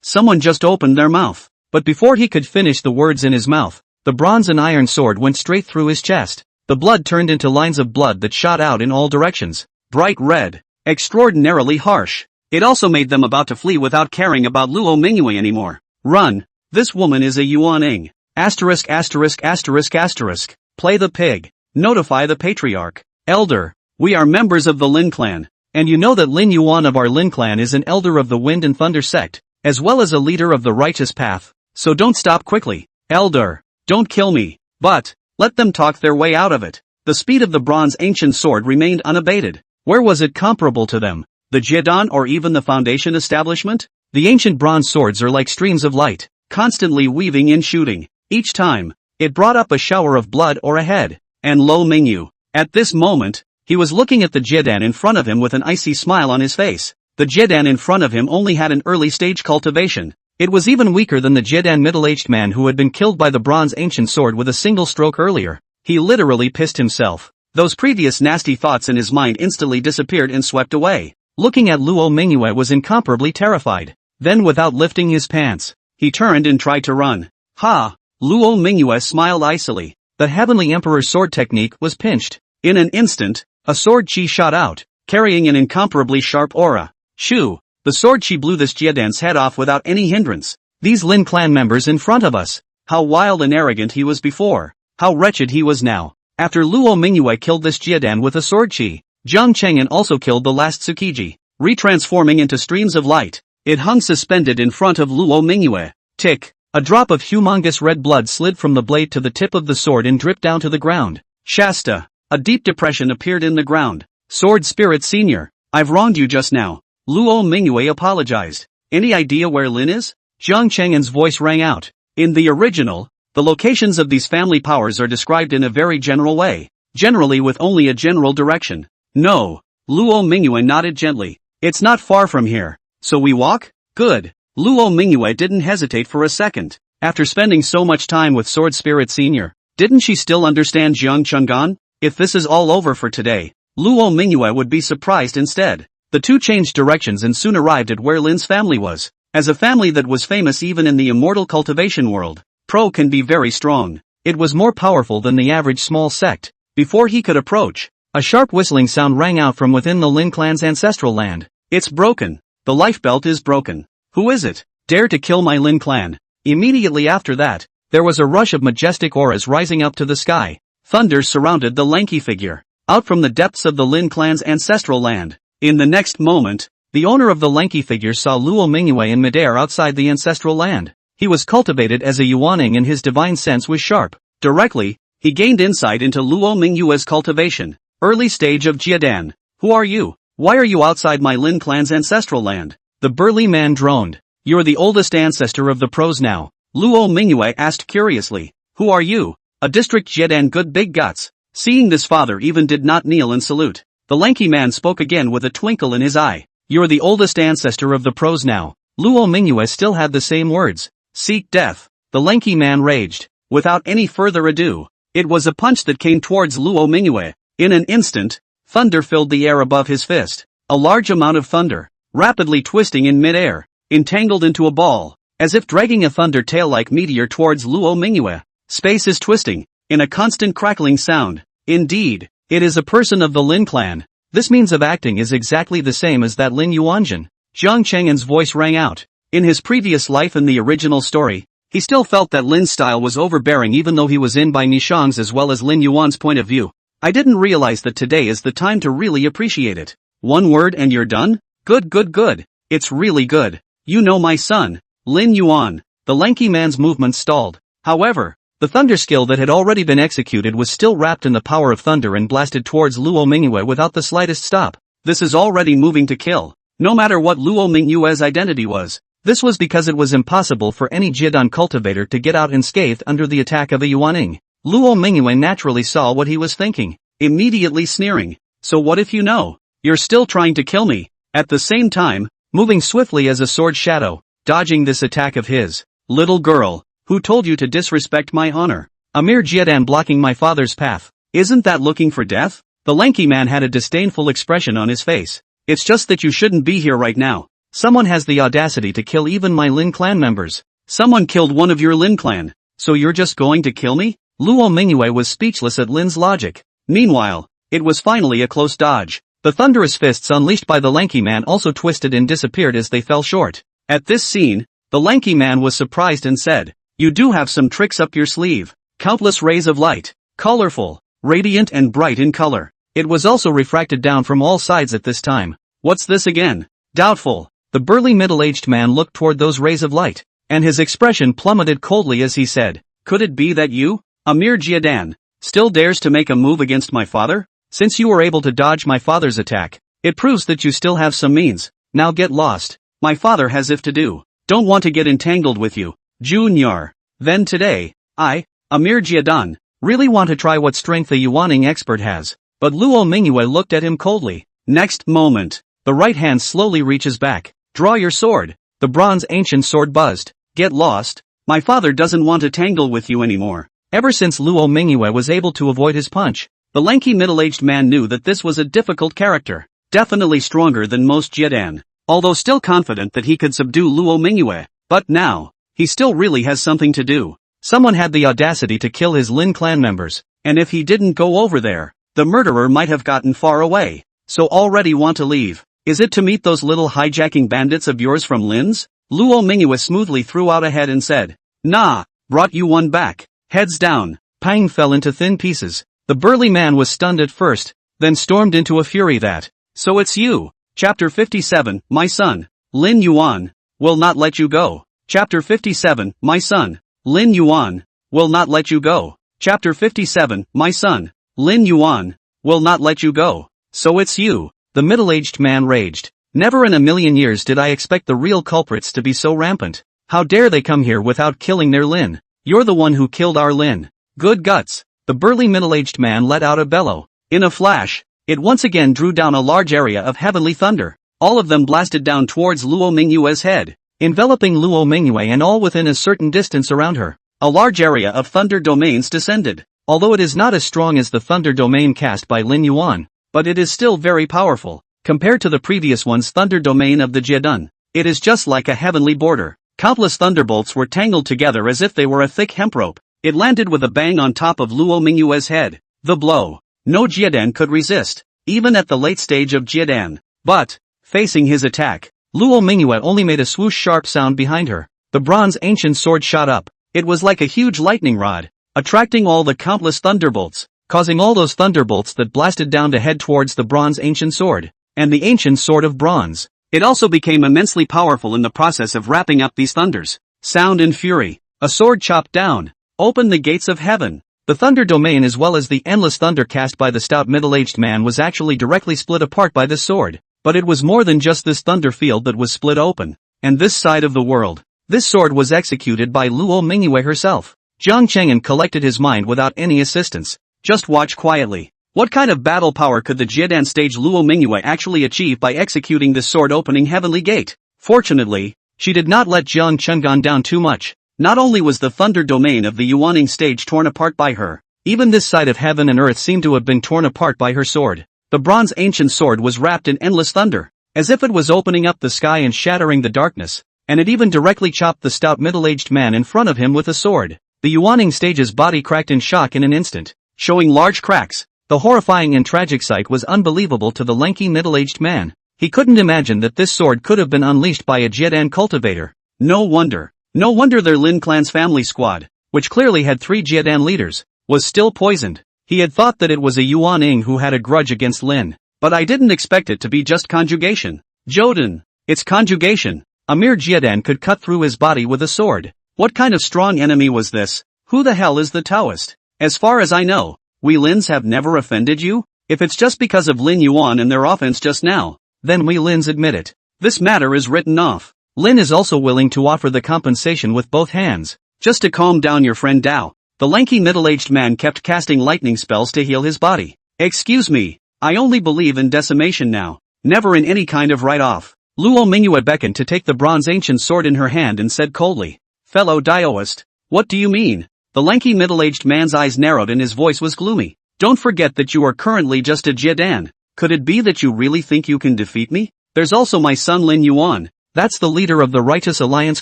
Someone just opened their mouth. But before he could finish the words in his mouth, the bronze and iron sword went straight through his chest. The blood turned into lines of blood that shot out in all directions. Bright red. Extraordinarily harsh. It also made them about to flee without caring about Luo Mingyue anymore. Run. This woman is a Yuan. Asterisk asterisk asterisk asterisk. Play the pig. Notify the patriarch. Elder. We are members of the Lin clan. And you know that Lin Yuan of our Lin clan is an elder of the Wind and Thunder sect, as well as a leader of the righteous path. so don't stop quickly. Elder, don't kill me. But, let them talk their way out of it. The speed of the bronze ancient sword remained unabated. Where was it comparable to them? The Jian or even the Foundation establishment? The ancient bronze swords are like streams of light, constantly weaving and shooting. Each time, it brought up a shower of blood or a head. And Lo Mingyu. At this moment, he was looking at the Jian in front of him with an icy smile on his face. The Jian in front of him only had an early-stage cultivation. It was even weaker than the Jian middle-aged man who had been killed by the bronze ancient sword with a single stroke earlier. He literally pissed himself. Those previous nasty thoughts in his mind instantly disappeared and swept away. Looking at Luo Mingyue was incomparably terrified. Then without lifting his pants, he turned and tried to run. Ha! Luo Mingyue smiled icily. The Heavenly Emperor's sword technique was pinched. In an instant, a sword chi shot out, carrying an incomparably sharp aura. Shoo! The sword chi blew this Jian's head off without any hindrance. These Lin clan members in front of us. How wild and arrogant he was before. How wretched he was now. After Luo Mingyue killed this Jian with a sword chi, Jian Cheng'an also killed the last Tsukiji, retransforming into streams of light. It hung suspended in front of Luo Mingyue. Tick! A drop of humongous red blood slid from the blade to the tip of the sword and dripped down to the ground. Shasta! A deep depression appeared in the ground. Sword Spirit Senior, I've wronged you just now. Luo Mingyue apologized. Any idea where Lin is? Jian Cheng'an's voice rang out. In the original, the locations of these family powers are described in a very general way, generally with only a general direction. No. Luo Mingyue nodded gently. It's not far from here. So we walk? Good. Luo Mingyue didn't hesitate for a second. After spending so much time with Sword Spirit Senior, didn't she still understand Jian Cheng'an? If this is all over for today, Luo Mingyue would be surprised instead. The two changed directions and soon arrived at where Lin's family was. As a family that was famous even in the immortal cultivation world, Pro can be very strong. It was more powerful than the average small sect. Before he could approach, a sharp whistling sound rang out from within the Lin clan's ancestral land. It's broken. The life belt is broken. Who is it? Dare to kill my Lin clan. Immediately after that, there was a rush of majestic auras rising up to the sky. Thunder surrounded the lanky figure, out from the depths of the Lin clan's ancestral land. In the next moment, the owner of the lanky figure saw Luo Mingyue in midair outside the ancestral land. He was cultivated as a Yuaning and his divine sense was sharp. Directly, he gained insight into Luo Mingyue's cultivation. Early stage of Jian. Who are you? Why are you outside my Lin clan's ancestral land? The burly man droned. You're the oldest ancestor of the pros now. Luo Mingyue asked curiously. Who are you? A district Jian good big guts. Seeing this father even did not kneel and salute. The lanky man spoke again with a twinkle in his eye. You're the oldest ancestor of the pros now. Luo Mingyue still had the same words. Seek death. The lanky man raged. Without any further ado, it was a punch that came towards Luo Mingyue. In an instant, thunder filled the air above his fist. A large amount of thunder, rapidly twisting in midair, entangled into a ball, as if dragging a thunder tail-like meteor towards Luo Mingyue. Space is twisting, in a constant crackling sound. Indeed, it is a person of the Lin clan. This means of acting is exactly the same as that Lin Yuanjin. Jian Cheng'an's voice rang out. In his previous life in the original story, he still felt that Lin's style was overbearing even though he was in Bai Nishang's as well as Lin Yuan's point of view. I didn't realize that today is the time to really appreciate it. One word and you're done? Good good good. It's really good. You know my son, Lin Yuan. The lanky man's movement stalled. However, the thunder skill that had already been executed was still wrapped in the power of thunder and blasted towards Luo Mingyue without the slightest stop. This is already moving to kill. No matter what Luo Mingyue's identity was, this was because it was impossible for any Jian cultivator to get out unscathed under the attack of a Yuaning. Luo Mingyue naturally saw what he was thinking, immediately sneering. So what if you know? You're still trying to kill me. At the same time, moving swiftly as a sword shadow, dodging this attack of his. Little girl, who told you to disrespect my honor? A mere Jian blocking my father's path. Isn't that looking for death? The lanky man had a disdainful expression on his face. It's just that you shouldn't be here right now. Someone has the audacity to kill even my Lin clan members. Someone killed one of your Lin clan. So you're just going to kill me? Luo Mingyue was speechless at Lin's logic. Meanwhile, it was finally a close dodge. The thunderous fists unleashed by the lanky man also twisted and disappeared as they fell short. At this scene, the lanky man was surprised and said, "You do have some tricks up your sleeve." Countless rays of light, colorful, radiant and bright in color. It was also refracted down from all sides at this time. What's this again? Doubtful. The burly middle-aged man looked toward those rays of light. and his expression plummeted coldly as he said, "Could it be that you, a mere Jiedan, still dares to make a move against my father? Since you were able to dodge my father's attack, it proves that you still have some means. Now get lost. My father has if to do. Don't want to get entangled with you, Junior. Then today, I, a mere Jiedan, really want to try what strength a Yuaning expert has." But Luo Mingyue looked at him coldly. Next moment, the right hand slowly reaches back. "Draw your sword." The bronze ancient sword buzzed. "Get lost. My father doesn't want to tangle with you anymore." Ever since Luo Mingyue was able to avoid his punch, the lanky middle-aged man knew that this was a difficult character. Definitely stronger than most Jiedan. Although still confident that he could subdue Luo Mingyue. But now, he still really has something to do. Someone had the audacity to kill his Lin clan members, and if he didn't go over there, the murderer might have gotten far away. So already want to leave? Is it to meet those little hijacking bandits of yours from Lin's? Luo Mingyue smoothly threw out a head and said, "Nah, brought you one back." Heads down, Pang fell into thin pieces. The burly man was stunned at first, then stormed into a fury that, "So it's you." Chapter 57, My son, Lin Yuan, will not let you go. Chapter 57, My son, Lin Yuan, will not let you go. Chapter 57, My son, Lin Yuan, will not let you go. "So it's you," the middle-aged man raged. "Never in a million years did I expect the real culprits to be so rampant. How dare they come here without killing their Lin? You're the one who killed our Lin. Good guts." The burly middle-aged man let out a bellow. In a flash, it once again drew down a large area of heavenly thunder. All of them blasted down towards Luo Mingyue's head, enveloping Luo Mingyue and all within a certain distance around her. A large area of thunder domains descended. Although it is not as strong as the thunder domain cast by Lin Yuan, but it is still very powerful. Compared to the previous one's thunder domain of the Jiedan, it is just like a heavenly border. Countless thunderbolts were tangled together as if they were a thick hemp rope. It landed with a bang on top of Luo Mingyue's head. The blow, no Jiedan could resist, even at the late stage of Jiedan. But, facing his attack, Luo Mingyue only made a swoosh sharp sound behind her. The bronze ancient sword shot up. It was like a huge lightning rod, attracting all the countless thunderbolts, causing all those thunderbolts that blasted down to head towards the bronze ancient sword, and the ancient sword of bronze. It also became immensely powerful in the process of wrapping up these thunders. Sound and fury. A sword chopped down. Open the gates of heaven. The thunder domain as well as the endless thunder cast by the stout middle-aged man was actually directly split apart by this sword. But it was more than just this thunder field that was split open. And this side of the world. This sword was executed by Luo Mingyue herself. Jian Cheng'an collected his mind without any assistance. Just watch quietly. What kind of battle power could the Jiedan stage Luo Mingyue actually achieve by executing this sword-opening heavenly gate? Fortunately, she did not let Jian Cheng'an down too much. Not only was the thunder domain of the Yuaning stage torn apart by her, even this side of heaven and earth seemed to have been torn apart by her sword. The bronze ancient sword was wrapped in endless thunder, as if it was opening up the sky and shattering the darkness, and it even directly chopped the stout middle-aged man in front of him with a sword. The Yuaning stage's body cracked in shock in an instant, showing large cracks. The horrifying and tragic sight was unbelievable to the lanky middle-aged man. He couldn't imagine that this sword could have been unleashed by a Jiedan cultivator. No wonder their Lin clan's family squad, which clearly had 3 Jiedan leaders, was still poisoned. He had thought that it was a Yuaning who had a grudge against Lin, but I didn't expect it to be just conjugation. Joden, it's conjugation. A mere Jiedan could cut through his body with a sword. What kind of strong enemy was this? Who the hell is the Taoist? As far as I know, we Lins have never offended you? If it's just because of Lin Yuan and their offense just now, then we Lins admit it. This matter is written off. Lin is also willing to offer the compensation with both hands. Just to calm down your friend Dao. The lanky middle-aged man kept casting lightning spells to heal his body. Excuse me, I only believe in decimation now, never in any kind of write-off. Luo Mingyue beckoned to take the bronze ancient sword in her hand and said coldly, "Fellow Daoist, what do you mean?" The lanky middle-aged man's eyes narrowed and his voice was gloomy. "Don't forget that you are currently just a Jiedan. Could it be that you really think you can defeat me? There's also my son Lin Yuan. That's the leader of the Righteous Alliance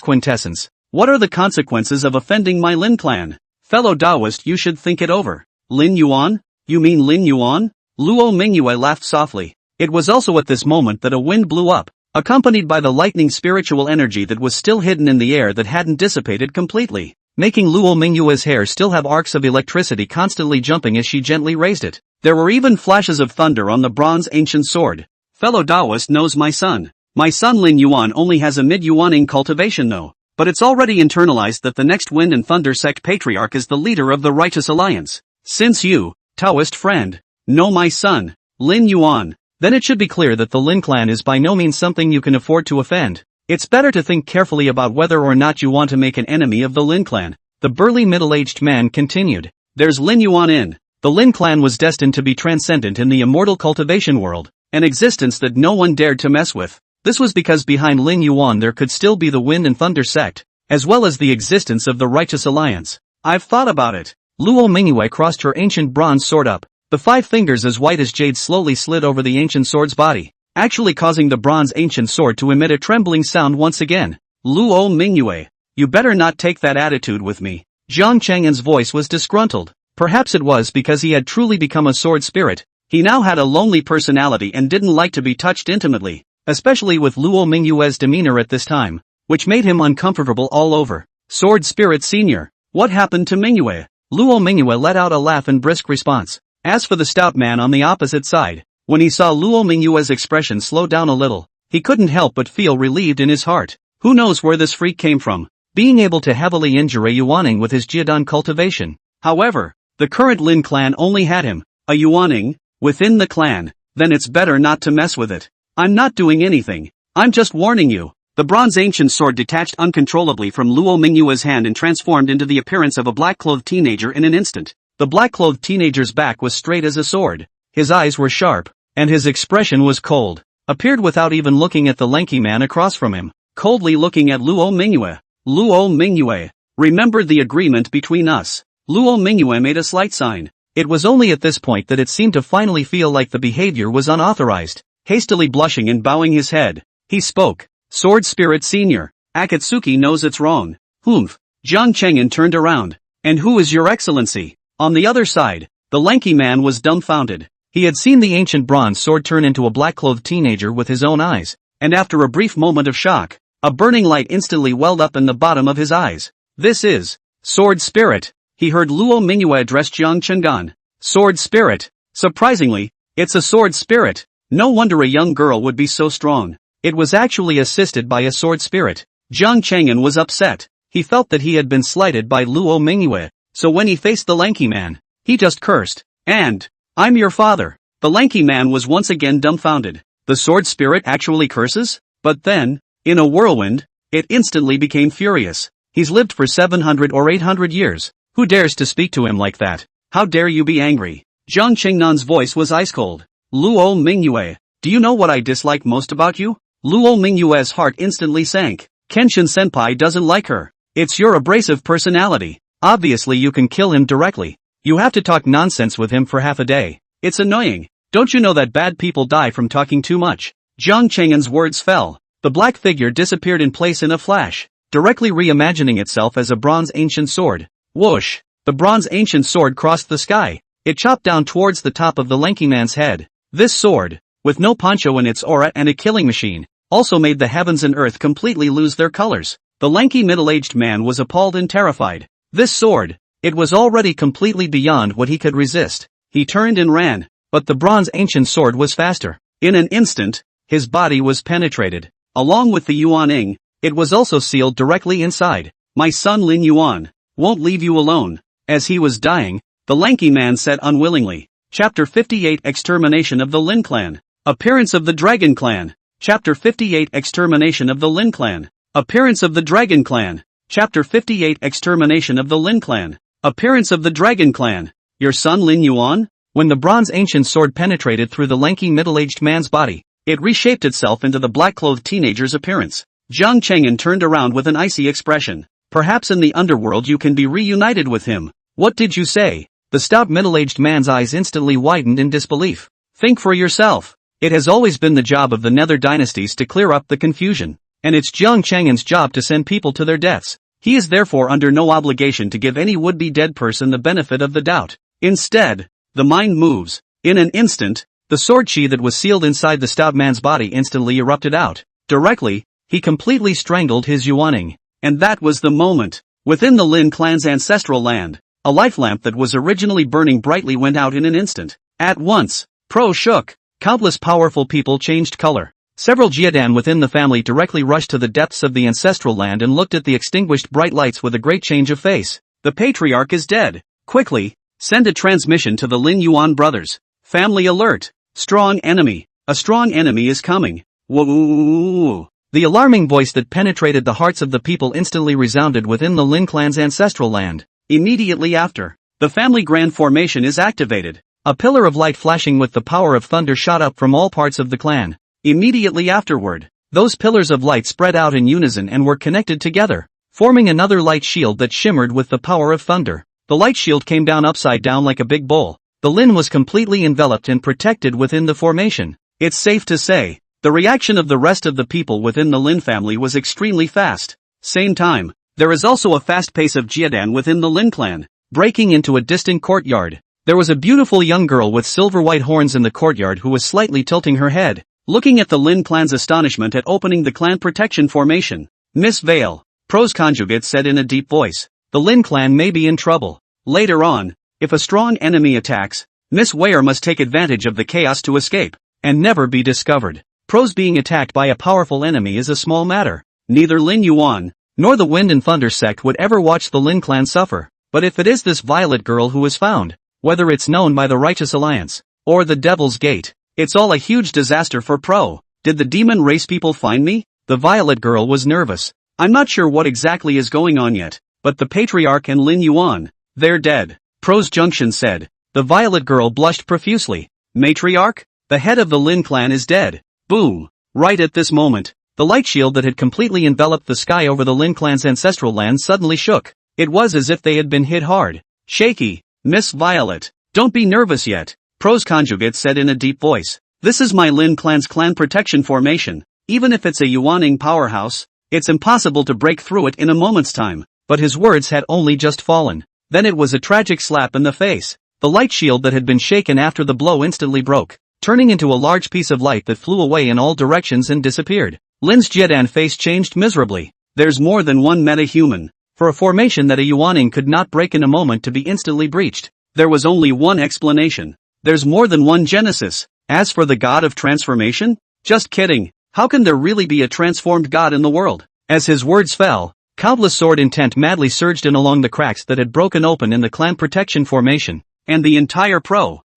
Quintessence. What are the consequences of offending my Lin clan? Fellow Daoist, you should think it over." "Lin Yuan? You mean Lin Yuan?" Luo Mingyue laughed softly. It was also at this moment that a wind blew up, accompanied by the lightning spiritual energy that was still hidden in the air that hadn't dissipated completely, making Luo Mingyue's hair still have arcs of electricity constantly jumping as she gently raised it. There were even flashes of thunder on the bronze ancient sword. "Fellow Daoist knows my son. My son Lin Yuan only has a mid-Yuaning cultivation though. but it's already internalized that the next Wind and Thunder Sect Patriarch is the leader of the Righteous Alliance. Since you, Taoist friend, know my son, Lin Yuan, then it should be clear that the Lin clan is by no means something you can afford to offend. It's better to think carefully about whether or not you want to make an enemy of the Lin clan. The burly middle-aged man continued. There's Lin Yuan in. The Lin clan was destined to be transcendent in the immortal cultivation world, an existence that no one dared to mess with. This was because behind Lin Yuan there could still be the Wind and Thunder sect, as well as the existence of the Righteous Alliance. I've thought about it. Luo Mingyue crossed her ancient bronze sword up. The 5 fingers as white as jade slowly slid over the ancient sword's body, actually causing the bronze ancient sword to emit a trembling sound once again. Luo Mingyue, you better not take that attitude with me. Jian Cheng'an's voice was disgruntled. Perhaps it was because he had truly become a sword spirit. He now had a lonely personality and didn't like to be touched intimately, especially with Luo Mingyue's demeanor at this time, which made him uncomfortable all over. Sword Spirit Senior, what happened to Mingyue? Luo Mingyue let out a laugh in brisk response. As for the stout man on the opposite side, when he saw Luo Mingyue's expression slow down a little, he couldn't help but feel relieved in his heart. Who knows where this freak came from, being able to heavily injure a Yuaning with his Jian cultivation. However, the current Lin clan only had him, a Yuaning, within the clan. Then it's better not to mess with it. I'm not doing anything. I'm just warning you. The bronze ancient sword detached uncontrollably from Luo Mingyue's hand and transformed into the appearance of a black-clothed teenager in an instant. The black-clothed teenager's back was straight as a sword. His eyes were sharp, and his expression was cold. Appeared without even looking at the lanky man across from him, coldly looking at Luo Mingyue. Luo Mingyue, remember the agreement between us. Luo Mingyue made a slight sign. It was only at this point that it seemed to finally feel like the behavior was unauthorized. Hastily blushing and bowing his head, he spoke. Sword Spirit Senior, Akatsuki knows it's wrong. Humph. Jian Cheng'an turned around. And who is your excellency? On the other side, the lanky man was dumbfounded. He had seen the ancient bronze sword turn into a black-clothed teenager with his own eyes, and after a brief moment of shock, a burning light instantly welled up in the bottom of his eyes. This is Sword Spirit. He heard Luo Mingyue address Jian Cheng'an. Sword Spirit. Surprisingly, it's a sword spirit. No wonder a young girl would be so strong. It was actually assisted by a sword spirit. Jian Cheng'an was upset. He felt that he had been slighted by Luo Mingyue, so when he faced the lanky man, he just cursed. And, I'm your father. The lanky man was once again dumbfounded. The sword spirit actually curses? But then, in a whirlwind, it instantly became furious. He's lived for 700 or 800 years. Who dares to speak to him like that? How dare you be angry? Jian Cheng'an's voice was ice cold. Luo Mingyue, do you know what I dislike most about you? Luo Mingyue's heart instantly sank. Kenshin Senpai doesn't like her. It's your abrasive personality. Obviously you can kill him directly. You have to talk nonsense with him for half a day. It's annoying. Don't you know that bad people die from talking too much? Jian Cheng'an's words fell. The black figure disappeared in place in a flash, directly reimagining itself as a bronze ancient sword. Whoosh! The bronze ancient sword crossed the sky. It chopped down towards the top of the lanky man's head. This sword, with no poncho in its aura and a killing machine, also made the heavens and earth completely lose their colors. The lanky middle-aged man was appalled and terrified. This sword, it was already completely beyond what he could resist. He turned and ran, but the bronze ancient sword was faster. In an instant, his body was penetrated. Along with the Yuaning, it was also sealed directly inside. My son Lin Yuan won't leave you alone. As he was dying, the lanky man said unwillingly. Chapter 58 Extermination of the Lin Clan. Appearance of the Dragon Clan. Chapter 58 Extermination of the Lin Clan. Appearance of the Dragon Clan. Chapter 58 Extermination of the Lin Clan. Appearance of the Dragon Clan. Your son Lin Yuan? When the bronze ancient sword penetrated through the lanky middle-aged man's body, it reshaped itself into the black-clothed teenager's appearance. Jian Cheng'an turned around with an icy expression. Perhaps in the underworld you can be reunited with him. What did you say? The stout middle-aged man's eyes instantly widened in disbelief. Think for yourself. It has always been the job of the Nether dynasties to clear up the confusion, and it's Jian Cheng'an's job to send people to their deaths. He is therefore under no obligation to give any would-be dead person the benefit of the doubt. Instead, the mind moves. In an instant, the sword chi that was sealed inside the stout man's body instantly erupted out. Directly, he completely strangled his Yuaning. And that was the moment. Within the Lin clan's ancestral land, a life lamp that was originally burning brightly went out in an instant. At once, Pro shook. Countless powerful people changed color. Several Jiadan within the family directly rushed to the depths of the ancestral land and looked at the extinguished bright lights with a great change of face. The patriarch is dead. Quickly, send a transmission to the Lin Yuan brothers. Family alert. Strong enemy. A strong enemy is coming. Whoa. The alarming voice that penetrated the hearts of the people instantly resounded within the Lin clan's ancestral land. Immediately after, the family grand formation is activated. A pillar of light flashing with the power of thunder shot up from all parts of the clan. Immediately afterward, those pillars of light spread out in unison and were connected together, forming another light shield that shimmered with the power of thunder. The light shield came down upside down like a big bowl. The Lin was completely enveloped and protected within the formation. It's safe to say, the reaction of the rest of the people within the Lin family was extremely fast. Same time, there is also a fast pace of Jiadan within the Lin clan. Breaking into a distant courtyard, there was a beautiful young girl with silver-white horns in the courtyard who was slightly tilting her head, looking at the Lin clan's astonishment at opening the clan protection formation. Miss Vale, pros conjugate said in a deep voice, the Lin clan may be in trouble. Later on, if a strong enemy attacks, Miss Ware must take advantage of the chaos to escape, and never be discovered. Pros being attacked by a powerful enemy is a small matter. Neither Lin Yuan, nor the Wind and Thunder sect would ever watch the Lin clan suffer. But if it is this violet girl who is found, whether it's known by the Righteous Alliance, or the Devil's Gate, it's all a huge disaster for Pro. Did the demon race people find me? The violet girl was nervous. I'm not sure what exactly is going on yet, but the Patriarch and Lin Yuan, they're dead. Pro's Junction said. The violet girl blushed profusely. Matriarch? The head of the Lin clan is dead. Boom. Right at this moment, the light shield that had completely enveloped the sky over the Lin clan's ancestral land suddenly shook. It was as if they had been hit hard. Shaky. Miss Violet, don't be nervous yet, Pros conjugate said in a deep voice. This is my Lin clan's clan protection formation. Even if it's a Yuaning powerhouse, it's impossible to break through it in a moment's time. But his words had only just fallen. Then it was a tragic slap in the face. The light shield that had been shaken after the blow instantly broke, turning into a large piece of light that flew away in all directions and disappeared. Lin's Jedan face changed miserably. There's more than one meta-human. For a formation that a Yuaning could not break in a moment to be instantly breached, there was only one explanation. There's more than one Genesis. As for the god of transformation? Just kidding. How can there really be a transformed god in the world? As his words fell, countless sword intent madly surged in along the cracks that had broken open in the clan protection formation, and the entire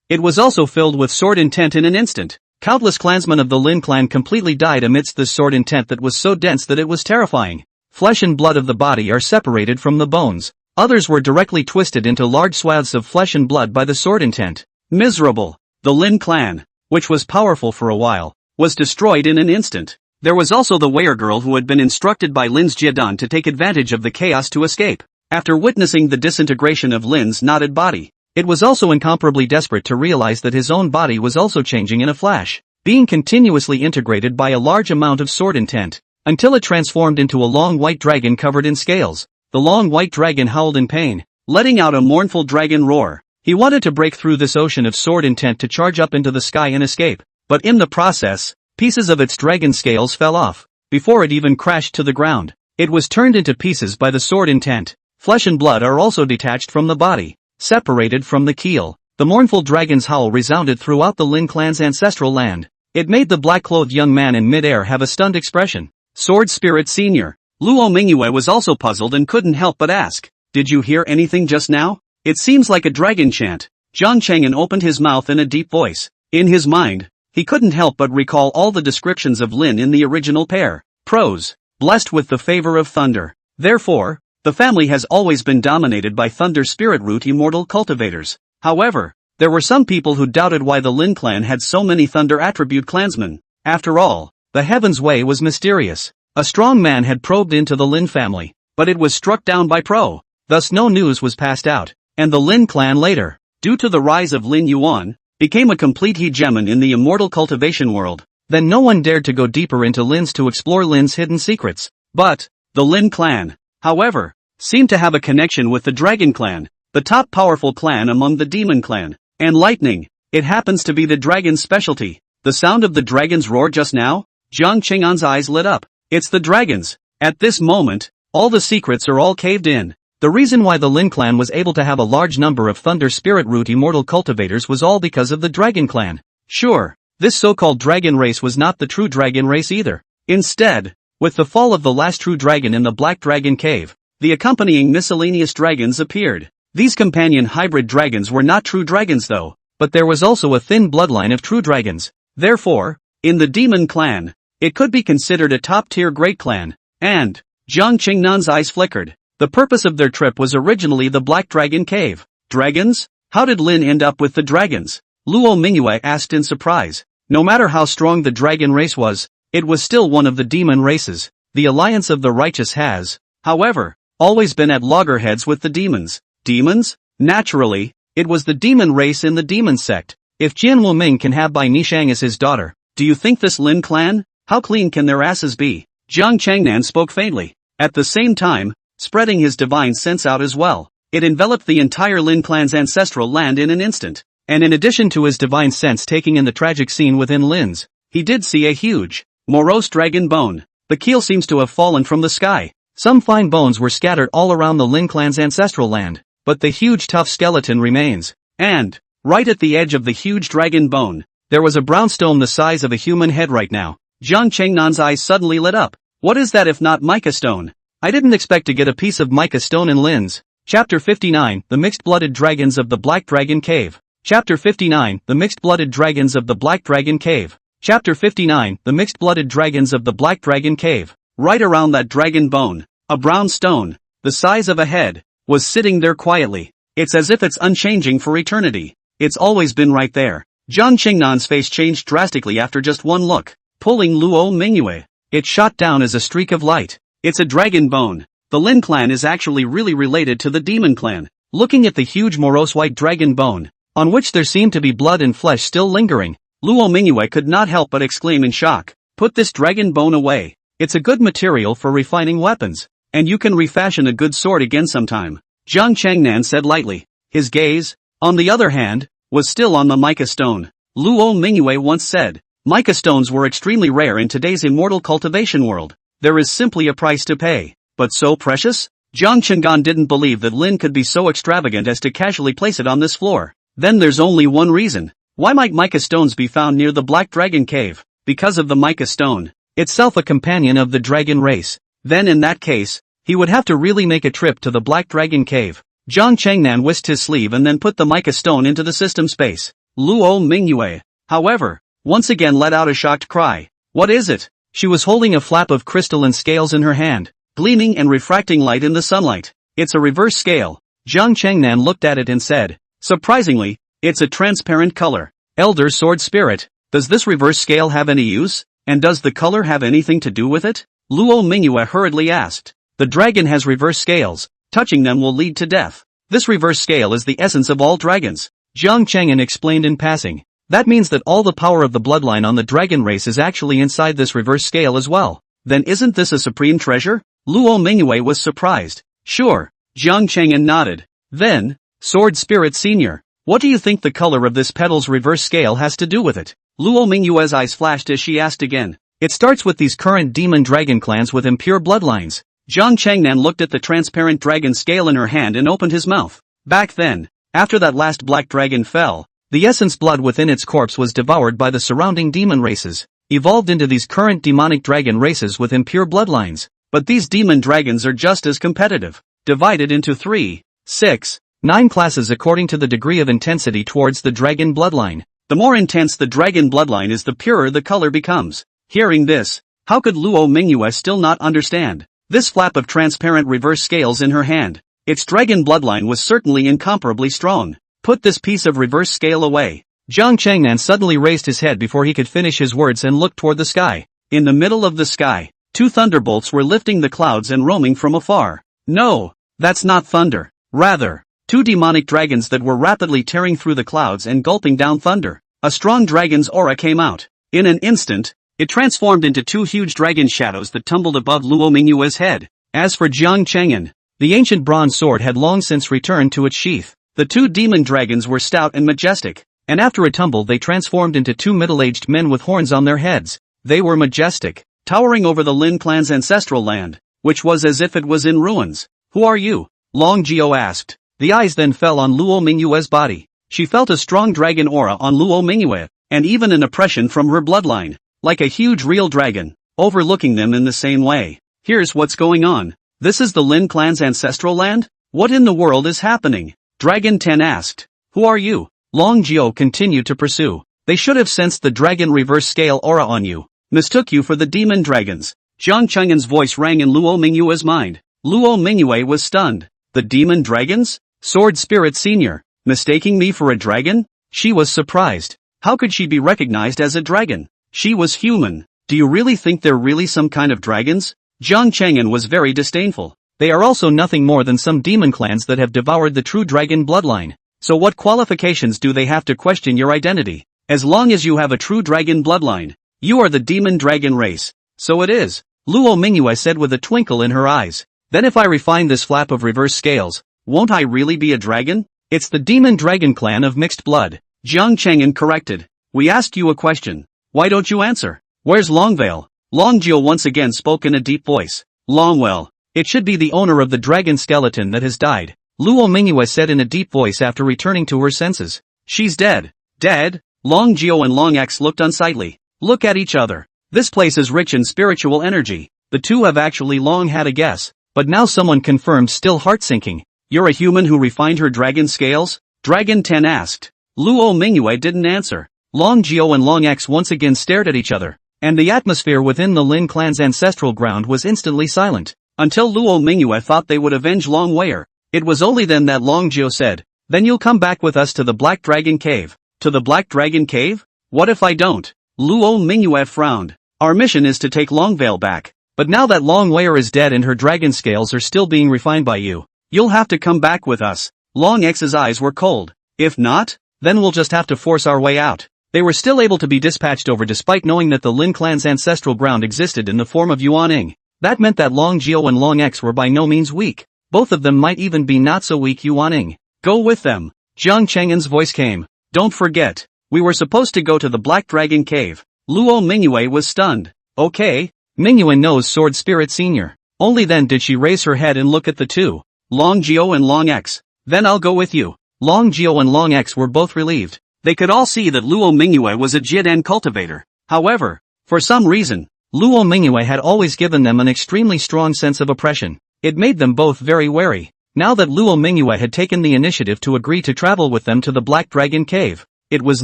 it was also filled with sword intent in an instant. Countless clansmen of the Lin clan completely died amidst this sword intent that was so dense that it was terrifying. Flesh and blood of the body are separated from the bones. Others were directly twisted into large swaths of flesh and blood by the sword intent. Miserable. The Lin clan, which was powerful for a while, was destroyed in an instant. There was also the Were girl who had been instructed by Lin's Jiedan to take advantage of the chaos to escape. After witnessing the disintegration of Lin's knotted body, it was also incomparably desperate to realize that his own body was also changing in a flash, being continuously integrated by a large amount of sword intent, until it transformed into a long white dragon covered in scales. The long white dragon howled in pain, letting out a mournful dragon roar. He wanted to break through this ocean of sword intent to charge up into the sky and escape, but in the process, pieces of its dragon scales fell off. Before it even crashed to the ground, it was turned into pieces by the sword intent. Flesh and blood are also detached from the body, separated from the keel. The mournful dragon's howl resounded throughout the Lin clan's ancestral land. It made the black-clothed young man in mid-air have a stunned expression. Sword Spirit Senior. Luo Mingyue was also puzzled and couldn't help but ask, "Did you hear anything just now? It seems like a dragon chant." Jian Cheng'an opened his mouth in a deep voice. In his mind, he couldn't help but recall all the descriptions of Lin in the original pair. Pros. Blessed with the favor of thunder. Therefore, the family has always been dominated by thunder spirit root immortal cultivators. However, there were some people who doubted why the Lin clan had so many thunder attribute clansmen. After all, the Heaven's Way was mysterious. A strong man had probed into the Lin family, but it was struck down by Pro. Thus no news was passed out, and the Lin clan later, due to the rise of Lin Yuan, became a complete hegemon in the immortal cultivation world. Then no one dared to go deeper into Lin's to explore Lin's hidden secrets. But, the Lin clan, however, seemed to have a connection with the Dragon clan, the top powerful clan among the Demon clan. And lightning, it happens to be the dragon's specialty. The sound of the dragon's roar just now? Jian Cheng'an's eyes lit up. It's the dragons. At this moment, all the secrets are all caved in. The reason why the Lin clan was able to have a large number of thunder spirit root immortal cultivators was all because of the Dragon clan. Sure, this so-called dragon race was not the true dragon race either. Instead, with the fall of the last true dragon in the Black Dragon Cave, the accompanying miscellaneous dragons appeared. These companion hybrid dragons were not true dragons though, but there was also a thin bloodline of true dragons. Therefore, in the demon clan, it could be considered a top-tier great clan, and Jian Cheng'an's eyes flickered. The purpose of their trip was originally the Black Dragon Cave. Dragons? How did Lin end up with the dragons? Luo Mingyue asked in surprise. No matter how strong the dragon race was, it was still one of the demon races. The Alliance of the Righteous has, however, always been at loggerheads with the demons. Demons? Naturally, it was the demon race in the demon sect. If Jian Luming can have Bai Nishang as his daughter, do you think this Lin clan? How clean can their asses be? Jian Cheng'an spoke faintly, at the same time, spreading his divine sense out as well. It enveloped the entire Lin clan's ancestral land in an instant. And in addition to his divine sense taking in the tragic scene within Lin's, he did see a huge, morose dragon bone. The keel seems to have fallen from the sky. Some fine bones were scattered all around the Lin clan's ancestral land, but the huge tough skeleton remains. And, right at the edge of the huge dragon bone, there was a brown stone the size of a human head right now. Jian Cheng'an's eyes suddenly lit up. What is that if not mica stone? I didn't expect to get a piece of mica stone in Lin's. Chapter 59, The Mixed-Blooded Dragons of the Black Dragon Cave. Chapter 59, The Mixed-Blooded Dragons of the Black Dragon Cave. Chapter 59, The Mixed-Blooded Dragons of the Black Dragon Cave. Right around that dragon bone, a brown stone, the size of a head, was sitting there quietly. It's as if it's unchanging for eternity. It's always been right there. Jian Cheng'an's face changed drastically after just one look, pulling Luo Mingyue. It shot down as a streak of light. It's a dragon bone. The Lin clan is actually really related to the demon clan. Looking at the huge morose white dragon bone, on which there seemed to be blood and flesh still lingering, Luo Mingyue could not help but exclaim in shock. Put this dragon bone away. It's a good material for refining weapons, and you can refashion a good sword again sometime. Jian Cheng'an said lightly. His gaze, on the other hand, was still on the mica stone. Luo Mingyue once said, mica stones were extremely rare in today's immortal cultivation world. There is simply a price to pay. But so precious? Jian Cheng'an didn't believe that Lin could be so extravagant as to casually place it on this floor. Then there's only one reason. Why might mica stones be found near the Black Dragon Cave? Because of the mica stone, itself a companion of the dragon race. Then in that case, he would have to really make a trip to the Black Dragon Cave. Jian Cheng'an whisked his sleeve and then put the mica stone into the system space. Luo Mingyue, however, once again let out a shocked cry. What is it? She was holding a flap of crystalline scales in her hand, gleaming and refracting light in the sunlight. It's a reverse scale. Jian Cheng'an looked at it and said, surprisingly, it's a transparent color. Elder Sword Spirit, does this reverse scale have any use? And does the color have anything to do with it? Luo Mingyue hurriedly asked. The dragon has reverse scales. Touching them will lead to death. This reverse scale is the essence of all dragons. Jiang Cheng'an explained in passing. That means that all the power of the bloodline on the dragon race is actually inside this reverse scale as well. Then isn't this a supreme treasure? Luo Mingyue was surprised. Sure. Jiang Cheng'an nodded. Then, Sword Spirit Senior, what do you think the color of this petal's reverse scale has to do with it? Luo Mingyue's eyes flashed as she asked again. It starts with these current demon dragon clans with impure bloodlines. Jiang Cheng'an looked at the transparent dragon scale in her hand and opened his mouth. Back then, after that last black dragon fell, the essence blood within its corpse was devoured by the surrounding demon races, evolved into these current demonic dragon races with impure bloodlines. But these demon dragons are just as competitive, divided into 3, 6, 9 classes according to the degree of intensity towards the dragon bloodline. The more intense the dragon bloodline is, the purer the color becomes. Hearing this, how could Luo Mingyue still not understand? This flap of transparent reverse scales in her hand, its dragon bloodline was certainly incomparably strong. Put this piece of reverse scale away. Jiang Cheng'an suddenly raised his head before he could finish his words and looked toward the sky. In the middle of the sky, 2 thunderbolts were lifting the clouds and roaming from afar. No, that's not thunder. Rather, 2 demonic dragons that were rapidly tearing through the clouds and gulping down thunder. A strong dragon's aura came out. In an instant, it transformed into 2 huge dragon shadows that tumbled above Luo Mingyue's head. As for Jiang Cheng'an, the ancient bronze sword had long since returned to its sheath. The 2 demon dragons were stout and majestic, and after a tumble they transformed into 2 middle-aged men with horns on their heads. They were majestic, towering over the Lin clan's ancestral land, which was as if it was in ruins. Who are you? Long Jiao asked. The eyes then fell on Luo Mingyue's body. She felt a strong dragon aura on Luo Mingyue. and even an oppression from her bloodline, like a huge real dragon, overlooking them in the same way. Here's what's going on. This is the Lin clan's ancestral land? What in the world is happening? Dragon 10 asked. Who are you? Long Jiao continued to pursue. They should have sensed the dragon reverse scale aura on you. Mistook you for the demon dragons. Jian Cheng'an's voice rang in Luo Mingyue's mind. Luo Mingyue was stunned. The demon dragons? Sword Spirit Senior. Mistaking me for a dragon? She was surprised. How could she be recognized as a dragon? She was human. Do you really think they're really some kind of dragons? Jian Cheng'an was very disdainful. They are also nothing more than some demon clans that have devoured the true dragon bloodline. So what qualifications do they have to question your identity? As long as you have a true dragon bloodline, you are the demon dragon race. So it is, Luo Mingyue said with a twinkle in her eyes. Then if I refine this flap of reverse scales, won't I really be a dragon? It's the demon dragon clan of mixed blood. Jiang Cheng'an corrected. We asked you a question. Why don't you answer? Where's Longvale? Long Jiao once again spoke in a deep voice. Longwell. It should be the owner of the dragon skeleton that has died. Luo Mingyue said in a deep voice after returning to her senses. She's dead. Dead? Long Jiao and Long X looked unsightly. Look at each other. This place is rich in spiritual energy. The two have actually long had a guess. But now someone confirmed, still heart-sinking. You're a human who refined her dragon scales? Dragon 10 asked. Luo Mingyue didn't answer. Long Jiao and Long X once again stared at each other. And the atmosphere within the Lin clan's ancestral ground was instantly silent. Until Luo Mingyue thought they would avenge Long Weir. It was only then that Long Jiao said, then you'll come back with us to the Black Dragon Cave. To the Black Dragon Cave? What if I don't? Luo Mingyue frowned. Our mission is to take Longvale back. But now that Long Weir is dead and her dragon scales are still being refined by you, you'll have to come back with us. Long X's eyes were cold. If not, then we'll just have to force our way out. They were still able to be dispatched over despite knowing that the Lin clan's ancestral ground existed in the form of Yuaning. That meant that Long Jiao and Long X were by no means weak. Both of them might even be not so weak. Yuaning. Go with them. Jiang Cheng'an's voice came. Don't forget, we were supposed to go to the Black Dragon Cave. Luo Mingyue was stunned. Okay. Mingyue knows Sword Spirit Senior. Only then did she raise her head and look at the two. Long Jiao and Long X. Then I'll go with you. Long Jiao and Long X were both relieved. They could all see that Luo Mingyue was a Jian cultivator. However, for some reason, Luo Mingyue had always given them an extremely strong sense of oppression. It made them both very wary. Now that Luo Mingyue had taken the initiative to agree to travel with them to the Black Dragon Cave, it was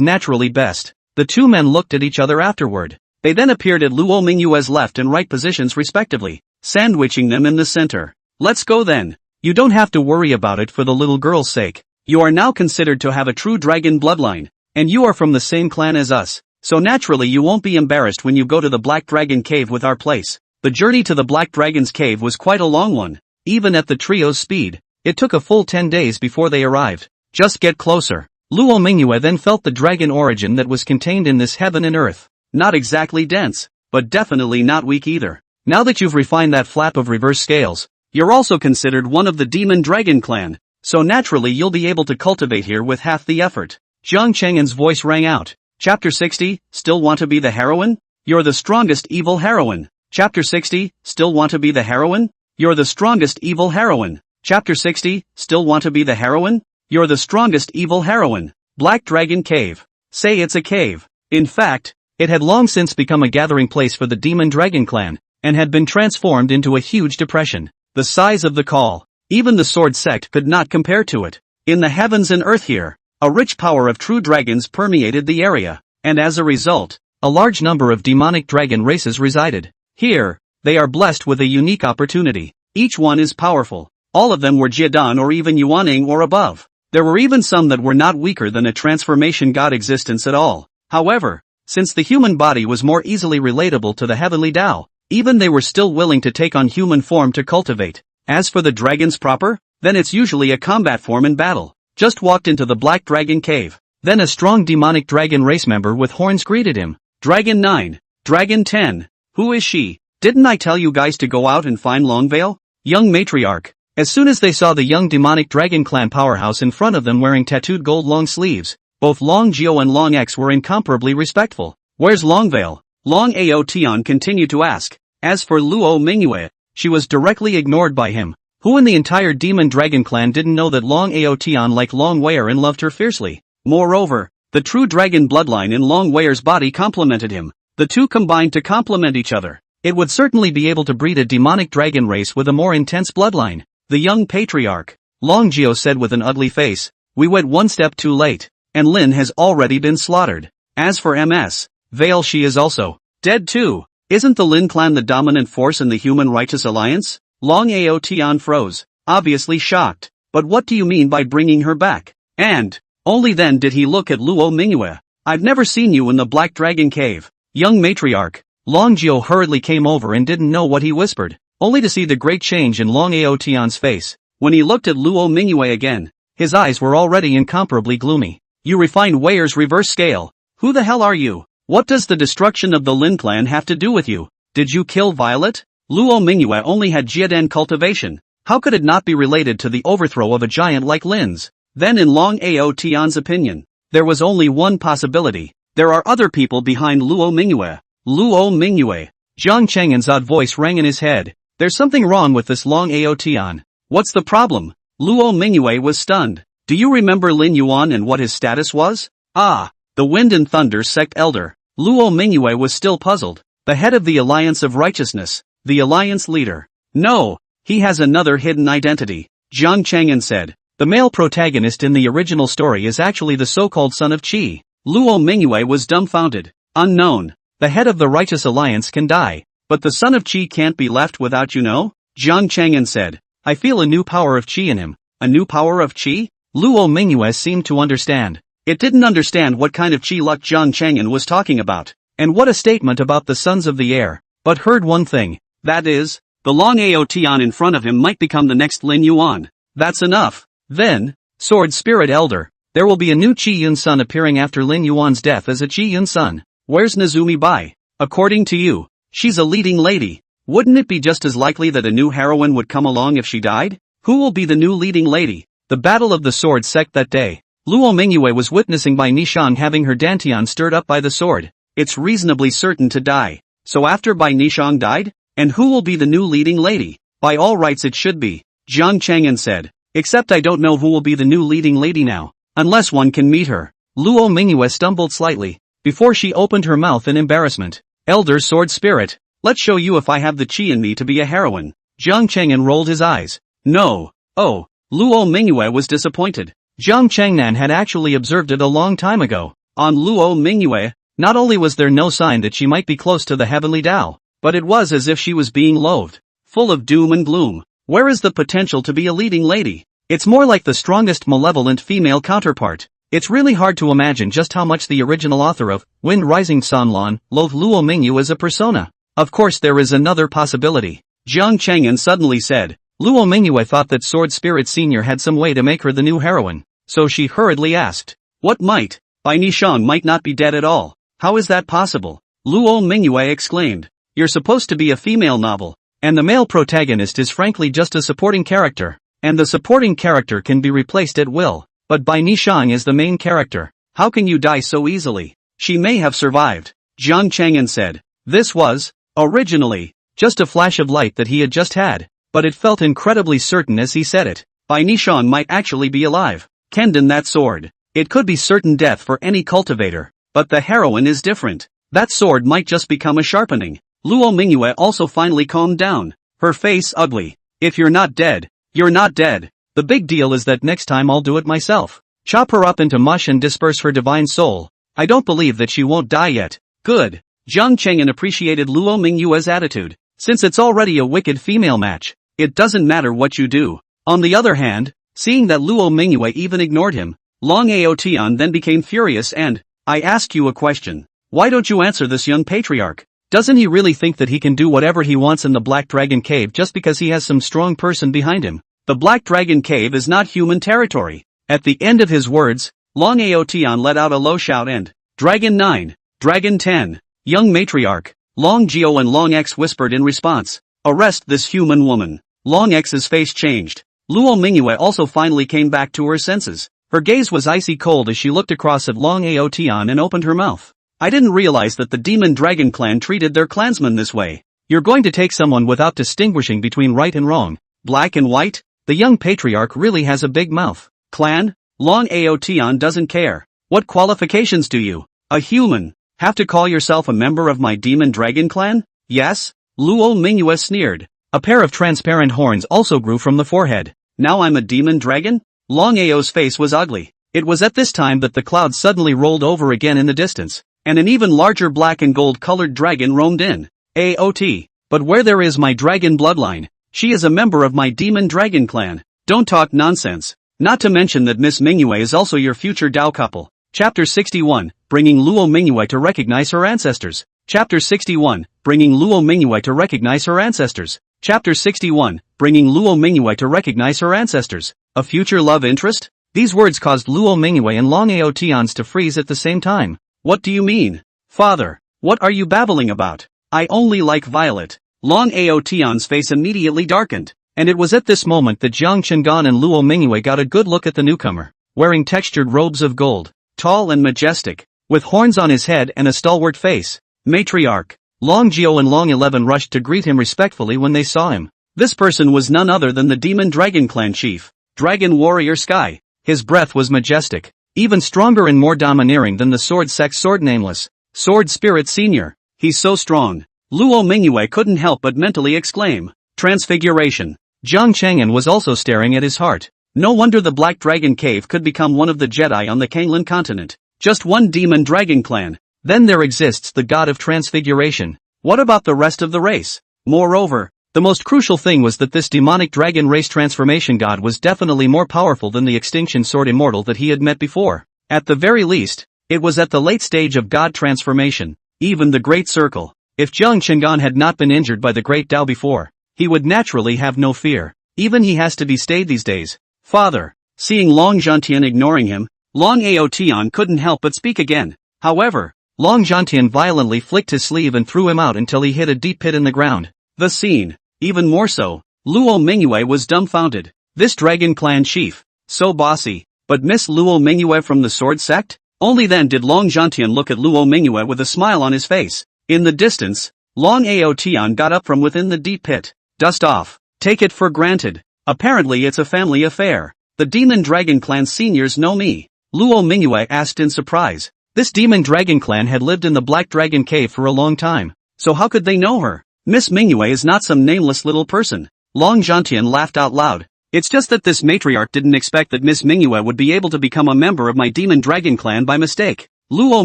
naturally best. The two men looked at each other afterward. They then appeared at Luo Mingyue's left and right positions respectively, sandwiching them in the center. Let's go then. You don't have to worry about it for the little girl's sake. You are now considered to have a true dragon bloodline, and you are from the same clan as us, so naturally you won't be embarrassed when you go to the Black Dragon Cave with our place. The journey to the Black Dragon's Cave was quite a long one. Even at the trio's speed, it took a full 10 days before they arrived. Just get closer. Luo Mingyue then felt the dragon origin that was contained in this heaven and earth. Not exactly dense, but definitely not weak either. Now that you've refined that flap of reverse scales, you're also considered one of the demon dragon clan, so naturally you'll be able to cultivate here with half the effort. Jiang Cheng'an's voice rang out. Chapter 60, still want to be the heroine? You're the strongest evil heroine. Chapter 60, still want to be the heroine? You're the strongest evil heroine. Chapter 60, still want to be the heroine? You're the strongest evil heroine. Black Dragon Cave. Say it's a cave. In fact, it had long since become a gathering place for the demon dragon clan, and had been transformed into a huge depression. The size of the call, even the sword sect could not compare to it. In the heavens and earth here, a rich power of true dragons permeated the area, and as a result, a large number of demonic dragon races resided. Here, they are blessed with a unique opportunity. Each one is powerful. All of them were Jiedan or even Yuaning or above. There were even some that were not weaker than a transformation god existence at all. However, since the human body was more easily relatable to the heavenly Tao, even they were still willing to take on human form to cultivate. As for the dragons proper, then it's usually a combat form in battle. Just walked into the Black Dragon Cave. Then a strong demonic dragon race member with horns greeted him. Dragon 9. Dragon 10. Who is she? Didn't I tell you guys to go out and find Longvale? Young matriarch. As soon as they saw the young demonic dragon clan powerhouse in front of them wearing tattooed gold long sleeves, both Long Jiao and Long X were incomparably respectful. Where's Longvale? Long Ao Tian continued to ask. As for Luo Mingyue, she was directly ignored by him. Who in the entire demon dragon clan didn't know that Long Ao Tian liked Long Weir and loved her fiercely? Moreover, The true dragon bloodline in Long Weier's body complemented him. The two combined to complement each other. It would certainly be able to breed a demonic dragon race with a more intense bloodline. The young patriarch, Long Jiao said with an ugly face, we went one step too late, and Lin has already been slaughtered. As for MS Vale, she is also dead too. Isn't the Lin clan the dominant force in the Human Righteous Alliance? Long Ao Tian froze, obviously shocked. But what do you mean by bringing her back? And only then did he look at Luo Mingyue. I've never seen you in the Black Dragon Cave. Young matriarch, Long Jiao hurriedly came over and didn't know what he whispered, only to see the great change in Long Ao Tian's face. When he looked at Luo Mingyue again, his eyes were already incomparably gloomy. You refined Weier's reverse scale. Who the hell are you? What does the destruction of the Lin clan have to do with you? Did you kill Violet? Luo Mingyue only had Jian cultivation. How could it not be related to the overthrow of a giant like Lin's? Then in Long Ao Tian's opinion, there was only one possibility. There are other people behind Luo Mingyue. Luo Mingyue. Jian Cheng'an's odd voice rang in his head. There's something wrong with this Long Ao Tian. What's the problem? Luo Mingyue was stunned. Do you remember Lin Yuan and what his status was? Ah, the Wind and Thunder sect elder. Luo Mingyue was still puzzled. The head of the Alliance of Righteousness. The Alliance leader. No, he has another hidden identity. Jian Cheng'an said. The male protagonist in the original story is actually the so-called son of Qi. Luo Mingyue was dumbfounded. Unknown. The head of the Righteous Alliance can die, but the son of Qi can't be left without you know? Jian Cheng'an said. I feel a new power of Qi in him. A new power of Qi? Luo Mingyue seemed to understand. It didn't understand what kind of Qi luck Jian Cheng'an was talking about, and what a statement about the sons of the air, but heard one thing. That is, the Long Ao Tian in front of him might become the next Lin Yuan. That's enough. Then, Sword Spirit Elder, there will be a new Qi Yun son appearing after Lin Yuan's death as a Qi Yun son. Where's Nezumi Bai? According to you, she's a leading lady. Wouldn't it be just as likely that a new heroine would come along if she died? Who will be the new leading lady? The Battle of the Sword Sect that day. Luo Mingyue was witnessing Bai Nishang having her dantian stirred up by the sword. It's reasonably certain to die. So after Bai Nishang died? And who will be the new leading lady? By all rights it should be. Jian Cheng'an said. Except I don't know who will be the new leading lady now. Unless one can meet her. Luo Mingyue stumbled slightly, before she opened her mouth in embarrassment. Elder Sword Spirit, let's show you if I have the Qi in me to be a heroine. Jiang Cheng'an rolled his eyes. No. Oh. Luo Mingyue was disappointed. Jiang Cheng'an had actually observed it a long time ago. On Luo Mingyue, not only was there no sign that she might be close to the heavenly Tao, but it was as if she was being loathed, full of doom and gloom. Where is the potential to be a leading lady? It's more like the strongest malevolent female counterpart. It's really hard to imagine just how much the original author of Wind Rising Sanlan loathed Luo Mingyue as a persona. Of course there is another possibility. Jiang Cheng'an suddenly said. Luo Mingyue thought that Sword Spirit Senior had some way to make her the new heroine, so she hurriedly asked. What might? Bai Nishang might not be dead at all. How is that possible? Luo Mingyue exclaimed. You're supposed to be a female novel, and the male protagonist is frankly just a supporting character, and the supporting character can be replaced at will, but Bai Nishang is the main character. How can you die so easily? She may have survived. Jian Cheng'an said. This was, originally, just a flash of light that he had just had. But it felt incredibly certain as he said it. Bai Nishang might actually be alive. Kenden that sword. It could be certain death for any cultivator. But the heroine is different. That sword might just become a sharpening. Luo Mingyue also finally calmed down. Her face ugly. If you're not dead, you're not dead. The big deal is that next time I'll do it myself. Chop her up into mush and disperse her divine soul. I don't believe that she won't die yet. Good. Jiang Cheng'an appreciated Luo Mingyue's attitude. Since it's already a wicked female match, it doesn't matter what you do. On the other hand, seeing that Luo Mingyue even ignored him, Long Ao Tian then became furious and, I ask you a question. Why don't you answer this young patriarch? Doesn't he really think that he can do whatever he wants in the Black Dragon Cave just because he has some strong person behind him? The Black Dragon Cave is not human territory. At the end of his words, Long Ao Tian let out a low shout and, Dragon 9, Dragon 10, young matriarch, Long Jiao and Long X whispered in response, arrest this human woman. Long X's face changed. Luo Mingyue also finally came back to her senses. Her gaze was icy cold as she looked across at Long Ao Tian and opened her mouth. I didn't realize that the Demon Dragon clan treated their clansmen this way. You're going to take someone without distinguishing between right and wrong, black and white? The young patriarch really has a big mouth. Clan? Long Ao Tian doesn't care. What qualifications do you, a human, have to call yourself a member of my demon dragon clan? Yes? Luo Mingyue sneered. A pair of transparent horns also grew from the forehead. Now I'm a demon dragon? Long Ao's face was ugly. It was at this time that the clouds suddenly rolled over again in the distance, and an even larger black and gold-colored dragon roamed in. AOT. But where there is my dragon bloodline, she is a member of my demon dragon clan. Don't talk nonsense. Not to mention that Miss Mingyue is also your future Dao couple. Chapter 61, Bringing Luo Mingyue to Recognize Her Ancestors. Chapter 61, Bringing Luo Mingyue to Recognize Her Ancestors. Chapter 61, Bringing Luo Mingyue to Recognize Her Ancestors. A future love interest? These words caused Luo Mingyue and Long Ao Tians to freeze at the same time. What do you mean? Father, what are you babbling about? I only like Violet. Long Ao Tian's face immediately darkened, and it was at this moment that Jian Cheng'an and Luo Mingyue got a good look at the newcomer, wearing textured robes of gold, tall and majestic, with horns on his head and a stalwart face. Matriarch. Long Jiao and Long 11 rushed to greet him respectfully when they saw him. This person was none other than the Demon Dragon Clan chief, Dragon Warrior Sky. His breath was majestic, even stronger and more domineering than the Sword Sect Sword Nameless, Sword Spirit Senior. He's so strong. Luo Mingyue couldn't help but mentally exclaim. Transfiguration. Jian Cheng'an was also staring at his heart. No wonder the Black Dragon Cave could become one of the Jedi on the Kanglan continent. Just one demon dragon clan. Then there exists the god of transfiguration. What about the rest of the race? Moreover, the most crucial thing was that this demonic dragon race transformation god was definitely more powerful than the extinction sword immortal that he had met before. At the very least, it was at the late stage of god transformation. Even the Great Circle. If Jian Cheng'an had not been injured by the Great Dao before, he would naturally have no fear. Even he has to be stayed these days. Father. Seeing Long Zhantian ignoring him, Long Ao Tian couldn't help but speak again. However, Long Zhantian violently flicked his sleeve and threw him out until he hit a deep pit in the ground. The scene. Even more so, Luo Mingyue was dumbfounded. This dragon clan chief, so bossy, but Miss Luo Mingyue from the sword sect? Only then did Long Zhantian look at Luo Mingyue with a smile on his face. In the distance, Long Ao Tian got up from within the deep pit. Dust off. Take it for granted. Apparently it's a family affair. The Demon Dragon Clan seniors know me. Luo Mingyue asked in surprise. This Demon Dragon Clan had lived in the Black Dragon Cave for a long time, so how could they know her? Miss Mingyue is not some nameless little person. Long Zhantian laughed out loud. It's just that this matriarch didn't expect that Miss Mingyue would be able to become a member of my Demon Dragon Clan by mistake. Luo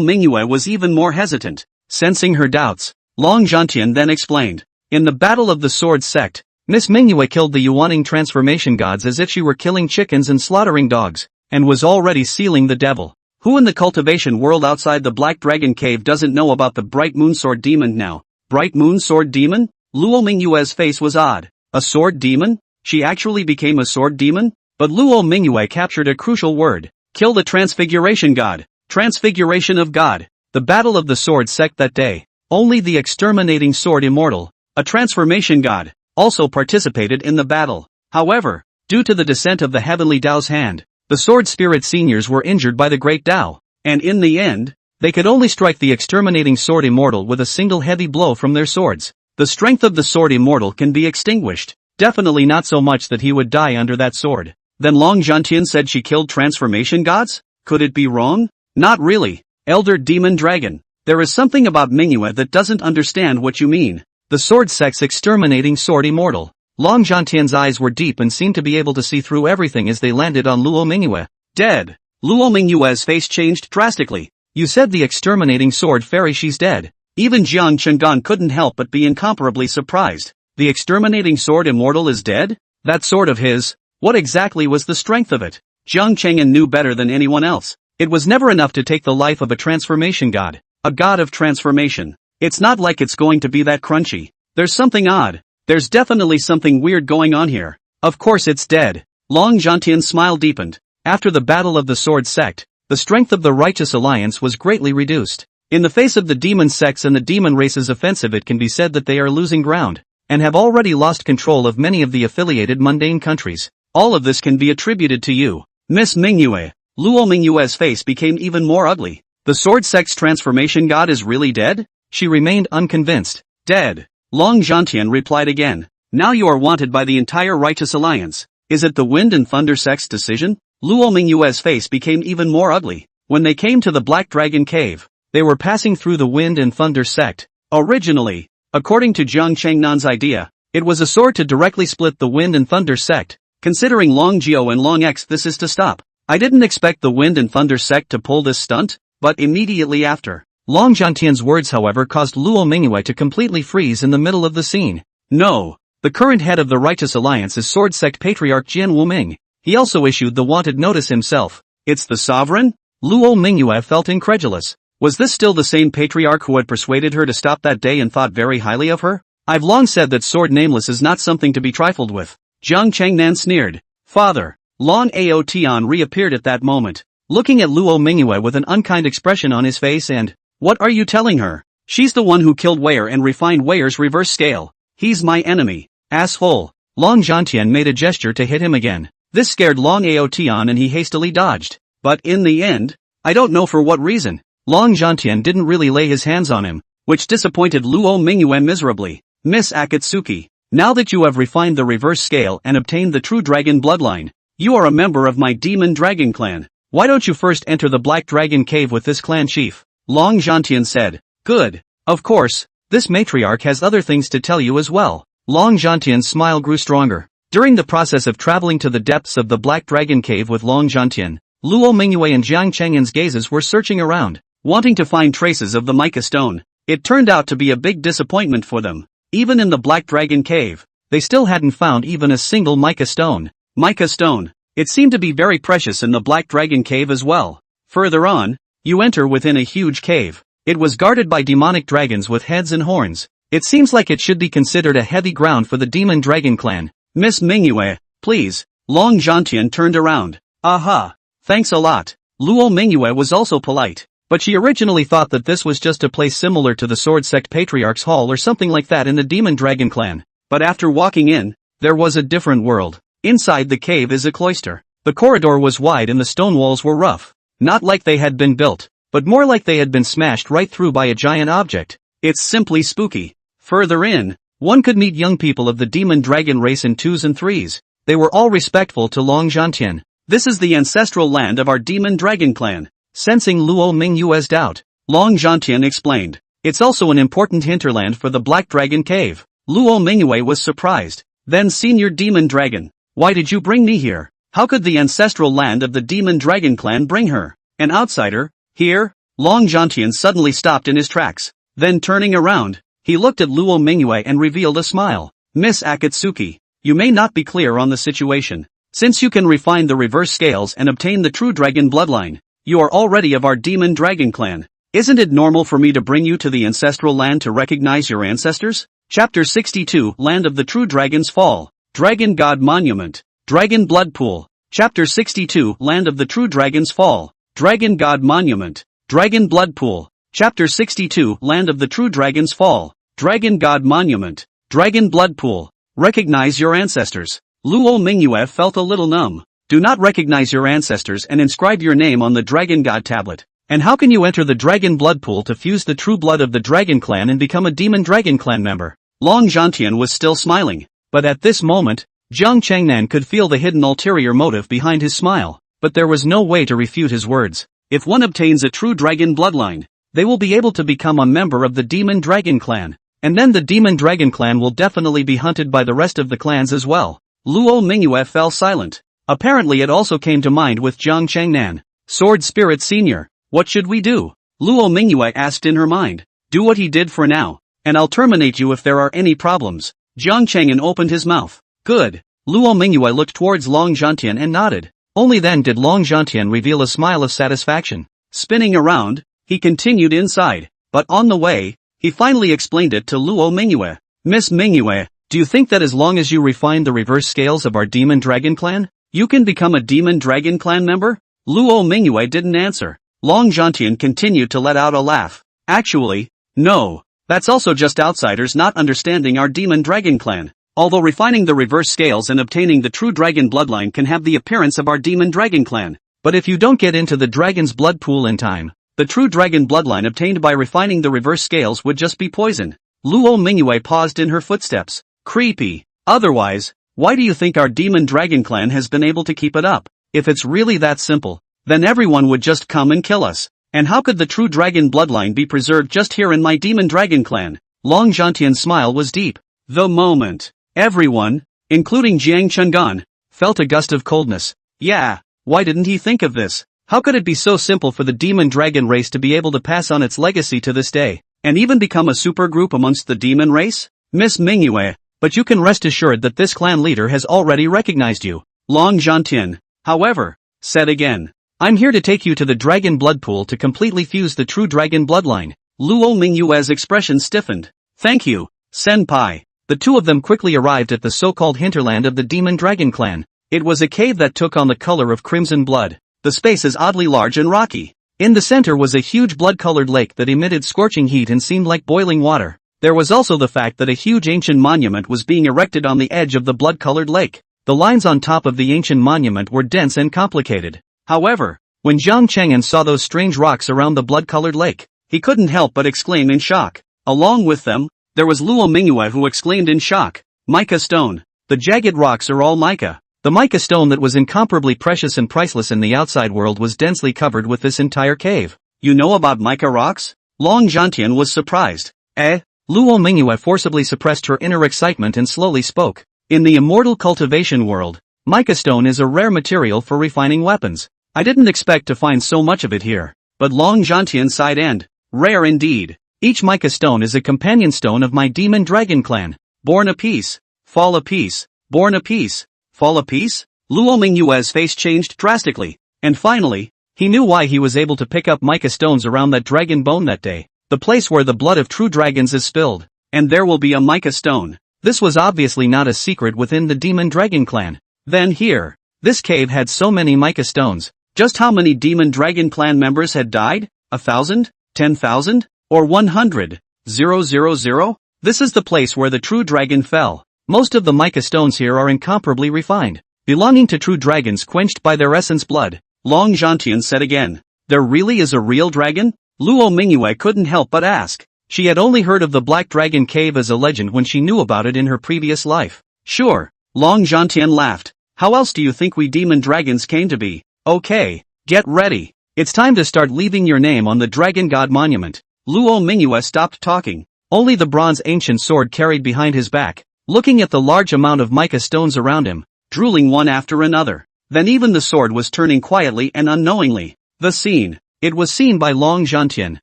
Mingyue was even more hesitant. Sensing her doubts, Long Zhantian then explained. In the Battle of the Sword Sect, Miss Mingyue killed the Yuaning transformation gods as if she were killing chickens and slaughtering dogs, and was already sealing the devil. Who in the cultivation world outside the Black Dragon Cave doesn't know about the Bright Moon Sword Demon now? Bright Moon Sword Demon? Luo Mingyue's face was odd. A sword demon? She actually became a sword demon? But Luo Mingyue captured a crucial word. Kill the transfiguration god. Transfiguration of God. The battle of the sword sect that day. Only the exterminating sword immortal, a transformation god, also participated in the battle. However, due to the descent of the heavenly Dao's hand, the sword spirit seniors were injured by the great Dao, and in the end, they could only strike the exterminating sword immortal with a single heavy blow from their swords. The strength of the sword immortal can be extinguished, definitely not so much that he would die under that sword. Then Long Zhantian said she killed transformation gods? Could it be wrong? Not really. Elder Demon Dragon, there is something about Mingyue that doesn't understand what you mean. The sword sect's exterminating sword immortal. Long Zhantian's eyes were deep and seemed to be able to see through everything as they landed on Luo Mingyue. Dead. Luo Mingyue's face changed drastically. You said the exterminating sword fairy, she's dead. Even Jian Cheng'an couldn't help but be incomparably surprised. The exterminating sword immortal is dead? That sword of his, what exactly was the strength of it? Jian Cheng'an knew better than anyone else. It was never enough to take the life of a transformation god. A god of transformation. It's not like it's going to be that crunchy. There's something odd. There's definitely something weird going on here. Of course it's dead. Long Zhantian's smile deepened. After the battle of the sword sect, the strength of the righteous alliance was greatly reduced. In the face of the demon sects and the demon race's offensive, it can be said that they are losing ground, and have already lost control of many of the affiliated mundane countries. All of this can be attributed to you, Miss Mingyue. Luo Mingyue's face became even more ugly. The sword sect's transformation god is really dead? She remained unconvinced. Dead. Long Zhantian replied again. Now you are wanted by the entire righteous alliance. Is it the wind and thunder sect's decision? Luo Mingyue's face became even more ugly. when they came to the Black Dragon Cave, they were passing through the Wind and Thunder sect. Originally, according to Jian Cheng'an's idea, it was a sword to directly split the Wind and Thunder sect. Considering Long Jiao and Long X, this is to stop. I didn't expect the Wind and Thunder sect to pull this stunt, but immediately after, Long Zhantian's words however caused Luo Mingyue to completely freeze in the middle of the scene. No, the current head of the Righteous Alliance is Sword Sect Patriarch Jian Wuming. He also issued the wanted notice himself. It's the sovereign? Luo Mingyue felt incredulous. Was this still the same patriarch who had persuaded her to stop that day and thought very highly of her? I've long said that Sword Nameless is not something to be trifled with. Jiang Cheng'an sneered. Father. Lan Ao Tian reappeared at that moment, looking at Luo Mingyue with an unkind expression on his face and, what are you telling her? She's the one who killed Weier and refined Weier's reverse scale. He's my enemy. Asshole. Long Zhantian made a gesture to hit him again. This scared Long Ao Tian and he hastily dodged. But in the end, I don't know for what reason, Long Zhantian didn't really lay his hands on him, which disappointed Luo Mingyue miserably. Miss Akatsuki, now that you have refined the reverse scale and obtained the true dragon bloodline, you are a member of my demon dragon clan. Why don't you first enter the Black Dragon Cave with this clan chief? Long Zhantian said. Good. Of course, this matriarch has other things to tell you as well. Long Zhantian's smile grew stronger. During the process of traveling to the depths of the Black Dragon Cave with Long Zhantian, Luo Mingyue and Jiang Cheng'an's gazes were searching around, wanting to find traces of the mica stone. It turned out to be a big disappointment for them. Even in the Black Dragon Cave, they still hadn't found even a single mica stone. Mica stone. It seemed to be very precious in the Black Dragon Cave as well. Further on, you enter within a huge cave. It was guarded by demonic dragons with heads and horns. It seems like it should be considered a heavy ground for the Demon Dragon clan. Miss Mingyue, please. Long Zhantian turned around. Aha. Thanks a lot. Luo Mingyue was also polite, but she originally thought that this was just a place similar to the Sword Sect Patriarch's Hall or something like that in the Demon Dragon clan. But after walking in, there was a different world. Inside the cave is a cloister. The corridor was wide and the stone walls were rough. Not like they had been built, but more like they had been smashed right through by a giant object. It's simply spooky. Further in, one could meet young people of the demon dragon race in 2s and 3s. They were all respectful to Long Zhantian. This is the ancestral land of our demon dragon clan. Sensing Luo Mingyue's doubt, Long Zhantian explained. It's also an important hinterland for the Black Dragon Cave. Luo Mingyue was surprised. Then Senior Demon Dragon, why did you bring me here? How could the ancestral land of the Demon Dragon clan bring her, an outsider, here? Long Zhantian suddenly stopped in his tracks. Then turning around, he looked at Luo Mingyue and revealed a smile. Miss Akatsuki, you may not be clear on the situation. Since you can refine the reverse scales and obtain the true dragon bloodline, you are already of our Demon Dragon clan. Isn't it normal for me to bring you to the ancestral land to recognize your ancestors? Chapter 62, Land of the True Dragon's Fall. Dragon God Monument. Dragon Blood Pool. Chapter 62, Land of the True Dragon's Fall. Dragon God Monument. Dragon Blood Pool. Chapter 62, Land of the True Dragon's Fall. Dragon God Monument. Dragon Blood Pool. Recognize your ancestors. Luo Mingyue felt a little numb. Do not recognize your ancestors and inscribe your name on the Dragon God tablet. And how can you enter the Dragon Blood Pool to fuse the true blood of the Dragon Clan and become a Demon Dragon Clan member? Long Zhantian was still smiling. But at this moment, Jiang Cheng'an could feel the hidden ulterior motive behind his smile. But there was no way to refute his words. If one obtains a true dragon bloodline, they will be able to become a member of the Demon Dragon Clan. And then the Demon Dragon Clan will definitely be hunted by the rest of the clans as well. Luo Mingyue fell silent. Apparently it also came to mind with Jiang Cheng'an. Sword Spirit Senior, what should we do? Luo Mingyue asked in her mind. Do what he did for now, and I'll terminate you if there are any problems. Jiang Cheng'an opened his mouth. Good. Luo Mingyue looked towards Long Zhantian and nodded. Only then did Long Zhantian reveal a smile of satisfaction. Spinning around, he continued inside, but on the way, he finally explained it to Luo Mingyue. Miss Mingyue, do you think that as long as you refine the reverse scales of our Demon Dragon Clan, you can become a Demon Dragon Clan member? Luo Mingyue didn't answer. Long Zhantian continued to let out a laugh. Actually, no. That's also just outsiders not understanding our Demon Dragon Clan. Although refining the reverse scales and obtaining the true dragon bloodline can have the appearance of our Demon Dragon Clan. But if you don't get into the dragon's blood pool in time, the true dragon bloodline obtained by refining the reverse scales would just be poison. Luo Mingyue paused in her footsteps. Creepy. Otherwise, why do you think our Demon Dragon Clan has been able to keep it up? If it's really that simple, then everyone would just come and kill us. And how could the true dragon bloodline be preserved just here in my demon dragon clan? Long Zhantian's smile was deep. The moment everyone, including Jian Cheng'an, felt a gust of coldness. Yeah, why didn't he think of this? How could it be so simple for the demon dragon race to be able to pass on its legacy to this day, and even become a supergroup amongst the demon race? Miss Mingyue, but you can rest assured that this clan leader has already recognized you. Long Zhantian, however, said again. I'm here to take you to the dragon blood pool to completely fuse the true dragon bloodline. Luo Mingyue's expression stiffened. Thank you, senpai. The two of them quickly arrived at the so-called hinterland of the demon dragon clan. It was a cave that took on the color of crimson blood. The space is oddly large and rocky. In the center was a huge blood-colored lake that emitted scorching heat and seemed like boiling water. There was also the fact that a huge ancient monument was being erected on the edge of the blood-colored lake. The lines on top of the ancient monument were dense and complicated. However, when Jian Cheng'an saw those strange rocks around the blood-colored lake, he couldn't help but exclaim in shock. Along with them, there was Luo Mingyue who exclaimed in shock, Mica stone. The jagged rocks are all mica. The mica stone that was incomparably precious and priceless in the outside world was densely covered with this entire cave. You know about mica rocks? Long Zhantian was surprised. Luo Mingyue forcibly suppressed her inner excitement and slowly spoke. In the immortal cultivation world, mica stone is a rare material for refining weapons. I didn't expect to find so much of it here. But Long Zhantian sighed and, rare indeed. Each mica stone is a companion stone of my demon dragon clan. Born a piece, fall a piece, born a piece, fall a piece? Luo Mingyue's face changed drastically. And finally, he knew why he was able to pick up mica stones around that dragon bone that day. The place where the blood of true dragons is spilled. And there will be a mica stone. This was obviously not a secret within the demon dragon clan. Then here, this cave had so many mica stones. Just how many demon dragon clan members had died? 1,000? 10,000? Or 100? 000? This is the place where the true dragon fell. Most of the mica stones here are incomparably refined, belonging to true dragons quenched by their essence blood. Long Zhantian said again. There really is a real dragon? Luo Mingyue couldn't help but ask. She had only heard of the Black Dragon Cave as a legend when she knew about it in her previous life. Sure. Long Zhantian laughed. How else do you think we demon dragons came to be? Okay, get ready. It's time to start leaving your name on the Dragon God Monument. Luo Mingyue stopped talking. Only the bronze ancient sword carried behind his back, looking at the large amount of mica stones around him, drooling one after another. Then even the sword was turning quietly and unknowingly. The scene. It was seen by Long Zhantian.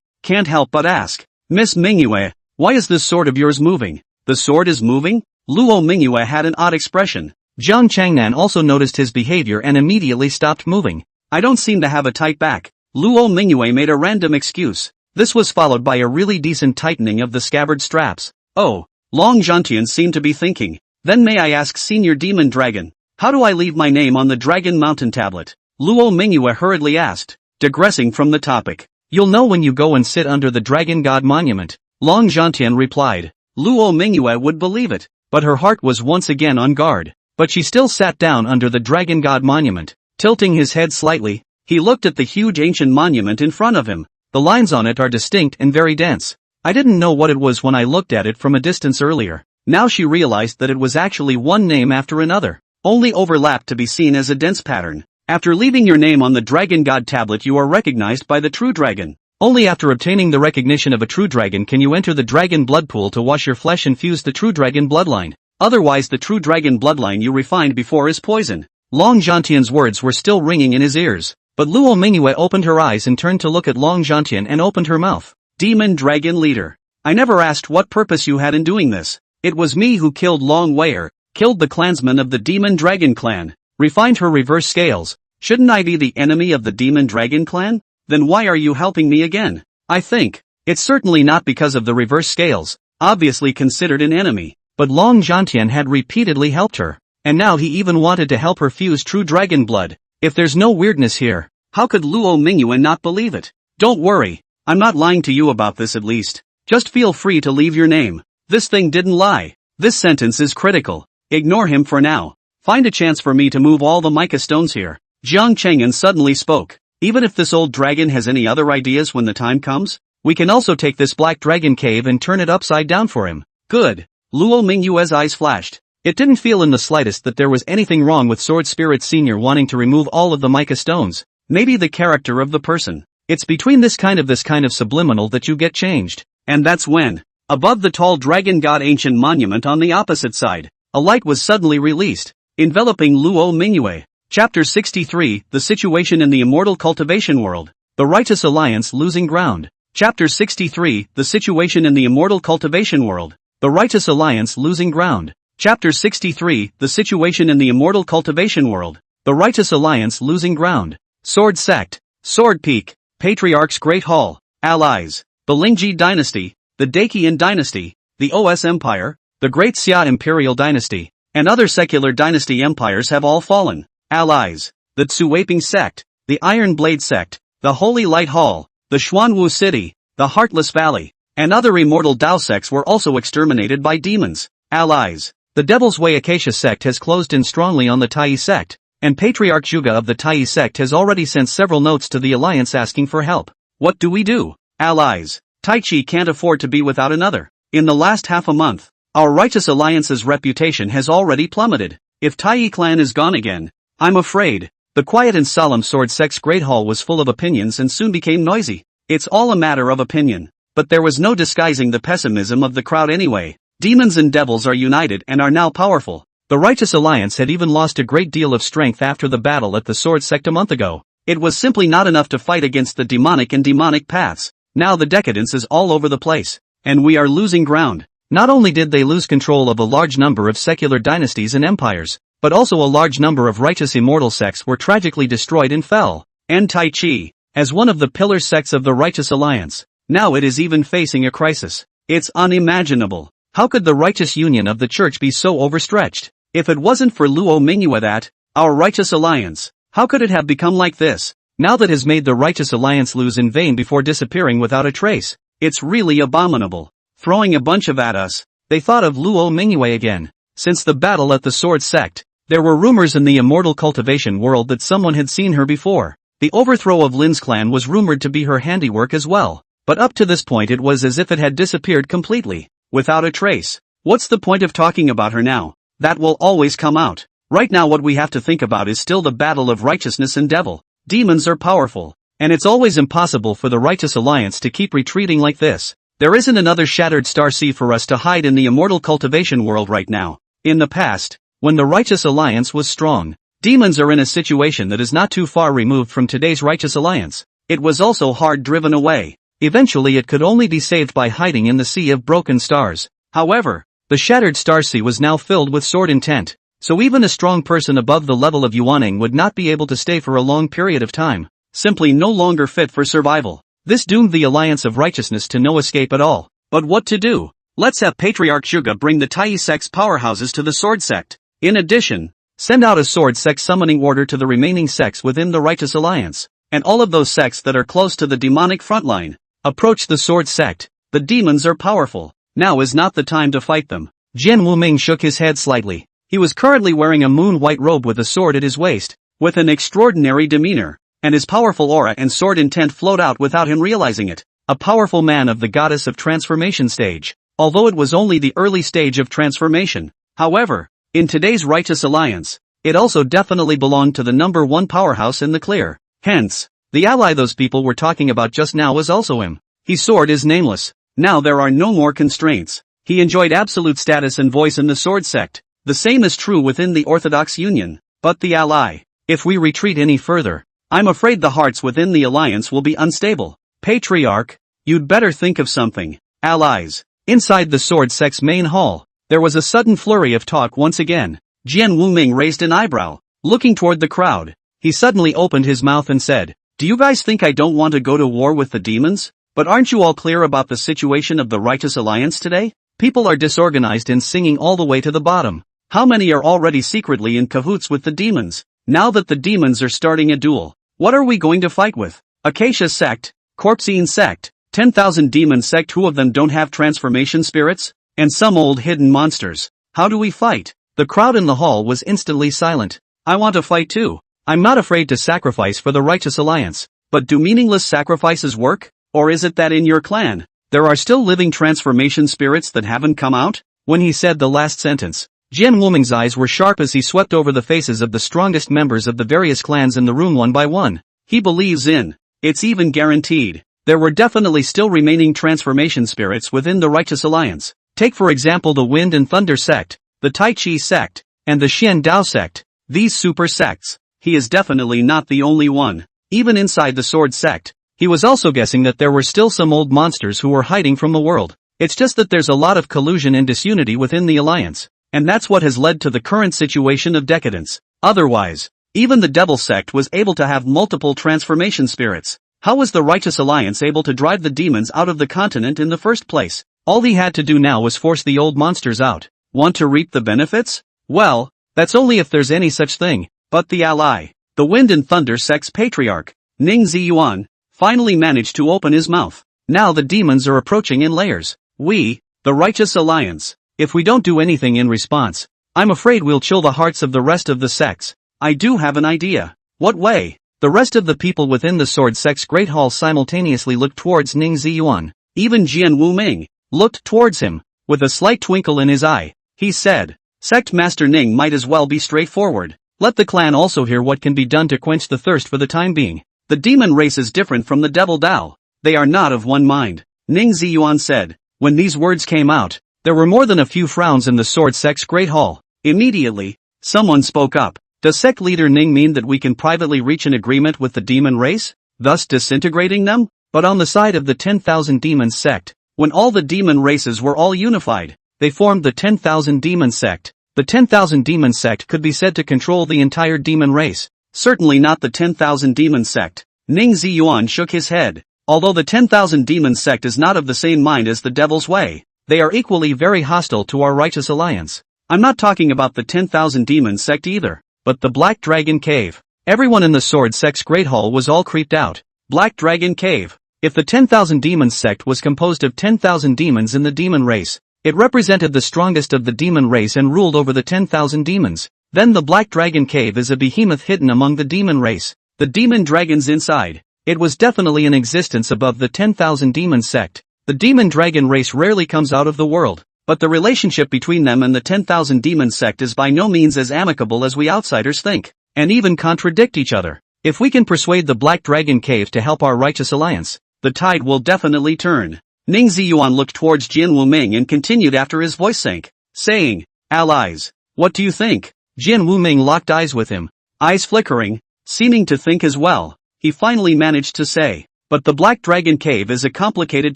Can't help but ask. Miss Mingyue, why is this sword of yours moving? The sword is moving? Luo Mingyue had an odd expression. Jian Cheng'an also noticed his behavior and immediately stopped moving. I don't seem to have a tight back. Luo Mingyue made a random excuse. This was followed by a really decent tightening of the scabbard straps. Oh, Long Zhantian seemed to be thinking. Then may I ask Senior Demon Dragon, how do I leave my name on the Dragon Mountain tablet? Luo Mingyue hurriedly asked, digressing from the topic. You'll know when you go and sit under the Dragon God Monument. Long Zhantian replied. Luo Mingyue would believe it, but her heart was once again on guard. But she still sat down under the Dragon God Monument. Tilting his head slightly, he looked at the huge ancient monument in front of him. The lines on it are distinct and very dense. I didn't know what it was when I looked at it from a distance earlier. Now she realized that it was actually one name after another, only overlapped to be seen as a dense pattern. After leaving your name on the Dragon God tablet you are recognized by the true dragon. Only after obtaining the recognition of a true dragon can you enter the dragon blood pool to wash your flesh and fuse the true dragon bloodline. Otherwise the true dragon bloodline you refined before is poison. Long Zhantian's words were still ringing in his ears, but Luo Mingyue opened her eyes and turned to look at Long Zhantian and opened her mouth. Demon Dragon Leader. I never asked what purpose you had in doing this. It was me who killed Long Weier, killed the clansman of the Demon Dragon Clan, refined her reverse scales. Shouldn't I be the enemy of the Demon Dragon Clan? Then why are you helping me again? I think, it's certainly not because of the reverse scales, obviously considered an enemy, but Long Zhantian had repeatedly helped her, and now he even wanted to help her fuse true dragon blood. If there's no weirdness here, how could Luo Mingyue not believe it? Don't worry, I'm not lying to you about this at least. Just feel free to leave your name. This thing didn't lie. This sentence is critical. Ignore him for now. Find a chance for me to move all the mica stones here. Jian Cheng'an suddenly spoke. Even if this old dragon has any other ideas when the time comes, we can also take this black dragon cave and turn it upside down for him. Good. Luo Mingyue's eyes flashed. It didn't feel in the slightest that there was anything wrong with Sword Spirit Senior wanting to remove all of the mica stones. maybe the character of the person. It's between this kind of subliminal that you get changed. And that's when, above the tall dragon god ancient monument on the opposite side, a light was suddenly released, enveloping Luo Mingyue. Chapter 63, The Situation in the Immortal Cultivation World. The Righteous Alliance Losing Ground. Chapter 63, The Situation in the Immortal Cultivation World. The Righteous Alliance Losing Ground. Chapter 63, The Situation in the Immortal Cultivation World. The Righteous Alliance Losing Ground. Sword Sect. Sword Peak. Patriarch's Great Hall. Allies. The Lingji Dynasty. The Daqian Dynasty. The Os Empire. The Great Xia Imperial Dynasty. And other secular dynasty empires have all fallen. Allies. The Tsuwaping Sect. The Iron Blade Sect. The Holy Light Hall. The Xuanwu City. The Heartless Valley. And other immortal Dao sects were also exterminated by demons. Allies. The Devil's Way Acacia sect has closed in strongly on the Tai sect, and Patriarch Zhuge of the Tai sect has already sent several notes to the alliance asking for help. What do we do? Allies. Tai Chi can't afford to be without another. In the last half a month, our righteous alliance's reputation has already plummeted. If Tai clan is gone again, I'm afraid. The quiet and solemn Sword Sect's Great Hall was full of opinions and soon became noisy. It's all a matter of opinion. But there was no disguising the pessimism of the crowd anyway. Demons and devils are united and are now powerful. The Righteous Alliance had even lost a great deal of strength after the battle at the Sword Sect a month ago. It was simply not enough to fight against the demonic and demonic paths. Now the decadence is all over the place. And we are losing ground. Not only did they lose control of a large number of secular dynasties and empires, but also a large number of righteous immortal sects were tragically destroyed and fell. And Tai Chi, as one of the pillar sects of the Righteous Alliance, now it is even facing a crisis. It's unimaginable. How could the righteous union of the church be so overstretched? If it wasn't for Luo Mingyue that, our righteous alliance, how could it have become like this? Now that has made the righteous alliance lose in vain before disappearing without a trace. It's really abominable. Throwing a bunch of at us, they thought of Luo Mingyue again. Since the battle at the Sword Sect, there were rumors in the immortal cultivation world that someone had seen her before. The overthrow of Lin's clan was rumored to be her handiwork as well. But up to this point it was as if it had disappeared completely. Without a trace. What's the point of talking about her now? That will always come out. Right now what we have to think about is still the battle of righteousness and devil. Demons are powerful. And it's always impossible for the Righteous Alliance to keep retreating like this. There isn't another shattered star sea for us to hide in the immortal cultivation world right now. In the past, when the Righteous Alliance was strong, demons are in a situation that is not too far removed from today's Righteous Alliance. It was also hard driven away. Eventually it could only be saved by hiding in the sea of broken stars. However, the shattered star sea was now filled with sword intent, so even a strong person above the level of Yuaning would not be able to stay for a long period of time, simply no longer fit for survival. This doomed the Alliance of Righteousness to no escape at all. But what to do? Let's have Patriarch Zhuge bring the Tai sect's powerhouses to the Sword Sect. In addition, send out a Sword Sect summoning order to the remaining sects within the Righteous Alliance, and all of those sects that are close to the demonic frontline. Approach the Sword Sect. The demons are powerful. Now is not the time to fight them. Jian Wuming shook his head slightly. He was currently wearing a moon-white robe with a sword at his waist, with an extraordinary demeanor, and his powerful aura and sword intent flowed out without him realizing it. A powerful man of the goddess of transformation stage, although it was only the early stage of transformation. However, in today's Righteous Alliance, it also definitely belonged to the number one powerhouse in the clear. Hence, the ally those people were talking about just now was also him. His sword is nameless. Now there are no more constraints. He enjoyed absolute status and voice in the Sword Sect. The same is true within the Orthodox Union. But the ally. If we retreat any further, I'm afraid the hearts within the alliance will be unstable. Patriarch, you'd better think of something. Allies. Inside the Sword Sect's main hall, there was a sudden flurry of talk once again. Jian Wuming raised an eyebrow, looking toward the crowd. He suddenly opened his mouth and said, "Do you guys think I don't want to go to war with the demons? But aren't you all clear about the situation of the Righteous Alliance today? People are disorganized and singing all the way to the bottom. How many are already secretly in cahoots with the demons? Now that the demons are starting a duel, what are we going to fight with? Acacia sect, Corpsean sect, 10,000 demon sect, who of them don't have transformation spirits? And some old hidden monsters. How do we fight?" The crowd in the hall was instantly silent. "I want to fight too. I'm not afraid to sacrifice for the Righteous Alliance. But do meaningless sacrifices work? Or is it that in your clan, there are still living transformation spirits that haven't come out?" When he said the last sentence, Jian Wuming's eyes were sharp as he swept over the faces of the strongest members of the various clans in the room one by one. He believes in. It's even guaranteed. There were definitely still remaining transformation spirits within the Righteous Alliance. Take for example the Wind and Thunder sect, the Tai Chi sect, and the Xian Dao sect. These super sects. He is definitely not the only one. Even inside the Sword sect, he was also guessing that there were still some old monsters who were hiding from the world. It's just that there's a lot of collusion and disunity within the alliance, and that's what has led to the current situation of decadence. Otherwise, even the Devil sect was able to have multiple transformation spirits. How was the Righteous Alliance able to drive the demons out of the continent in the first place? All he had to do now was force the old monsters out. Want to reap the benefits? Well, that's only if there's any such thing. But the ally, the Wind and Thunder sect's patriarch, Lin Yuan, finally managed to open his mouth. Now the demons are approaching in layers. We, the Righteous Alliance, if we don't do anything in response, I'm afraid we'll chill the hearts of the rest of the sects. I do have an idea. What way? The rest of the people within the Sword sect's Great Hall simultaneously looked towards Ning Ziyuan. Even Jian Wuming looked towards him. With a slight twinkle in his eye, he said, Sect Master Ning might as well be straightforward. Let the clan also hear what can be done to quench the thirst for the time being. The demon race is different from the Devil Dao. They are not of one mind. Ning Ziyuan said. When these words came out, there were more than a few frowns in the Sword sect's Great Hall. Immediately, someone spoke up. Does sect leader Ning mean that we can privately reach an agreement with the demon race, thus disintegrating them? But on the side of the 10,000 Demons sect, when all the demon races were all unified, they formed the 10,000 Demon sect. The 10,000 Demon sect could be said to control the entire demon race. Certainly not the 10,000 Demon sect. Ning Ziyuan shook his head. Although the 10,000 Demon sect is not of the same mind as the Devil's Way, they are equally very hostile to our Righteous Alliance. I'm not talking about the 10,000 Demon sect either, but the Black Dragon Cave. Everyone in the Sword sect's Great Hall was all creeped out. Black Dragon Cave. If the 10,000 Demons sect was composed of 10,000 demons in the demon race, it represented the strongest of the demon race and ruled over the 10,000 demons. Then the Black Dragon Cave is a behemoth hidden among the demon race. The demon dragons inside. It was definitely in existence above the 10,000 demon sect. The demon dragon race rarely comes out of the world, but the relationship between them and the 10,000 demon sect is by no means as amicable as we outsiders think, and even contradict each other. If we can persuade the Black Dragon Cave to help our Righteous Alliance, the tide will definitely turn. Ning Ziyuan looked towards Jian Wuming and continued after his voice sank, saying, Allies, what do you think? Jian Wuming locked eyes with him, eyes flickering, seeming to think as well. He finally managed to say, but the Black Dragon Cave is a complicated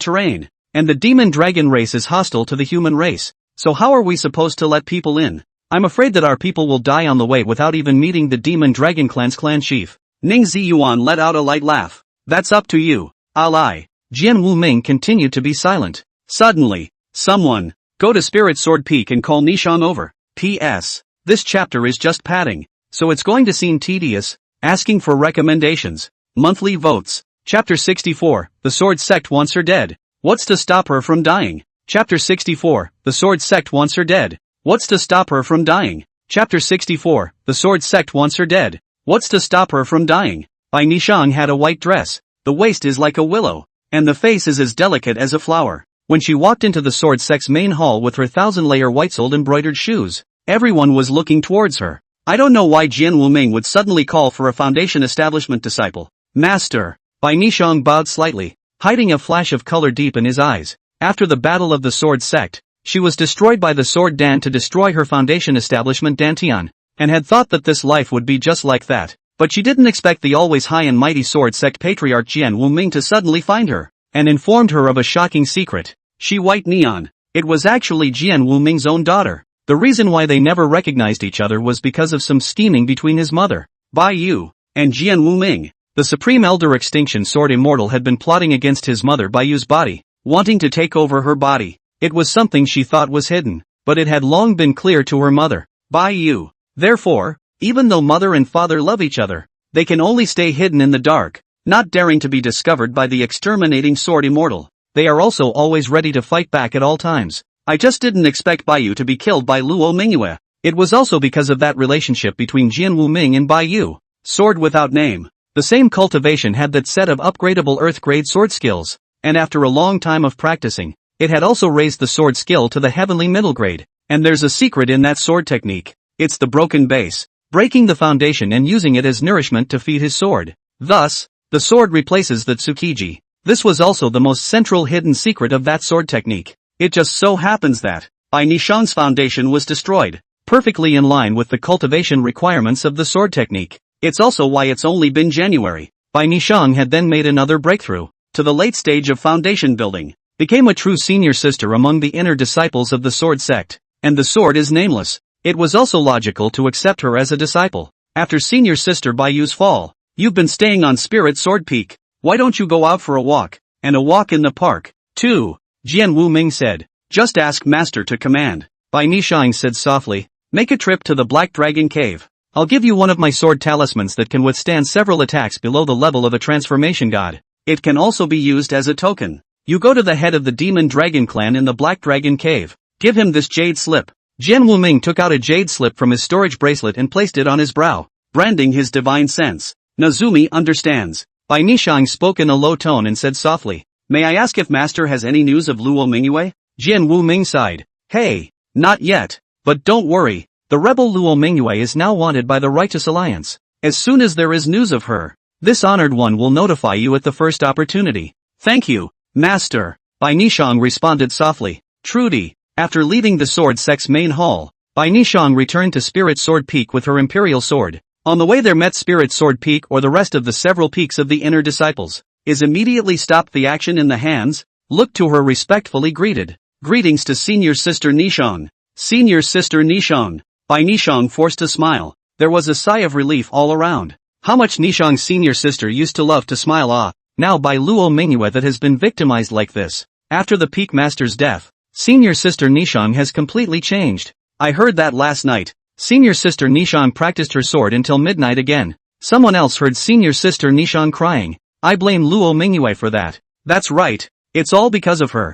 terrain, and the demon dragon race is hostile to the human race, so how are we supposed to let people in? I'm afraid that our people will die on the way without even meeting the demon dragon clan's clan chief. Ning Ziyuan let out a light laugh. That's up to you, ally. Jian Wuming continued to be silent. Suddenly, someone, go to Spirit Sword Peak and call Nishang over. P.S. This chapter is just padding, so it's going to seem tedious. Asking for recommendations. Monthly votes. Chapter 64, The Sword Sect wants her dead. What's to stop her from dying? Chapter 64, The Sword Sect wants her dead. What's to stop her from dying? Chapter 64, The Sword Sect wants her dead. What's to stop her from dying? Bai Nishang had a white dress. The waist is like a willow, and the face is as delicate as a flower. When she walked into the Sword Sect's main hall with her 1,000-layer white-soled embroidered shoes, everyone was looking towards her. I don't know why Jian Wuming would suddenly call for a Foundation Establishment disciple. Master. Bai Nishang bowed slightly, hiding a flash of color deep in his eyes. After the battle of the Sword Sect, she was destroyed by the Sword Dan to destroy her Foundation Establishment Dantian, and had thought that this life would be just like that. But she didn't expect the always high and mighty Sword Sect Patriarch Jian Wuming to suddenly find her, and informed her of a shocking secret. She white neon. It was actually Jian Wuming's own daughter. The reason why they never recognized each other was because of some scheming between his mother, Bai Yu, and Jian Wuming. The Supreme Elder Extinction Sword Immortal had been plotting against his mother Bai Yu's body, wanting to take over her body. It was something she thought was hidden, but it had long been clear to her mother, Bai Yu. Therefore, even though mother and father love each other, they can only stay hidden in the dark, not daring to be discovered by the exterminating Sword Immortal. They are also always ready to fight back at all times. I just didn't expect Bai Yu to be killed by Luo Mingyue. It was also because of that relationship between Jian Wuming and Bai Yu. Sword without name. The same cultivation had that set of upgradable earth-grade sword skills, and after a long time of practicing, it had also raised the sword skill to the heavenly middle grade. And there's a secret in that sword technique. It's the broken base. Breaking the foundation and using it as nourishment to feed his sword. Thus, the sword replaces the tsukiji. This was also the most central hidden secret of that sword technique. It just so happens that Bai Nishang's foundation was destroyed, perfectly in line with the cultivation requirements of the sword technique. It's also why it's only been January. Bai Nishang had then made another breakthrough, to the late stage of foundation building, became a true senior sister among the inner disciples of the sword sect, and the sword is nameless. It was also logical to accept her as a disciple. After senior sister Bai Yu's fall, you've been staying on Spirit Sword Peak. Why don't you go out for a walk, and a walk in the park, too? Jian Wuming said. Just ask master to command. Bai Nishang said softly, make a trip to the Black Dragon Cave. I'll give you one of my sword talismans that can withstand several attacks below the level of a transformation god. It can also be used as a token. You go to the head of the demon dragon clan in the Black Dragon Cave. Give him this jade slip. Jian Wuming took out a jade slip from his storage bracelet and placed it on his brow, branding his divine sense. Nazumi understands. Bai Nishang spoke in a low tone and said softly, may I ask if master has any news of Luo Mingyue? Jian Wuming sighed. Hey, not yet. But don't worry, the rebel Luo Mingyue is now wanted by the Righteous Alliance. As soon as there is news of her, this honored one will notify you at the first opportunity. Thank you, master. Bai Nishang responded softly. Trudy. After leaving the sword sect's main hall, Bai Nishang returned to Spirit Sword Peak with her imperial sword. On the way there met Spirit Sword Peak or the rest of the several peaks of the inner disciples. Is immediately stopped the action in the hands, looked to her respectfully greeted. Greetings to Senior Sister Nishang. Senior Sister Nishang. Bai Nishang forced a smile. There was a sigh of relief all around. How much Nishang's senior sister used to love to smile now by Luo Mingyue that has been victimized like this. After the Peak Master's death, Senior Sister Nishang has completely changed. I heard that last night. Senior Sister Nishang practiced her sword until midnight again. Someone else heard Senior Sister Nishang crying. I blame Luo Mingyue for that. That's right. It's all because of her.